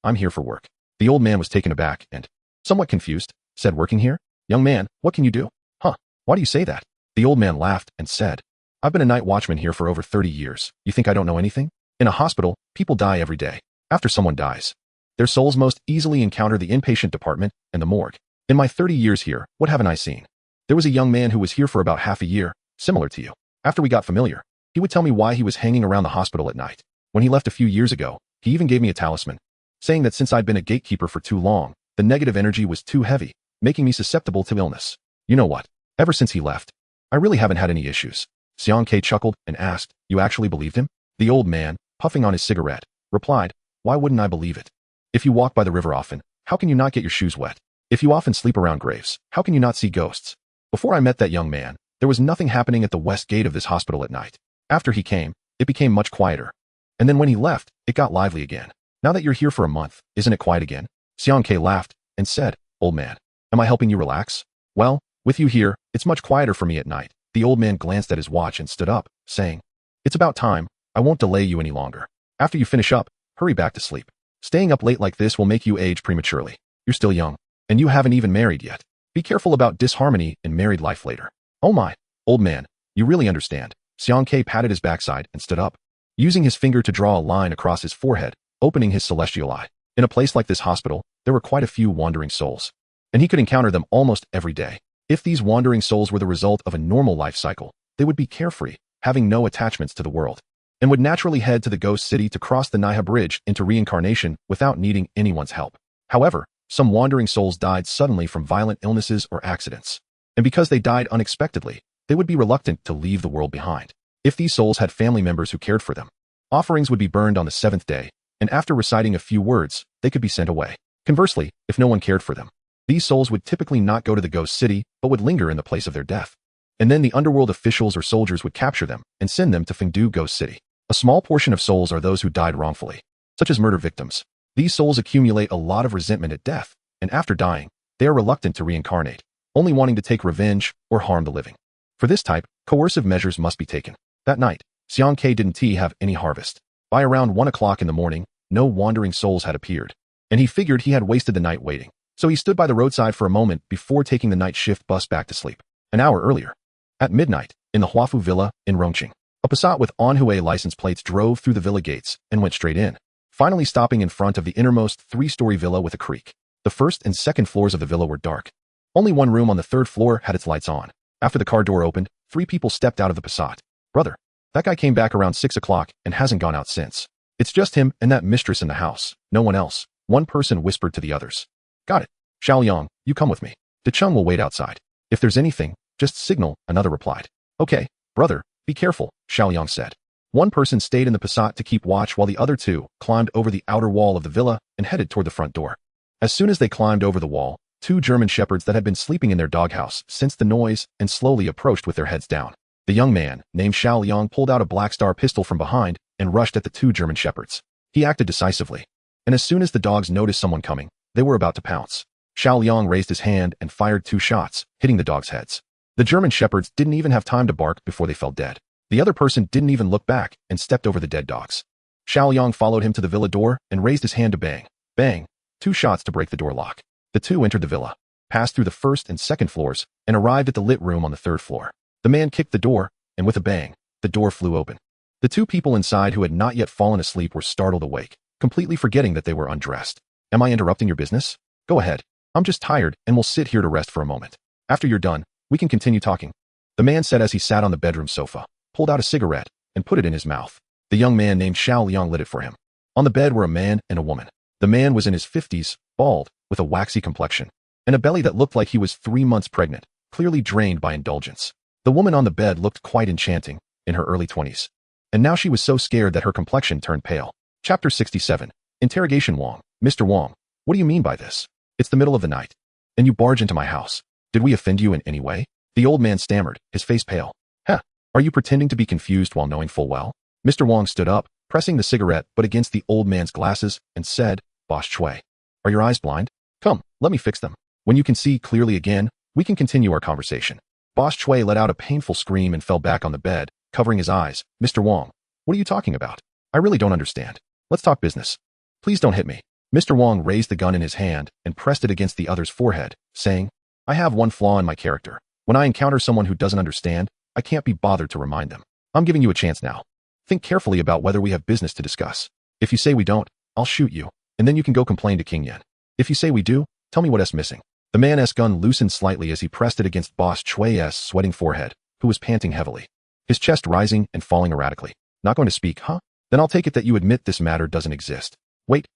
I'm here for work." The old man was taken aback and, somewhat confused, said, "Working here? Young man, what can you do?" "Huh, why do you say that?" The old man laughed and said, I've been a night watchman here for over 30 years. You think I don't know anything? In a hospital, people die every day. After someone dies, their souls most easily encounter the inpatient department and the morgue. In my 30 years here, what haven't I seen? There was a young man who was here for about half a year, similar to you. After we got familiar, he would tell me why he was hanging around the hospital at night. When he left a few years ago, he even gave me a talisman, saying that since I'd been a gatekeeper for too long, the negative energy was too heavy, making me susceptible to illness. You know what? Ever since he left, I really haven't had any issues. Xiang Ke chuckled and asked, you actually believed him? The old man, puffing on his cigarette, replied, why wouldn't I believe it? If you walk by the river often, how can you not get your shoes wet? If you often sleep around graves, how can you not see ghosts? Before I met that young man, there was nothing happening at the west gate of this hospital at night. After he came, it became much quieter. And then when he left, it got lively again. Now that you're here for a month, isn't it quiet again? Xiang Ke laughed and said, old man, am I helping you relax? Well, with you here, it's much quieter for me at night. The old man glanced at his watch and stood up, saying, it's about time. I won't delay you any longer. After you finish up, hurry back to sleep. Staying up late like this will make you age prematurely. You're still young, and you haven't even married yet. Be careful about disharmony in married life later. Oh my, old man, you really understand. Xiang Ke patted his backside and stood up, using his finger to draw a line across his forehead, opening his celestial eye. In a place like this hospital, there were quite a few wandering souls, and he could encounter them almost every day. If these wandering souls were the result of a normal life cycle, they would be carefree, having no attachments to the world, and would naturally head to the ghost city to cross the Naiha Bridge into reincarnation without needing anyone's help. However, some wandering souls died suddenly from violent illnesses or accidents, and because they died unexpectedly, they would be reluctant to leave the world behind. If these souls had family members who cared for them, offerings would be burned on the seventh day, and after reciting a few words, they could be sent away. Conversely, if no one cared for them, these souls would typically not go to the ghost city, but would linger in the place of their death. And then the underworld officials or soldiers would capture them and send them to Fengdu Ghost City. A small portion of souls are those who died wrongfully, such as murder victims. These souls accumulate a lot of resentment at death, and after dying, they are reluctant to reincarnate, only wanting to take revenge or harm the living. For this type, coercive measures must be taken. That night, Xiang Ke didn't have any harvest. By around 1 o'clock in the morning, no wandering souls had appeared, and he figured he had wasted the night waiting. So he stood by the roadside for a moment before taking the night shift bus back to sleep. An hour earlier, at midnight, in the Huafu Villa in Rongqing, a Passat with Anhui license plates drove through the villa gates and went straight in, finally stopping in front of the innermost 3-story villa with a creak. The first and second floors of the villa were dark. Only one room on the third floor had its lights on. After the car door opened, 3 people stepped out of the Passat. Brother, that guy came back around 6 o'clock and hasn't gone out since. It's just him and that mistress in the house, no one else. One person whispered to the others. Got it. Xiaoliang, you come with me. Decheng will wait outside. If there's anything, just signal, another replied. Okay, brother, be careful, Xiaoliang said. One person stayed in the Passat to keep watch while the other 2 climbed over the outer wall of the villa and headed toward the front door. As soon as they climbed over the wall, 2 German shepherds that had been sleeping in their doghouse sensed the noise and slowly approached with their heads down. The young man, named Xiaoliang, pulled out a Black Star pistol from behind and rushed at the 2 German shepherds. He acted decisively, and as soon as the dogs noticed someone coming, they were about to pounce. Xiaoliang raised his hand and fired 2 shots, hitting the dogs' heads. The German shepherds didn't even have time to bark before they fell dead. The other person didn't even look back and stepped over the dead dogs. Xiaoliang followed him to the villa door and raised his hand to bang. Bang! 2 shots to break the door lock. The 2 entered the villa, passed through the first and second floors, and arrived at the lit room on the 3rd floor. The man kicked the door, and with a bang, the door flew open. The 2 people inside who had not yet fallen asleep were startled awake, completely forgetting that they were undressed. Am I interrupting your business? Go ahead. I'm just tired and will sit here to rest for a moment. After you're done, we can continue talking. The man said as he sat on the bedroom sofa, pulled out a cigarette, and put it in his mouth. The young man named Xiaoliang lit it for him. On the bed were a man and a woman. The man was in his 50s, bald, with a waxy complexion, and a belly that looked like he was 3 months pregnant, clearly drained by indulgence. The woman on the bed looked quite enchanting, in her early 20s. And now she was so scared that her complexion turned pale. Chapter 67. Interrogation Wang. Mr. Wang, what do you mean by this? It's the middle of the night, and you barge into my house. Did we offend you in any way? The old man stammered, his face pale. Huh, are you pretending to be confused while knowing full well? Mr. Wang stood up, pressing the cigarette but against the old man's glasses, and said, Boss Chui, are your eyes blind? Come, let me fix them. When you can see clearly again, we can continue our conversation. Boss Chui let out a painful scream and fell back on the bed, covering his eyes. Mr. Wang, what are you talking about? I really don't understand. Let's talk business. Please don't hit me. Mr. Wang raised the gun in his hand and pressed it against the other's forehead, saying, I have one flaw in my character. When I encounter someone who doesn't understand, I can't be bothered to remind them. I'm giving you a chance now. Think carefully about whether we have business to discuss. If you say we don't, I'll shoot you, and then you can go complain to King Yen. If you say we do, tell me what's missing. The man's gun loosened slightly as he pressed it against Boss Chui's sweating forehead, who was panting heavily, his chest rising and falling erratically. Not going to speak, huh? Then I'll take it that you admit this matter doesn't exist. Wait,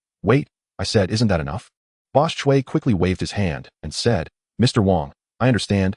I said, isn't that enough? Boss Chui quickly waved his hand and said, Mr. Wong, I understand.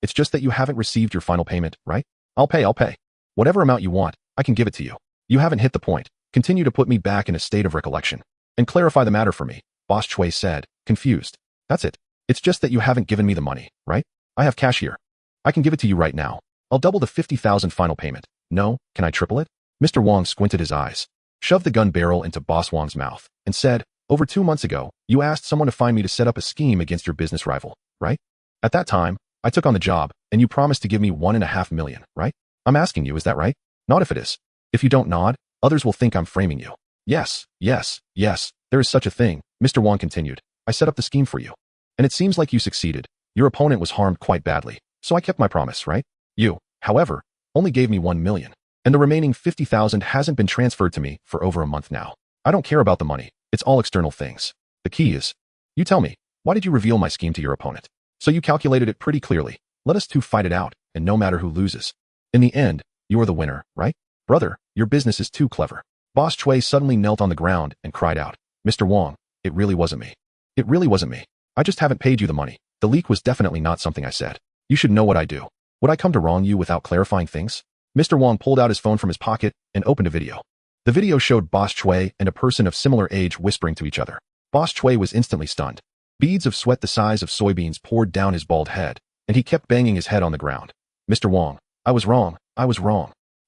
It's just that you haven't received your final payment, right? I'll pay. Whatever amount you want, I can give it to you. You haven't hit the point. Continue to put me back in a state of recollection. And clarify the matter for me, Boss Chui said, confused. That's it. It's just that you haven't given me the money, right? I have cash here. I can give it to you right now. I'll double the 50,000 final payment. No, can I triple it? Mr. Wong squinted his eyes, shoved the gun barrel into Boss Wong's mouth, and said, over 2 months ago, you asked someone to find me to set up a scheme against your business rival, right? At that time, I took on the job, and you promised to give me 1.5 million, right? I'm asking you, is that right? Not if it is. If you don't nod, others will think I'm framing you. Yes, there is such a thing, Mr. Wong continued. I set up the scheme for you. And it seems like you succeeded. Your opponent was harmed quite badly, so I kept my promise, right? You, however, only gave me 1 million, and the remaining 50,000 hasn't been transferred to me for over a month now. I don't care about the money. It's all external things. The key is, you tell me, why did you reveal my scheme to your opponent? So you calculated it pretty clearly. Let us two fight it out, and no matter who loses. In the end, you're the winner, right? Brother, your business is too clever. Boss Chui suddenly knelt on the ground and cried out, Mr. Wong, it really wasn't me. It really wasn't me. I just haven't paid you the money. The leak was definitely not something I said. You should know what I do. Would I come to wrong you without clarifying things? Mr. Wong pulled out his phone from his pocket and opened a video. The video showed Boss Chui and a person of similar age whispering to each other. Boss Chui was instantly stunned. Beads of sweat the size of soybeans poured down his bald head, and he kept banging his head on the ground. Mr. Wong, I was wrong.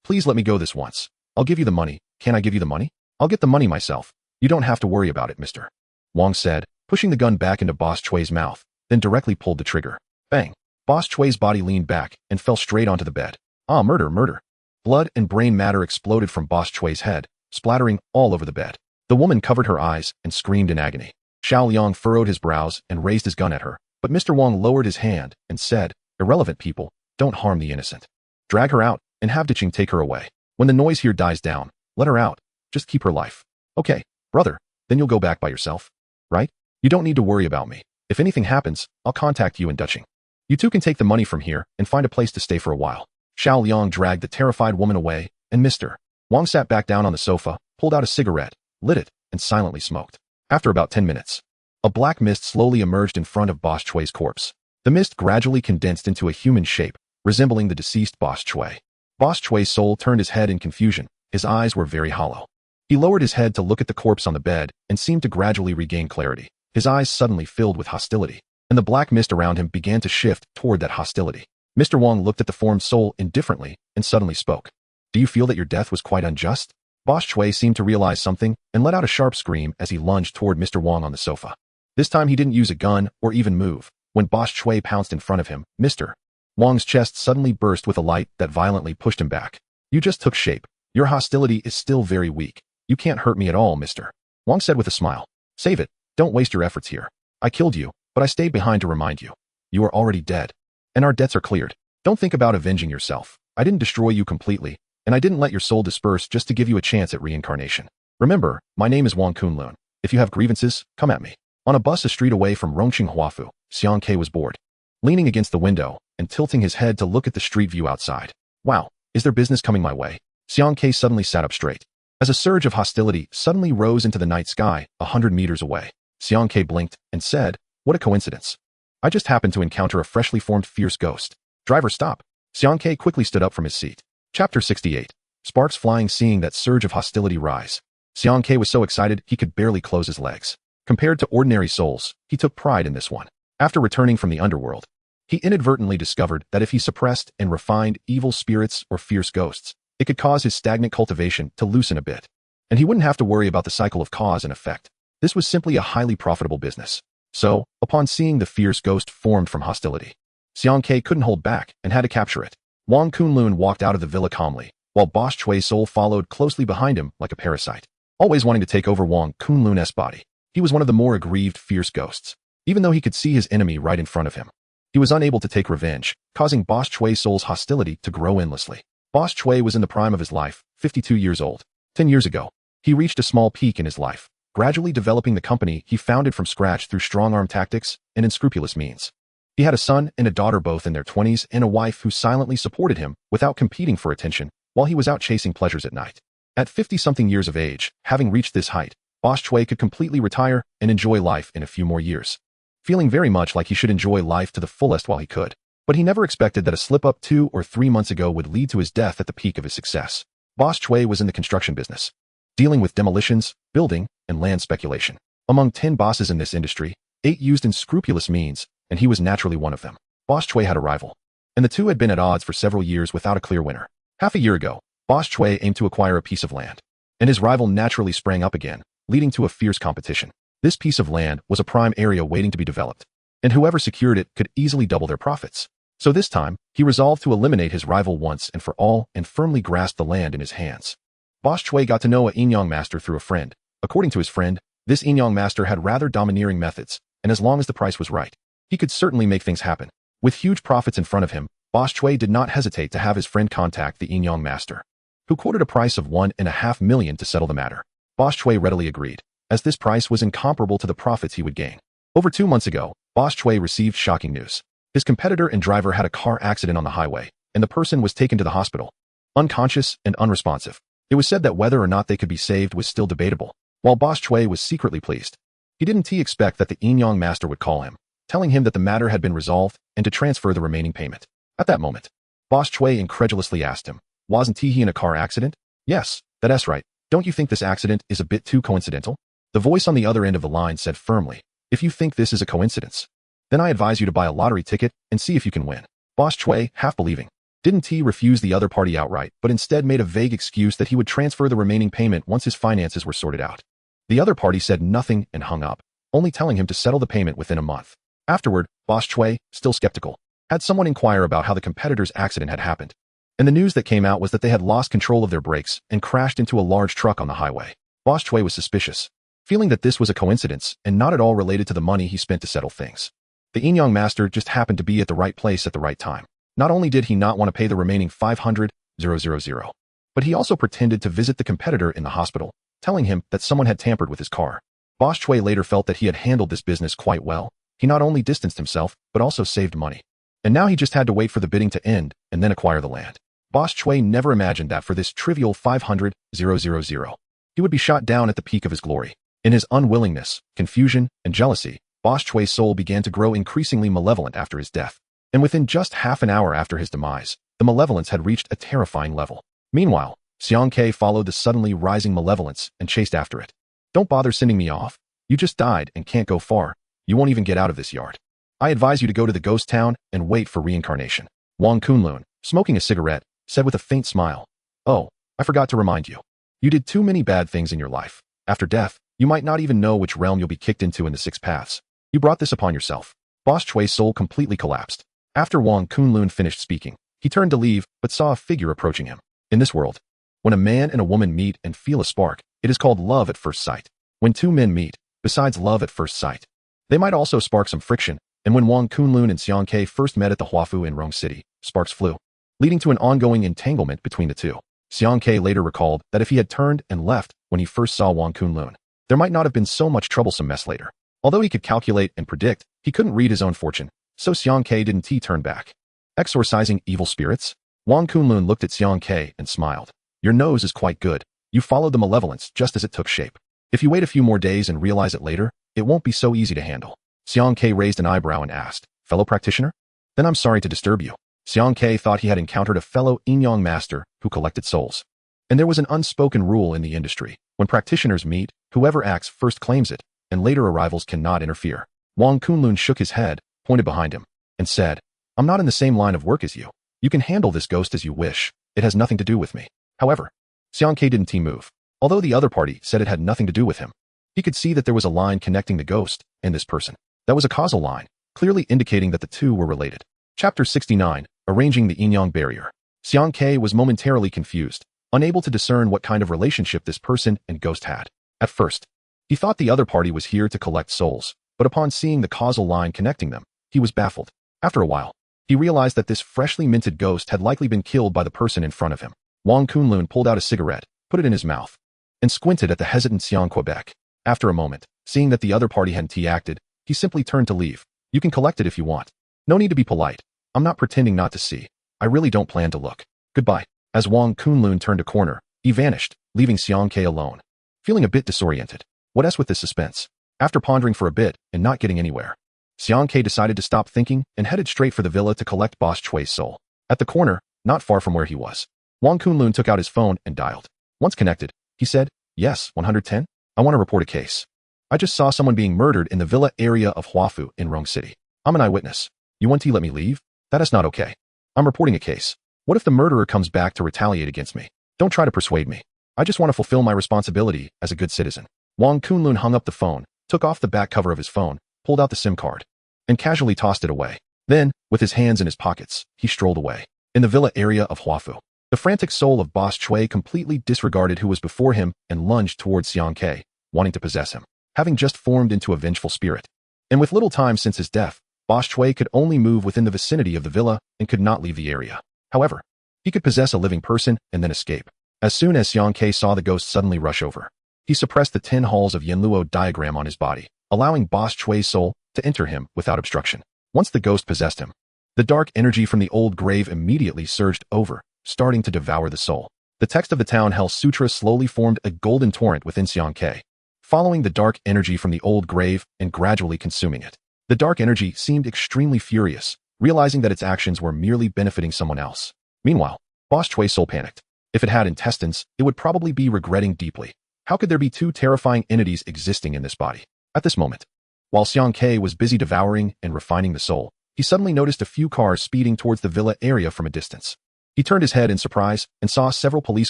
Please let me go this once. I'll give you the money. Can I give you the money? I'll get the money myself. You don't have to worry about it, Mr. Wong said, pushing the gun back into Boss Chui's mouth, then directly pulled the trigger. Bang! Boss Chui's body leaned back and fell straight onto the bed. Ah, murder. Blood and brain matter exploded from Boss Chui's head, splattering all over the bed. The woman covered her eyes and screamed in agony. Xiao Liang furrowed his brows and raised his gun at her, but Mr. Wong lowered his hand and said, irrelevant people, don't harm the innocent. Drag her out and have Diching take her away. When the noise here dies down, let her out. Just keep her life. Okay, brother, then you'll go back by yourself. Right? You don't need to worry about me. If anything happens, I'll contact you and Diching. You two can take the money from here and find a place to stay for a while. Xiao Liang dragged the terrified woman away, and Mr. Wong sat back down on the sofa, pulled out a cigarette, lit it, and silently smoked. After about 10 minutes, a black mist slowly emerged in front of Boss Chui's corpse. The mist gradually condensed into a human shape, resembling the deceased Boss Chui. Boss Chui's soul turned his head in confusion. His eyes were very hollow. He lowered his head to look at the corpse on the bed and seemed to gradually regain clarity. His eyes suddenly filled with hostility, and the black mist around him began to shift toward that hostility. Mr. Wong looked at the formed soul indifferently and suddenly spoke. Do you feel that your death was quite unjust? Boss Chui seemed to realize something and let out a sharp scream as he lunged toward Mr. Wong on the sofa. This time he didn't use a gun or even move. When Boss Chui pounced in front of him, Mr. Wong's chest suddenly burst with a light that violently pushed him back. You just took shape. Your hostility is still very weak. You can't hurt me at all, Mr. Wong said with a smile. Save it. Don't waste your efforts here. I killed you, but I stayed behind to remind you. You are already dead. And our debts are cleared. Don't think about avenging yourself. I didn't destroy you completely, and I didn't let your soul disperse just to give you a chance at reincarnation. Remember, my name is Wong Kunlun. If you have grievances, come at me. On a bus a street away from Rongqing Huafu, Xiang Ke was bored, leaning against the window and tilting his head to look at the street view outside. Wow, is there business coming my way? Xiang Ke suddenly sat up straight. As a surge of hostility suddenly rose into the night sky 100 meters away, Xiang Ke blinked and said, what a coincidence. I just happened to encounter a freshly formed fierce ghost. Driver, stop. Xiang Ke quickly stood up from his seat. Chapter 68. Sparks flying. Seeing that surge of hostility rise, Xiang Ke was so excited he could barely close his legs. Compared to ordinary souls, he took pride in this one. After returning from the underworld, he inadvertently discovered that if he suppressed and refined evil spirits or fierce ghosts, it could cause his stagnant cultivation to loosen a bit, and he wouldn't have to worry about the cycle of cause and effect. This was simply a highly profitable business. So, upon seeing the fierce ghost formed from hostility, Xiang Ke couldn't hold back and had to capture it. Wong Kunlun walked out of the villa calmly, while Boss Chui's soul followed closely behind him like a parasite, always wanting to take over Wong Kunlun's body. He was one of the more aggrieved fierce ghosts. Even though he could see his enemy right in front of him, he was unable to take revenge, causing Boss Chui's soul's hostility to grow endlessly. Boss Chui was in the prime of his life, 52 years old. 10 years ago, he reached a small peak in his life, gradually developing the company he founded from scratch through strong-arm tactics and unscrupulous means. He had a son and a daughter both in their 20s and a wife who silently supported him without competing for attention while he was out chasing pleasures at night. At 50-something years of age, having reached this height, Boss Chui could completely retire and enjoy life in a few more years. Feeling very much like he should enjoy life to the fullest while he could. But he never expected that a slip-up 2 or 3 months ago would lead to his death at the peak of his success. Boss Chui was in the construction business, dealing with demolitions, building, and land speculation. Among 10 bosses in this industry, 8 used unscrupulous means, and he was naturally one of them. Boss Chui had a rival, and the two had been at odds for several years without a clear winner. Half a year ago, Boss Chui aimed to acquire a piece of land, and his rival naturally sprang up again, leading to a fierce competition. This piece of land was a prime area waiting to be developed, and whoever secured it could easily double their profits. So this time, he resolved to eliminate his rival once and for all and firmly grasp the land in his hands. Boss Chui got to know a Yin-Yang master through a friend. According to his friend, this Yin-Yang master had rather domineering methods, and as long as the price was right, he could certainly make things happen. With huge profits in front of him, Boss Chui did not hesitate to have his friend contact the Yin-Yang master, who quoted a price of $1.5 million to settle the matter. Boss Chui readily agreed, as this price was incomparable to the profits he would gain. Over 2 months ago, Boss Chui received shocking news. His competitor and driver had a car accident on the highway, and the person was taken to the hospital, unconscious and unresponsive. It was said that whether or not they could be saved was still debatable, while Boss Chui was secretly pleased. He didn't expect that the Yin-Yang master would call him, telling him that the matter had been resolved and to transfer the remaining payment. At that moment, Boss Chui incredulously asked him, "Wasn't he in a car accident?" "Yes, that's right. Don't you think this accident is a bit too coincidental?" The voice on the other end of the line said firmly, "If you think this is a coincidence, then I advise you to buy a lottery ticket and see if you can win." Boss Chui, half believing, didn't refuse the other party outright, but instead made a vague excuse that he would transfer the remaining payment once his finances were sorted out. The other party said nothing and hung up, only telling him to settle the payment within a month. Afterward, Boss Chui, still skeptical, had someone inquire about how the competitor's accident had happened. And the news that came out was that they had lost control of their brakes and crashed into a large truck on the highway. Boss Chui was suspicious, feeling that this was a coincidence and not at all related to the money he spent to settle things. The Yin-Yang master just happened to be at the right place at the right time. Not only did he not want to pay the remaining $500,000, but he also pretended to visit the competitor in the hospital, telling him that someone had tampered with his car. Boss Chui later felt that he had handled this business quite well. He not only distanced himself, but also saved money. And now he just had to wait for the bidding to end and then acquire the land. Boss Chui never imagined that for this trivial $500,000, he would be shot down at the peak of his glory. In his unwillingness, confusion, and jealousy, Boss Chui's soul began to grow increasingly malevolent after his death. And within just half an hour after his demise, the malevolence had reached a terrifying level. Meanwhile, Xiang Ke followed the suddenly rising malevolence and chased after it. "Don't bother sending me off. You just died and can't go far. You won't even get out of this yard. I advise you to go to the ghost town and wait for reincarnation." Wang Kunlun, smoking a cigarette, said with a faint smile, "Oh, I forgot to remind you. You did too many bad things in your life. After death, you might not even know which realm you'll be kicked into in the 6 paths. You brought this upon yourself." Boss Chui's soul completely collapsed. After Wang Kunlun finished speaking, he turned to leave but saw a figure approaching him. In this world, when a man and a woman meet and feel a spark, it is called love at first sight. When 2 men meet, besides love at first sight, they might also spark some friction, and when Wang Kunlun and Xiang Ke first met at the Huafu in Rong City, sparks flew, leading to an ongoing entanglement between the two. Xiang Ke later recalled that if he had turned and left when he first saw Wang Kunlun, there might not have been so much troublesome mess later. Although he could calculate and predict, he couldn't read his own fortune, so Xiang Ke didn't turn back. Exorcising evil spirits? Wang Kunlun looked at Xiang Ke and smiled. "Your nose is quite good. You followed the malevolence just as it took shape. If you wait a few more days and realize it later, it won't be so easy to handle." Xiang Ke raised an eyebrow and asked, "Fellow practitioner? Then I'm sorry to disturb you." Xiang Ke thought he had encountered a fellow Yin-Yang master who collected souls. And there was an unspoken rule in the industry. When practitioners meet, whoever acts first claims it, and later arrivals cannot interfere. Wang Kunlun shook his head, pointed behind him, and said, "I'm not in the same line of work as you. You can handle this ghost as you wish. It has nothing to do with me." However, Xiang Ke didn't move. Although the other party said it had nothing to do with him, he could see that there was a line connecting the ghost and this person. That was a causal line, clearly indicating that the two were related. Chapter 69, Arranging the Yin-Yang Barrier. Xiang Ke was momentarily confused, unable to discern what kind of relationship this person and ghost had. At first, he thought the other party was here to collect souls, but upon seeing the causal line connecting them, he was baffled. After a while, He realized that this freshly minted ghost had likely been killed by the person in front of him. Wang Kunlun pulled out a cigarette, put it in his mouth, and squinted at the hesitant Xiang Quebec. After a moment, seeing that the other party hadn't acted, he simply turned to leave. You can collect it if you want. No need to be polite. I'm not pretending not to see. I really don't plan to look. Goodbye. As Wang Kunlun turned a corner, he vanished, leaving Xiang Ke alone. Feeling a bit disoriented. What else with this suspense? After pondering for a bit and not getting anywhere, Xiang Ke decided to stop thinking and headed straight for the villa to collect Boss Chui's soul. At the corner, not far from where he was, Wang Kunlun took out his phone and dialed. Once connected, he said, Yes, 110? I want to report a case. I just saw someone being murdered in the villa area of Huafu in Rong City. I'm an eyewitness. You want to let me leave? That is not okay. I'm reporting a case. What if the murderer comes back to retaliate against me? Don't try to persuade me. I just want to fulfill my responsibility as a good citizen. Wang Kunlun hung up the phone, took off the back cover of his phone, pulled out the SIM card, and casually tossed it away. Then, with his hands in his pockets, he strolled away. In the villa area of Huafu, the frantic soul of Boss Chui completely disregarded who was before him and lunged towards Xiang Ke, wanting to possess him, having just formed into a vengeful spirit. And with little time since his death, Boss Chui could only move within the vicinity of the villa and could not leave the area. However, he could possess a living person and then escape. As soon as Xiang Ke saw the ghost suddenly rush over, he suppressed the 10 halls of Yanluo diagram on his body, allowing Boss Chui's soul to enter him without obstruction. Once the ghost possessed him, the dark energy from the old grave immediately surged over, starting to devour the soul. The text of the Town Hell Sutra slowly formed a golden torrent within Xiang Ke, following the dark energy from the old grave and gradually consuming it. The dark energy seemed extremely furious, realizing that its actions were merely benefiting someone else. Meanwhile, Boss Chui's soul panicked. If it had intestines, it would probably be regretting deeply. How could there be two terrifying entities existing in this body? At this moment, while Xiang Ke was busy devouring and refining the soul, he suddenly noticed a few cars speeding towards the villa area from a distance. He turned his head in surprise and saw several police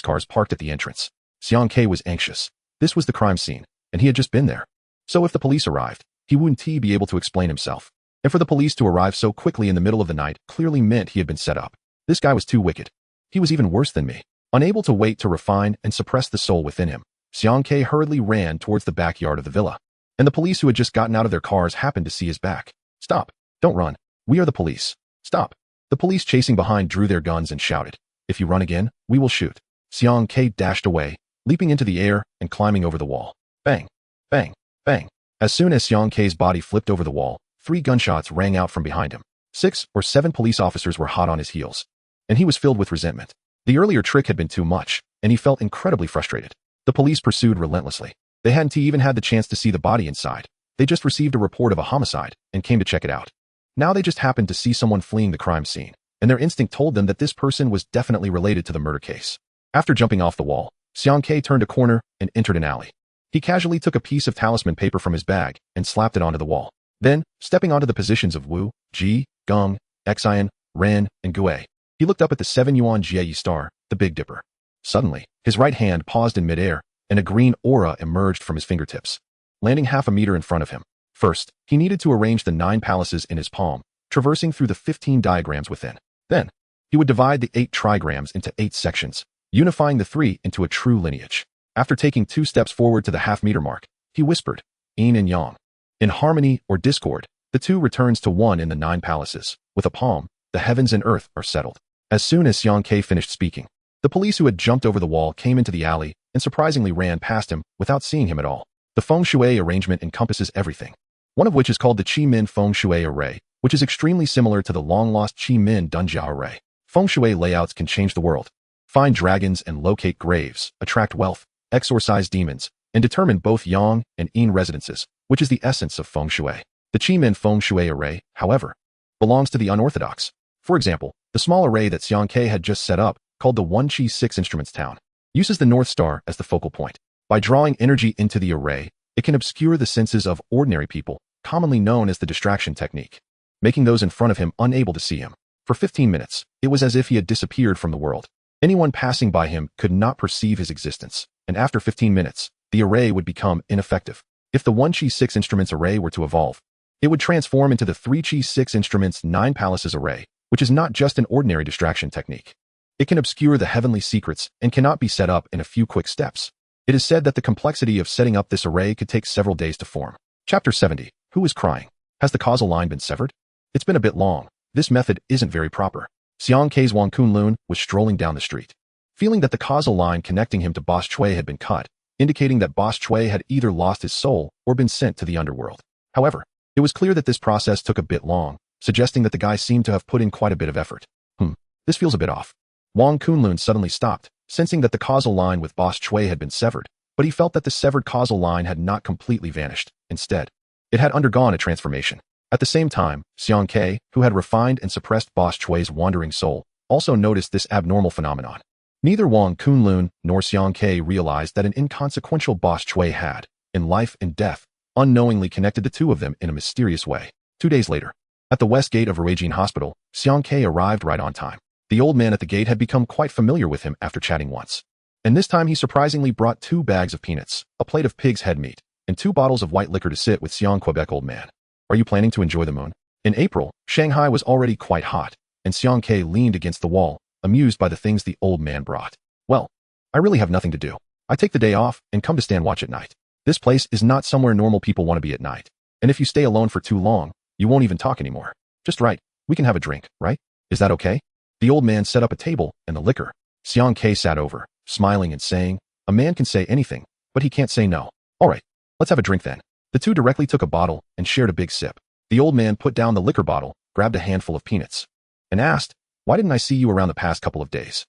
cars parked at the entrance. Xiang Ke was anxious. This was the crime scene, and he had just been there. So if the police arrived, he wouldn't be able to explain himself. And for the police to arrive so quickly in the middle of the night clearly meant he had been set up. This guy was too wicked. He was even worse than me. Unable to wait to refine and suppress the soul within him, Xiang Ke hurriedly ran towards the backyard of the villa. And the police who had just gotten out of their cars happened to see his back. Stop. Don't run. We are the police. Stop. The police chasing behind drew their guns and shouted, If you run again, we will shoot. Xiang Ke dashed away, leaping into the air and climbing over the wall. Bang. Bang. Bang. As soon as Xiang Ke's body flipped over the wall, 3 gunshots rang out from behind him. 6 or 7 police officers were hot on his heels, and he was filled with resentment. The earlier trick had been too much, and he felt incredibly frustrated. The police pursued relentlessly. They hadn't even had the chance to see the body inside. They just received a report of a homicide and came to check it out. Now they just happened to see someone fleeing the crime scene, and their instinct told them that this person was definitely related to the murder case. After jumping off the wall, Xiang Ke turned a corner and entered an alley. He casually took a piece of talisman paper from his bag and slapped it onto the wall. Then, stepping onto the positions of Wu, Ji, Geng, Xian, Ren, and Gue, he looked up at the 7-yuan Jie star, the Big Dipper. Suddenly, his right hand paused in midair, and a green aura emerged from his fingertips, landing half a meter in front of him. First, he needed to arrange the 9 palaces in his palm, traversing through the 15 diagrams within. Then, he would divide the 8 trigrams into 8 sections, unifying the 3 into a true lineage. After taking 2 steps forward to the half-meter mark, he whispered, Yin and Yang. In harmony or discord, the 2 returns to 1 in the 9 palaces. With a palm, the heavens and earth are settled. As soon as Xiang Ke finished speaking, the police who had jumped over the wall came into the alley and surprisingly ran past him without seeing him at all. The feng shui arrangement encompasses everything, one of which is called the Qi Min feng shui array, which is extremely similar to the long-lost Qi Min Dunjia array. Feng shui layouts can change the world, find dragons and locate graves, attract wealth, exorcise demons, and determine both yang and yin residences, which is the essence of feng shui. The Qi Min feng shui array, however, belongs to the unorthodox. For example, the small array that Xiang Ke had just set up, called the 1 Qi 6 Instruments Town, uses the North Star as the focal point. By drawing energy into the array, it can obscure the senses of ordinary people, commonly known as the distraction technique, making those in front of him unable to see him. For 15 minutes, it was as if he had disappeared from the world. Anyone passing by him could not perceive his existence, and after 15 minutes, the array would become ineffective. If the 1 Qi 6 Instruments array were to evolve, it would transform into the 3 Qi 6 Instruments 9 Palaces array, which is not just an ordinary distraction technique. It can obscure the heavenly secrets and cannot be set up in a few quick steps. It is said that the complexity of setting up this array could take several days to form. Chapter 70. Who is crying? Has the causal line been severed? It's been a bit long. This method isn't very proper. Xiang Kei's Wang Kunlun was strolling down the street, feeling that the causal line connecting him to Boss Chui had been cut, indicating that Boss Chui had either lost his soul or been sent to the underworld. However, it was clear that this process took a bit long, suggesting that the guy seemed to have put in quite a bit of effort. This feels a bit off. Wang Kunlun suddenly stopped, sensing that the causal line with Boss Chui had been severed, but he felt that the severed causal line had not completely vanished. Instead, it had undergone a transformation. At the same time, Xiang Kei, who had refined and suppressed Boss Chui's wandering soul, also noticed this abnormal phenomenon. Neither Wang Kunlun nor Xiang Kei realized that an inconsequential Boss Chui had, in life and death, unknowingly connected the two of them in a mysterious way. 2 days later, at the west gate of Ruijin Hospital, Xiang Kei arrived right on time. The old man at the gate had become quite familiar with him after chatting once. And this time he surprisingly brought 2 bags of peanuts, a plate of pig's head meat, and 2 bottles of white liquor to sit with Xiang Quebec old man. Are you planning to enjoy the moon? In April, Shanghai was already quite hot, and Xiang Kei leaned against the wall, amused by the things the old man brought. Well, I really have nothing to do. I take the day off and come to stand watch at night. This place is not somewhere normal people want to be at night. And if you stay alone for too long, you won't even talk anymore. Just right, we can have a drink, right? Is that okay? The old man set up a table and the liquor. Xiang Kei sat over, smiling and saying, a man can say anything, but he can't say no. All right, let's have a drink then. The two directly took a bottle and shared a big sip. The old man put down the liquor bottle, grabbed a handful of peanuts, and asked, why didn't I see you around the past couple of days?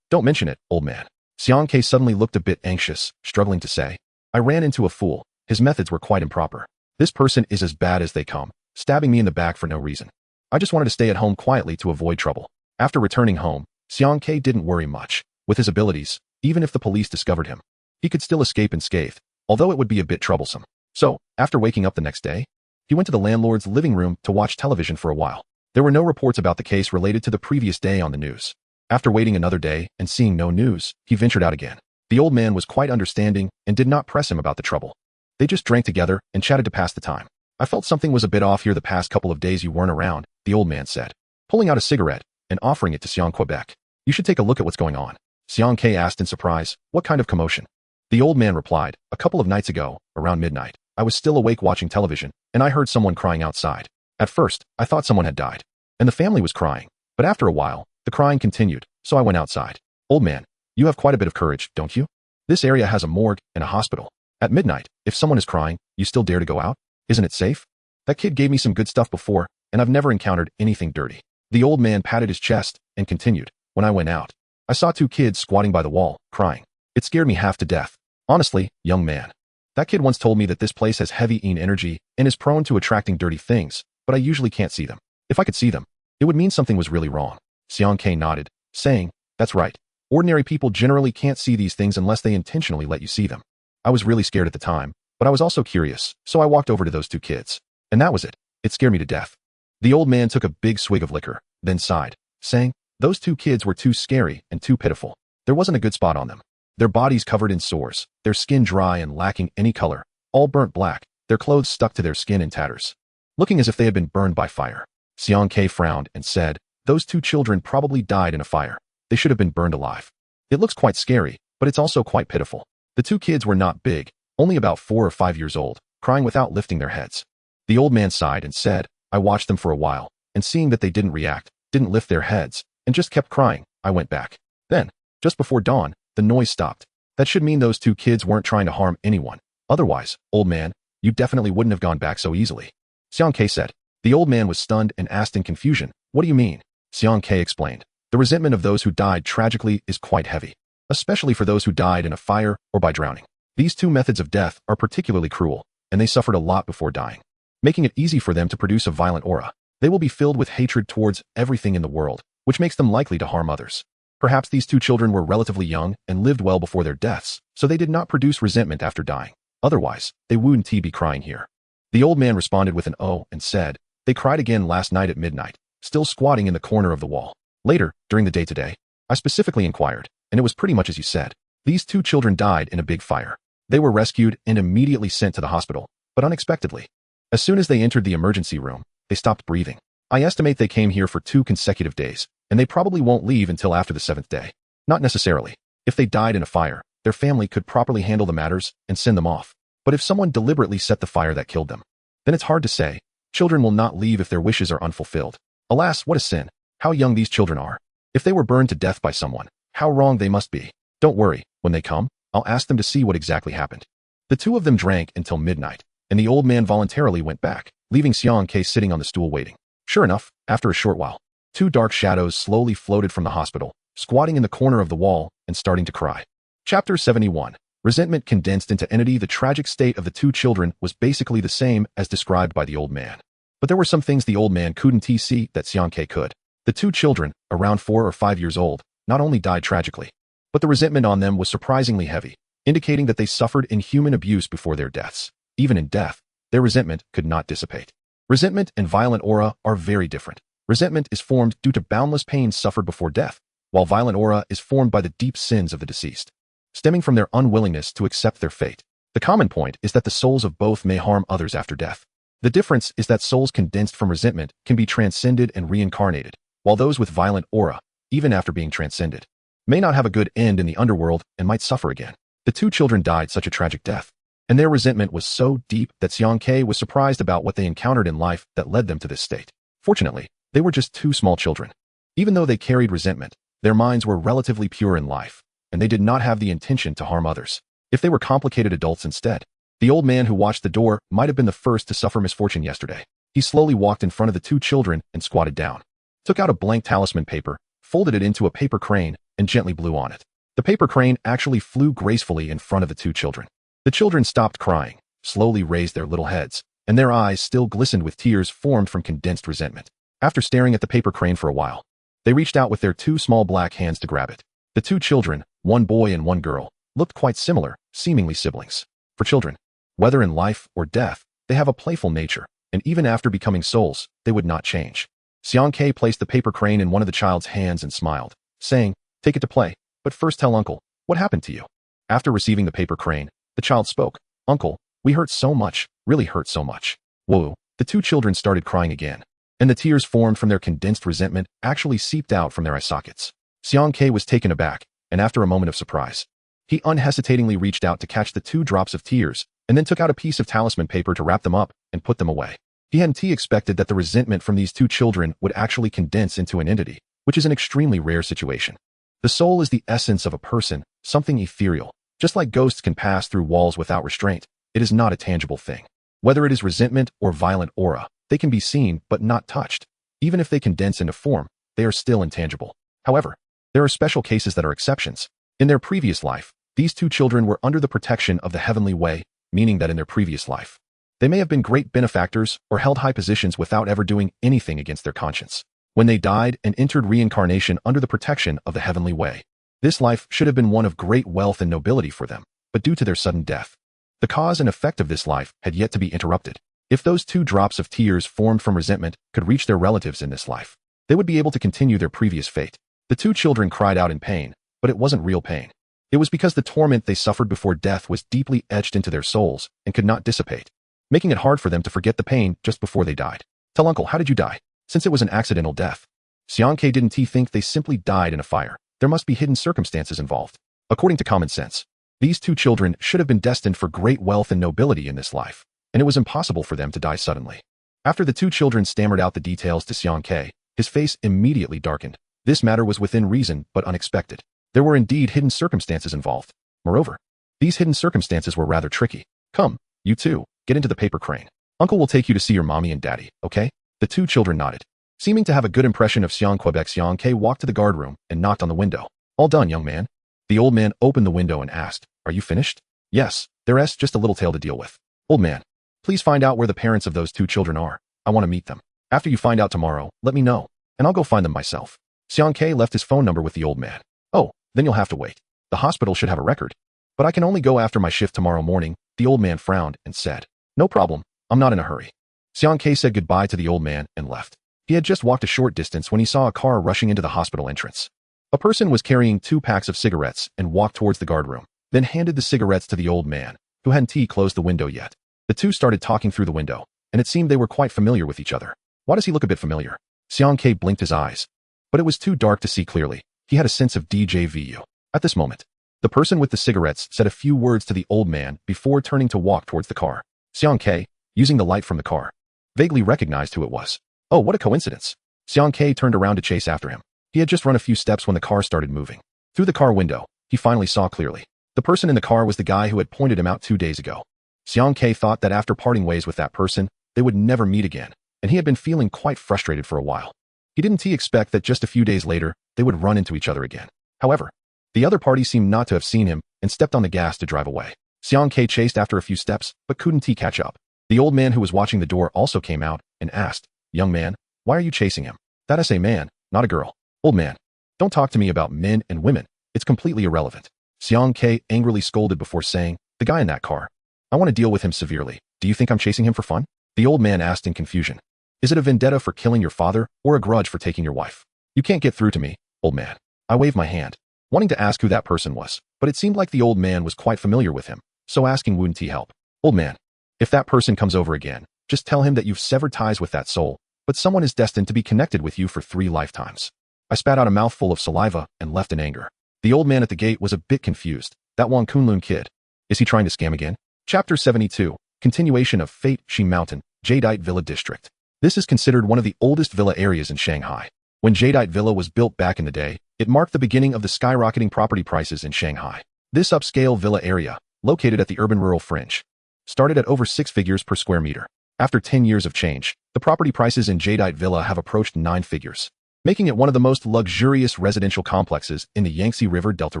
Don't mention it, old man. Xiang Kei suddenly looked a bit anxious, struggling to say, I ran into a fool. His methods were quite improper. This person is as bad as they come, stabbing me in the back for no reason. I just wanted to stay at home quietly to avoid trouble. After returning home, Xiang Kei didn't worry much. With his abilities, even if the police discovered him, he could still escape unscathed, although it would be a bit troublesome. So, after waking up the next day, he went to the landlord's living room to watch television for a while. There were no reports about the case related to the previous day on the news. After waiting another day and seeing no news, he ventured out again. The old man was quite understanding and did not press him about the trouble. They just drank together and chatted to pass the time. I felt something was a bit off here the past couple of days you weren't around, the old man said, pulling out a cigarette and offering it to Xiang Quebec. You should take a look at what's going on. Xiang Kei asked in surprise, what kind of commotion? The old man replied, a couple of nights ago, around midnight, I was still awake watching television, and I heard someone crying outside. At first, I thought someone had died, and the family was crying, but after a while, the crying continued, so I went outside. Old man, you have quite a bit of courage, don't you? This area has a morgue and a hospital. At midnight, if someone is crying, you still dare to go out? Isn't it safe? That kid gave me some good stuff before, and I've never encountered anything dirty. The old man patted his chest and continued, when I went out, I saw 2 kids squatting by the wall, crying. It scared me half to death. Honestly, young man. That kid once told me that this place has heavy energy and is prone to attracting dirty things, but I usually can't see them. If I could see them, it would mean something was really wrong. Xiang Kei nodded, saying, that's right. Ordinary people generally can't see these things unless they intentionally let you see them. I was really scared at the time, but I was also curious, so I walked over to those 2 kids. And that was it. It scared me to death. The old man took a big swig of liquor, then sighed, saying, those 2 kids were too scary and too pitiful. There wasn't a good spot on them. Their bodies covered in sores, their skin dry and lacking any color, all burnt black, their clothes stuck to their skin in tatters, looking as if they had been burned by fire. Xiang Kei frowned and said, those 2 children probably died in a fire. They should have been burned alive. It looks quite scary, but it's also quite pitiful. The 2 kids were not big, only about 4 or 5 years old, crying without lifting their heads. The old man sighed and said, I watched them for a while, and seeing that they didn't react, didn't lift their heads, and just kept crying, I went back. Then, just before dawn, the noise stopped. That should mean those 2 kids weren't trying to harm anyone. Otherwise, old man, you definitely wouldn't have gone back so easily. Xiang Kei said. The old man was stunned and asked in confusion, what do you mean? Xiang Kei explained. The resentment of those who died tragically is quite heavy, especially for those who died in a fire or by drowning. These 2 methods of death are particularly cruel, and they suffered a lot before dying, making it easy for them to produce a violent aura. They will be filled with hatred towards everything in the world, which makes them likely to harm others. Perhaps these 2 children were relatively young and lived well before their deaths, so they did not produce resentment after dying. Otherwise, they wouldn't be crying here. The old man responded with an oh and said, they cried again last night at midnight, still squatting in the corner of the wall. Later, during the day today, I specifically inquired, and it was pretty much as you said. These 2 children died in a big fire. They were rescued and immediately sent to the hospital, but unexpectedly. As soon as they entered the emergency room, they stopped breathing. I estimate they came here for 2 consecutive days, and they probably won't leave until after the 7th day. Not necessarily. If they died in a fire, their family could properly handle the matters and send them off. But if someone deliberately set the fire that killed them, then it's hard to say. Children will not leave if their wishes are unfulfilled. Alas, what a sin. How young these children are. If they were burned to death by someone, how wrong they must be. Don't worry, when they come, I'll ask them to see what exactly happened. The two of them drank until midnight, and the old man voluntarily went back, leaving Xiang Ke sitting on the stool waiting. Sure enough, after a short while, two dark shadows slowly floated from the hospital, squatting in the corner of the wall and starting to cry. Chapter 71. Resentment condensed into entity. The tragic state of the two children was basically the same as described by the old man. But there were some things the old man couldn't see that Xiang Ke could. The two children, around 4 or 5 years old, not only died tragically, but the resentment on them was surprisingly heavy, indicating that they suffered inhuman abuse before their deaths. Even in death, their resentment could not dissipate. Resentment and violent aura are very different. Resentment is formed due to boundless pain suffered before death, while violent aura is formed by the deep sins of the deceased, stemming from their unwillingness to accept their fate. The common point is that the souls of both may harm others after death. The difference is that souls condensed from resentment can be transcended and reincarnated, while those with violent aura, even after being transcended, may not have a good end in the underworld and might suffer again. The two children died such a tragic death, and their resentment was so deep that Xiang Ke was surprised about what they encountered in life that led them to this state. Fortunately, they were just two small children. Even though they carried resentment, their minds were relatively pure in life, and they did not have the intention to harm others. If they were complicated adults instead, the old man who watched the door might have been the first to suffer misfortune yesterday. He slowly walked in front of the two children and squatted down, took out a blank talisman paper, folded it into a paper crane, and gently blew on it. The paper crane actually flew gracefully in front of the two children. The children stopped crying, slowly raised their little heads, and their eyes still glistened with tears formed from condensed resentment. After staring at the paper crane for a while, they reached out with their two small black hands to grab it. The two children, one boy and one girl, looked quite similar, seemingly siblings. For children, whether in life or death, they have a playful nature, and even after becoming souls, they would not change. Xiang Ke placed the paper crane in one of the child's hands and smiled, saying, "Take it to play, but first tell Uncle, what happened to you?" After receiving the paper crane, the child spoke, "Uncle, we hurt so much, really hurt so much." Whoa, the two children started crying again, and the tears formed from their condensed resentment actually seeped out from their eye sockets. Xiang Ke was taken aback, and after a moment of surprise, he unhesitatingly reached out to catch the 2 drops of tears, and then took out a piece of talisman paper to wrap them up and put them away. He hadn't expected that the resentment from these 2 children would actually condense into an entity, which is an extremely rare situation. The soul is the essence of a person, something ethereal. Just like ghosts can pass through walls without restraint, it is not a tangible thing. Whether it is resentment or violent aura, they can be seen but not touched. Even if they condense into form, they are still intangible. However, there are special cases that are exceptions. In their previous life, these 2 children were under the protection of the heavenly way, meaning that in their previous life, they may have been great benefactors or held high positions without ever doing anything against their conscience. When they died and entered reincarnation under the protection of the heavenly way, this life should have been one of great wealth and nobility for them, but due to their sudden death, the cause and effect of this life had yet to be interrupted. If those 2 drops of tears formed from resentment could reach their relatives in this life, they would be able to continue their previous fate. The 2 children cried out in pain, but it wasn't real pain. It was because the torment they suffered before death was deeply etched into their souls and could not dissipate, making it hard for them to forget the pain just before they died. "Tell Uncle, how did you die?" Since it was an accidental death, Xiang Ke didn't think they simply died in a fire. There must be hidden circumstances involved. According to common sense, these 2 children should have been destined for great wealth and nobility in this life, and it was impossible for them to die suddenly. After the 2 children stammered out the details to Xiang Ke, his face immediately darkened. This matter was within reason but unexpected. There were indeed hidden circumstances involved. Moreover, these hidden circumstances were rather tricky. "Come, you 2, get into the paper crane. Uncle will take you to see your mommy and daddy, okay?" The 2 children nodded. Seeming to have a good impression of Xiang Quebec, Xiang Ke walked to the guard room and knocked on the window. "All done, young man." The old man opened the window and asked, "Are you finished?" "Yes, there's just a little tale to deal with." "Old man, please find out where the parents of those 2 children are. I want to meet them. After you find out tomorrow, let me know, and I'll go find them myself." Xiang Ke left his phone number with the old man. "Oh, then you'll have to wait. The hospital should have a record. But I can only go after my shift tomorrow morning." The old man frowned and said, "No problem, I'm not in a hurry." Xiang Ke said goodbye to the old man and left. He had just walked a short distance when he saw a car rushing into the hospital entrance. A person was carrying 2 packs of cigarettes and walked towards the guard room, then handed the cigarettes to the old man, who hadn't closed the window yet. The 2 started talking through the window, and it seemed they were quite familiar with each other. "Why does he look a bit familiar?" Xiang Ke blinked his eyes, but it was too dark to see clearly. He had a sense of déjà vu. At this moment, the person with the cigarettes said a few words to the old man before turning to walk towards the car. Xiang Ke, using the light from the car, vaguely recognized who it was. "Oh, what a coincidence." Xiang Ke turned around to chase after him. He had just run a few steps when the car started moving. Through the car window, he finally saw clearly. The person in the car was the guy who had pointed him out 2 days ago. Xiang Ke thought that after parting ways with that person, they would never meet again, and he had been feeling quite frustrated for a while. He didn't expect that just a few days later, they would run into each other again. However, the other party seemed not to have seen him and stepped on the gas to drive away. Xiang Ke chased after a few steps, but couldn't catch up. The old man who was watching the door also came out and asked, "Young man, why are you chasing him?" "That is a man, not a girl." "Old man, don't talk to me about men and women. It's completely irrelevant." Xiang Ke angrily scolded before saying, "The guy in that car. I want to deal with him severely. Do you think I'm chasing him for fun?" The old man asked in confusion. "Is it a vendetta for killing your father or a grudge for taking your wife?" "You can't get through to me, old man." I waved my hand, wanting to ask who that person was, but it seemed like the old man was quite familiar with him, so asking wouldn't help. "Old man, if that person comes over again, just tell him that you've severed ties with that soul, but someone is destined to be connected with you for 3 lifetimes. I spat out a mouthful of saliva and left in anger. The old man at the gate was a bit confused. That Wang Kunlun kid. Is he trying to scam again? Chapter 72. Continuation of Fate, Shi Mountain, Jadeite Villa District. This is considered one of the oldest villa areas in Shanghai. When Jadeite Villa was built back in the day, it marked the beginning of the skyrocketing property prices in Shanghai. This upscale villa area, located at the urban-rural fringe, started at over 6 figures per square meter. After 10 years of change, the property prices in Jadeite Villa have approached 9 figures, making it one of the most luxurious residential complexes in the Yangtze River Delta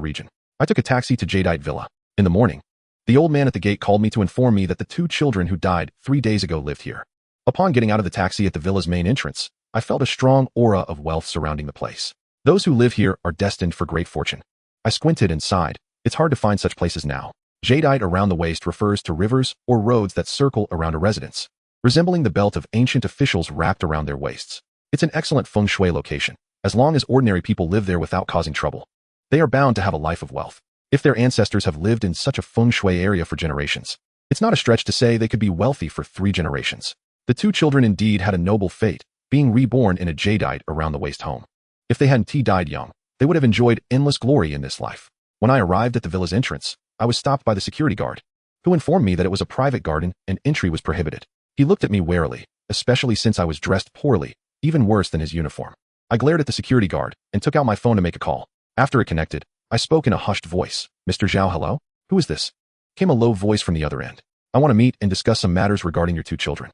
region. I took a taxi to Jadeite Villa. In the morning, the old man at the gate called me to inform me that the 2 children who died 3 days ago lived here. Upon getting out of the taxi at the villa's main entrance, I felt a strong aura of wealth surrounding the place. Those who live here are destined for great fortune. I squinted and sighed. It's hard to find such places now. Jadeite around the waist refers to rivers or roads that circle around a residence, resembling the belt of ancient officials wrapped around their waists. It's an excellent feng shui location. As long as ordinary people live there without causing trouble, they are bound to have a life of wealth. If their ancestors have lived in such a feng shui area for generations, it's not a stretch to say they could be wealthy for 3 generations. The 2 children indeed had a noble fate, being reborn in a Jadeite around the waist home. If they hadn't died young, they would have enjoyed endless glory in this life. When I arrived at the villa's entrance, I was stopped by the security guard, who informed me that it was a private garden and entry was prohibited. He looked at me warily, especially since I was dressed poorly, even worse than his uniform. I glared at the security guard and took out my phone to make a call. After it connected, I spoke in a hushed voice. "Mr. Zhao, hello? Who is this?" Came a low voice from the other end. "I want to meet and discuss some matters regarding your 2 children."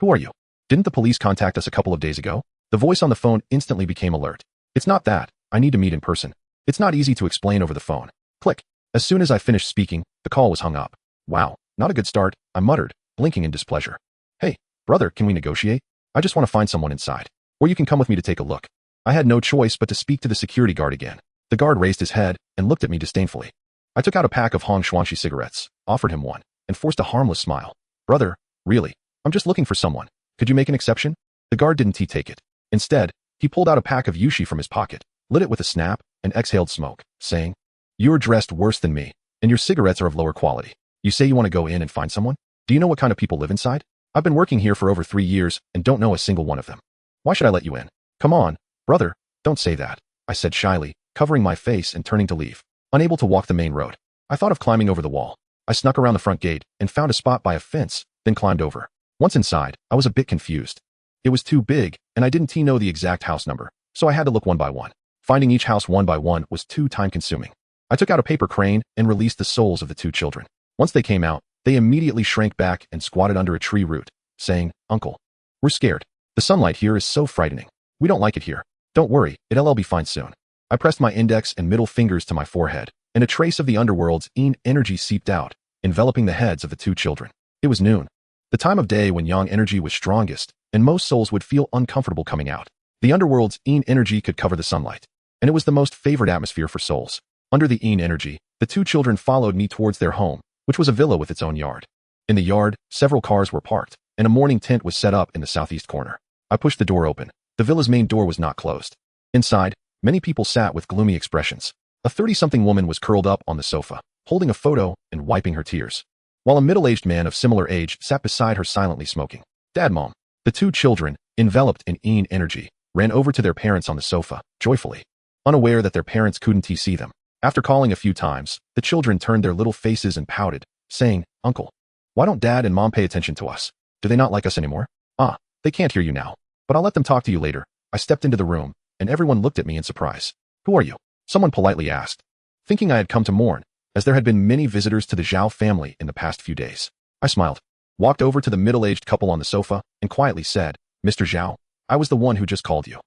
Who are you? Didn't the police contact us a couple of days ago?" The voice on the phone instantly became alert. "It's not that. I need to meet in person. It's not easy to explain over the phone." Click. As soon as I finished speaking, the call was hung up. "Wow, not a good start," I muttered, blinking in displeasure. "Hey, brother, can we negotiate? I just want to find someone inside. Or you can come with me to take a look." I had no choice but to speak to the security guard again. The guard raised his head and looked at me disdainfully. I took out a pack of Hong Xuanxi cigarettes, offered him one, and forced a harmless smile. "Brother, really, I'm just looking for someone. Could you make an exception?" The guard didn't take it. Instead, he pulled out a pack of Yushi from his pocket, lit it with a snap, and exhaled smoke, saying, "You're dressed worse than me, and your cigarettes are of lower quality. You say you want to go in and find someone? Do you know what kind of people live inside? I've been working here for over 3 years and don't know a single one of them. Why should I let you in?" "Come on, brother, don't say that," I said shyly, covering my face and turning to leave. Unable to walk the main road, I thought of climbing over the wall. I snuck around the front gate and found a spot by a fence, then climbed over. Once inside, I was a bit confused. It was too big, and I didn't know the exact house number, so I had to look one by one. Finding each house one by one was too time-consuming. I took out a paper crane and released the souls of the 2 children. Once they came out, they immediately shrank back and squatted under a tree root, saying, "Uncle, we're scared. The sunlight here is so frightening. We don't like it here. Don't worry, it'll be fine soon." I pressed my index and middle fingers to my forehead, and a trace of the underworld's Yin energy seeped out, enveloping the heads of the 2 children. It was noon, the time of day when Yang energy was strongest, and most souls would feel uncomfortable coming out. The underworld's Yin energy could cover the sunlight, and it was the most favored atmosphere for souls. Under the Yin energy, the 2 children followed me towards their home, which was a villa with its own yard. In the yard, several cars were parked, and a morning tent was set up in the southeast corner. I pushed the door open. The villa's main door was not closed. Inside, many people sat with gloomy expressions. A 30-something woman was curled up on the sofa, holding a photo and wiping her tears, while a middle-aged man of similar age sat beside her silently smoking. "Dad, Mom." The 2 children, enveloped in Yin energy, ran over to their parents on the sofa, joyfully, unaware that their parents couldn't see them. After calling a few times, the children turned their little faces and pouted, saying, "Uncle, why don't Dad and Mom pay attention to us? Do they not like us anymore?" "Ah, they can't hear you now, but I'll let them talk to you later. I stepped into the room, and everyone looked at me in surprise. "Who are you?" someone politely asked, thinking I had come to mourn, as there had been many visitors to the Zhao family in the past few days. I smiled, walked over to the middle-aged couple on the sofa, and quietly said, "Mr. Zhao, I was the one who just called you."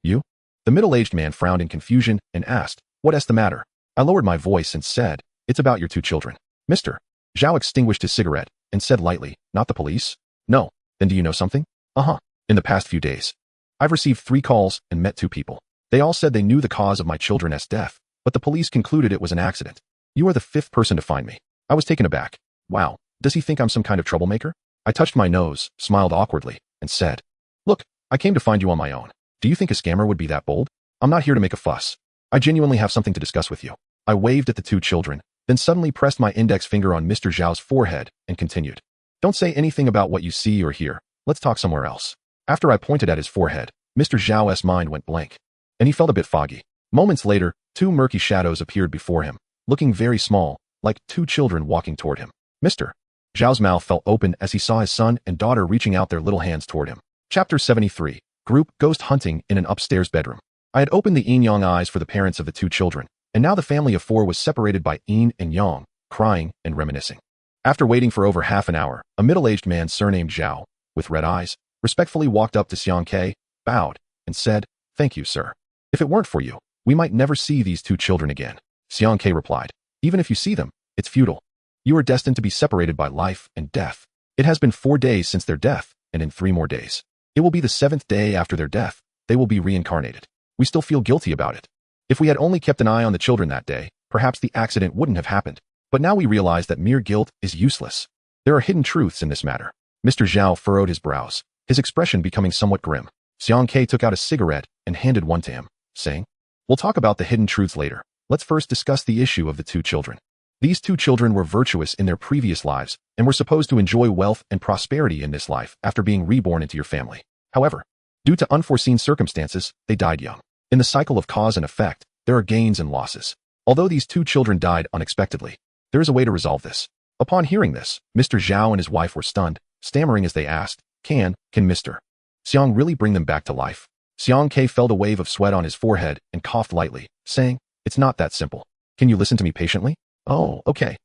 You?" The middle-aged man frowned in confusion and asked, "What's the matter?" I lowered my voice and said, "It's about your two children." Mr. Zhao extinguished his cigarette and said lightly, "Not the police?" "No." "Then do you know something?" "Uh-huh. In the past few days, I've received 3 calls and met 2 people. They all said they knew the cause of my children's death, but the police concluded it was an accident. You are the 5th person to find me." I was taken aback. Wow, does he think I'm some kind of troublemaker? I touched my nose, smiled awkwardly, and said, "Look, I came to find you on my own. Do you think a scammer would be that bold? I'm not here to make a fuss. I genuinely have something to discuss with you." I waved at the 2 children, then suddenly pressed my index finger on Mr. Zhao's forehead and continued, "Don't say anything about what you see or hear. Let's talk somewhere else." After I pointed at his forehead, Mr. Zhao's mind went blank, and he felt a bit foggy. Moments later, 2 murky shadows appeared before him, looking very small, like 2 children walking toward him. Mr. Zhao's mouth fell open as he saw his son and daughter reaching out their little hands toward him. Chapter 73. Group Ghost Hunting in an Upstairs Bedroom. I had opened the yin-yang eyes for the parents of the 2 children, and now the family of 4 was separated by yin and yang, crying and reminiscing. After waiting for over half an hour, a middle-aged man surnamed Zhao, with red eyes, respectfully walked up to Xiang Ke, bowed, and said, "Thank you, sir. If it weren't for you, we might never see these 2 children again." Xiang Ke replied, "Even if you see them, it's futile. You are destined to be separated by life and death. It has been 4 days since their death, and in 3 more days, it will be the 7th day after their death, they will be reincarnated. We still feel guilty about it. If we had only kept an eye on the children that day, perhaps the accident wouldn't have happened. But now we realize that mere guilt is useless. There are hidden truths in this matter." Mr. Zhao furrowed his brows, his expression becoming somewhat grim. Xiang Ke took out a cigarette and handed one to him, saying, "We'll talk about the hidden truths later. Let's first discuss the issue of the 2 children. These 2 children were virtuous in their previous lives and were supposed to enjoy wealth and prosperity in this life after being reborn into your family. However, due to unforeseen circumstances, they died young. In the cycle of cause and effect, there are gains and losses. Although these 2 children died unexpectedly, there is a way to resolve this." Upon hearing this, Mr. Zhao and his wife were stunned, stammering as they asked, Can Mr. Xiang really bring them back to life?" Xiang Ke felt a wave of sweat on his forehead and coughed lightly, saying, "It's not that simple. Can you listen to me patiently?" "Oh, okay.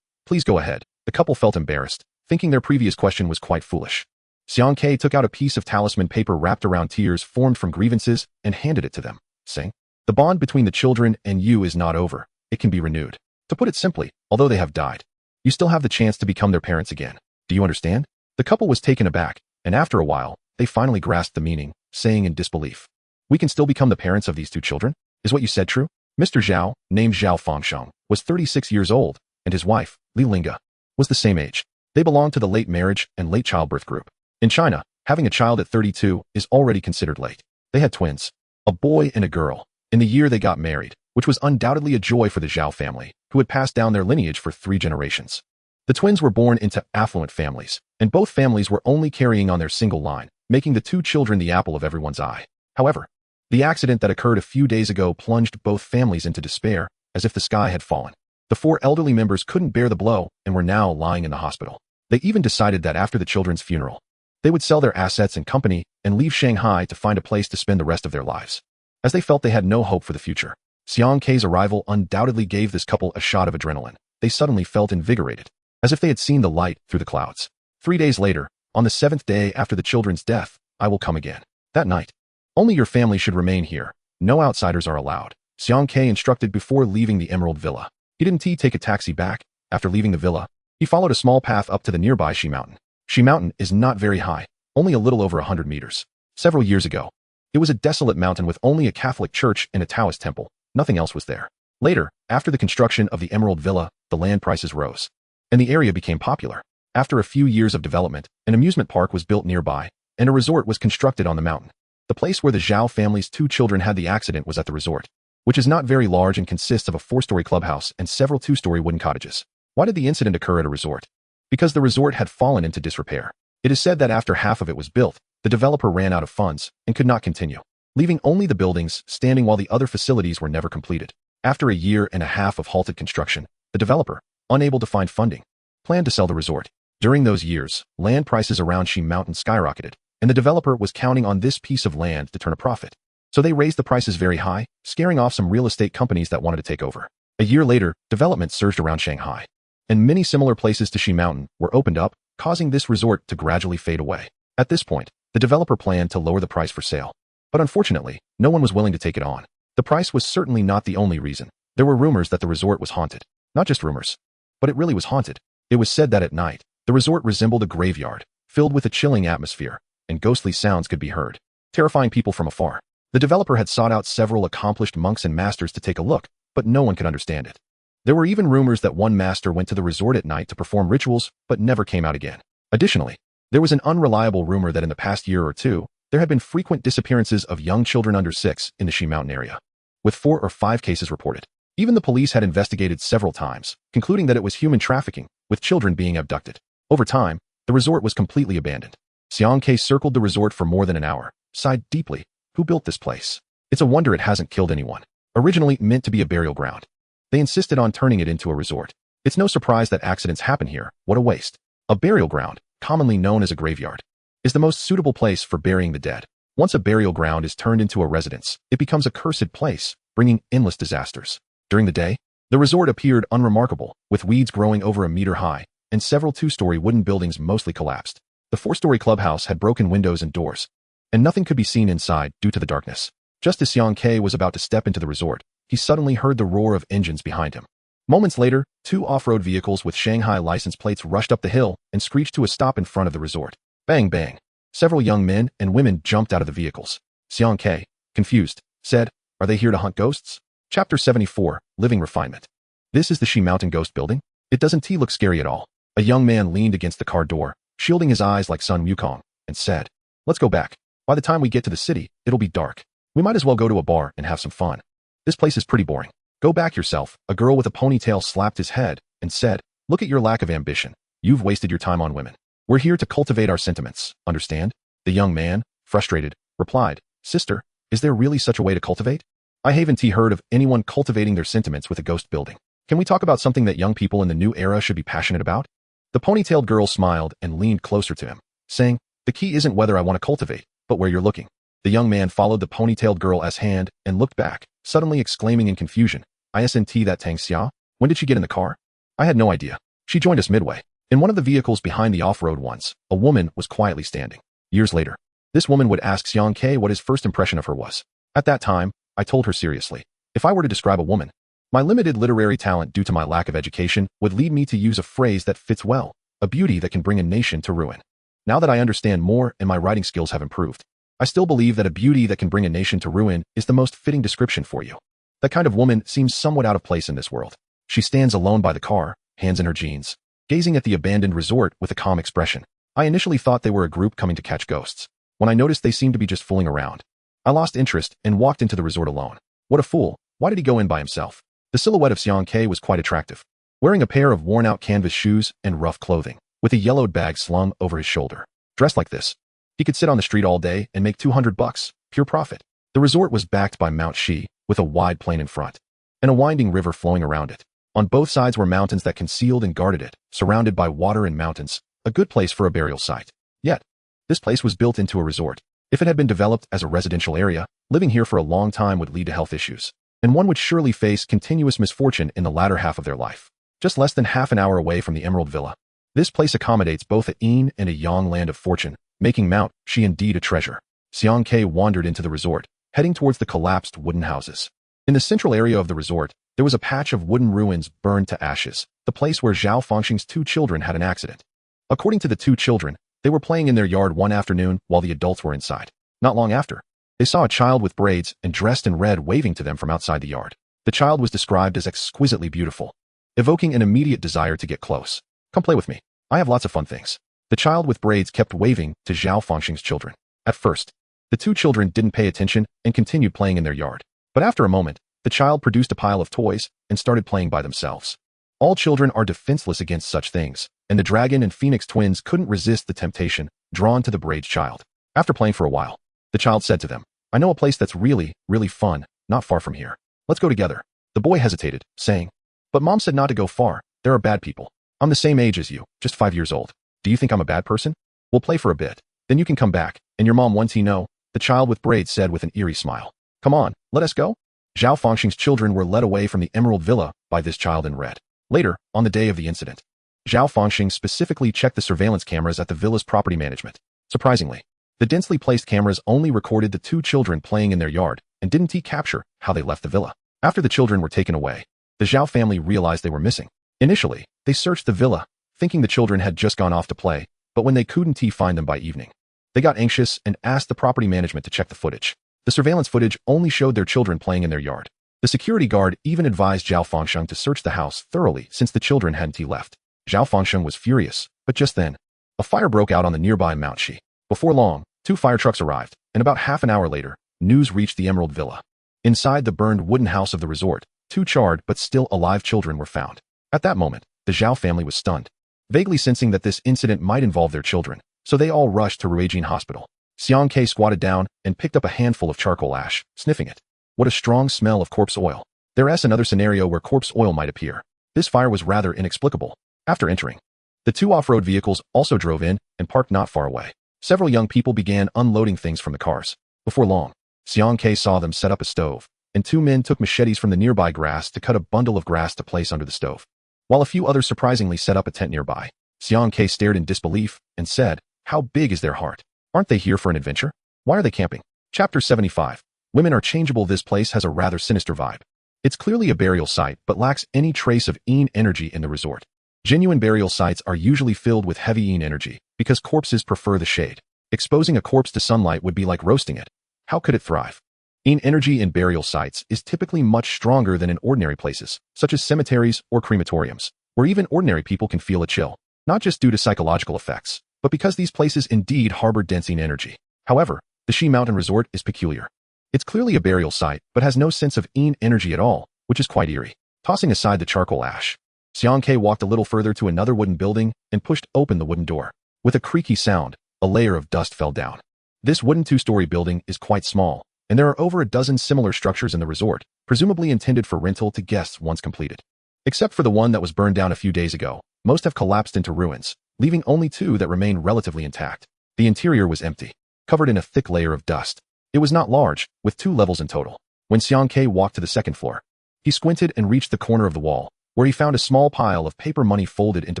Please go ahead." The couple felt embarrassed, thinking their previous question was quite foolish. Xiang Ke took out a piece of talisman paper wrapped around tears formed from grievances and handed it to them, saying, "The bond between the children and you is not over. It can be renewed. To put it simply, although they have died, you still have the chance to become their parents again. Do you understand?" The couple was taken aback, and after a while, they finally grasped the meaning, saying in disbelief, "We can still become the parents of these 2 children? Is what you said true?" Mr. Zhao, named Zhao Fangsheng, was 36 years old, and his wife, Li Linga, was the same age. They belonged to the late marriage and late childbirth group. In China, having a child at 32 is already considered late. They had twins, a boy and a girl, in the year they got married, which was undoubtedly a joy for the Zhao family, who had passed down their lineage for 3 generations. The twins were born into affluent families, and both families were only carrying on their single line, making the 2 children the apple of everyone's eye. However, the accident that occurred a few days ago plunged both families into despair, as if the sky had fallen. The 4 elderly members couldn't bear the blow and were now lying in the hospital. They even decided that after the children's funeral, they would sell their assets and company and leave Shanghai to find a place to spend the rest of their lives, as they felt they had no hope for the future. Xiang Ke's arrival undoubtedly gave this couple a shot of adrenaline. They suddenly felt invigorated, as if they had seen the light through the clouds. 3 days later, on the 7th day after the children's death, I will come again. That night, only your family should remain here. No outsiders are allowed, Xiang Ke instructed before leaving the Emerald Villa. He didn't take a taxi back. After leaving the villa, he followed a small path up to the nearby Shi Mountain. Shi Mountain is not very high, only a little over 100 meters. Several years ago, it was a desolate mountain with only a Catholic church and a Taoist temple. Nothing else was there. Later, after the construction of the Emerald Villa, the land prices rose, and the area became popular. After a few years of development, an amusement park was built nearby, and a resort was constructed on the mountain. The place where the Zhao family's 2 children had the accident was at the resort, which is not very large and consists of a 4-story clubhouse and several 2-story wooden cottages. Why did the incident occur at a resort? Because the resort had fallen into disrepair. It is said that after half of it was built, the developer ran out of funds and could not continue, leaving only the buildings standing while the other facilities were never completed. After a year and a half of halted construction, the developer, unable to find funding, planned to sell the resort. During those years, land prices around Shi Mountain skyrocketed, and the developer was counting on this piece of land to turn a profit. So they raised the prices very high, scaring off some real estate companies that wanted to take over. A year later, development surged around Shanghai, and many similar places to Shi Mountain were opened up, causing this resort to gradually fade away. At this point, the developer planned to lower the price for sale. But unfortunately, no one was willing to take it on. The price was certainly not the only reason. There were rumors that the resort was haunted. Not just rumors, but it really was haunted. It was said that at night, the resort resembled a graveyard, filled with a chilling atmosphere, and ghostly sounds could be heard, terrifying people from afar. The developer had sought out several accomplished monks and masters to take a look, but no one could understand it. There were even rumors that one master went to the resort at night to perform rituals, but never came out again. Additionally, there was an unreliable rumor that in the past year or two, there had been frequent disappearances of young children under 6 in the Shi Mountain area, with 4 or 5 cases reported. Even the police had investigated several times, concluding that it was human trafficking, with children being abducted. Over time, the resort was completely abandoned. Xiang Ke circled the resort for more than an hour, sighed deeply. Who built this place? It's a wonder it hasn't killed anyone. Originally meant to be a burial ground, they insisted on turning it into a resort. It's no surprise that accidents happen here. What a waste. A burial ground, commonly known as a graveyard, is the most suitable place for burying the dead. Once a burial ground is turned into a residence, it becomes a cursed place, bringing endless disasters. During the day, the resort appeared unremarkable, with weeds growing over a meter high, and several 2-story wooden buildings mostly collapsed. The 4-story clubhouse had broken windows and doors, and nothing could be seen inside due to the darkness. Just as Xiang Ke was about to step into the resort, he suddenly heard the roar of engines behind him. Moments later, 2 off-road vehicles with Shanghai license plates rushed up the hill and screeched to a stop in front of the resort. Bang, bang. Several young men and women jumped out of the vehicles. Xiang Ke, confused, said, "Are they here to hunt ghosts?" Chapter 74, Living Refinement. This is the Shi Mountain Ghost Building? It doesn't look scary at all. A young man leaned against the car door, shielding his eyes like Sun Wukong, and said, "Let's go back. By the time we get to the city, it'll be dark. We might as well go to a bar and have some fun. This place is pretty boring. Go back yourself." A girl with a ponytail slapped his head and said, "Look at your lack of ambition. You've wasted your time on women. We're here to cultivate our sentiments, understand?" The young man, frustrated, replied, "Sister, is there really such a way to cultivate? I haven't heard of anyone cultivating their sentiments with a ghost building. Can we talk about something that young people in the new era should be passionate about?" The ponytailed girl smiled and leaned closer to him, saying, "The key isn't whether I want to cultivate, but where you're looking." The young man followed the ponytailed girl's hand and looked back, suddenly exclaiming in confusion, "Isn't that Tang Xia? When did she get in the car? I had no idea. She joined us midway." In one of the vehicles behind the off-road ones, a woman was quietly standing. Years later, this woman would ask Xiang Ke what his first impression of her was. At that time, I told her seriously, if I were to describe a woman, my limited literary talent due to my lack of education would lead me to use a phrase that fits well, a beauty that can bring a nation to ruin. Now that I understand more and my writing skills have improved, I still believe that a beauty that can bring a nation to ruin is the most fitting description for you. That kind of woman seems somewhat out of place in this world. She stands alone by the car, hands in her jeans, gazing at the abandoned resort with a calm expression. I initially thought they were a group coming to catch ghosts. When I noticed they seemed to be just fooling around, I lost interest and walked into the resort alone. What a fool. Why did he go in by himself? The silhouette of Xiang Ke was quite attractive, wearing a pair of worn-out canvas shoes and rough clothing, with a yellowed bag slung over his shoulder. Dressed like this, he could sit on the street all day and make $200, pure profit. The resort was backed by Mount Shi, with a wide plain in front, and a winding river flowing around it. On both sides were mountains that concealed and guarded it, surrounded by water and mountains, a good place for a burial site. Yet, this place was built into a resort. If it had been developed as a residential area, living here for a long time would lead to health issues, and one would surely face continuous misfortune in the latter half of their life. Just less than half an hour away from the Emerald Villa, this place accommodates both a yin and a yang land of fortune, making Mount Shi indeed a treasure. Xiang Ke wandered into the resort, heading towards the collapsed wooden houses. In the central area of the resort, there was a patch of wooden ruins burned to ashes, the place where Zhao Fangxing's 2 children had an accident. According to the 2 children, they were playing in their yard one afternoon while the adults were inside. Not long after, they saw a child with braids and dressed in red waving to them from outside the yard. The child was described as exquisitely beautiful, evoking an immediate desire to get close. "Come play with me. I have lots of fun things." The child with braids kept waving to Zhao Fangxing's children. At first, the 2 children didn't pay attention and continued playing in their yard. But after a moment, the child produced a pile of toys and started playing by themselves. All children are defenseless against such things, and the dragon and phoenix twins couldn't resist the temptation, drawn to the braids child. After playing for a while, the child said to them, "I know a place that's really, really fun, not far from here. Let's go together." The boy hesitated, saying, "But Mom said not to go far. There are bad people. I'm the same age as you, just 5 years old. Do you think I'm a bad person? We'll play for a bit, then you can come back." And your mom wants to know, the child with braids said with an eerie smile. Come on, let us go. Zhao Fengxing's children were led away from the Emerald Villa by this child in red. Later, on the day of the incident, Zhao Fengxing specifically checked the surveillance cameras at the villa's property management. Surprisingly, the densely placed cameras only recorded the two children playing in their yard and didn't capture how they left the villa. After the children were taken away, the Zhao family realized they were missing. Initially, they searched the villa, thinking the children had just gone off to play, but when they couldn't find them by evening, they got anxious and asked the property management to check the footage. The surveillance footage only showed their children playing in their yard. The security guard even advised Zhao Fengxing to search the house thoroughly since the children hadn't left. Zhao Fengxing was furious, but just then, a fire broke out on the nearby Mount Shi. Before long, 2 fire trucks arrived, and about half an hour later, news reached the Emerald Villa. Inside the burned wooden house of the resort, 2 charred but still alive children were found. At that moment, the Zhao family was stunned, vaguely sensing that this incident might involve their children, so they all rushed to Ruijin Hospital. Xiang Ke squatted down and picked up a handful of charcoal ash, sniffing it. What a strong smell of corpse oil. There's another scenario where corpse oil might appear. This fire was rather inexplicable. After entering, the 2 off-road vehicles also drove in and parked not far away. Several young people began unloading things from the cars. Before long, Xiang Ke saw them set up a stove, and 2 men took machetes from the nearby grass to cut a bundle of grass to place under the stove. While a few others surprisingly set up a tent nearby, Xiang Ke stared in disbelief and said, how big is their heart? Aren't they here for an adventure? Why are they camping? Chapter 75. Women are changeable. This place has a rather sinister vibe. It's clearly a burial site but lacks any trace of yin energy in the resort. Genuine burial sites are usually filled with heavy yin energy because corpses prefer the shade. Exposing a corpse to sunlight would be like roasting it. How could it thrive? Yin energy in burial sites is typically much stronger than in ordinary places, such as cemeteries or crematoriums, where even ordinary people can feel a chill, not just due to psychological effects, but because these places indeed harbor dense yin energy. However, the Shi Mountain Resort is peculiar. It's clearly a burial site, but has no sense of yin energy at all, which is quite eerie. Tossing aside the charcoal ash, Xiang Ke walked a little further to another wooden building and pushed open the wooden door. With a creaky sound, a layer of dust fell down. This wooden 2-story building is quite small, and there are over a dozen similar structures in the resort, presumably intended for rental to guests once completed. Except for the one that was burned down a few days ago, most have collapsed into ruins, leaving only 2 that remain relatively intact. The interior was empty, covered in a thick layer of dust. It was not large, with 2 levels in total. When Xiang Ke walked to the second floor, he squinted and reached the corner of the wall, where he found a small pile of paper money folded into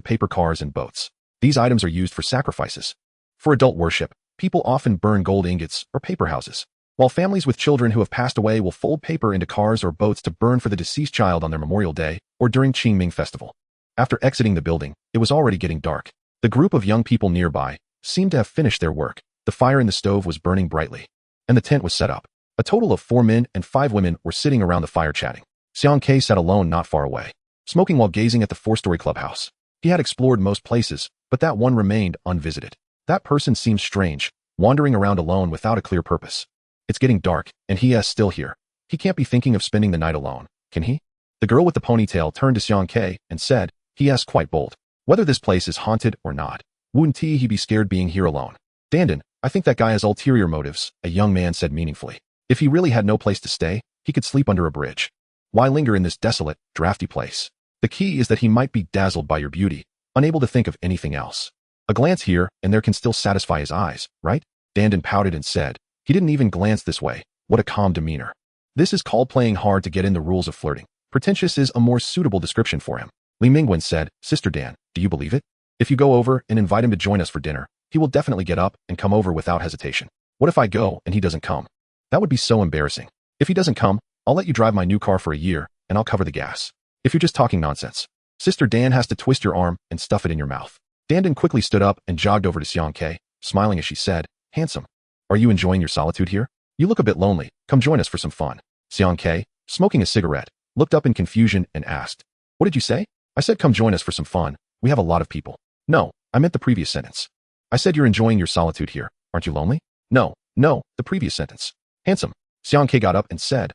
paper cars and boats. These items are used for sacrifices. For adult worship, people often burn gold ingots or paper houses, while families with children who have passed away will fold paper into cars or boats to burn for the deceased child on their Memorial Day or during Qingming Festival. After exiting the building, it was already getting dark. The group of young people nearby seemed to have finished their work. The fire in the stove was burning brightly, and the tent was set up. A total of 4 men and 5 women were sitting around the fire chatting. Xiang Ke sat alone not far away, smoking while gazing at the 4-story clubhouse. He had explored most places, but that one remained unvisited. That person seemed strange, wandering around alone without a clear purpose. It's getting dark, and he is still here. He can't be thinking of spending the night alone, can he? The girl with the ponytail turned to Xiang Ke and said, he is quite bold. Whether this place is haunted or not, wouldn't he be scared being here alone? Dandan, I think that guy has ulterior motives, a young man said meaningfully. If he really had no place to stay, he could sleep under a bridge. Why linger in this desolate, drafty place? The key is that he might be dazzled by your beauty, unable to think of anything else. A glance here and there can still satisfy his eyes, right? Dandan pouted and said, he didn't even glance this way. What a calm demeanor. This is called playing hard to get in the rules of flirting. Pretentious is a more suitable description for him. Li Mingwen said, Sister Dan, do you believe it? If you go over and invite him to join us for dinner, he will definitely get up and come over without hesitation. What if I go and he doesn't come? That would be so embarrassing. If he doesn't come, I'll let you drive my new car for a year, and I'll cover the gas. If you're just talking nonsense. Sister Dan has to twist your arm and stuff it in your mouth. Dandan quickly stood up and jogged over to Xiang Ke, smiling as she said, handsome. Are you enjoying your solitude here? You look a bit lonely. Come join us for some fun. Xiang Ke, smoking a cigarette, looked up in confusion and asked, what did you say? I said come join us for some fun. We have a lot of people. No, I meant the previous sentence. I said you're enjoying your solitude here. Aren't you lonely? No, the previous sentence. Handsome. Xiang Ke got up and said,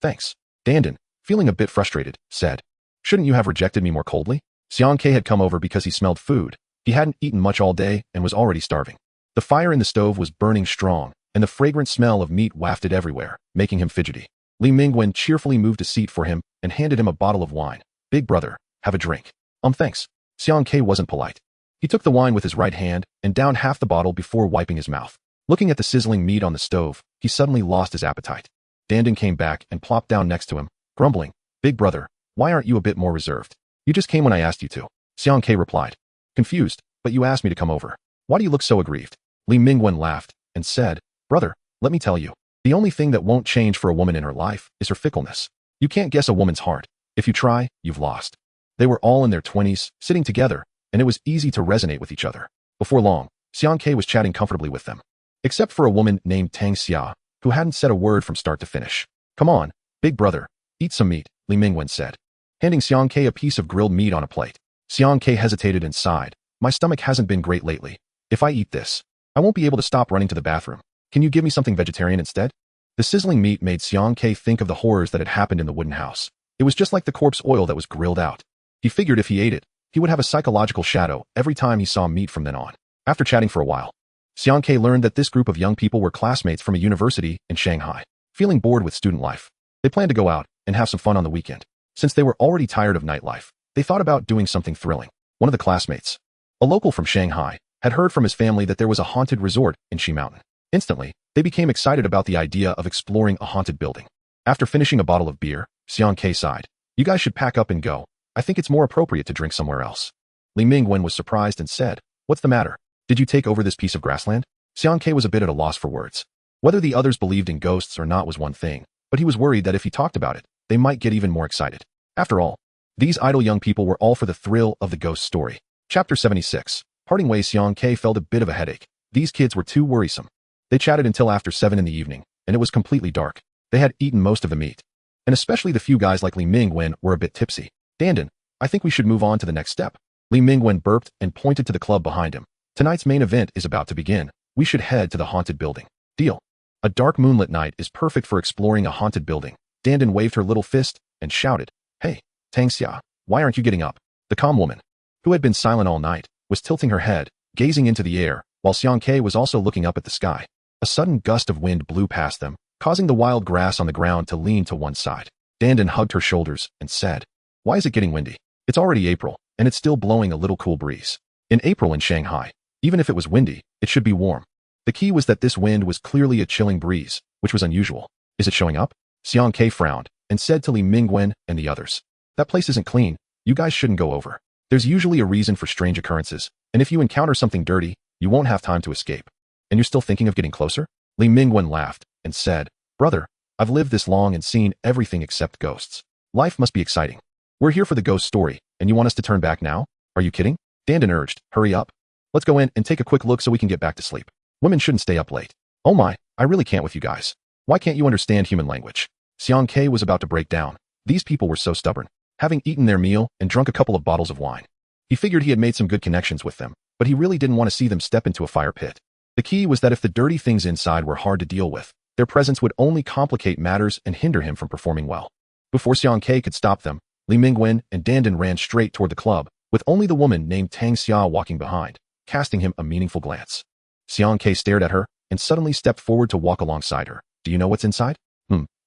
thanks. Dandan, feeling a bit frustrated, said, shouldn't you have rejected me more coldly? Xiang Ke had come over because he smelled food. He hadn't eaten much all day and was already starving. The fire in the stove was burning strong, and the fragrant smell of meat wafted everywhere, making him fidgety. Li Mingwen cheerfully moved a seat for him and handed him a bottle of wine. Big brother, have a drink. Thanks. Xiang Ke wasn't polite. He took the wine with his right hand and downed half the bottle before wiping his mouth. Looking at the sizzling meat on the stove, he suddenly lost his appetite. Dandan came back and plopped down next to him, grumbling, "Big brother, why aren't you a bit more reserved? You just came when I asked you to." Xiang Ke replied, confused, "But you asked me to come over. Why do you look so aggrieved?" Li Mingwen laughed and said, "Brother, let me tell you, the only thing that won't change for a woman in her life is her fickleness. You can't guess a woman's heart. If you try, you've lost." They were all in their 20s, sitting together, and it was easy to resonate with each other. Before long, Xiang Ke was chatting comfortably with them. Except for a woman named Tang Xia, who hadn't said a word from start to finish. "Come on, big brother, eat some meat," Li Mingwen said, handing Xiang Ke a piece of grilled meat on a plate. Xiang Ke hesitated and sighed. "My stomach hasn't been great lately. If I eat this, I won't be able to stop running to the bathroom. Can you give me something vegetarian instead?" The sizzling meat made Xiang Ke think of the horrors that had happened in the wooden house. It was just like the corpse oil that was grilled out. He figured if he ate it, he would have a psychological shadow every time he saw meat from then on. After chatting for a while, Xiang Ke learned that this group of young people were classmates from a university in Shanghai. Feeling bored with student life, they planned to go out and have some fun on the weekend. Since they were already tired of nightlife, they thought about doing something thrilling. One of the classmates, a local from Shanghai, had heard from his family that there was a haunted resort in Shi Mountain. Instantly, they became excited about the idea of exploring a haunted building. After finishing a bottle of beer, Xiang Ke sighed, "You guys should pack up and go. I think it's more appropriate to drink somewhere else." Li Mingwen was surprised and said, "What's the matter? Did you take over this piece of grassland?" Xiang Ke was a bit at a loss for words. Whether the others believed in ghosts or not was one thing, but he was worried that if he talked about it, they might get even more excited. After all, these idle young people were all for the thrill of the ghost story. Chapter 76. Parting ways. Xiang Ke felt a bit of a headache. These kids were too worrisome. They chatted until after 7 in the evening, and it was completely dark. They had eaten most of the meat. And especially the few guys like Li Mingwen were a bit tipsy. "Dandan, I think we should move on to the next step." Li Mingwen burped and pointed to the club behind him. "Tonight's main event is about to begin. We should head to the haunted building." "Deal." A dark moonlit night is perfect for exploring a haunted building. Dandan waved her little fist and shouted, "Hey, Tang Xia, why aren't you getting up?" The calm woman, who had been silent all night, was tilting her head, gazing into the air, while Xiang Ke was also looking up at the sky. A sudden gust of wind blew past them, causing the wild grass on the ground to lean to one side. Dandan hugged her shoulders and said, "Why is it getting windy? It's already April, and it's still blowing a little cool breeze. In April in Shanghai, even if it was windy, it should be warm." The key was that this wind was clearly a chilling breeze, which was unusual. "Is it showing up?" Xiang Ke frowned and said to Li Mingwen and the others, "That place isn't clean. You guys shouldn't go over. There's usually a reason for strange occurrences, and if you encounter something dirty, you won't have time to escape." "And you're still thinking of getting closer?" Li Mingwen laughed and said, "Brother, I've lived this long and seen everything except ghosts. Life must be exciting. We're here for the ghost story, and you want us to turn back now? Are you kidding?" Dandan urged, "Hurry up. Let's go in and take a quick look so we can get back to sleep. Women shouldn't stay up late." "Oh my, I really can't with you guys. Why can't you understand human language?" Xiang Ke was about to break down. These people were so stubborn, having eaten their meal and drunk a couple of bottles of wine. He figured he had made some good connections with them, but he really didn't want to see them step into a fire pit. The key was that if the dirty things inside were hard to deal with, their presence would only complicate matters and hinder him from performing well. Before Xiang Ke could stop them, Li Mingwen and Dandan ran straight toward the club, with only the woman named Tang Xia walking behind, casting him a meaningful glance. Xiang Ke stared at her and suddenly stepped forward to walk alongside her. "Do you know what's inside?"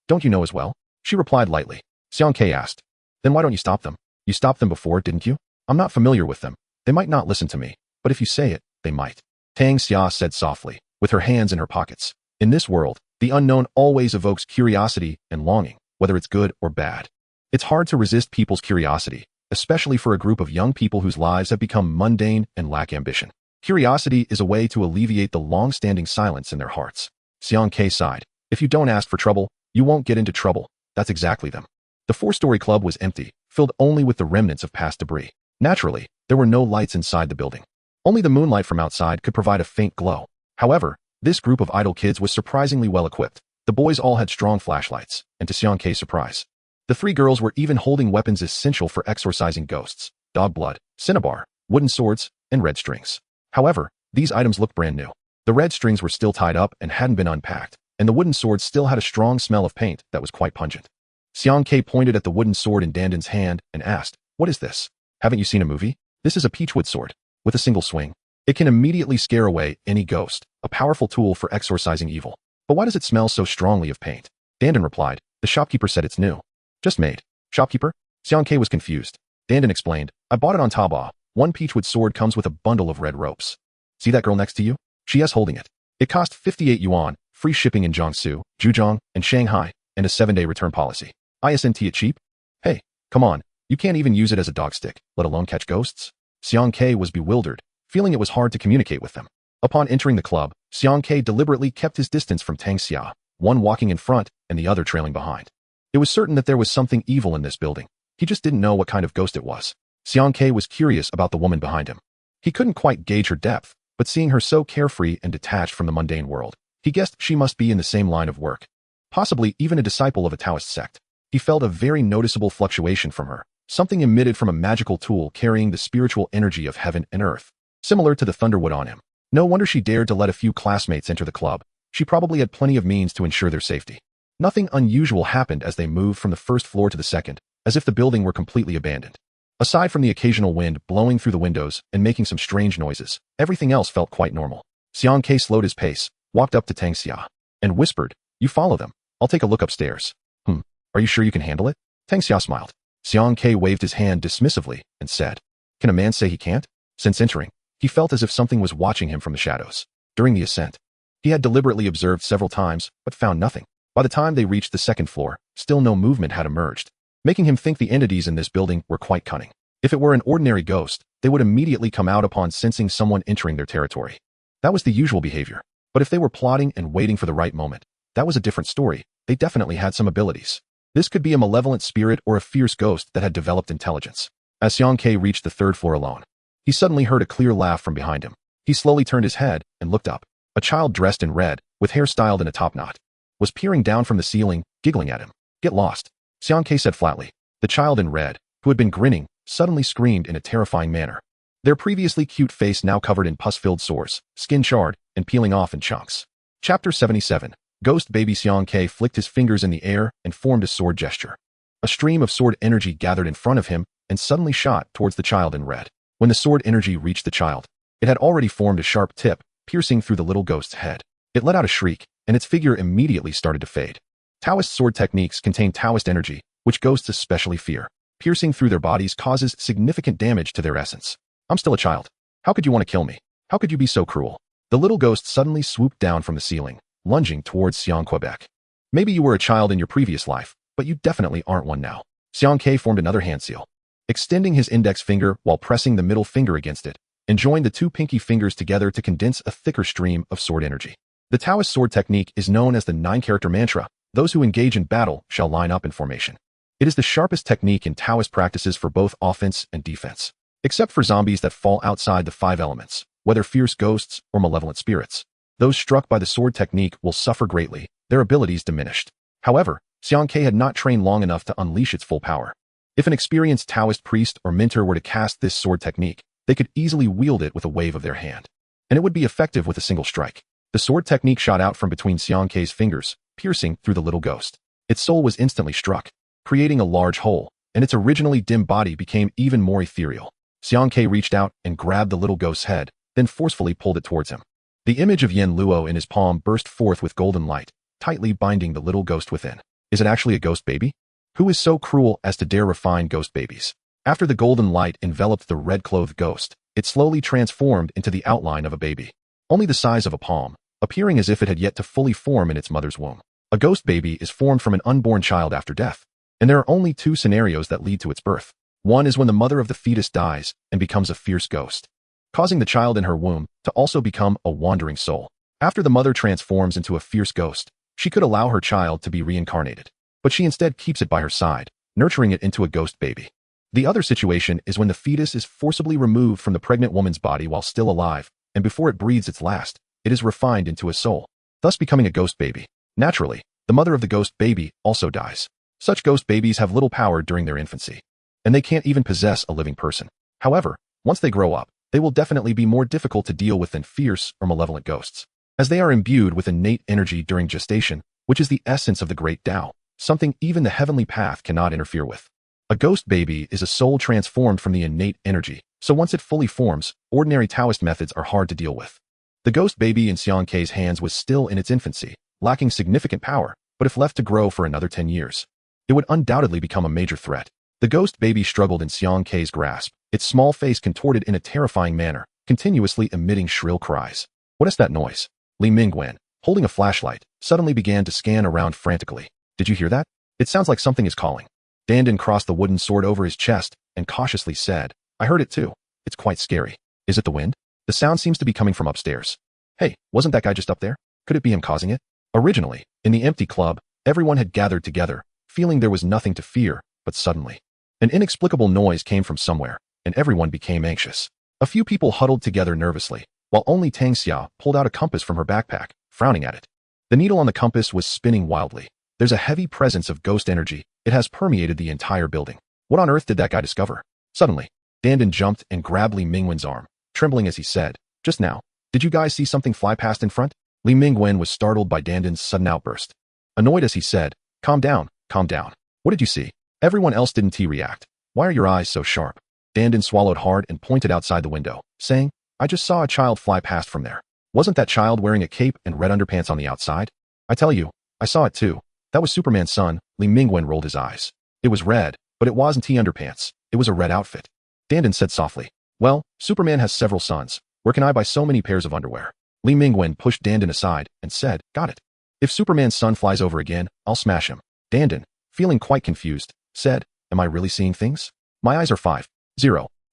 Don't you know as well?" She replied lightly. Xiang Ke asked, "Then why don't you stop them? You stopped them before, didn't you?" "I'm not familiar with them. They might not listen to me, but if you say it, they might," Tang Xia said softly, with her hands in her pockets. In this world, the unknown always evokes curiosity and longing, whether it's good or bad. It's hard to resist people's curiosity, especially for a group of young people whose lives have become mundane and lack ambition. Curiosity is a way to alleviate the long-standing silence in their hearts. Xiang Ke sighed. "If you don't ask for trouble, you won't get into trouble." That's exactly them. The four-story club was empty, filled only with the remnants of past debris. Naturally, there were no lights inside the building. Only the moonlight from outside could provide a faint glow. However, this group of idle kids was surprisingly well equipped. The boys all had strong flashlights, and to Xiang Ke's surprise, the three girls were even holding weapons essential for exorcising ghosts: dog blood, cinnabar, wooden swords, and red strings. However, these items looked brand new. The red strings were still tied up and hadn't been unpacked, and the wooden sword still had a strong smell of paint that was quite pungent. Xiang Ke pointed at the wooden sword in Dandan's hand and asked, "What is this? Haven't you seen a movie? This is a peachwood sword. With a single swing, it can immediately scare away any ghost, a powerful tool for exorcising evil. But why does it smell so strongly of paint?" Dandan replied, "The shopkeeper said it's new." "Just made." "Shopkeeper?" Xiang Ke was confused. Dandan explained, "I bought it on Taobao. One peachwood sword comes with a bundle of red ropes. See that girl next to you? She is holding it. It cost 58 yuan, free shipping in Jiangsu, Zhejiang, and Shanghai, and a 7-day return policy. Isn't it cheap? Hey, come on, you can't even use it as a dog stick, let alone catch ghosts? Xiang Ke was bewildered, feeling it was hard to communicate with them. Upon entering the club, Xiang Ke deliberately kept his distance from Tang Xia, one walking in front and the other trailing behind. It was certain that there was something evil in this building. He just didn't know what kind of ghost it was. Xiang Ke was curious about the woman behind him. He couldn't quite gauge her depth, but seeing her so carefree and detached from the mundane world, he guessed she must be in the same line of work. Possibly even a disciple of a Taoist sect. He felt a very noticeable fluctuation from her, something emitted from a magical tool carrying the spiritual energy of heaven and earth, similar to the thunderwood on him. No wonder she dared to let a few classmates enter the club. She probably had plenty of means to ensure their safety. Nothing unusual happened as they moved from the first floor to the second, as if the building were completely abandoned. Aside from the occasional wind blowing through the windows and making some strange noises, everything else felt quite normal. Xiang Ke slowed his pace, walked up to Tang Xia, and whispered, "You follow them. I'll take a look upstairs." Are you sure you can handle it? Tang Xia smiled. Xiang Ke waved his hand dismissively and said, "Can a man say he can't?" Since entering, he felt as if something was watching him from the shadows. During the ascent, he had deliberately observed several times, but found nothing. By the time they reached the second floor, still no movement had emerged, making him think the entities in this building were quite cunning. If it were an ordinary ghost, they would immediately come out upon sensing someone entering their territory. That was the usual behavior. But if they were plotting and waiting for the right moment, that was a different story. They definitely had some abilities. This could be a malevolent spirit or a fierce ghost that had developed intelligence. As Xiang Ke reached the third floor alone, he suddenly heard a clear laugh from behind him. He slowly turned his head and looked up. A child dressed in red, with hair styled in a top knot, was peering down from the ceiling, giggling at him. "Get lost," Xiang Ke said flatly. The child in red, who had been grinning, suddenly screamed in a terrifying manner. Their previously cute face now covered in pus-filled sores, skin charred, and peeling off in chunks. Chapter 77. Ghost Baby. Xiang Ke flicked his fingers in the air and formed a sword gesture. A stream of sword energy gathered in front of him and suddenly shot towards the child in red. When the sword energy reached the child, it had already formed a sharp tip, piercing through the little ghost's head. It let out a shriek, and its figure immediately started to fade. Taoist sword techniques contain Taoist energy, which ghosts especially fear. Piercing through their bodies causes significant damage to their essence. "I'm still a child. How could you want to kill me? How could you be so cruel?" The little ghost suddenly swooped down from the ceiling, lunging towards Xiang Quebec. "Maybe you were a child in your previous life, but you definitely aren't one now." Xiang Ke formed another hand seal, extending his index finger while pressing the middle finger against it, and joined the two pinky fingers together to condense a thicker stream of sword energy. The Taoist sword technique is known as the 9-character mantra. Those who engage in battle shall line up in formation. It is the sharpest technique in Taoist practices for both offense and defense, except for zombies that fall outside the 5 elements, whether fierce ghosts or malevolent spirits. Those struck by the sword technique will suffer greatly, their abilities diminished. However, Xiang Ke had not trained long enough to unleash its full power. If an experienced Taoist priest or mentor were to cast this sword technique, they could easily wield it with a wave of their hand, and it would be effective with a single strike. The sword technique shot out from between Xiang Ke's fingers, piercing through the little ghost. Its soul was instantly struck, creating a large hole, and its originally dim body became even more ethereal. Xiang Ke reached out and grabbed the little ghost's head, then forcefully pulled it towards him. The image of Yen Luo in his palm burst forth with golden light, tightly binding the little ghost within. Is it actually a ghost baby? Who is so cruel as to dare refine ghost babies? After the golden light enveloped the red-clothed ghost, it slowly transformed into the outline of a baby, only the size of a palm, appearing as if it had yet to fully form in its mother's womb. A ghost baby is formed from an unborn child after death, and there are only 2 scenarios that lead to its birth. One is when the mother of the fetus dies and becomes a fierce ghost, causing the child in her womb to also become a wandering soul. After the mother transforms into a fierce ghost, she could allow her child to be reincarnated, but she instead keeps it by her side, nurturing it into a ghost baby. The other situation is when the fetus is forcibly removed from the pregnant woman's body while still alive, and before it breathes its last, it is refined into a soul, thus becoming a ghost baby. Naturally, the mother of the ghost baby also dies. Such ghost babies have little power during their infancy, and they can't even possess a living person. However, once they grow up, they will definitely be more difficult to deal with than fierce or malevolent ghosts, as they are imbued with innate energy during gestation, which is the essence of the great Tao, something even the heavenly path cannot interfere with. A ghost baby is a soul transformed from the innate energy, so once it fully forms, ordinary Taoist methods are hard to deal with. The ghost baby in Xiang Ke's hands was still in its infancy, lacking significant power, but if left to grow for another 10 years, it would undoubtedly become a major threat. The ghost baby struggled in Xiang Ke's grasp, its small face contorted in a terrifying manner, continuously emitting shrill cries. "What is that noise?" Li Mingwen, holding a flashlight, suddenly began to scan around frantically. Did you hear that? It sounds like something is calling. Dandan crossed the wooden sword over his chest and cautiously said, I heard it too. It's quite scary. Is it the wind? The sound seems to be coming from upstairs. Hey, wasn't that guy just up there? Could it be him causing it? Originally, in the empty club, everyone had gathered together, feeling there was nothing to fear, but suddenly, an inexplicable noise came from somewhere, and everyone became anxious. A few people huddled together nervously, while only Tang Xia pulled out a compass from her backpack, frowning at it. The needle on the compass was spinning wildly. There's a heavy presence of ghost energy. It has permeated the entire building. What on earth did that guy discover? Suddenly, Dandan jumped and grabbed Li Mingwen's arm, trembling as he said, just now, did you guys see something fly past in front? Li Mingwen was startled by Dandan's sudden outburst. Annoyed as he said, calm down, calm down. What did you see? Everyone else didn't react. Why are your eyes so sharp? Dandan swallowed hard and pointed outside the window, saying, I just saw a child fly past from there. Wasn't that child wearing a cape and red underpants on the outside? I tell you, I saw it too. That was Superman's son. Li Mingwen rolled his eyes. It was red, but it wasn't underpants. It was a red outfit. Dandan said softly, well, Superman has several sons. Where can I buy so many pairs of underwear? Li Mingwen pushed Dandan aside and said, got it. If Superman's son flies over again, I'll smash him. Dandan, feeling quite confused, said, am I really seeing things? My eyes are 5-0.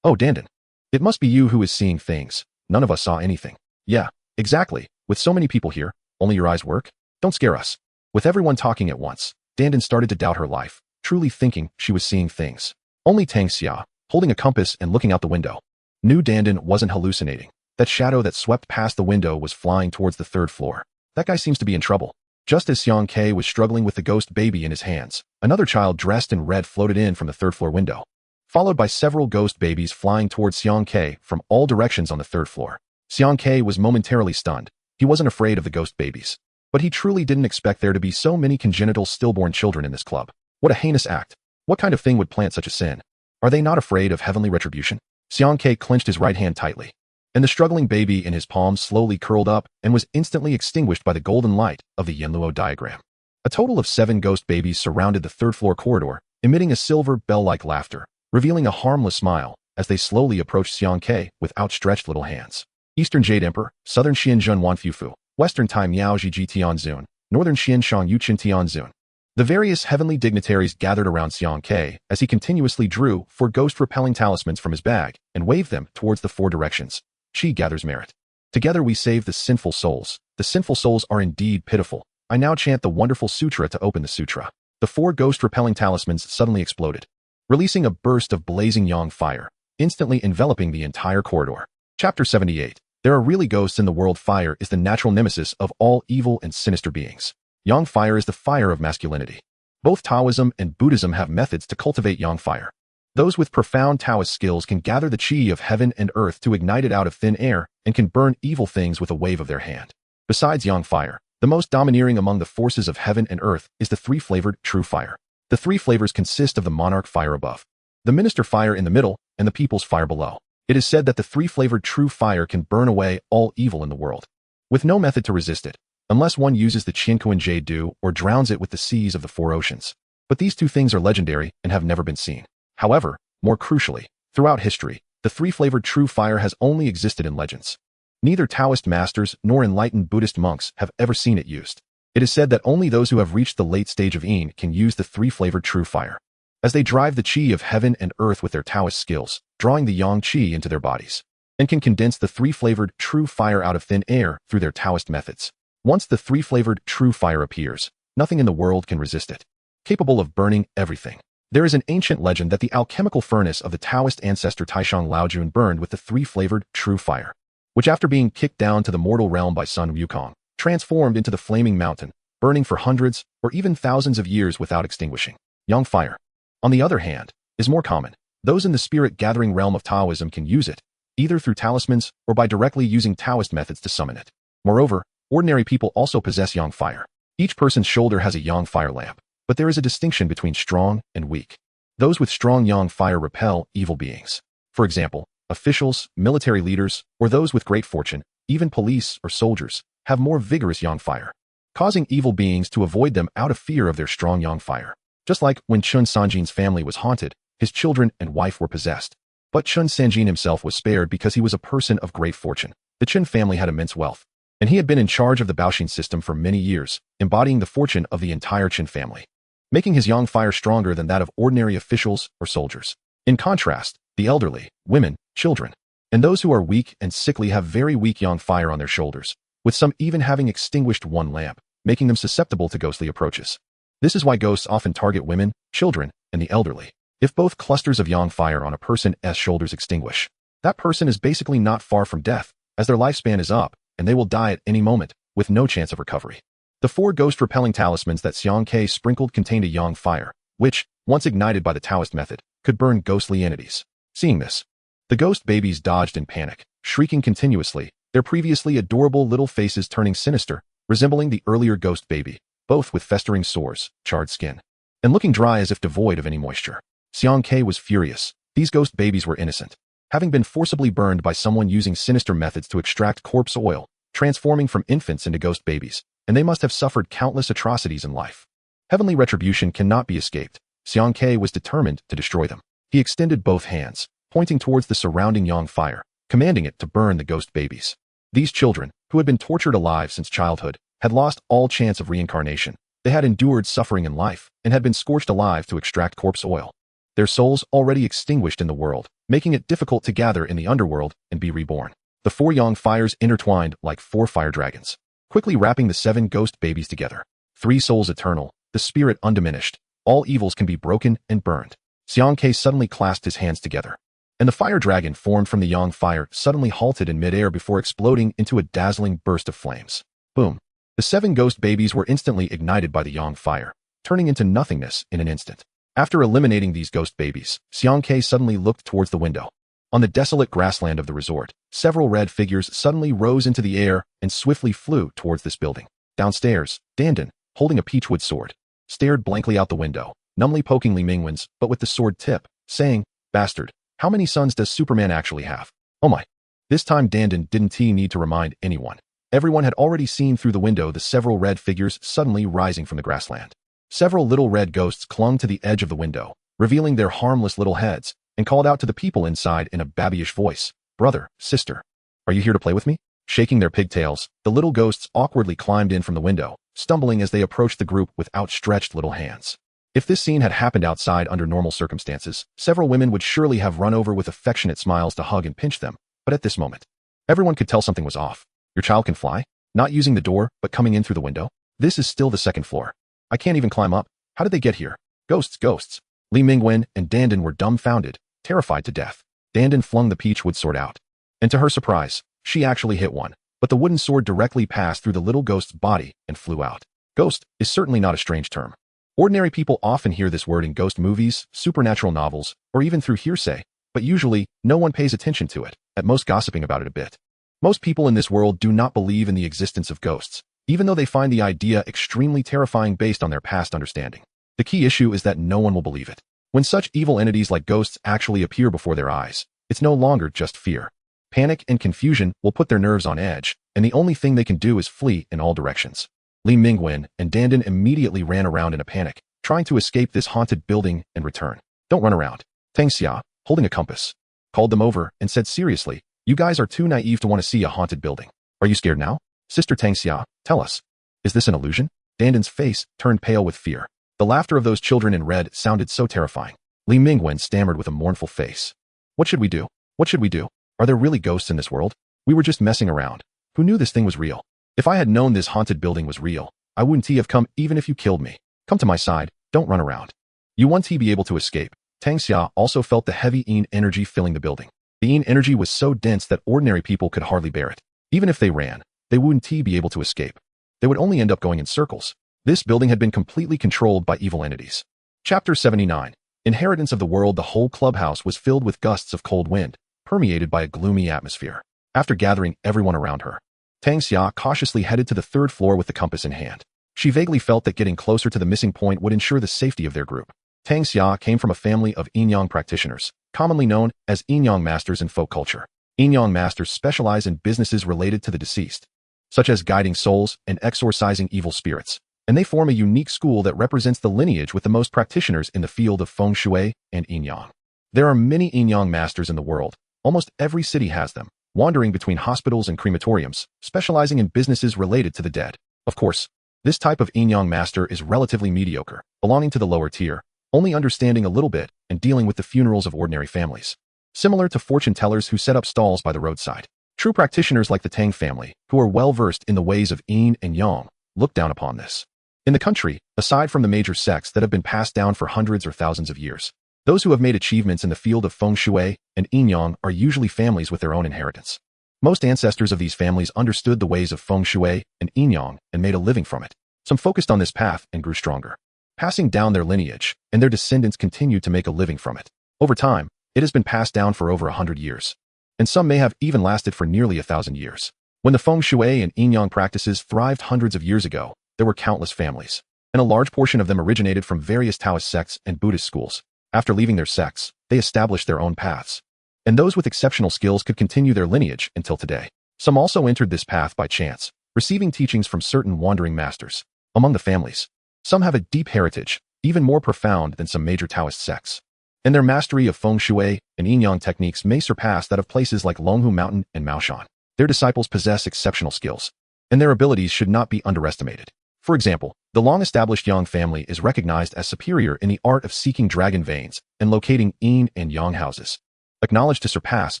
Oh, Dandan. It must be you who is seeing things. None of us saw anything. Yeah, exactly. With so many people here, only your eyes work? Don't scare us. With everyone talking at once, Dandan started to doubt her life, truly thinking she was seeing things. Only Tang Xia, holding a compass and looking out the window, knew Dandan wasn't hallucinating. That shadow that swept past the window was flying towards the 3rd floor. That guy seems to be in trouble. Just as Xiang Ke was struggling with the ghost baby in his hands, another child dressed in red floated in from the 3rd floor window, followed by several ghost babies flying towards Xiang Ke from all directions on the 3rd floor. Xiang Ke was momentarily stunned. He wasn't afraid of the ghost babies, but he truly didn't expect there to be so many congenital stillborn children in this club. What a heinous act. What kind of thing would plant such a sin? Are they not afraid of heavenly retribution? Xiang Ke clenched his right hand tightly, and the struggling baby in his palm slowly curled up and was instantly extinguished by the golden light of the Yinluo diagram. A total of 7 ghost babies surrounded the 3rd floor corridor, emitting a silver bell-like laughter, revealing a harmless smile as they slowly approached Xiang Ke with outstretched little hands. Eastern Jade Emperor, Southern Xianzhen Wanfufu, Western Tai Miao Zhiji Tianzun, Northern Xianshang Yuqin Tianzun. The various heavenly dignitaries gathered around Xiang Ke as he continuously drew 4 ghost-repelling talismans from his bag and waved them towards the 4 directions. Qi gathers merit. Together we save the sinful souls. The sinful souls are indeed pitiful. I now chant the wonderful sutra to open the sutra. The 4 ghost-repelling talismans suddenly exploded, releasing a burst of blazing yang fire, instantly enveloping the entire corridor. Chapter 78. There are really ghosts in the world. Fire is the natural nemesis of all evil and sinister beings. Yang fire is the fire of masculinity. Both Taoism and Buddhism have methods to cultivate yang fire. Those with profound Taoist skills can gather the qi of heaven and earth to ignite it out of thin air and can burn evil things with a wave of their hand. Besides yang fire, the most domineering among the forces of heaven and earth is the 3-flavored true fire. The 3 flavors consist of the monarch fire above, the minister fire in the middle, and the people's fire below. It is said that the 3-flavored true fire can burn away all evil in the world, with no method to resist it, unless one uses the Qiankuan Jade Dew or drowns it with the seas of the 4 oceans. But these 2 things are legendary and have never been seen. However, more crucially, throughout history, the 3-flavored true fire has only existed in legends. Neither Taoist masters nor enlightened Buddhist monks have ever seen it used. It is said that only those who have reached the late stage of Yin can use the 3-flavored true fire, as they drive the qi of heaven and earth with their Taoist skills, drawing the yang qi into their bodies, and can condense the 3-flavored true fire out of thin air through their Taoist methods. Once the 3-flavored true fire appears, nothing in the world can resist it, capable of burning everything. There is an ancient legend that the alchemical furnace of the Taoist ancestor Taishang Laojun burned with the 3-flavored true fire, which after being kicked down to the mortal realm by Sun Wukong, transformed into the flaming mountain, burning for hundreds or even thousands of years without extinguishing. Yang fire, on the other hand, is more common. Those in the spirit-gathering realm of Taoism can use it, either through talismans or by directly using Taoist methods to summon it. Moreover, ordinary people also possess yang fire. Each person's shoulder has a yang fire lamp, but there is a distinction between strong and weak. Those with strong yang fire repel evil beings. For example, officials, military leaders, or those with great fortune, even police or soldiers, have more vigorous yang fire, causing evil beings to avoid them out of fear of their strong yang fire. Just like when Chun Sanjin's family was haunted, his children and wife were possessed. But Chun Sanjin himself was spared because he was a person of great fortune. The Chun family had immense wealth. and he had been in charge of the Baoxin system for many years, embodying the fortune of the entire Qin family, making his yang fire stronger than that of ordinary officials or soldiers. In contrast, the elderly, women, children, and those who are weak and sickly have very weak yang fire on their shoulders, with some even having extinguished one lamp, making them susceptible to ghostly approaches. This is why ghosts often target women, children, and the elderly. If both clusters of yang fire on a person's shoulders extinguish, that person is basically not far from death, as their lifespan is up, and they will die at any moment, with no chance of recovery. The 4 ghost-repelling talismans that Xiang Ke sprinkled contained a yang fire, which, once ignited by the Taoist method, could burn ghostly entities. Seeing this, the ghost babies dodged in panic, shrieking continuously, their previously adorable little faces turning sinister, resembling the earlier ghost baby, both with festering sores, charred skin, and looking dry as if devoid of any moisture. Xiang Ke was furious. These ghost babies were innocent, having been forcibly burned by someone using sinister methods to extract corpse oil, transforming from infants into ghost babies, and they must have suffered countless atrocities in life. Heavenly retribution cannot be escaped. Xiang Ke was determined to destroy them. He extended both hands, pointing towards the surrounding yang fire, commanding it to burn the ghost babies. These children, who had been tortured alive since childhood, had lost all chance of reincarnation. They had endured suffering in life, and had been scorched alive to extract corpse oil. Their souls already extinguished in the world, making it difficult to gather in the underworld and be reborn. The 4 yang fires intertwined like 4 fire dragons, quickly wrapping the 7 ghost babies together. 3 souls eternal, the spirit undiminished. All evils can be broken and burned. Xiang Ke suddenly clasped his hands together, and the fire dragon formed from the yang fire suddenly halted in midair before exploding into a dazzling burst of flames. Boom! The 7 ghost babies were instantly ignited by the yang fire, turning into nothingness in an instant. After eliminating these ghost babies, Xiang Ke suddenly looked towards the window. On the desolate grassland of the resort, several red figures suddenly rose into the air and swiftly flew towards this building. Downstairs, Dandan, holding a peachwood sword, stared blankly out the window, numbly poking Li Mingwen's, but with the sword tip, saying, "Bastard, how many sons does Superman actually have? Oh my." This time Dandan didn't need to remind anyone. Everyone had already seen through the window the several red figures suddenly rising from the grassland. Several little red ghosts clung to the edge of the window, revealing their harmless little heads, and called out to the people inside in a babyish voice, "Brother, sister, are you here to play with me?" Shaking their pigtails, the little ghosts awkwardly climbed in from the window, stumbling as they approached the group with outstretched little hands. If this scene had happened outside under normal circumstances, several women would surely have run over with affectionate smiles to hug and pinch them, but at this moment, everyone could tell something was off. Your child can fly? Not using the door, but coming in through the window? This is still the 2nd floor. I can't even climb up. How did they get here? Ghosts, ghosts. Li Mingwen and Dandan were dumbfounded, terrified to death. Dandan flung the peachwood sword out, and to her surprise, she actually hit one, but the wooden sword directly passed through the little ghost's body and flew out. Ghost is certainly not a strange term. Ordinary people often hear this word in ghost movies, supernatural novels, or even through hearsay, but usually, no one pays attention to it, at most gossiping about it a bit. Most people in this world do not believe in the existence of ghosts, even though they find the idea extremely terrifying based on their past understanding. The key issue is that no one will believe it. When such evil entities like ghosts actually appear before their eyes, it's no longer just fear. Panic and confusion will put their nerves on edge, and the only thing they can do is flee in all directions. Li Mingwen and Dandan immediately ran around in a panic, trying to escape this haunted building and return. "Don't run around." Tang Xia, holding a compass, called them over and said seriously, "You guys are too naive to want to see a haunted building. Are you scared now? Sister Tang Xia, tell us. Is this an illusion?" Dandan's face turned pale with fear. The laughter of those children in red sounded so terrifying. Li Mingwen stammered with a mournful face. "What should we do? What should we do? Are there really ghosts in this world? We were just messing around. Who knew this thing was real? If I had known this haunted building was real, I wouldn't have come even if you killed me. Come to my side, don't run around. You won't be able to escape." Tang Xia also felt the heavy Yin energy filling the building. The Yin energy was so dense that ordinary people could hardly bear it. Even if they ran, they wouldn't be able to escape. They would only end up going in circles. This building had been completely controlled by evil entities. Chapter 79. Inheritance of the world. The whole clubhouse was filled with gusts of cold wind, permeated by a gloomy atmosphere. After gathering everyone around her, Tang Xia cautiously headed to the 3rd floor with the compass in hand. She vaguely felt that getting closer to the missing point would ensure the safety of their group. Tang Xia came from a family of yin-yang practitioners, commonly known as yin-yang masters in folk culture. Yin-yang masters specialize in businesses related to the deceased, such as guiding souls and exorcising evil spirits, and they form a unique school that represents the lineage with the most practitioners in the field of feng shui and yin-yang. There are many yin-yang masters in the world. Almost every city has them, wandering between hospitals and crematoriums, specializing in businesses related to the dead. Of course, this type of yin-yang master is relatively mediocre, belonging to the lower tier, only understanding a little bit and dealing with the funerals of ordinary families. Similar to fortune tellers who set up stalls by the roadside. True practitioners like the Tang family, who are well-versed in the ways of yin and yang, look down upon this. In the country, aside from the major sects that have been passed down for hundreds or thousands of years, those who have made achievements in the field of feng shui and yin-yang are usually families with their own inheritance. Most ancestors of these families understood the ways of feng shui and yin-yang and made a living from it. Some focused on this path and grew stronger, passing down their lineage, and their descendants continued to make a living from it. Over time, it has been passed down for over 100 years, and some may have even lasted for nearly 1,000 years. When the feng shui and yin-yang practices thrived hundreds of years ago, there were countless families, and a large portion of them originated from various Taoist sects and Buddhist schools. After leaving their sects, they established their own paths, and those with exceptional skills could continue their lineage until today. Some also entered this path by chance, receiving teachings from certain wandering masters. Among the families, some have a deep heritage, even more profound than some major Taoist sects, and their mastery of feng shui and yin-yang techniques may surpass that of places like Longhu Mountain and Maoshan. Their disciples possess exceptional skills, and their abilities should not be underestimated. For example, the long-established Yang family is recognized as superior in the art of seeking dragon veins and locating yin and yang houses, acknowledged to surpass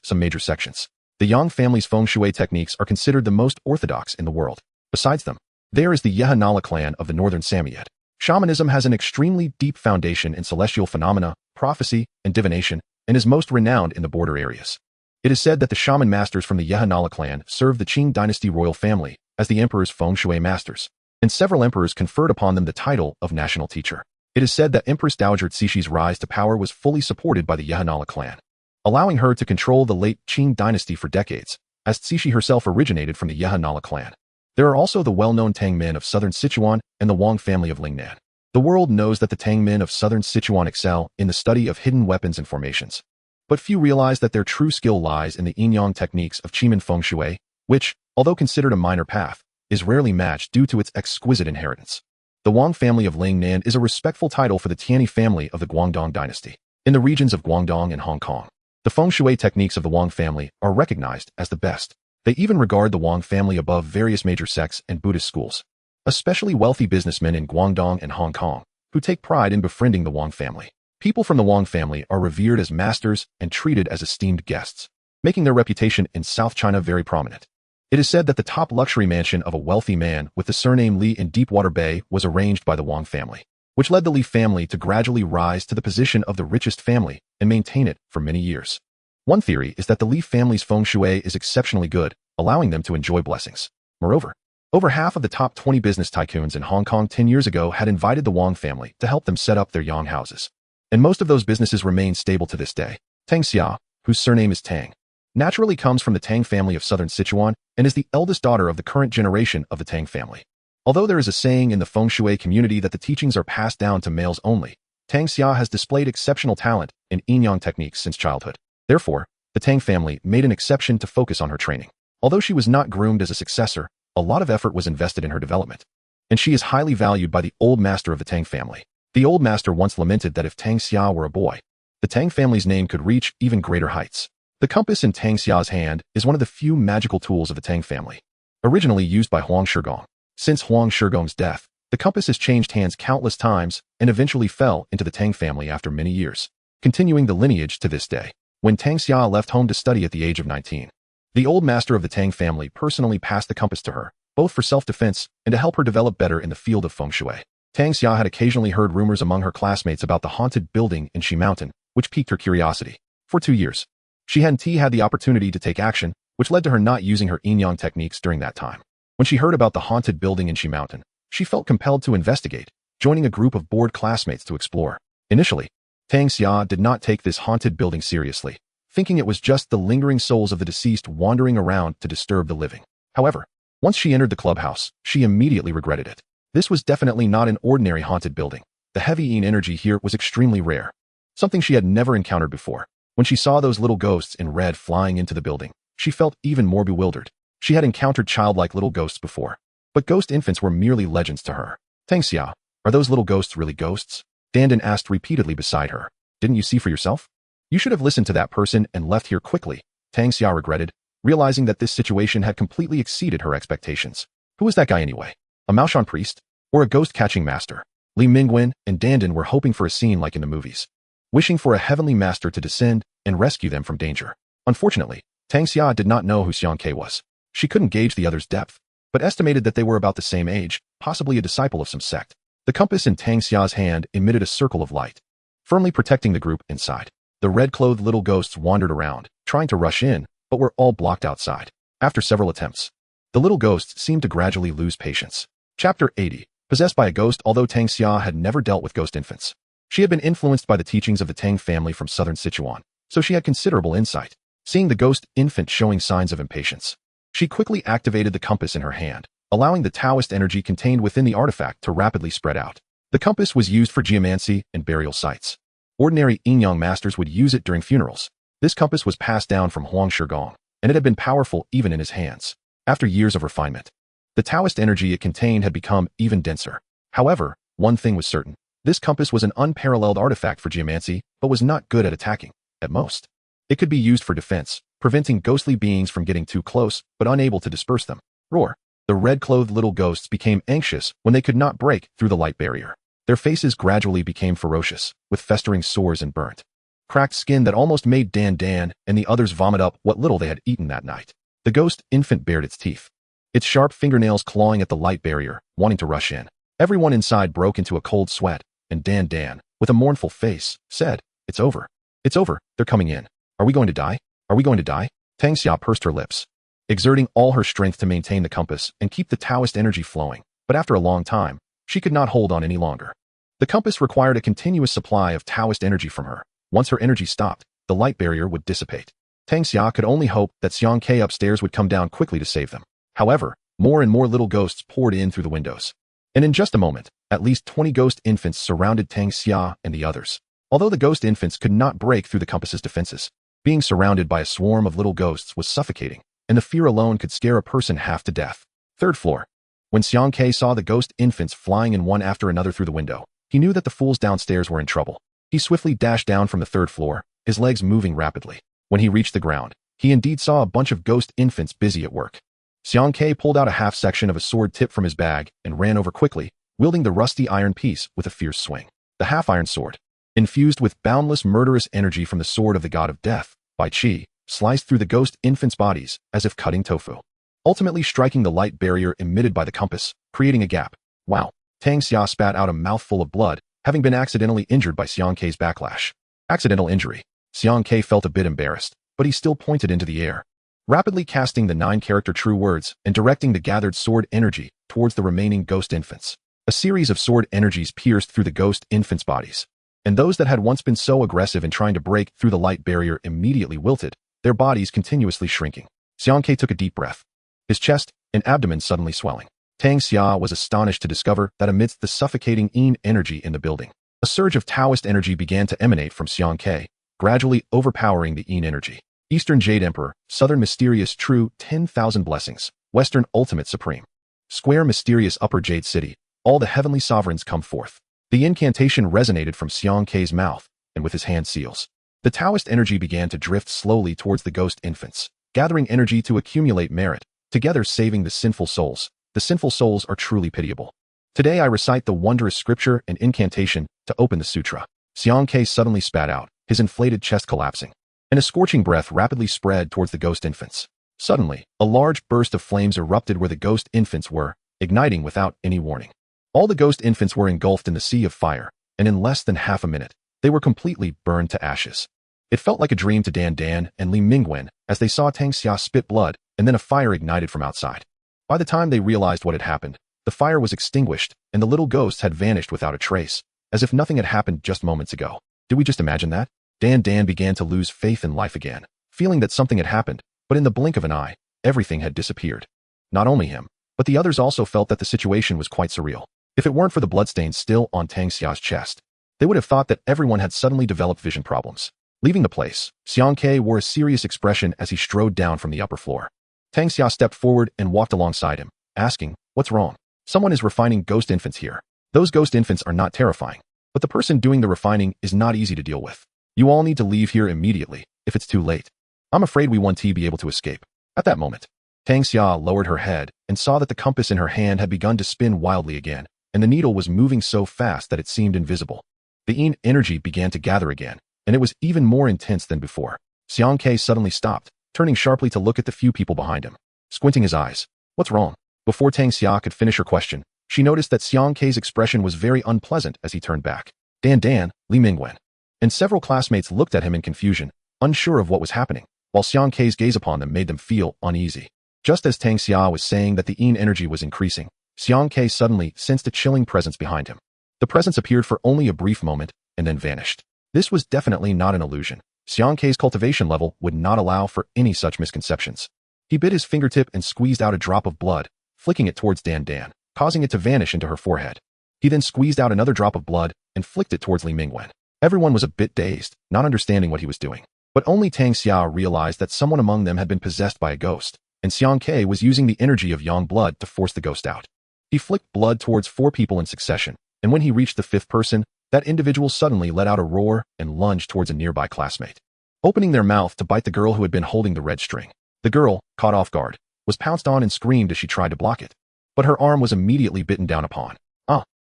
some major sections. The Yang family's feng shui techniques are considered the most orthodox in the world. Besides them, there is the Yehanala clan of the northern Samoyed. Shamanism has an extremely deep foundation in celestial phenomena, prophecy, and divination, and is most renowned in the border areas. It is said that the shaman masters from the Yehanala clan served the Qing dynasty royal family as the emperor's feng shui masters, and several emperors conferred upon them the title of national teacher. It is said that Empress Dowager Cixi's rise to power was fully supported by the Yehanala clan, allowing her to control the late Qing dynasty for decades, as Cixi herself originated from the Yehanala clan. There are also the well-known Tang men of southern Sichuan and the Wang family of Lingnan. The world knows that the Tang men of southern Sichuan excel in the study of hidden weapons and formations, but few realize that their true skill lies in the yin-yang techniques of Qimeng feng shui, which, although considered a minor path, is rarely matched due to its exquisite inheritance. The Wang family of Lingnan is a respectful title for the Tianyi family of the Guangdong dynasty. In the regions of Guangdong and Hong Kong, the feng shui techniques of the Wang family are recognized as the best. They even regard the Wang family above various major sects and Buddhist schools. Especially wealthy businessmen in Guangdong and Hong Kong, who take pride in befriending the Wang family. People from the Wang family are revered as masters and treated as esteemed guests, making their reputation in South China very prominent. It is said that the top luxury mansion of a wealthy man with the surname Li in Deepwater Bay was arranged by the Wang family, which led the Li family to gradually rise to the position of the richest family and maintain it for many years. One theory is that the Li family's feng shui is exceptionally good, allowing them to enjoy blessings. Moreover, over half of the top 20 business tycoons in Hong Kong 10 years ago had invited the Wang family to help them set up their yang houses. And most of those businesses remain stable to this day. Tang Xia, whose surname is Tang, naturally comes from the Tang family of southern Sichuan and is the eldest daughter of the current generation of the Tang family. Although there is a saying in the feng shui community that the teachings are passed down to males only, Tang Xia has displayed exceptional talent in yin-yang techniques since childhood. Therefore, the Tang family made an exception to focus on her training. Although she was not groomed as a successor, a lot of effort was invested in her development, and she is highly valued by the old master of the Tang family. The old master once lamented that if Tang Xia were a boy, the Tang family's name could reach even greater heights. The compass in Tang Xia's hand is one of the few magical tools of the Tang family, originally used by Huang Shigong. Since Huang Shigong's death, the compass has changed hands countless times and eventually fell into the Tang family after many years, continuing the lineage to this day. When Tang Xia left home to study at the age of 19, the old master of the Tang family personally passed the compass to her, both for self-defense and to help her develop better in the field of feng shui. Tang Xia had occasionally heard rumors among her classmates about the haunted building in Shi Mountain, which piqued her curiosity. For 2 years, she hadn't had the opportunity to take action, which led to her not using her yin-yang techniques during that time. When she heard about the haunted building in Shi Mountain, she felt compelled to investigate, joining a group of bored classmates to explore. Initially, Tang Xia did not take this haunted building seriously, thinking it was just the lingering souls of the deceased wandering around to disturb the living. However, once she entered the clubhouse, she immediately regretted it. This was definitely not an ordinary haunted building. The heavy yin energy here was extremely rare, something she had never encountered before. When she saw those little ghosts in red flying into the building, she felt even more bewildered. She had encountered childlike little ghosts before, but ghost infants were merely legends to her. Tang Xia, are those little ghosts really ghosts? Dandan asked repeatedly beside her. Didn't you see for yourself? You should have listened to that person and left here quickly, Tang Xia regretted. realizing that this situation had completely exceeded her expectations. Who was that guy anyway? A Maoshan priest? Or a ghost-catching master? Li Mingwen and Dandan were hoping for a scene like in the movies, wishing for a heavenly master to descend and rescue them from danger. Unfortunately, Tang Xia did not know who Xiang Ke was. She couldn't gauge the other's depth, but estimated that they were about the same age, possibly a disciple of some sect. The compass in Tang Xia's hand emitted a circle of light, firmly protecting the group inside. The red-clothed little ghosts wandered around, trying to rush in, but were all blocked outside. After several attempts, the little ghosts seemed to gradually lose patience. Chapter 80. Possessed by a ghost. Although Tang Xia had never dealt with ghost infants, she had been influenced by the teachings of the Tang family from southern Sichuan, so she had considerable insight. Seeing the ghost infant showing signs of impatience, she quickly activated the compass in her hand, allowing the Taoist energy contained within the artifact to rapidly spread out. The compass was used for geomancy and burial sites. Ordinary yin-yang masters would use it during funerals. This compass was passed down from Huang Shigong, and it had been powerful even in his hands. After years of refinement, the Taoist energy it contained had become even denser. However, one thing was certain. This compass was an unparalleled artifact for geomancy, but was not good at attacking. At most, it could be used for defense, preventing ghostly beings from getting too close, but unable to disperse them. Roar! The red-clothed little ghosts became anxious when they could not break through the light barrier. Their faces gradually became ferocious, with festering sores and burnt, cracked skin that almost made Dan and the others vomit up what little they had eaten that night. The ghost infant bared its teeth, its sharp fingernails clawing at the light barrier, wanting to rush in. Everyone inside broke into a cold sweat, and Dan, with a mournful face, said, "It's over. It's over. They're coming in. Are we going to die? Are we going to die?" Tang Xia pursed her lips, exerting all her strength to maintain the compass and keep the Taoist energy flowing, but after a long time, she could not hold on any longer. The compass required a continuous supply of Taoist energy from her. Once her energy stopped, the light barrier would dissipate. Tang Xia could only hope that Xiang Ke upstairs would come down quickly to save them. However, more and more little ghosts poured in through the windows. And in just a moment, at least 20 ghost infants surrounded Tang Xia and the others. Although the ghost infants could not break through the compass's defenses, being surrounded by a swarm of little ghosts was suffocating, and the fear alone could scare a person half to death. Third floor. When Xiang Ke saw the ghost infants flying in one after another through the window, he knew that the fools downstairs were in trouble. He swiftly dashed down from the third floor, his legs moving rapidly. When he reached the ground, he indeed saw a bunch of ghost infants busy at work. Xiang Ke pulled out a half section of a sword tip from his bag and ran over quickly, wielding the rusty iron piece with a fierce swing. The half-iron sword, infused with boundless murderous energy from the sword of the god of death, Bai Qi, sliced through the ghost infants' bodies as if cutting tofu, ultimately striking the light barrier emitted by the compass, creating a gap. Wow! Tang Xia spat out a mouthful of blood, having been accidentally injured by Xiang Ke's backlash. Accidental injury. Xiang Ke felt a bit embarrassed, but he still pointed into the air, rapidly casting the 9-character true words and directing the gathered sword energy towards the remaining ghost infants. A series of sword energies pierced through the ghost infants' bodies, and those that had once been so aggressive in trying to break through the light barrier immediately wilted, their bodies continuously shrinking. Xiang Ke took a deep breath, his chest and abdomen suddenly swelling. Tang Xia was astonished to discover that amidst the suffocating yin energy in the building, a surge of Taoist energy began to emanate from Xiang Ke, gradually overpowering the yin energy. Eastern Jade Emperor, Southern Mysterious True 10,000 Blessings, Western Ultimate Supreme. Square Mysterious Upper Jade City, all the heavenly sovereigns come forth. The incantation resonated from Xiang Ke's mouth, and with his hand seals, the Taoist energy began to drift slowly towards the ghost infants, gathering energy to accumulate merit, together saving the sinful souls. The sinful souls are truly pitiable. Today I recite the wondrous scripture and incantation to open the sutra. Xiang Ke suddenly spat out, his inflated chest collapsing, and a scorching breath rapidly spread towards the ghost infants. Suddenly, a large burst of flames erupted where the ghost infants were, igniting without any warning. All the ghost infants were engulfed in the sea of fire, and in less than half a minute, they were completely burned to ashes. It felt like a dream to Dan and Li Mingwen as they saw Tang Xia spit blood and then a fire ignited from outside. By the time they realized what had happened, the fire was extinguished and the little ghosts had vanished without a trace, as if nothing had happened just moments ago. Did we just imagine that? Dan began to lose faith in life again, feeling that something had happened, but in the blink of an eye, everything had disappeared. Not only him, but the others also felt that the situation was quite surreal. If it weren't for the bloodstains still on Tang Xia's chest, they would have thought that everyone had suddenly developed vision problems. Leaving the place, Xiang Ke wore a serious expression as he strode down from the upper floor. Tang Xia stepped forward and walked alongside him, asking, "What's wrong?" "Someone is refining ghost infants here. Those ghost infants are not terrifying, but the person doing the refining is not easy to deal with. You all need to leave here immediately, if it's too late. I'm afraid we won't be able to escape." At that moment, Tang Xia lowered her head and saw that the compass in her hand had begun to spin wildly again, and the needle was moving so fast that it seemed invisible. The yin energy began to gather again, and it was even more intense than before. Xiang Ke suddenly stopped, turning sharply to look at the few people behind him. Squinting his eyes. What's wrong? Before Tang Xia could finish her question, she noticed that Xiang Ke's expression was very unpleasant as he turned back. Dan, Li Mingwen, and several classmates looked at him in confusion, unsure of what was happening, while Xiang Ke's gaze upon them made them feel uneasy. Just as Tang Xia was saying that the yin energy was increasing, Xiang Ke suddenly sensed a chilling presence behind him. The presence appeared for only a brief moment and then vanished. This was definitely not an illusion. Xiang Ke's cultivation level would not allow for any such misconceptions. He bit his fingertip and squeezed out a drop of blood, flicking it towards Dan, causing it to vanish into her forehead. He then squeezed out another drop of blood and flicked it towards Li Mingwen. Everyone was a bit dazed, not understanding what he was doing. But only Tang Xia realized that someone among them had been possessed by a ghost, and Xiang Ke was using the energy of yang blood to force the ghost out. He flicked blood towards 4 people in succession, and when he reached the 5th person, that individual suddenly let out a roar and lunged towards a nearby classmate, opening their mouth to bite the girl who had been holding the red string. The girl, caught off guard, was pounced on and screamed as she tried to block it. But her arm was immediately bitten down upon.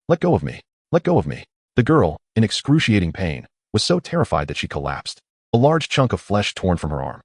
Let go of me. Let go of me. The girl, in excruciating pain, was so terrified that she collapsed. A large chunk of flesh torn from her arm.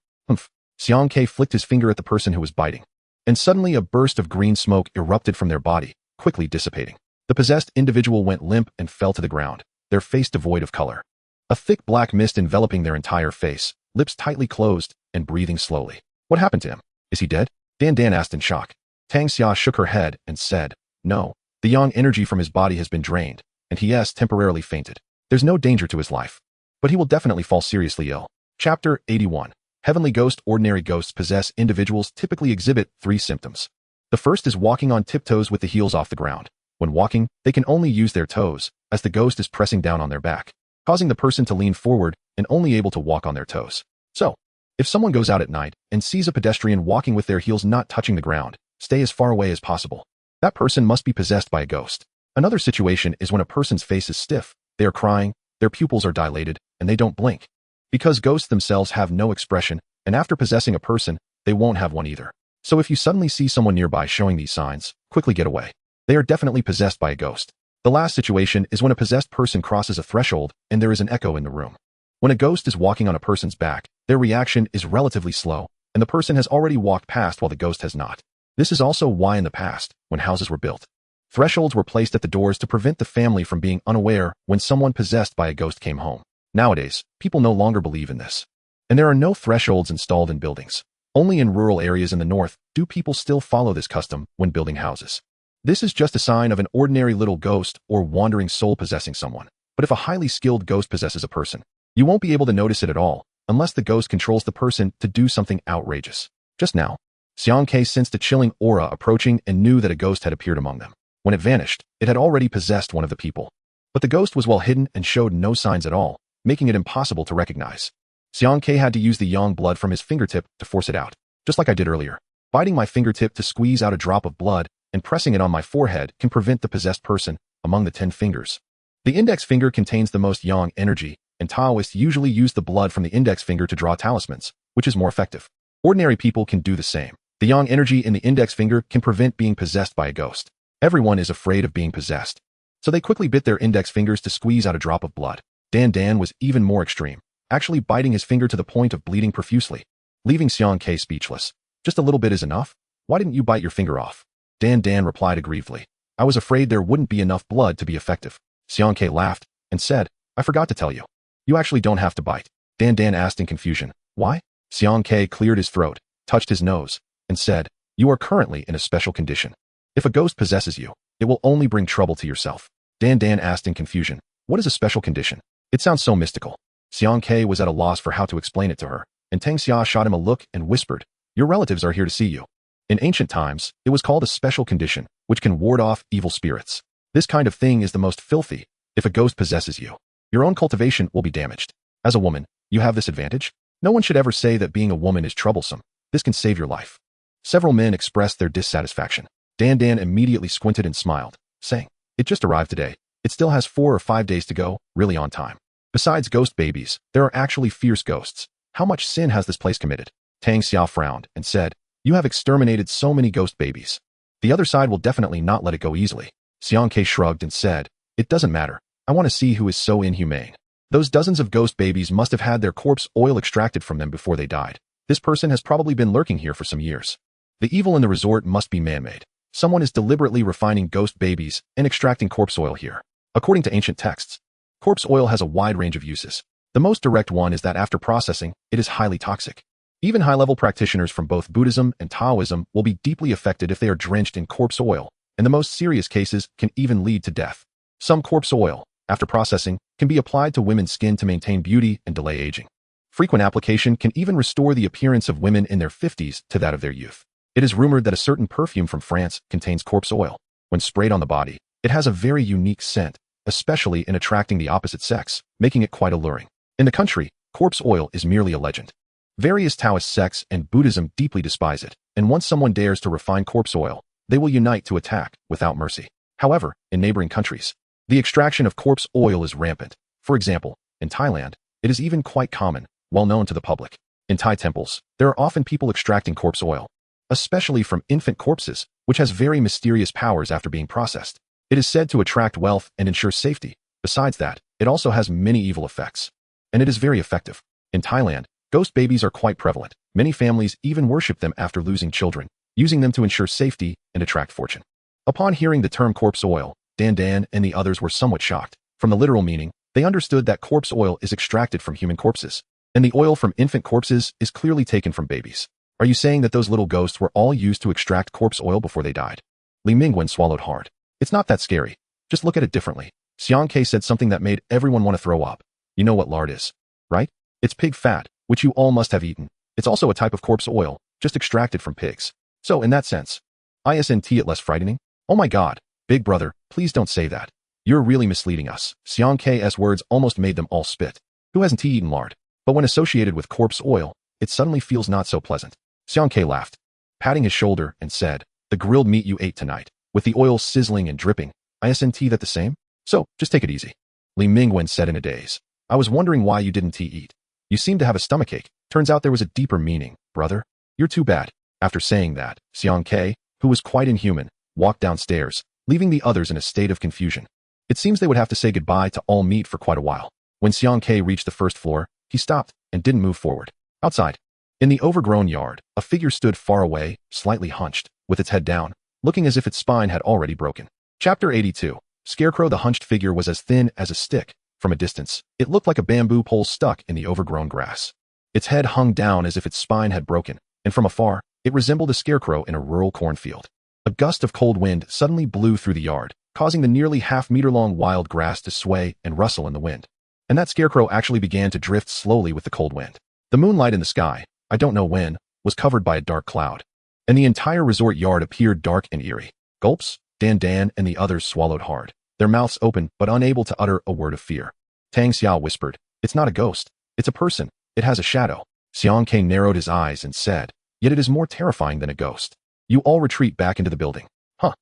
Xiang Ke flicked his finger at the person who was biting, and suddenly a burst of green smoke erupted from their body, quickly dissipating. The possessed individual went limp and fell to the ground, their face devoid of color. A thick black mist enveloping their entire face, lips tightly closed, and breathing slowly. What happened to him? Is he dead? Dan asked in shock. Tang Xia shook her head and said, No, the yang energy from his body has been drained, and he has temporarily fainted. There's no danger to his life, but he will definitely fall seriously ill. Chapter 81. Heavenly Ghost. Ordinary ghosts possess individuals typically exhibit 3 symptoms. The first is walking on tiptoes with the heels off the ground. When walking, they can only use their toes, as the ghost is pressing down on their back, causing the person to lean forward and only able to walk on their toes. So, if someone goes out at night and sees a pedestrian walking with their heels not touching the ground, stay as far away as possible. That person must be possessed by a ghost. Another situation is when a person's face is stiff, they are crying, their pupils are dilated, and they don't blink. Because ghosts themselves have no expression, and after possessing a person, they won't have one either. So if you suddenly see someone nearby showing these signs, quickly get away. They are definitely possessed by a ghost. The last situation is when a possessed person crosses a threshold and there is an echo in the room. When a ghost is walking on a person's back, their reaction is relatively slow, and the person has already walked past while the ghost has not. This is also why in the past, when houses were built, thresholds were placed at the doors to prevent the family from being unaware when someone possessed by a ghost came home. Nowadays, people no longer believe in this, and there are no thresholds installed in buildings. Only in rural areas in the north do people still follow this custom when building houses. This is just a sign of an ordinary little ghost or wandering soul possessing someone. But if a highly skilled ghost possesses a person, you won't be able to notice it at all, unless the ghost controls the person to do something outrageous. Just now, Xiang Ke sensed a chilling aura approaching and knew that a ghost had appeared among them. When it vanished, it had already possessed one of the people. But the ghost was well hidden and showed no signs at all, making it impossible to recognize. Xiang Ke had to use the yang blood from his fingertip to force it out, just like I did earlier. Biting my fingertip to squeeze out a drop of blood and pressing it on my forehead can prevent the possessed person among the 10 fingers. The index finger contains the most yang energy, and Taoists usually use the blood from the index finger to draw talismans, which is more effective. Ordinary people can do the same. The yang energy in the index finger can prevent being possessed by a ghost. Everyone is afraid of being possessed, so they quickly bit their index fingers to squeeze out a drop of blood. Dan was even more extreme, actually biting his finger to the point of bleeding profusely, leaving Xiang Ke speechless. Just a little bit is enough? Why didn't you bite your finger off? Dan replied aggrievedly. I was afraid there wouldn't be enough blood to be effective. Xiang Ke laughed and said, I forgot to tell you. You actually don't have to bite. Dan asked in confusion. Why? Xiang Ke cleared his throat, touched his nose, and said, You are currently in a special condition. If a ghost possesses you, it will only bring trouble to yourself. Dan asked in confusion. What is a special condition? It sounds so mystical. Xiang Ke was at a loss for how to explain it to her, and Tang Xia shot him a look and whispered, Your relatives are here to see you. In ancient times, it was called a special condition, which can ward off evil spirits. This kind of thing is the most filthy. If a ghost possesses you, your own cultivation will be damaged. As a woman, you have this advantage. No one should ever say that being a woman is troublesome. This can save your life. Several men expressed their dissatisfaction. Dan immediately squinted and smiled, saying, It just arrived today. It still has 4 or 5 days to go, really on time. Besides ghost babies, there are actually fierce ghosts. How much sin has this place committed? Tang Xia frowned and said, You have exterminated so many ghost babies. The other side will definitely not let it go easily. Xiang Ke shrugged and said, "It doesn't matter. I want to see who is so inhumane. Those dozens of ghost babies must have had their corpse oil extracted from them before they died. This person has probably been lurking here for some years. The evil in the resort must be man-made. Someone is deliberately refining ghost babies and extracting corpse oil here." According to ancient texts, corpse oil has a wide range of uses. The most direct one is that after processing, it is highly toxic. Even high-level practitioners from both Buddhism and Taoism will be deeply affected if they are drenched in corpse oil, and the most serious cases can even lead to death. Some corpse oil, after processing, can be applied to women's skin to maintain beauty and delay aging. Frequent application can even restore the appearance of women in their 50s to that of their youth. It is rumored that a certain perfume from France contains corpse oil. When sprayed on the body, it has a very unique scent, especially in attracting the opposite sex, making it quite alluring. In the country, corpse oil is merely a legend. Various Taoist sects and Buddhism deeply despise it, and once someone dares to refine corpse oil, they will unite to attack without mercy. However, in neighboring countries, the extraction of corpse oil is rampant. For example, in Thailand, it is even quite common, well known to the public. In Thai temples, there are often people extracting corpse oil, especially from infant corpses, which has very mysterious powers after being processed. It is said to attract wealth and ensure safety. Besides that, it also has many evil effects. And it is very effective. In Thailand, ghost babies are quite prevalent. Many families even worship them after losing children, using them to ensure safety and attract fortune. Upon hearing the term corpse oil, Dan Dan and the others were somewhat shocked. From the literal meaning, they understood that corpse oil is extracted from human corpses, and the oil from infant corpses is clearly taken from babies. Are you saying that those little ghosts were all used to extract corpse oil before they died? Li Mingwen swallowed hard. It's not that scary. Just look at it differently. Xiang Ke said something that made everyone want to throw up. You know what lard is, right? It's pig fat, which you all must have eaten. It's also a type of corpse oil, just extracted from pigs. So in that sense, isn't it less frightening? Oh my god, big brother, please don't say that. You're really misleading us. Xiang Ke's words almost made them all spit. Who hasn't eaten lard? But when associated with corpse oil, it suddenly feels not so pleasant. Xiang Ke laughed, patting his shoulder and said, "The grilled meat you ate tonight, with the oil sizzling and dripping, isn't that the same? So, just take it easy." Li Mingwen said in a daze, "I was wondering why you didn't eat. You seem to have a stomachache. Turns out there was a deeper meaning, brother. You're too bad." After saying that, Xiang Ke, who was quite inhuman, walked downstairs, leaving the others in a state of confusion. It seems they would have to say goodbye to all meat for quite a while. When Xiang Ke reached the first floor, he stopped and didn't move forward. Outside, in the overgrown yard, a figure stood far away, slightly hunched, with its head down, looking as if its spine had already broken. Chapter 82. Scarecrow. The hunched figure was as thin as a stick. From a distance, it looked like a bamboo pole stuck in the overgrown grass. Its head hung down as if its spine had broken, and from afar, it resembled a scarecrow in a rural cornfield. A gust of cold wind suddenly blew through the yard, causing the nearly half-meter-long wild grass to sway and rustle in the wind. And that scarecrow actually began to drift slowly with the cold wind. The moonlight in the sky, I don't know when, was covered by a dark cloud, and the entire resort yard appeared dark and eerie. Gulps, Dan Dan and the others swallowed hard, their mouths open but unable to utter a word of fear. Tang Xia whispered, "It's not a ghost. It's a person. It has a shadow." Xiang Ke narrowed his eyes and said, "Yet it is more terrifying than a ghost." You all retreat back into the building. Huh.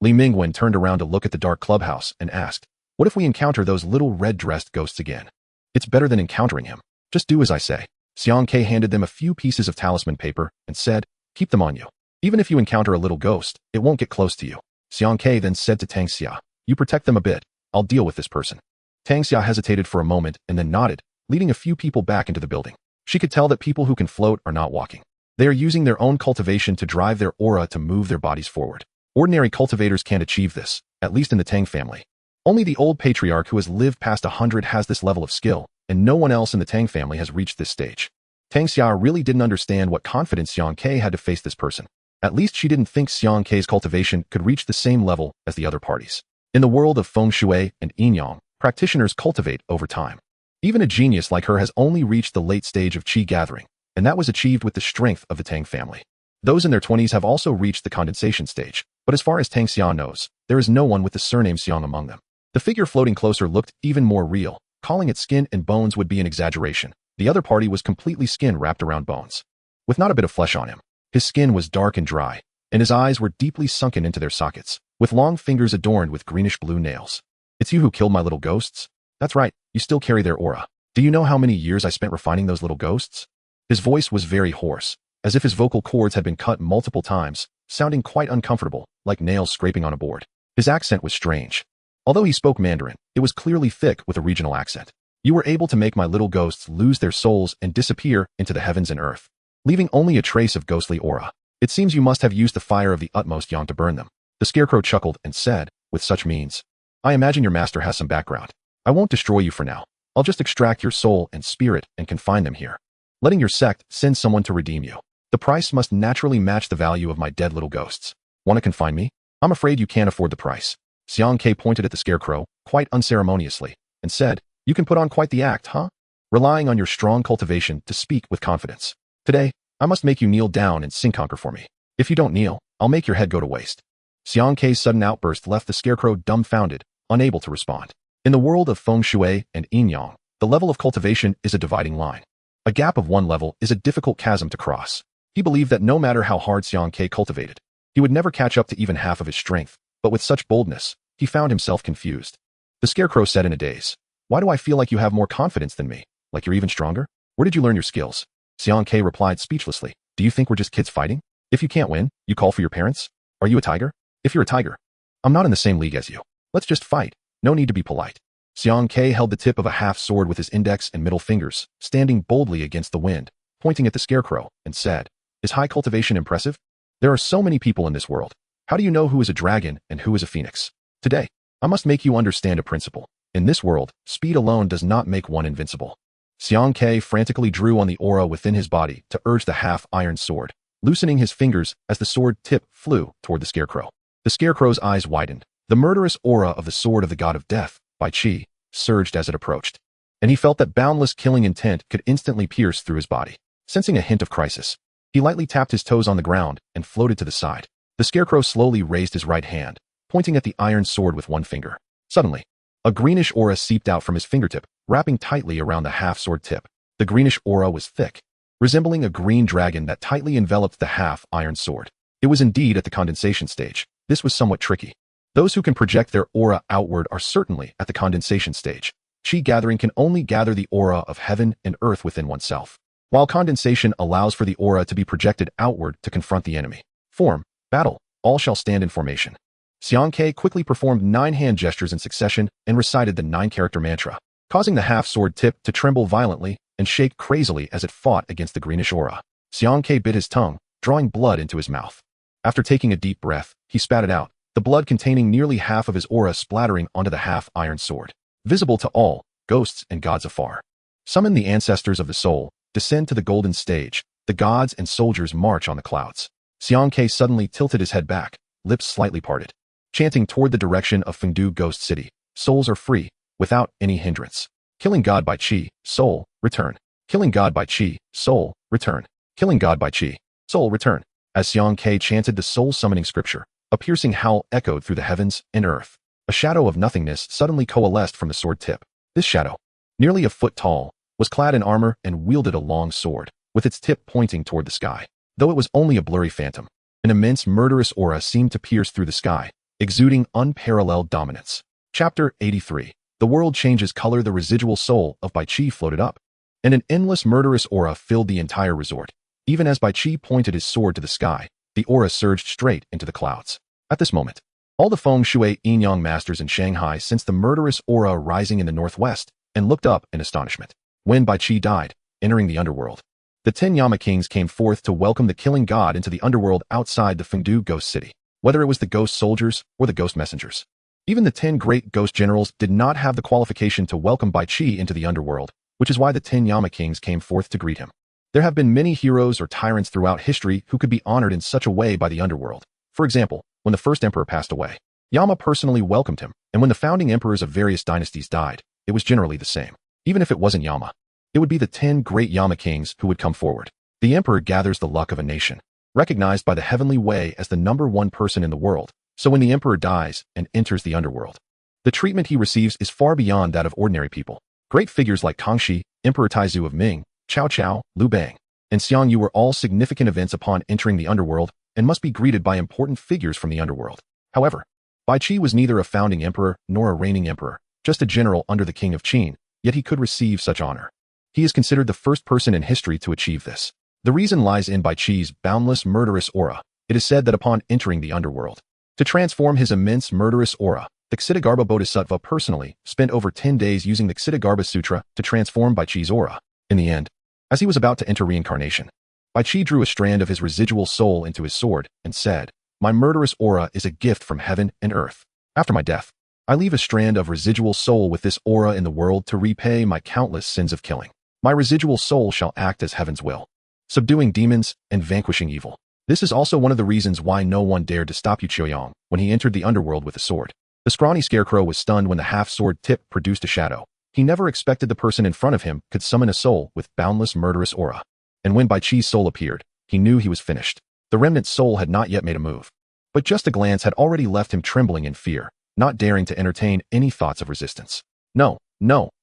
Li Mingwen turned around to look at the dark clubhouse and asked, "What if we encounter those little red-dressed ghosts again?" "It's better than encountering him. Just do as I say." Xiang Ke handed them a few pieces of talisman paper and said, "Keep them on you. Even if you encounter a little ghost, it won't get close to you." Xiang Ke then said to Tang Xia, "You protect them a bit. I'll deal with this person." Tang Xia hesitated for a moment and then nodded, leading a few people back into the building. She could tell that people who can float are not walking. They are using their own cultivation to drive their aura to move their bodies forward. Ordinary cultivators can't achieve this, at least in the Tang family. Only the old patriarch who has lived past 100 has this level of skill, and no one else in the Tang family has reached this stage. Tang Xia really didn't understand what confidence Xiang Ke had to face this person. At least she didn't think Xiang Ke's cultivation could reach the same level as the other parties. In the world of feng shui and yin yang, practitioners cultivate over time. Even a genius like her has only reached the late stage of qi gathering, and that was achieved with the strength of the Tang family. Those in their 20s have also reached the condensation stage, but as far as Tang Xia knows, there is no one with the surname Xiang among them. The figure floating closer looked even more real. Calling it skin and bones would be an exaggeration. The other party was completely skin wrapped around bones, with not a bit of flesh on him. His skin was dark and dry, and his eyes were deeply sunken into their sockets, with long fingers adorned with greenish-blue nails. "It's you who killed my little ghosts?" "That's right, you still carry their aura. Do you know how many years I spent refining those little ghosts?" His voice was very hoarse, as if his vocal cords had been cut multiple times, sounding quite uncomfortable, like nails scraping on a board. His accent was strange. Although he spoke Mandarin, it was clearly thick with a regional accent. You were able to make my little ghosts lose their souls and disappear into the heavens and earth, leaving only a trace of ghostly aura. It seems you must have used the fire of the utmost yang to burn them. The scarecrow chuckled and said, with such means, I imagine your master has some background. I won't destroy you for now. I'll just extract your soul and spirit and confine them here, letting your sect send someone to redeem you. The price must naturally match the value of my dead little ghosts. Want to confine me? I'm afraid you can't afford the price. Xiang Ke pointed at the scarecrow, quite unceremoniously, and said, You can put on quite the act, huh? Relying on your strong cultivation to speak with confidence. Today, I must make you kneel down and sing conquer for me. If you don't kneel, I'll make your head go to waste. Xiang Ke's sudden outburst left the scarecrow dumbfounded, unable to respond. In the world of feng shui and yin yang, the level of cultivation is a dividing line. A gap of one level is a difficult chasm to cross. He believed that no matter how hard Xiang Ke cultivated, he would never catch up to even half of his strength, but with such boldness, he found himself confused. The scarecrow said in a daze, Why do I feel like you have more confidence than me? Like you're even stronger? Where did you learn your skills? Xiang Ke replied speechlessly, Do you think we're just kids fighting? If you can't win, you call for your parents? Are you a tiger? If you're a tiger, I'm not in the same league as you. Let's just fight. No need to be polite. Xiang Ke held the tip of a half sword with his index and middle fingers, standing boldly against the wind, pointing at the scarecrow, and said, Is high cultivation impressive? There are so many people in this world. How do you know who is a dragon and who is a phoenix? Today, I must make you understand a principle. In this world, speed alone does not make one invincible. Xiang Ke frantically drew on the aura within his body to urge the half-iron sword, loosening his fingers as the sword tip flew toward the scarecrow. The scarecrow's eyes widened. The murderous aura of the sword of the god of death, Bai Qi, surged as it approached, and he felt that boundless killing intent could instantly pierce through his body. Sensing a hint of crisis, he lightly tapped his toes on the ground and floated to the side. The scarecrow slowly raised his right hand, pointing at the iron sword with one finger. Suddenly, a greenish aura seeped out from his fingertip, wrapping tightly around the half-sword tip. The greenish aura was thick, resembling a green dragon that tightly enveloped the half-iron sword. It was indeed at the condensation stage. This was somewhat tricky. Those who can project their aura outward are certainly at the condensation stage. Qi gathering can only gather the aura of heaven and earth within oneself, while condensation allows for the aura to be projected outward to confront the enemy. Form, battle, all shall stand in formation. Xiang Ke quickly performed 9 hand gestures in succession and recited the 9-character mantra, causing the half-sword tip to tremble violently and shake crazily as it fought against the greenish aura. Xiang Ke bit his tongue, drawing blood into his mouth. After taking a deep breath, he spat it out, the blood containing nearly half of his aura splattering onto the half-iron sword. Visible to all, ghosts and gods afar. Summon the ancestors of the soul, descend to the golden stage, the gods and soldiers march on the clouds. Xiang Ke suddenly tilted his head back, lips slightly parted, chanting toward the direction of Fengdu Ghost City. Souls are free, without any hindrance. Killing God by Qi, soul, return. Killing God by Qi, soul, return. Killing God by Qi, soul, return. As Xiang Ke chanted the soul-summoning scripture, a piercing howl echoed through the heavens and earth. A shadow of nothingness suddenly coalesced from the sword tip. This shadow, nearly a foot tall, was clad in armor and wielded a long sword, with its tip pointing toward the sky. Though it was only a blurry phantom, an immense murderous aura seemed to pierce through the sky, exuding unparalleled dominance. Chapter 83. The world changes color. The residual soul of Bai Qi floated up, and an endless murderous aura filled the entire resort. Even as Bai Qi pointed his sword to the sky, the aura surged straight into the clouds. At this moment, all the feng shui yin-yang masters in Shanghai sensed the murderous aura rising in the northwest and looked up in astonishment. When Bai Qi died, entering the underworld, the 10 Yama kings came forth to welcome the killing god into the underworld outside the Fengdu Ghost City, whether it was the ghost soldiers or the ghost messengers. Even the 10 great ghost generals did not have the qualification to welcome Bai Qi into the underworld, which is why the 10 Yama kings came forth to greet him. There have been many heroes or tyrants throughout history who could be honored in such a way by the underworld. For example, when the first emperor passed away, Yama personally welcomed him, and when the founding emperors of various dynasties died, it was generally the same. Even if it wasn't Yama, it would be the 10 great Yama kings who would come forward. The emperor gathers the luck of a nation, recognized by the heavenly way as the #1 person in the world. So when the emperor dies and enters the underworld, the treatment he receives is far beyond that of ordinary people. Great figures like Kangxi, Emperor Taizu of Ming, Cao Cao, Liu Bang, and Xiang Yu were all significant events upon entering the underworld and must be greeted by important figures from the underworld. However, Bai Qi was neither a founding emperor nor a reigning emperor, just a general under the king of Qin, yet he could receive such honor. He is considered the first person in history to achieve this. The reason lies in Bai Qi's boundless murderous aura. It is said that upon entering the underworld, to transform his immense murderous aura, the Ksitigarbha Bodhisattva personally spent over 10 days using the Ksitigarbha Sutra to transform Bai Qi's aura. In the end, as he was about to enter reincarnation, Bai Qi drew a strand of his residual soul into his sword and said, "My murderous aura is a gift from heaven and earth. After my death, I leave a strand of residual soul with this aura in the world to repay my countless sins of killing. My residual soul shall act as heaven's will, subduing demons and vanquishing evil." This is also one of the reasons why no one dared to stop Yu Qiuyang when he entered the underworld with a sword. The scrawny scarecrow was stunned when the half-sword tip produced a shadow. He never expected the person in front of him could summon a soul with boundless murderous aura. And when Bai Qi's soul appeared, he knew he was finished. The remnant soul had not yet made a move, but just a glance had already left him trembling in fear, not daring to entertain any thoughts of resistance. No,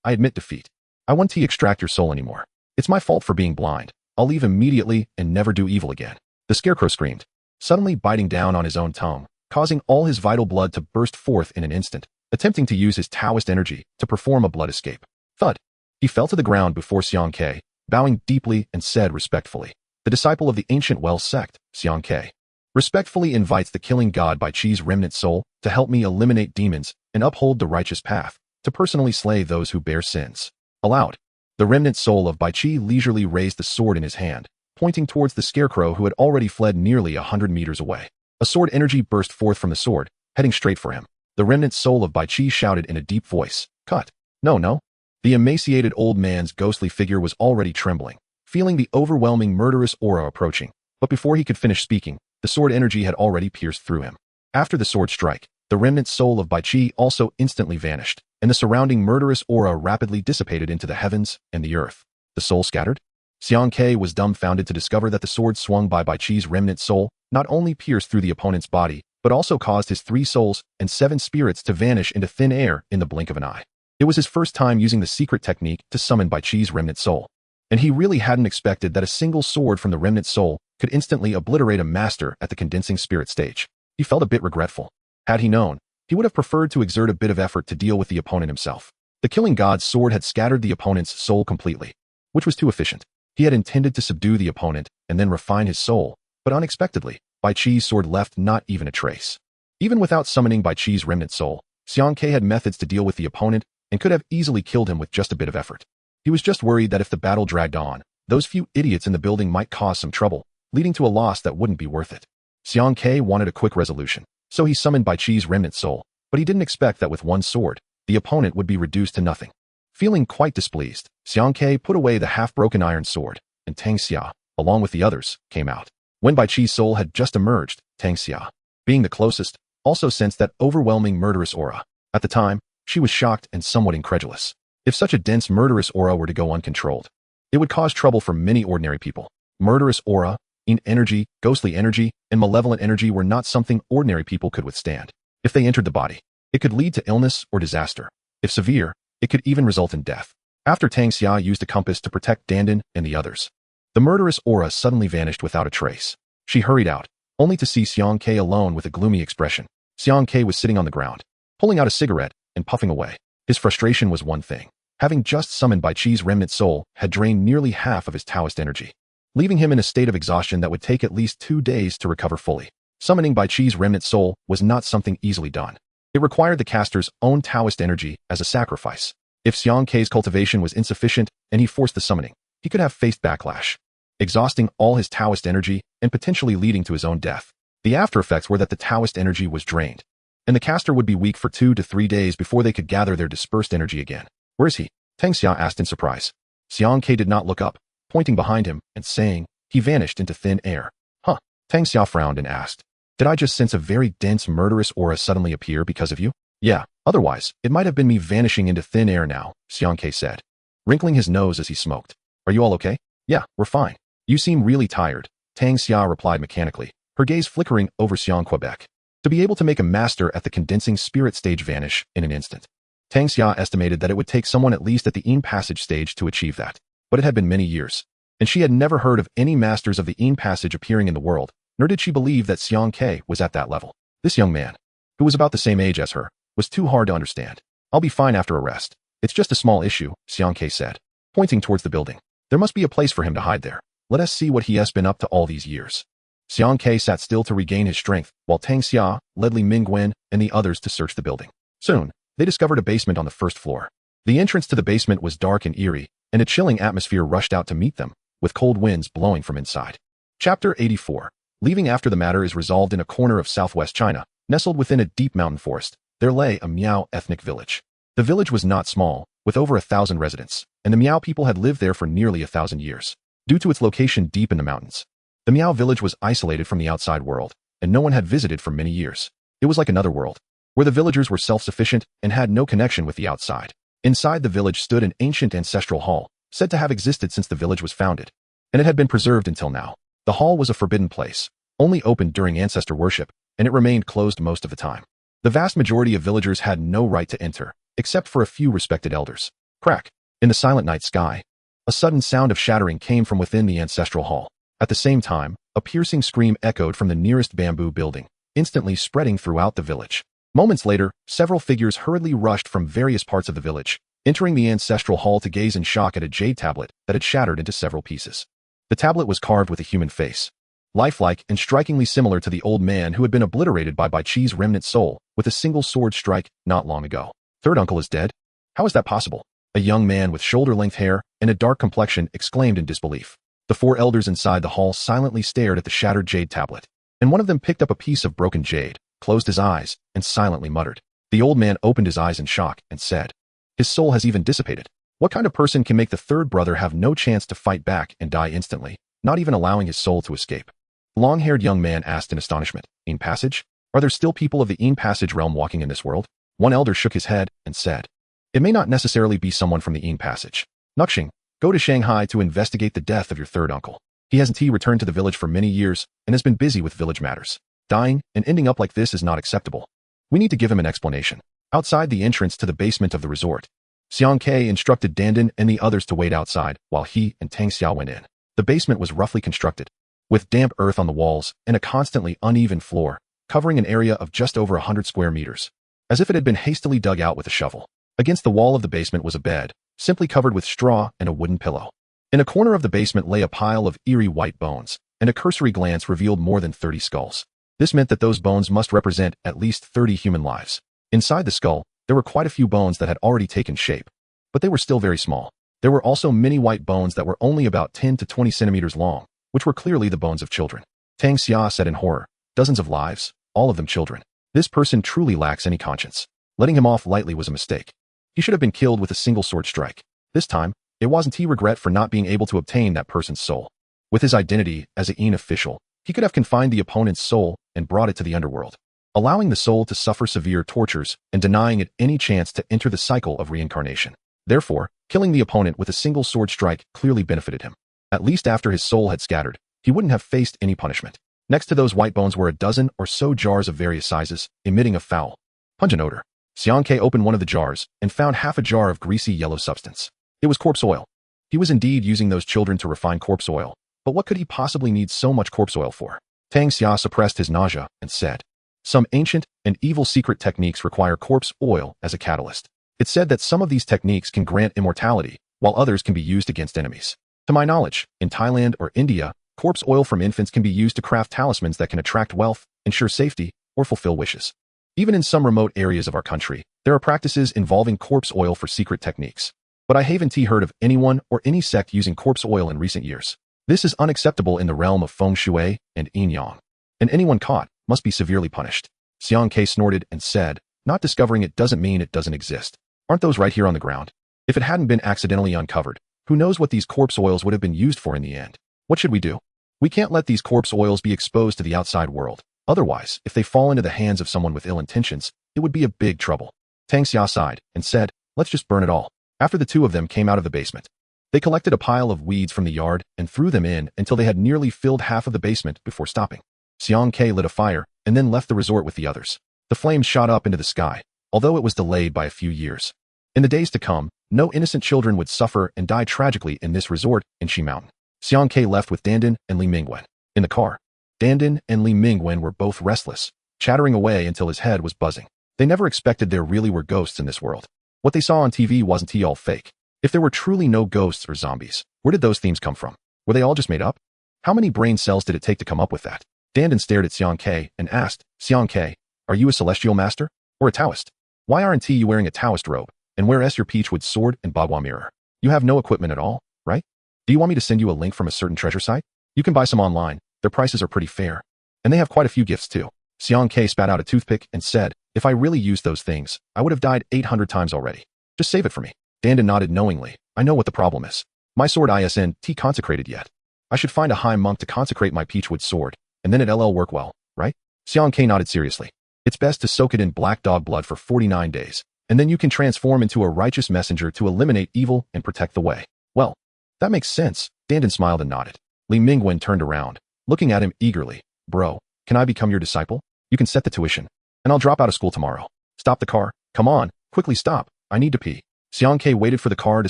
I admit defeat. I won't extract your soul anymore. It's my fault for being blind. I'll leave immediately and never do evil again. The scarecrow screamed, suddenly biting down on his own tongue, causing all his vital blood to burst forth in an instant, attempting to use his Taoist energy to perform a blood escape. Thud! He fell to the ground before Xiang Ke, bowing deeply and said respectfully, "The disciple of the ancient Well sect, Xiang Ke, respectfully invites the killing god Bai Qi's remnant soul to help me eliminate demons and uphold the righteous path, to personally slay those who bear sins." Aloud, the remnant soul of Bai Qi leisurely raised the sword in his hand, pointing towards the scarecrow who had already fled nearly 100 meters away. A sword energy burst forth from the sword, heading straight for him. The remnant soul of Bai Qi shouted in a deep voice, "Cut! No." The emaciated old man's ghostly figure was already trembling, feeling the overwhelming murderous aura approaching. But before he could finish speaking, the sword energy had already pierced through him. After the sword strike, the remnant soul of Bai Qi also instantly vanished, and the surrounding murderous aura rapidly dissipated into the heavens and the earth. The soul scattered? Xiang Ke was dumbfounded to discover that the sword swung by Bai Qi's remnant soul not only pierced through the opponent's body, but also caused his 3 souls and 7 spirits to vanish into thin air in the blink of an eye. It was his first time using the secret technique to summon Bai Qi's remnant soul, and he really hadn't expected that a single sword from the remnant soul could instantly obliterate a master at the condensing spirit stage. He felt a bit regretful. Had he known, he would have preferred to exert a bit of effort to deal with the opponent himself. The killing god's sword had scattered the opponent's soul completely, which was too efficient. He had intended to subdue the opponent and then refine his soul, but unexpectedly, Bai Qi's sword left not even a trace. Even without summoning Bai Qi's remnant soul, Xiang Ke had methods to deal with the opponent and could have easily killed him with just a bit of effort. He was just worried that if the battle dragged on, those few idiots in the building might cause some trouble, leading to a loss that wouldn't be worth it. Xiang Ke wanted a quick resolution, so he summoned Bai Qi's remnant soul, but he didn't expect that with one sword, the opponent would be reduced to nothing. Feeling quite displeased, Xiang Ke put away the half-broken iron sword, and Tang Xia, along with the others, came out. When Bai Qi's soul had just emerged, Tang Xia, being the closest, also sensed that overwhelming murderous aura. At the time, she was shocked and somewhat incredulous. If such a dense murderous aura were to go uncontrolled, it would cause trouble for many ordinary people. Murderous aura, energy, ghostly energy, and malevolent energy were not something ordinary people could withstand. If they entered the body, it could lead to illness or disaster. If severe, it could even result in death. After Tang Xia used a compass to protect Dandan and the others, the murderous aura suddenly vanished without a trace. She hurried out, only to see Xiang Ke alone with a gloomy expression. Xiang Ke was sitting on the ground, pulling out a cigarette and puffing away. His frustration was one thing. Having just summoned Bai Qi's remnant soul had drained nearly half of his Taoist energy, leaving him in a state of exhaustion that would take at least 2 days to recover fully. Summoning Bai Qi's remnant soul was not something easily done. It required the caster's own Taoist energy as a sacrifice. If Xiang Ke's cultivation was insufficient and he forced the summoning, he could have faced backlash, exhausting all his Taoist energy and potentially leading to his own death. The after effects were that the Taoist energy was drained, and the caster would be weak for 2 to 3 days before they could gather their dispersed energy again. "Where is he?" Tang Xia asked in surprise. Xiang Ke did not look up, pointing behind him and saying, "He vanished into thin air." "Huh?" Tang Xia frowned and asked, "Did I just sense a very dense murderous aura suddenly appear because of you?" "Yeah, otherwise, it might have been me vanishing into thin air now," Xiang Ke said, wrinkling his nose as he smoked. "Are you all okay?" "Yeah, we're fine." "You seem really tired," Tang Xia replied mechanically, her gaze flickering over Xiang Quebec. To be able to make a master at the condensing spirit stage vanish in an instant, Tang Xia estimated that it would take someone at least at the Yin Passage stage to achieve that. But it had been many years, and she had never heard of any masters of the Yin Passage appearing in the world, nor did she believe that Xiang Ke was at that level. This young man, who was about the same age as her, was too hard to understand. "I'll be fine after a rest. It's just a small issue," Xiang Ke said, pointing towards the building. "There must be a place for him to hide there." Let us see what he has been up to all these years. Xiang Ke sat still to regain his strength, while Tang Xia led Li Mingwen and the others to search the building. Soon, they discovered a basement on the first floor. The entrance to the basement was dark and eerie, and a chilling atmosphere rushed out to meet them, with cold winds blowing from inside. Chapter 84. Leaving after the matter is resolved in a corner of southwest China, nestled within a deep mountain forest, there lay a Miao ethnic village. The village was not small, with over 1,000 residents, and the Miao people had lived there for nearly 1,000 years. Due to its location deep in the mountains, the Miao village was isolated from the outside world, and no one had visited for many years. It was like another world, where the villagers were self-sufficient and had no connection with the outside. Inside the village stood an ancient ancestral hall, said to have existed since the village was founded, and it had been preserved until now. The hall was a forbidden place, only opened during ancestor worship, and it remained closed most of the time. The vast majority of villagers had no right to enter, except for a few respected elders. Crack! In the silent night sky, a sudden sound of shattering came from within the ancestral hall. At the same time, a piercing scream echoed from the nearest bamboo building, instantly spreading throughout the village. Moments later, several figures hurriedly rushed from various parts of the village, entering the ancestral hall to gaze in shock at a jade tablet that had shattered into several pieces. The tablet was carved with a human face, lifelike and strikingly similar to the old man who had been obliterated by Bai Chi's remnant soul with a single sword strike not long ago. Third uncle is dead? How is that possible? A young man with shoulder-length hair and a dark complexion exclaimed in disbelief. The four elders inside the hall silently stared at the shattered jade tablet, and one of them picked up a piece of broken jade, closed his eyes, and silently muttered. The old man opened his eyes in shock and said, "His soul has even dissipated. What kind of person can make the third brother have no chance to fight back and die instantly, not even allowing his soul to escape?" The long-haired young man asked in astonishment, "Yin Passage? Are there still people of the Yin Passage realm walking in this world?" One elder shook his head and said, "It may not necessarily be someone from the Yin Passage. Nuxing, go to Shanghai to investigate the death of your third uncle. He hasn't returned to the village for many years and has been busy with village matters. Dying and ending up like this is not acceptable. We need to give him an explanation." Outside the entrance to the basement of the resort, Xiang Ke instructed Dandan and the others to wait outside while he and Tang Xiao went in. The basement was roughly constructed, with damp earth on the walls and a constantly uneven floor, covering an area of just over 100 square meters, as if it had been hastily dug out with a shovel. Against the wall of the basement was a bed, simply covered with straw and a wooden pillow. In a corner of the basement lay a pile of eerie white bones, and a cursory glance revealed more than 30 skulls. This meant that those bones must represent at least 30 human lives. Inside the skull, there were quite a few bones that had already taken shape, but they were still very small. There were also many white bones that were only about 10 to 20 centimeters long, which were clearly the bones of children. Tang Xia said in horror, "Dozens of lives, all of them children. This person truly lacks any conscience. Letting him off lightly was a mistake. He should have been killed with a single sword strike. This time, it wasn't he regret for not being able to obtain that person's soul. With his identity as a Yin official, he could have confined the opponent's soul and brought it to the underworld, allowing the soul to suffer severe tortures and denying it any chance to enter the cycle of reincarnation. Therefore, killing the opponent with a single sword strike clearly benefited him. At least after his soul had scattered, he wouldn't have faced any punishment." Next to those white bones were a dozen or so jars of various sizes, emitting a foul, pungent odor. Xiang Ke opened one of the jars and found half a jar of greasy yellow substance. It was corpse oil. He was indeed using those children to refine corpse oil, but what could he possibly need so much corpse oil for? Tang Xia suppressed his nausea and said, "Some ancient and evil secret techniques require corpse oil as a catalyst. It's said that some of these techniques can grant immortality, while others can be used against enemies. To my knowledge, in Thailand or India, corpse oil from infants can be used to craft talismans that can attract wealth, ensure safety, or fulfill wishes. Even in some remote areas of our country, there are practices involving corpse oil for secret techniques. But I haven't heard of anyone or any sect using corpse oil in recent years. This is unacceptable in the realm of feng shui and yin yang, and anyone caught must be severely punished." Xiang Ke snorted and said, "Not discovering it doesn't mean it doesn't exist. Aren't those right here on the ground? If it hadn't been accidentally uncovered, who knows what these corpse oils would have been used for in the end? What should we do? We can't let these corpse oils be exposed to the outside world. Otherwise, if they fall into the hands of someone with ill intentions, it would be a big trouble." Tang Xia sighed and said, "Let's just burn it all." After the two of them came out of the basement, they collected a pile of weeds from the yard and threw them in until they had nearly filled half of the basement before stopping. Xiang Ke lit a fire and then left the resort with the others. The flames shot up into the sky, although it was delayed by a few years. In the days to come, no innocent children would suffer and die tragically in this resort in Shi Mountain. Xiang Ke left with Dandan and Li Mingwen. In the car, Dandan and Li Mingwen were both restless, chattering away until his head was buzzing. They never expected there really were ghosts in this world. What they saw on TV wasn't all fake. If there were truly no ghosts or zombies, where did those themes come from? Were they all just made up? How many brain cells did it take to come up with that? Dandan stared at Xiang Ke and asked, Xiang Ke, are you a celestial master? Or a Taoist? Why aren't you wearing a Taoist robe? And where's your peachwood sword and bagua mirror? You have no equipment at all, right? Do you want me to send you a link from a certain treasure site? You can buy some online. Their prices are pretty fair. And they have quite a few gifts too. Xiang Ke spat out a toothpick and said, if I really used those things, I would have died 800 times already. Just save it for me. Dandan nodded knowingly. I know what the problem is. My sword isn't consecrated yet. I should find a high monk to consecrate my peachwood sword, and then it'll work well, right? Xiang Ke nodded seriously. It's best to soak it in black dog blood for 49 days, and then you can transform into a righteous messenger to eliminate evil and protect the way. Well, that makes sense. Dandan smiled and nodded. Li Mingwen turned around, looking at him eagerly. Bro, can I become your disciple? You can set the tuition, and I'll drop out of school tomorrow. Stop the car. Come on, quickly stop. I need to pee. Xiang Ke waited for the car to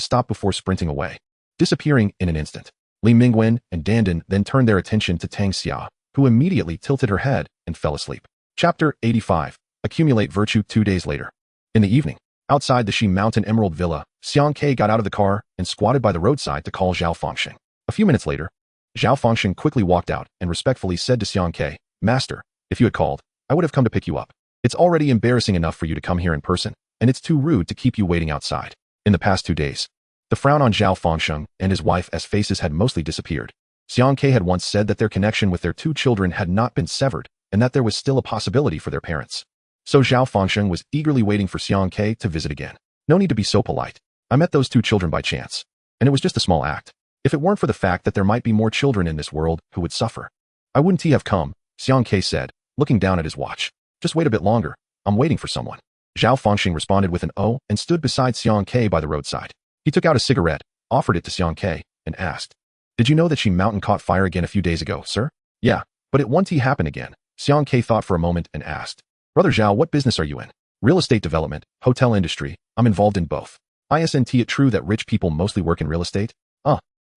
stop before sprinting away, disappearing in an instant. Li Mingwen and Dandan then turned their attention to Tang Xia, who immediately tilted her head and fell asleep. Chapter 85. Accumulate Virtue 2 days later. In the evening, outside the Shi Mountain Emerald Villa, Xiang Ke got out of the car and squatted by the roadside to call Zhao Fengxing. A few minutes later, Zhao Fengxing quickly walked out and respectfully said to Xiang Ke, Master, if you had called, I would have come to pick you up. It's already embarrassing enough for you to come here in person, and it's too rude to keep you waiting outside. In the past 2 days, the frown on Zhao Fengxing and his wife's faces had mostly disappeared. Xiang Ke had once said that their connection with their 2 children had not been severed, and that there was still a possibility for their parents. So Zhao Fengxing was eagerly waiting for Xiang Ke to visit again. No need to be so polite. I met those 2 children by chance, and it was just a small act. If it weren't for the fact that there might be more children in this world who would suffer, I wouldn't have come, Xiang Ke said, looking down at his watch. Just wait a bit longer. I'm waiting for someone. Zhao Fengxing responded with an "oh" and stood beside Xiang Ke by the roadside. He took out a cigarette, offered it to Xiang Ke, and asked, Did you know that Shi Mountain caught fire again a few days ago, sir? Yeah, but it won't happen again. Xiang Ke thought for a moment and asked, Brother Zhao, what business are you in? Real estate development, hotel industry, I'm involved in both. Isn't it true that rich people mostly work in real estate?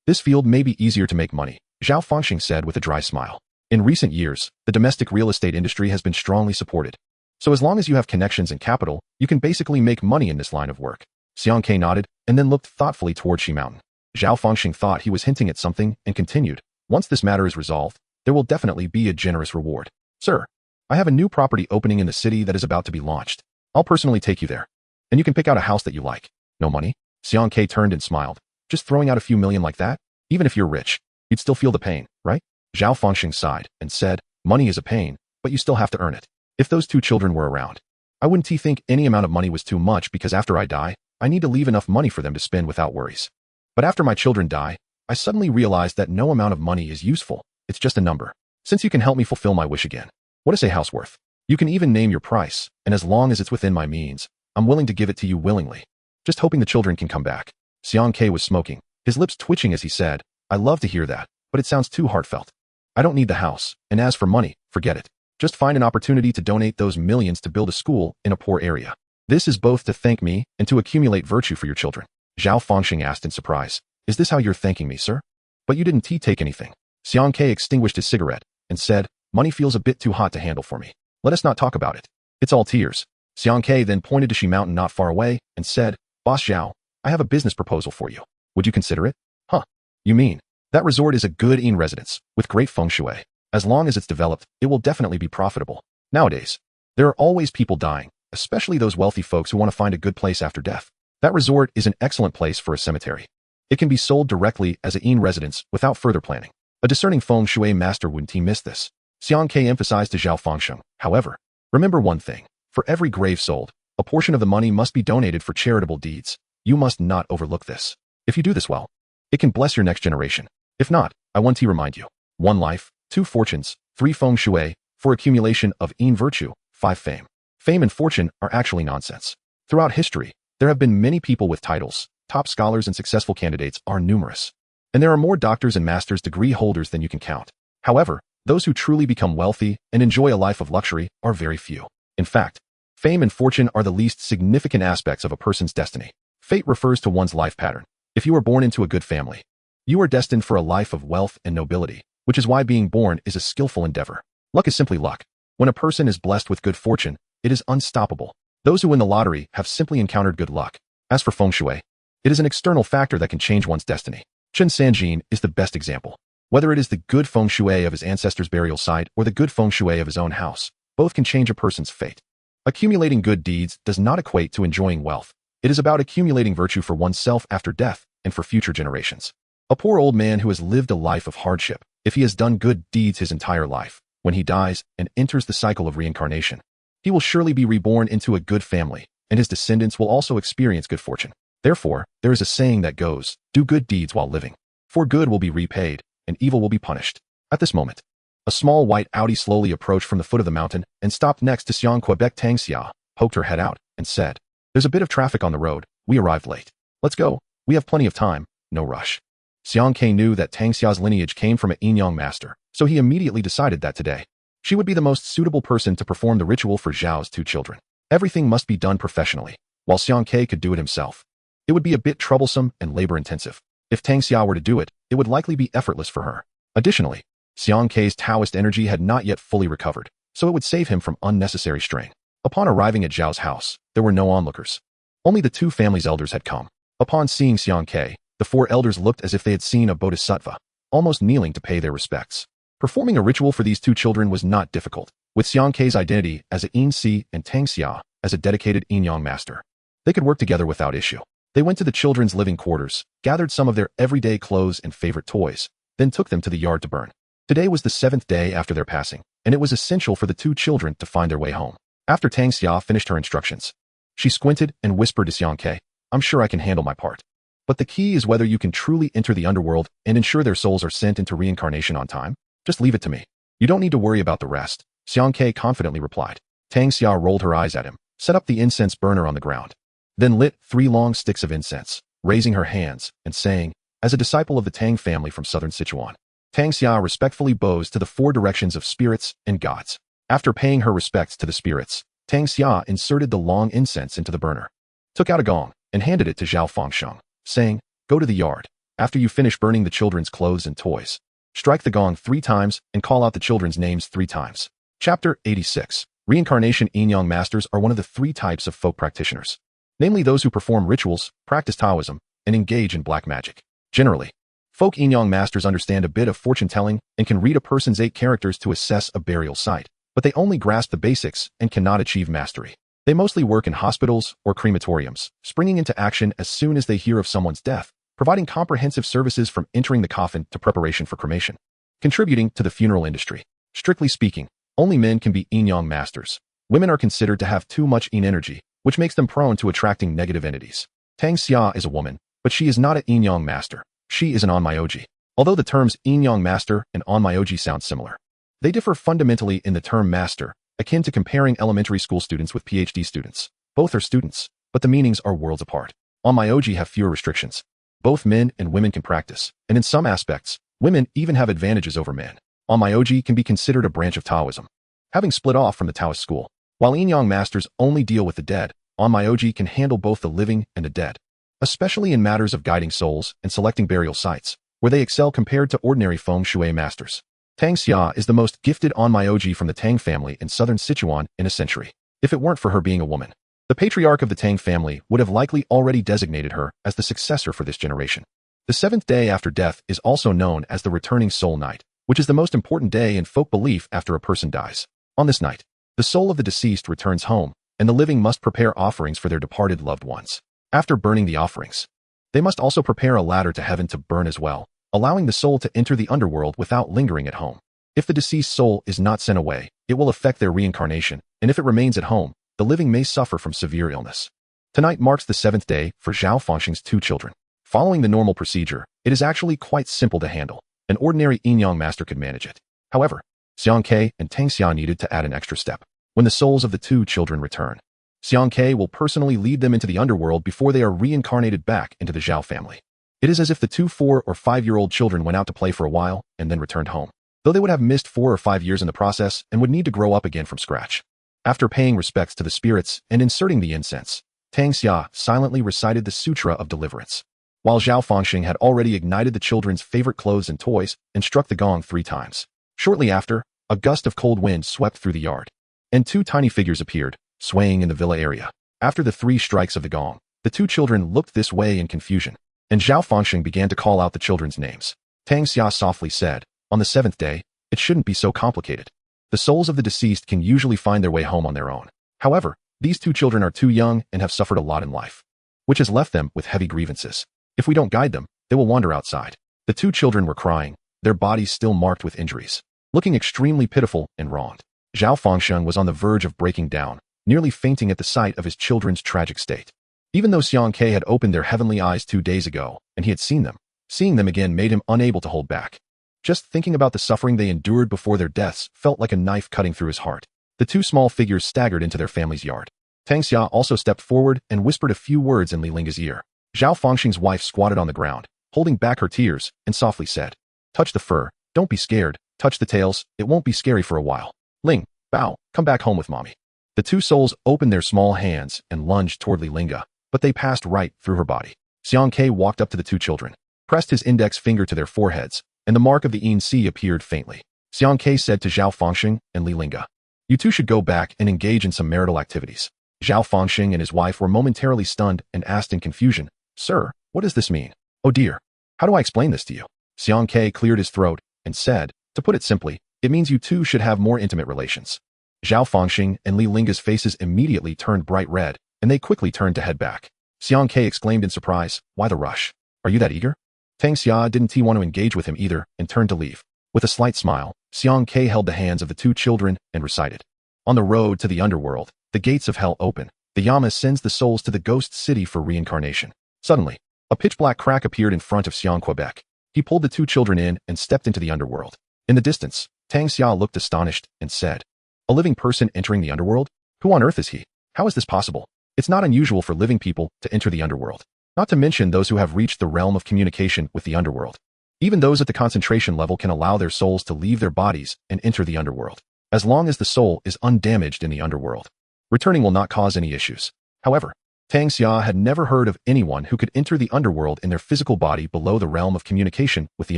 This field may be easier to make money, Zhao Fengxing said with a dry smile. In recent years, the domestic real estate industry has been strongly supported. So as long as you have connections and capital, you can basically make money in this line of work. Xiang Ke nodded and then looked thoughtfully toward Shi Mountain. Zhao Fengxing thought he was hinting at something and continued, Once this matter is resolved, there will definitely be a generous reward. Sir, I have a new property opening in the city that is about to be launched. I'll personally take you there. And you can pick out a house that you like. No money? Xiang Ke turned and smiled. Just throwing out a few million like that? Even if you're rich, you'd still feel the pain, right? Zhao Fengxing sighed and said, Money is a pain, but you still have to earn it. If those 2 children were around, I wouldn't think any amount of money was too much because after I die, I need to leave enough money for them to spend without worries. But after my children die, I suddenly realized that no amount of money is useful. It's just a number. Since you can help me fulfill my wish again, what is a house worth? You can even name your price, and as long as it's within my means, I'm willing to give it to you willingly. Just hoping the children can come back. Xiang Ke was smoking, his lips twitching as he said, I love to hear that, but it sounds too heartfelt. I don't need the house, and as for money, forget it. Just find an opportunity to donate those millions to build a school in a poor area. This is both to thank me and to accumulate virtue for your children. Zhao Fengxing asked in surprise, Is this how you're thanking me, sir? But you didn't take anything. Xiang Ke extinguished his cigarette and said, Money feels a bit too hot to handle for me. Let us not talk about it. It's all tears. Xiang Ke then pointed to Shi Mountain not far away and said, Boss Zhao, I have a business proposal for you. Would you consider it? Huh. You mean, that resort is a good inn residence, with great feng shui. As long as it's developed, it will definitely be profitable. Nowadays, there are always people dying, especially those wealthy folks who want to find a good place after death. That resort is an excellent place for a cemetery. It can be sold directly as an inn residence without further planning. A discerning feng shui master wouldn't miss this. Xiang Ke emphasized to Zhao Fengxing, however, remember one thing. For every grave sold, a portion of the money must be donated for charitable deeds. You must not overlook this. If you do this well, it can bless your next generation. If not, I want to remind you. 1 life, 2 fortunes, 3 feng shui, 4 accumulation of yin virtue, 5 fame. Fame and fortune are actually nonsense. Throughout history, there have been many people with titles. Top scholars and successful candidates are numerous. And there are more doctors and master's degree holders than you can count. However, those who truly become wealthy and enjoy a life of luxury are very few. In fact, fame and fortune are the least significant aspects of a person's destiny. Fate refers to one's life pattern. If you are born into a good family, you are destined for a life of wealth and nobility, which is why being born is a skillful endeavor. Luck is simply luck. When a person is blessed with good fortune, it is unstoppable. Those who win the lottery have simply encountered good luck. As for feng shui, it is an external factor that can change one's destiny. Chen Sanjin is the best example. Whether it is the good feng shui of his ancestors' burial site or the good feng shui of his own house, both can change a person's fate. Accumulating good deeds does not equate to enjoying wealth. It is about accumulating virtue for oneself after death and for future generations. A poor old man who has lived a life of hardship, if he has done good deeds his entire life, when he dies and enters the cycle of reincarnation, he will surely be reborn into a good family, and his descendants will also experience good fortune. Therefore, there is a saying that goes, do good deeds while living, for good will be repaid, and evil will be punished. At this moment, a small white Audi slowly approached from the foot of the mountain and stopped next to Xiang Quebec. Tang Xia poked her head out and said, there's a bit of traffic on the road, we arrived late. Let's go, we have plenty of time, no rush. Xiang Ke knew that Tang Xia's lineage came from a yin yang master, so he immediately decided that today, she would be the most suitable person to perform the ritual for Zhao's two children. Everything must be done professionally, while Xiang Ke could do it himself. It would be a bit troublesome and labor-intensive. If Tang Xia were to do it, it would likely be effortless for her. Additionally, Xiang Ke's Taoist energy had not yet fully recovered, so it would save him from unnecessary strain. Upon arriving at Zhao's house, there were no onlookers. Only the two family's elders had come. Upon seeing Xiang Ke, the four elders looked as if they had seen a bodhisattva, almost kneeling to pay their respects. Performing a ritual for these two children was not difficult, with Xiang Ke's identity as a Yin Si and Tang Xia as a dedicated Yin Yang master. They could work together without issue. They went to the children's living quarters, gathered some of their everyday clothes and favorite toys, then took them to the yard to burn. Today was the 7th day after their passing, and it was essential for the two children to find their way home. After Tang Xia finished her instructions, she squinted and whispered to Xiang Ke, I'm sure I can handle my part. But the key is whether you can truly enter the underworld and ensure their souls are sent into reincarnation on time. Just leave it to me. You don't need to worry about the rest, Xiang Ke confidently replied. Tang Xia rolled her eyes at him, set up the incense burner on the ground, then lit 3 long sticks of incense, raising her hands and saying, as a disciple of the Tang family from southern Sichuan, Tang Xia respectfully bows to the 4 directions of spirits and gods. After paying her respects to the spirits, Tang Xia inserted the long incense into the burner, took out a gong, and handed it to Zhao Fangsheng, saying, go to the yard. After you finish burning the children's clothes and toys, strike the gong 3 times and call out the children's names 3 times. Chapter 86. Reincarnation. Yin Yang masters are one of the 3 types of folk practitioners, namely those who perform rituals, practice Taoism, and engage in black magic. Generally, folk Yin Yang masters understand a bit of fortune-telling and can read a person's 8 characters to assess a burial site, but they only grasp the basics and cannot achieve mastery. They mostly work in hospitals or crematoriums, springing into action as soon as they hear of someone's death, providing comprehensive services from entering the coffin to preparation for cremation, contributing to the funeral industry. Strictly speaking, only men can be Yin Yang masters. Women are considered to have too much Yin energy, which makes them prone to attracting negative entities. Tang Xia is a woman, but she is not a Yin Yang master. She is an Onmyoji. Although the terms Yin Yang master and Onmyoji sound similar, they differ fundamentally in the term master, akin to comparing elementary school students with PhD students. Both are students, but the meanings are worlds apart. Onmyoji have fewer restrictions. Both men and women can practice, and in some aspects, women even have advantages over men. Onmyoji can be considered a branch of Taoism, having split off from the Taoist school. While Yin Yang masters only deal with the dead, Onmyoji can handle both the living and the dead, especially in matters of guiding souls and selecting burial sites, where they excel compared to ordinary feng shui masters. Tang Xia is the most gifted Onmyoji from the Tang family in southern Sichuan in a century. If it weren't for her being a woman, the patriarch of the Tang family would have likely already designated her as the successor for this generation. The 7th day after death is also known as the returning soul night, which is the most important day in folk belief after a person dies. On this night, the soul of the deceased returns home, and the living must prepare offerings for their departed loved ones. After burning the offerings, they must also prepare a ladder to heaven to burn as well, allowing the soul to enter the underworld without lingering at home. If the deceased soul is not sent away, it will affect their reincarnation, and if it remains at home, the living may suffer from severe illness. Tonight marks the 7th day for Zhao Fangsheng's 2 children. Following the normal procedure, it is actually quite simple to handle. An ordinary Yin Yang master could manage it. However, Xiang Ke and Tang Xia needed to add an extra step. When the souls of the 2 children return, Xiang Ke will personally lead them into the underworld before they are reincarnated back into the Zhao family. It is as if the 2 4- or 5-year-old children went out to play for a while and then returned home, though they would have missed 4 or 5 years in the process and would need to grow up again from scratch. After paying respects to the spirits and inserting the incense, Tang Xia silently recited the Sutra of Deliverance, while Zhao Fangsheng had already ignited the children's favorite clothes and toys and struck the gong 3 times. Shortly after, a gust of cold wind swept through the yard, and 2 tiny figures appeared, swaying in the villa area. After the 3 strikes of the gong, the 2 children looked this way in confusion. and Zhao Fangxing began to call out the children's names. Tang Xia softly said, "On the seventh day, it shouldn't be so complicated. The souls of the deceased can usually find their way home on their own. However, these two children are too young and have suffered a lot in life, which has left them with heavy grievances. If we don't guide them, they will wander outside." The two children were crying, their bodies still marked with injuries, looking extremely pitiful and wronged. Zhao Fangxing was on the verge of breaking down, nearly fainting at the sight of his children's tragic state. Even though Xiang Ke had opened their heavenly eyes 2 days ago, and he had seen them, seeing them again made him unable to hold back. Just thinking about the suffering they endured before their deaths felt like a knife cutting through his heart. The two small figures staggered into their family's yard. Tang Xia also stepped forward and whispered a few words in Li Linga's ear. Zhao Fangxing's wife squatted on the ground, holding back her tears, and softly said, "Touch the fur, don't be scared, touch the tails, it won't be scary for a while. Ling, Bao, come back home with mommy." The two souls opened their small hands and lunged toward Li Linga, but they passed right through her body. Xiang Ke walked up to the two children, pressed his index finger to their foreheads, and the mark of the Yin Si appeared faintly. Xiang Ke said to Zhao Fangxing and Li Linga, "You two should go back and engage in some marital activities." Zhao Fangxing and his wife were momentarily stunned and asked in confusion, "Sir, what does this mean? Oh dear, how do I explain this to you?" Xiang Ke cleared his throat and said, "To put it simply, it means you two should have more intimate relations." Zhao Fangxing and Li Linga's faces immediately turned bright red, and they quickly turned to head back. Xiang Ke exclaimed in surprise, "Why the rush? Are you that eager?" Tang Xia didn't want to engage with him either and turned to leave. With a slight smile, Xiang Ke held the hands of the two children and recited, "On the road to the underworld, the gates of hell open. The Yama sends the souls to the ghost city for reincarnation." Suddenly, a pitch-black crack appeared in front of Xiang Quebec. He pulled the two children in and stepped into the underworld. In the distance, Tang Xia looked astonished and said, "A living person entering the underworld? Who on earth is he? How is this possible? It's not unusual for living people to enter the underworld. Not to mention those who have reached the realm of communication with the underworld. Even those at the concentration level can allow their souls to leave their bodies and enter the underworld, as long as the soul is undamaged in the underworld. Returning will not cause any issues." However, Tang Xia had never heard of anyone who could enter the underworld in their physical body below the realm of communication with the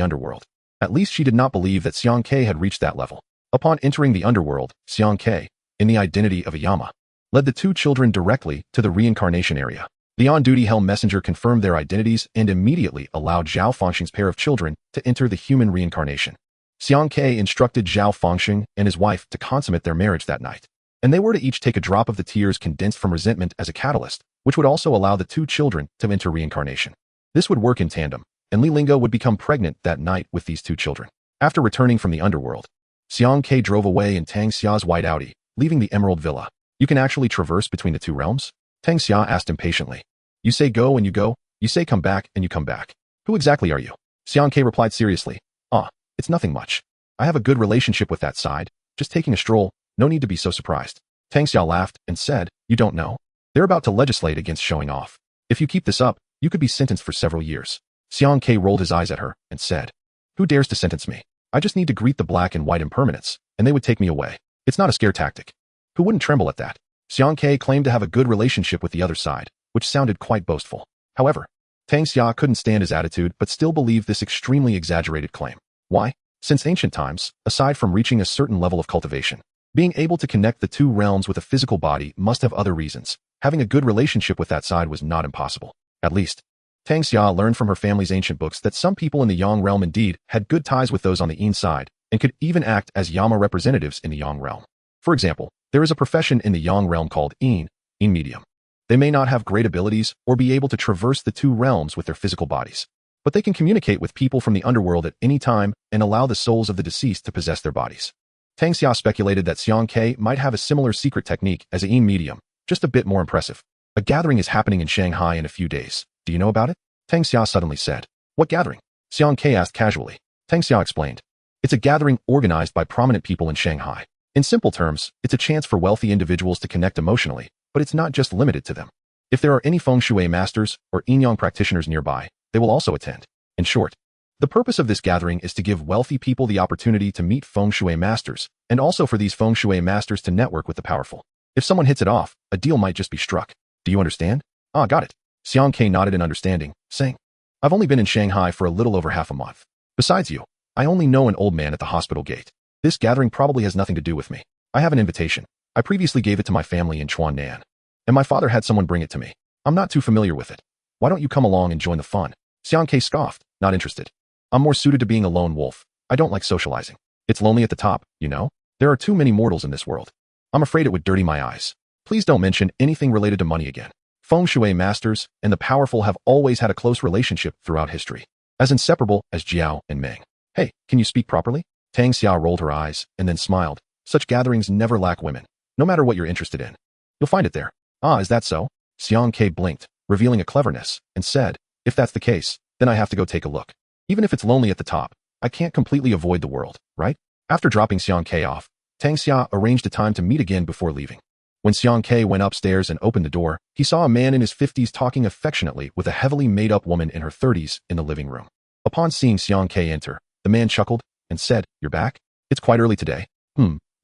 underworld. At least she did not believe that Xiang Ke had reached that level. Upon entering the underworld, Xiang Ke, in the identity of a Yama, led the two children directly to the reincarnation area. The on-duty Hell Messenger confirmed their identities and immediately allowed Zhao Fangxing's pair of children to enter the human reincarnation. Xiang Ke instructed Zhao Fangxing and his wife to consummate their marriage that night, and they were to each take a drop of the tears condensed from resentment as a catalyst, which would also allow the two children to enter reincarnation. This would work in tandem, and Li Linga would become pregnant that night with these two children. After returning from the underworld, Xiang Ke drove away in Tang Xia's white Audi, leaving the Emerald Villa. "You can actually traverse between the two realms?" Tang Xia asked impatiently. "You say go and you go, you say come back and you come back. Who exactly are you?" Xiang Ke replied seriously, It's nothing much. I have a good relationship with that side, just taking a stroll, no need to be so surprised." Tang Xia laughed and said, "You don't know? They're about to legislate against showing off. If you keep this up, you could be sentenced for several years." Xiang Ke rolled his eyes at her and said, "Who dares to sentence me? I just need to greet the black and white impermanents, and they would take me away. It's not a scare tactic. Who wouldn't tremble at that?" Xiang Ke claimed to have a good relationship with the other side, which sounded quite boastful. However, Tang Xia couldn't stand his attitude but still believed this extremely exaggerated claim. Why? Since ancient times, aside from reaching a certain level of cultivation, being able to connect the two realms with a physical body must have other reasons. Having a good relationship with that side was not impossible. At least, Tang Xia learned from her family's ancient books that some people in the Yang realm indeed had good ties with those on the Yin side, and could even act as Yama representatives in the Yang realm. For example, there is a profession in the Yang realm called Yin medium. They may not have great abilities or be able to traverse the two realms with their physical bodies, but they can communicate with people from the underworld at any time and allow the souls of the deceased to possess their bodies. Tang Xia speculated that Xiang Ke might have a similar secret technique as a Yin medium, just a bit more impressive. "A gathering is happening in Shanghai in a few days. Do you know about it?" Tang Xia suddenly said. "What gathering?" Xiang Ke asked casually. Tang Xia explained. "It's a gathering organized by prominent people in Shanghai. In simple terms, it's a chance for wealthy individuals to connect emotionally, but it's not just limited to them. If there are any feng shui masters or yin-yang practitioners nearby, they will also attend. In short, the purpose of this gathering is to give wealthy people the opportunity to meet feng shui masters, and also for these feng shui masters to network with the powerful. If someone hits it off, a deal might just be struck. Do you understand?" "Ah, got it." Xiang Ke nodded in understanding, saying, "I've only been in Shanghai for a little over half a month. Besides you, I only know an old man at the hospital gate. This gathering probably has nothing to do with me. I have an invitation. I previously gave it to my family in Chuan'an, and my father had someone bring it to me. I'm not too familiar with it. Why don't you come along and join the fun?" Xiang Ke scoffed, not interested. I'm more suited to being a lone wolf. I don't like socializing. It's lonely at the top, you know? There are too many mortals in this world. I'm afraid it would dirty my eyes. Please don't mention anything related to money again. Feng Shui masters and the powerful have always had a close relationship throughout history, as inseparable as Jiao and Meng. Hey, can you speak properly? Tang Xiao rolled her eyes and then smiled. Such gatherings never lack women, no matter what you're interested in. You'll find it there. Ah, is that so? Xiang Ke blinked, revealing a cleverness, and said, if that's the case, then I have to go take a look. Even if it's lonely at the top, I can't completely avoid the world, right? After dropping Xiang Ke off, Tang Xia arranged a time to meet again before leaving. When Xiang Ke went upstairs and opened the door, he saw a man in his 50s talking affectionately with a heavily made-up woman in her 30s in the living room. Upon seeing Xiang Ke enter, the man chuckled and said, "You're back? It's quite early today."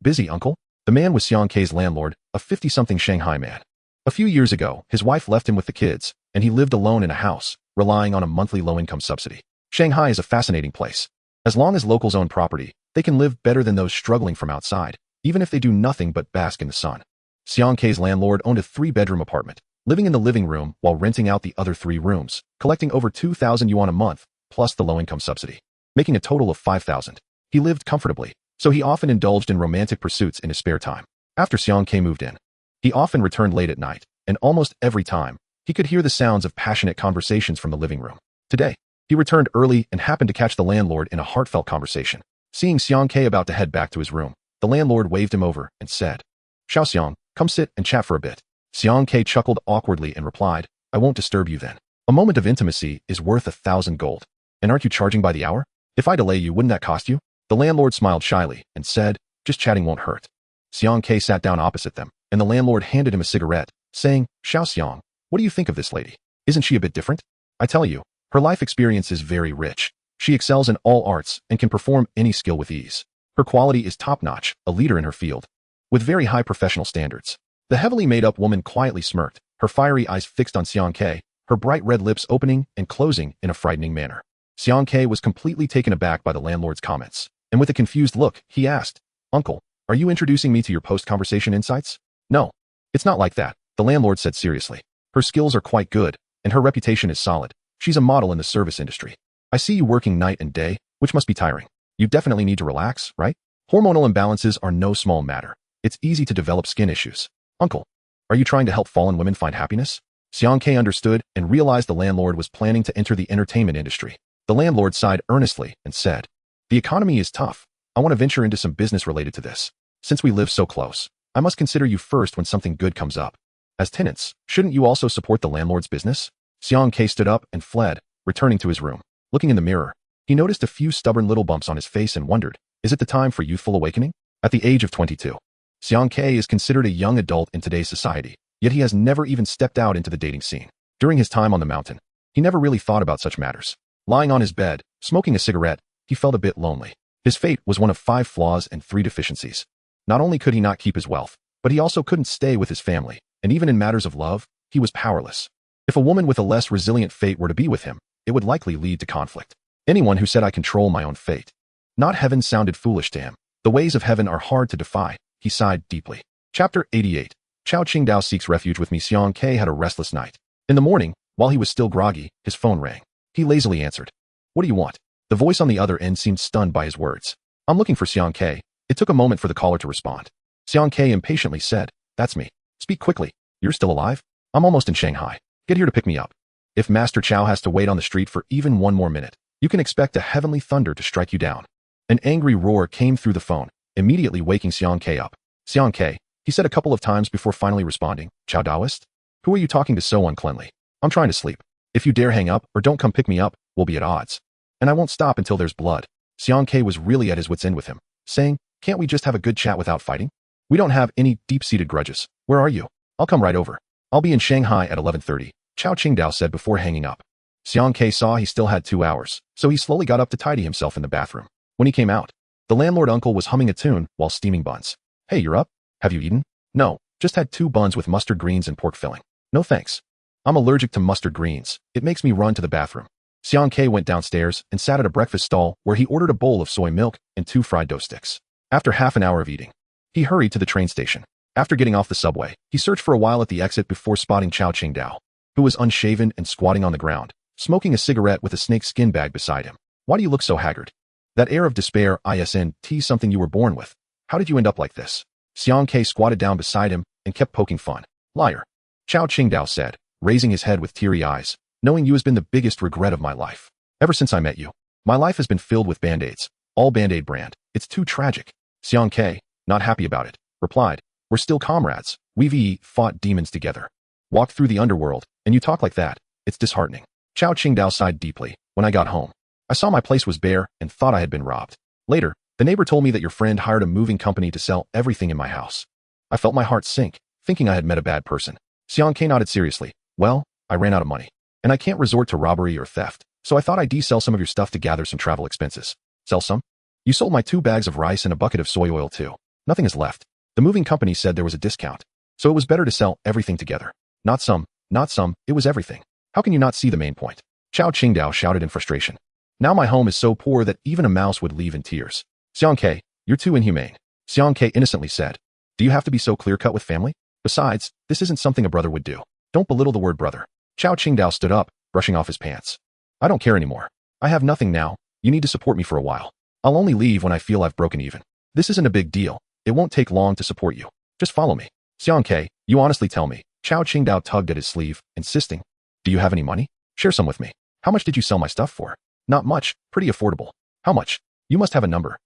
Busy, uncle? The man was Xiang Ke's landlord, a 50-something Shanghai man. A few years ago, his wife left him with the kids, and he lived alone in a house, relying on a monthly low-income subsidy. Shanghai is a fascinating place. As long as locals own property, they can live better than those struggling from outside, even if they do nothing but bask in the sun. Xiang Ke's landlord owned a 3-bedroom apartment, living in the living room while renting out the other 3 rooms, collecting over 2,000 yuan a month, plus the low-income subsidy, making a total of 5,000. He lived comfortably, so he often indulged in romantic pursuits in his spare time. After Xiang Ke moved in, he often returned late at night, and almost every time, he could hear the sounds of passionate conversations from the living room. Today, he returned early and happened to catch the landlord in a heartfelt conversation. Seeing Xiang Ke about to head back to his room, the landlord waved him over and said, "Xiao Xiang, come sit and chat for a bit." Xiang Ke chuckled awkwardly and replied, "I won't disturb you then. A moment of intimacy is worth 1,000 gold. And aren't you charging by the hour? If I delay you, wouldn't that cost you?" The landlord smiled shyly and said, "Just chatting won't hurt." Xiang Ke sat down opposite them, and the landlord handed him a cigarette, saying, "Xiao Xiang, what do you think of this lady? Isn't she a bit different? I tell you, her life experience is very rich. She excels in all arts and can perform any skill with ease. Her quality is top-notch, a leader in her field, with very high professional standards." The heavily made-up woman quietly smirked, her fiery eyes fixed on Xiang Ke, her bright red lips opening and closing in a frightening manner. Xiang Ke was completely taken aback by the landlord's comments, and with a confused look, he asked, "Uncle, are you introducing me to your post-conversation insights?" "No, it's not like that," the landlord said seriously. "Her skills are quite good, and her reputation is solid. She's a model in the service industry. I see you working night and day, which must be tiring. You definitely need to relax, right? Hormonal imbalances are no small matter. It's easy to develop skin issues. Uncle, are you trying to help fallen women find happiness?" Xiang Ke understood and realized the landlord was planning to enter the entertainment industry. The landlord sighed earnestly and said, "The economy is tough. I want to venture into some business related to this. Since we live so close, I must consider you first when something good comes up. As tenants, shouldn't you also support the landlord's business?" Xiang Ke stood up and fled, returning to his room. Looking in the mirror, he noticed a few stubborn little bumps on his face and wondered, is it the time for youthful awakening? At the age of 22, Xiang Ke is considered a young adult in today's society, yet he has never even stepped out into the dating scene. During his time on the mountain, he never really thought about such matters. Lying on his bed, smoking a cigarette, he felt a bit lonely. His fate was one of 5 flaws and 3 deficiencies. Not only could he not keep his wealth, but he also couldn't stay with his family, and even in matters of love, he was powerless. If a woman with a less resilient fate were to be with him, it would likely lead to conflict. Anyone who said, "I control my own fate," not heaven, sounded foolish to him. The ways of heaven are hard to defy. He sighed deeply. Chapter 88. Chao Qingdao seeks refuge with me. Xiang Ke had a restless night. In the morning, while he was still groggy, his phone rang. He lazily answered. "What do you want?" The voice on the other end seemed stunned by his words. "I'm looking for Xiang Ke." It took a moment for the caller to respond. Xiang Ke impatiently said, "That's me. Speak quickly. You're still alive? I'm almost in Shanghai. Get here to pick me up. If Master Chao has to wait on the street for even one more minute, you can expect a heavenly thunder to strike you down." An angry roar came through the phone, immediately waking Xiang Ke up. "Xiang Ke," he said a couple of times before finally responding, "Chao Taoist? Who are you talking to so uncleanly? I'm trying to sleep. If you dare hang up or don't come pick me up, we'll be at odds. And I won't stop until there's blood." Xiang Ke was really at his wits' end with him, saying, "Can't we just have a good chat without fighting? We don't have any deep-seated grudges. Where are you? I'll come right over." "I'll be in Shanghai at 11:30, Chao Qingdao said before hanging up. Xiang Ke saw he still had 2 hours, so he slowly got up to tidy himself in the bathroom. When he came out, the landlord uncle was humming a tune while steaming buns. "Hey, you're up? Have you eaten?" "No, just had 2 buns with mustard greens and pork filling." "No thanks. I'm allergic to mustard greens. It makes me run to the bathroom." Xiang Ke went downstairs and sat at a breakfast stall where he ordered a bowl of soy milk and 2 fried dough sticks. After half an hour of eating, he hurried to the train station. After getting off the subway, he searched for a while at the exit before spotting Chao Qingdao, who was unshaven and squatting on the ground, smoking a cigarette with a snake skin bag beside him. Why do you look so haggard? That air of despair isn't something you were born with. How did you end up like this? Xiang Ke squatted down beside him and kept poking fun. Liar. Chao Qingdao said, raising his head with teary eyes. Knowing you has been the biggest regret of my life. Ever since I met you, my life has been filled with band-aids. All Band-Aid brand. It's too tragic. Xiang Ke, not happy about it, replied. We're still comrades. We've fought demons together. Walked through the underworld, and you talk like that. It's disheartening. Chao Qingdao sighed deeply. When I got home, I saw my place was bare and thought I had been robbed. Later, the neighbor told me that your friend hired a moving company to sell everything in my house. I felt my heart sink, thinking I had met a bad person. Xiang Ke nodded seriously. Well, I ran out of money, and I can't resort to robbery or theft, so I thought I'd sell some of your stuff to gather some travel expenses. Sell some? You sold my 2 bags of rice and a bucket of soy oil too. Nothing is left. The moving company said there was a discount, so it was better to sell everything together. Not some, it was everything. How can you not see the main point? Chao Qingdao shouted in frustration. Now my home is so poor that even a mouse would leave in tears. Xiang Ke, you're too inhumane. Xiang Ke innocently said. Do you have to be so clear-cut with family? Besides, this isn't something a brother would do. Don't belittle the word brother. Chao Qingdao stood up, brushing off his pants. I don't care anymore. I have nothing now. You need to support me for a while. I'll only leave when I feel I've broken even. This isn't a big deal. It won't take long to support you. Just follow me. Xiang Ke, you honestly tell me. Chao Qingdao tugged at his sleeve, insisting. Do you have any money? Share some with me. How much did you sell my stuff for? Not much, pretty affordable. How much? You must have a number.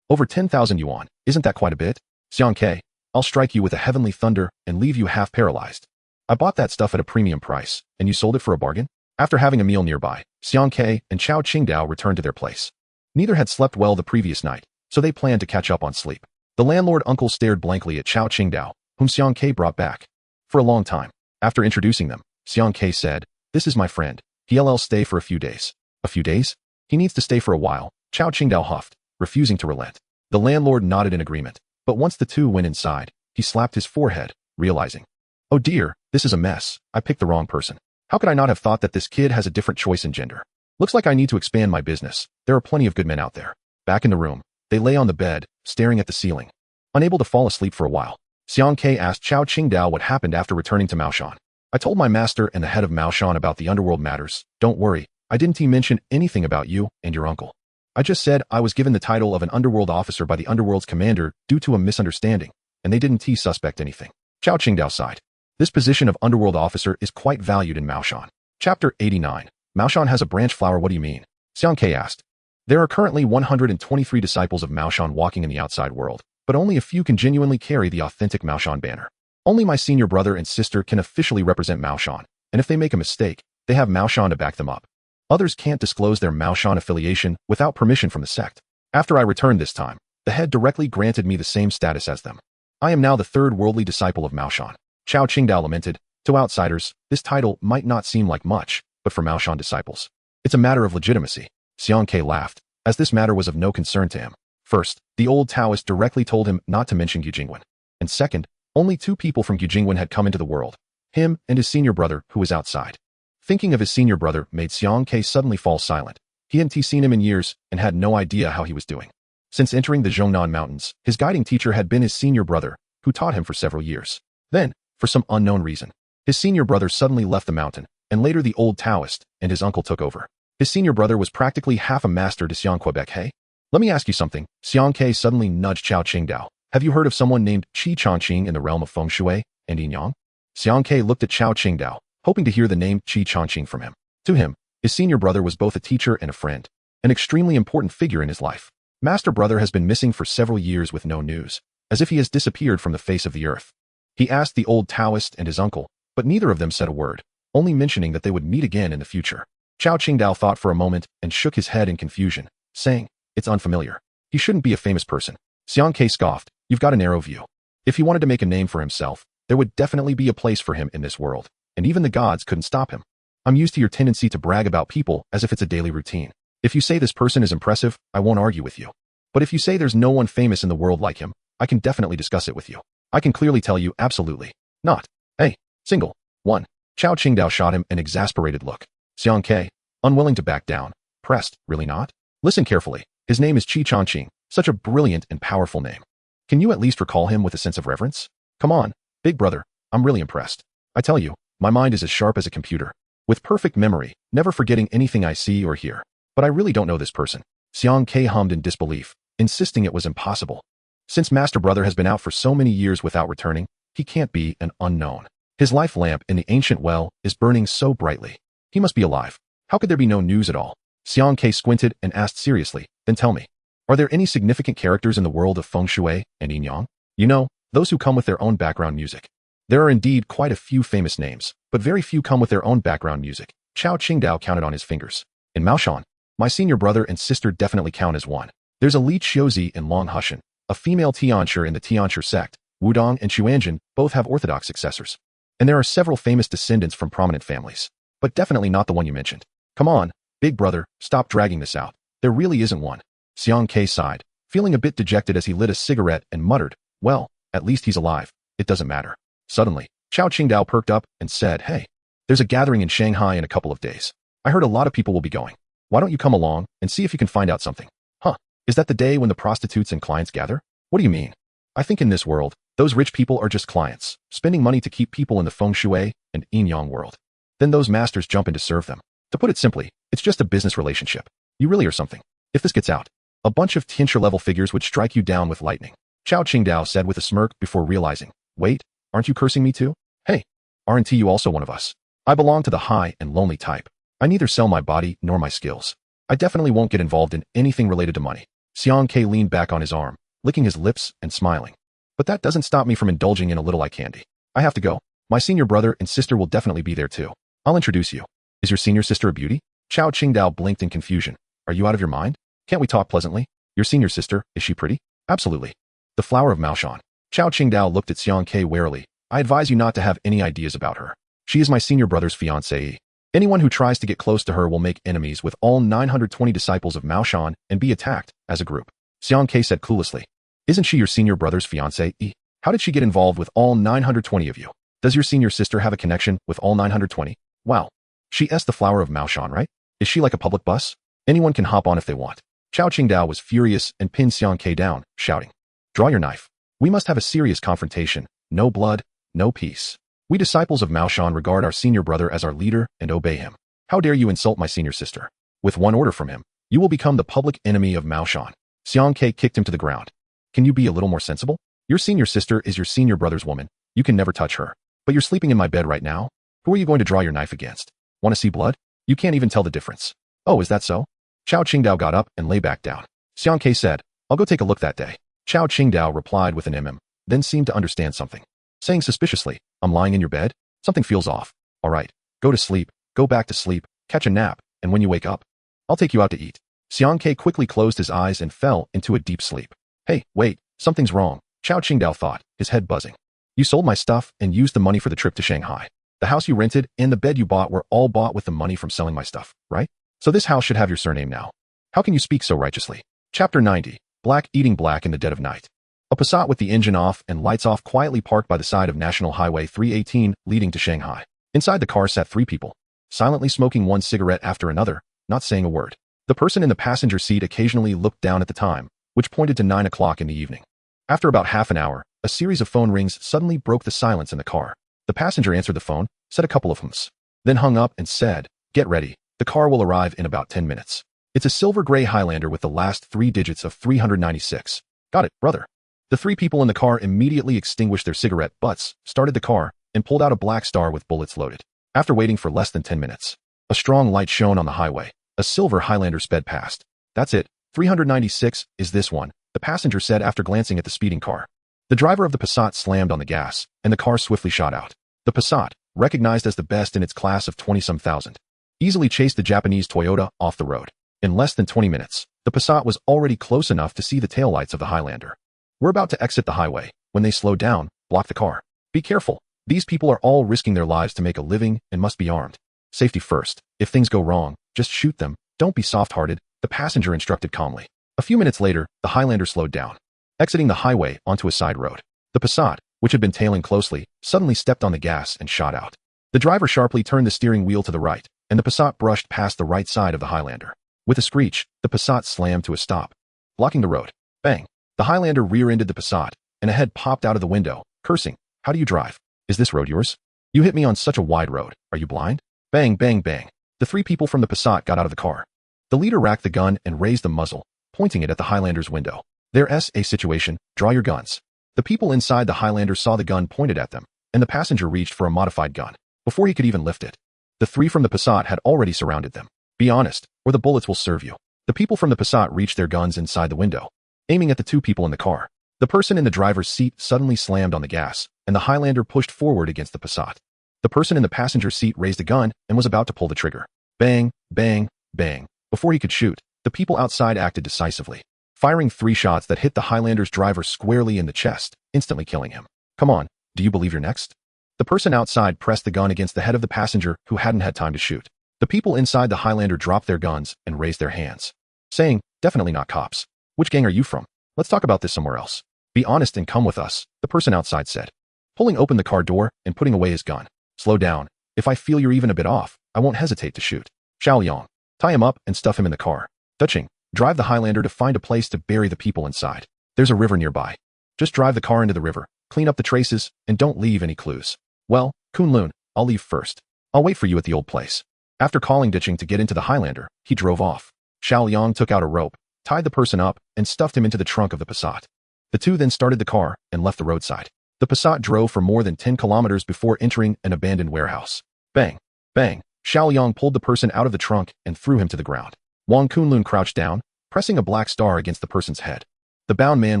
Over 10,000 yuan. Isn't that quite a bit? Xiang Ke, I'll strike you with a heavenly thunder and leave you half paralyzed. I bought that stuff at a premium price, and you sold it for a bargain? After having a meal nearby, Xiang Ke and Chao Qingdao returned to their place. Neither had slept well the previous night, so they planned to catch up on sleep. The landlord uncle stared blankly at Chao Qingdao, whom Xiang Ke brought back. For a long time, after introducing them, Xiang Ke said, This is my friend. He'll stay for a few days. A few days? He needs to stay for a while, Chao Qingdao huffed, refusing to relent. The landlord nodded in agreement, but once the two went inside, he slapped his forehead, realizing, Oh dear, this is a mess. I picked the wrong person. How could I not have thought that this kid has a different choice in gender? Looks like I need to expand my business. There are plenty of good men out there. Back in the room, they lay on the bed, staring at the ceiling. Unable to fall asleep for a while, Xiang Ke asked Chao Qingdao what happened after returning to Maoshan. I told my master and the head of Maoshan about the underworld matters. Don't worry, I didn't mention anything about you and your uncle. I just said I was given the title of an underworld officer by the underworld's commander due to a misunderstanding, and they didn't suspect anything. Chao Qingdao sighed. This position of underworld officer is quite valued in Maoshan. Chapter 89. Maoshan has a branch flower. What do you mean? Xiang Ke asked. There are currently 123 disciples of Maoshan walking in the outside world, but only a few can genuinely carry the authentic Maoshan banner. Only my senior brother and sister can officially represent Maoshan, and if they make a mistake, they have Maoshan to back them up. Others can't disclose their Maoshan affiliation without permission from the sect. After I returned this time, the head directly granted me the same status as them. I am now the third worldly disciple of Maoshan. Chao Qingdao lamented. To outsiders, this title might not seem like much, but for Maoshan disciples, it's a matter of legitimacy. Xiang Ke laughed, as this matter was of no concern to him. First, the old Taoist directly told him not to mention Yujingwen. And second, only 2 people from Yujingwen had come into the world, him and his senior brother, who was outside. Thinking of his senior brother made Xiang Ke suddenly fall silent. He hadn't seen him in years and had no idea how he was doing. Since entering the Zhongnan Mountains, his guiding teacher had been his senior brother, who taught him for several years. Then, for some unknown reason, his senior brother suddenly left the mountain, and later the old Taoist and his uncle took over. His senior brother was practically half a master de Xiang Quebec. Hey? Let me ask you something. Xiang Ke suddenly nudged Chao Qingdao. Have you heard of someone named Qi Chongqing in the realm of Feng Shui and Yin Yang? Xiang Ke looked at Chao Qingdao, hoping to hear the name Qi Chongqing from him. To him, his senior brother was both a teacher and a friend, an extremely important figure in his life. Master brother has been missing for several years with no news, as if he has disappeared from the face of the earth. He asked the old Taoist and his uncle, but neither of them said a word, only mentioning that they would meet again in the future. Chao Qingdao thought for a moment and shook his head in confusion, saying, It's unfamiliar. He shouldn't be a famous person. Xiang Ke scoffed. You've got a narrow view. If he wanted to make a name for himself, there would definitely be a place for him in this world, and even the gods couldn't stop him. I'm used to your tendency to brag about people as if it's a daily routine. If you say this person is impressive, I won't argue with you. But if you say there's no one famous in the world like him, I can definitely discuss it with you. I can clearly tell you absolutely not. Hey, single. 1. Chao Qingdao shot him an exasperated look. Xiang Ke, unwilling to back down, pressed, really not? Listen carefully. His name is Qi Chongqing, such a brilliant and powerful name. Can you at least recall him with a sense of reverence? Come on, big brother, I'm really impressed. I tell you, my mind is as sharp as a computer. with perfect memory, never forgetting anything I see or hear. But I really don't know this person. Xiang Ke hummed in disbelief, insisting it was impossible. Since Master Brother has been out for so many years without returning, he can't be an unknown. His life lamp in the ancient well is burning so brightly. He must be alive. How could there be no news at all? Xiang Ke squinted and asked seriously, then tell me, are there any significant characters in the world of feng shui and yin yang? You know, those who come with their own background music. There are indeed quite a few famous names, but very few come with their own background music. Chao Qingdao counted on his fingers. In Maoshan, my senior brother and sister definitely count as one. There's a Li Xiuzi in Long Hushan, a female Tianshi in the Tianshi sect. Wudong and Xuanjin both have orthodox successors. And there are several famous descendants from prominent families. But definitely not the one you mentioned. Come on, big brother, stop dragging this out. There really isn't one. Xiang Ke sighed, feeling a bit dejected as he lit a cigarette and muttered, well, at least he's alive. It doesn't matter. Suddenly, Chao Qingdao perked up and said, hey, there's a gathering in Shanghai in a couple of days. I heard a lot of people will be going. Why don't you come along and see if you can find out something? Huh, is that the day when the prostitutes and clients gather? What do you mean? I think in this world, those rich people are just clients, spending money to keep people in the feng shui and yin yang world. Then those masters jump in to serve them. To put it simply, it's just a business relationship. You really are something. If this gets out, a bunch of tianshi-level figures would strike you down with lightning. Chao Qingdao said with a smirk before realizing, wait, aren't you cursing me too? Hey, aren't you also one of us? I belong to the high and lonely type. I neither sell my body nor my skills. I definitely won't get involved in anything related to money. Xiang Ke leaned back on his arm, licking his lips and smiling. But that doesn't stop me from indulging in a little eye candy. I have to go. My senior brother and sister will definitely be there too. I'll introduce you. Is your senior sister a beauty? Chao Qingdao blinked in confusion. Are you out of your mind? Can't we talk pleasantly? Your senior sister, is she pretty? Absolutely. The flower of Maoshan. Chao Qingdao looked at Xiang Ke warily. I advise you not to have any ideas about her. She is my senior brother's fiancée. Anyone who tries to get close to her will make enemies with all 920 disciples of Maoshan and be attacked as a group. Xiang Ke said cluelessly. Isn't she your senior brother's fiancée? How did she get involved with all 920 of you? Does your senior sister have a connection with all 920? Wow. She's the flower of Maoshan, right? Is she like a public bus? Anyone can hop on if they want. Chao Qingdao was furious and pinned Xiang Ke down, shouting. Draw your knife. We must have a serious confrontation. No blood, no peace. We disciples of Maoshan regard our senior brother as our leader and obey him. How dare you insult my senior sister? With one order from him, you will become the public enemy of Maoshan. Xiang Ke kicked him to the ground. Can you be a little more sensible? Your senior sister is your senior brother's woman. You can never touch her. But you're sleeping in my bed right now? Who are you going to draw your knife against? Want to see blood? You can't even tell the difference. Oh, is that so? Chao Qingdao got up and lay back down. Xiang Ke said, I'll go take a look that day. Chao Qingdao replied with an then seemed to understand something. Saying suspiciously, I'm lying in your bed? Something feels off. All right, go to sleep, go back to sleep, catch a nap, and when you wake up, I'll take you out to eat. Xiang Ke quickly closed his eyes and fell into a deep sleep. Hey, wait, something's wrong, Chao Qingdao thought, his head buzzing. You sold my stuff and used the money for the trip to Shanghai. The house you rented and the bed you bought were all bought with the money from selling my stuff, right? So this house should have your surname now. How can you speak so righteously? Chapter 90. Black eating black in the dead of night. A Passat with the engine off and lights off quietly parked by the side of National Highway 318 leading to Shanghai. Inside the car sat 3 people, silently smoking one cigarette after another, not saying a word. The person in the passenger seat occasionally looked down at the time, which pointed to 9 o'clock in the evening. After about half an hour, a series of phone rings suddenly broke the silence in the car. The passenger answered the phone, said a couple of hms, then hung up and said, Get ready, the car will arrive in about 10 minutes. It's a silver gray Highlander with the last 3 digits of 396. Got it, brother. The 3 people in the car immediately extinguished their cigarette butts, started the car, and pulled out a black star with bullets loaded. After waiting for less than 10 minutes, a strong light shone on the highway. A silver Highlander sped past. That's it, 396 is this one, the passenger said after glancing at the speeding car. The driver of the Passat slammed on the gas, and the car swiftly shot out. The Passat, recognized as the best in its class of 20-some thousand, easily chased the Japanese Toyota off the road. In less than 20 minutes, the Passat was already close enough to see the taillights of the Highlander. We're about to exit the highway, when they slowed down, blocked the car. Be careful, these people are all risking their lives to make a living and must be armed. Safety first. If things go wrong, just shoot them. Don't be soft-hearted, the passenger instructed calmly. A few minutes later, the Highlander slowed down, exiting the highway onto a side road. The Passat, which had been tailing closely, suddenly stepped on the gas and shot out. The driver sharply turned the steering wheel to the right, and the Passat brushed past the right side of the Highlander. With a screech, the Passat slammed to a stop, blocking the road. Bang! The Highlander rear-ended the Passat, and a head popped out of the window, cursing, How do you drive? Is this road yours? You hit me on such a wide road. Are you blind? Bang, bang, bang. The three people from the Passat got out of the car. The leader racked the gun and raised the muzzle, pointing it at the Highlander's window. There's a situation, draw your guns. The people inside the Highlander saw the gun pointed at them, and the passenger reached for a modified gun. Before he could even lift it, the three from the Passat had already surrounded them. Be honest, or the bullets will serve you. The people from the Passat reached their guns inside the window, aiming at the two people in the car. The person in the driver's seat suddenly slammed on the gas, and the Highlander pushed forward against the Passat. The person in the passenger seat raised a gun and was about to pull the trigger. Bang, bang, bang. Before he could shoot, the people outside acted decisively, firing 3 shots that hit the Highlander's driver squarely in the chest, instantly killing him. Come on, do you believe you're next? The person outside pressed the gun against the head of the passenger who hadn't had time to shoot. The people inside the Highlander dropped their guns and raised their hands, saying, definitely not cops. Which gang are you from? Let's talk about this somewhere else. Be honest and come with us, the person outside said, pulling open the car door and putting away his gun. Slow down. If I feel you're even a bit off, I won't hesitate to shoot. Xiaoyang, tie him up and stuff him in the car. Dutching, drive the Highlander to find a place to bury the people inside. There's a river nearby. Just drive the car into the river, clean up the traces, and don't leave any clues. Well, Kunlun, I'll leave first. I'll wait for you at the old place. After calling Ditching to get into the Highlander, he drove off. Xiaoyang took out a rope, tied the person up, and stuffed him into the trunk of the Passat. The two then started the car and left the roadside. The Passat drove for more than 10 kilometers before entering an abandoned warehouse. Bang, bang. Xiaoyang pulled the person out of the trunk and threw him to the ground. Wang Kunlun crouched down, pressing a black star against the person's head. The bound man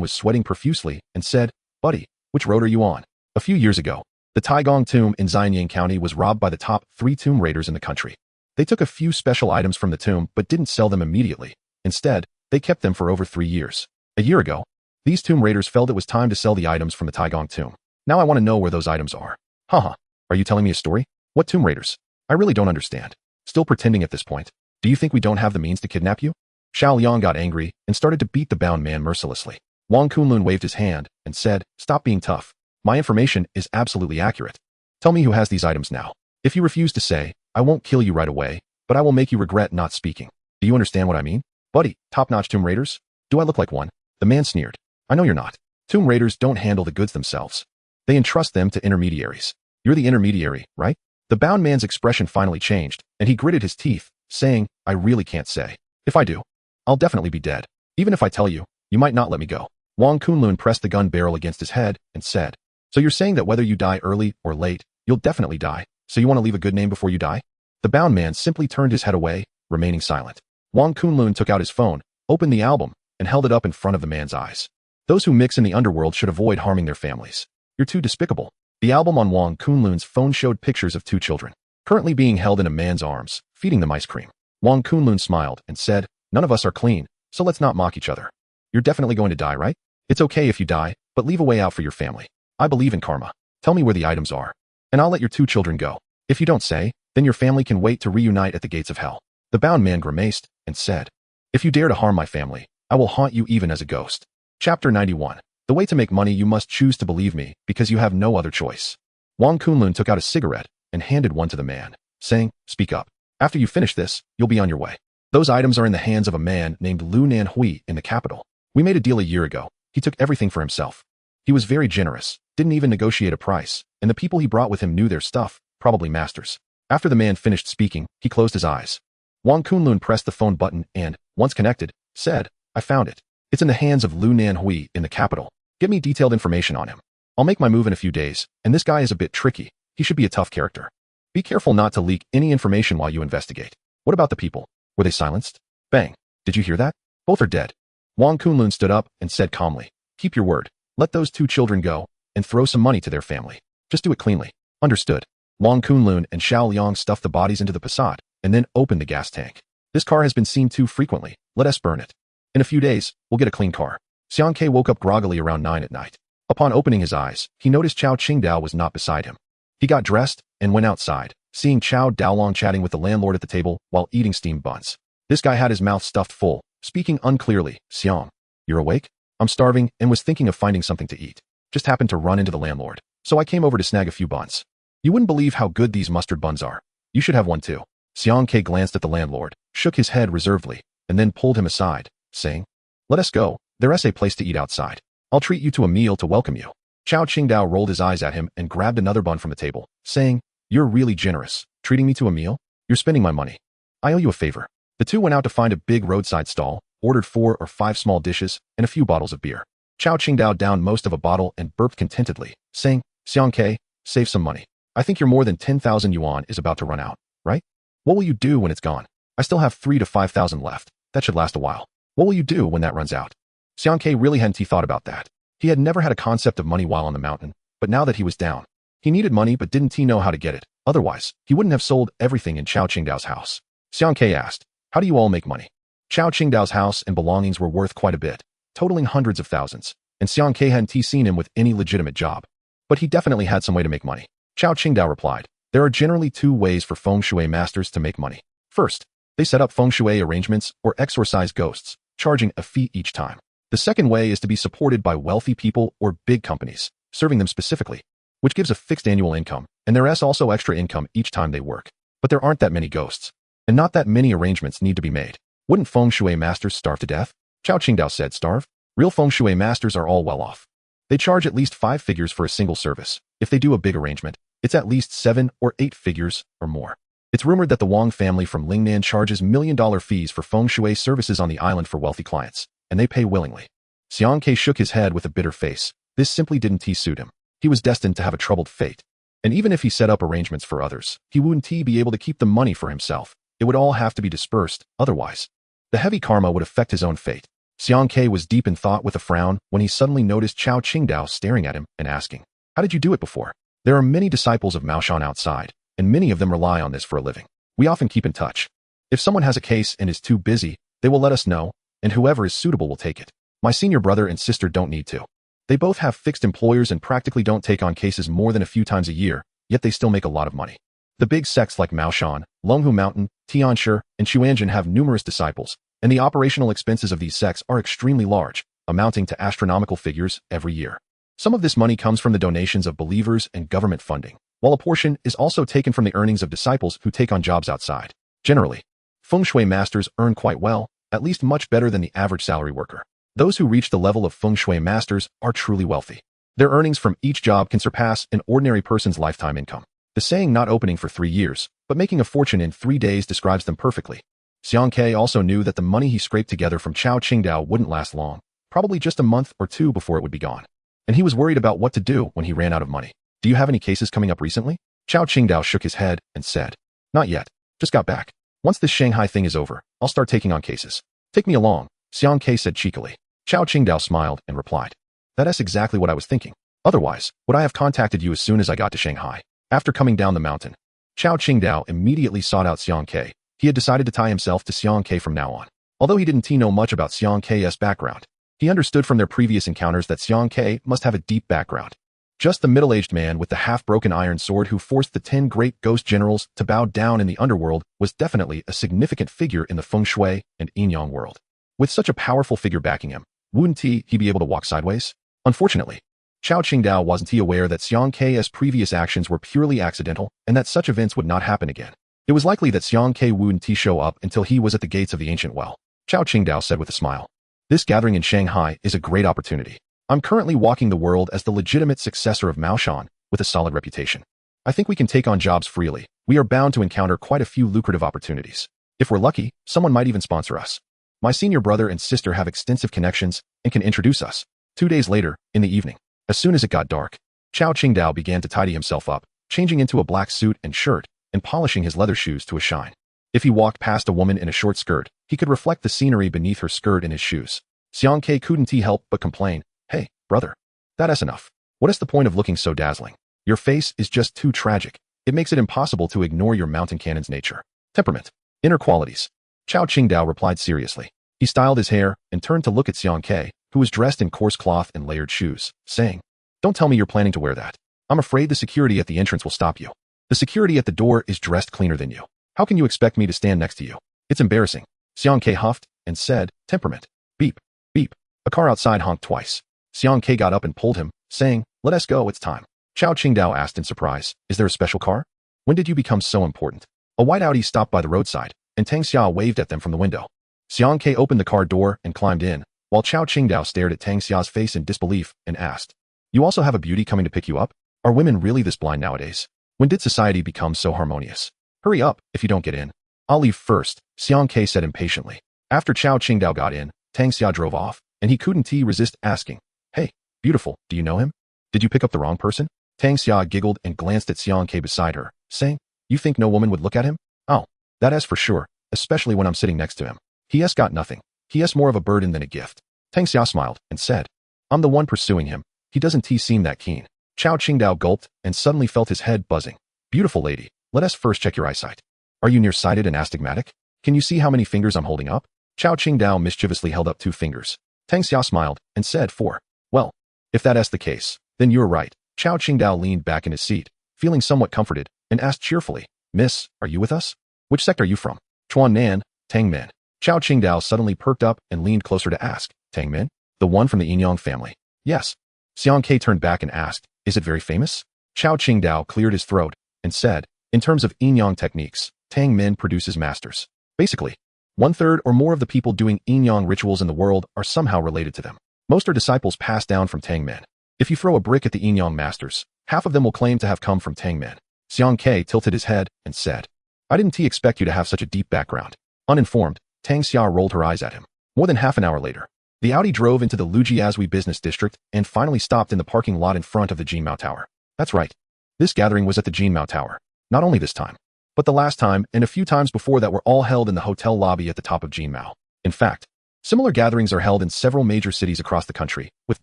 was sweating profusely and said, Buddy, which road are you on? A few years ago, the Taigong tomb in Xianyang County was robbed by the top 3 tomb raiders in the country. They took a few special items from the tomb but didn't sell them immediately. Instead, they kept them for over 3 years. A year ago, these tomb raiders felt it was time to sell the items from the Taigong tomb. Now I want to know where those items are. Haha, are you telling me a story? What tomb raiders? I really don't understand. Still pretending at this point. Do you think we don't have the means to kidnap you? Xiaoyang got angry and started to beat the bound man mercilessly. Wang Kunlun waved his hand and said, Stop being tough. My information is absolutely accurate. Tell me who has these items now. If you refuse to say, I won't kill you right away, but I will make you regret not speaking. Do you understand what I mean? Buddy, top-notch tomb raiders? Do I look like one? The man sneered. I know you're not. Tomb raiders don't handle the goods themselves. They entrust them to intermediaries. You're the intermediary, right? The bound man's expression finally changed, and he gritted his teeth, saying, I really can't say. If I do, I'll definitely be dead. Even if I tell you, you might not let me go. Wang Kunlun pressed the gun barrel against his head and said, So you're saying that whether you die early or late, you'll definitely die, so you want to leave a good name before you die? The bound man simply turned his head away, remaining silent. Wang Kunlun took out his phone, opened the album, and held it up in front of the man's eyes. Those who mix in the underworld should avoid harming their families. You're too despicable. The album on Wang Kunlun's phone showed pictures of 2 children, currently being held in a man's arms, feeding them ice cream. Wang Kunlun smiled and said, None of us are clean, so let's not mock each other. You're definitely going to die, right? It's okay if you die, but leave a way out for your family. I believe in karma. Tell me where the items are, and I'll let your 2 children go. If you don't say, then your family can wait to reunite at the gates of hell. The bound man grimaced and said, If you dare to harm my family, I will haunt you even as a ghost. Chapter 91. The way to make money, you must choose to believe me, because you have no other choice. Wang Kunlun took out a cigarette and handed one to the man, saying, Speak up. After you finish this, you'll be on your way. Those items are in the hands of a man named Lu Nanhui in the capital. We made a deal a year ago. He took everything for himself. He was very generous, didn't even negotiate a price, and the people he brought with him knew their stuff, probably masters. After the man finished speaking, he closed his eyes. Wang Kunlun pressed the phone button and, once connected, said, I found it. It's in the hands of Lu Nanhui in the capital. Get me detailed information on him. I'll make my move in a few days, and this guy is a bit tricky. He should be a tough character. Be careful not to leak any information while you investigate. What about the people? Were they silenced? Bang. Did you hear that? Both are dead. Wang Kunlun stood up and said calmly, Keep your word. Let those 2 children go, and throw some money to their family. Just do it cleanly. Understood. Wang Kunlun and Xiaoyang stuffed the bodies into the Passat, and then opened the gas tank. This car has been seen too frequently. Let us burn it. In a few days, we'll get a clean car. Xiang Ke woke up groggily around 9 at night. Upon opening his eyes, he noticed Chao Qingdao was not beside him. He got dressed and went outside, seeing Chao Daolong chatting with the landlord at the table while eating steamed buns. This guy had his mouth stuffed full, speaking unclearly. Xiang, you're awake? I'm starving and was thinking of finding something to eat. Just happened to run into the landlord, so I came over to snag a few buns. You wouldn't believe how good these mustard buns are. You should have one too. Xiang Ke glanced at the landlord, shook his head reservedly, and then pulled him aside, saying, Let us go. There's a place to eat outside. I'll treat you to a meal to welcome you. Chao Qingdao rolled his eyes at him and grabbed another bun from the table, saying, You're really generous, treating me to a meal? You're spending my money. I owe you a favor. The two went out to find a big roadside stall, ordered 4 or 5 small dishes, and a few bottles of beer. Chao Qingdao downed most of a bottle and burped contentedly, saying, Xiang Ke, save some money. I think your more than 10,000 yuan is about to run out, right? What will you do when it's gone? I still have 3 to 5,000 left. That should last a while. What will you do when that runs out? Xiang Ke really hadn't thought about that. He had never had a concept of money while on the mountain, but now that he was down, he needed money but didn't know how to get it. Otherwise, he wouldn't have sold everything in Chao Qingdao's house. Xiang Ke asked, how do you all make money? Chao Qingdao's house and belongings were worth quite a bit, totaling hundreds of thousands, and Xiang Ke hadn't seen him with any legitimate job. But he definitely had some way to make money. Chao Qingdao replied, there are generally 2 ways for feng shui masters to make money. First, they set up feng shui arrangements or exorcise ghosts, charging a fee each time. The second way is to be supported by wealthy people or big companies, serving them specifically, which gives a fixed annual income, and there is also extra income each time they work. But there aren't that many ghosts, and not that many arrangements need to be made. Wouldn't feng shui masters starve to death? Chao Qingdao said, starve? Real feng shui masters are all well off. They charge at least 5 figures for a single service. If they do a big arrangement, it's at least 7 or 8 figures or more. It's rumored that the Wang family from Lingnan charges million-dollar fees for feng shui services on the island for wealthy clients, and they pay willingly. Xiang Ke shook his head with a bitter face. This simply didn't suit him. He was destined to have a troubled fate. And even if he set up arrangements for others, he wouldn't be able to keep the money for himself. It would all have to be dispersed, otherwise. The heavy karma would affect his own fate. Xiang Ke was deep in thought with a frown when he suddenly noticed Chao Qingdao staring at him and asking, how did you do it before? There are many disciples of Mao Shan outside, and many of them rely on this for a living. We often keep in touch. If someone has a case and is too busy, they will let us know, and whoever is suitable will take it. My senior brother and sister don't need to. They both have fixed employers and practically don't take on cases more than a few times a year, yet they still make a lot of money. The big sects like Mao Shan, Longhu Mountain, Tianshi, and Xuanjin have numerous disciples, and the operational expenses of these sects are extremely large, amounting to astronomical figures every year. Some of this money comes from the donations of believers and government funding, while a portion is also taken from the earnings of disciples who take on jobs outside. Generally, feng shui masters earn quite well, at least much better than the average salary worker. Those who reach the level of feng shui masters are truly wealthy. Their earnings from each job can surpass an ordinary person's lifetime income. The saying not opening for 3 years, but making a fortune in 3 days describes them perfectly. Xiang Ke also knew that the money he scraped together from Chao Qingdao wouldn't last long, probably just a month or 2 before it would be gone. And he was worried about what to do when he ran out of money. Do you have any cases coming up recently? Chao Qingdao shook his head and said, not yet. Just got back. Once this Shanghai thing is over, I'll start taking on cases. Take me along, Xiang Ke said cheekily. Chao Qingdao smiled and replied, that's exactly what I was thinking. Otherwise, would I have contacted you as soon as I got to Shanghai? After coming down the mountain, Chao Qingdao immediately sought out Xiang Ke. He had decided to tie himself to Xiang Ke from now on. Although he didn't know much about Xiang Ke's background, he understood from their previous encounters that Xiang Ke must have a deep background. Just the middle-aged man with the half-broken iron sword who forced the 10 great ghost generals to bow down in the underworld was definitely a significant figure in the feng shui and yin-yang world. With such a powerful figure backing him, wouldn't he be able to walk sideways? Unfortunately, Chao Qingdao wasn't aware that Xiang Ke's previous actions were purely accidental and that such events would not happen again. It was likely that Xiang Ke wouldn't show up until he was at the gates of the ancient well. Chao Qingdao said with a smile, this gathering in Shanghai is a great opportunity. I'm currently walking the world as the legitimate successor of Mao Shan with a solid reputation. I think we can take on jobs freely. We are bound to encounter quite a few lucrative opportunities. If we're lucky, someone might even sponsor us. My senior brother and sister have extensive connections and can introduce us. 2 days later, in the evening, as soon as it got dark, Chao Qingdao began to tidy himself up, changing into a black suit and shirt and polishing his leather shoes to a shine. If he walked past a woman in a short skirt, he could reflect the scenery beneath her skirt and his shoes. Xiang Ke couldn't help but complain, hey, brother, that's enough. What is the point of looking so dazzling? Your face is just too tragic. It makes it impossible to ignore your mountain cannon's nature. Temperament. Inner qualities. Chao Qingdao replied seriously. He styled his hair and turned to look at Xiang Ke, who was dressed in coarse cloth and layered shoes, saying, don't tell me you're planning to wear that. I'm afraid the security at the entrance will stop you. The security at the door is dressed cleaner than you. How can you expect me to stand next to you? It's embarrassing. Xiang Ke huffed and said, temperament. Beep, beep. A car outside honked twice. Xiang Ke got up and pulled him, saying, let us go, it's time. Chao Qingdao asked in surprise, is there a special car? When did you become so important? A white Audi stopped by the roadside, and Tang Xia waved at them from the window. Xiang Ke opened the car door and climbed in, while Chao Qingdao stared at Tang Xia's face in disbelief and asked, you also have a beauty coming to pick you up? Are women really this blind nowadays? When did society become so harmonious? Hurry up if you don't get in. I'll leave first, Xiang Ke said impatiently. After Chao Qingdao got in, Tang Xia drove off, and he couldn't resist asking, "Hey, beautiful, do you know him? Did you pick up the wrong person?" Tang Xia giggled and glanced at Xiang Ke beside her, saying, "You think no woman would look at him? Oh, that is for sure, especially when I'm sitting next to him. He has got nothing. He has more of a burden than a gift." Tang Xia smiled and said, "I'm the one pursuing him. He doesn't seem that keen." Chao Qingdao gulped and suddenly felt his head buzzing. "Beautiful lady, let us first check your eyesight. Are you nearsighted and astigmatic? Can you see how many fingers I'm holding up?" Chao Qingdao mischievously held up 2 fingers. Tang Xia smiled and said 4. "Well, if that is the case, then you're right." Chao Qingdao leaned back in his seat, feeling somewhat comforted, and asked cheerfully, "Miss, are you with us? Which sect are you from?" "Chuan Nan, Tang Min." Chao Qingdao suddenly perked up and leaned closer to ask, "Tang Min? The one from the Yinyang family?" "Yes." Xiang Ke turned back and asked, "Is it very famous?" Chao Qingdao cleared his throat and said, "In terms of Yinyang techniques, Tang Min produces masters. Basically, 1/3 or more of the people doing Yinyang rituals in the world are somehow related to them. Most are disciples passed down from Tang Min. If you throw a brick at the Yinyang masters, half of them will claim to have come from Tang Min." Xiang Ke tilted his head and said, "I didn't expect you to have such a deep background." Uninformed, Tang Xia rolled her eyes at him. More than half an hour later, the Audi drove into the Lujiazui business district and finally stopped in the parking lot in front of the Jinmao Tower. That's right. This gathering was at the Jinmao Tower. Not only this time, but the last time and a few times before that were all held in the hotel lobby at the top of Jinmao. In fact, similar gatherings are held in several major cities across the country, with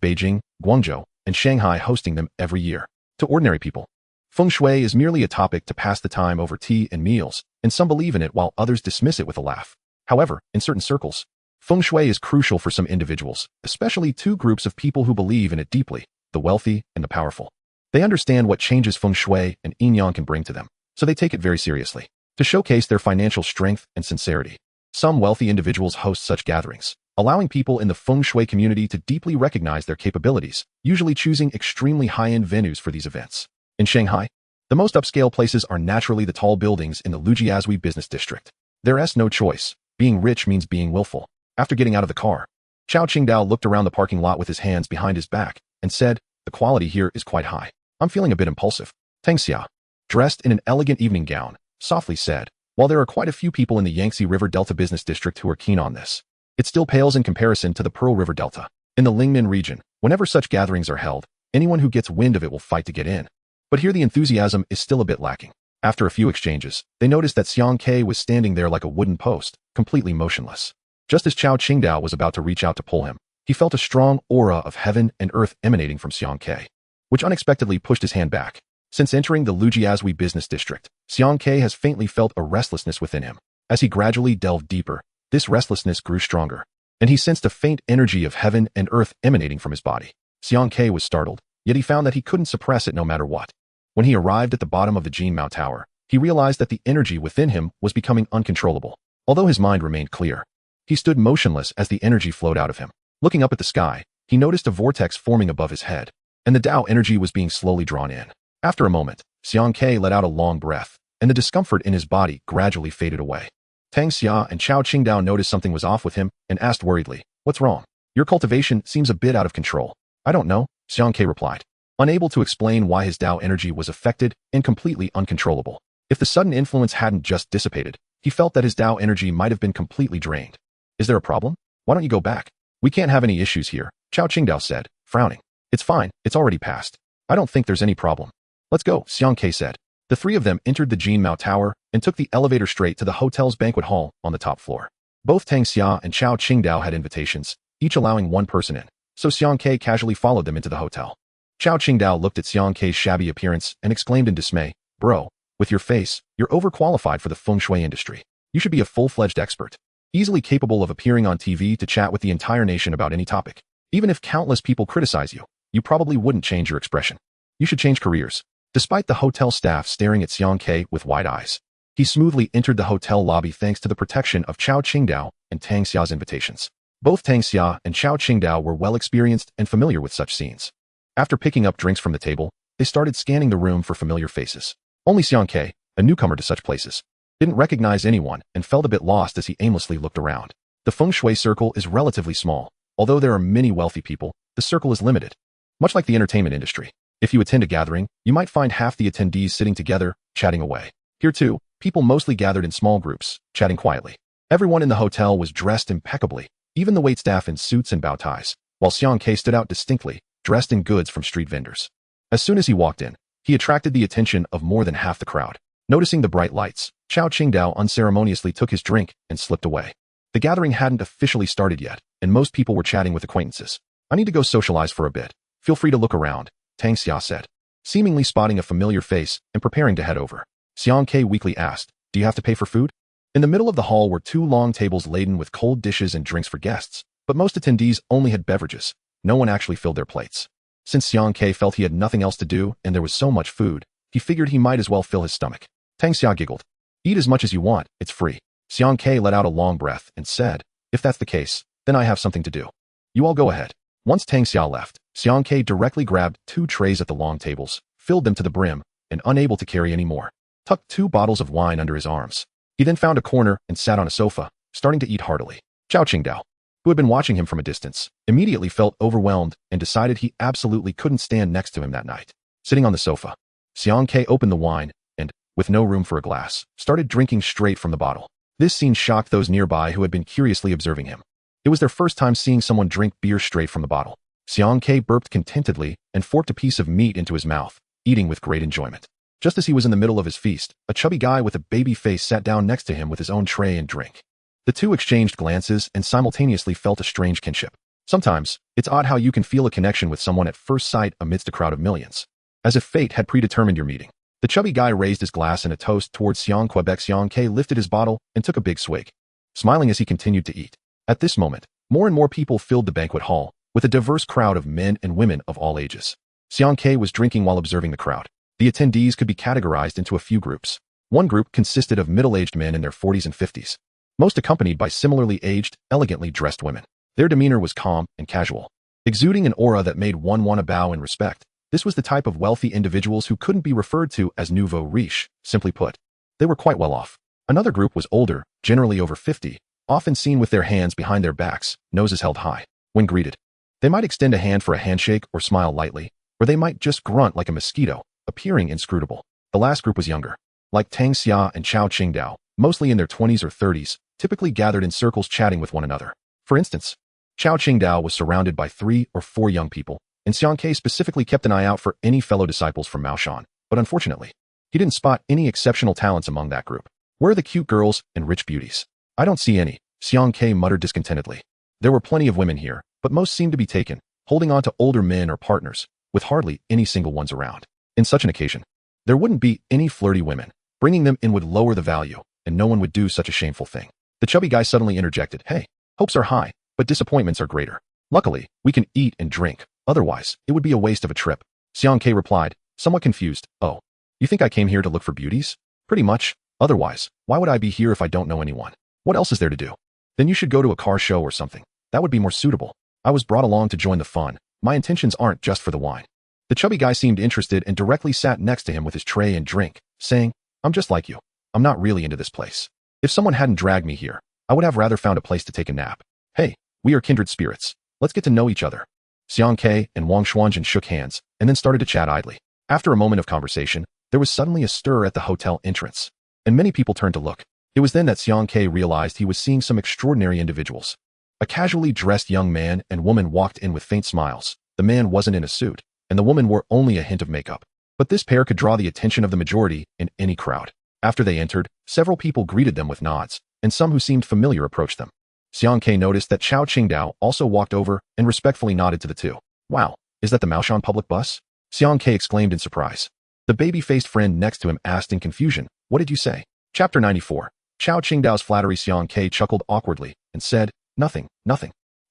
Beijing, Guangzhou, and Shanghai hosting them every year. To ordinary people, feng shui is merely a topic to pass the time over tea and meals, and some believe in it while others dismiss it with a laugh. However, in certain circles, feng shui is crucial for some individuals, especially 2 groups of people who believe in it deeply, the wealthy and the powerful. They understand what changes feng shui and yin yang can bring to them, so they take it very seriously. To showcase their financial strength and sincerity, some wealthy individuals host such gatherings, allowing people in the feng shui community to deeply recognize their capabilities, usually choosing extremely high-end venues for these events. In Shanghai, the most upscale places are naturally the tall buildings in the Lujiazui business district. There is no choice. Being rich means being willful. After getting out of the car, Chao Qingdao looked around the parking lot with his hands behind his back and said, "The quality here is quite high. I'm feeling a bit impulsive." Tang Xia, dressed in an elegant evening gown, softly said, "While there are quite a few people in the Yangtze River Delta business district who are keen on this, it still pales in comparison to the Pearl River Delta. In the Lingmin region, whenever such gatherings are held, anyone who gets wind of it will fight to get in. But here the enthusiasm is still a bit lacking." After a few exchanges, they noticed that Xiang Ke was standing there like a wooden post, completely motionless. Just as Chao Qingdao was about to reach out to pull him, he felt a strong aura of heaven and earth emanating from Xiang Ke, which unexpectedly pushed his hand back. Since entering the Lujiazui business district, Xiang Ke has faintly felt a restlessness within him. As he gradually delved deeper, this restlessness grew stronger, and he sensed a faint energy of heaven and earth emanating from his body. Xiang Ke was startled, yet he found that he couldn't suppress it no matter what. When he arrived at the bottom of the Jinmao Tower, he realized that the energy within him was becoming uncontrollable. Although his mind remained clear, he stood motionless as the energy flowed out of him. Looking up at the sky, he noticed a vortex forming above his head, and the Tao energy was being slowly drawn in. After a moment, Xiang Ke let out a long breath, and the discomfort in his body gradually faded away. Tang Xia and Chao Qingdao noticed something was off with him and asked worriedly, "What's wrong? Your cultivation seems a bit out of control." "I don't know," Xiang Ke replied, unable to explain why his Tao energy was affected and completely uncontrollable. If the sudden influence hadn't just dissipated, he felt that his Tao energy might have been completely drained. "Is there a problem? Why don't you go back? We can't have any issues here," Chao Qingdao said, frowning. "It's fine, it's already passed. I don't think there's any problem." "Let's go," Xiang Ke said. The 3 of them entered the Jinmao Tower and took the elevator straight to the hotel's banquet hall on the top floor. Both Tang Xia and Chao Qingdao had invitations, each allowing 1 person in, so Xiang Ke casually followed them into the hotel. Chao Qingdao looked at Xiang Ke's shabby appearance and exclaimed in dismay, "Bro, with your face, you're overqualified for the feng shui industry. You should be a full-fledged expert, easily capable of appearing on TV to chat with the entire nation about any topic. Even if countless people criticize you, you probably wouldn't change your expression. You should change careers." Despite the hotel staff staring at Xiang Ke with wide eyes, he smoothly entered the hotel lobby thanks to the protection of Chao Qingdao and Tang Xia's invitations. Both Tang Xia and Chao Qingdao were well experienced and familiar with such scenes. After picking up drinks from the table, they started scanning the room for familiar faces. Only Xiang Ke, a newcomer to such places, didn't recognize anyone and felt a bit lost as he aimlessly looked around. The feng shui circle is relatively small. Although there are many wealthy people, the circle is limited. Much like the entertainment industry, if you attend a gathering, you might find half the attendees sitting together, chatting away. Here too, People mostly gathered in small groups, chatting quietly. Everyone in the hotel was dressed impeccably, even the waitstaff in suits and bow ties, while Xiang Ke stood out distinctly, dressed in goods from street vendors. As soon as he walked in, he attracted the attention of more than half the crowd. Noticing the bright lights, Chao Qingdao unceremoniously took his drink and slipped away. The gathering hadn't officially started yet, and most people were chatting with acquaintances. I need to go socialize for a bit. Feel free to look around, Tang Xia said, seemingly spotting a familiar face and preparing to head over. Xiang Ke weakly asked, do you have to pay for food? In the middle of the hall were two long tables laden with cold dishes and drinks for guests, but most attendees only had beverages. No one actually filled their plates. Since Xiang Ke felt he had nothing else to do and there was so much food, he figured he might as well fill his stomach. Tang Xia giggled. Eat as much as you want, it's free. Xiang Ke let out a long breath and said, if that's the case, then I have something to do. You all go ahead. Once Tang Xia left, Xiang Ke directly grabbed 2 trays at the long tables, filled them to the brim, and unable to carry any more, tucked 2 bottles of wine under his arms. He then found a corner and sat on a sofa, starting to eat heartily. Zhao Qingdao, who had been watching him from a distance, immediately felt overwhelmed and decided he absolutely couldn't stand next to him that night. Sitting on the sofa, Xiang Ke opened the wine and, with no room for a glass, started drinking straight from the bottle. This scene shocked those nearby who had been curiously observing him. It was their first time seeing someone drink beer straight from the bottle. Xiang Ke burped contentedly and forked a piece of meat into his mouth, eating with great enjoyment. Just as he was in the middle of his feast, a chubby guy with a baby face sat down next to him with his own tray and drink. The two exchanged glances and simultaneously felt a strange kinship. Sometimes, it's odd how you can feel a connection with someone at first sight amidst a crowd of millions. As if fate had predetermined your meeting. The chubby guy raised his glass in a toast towards Xiang Quebec. Xiang Ke lifted his bottle and took a big swig, smiling as he continued to eat. At this moment, more and more people filled the banquet hall, with a diverse crowd of men and women of all ages. Xiang Ke was drinking while observing the crowd. The attendees could be categorized into a few groups. One group consisted of middle-aged men in their 40s and 50s, most accompanied by similarly aged, elegantly dressed women. Their demeanor was calm and casual, exuding an aura that made one want to bow in respect. This was the type of wealthy individuals who couldn't be referred to as nouveau riche. Simply put, they were quite well off. Another group was older, generally over 50, often seen with their hands behind their backs, noses held high. When greeted, they might extend a hand for a handshake or smile lightly, or they might just grunt like a mosquito, appearing inscrutable. The last group was younger. Like Tang Xia and Chao Qingdao, mostly in their 20s or 30s, typically gathered in circles chatting with one another. For instance, Chao Qingdao was surrounded by 3 or 4 young people, and Xiang Ke specifically kept an eye out for any fellow disciples from Maoshan, but unfortunately, he didn't spot any exceptional talents among that group. Where are the cute girls and rich beauties? I don't see any, Xiang Ke muttered discontentedly. There were plenty of women here, but most seemed to be taken, holding on to older men or partners, with hardly any single ones around. In such an occasion, there wouldn't be any flirty women. Bringing them in would lower the value, and no one would do such a shameful thing. The chubby guy suddenly interjected, hey, hopes are high, but disappointments are greater. Luckily, we can eat and drink. Otherwise, it would be a waste of a trip. Xiang Ke replied, somewhat confused, oh, you think I came here to look for beauties? Pretty much. Otherwise, why would I be here if I don't know anyone? What else is there to do? Then you should go to a car show or something. That would be more suitable. I was brought along to join the fun. My intentions aren't just for the wine. The chubby guy seemed interested and directly sat next to him with his tray and drink, saying, I'm just like you. I'm not really into this place. If someone hadn't dragged me here, I would have rather found a place to take a nap. Hey, we are kindred spirits. Let's get to know each other. Xiang Ke and Wang Xuanjin shook hands and then started to chat idly. After a moment of conversation, there was suddenly a stir at the hotel entrance, and many people turned to look. It was then that Xiang Ke realized he was seeing some extraordinary individuals. A casually dressed young man and woman walked in with faint smiles. The man wasn't in a suit, and the woman wore only a hint of makeup. But this pair could draw the attention of the majority in any crowd. After they entered, several people greeted them with nods, and some who seemed familiar approached them. Xiang Ke noticed that Chao Qingdao also walked over and respectfully nodded to the two. Wow, is that the Maoshan public bus? Xiang Ke exclaimed in surprise. The baby-faced friend next to him asked in confusion, what did you say? Chapter 94. Chao Qingdao's flattery. Xiang Ke chuckled awkwardly and said, nothing.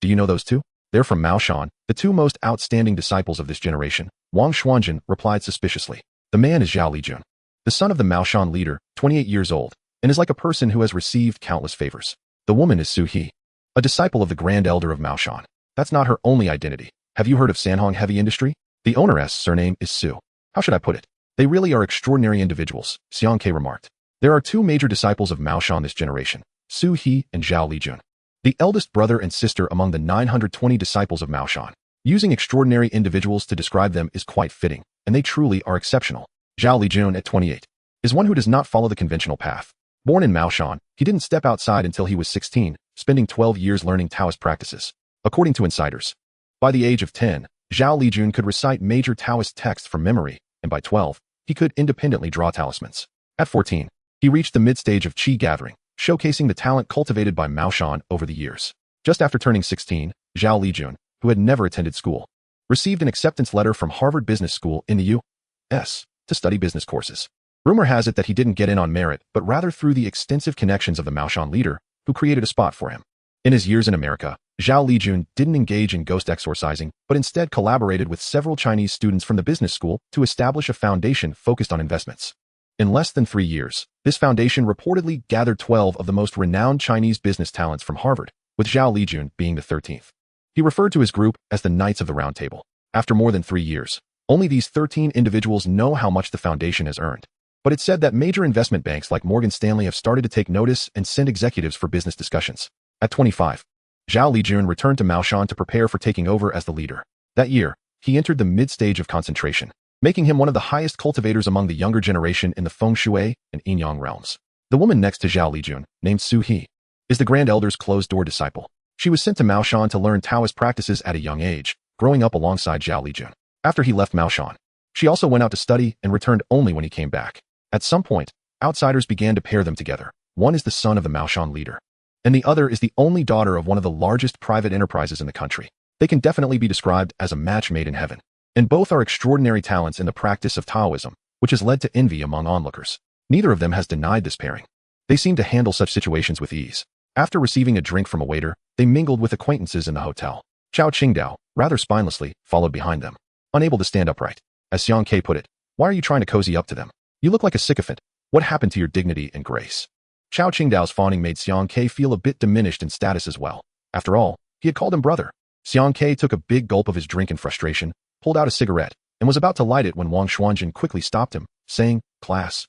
Do you know those two? They're from Maoshan, the 2 most outstanding disciples of this generation. Wang Xuanjin replied suspiciously. The man is Zhao Lijun, the son of the Maoshan leader, 28 years old, and is like a person who has received countless favors. The woman is Su He, a disciple of the Grand Elder of Maoshan. That's not her only identity. Have you heard of Sanhong Heavy Industry? The owneress' surname is Su. How should I put it? They really are extraordinary individuals, Xiang Ke remarked. There are 2 major disciples of Maoshan this generation, Su He and Zhao Lijun, the eldest brother and sister among the 920 disciples of Maoshan. Using extraordinary individuals to describe them is quite fitting, and they truly are exceptional. Zhao Lijun at 28. is one who does not follow the conventional path. Born in Maoshan, he didn't step outside until he was 16, spending 12 years learning Taoist practices. According to insiders, by the age of 10, Zhao Lijun could recite major Taoist texts from memory, and by 12, he could independently draw talismans. At 14, he reached the mid-stage of qi gathering, showcasing the talent cultivated by Maoshan over the years. Just after turning 16, Zhao Lijun, who had never attended school, received an acceptance letter from Harvard Business School in the U.S. to study business courses. Rumor has it that he didn't get in on merit, but rather through the extensive connections of the Maoshan leader, who created a spot for him. In his years in America, Zhao Lijun didn't engage in ghost exorcising, but instead collaborated with several Chinese students from the business school to establish a foundation focused on investments. In less than 3 years, this foundation reportedly gathered 12 of the most renowned Chinese business talents from Harvard, with Zhao Lijun being the 13th. He referred to his group as the Knights of the Round Table. After more than 3 years, only these 13 individuals know how much the foundation has earned. But it's said that major investment banks like Morgan Stanley have started to take notice and send executives for business discussions. At 25, Zhao Lijun returned to Maoshan to prepare for taking over as the leader. That year, he entered the mid-stage of concentration, making him one of the highest cultivators among the younger generation in the Feng Shui and Yin Yang realms. The woman next to Zhao Lijun, named Su He, is the Grand Elder's closed-door disciple. She was sent to Maoshan to learn Taoist practices at a young age, growing up alongside Zhao Lijun. After he left Maoshan, she also went out to study and returned only when he came back. At some point, outsiders began to pair them together. One is the son of the Maoshan leader, and the other is the only daughter of one of the largest private enterprises in the country. They can definitely be described as a match made in heaven. And both are extraordinary talents in the practice of Taoism, which has led to envy among onlookers. Neither of them has denied this pairing. They seem to handle such situations with ease. After receiving a drink from a waiter, they mingled with acquaintances in the hotel. Chao Qingdao, rather spinelessly, followed behind them. Unable to stand upright. As Xiang Ke put it, why are you trying to cozy up to them? You look like a sycophant. What happened to your dignity and grace? Chao Qingdao's fawning made Xiang Ke feel a bit diminished in status as well. After all, he had called him brother. Xiang Ke took a big gulp of his drink in frustration, pulled out a cigarette, and was about to light it when Wang Xuanjin quickly stopped him, saying, Class.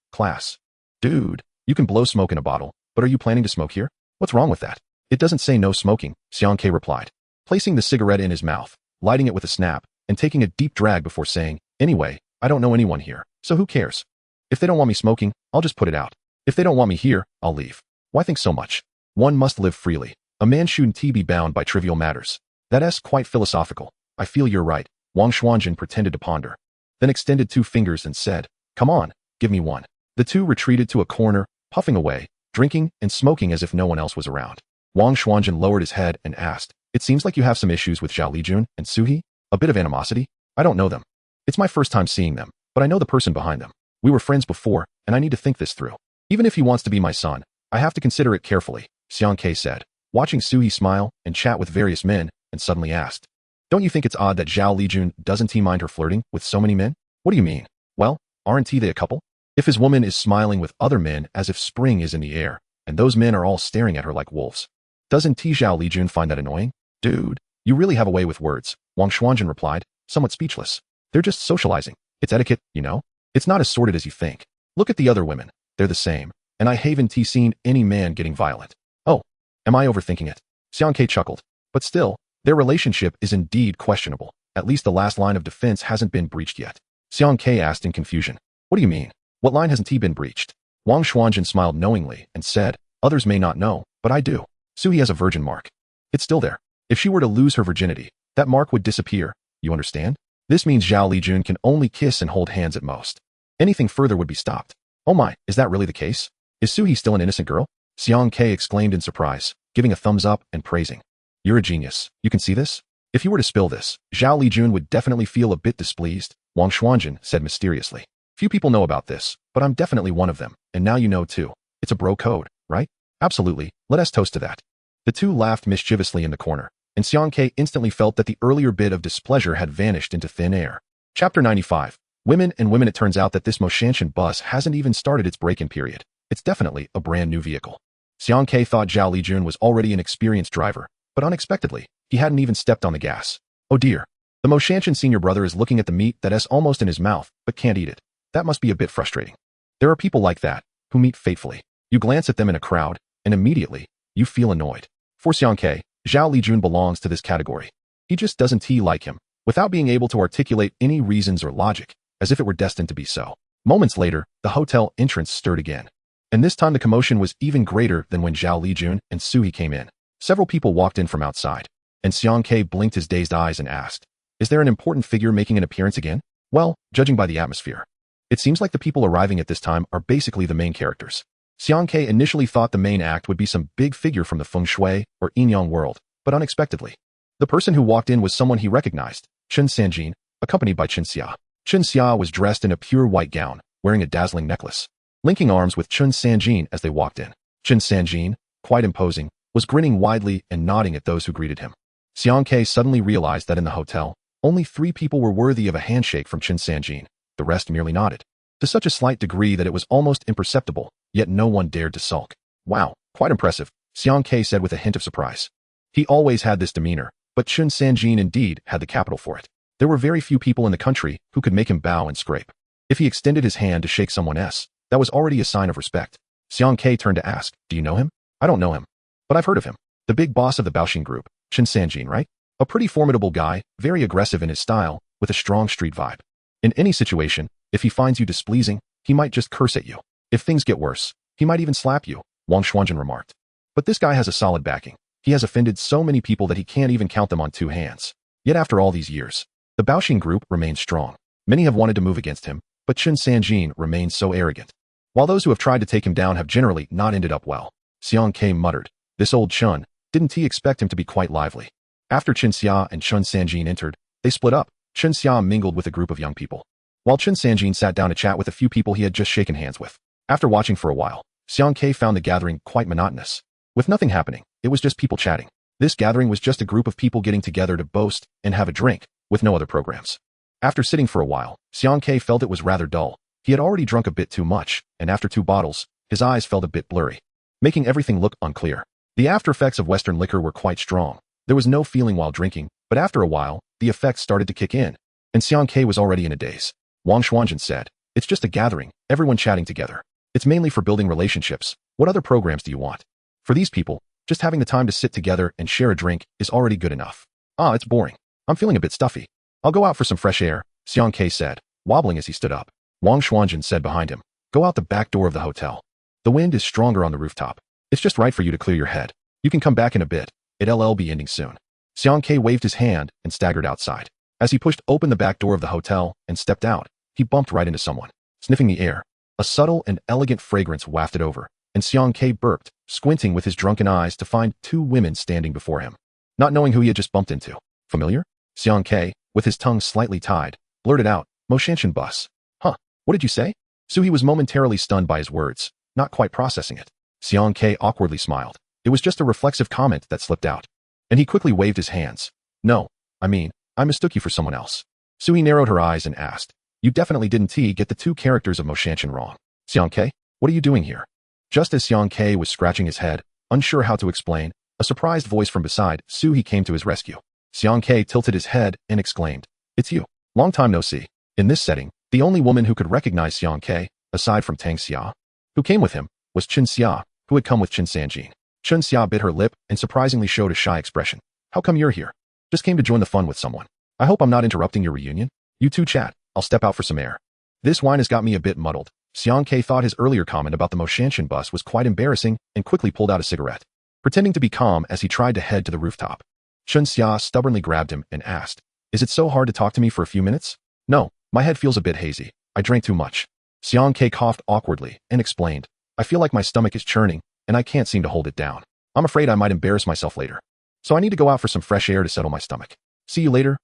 Dude, you can blow smoke in a bottle, but are you planning to smoke here? What's wrong with that? It doesn't say no smoking, Xiang Ke replied, placing the cigarette in his mouth, lighting it with a snap, and taking a deep drag before saying, Anyway, I don't know anyone here, so who cares? If they don't want me smoking, I'll just put it out. If they don't want me here, I'll leave. Why think so much? One must live freely. A man shouldn't be bound by trivial matters. That's quite philosophical. I feel you're right. Wang Xuanjin pretended to ponder, then extended 2 fingers and said, Come on, give me one. The two retreated to a corner, puffing away, drinking and smoking as if no one else was around. Wang Xuanjin lowered his head and asked, It seems like you have some issues with Zhao Lijun and Suhi? A bit of animosity? I don't know them. It's my first time seeing them, but I know the person behind them. We were friends before, and I need to think this through. Even if he wants to be my son, I have to consider it carefully, Xiang Ke said, watching Suhi smile and chat with various men, and suddenly asked, Don't you think it's odd that Zhao Lijun doesn't mind her flirting with so many men? What do you mean? Well, aren't they a couple? If his woman is smiling with other men as if spring is in the air, and those men are all staring at her like wolves, doesn't Zhao Lijun find that annoying? Dude, you really have a way with words, Wang Xuanjin replied, somewhat speechless. They're just socializing. It's etiquette, you know? It's not as sordid as you think. Look at the other women. They're the same, and I haven't seen any man getting violent. Oh, am I overthinking it? Xiang Ke chuckled. But still, their relationship is indeed questionable. At least the last line of defense hasn't been breached yet. Xiang Ke asked in confusion. What do you mean? What line hasn't he been breached? Wang Xuanjin smiled knowingly and said, Others may not know, but I do. Suhi has a virgin mark. It's still there. If she were to lose her virginity, that mark would disappear. You understand? This means Zhao Lijun can only kiss and hold hands at most. Anything further would be stopped. Oh my, is that really the case? Is Suhi still an innocent girl? Xiang Ke exclaimed in surprise, giving a thumbs up and praising. You're a genius. You can see this? If you were to spill this, Zhao Lijun would definitely feel a bit displeased, Wang Xuanjin said mysteriously. Few people know about this, but I'm definitely one of them, and now you know too. It's a bro code, right? Absolutely, let us toast to that. The two laughed mischievously in the corner, and Xiang Ke instantly felt that the earlier bit of displeasure had vanished into thin air. Chapter 95. Women and women. It turns out that this Moshanshan bus hasn't even started its break-in period. It's definitely a brand new vehicle. Xiang Ke thought Zhao Lijun was already an experienced driver, but unexpectedly, he hadn't even stepped on the gas. Oh dear. The Moshanshan senior brother is looking at the meat that is almost in his mouth, but can't eat it. That must be a bit frustrating. There are people like that, who meet faithfully. You glance at them in a crowd, and immediately, you feel annoyed. For Xiang Ke, Zhao Lijun belongs to this category. He just doesn't like him, without being able to articulate any reasons or logic, as if it were destined to be so. Moments later, the hotel entrance stirred again. And this time the commotion was even greater than when Zhao Lijun and Suhi came in. Several people walked in from outside, and Xiang Ke blinked his dazed eyes and asked, "Is there an important figure making an appearance again?" Well, judging by the atmosphere, it seems like the people arriving at this time are basically the main characters. Xiang Ke initially thought the main act would be some big figure from the Feng Shui or Yin-Yang world, but unexpectedly, the person who walked in was someone he recognized, Chen Sanjin, accompanied by Chen Xia. Chen Xia was dressed in a pure white gown, wearing a dazzling necklace, linking arms with Chen Sanjin as they walked in. Chen Sanjin, quite imposing, was grinning widely and nodding at those who greeted him. Xiang Ke suddenly realized that in the hotel, only 3 people were worthy of a handshake from Chen Sanjin. The rest merely nodded, to such a slight degree that it was almost imperceptible, yet no one dared to sulk. Wow, quite impressive, Xiang Ke said with a hint of surprise. He always had this demeanor, but Chen Sanjin indeed had the capital for it. There were very few people in the country who could make him bow and scrape. If he extended his hand to shake someone else, that was already a sign of respect. Xiang Ke turned to ask, "Do you know him?" "I don't know him, but I've heard of him. The big boss of the Baoxing group, Chen Sanjin, right? A pretty formidable guy, very aggressive in his style, with a strong street vibe. In any situation, if he finds you displeasing, he might just curse at you. If things get worse, he might even slap you," Wang Xuanzhen remarked. "But this guy has a solid backing. He has offended so many people that he can't even count them on 2 hands. Yet after all these years, the Baoxing group remains strong. Many have wanted to move against him, but Chen Sanjin remains so arrogant. While those who have tried to take him down have generally not ended up well." Xiang Ke muttered, "This old Chen, didn't he expect him to be quite lively?" After Chen Xia and Chen Sanjin entered, they split up. Chen Xia mingled with a group of young people, while Chen Sanjin sat down to chat with a few people he had just shaken hands with. After watching for a while, Xiang Ke found the gathering quite monotonous. With nothing happening, it was just people chatting. This gathering was just a group of people getting together to boast and have a drink, with no other programs. After sitting for a while, Xiang Ke felt it was rather dull. He had already drunk a bit too much, and after 2 bottles, his eyes felt a bit blurry, making everything look unclear. The after effects of Western liquor were quite strong. There was no feeling while drinking, but after a while, the effects started to kick in, and Xiang Ke was already in a daze. Wang Xuanzhen said, "It's just a gathering, everyone chatting together. It's mainly for building relationships. What other programs do you want? For these people, just having the time to sit together and share a drink is already good enough." "Ah, it's boring. I'm feeling a bit stuffy. I'll go out for some fresh air," Xiang Ke said, wobbling as he stood up. Wang Xuanzhen said behind him, "Go out the back door of the hotel. The wind is stronger on the rooftop. It's just right for you to clear your head. You can come back in a bit. It'll be ending soon." Xiang Ke waved his hand and staggered outside. As he pushed open the back door of the hotel and stepped out, he bumped right into someone. Sniffing the air, a subtle and elegant fragrance wafted over, and Xiang Ke burped, squinting with his drunken eyes to find 2 women standing before him. Not knowing who he had just bumped into. Familiar? Xiang Ke, with his tongue slightly tied, blurted out, "Mo Shanshan bus." "Huh, what did you say?" Suhi was momentarily stunned by his words, not quite processing it. Xiang Ke awkwardly smiled. It was just a reflexive comment that slipped out, and he quickly waved his hands. "No, I mistook you for someone else." Suhi narrowed her eyes and asked, "You definitely didn't get the 2 characters of Mo Shanshan wrong. Xiang Ke, what are you doing here?" Just as Xiang Ke was scratching his head, unsure how to explain, a surprised voice from beside Suhi came to his rescue. Xiang Ke tilted his head and exclaimed, "It's you. Long time no see." In this setting, the only woman who could recognize Xiang Ke, aside from Tang Xia, who came with him, was Chen Xia, who had come with Chen Sanjin. Chen Xia bit her lip and surprisingly showed a shy expression. "How come you're here?" "Just came to join the fun with someone. I hope I'm not interrupting your reunion." "You 2 chat. I'll step out for some air." This wine has got me a bit muddled. Xiang Ke thought his earlier comment about the Mo Shanshan bus was quite embarrassing and quickly pulled out a cigarette, pretending to be calm as he tried to head to the rooftop. Chen Xia stubbornly grabbed him and asked, "Is it so hard to talk to me for a few minutes?" "No, my head feels a bit hazy. I drank too much." Xiang Ke coughed awkwardly and explained, "I feel like my stomach is churning, and I can't seem to hold it down. I'm afraid I might embarrass myself later. So I need to go out for some fresh air to settle my stomach. See you later,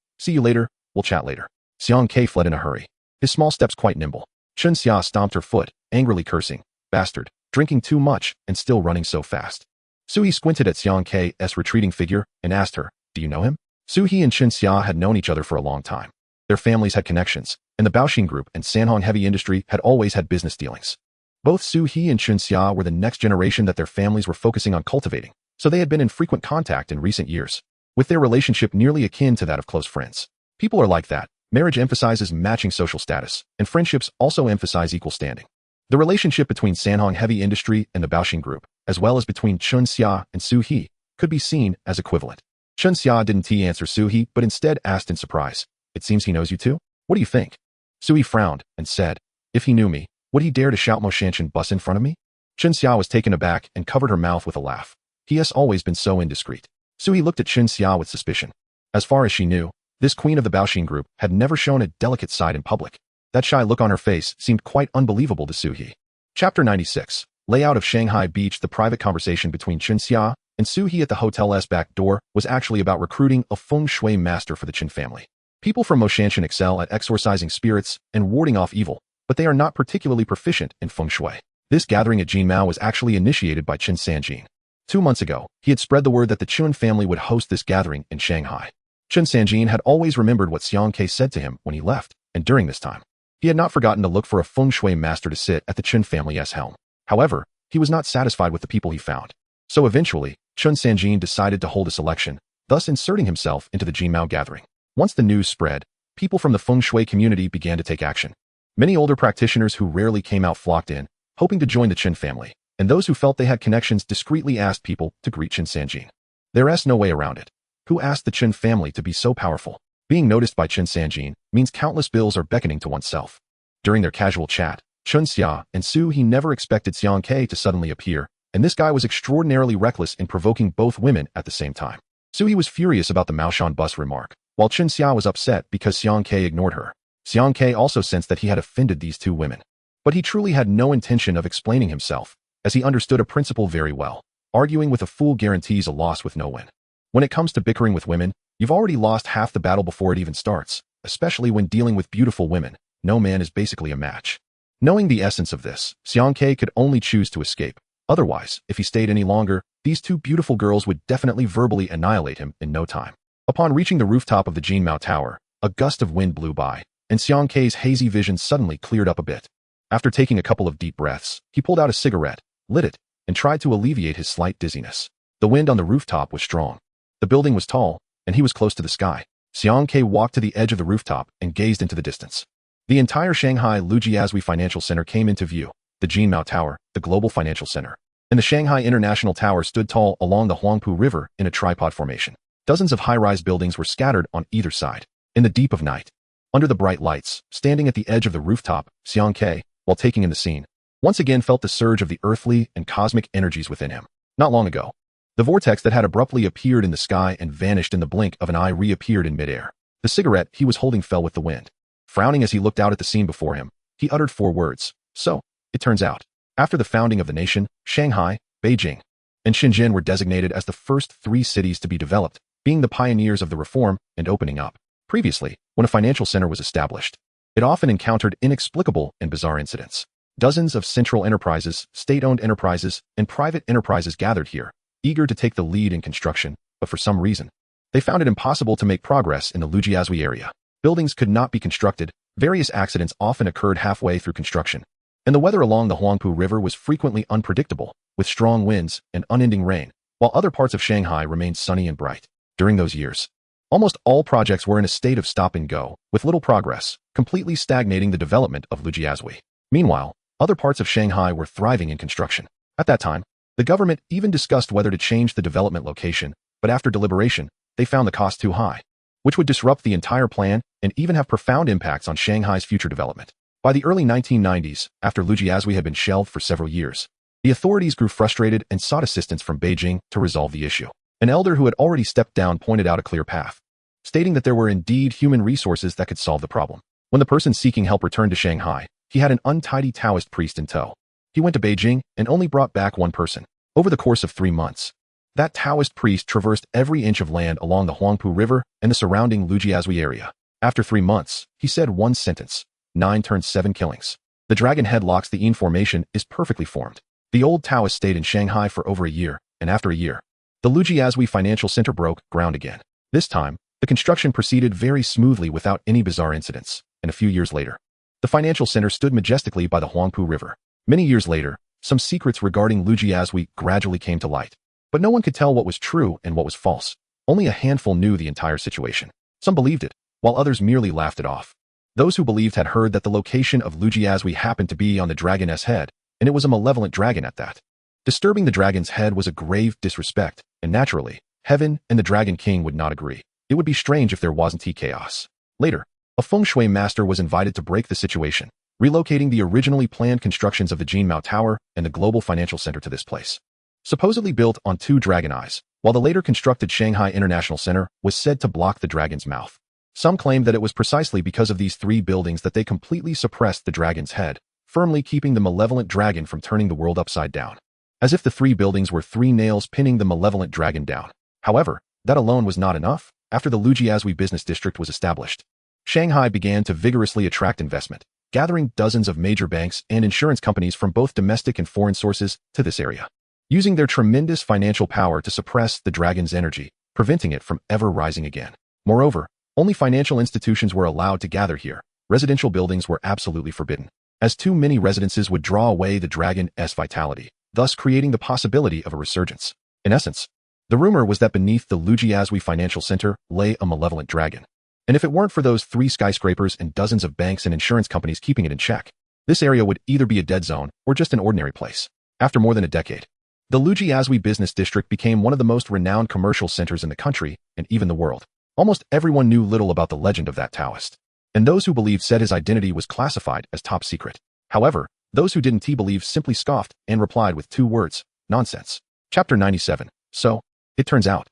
we'll chat later." Xiang Ke fled in a hurry, his small steps quite nimble. Chen Xia stomped her foot, angrily cursing, "Bastard, drinking too much and still running so fast." Suhi squinted at Xiang Ke's retreating figure and asked her, "Do you know him?" Suhi and Chen Xia had known each other for a long time. Their families had connections, and the Baoxing Group and Sanhong Heavy Industry had always had business dealings. Both Suhi and Chen Xia were the next generation that their families were focusing on cultivating, so they had been in frequent contact in recent years, with their relationship nearly akin to that of close friends. People are like that. Marriage emphasizes matching social status, and friendships also emphasize equal standing. The relationship between Sanhong Heavy Industry and the Baoxing Group, as well as between Chen Xia and Suhi, could be seen as equivalent. Chen Xia didn't answer Suhi, but instead asked in surprise, "It seems he knows you too? What do you think?" Suhi frowned and said, If he knew me, would he dare to shout Mo Shanshan bus in front of me? Chen Xia was taken aback and covered her mouth with a laugh. He has always been so indiscreet. Suhi looked at Chen Xia with suspicion. As far as she knew, this queen of the Baoxin group had never shown a delicate side in public. That shy look on her face seemed quite unbelievable to Suhi. Chapter 96. Layout of Shanghai Beach. The private conversation between Chen Xia and Suhi at the hotel's back door was actually about recruiting a feng shui master for the Chen family. People from Mo Shanshan excel at exorcising spirits and warding off evil, but they are not particularly proficient in feng shui. This gathering at Jinmao was actually initiated by Chen Sanjin. 2 months ago, he had spread the word that the Chun family would host this gathering in Shanghai. Chen Sanjin had always remembered what Xiang Ke said to him when he left, and during this time, he had not forgotten to look for a feng shui master to sit at the Chen family's helm. However, he was not satisfied with the people he found. So eventually, Chen Sanjin decided to hold a selection, thus inserting himself into the Jinmao gathering. Once the news spread, people from the feng shui community began to take action. Many older practitioners who rarely came out flocked in, hoping to join the Chen family, and those who felt they had connections discreetly asked people to greet Chen Sanjin. There's no way around it. Who asked the Chen family to be so powerful? Being noticed by Chen Sanjin means countless bills are beckoning to oneself. During their casual chat, Chen Xia and Su He never expected Xiang Ke to suddenly appear, and this guy was extraordinarily reckless in provoking both women at the same time. Su He was furious about the Maoshan bus remark, while Chen Xia was upset because Xiang Ke ignored her. Xiang Ke also sensed that he had offended these two women. But he truly had no intention of explaining himself, as he understood a principle very well. Arguing with a fool guarantees a loss with no win. When it comes to bickering with women, you've already lost half the battle before it even starts, especially when dealing with beautiful women. No man is basically a match. Knowing the essence of this, Xiang Ke could only choose to escape. Otherwise, if he stayed any longer, these two beautiful girls would definitely verbally annihilate him in no time. Upon reaching the rooftop of the Jinmao Tower, a gust of wind blew by, and Xiang Ke's hazy vision suddenly cleared up a bit. After taking a couple of deep breaths, he pulled out a cigarette, lit it, and tried to alleviate his slight dizziness. The wind on the rooftop was strong. The building was tall, and he was close to the sky. Xiang Ke walked to the edge of the rooftop and gazed into the distance. The entire Shanghai Lujiazui Financial Center came into view. The Jinmao Tower, the global financial center, and the Shanghai International Tower stood tall along the Huangpu River in a tripod formation. Dozens of high-rise buildings were scattered on either side. In the deep of night, under the bright lights, standing at the edge of the rooftop, Xiang Ke, while taking in the scene, once again felt the surge of the earthly and cosmic energies within him. Not long ago, the vortex that had abruptly appeared in the sky and vanished in the blink of an eye reappeared in midair. The cigarette he was holding fell with the wind. Frowning as he looked out at the scene before him, he uttered 4 words. So, it turns out, after the founding of the nation, Shanghai, Beijing, and Shenzhen were designated as the first 3 cities to be developed, being the pioneers of the reform and opening up. Previously, when a financial center was established, it often encountered inexplicable and bizarre incidents. Dozens of central enterprises, state-owned enterprises, and private enterprises gathered here, eager to take the lead in construction, but for some reason, they found it impossible to make progress in the Lujiazui area. Buildings could not be constructed, various accidents often occurred halfway through construction, and the weather along the Huangpu River was frequently unpredictable, with strong winds and unending rain, while other parts of Shanghai remained sunny and bright. During those years, almost all projects were in a state of stop and go, with little progress, completely stagnating the development of Lujiazui. Meanwhile, other parts of Shanghai were thriving in construction. At that time, the government even discussed whether to change the development location, but after deliberation, they found the cost too high, which would disrupt the entire plan and even have profound impacts on Shanghai's future development. By the early 1990s, after Lujiazui had been shelved for several years, the authorities grew frustrated and sought assistance from Beijing to resolve the issue. An elder who had already stepped down pointed out a clear path, stating that there were indeed human resources that could solve the problem. When the person seeking help returned to Shanghai, he had an untidy Taoist priest in tow. He went to Beijing and only brought back one person. Over the course of 3 months, that Taoist priest traversed every inch of land along the Huangpu River and the surrounding Lujiazui area. After 3 months, he said one sentence: 9 turns 7 killings. The dragon headlocks the Yin formation is perfectly formed. The old Taoist stayed in Shanghai for over a year, and after a year, the Lujiazui Financial Center broke ground again. This time, the construction proceeded very smoothly without any bizarre incidents, and a few years later, the financial center stood majestically by the Huangpu River. Many years later, some secrets regarding Lujiazui gradually came to light, but no one could tell what was true and what was false. Only a handful knew the entire situation. Some believed it, while others merely laughed it off. Those who believed had heard that the location of Lujiazui happened to be on the dragon's head, and it was a malevolent dragon at that. Disturbing the dragon's head was a grave disrespect, and naturally, heaven and the Dragon King would not agree. It would be strange if there wasn't chaos. Later, a feng shui master was invited to break the situation. relocating the originally planned constructions of the Jinmao Tower and the global financial center to this place. Supposedly built on two dragon eyes, while the later constructed Shanghai International Center was said to block the dragon's mouth. Some claim that it was precisely because of these three buildings that they completely suppressed the dragon's head, firmly keeping the malevolent dragon from turning the world upside down. As if the three buildings were three nails pinning the malevolent dragon down. However, that alone was not enough. After the Lujiazui business district was established, Shanghai began to vigorously attract investment, gathering dozens of major banks and insurance companies from both domestic and foreign sources to this area, using their tremendous financial power to suppress the dragon's energy, preventing it from ever rising again. Moreover, only financial institutions were allowed to gather here. Residential buildings were absolutely forbidden, as too many residences would draw away the dragon's vitality, thus creating the possibility of a resurgence. In essence, the rumor was that beneath the Lujiazui Financial Center lay a malevolent dragon. And if it weren't for those three skyscrapers and dozens of banks and insurance companies keeping it in check, this area would either be a dead zone or just an ordinary place. After more than a decade, the Lujiazui business district became one of the most renowned commercial centers in the country and even the world. Almost everyone knew little about the legend of that Taoist, and those who believed said his identity was classified as top secret. However, those who didn't believe simply scoffed and replied with two words: nonsense. Chapter 97. So it turns out.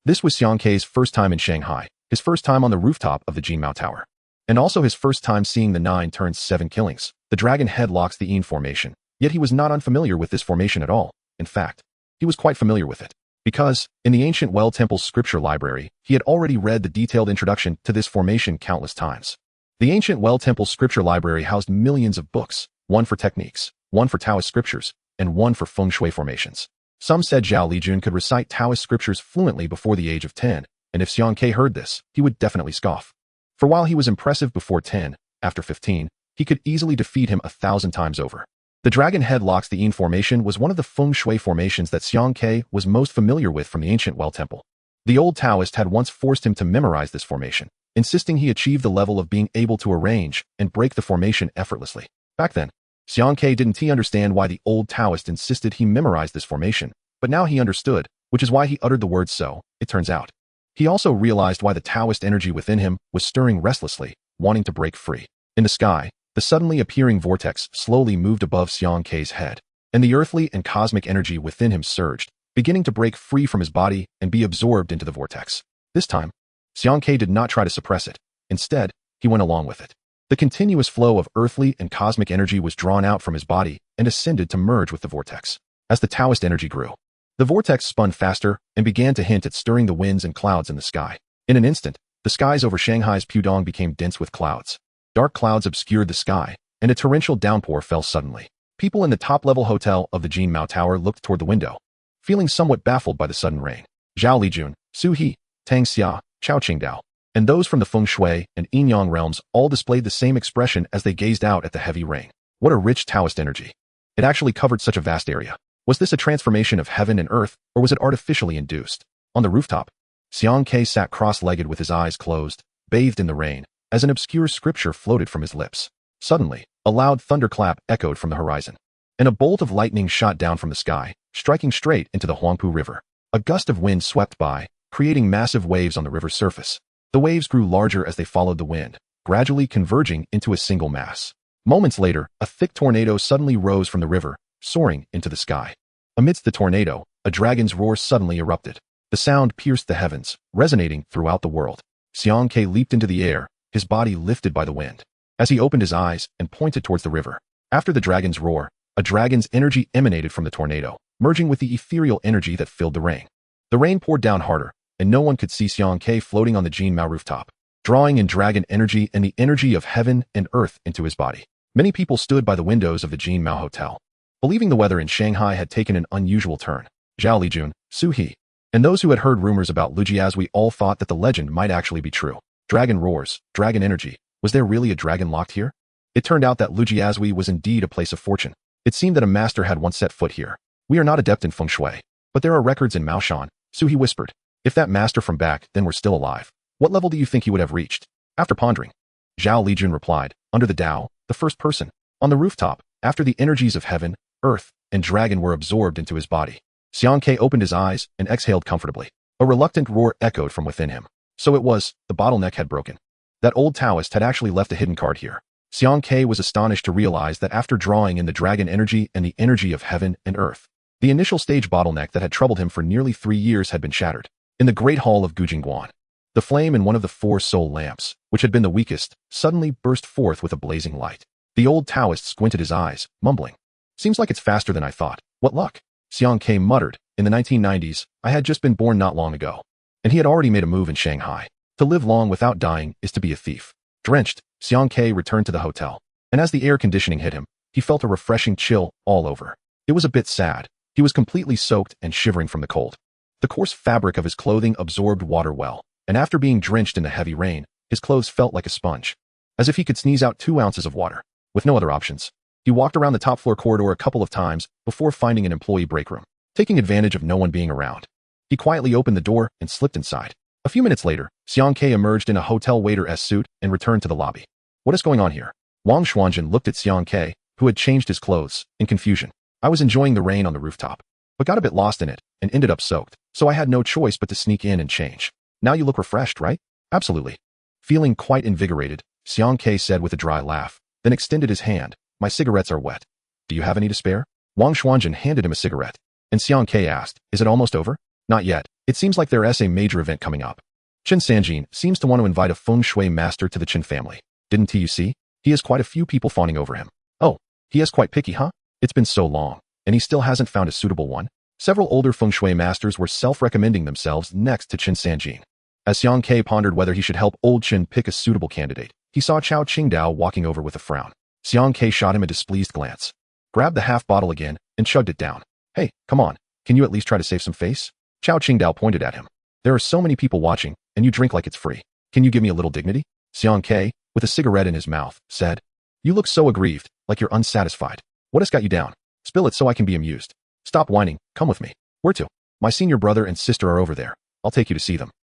This was Xiang Kei's first time in Shanghai, his first time on the rooftop of the Jinmao Tower, and also his first time seeing the 9x7 killings, the dragon headlocks the Yin formation. Yet he was not unfamiliar with this formation at all. In fact, he was quite familiar with it, because, in the ancient Well Temple's scripture library, he had already read the detailed introduction to this formation countless times. The ancient Well Temple's scripture library housed millions of books, one for techniques, one for Taoist scriptures, and one for feng shui formations. Some said Zhao Lijun could recite Taoist scriptures fluently before the age of 10, and if Xiang Kei heard this, he would definitely scoff. For while he was impressive before 10, after 15, he could easily defeat him 1,000 times over. The dragon headlocks the Yin formation was one of the feng shui formations that Xiang Kei was most familiar with from the ancient Well Temple. The old Taoist had once forced him to memorize this formation, insisting he achieve the level of being able to arrange and break the formation effortlessly. Back then, Xiang Kei didn't understand why the old Taoist insisted he memorize this formation, but now he understood, which is why he uttered the word so, it turns out. He also realized why the Taoist energy within him was stirring restlessly, wanting to break free. In the sky, the suddenly appearing vortex slowly moved above Xiang Kei's head, and the earthly and cosmic energy within him surged, beginning to break free from his body and be absorbed into the vortex. This time, Xiang Kei did not try to suppress it. Instead, he went along with it. The continuous flow of earthly and cosmic energy was drawn out from his body and ascended to merge with the vortex. As the Taoist energy grew, the vortex spun faster and began to hint at stirring the winds and clouds in the sky. In an instant, the skies over Shanghai's Pudong became dense with clouds. Dark clouds obscured the sky, and a torrential downpour fell suddenly. People in the top-level hotel of the Jinmao Tower looked toward the window, feeling somewhat baffled by the sudden rain. Zhao Lijun, Su He, Tang Xia, Chao Qingdao, and those from the feng shui and yin-yang realms all displayed the same expression as they gazed out at the heavy rain. What a rich Taoist energy. It actually covered such a vast area. Was this a transformation of heaven and earth, or was it artificially induced? On the rooftop, Xiang Kei sat cross-legged with his eyes closed, bathed in the rain, as an obscure scripture floated from his lips. Suddenly, a loud thunderclap echoed from the horizon, and a bolt of lightning shot down from the sky, striking straight into the Huangpu River. A gust of wind swept by, creating massive waves on the river's surface. The waves grew larger as they followed the wind, gradually converging into a single mass. Moments later, a thick tornado suddenly rose from the river, soaring into the sky. Amidst the tornado, a dragon's roar suddenly erupted. The sound pierced the heavens, resonating throughout the world. Xiang Kei leaped into the air, his body lifted by the wind. As he opened his eyes and pointed towards the river, after the dragon's roar, a dragon's energy emanated from the tornado, merging with the ethereal energy that filled the rain. The rain poured down harder, and no one could see Xiang Kei floating on the Jinmao rooftop, drawing in dragon energy and the energy of heaven and earth into his body. Many people stood by the windows of the Jinmao Hotel, believing the weather in Shanghai had taken an unusual turn. Zhao Lijun, Su He, and those who had heard rumors about Lujiazui all thought that the legend might actually be true. Dragon roars, dragon energy. Was there really a dragon locked here? It turned out that Lujiazui was indeed a place of fortune. It seemed that a master had once set foot here. We are not adept in feng shui, but there are records in Maoshan, Su He whispered. If that master from back then were still alive, what level do you think he would have reached? After pondering, Zhao Lijun replied, under the Tao, the first person, on the rooftop, after the energies of heaven, earth, and dragon were absorbed into his body. Xiang Kei opened his eyes and exhaled comfortably. A reluctant roar echoed from within him. So it was, the bottleneck had broken. That old Taoist had actually left a hidden card here. Xiang Ke was astonished to realize that after drawing in the dragon energy and the energy of heaven and earth, the initial stage bottleneck that had troubled him for nearly 3 years had been shattered. In the great hall of Gujingguan, the flame in one of the 4 soul lamps, which had been the weakest, suddenly burst forth with a blazing light. The old Taoist squinted his eyes, mumbling, "Seems like it's faster than I thought. What luck?" Xiang Ke muttered, "In the 1990s, I had just been born not long ago, and he had already made a move in Shanghai. To live long without dying is to be a thief." Drenched, Xiang Ke returned to the hotel, and as the air conditioning hit him, he felt a refreshing chill all over. It was a bit sad. He was completely soaked and shivering from the cold. The coarse fabric of his clothing absorbed water well, and after being drenched in the heavy rain, his clothes felt like a sponge, as if he could sneeze out 2 ounces of water. With no other options, he walked around the top floor corridor a couple of times before finding an employee break room. Taking advantage of no one being around, he quietly opened the door and slipped inside. A few minutes later, Xiang Ke emerged in a hotel waiter's suit and returned to the lobby. "What is going on here?" Wang Xuanjin looked at Xiang Ke, who had changed his clothes, in confusion. "I was enjoying the rain on the rooftop, but got a bit lost in it and ended up soaked, so I had no choice but to sneak in and change. Now you look refreshed, right?" "Absolutely." Feeling quite invigorated, Xiang Ke said with a dry laugh, then extended his hand. "My cigarettes are wet. Do you have any to spare?" Wang Xuanjin handed him a cigarette, and Xiang Ke asked, "Is it almost over?" "Not yet. It seems like there is a major event coming up. Chen Sanjin seems to want to invite a feng shui master to the Chen family. Didn't you see? He has quite a few people fawning over him." "Oh, he is quite picky, huh? It's been so long, and he still hasn't found a suitable one?" Several older feng shui masters were self-recommending themselves next to Chen Sanjin. As Xiang Ke pondered whether he should help old Chen pick a suitable candidate, he saw Chao Qingdao walking over with a frown. Xiang Ke shot him a displeased glance, grabbed the half bottle again, and chugged it down. "Hey, come on, can you at least try to save some face?" Chao Qingdao pointed at him. "There are so many people watching, and you drink like it's free. Can you give me a little dignity?" Xiang Ke, with a cigarette in his mouth, said, "You look so aggrieved, like you're unsatisfied. What has got you down? Spill it so I can be amused. Stop whining, come with me." "Where to?" "My senior brother and sister are over there. I'll take you to see them."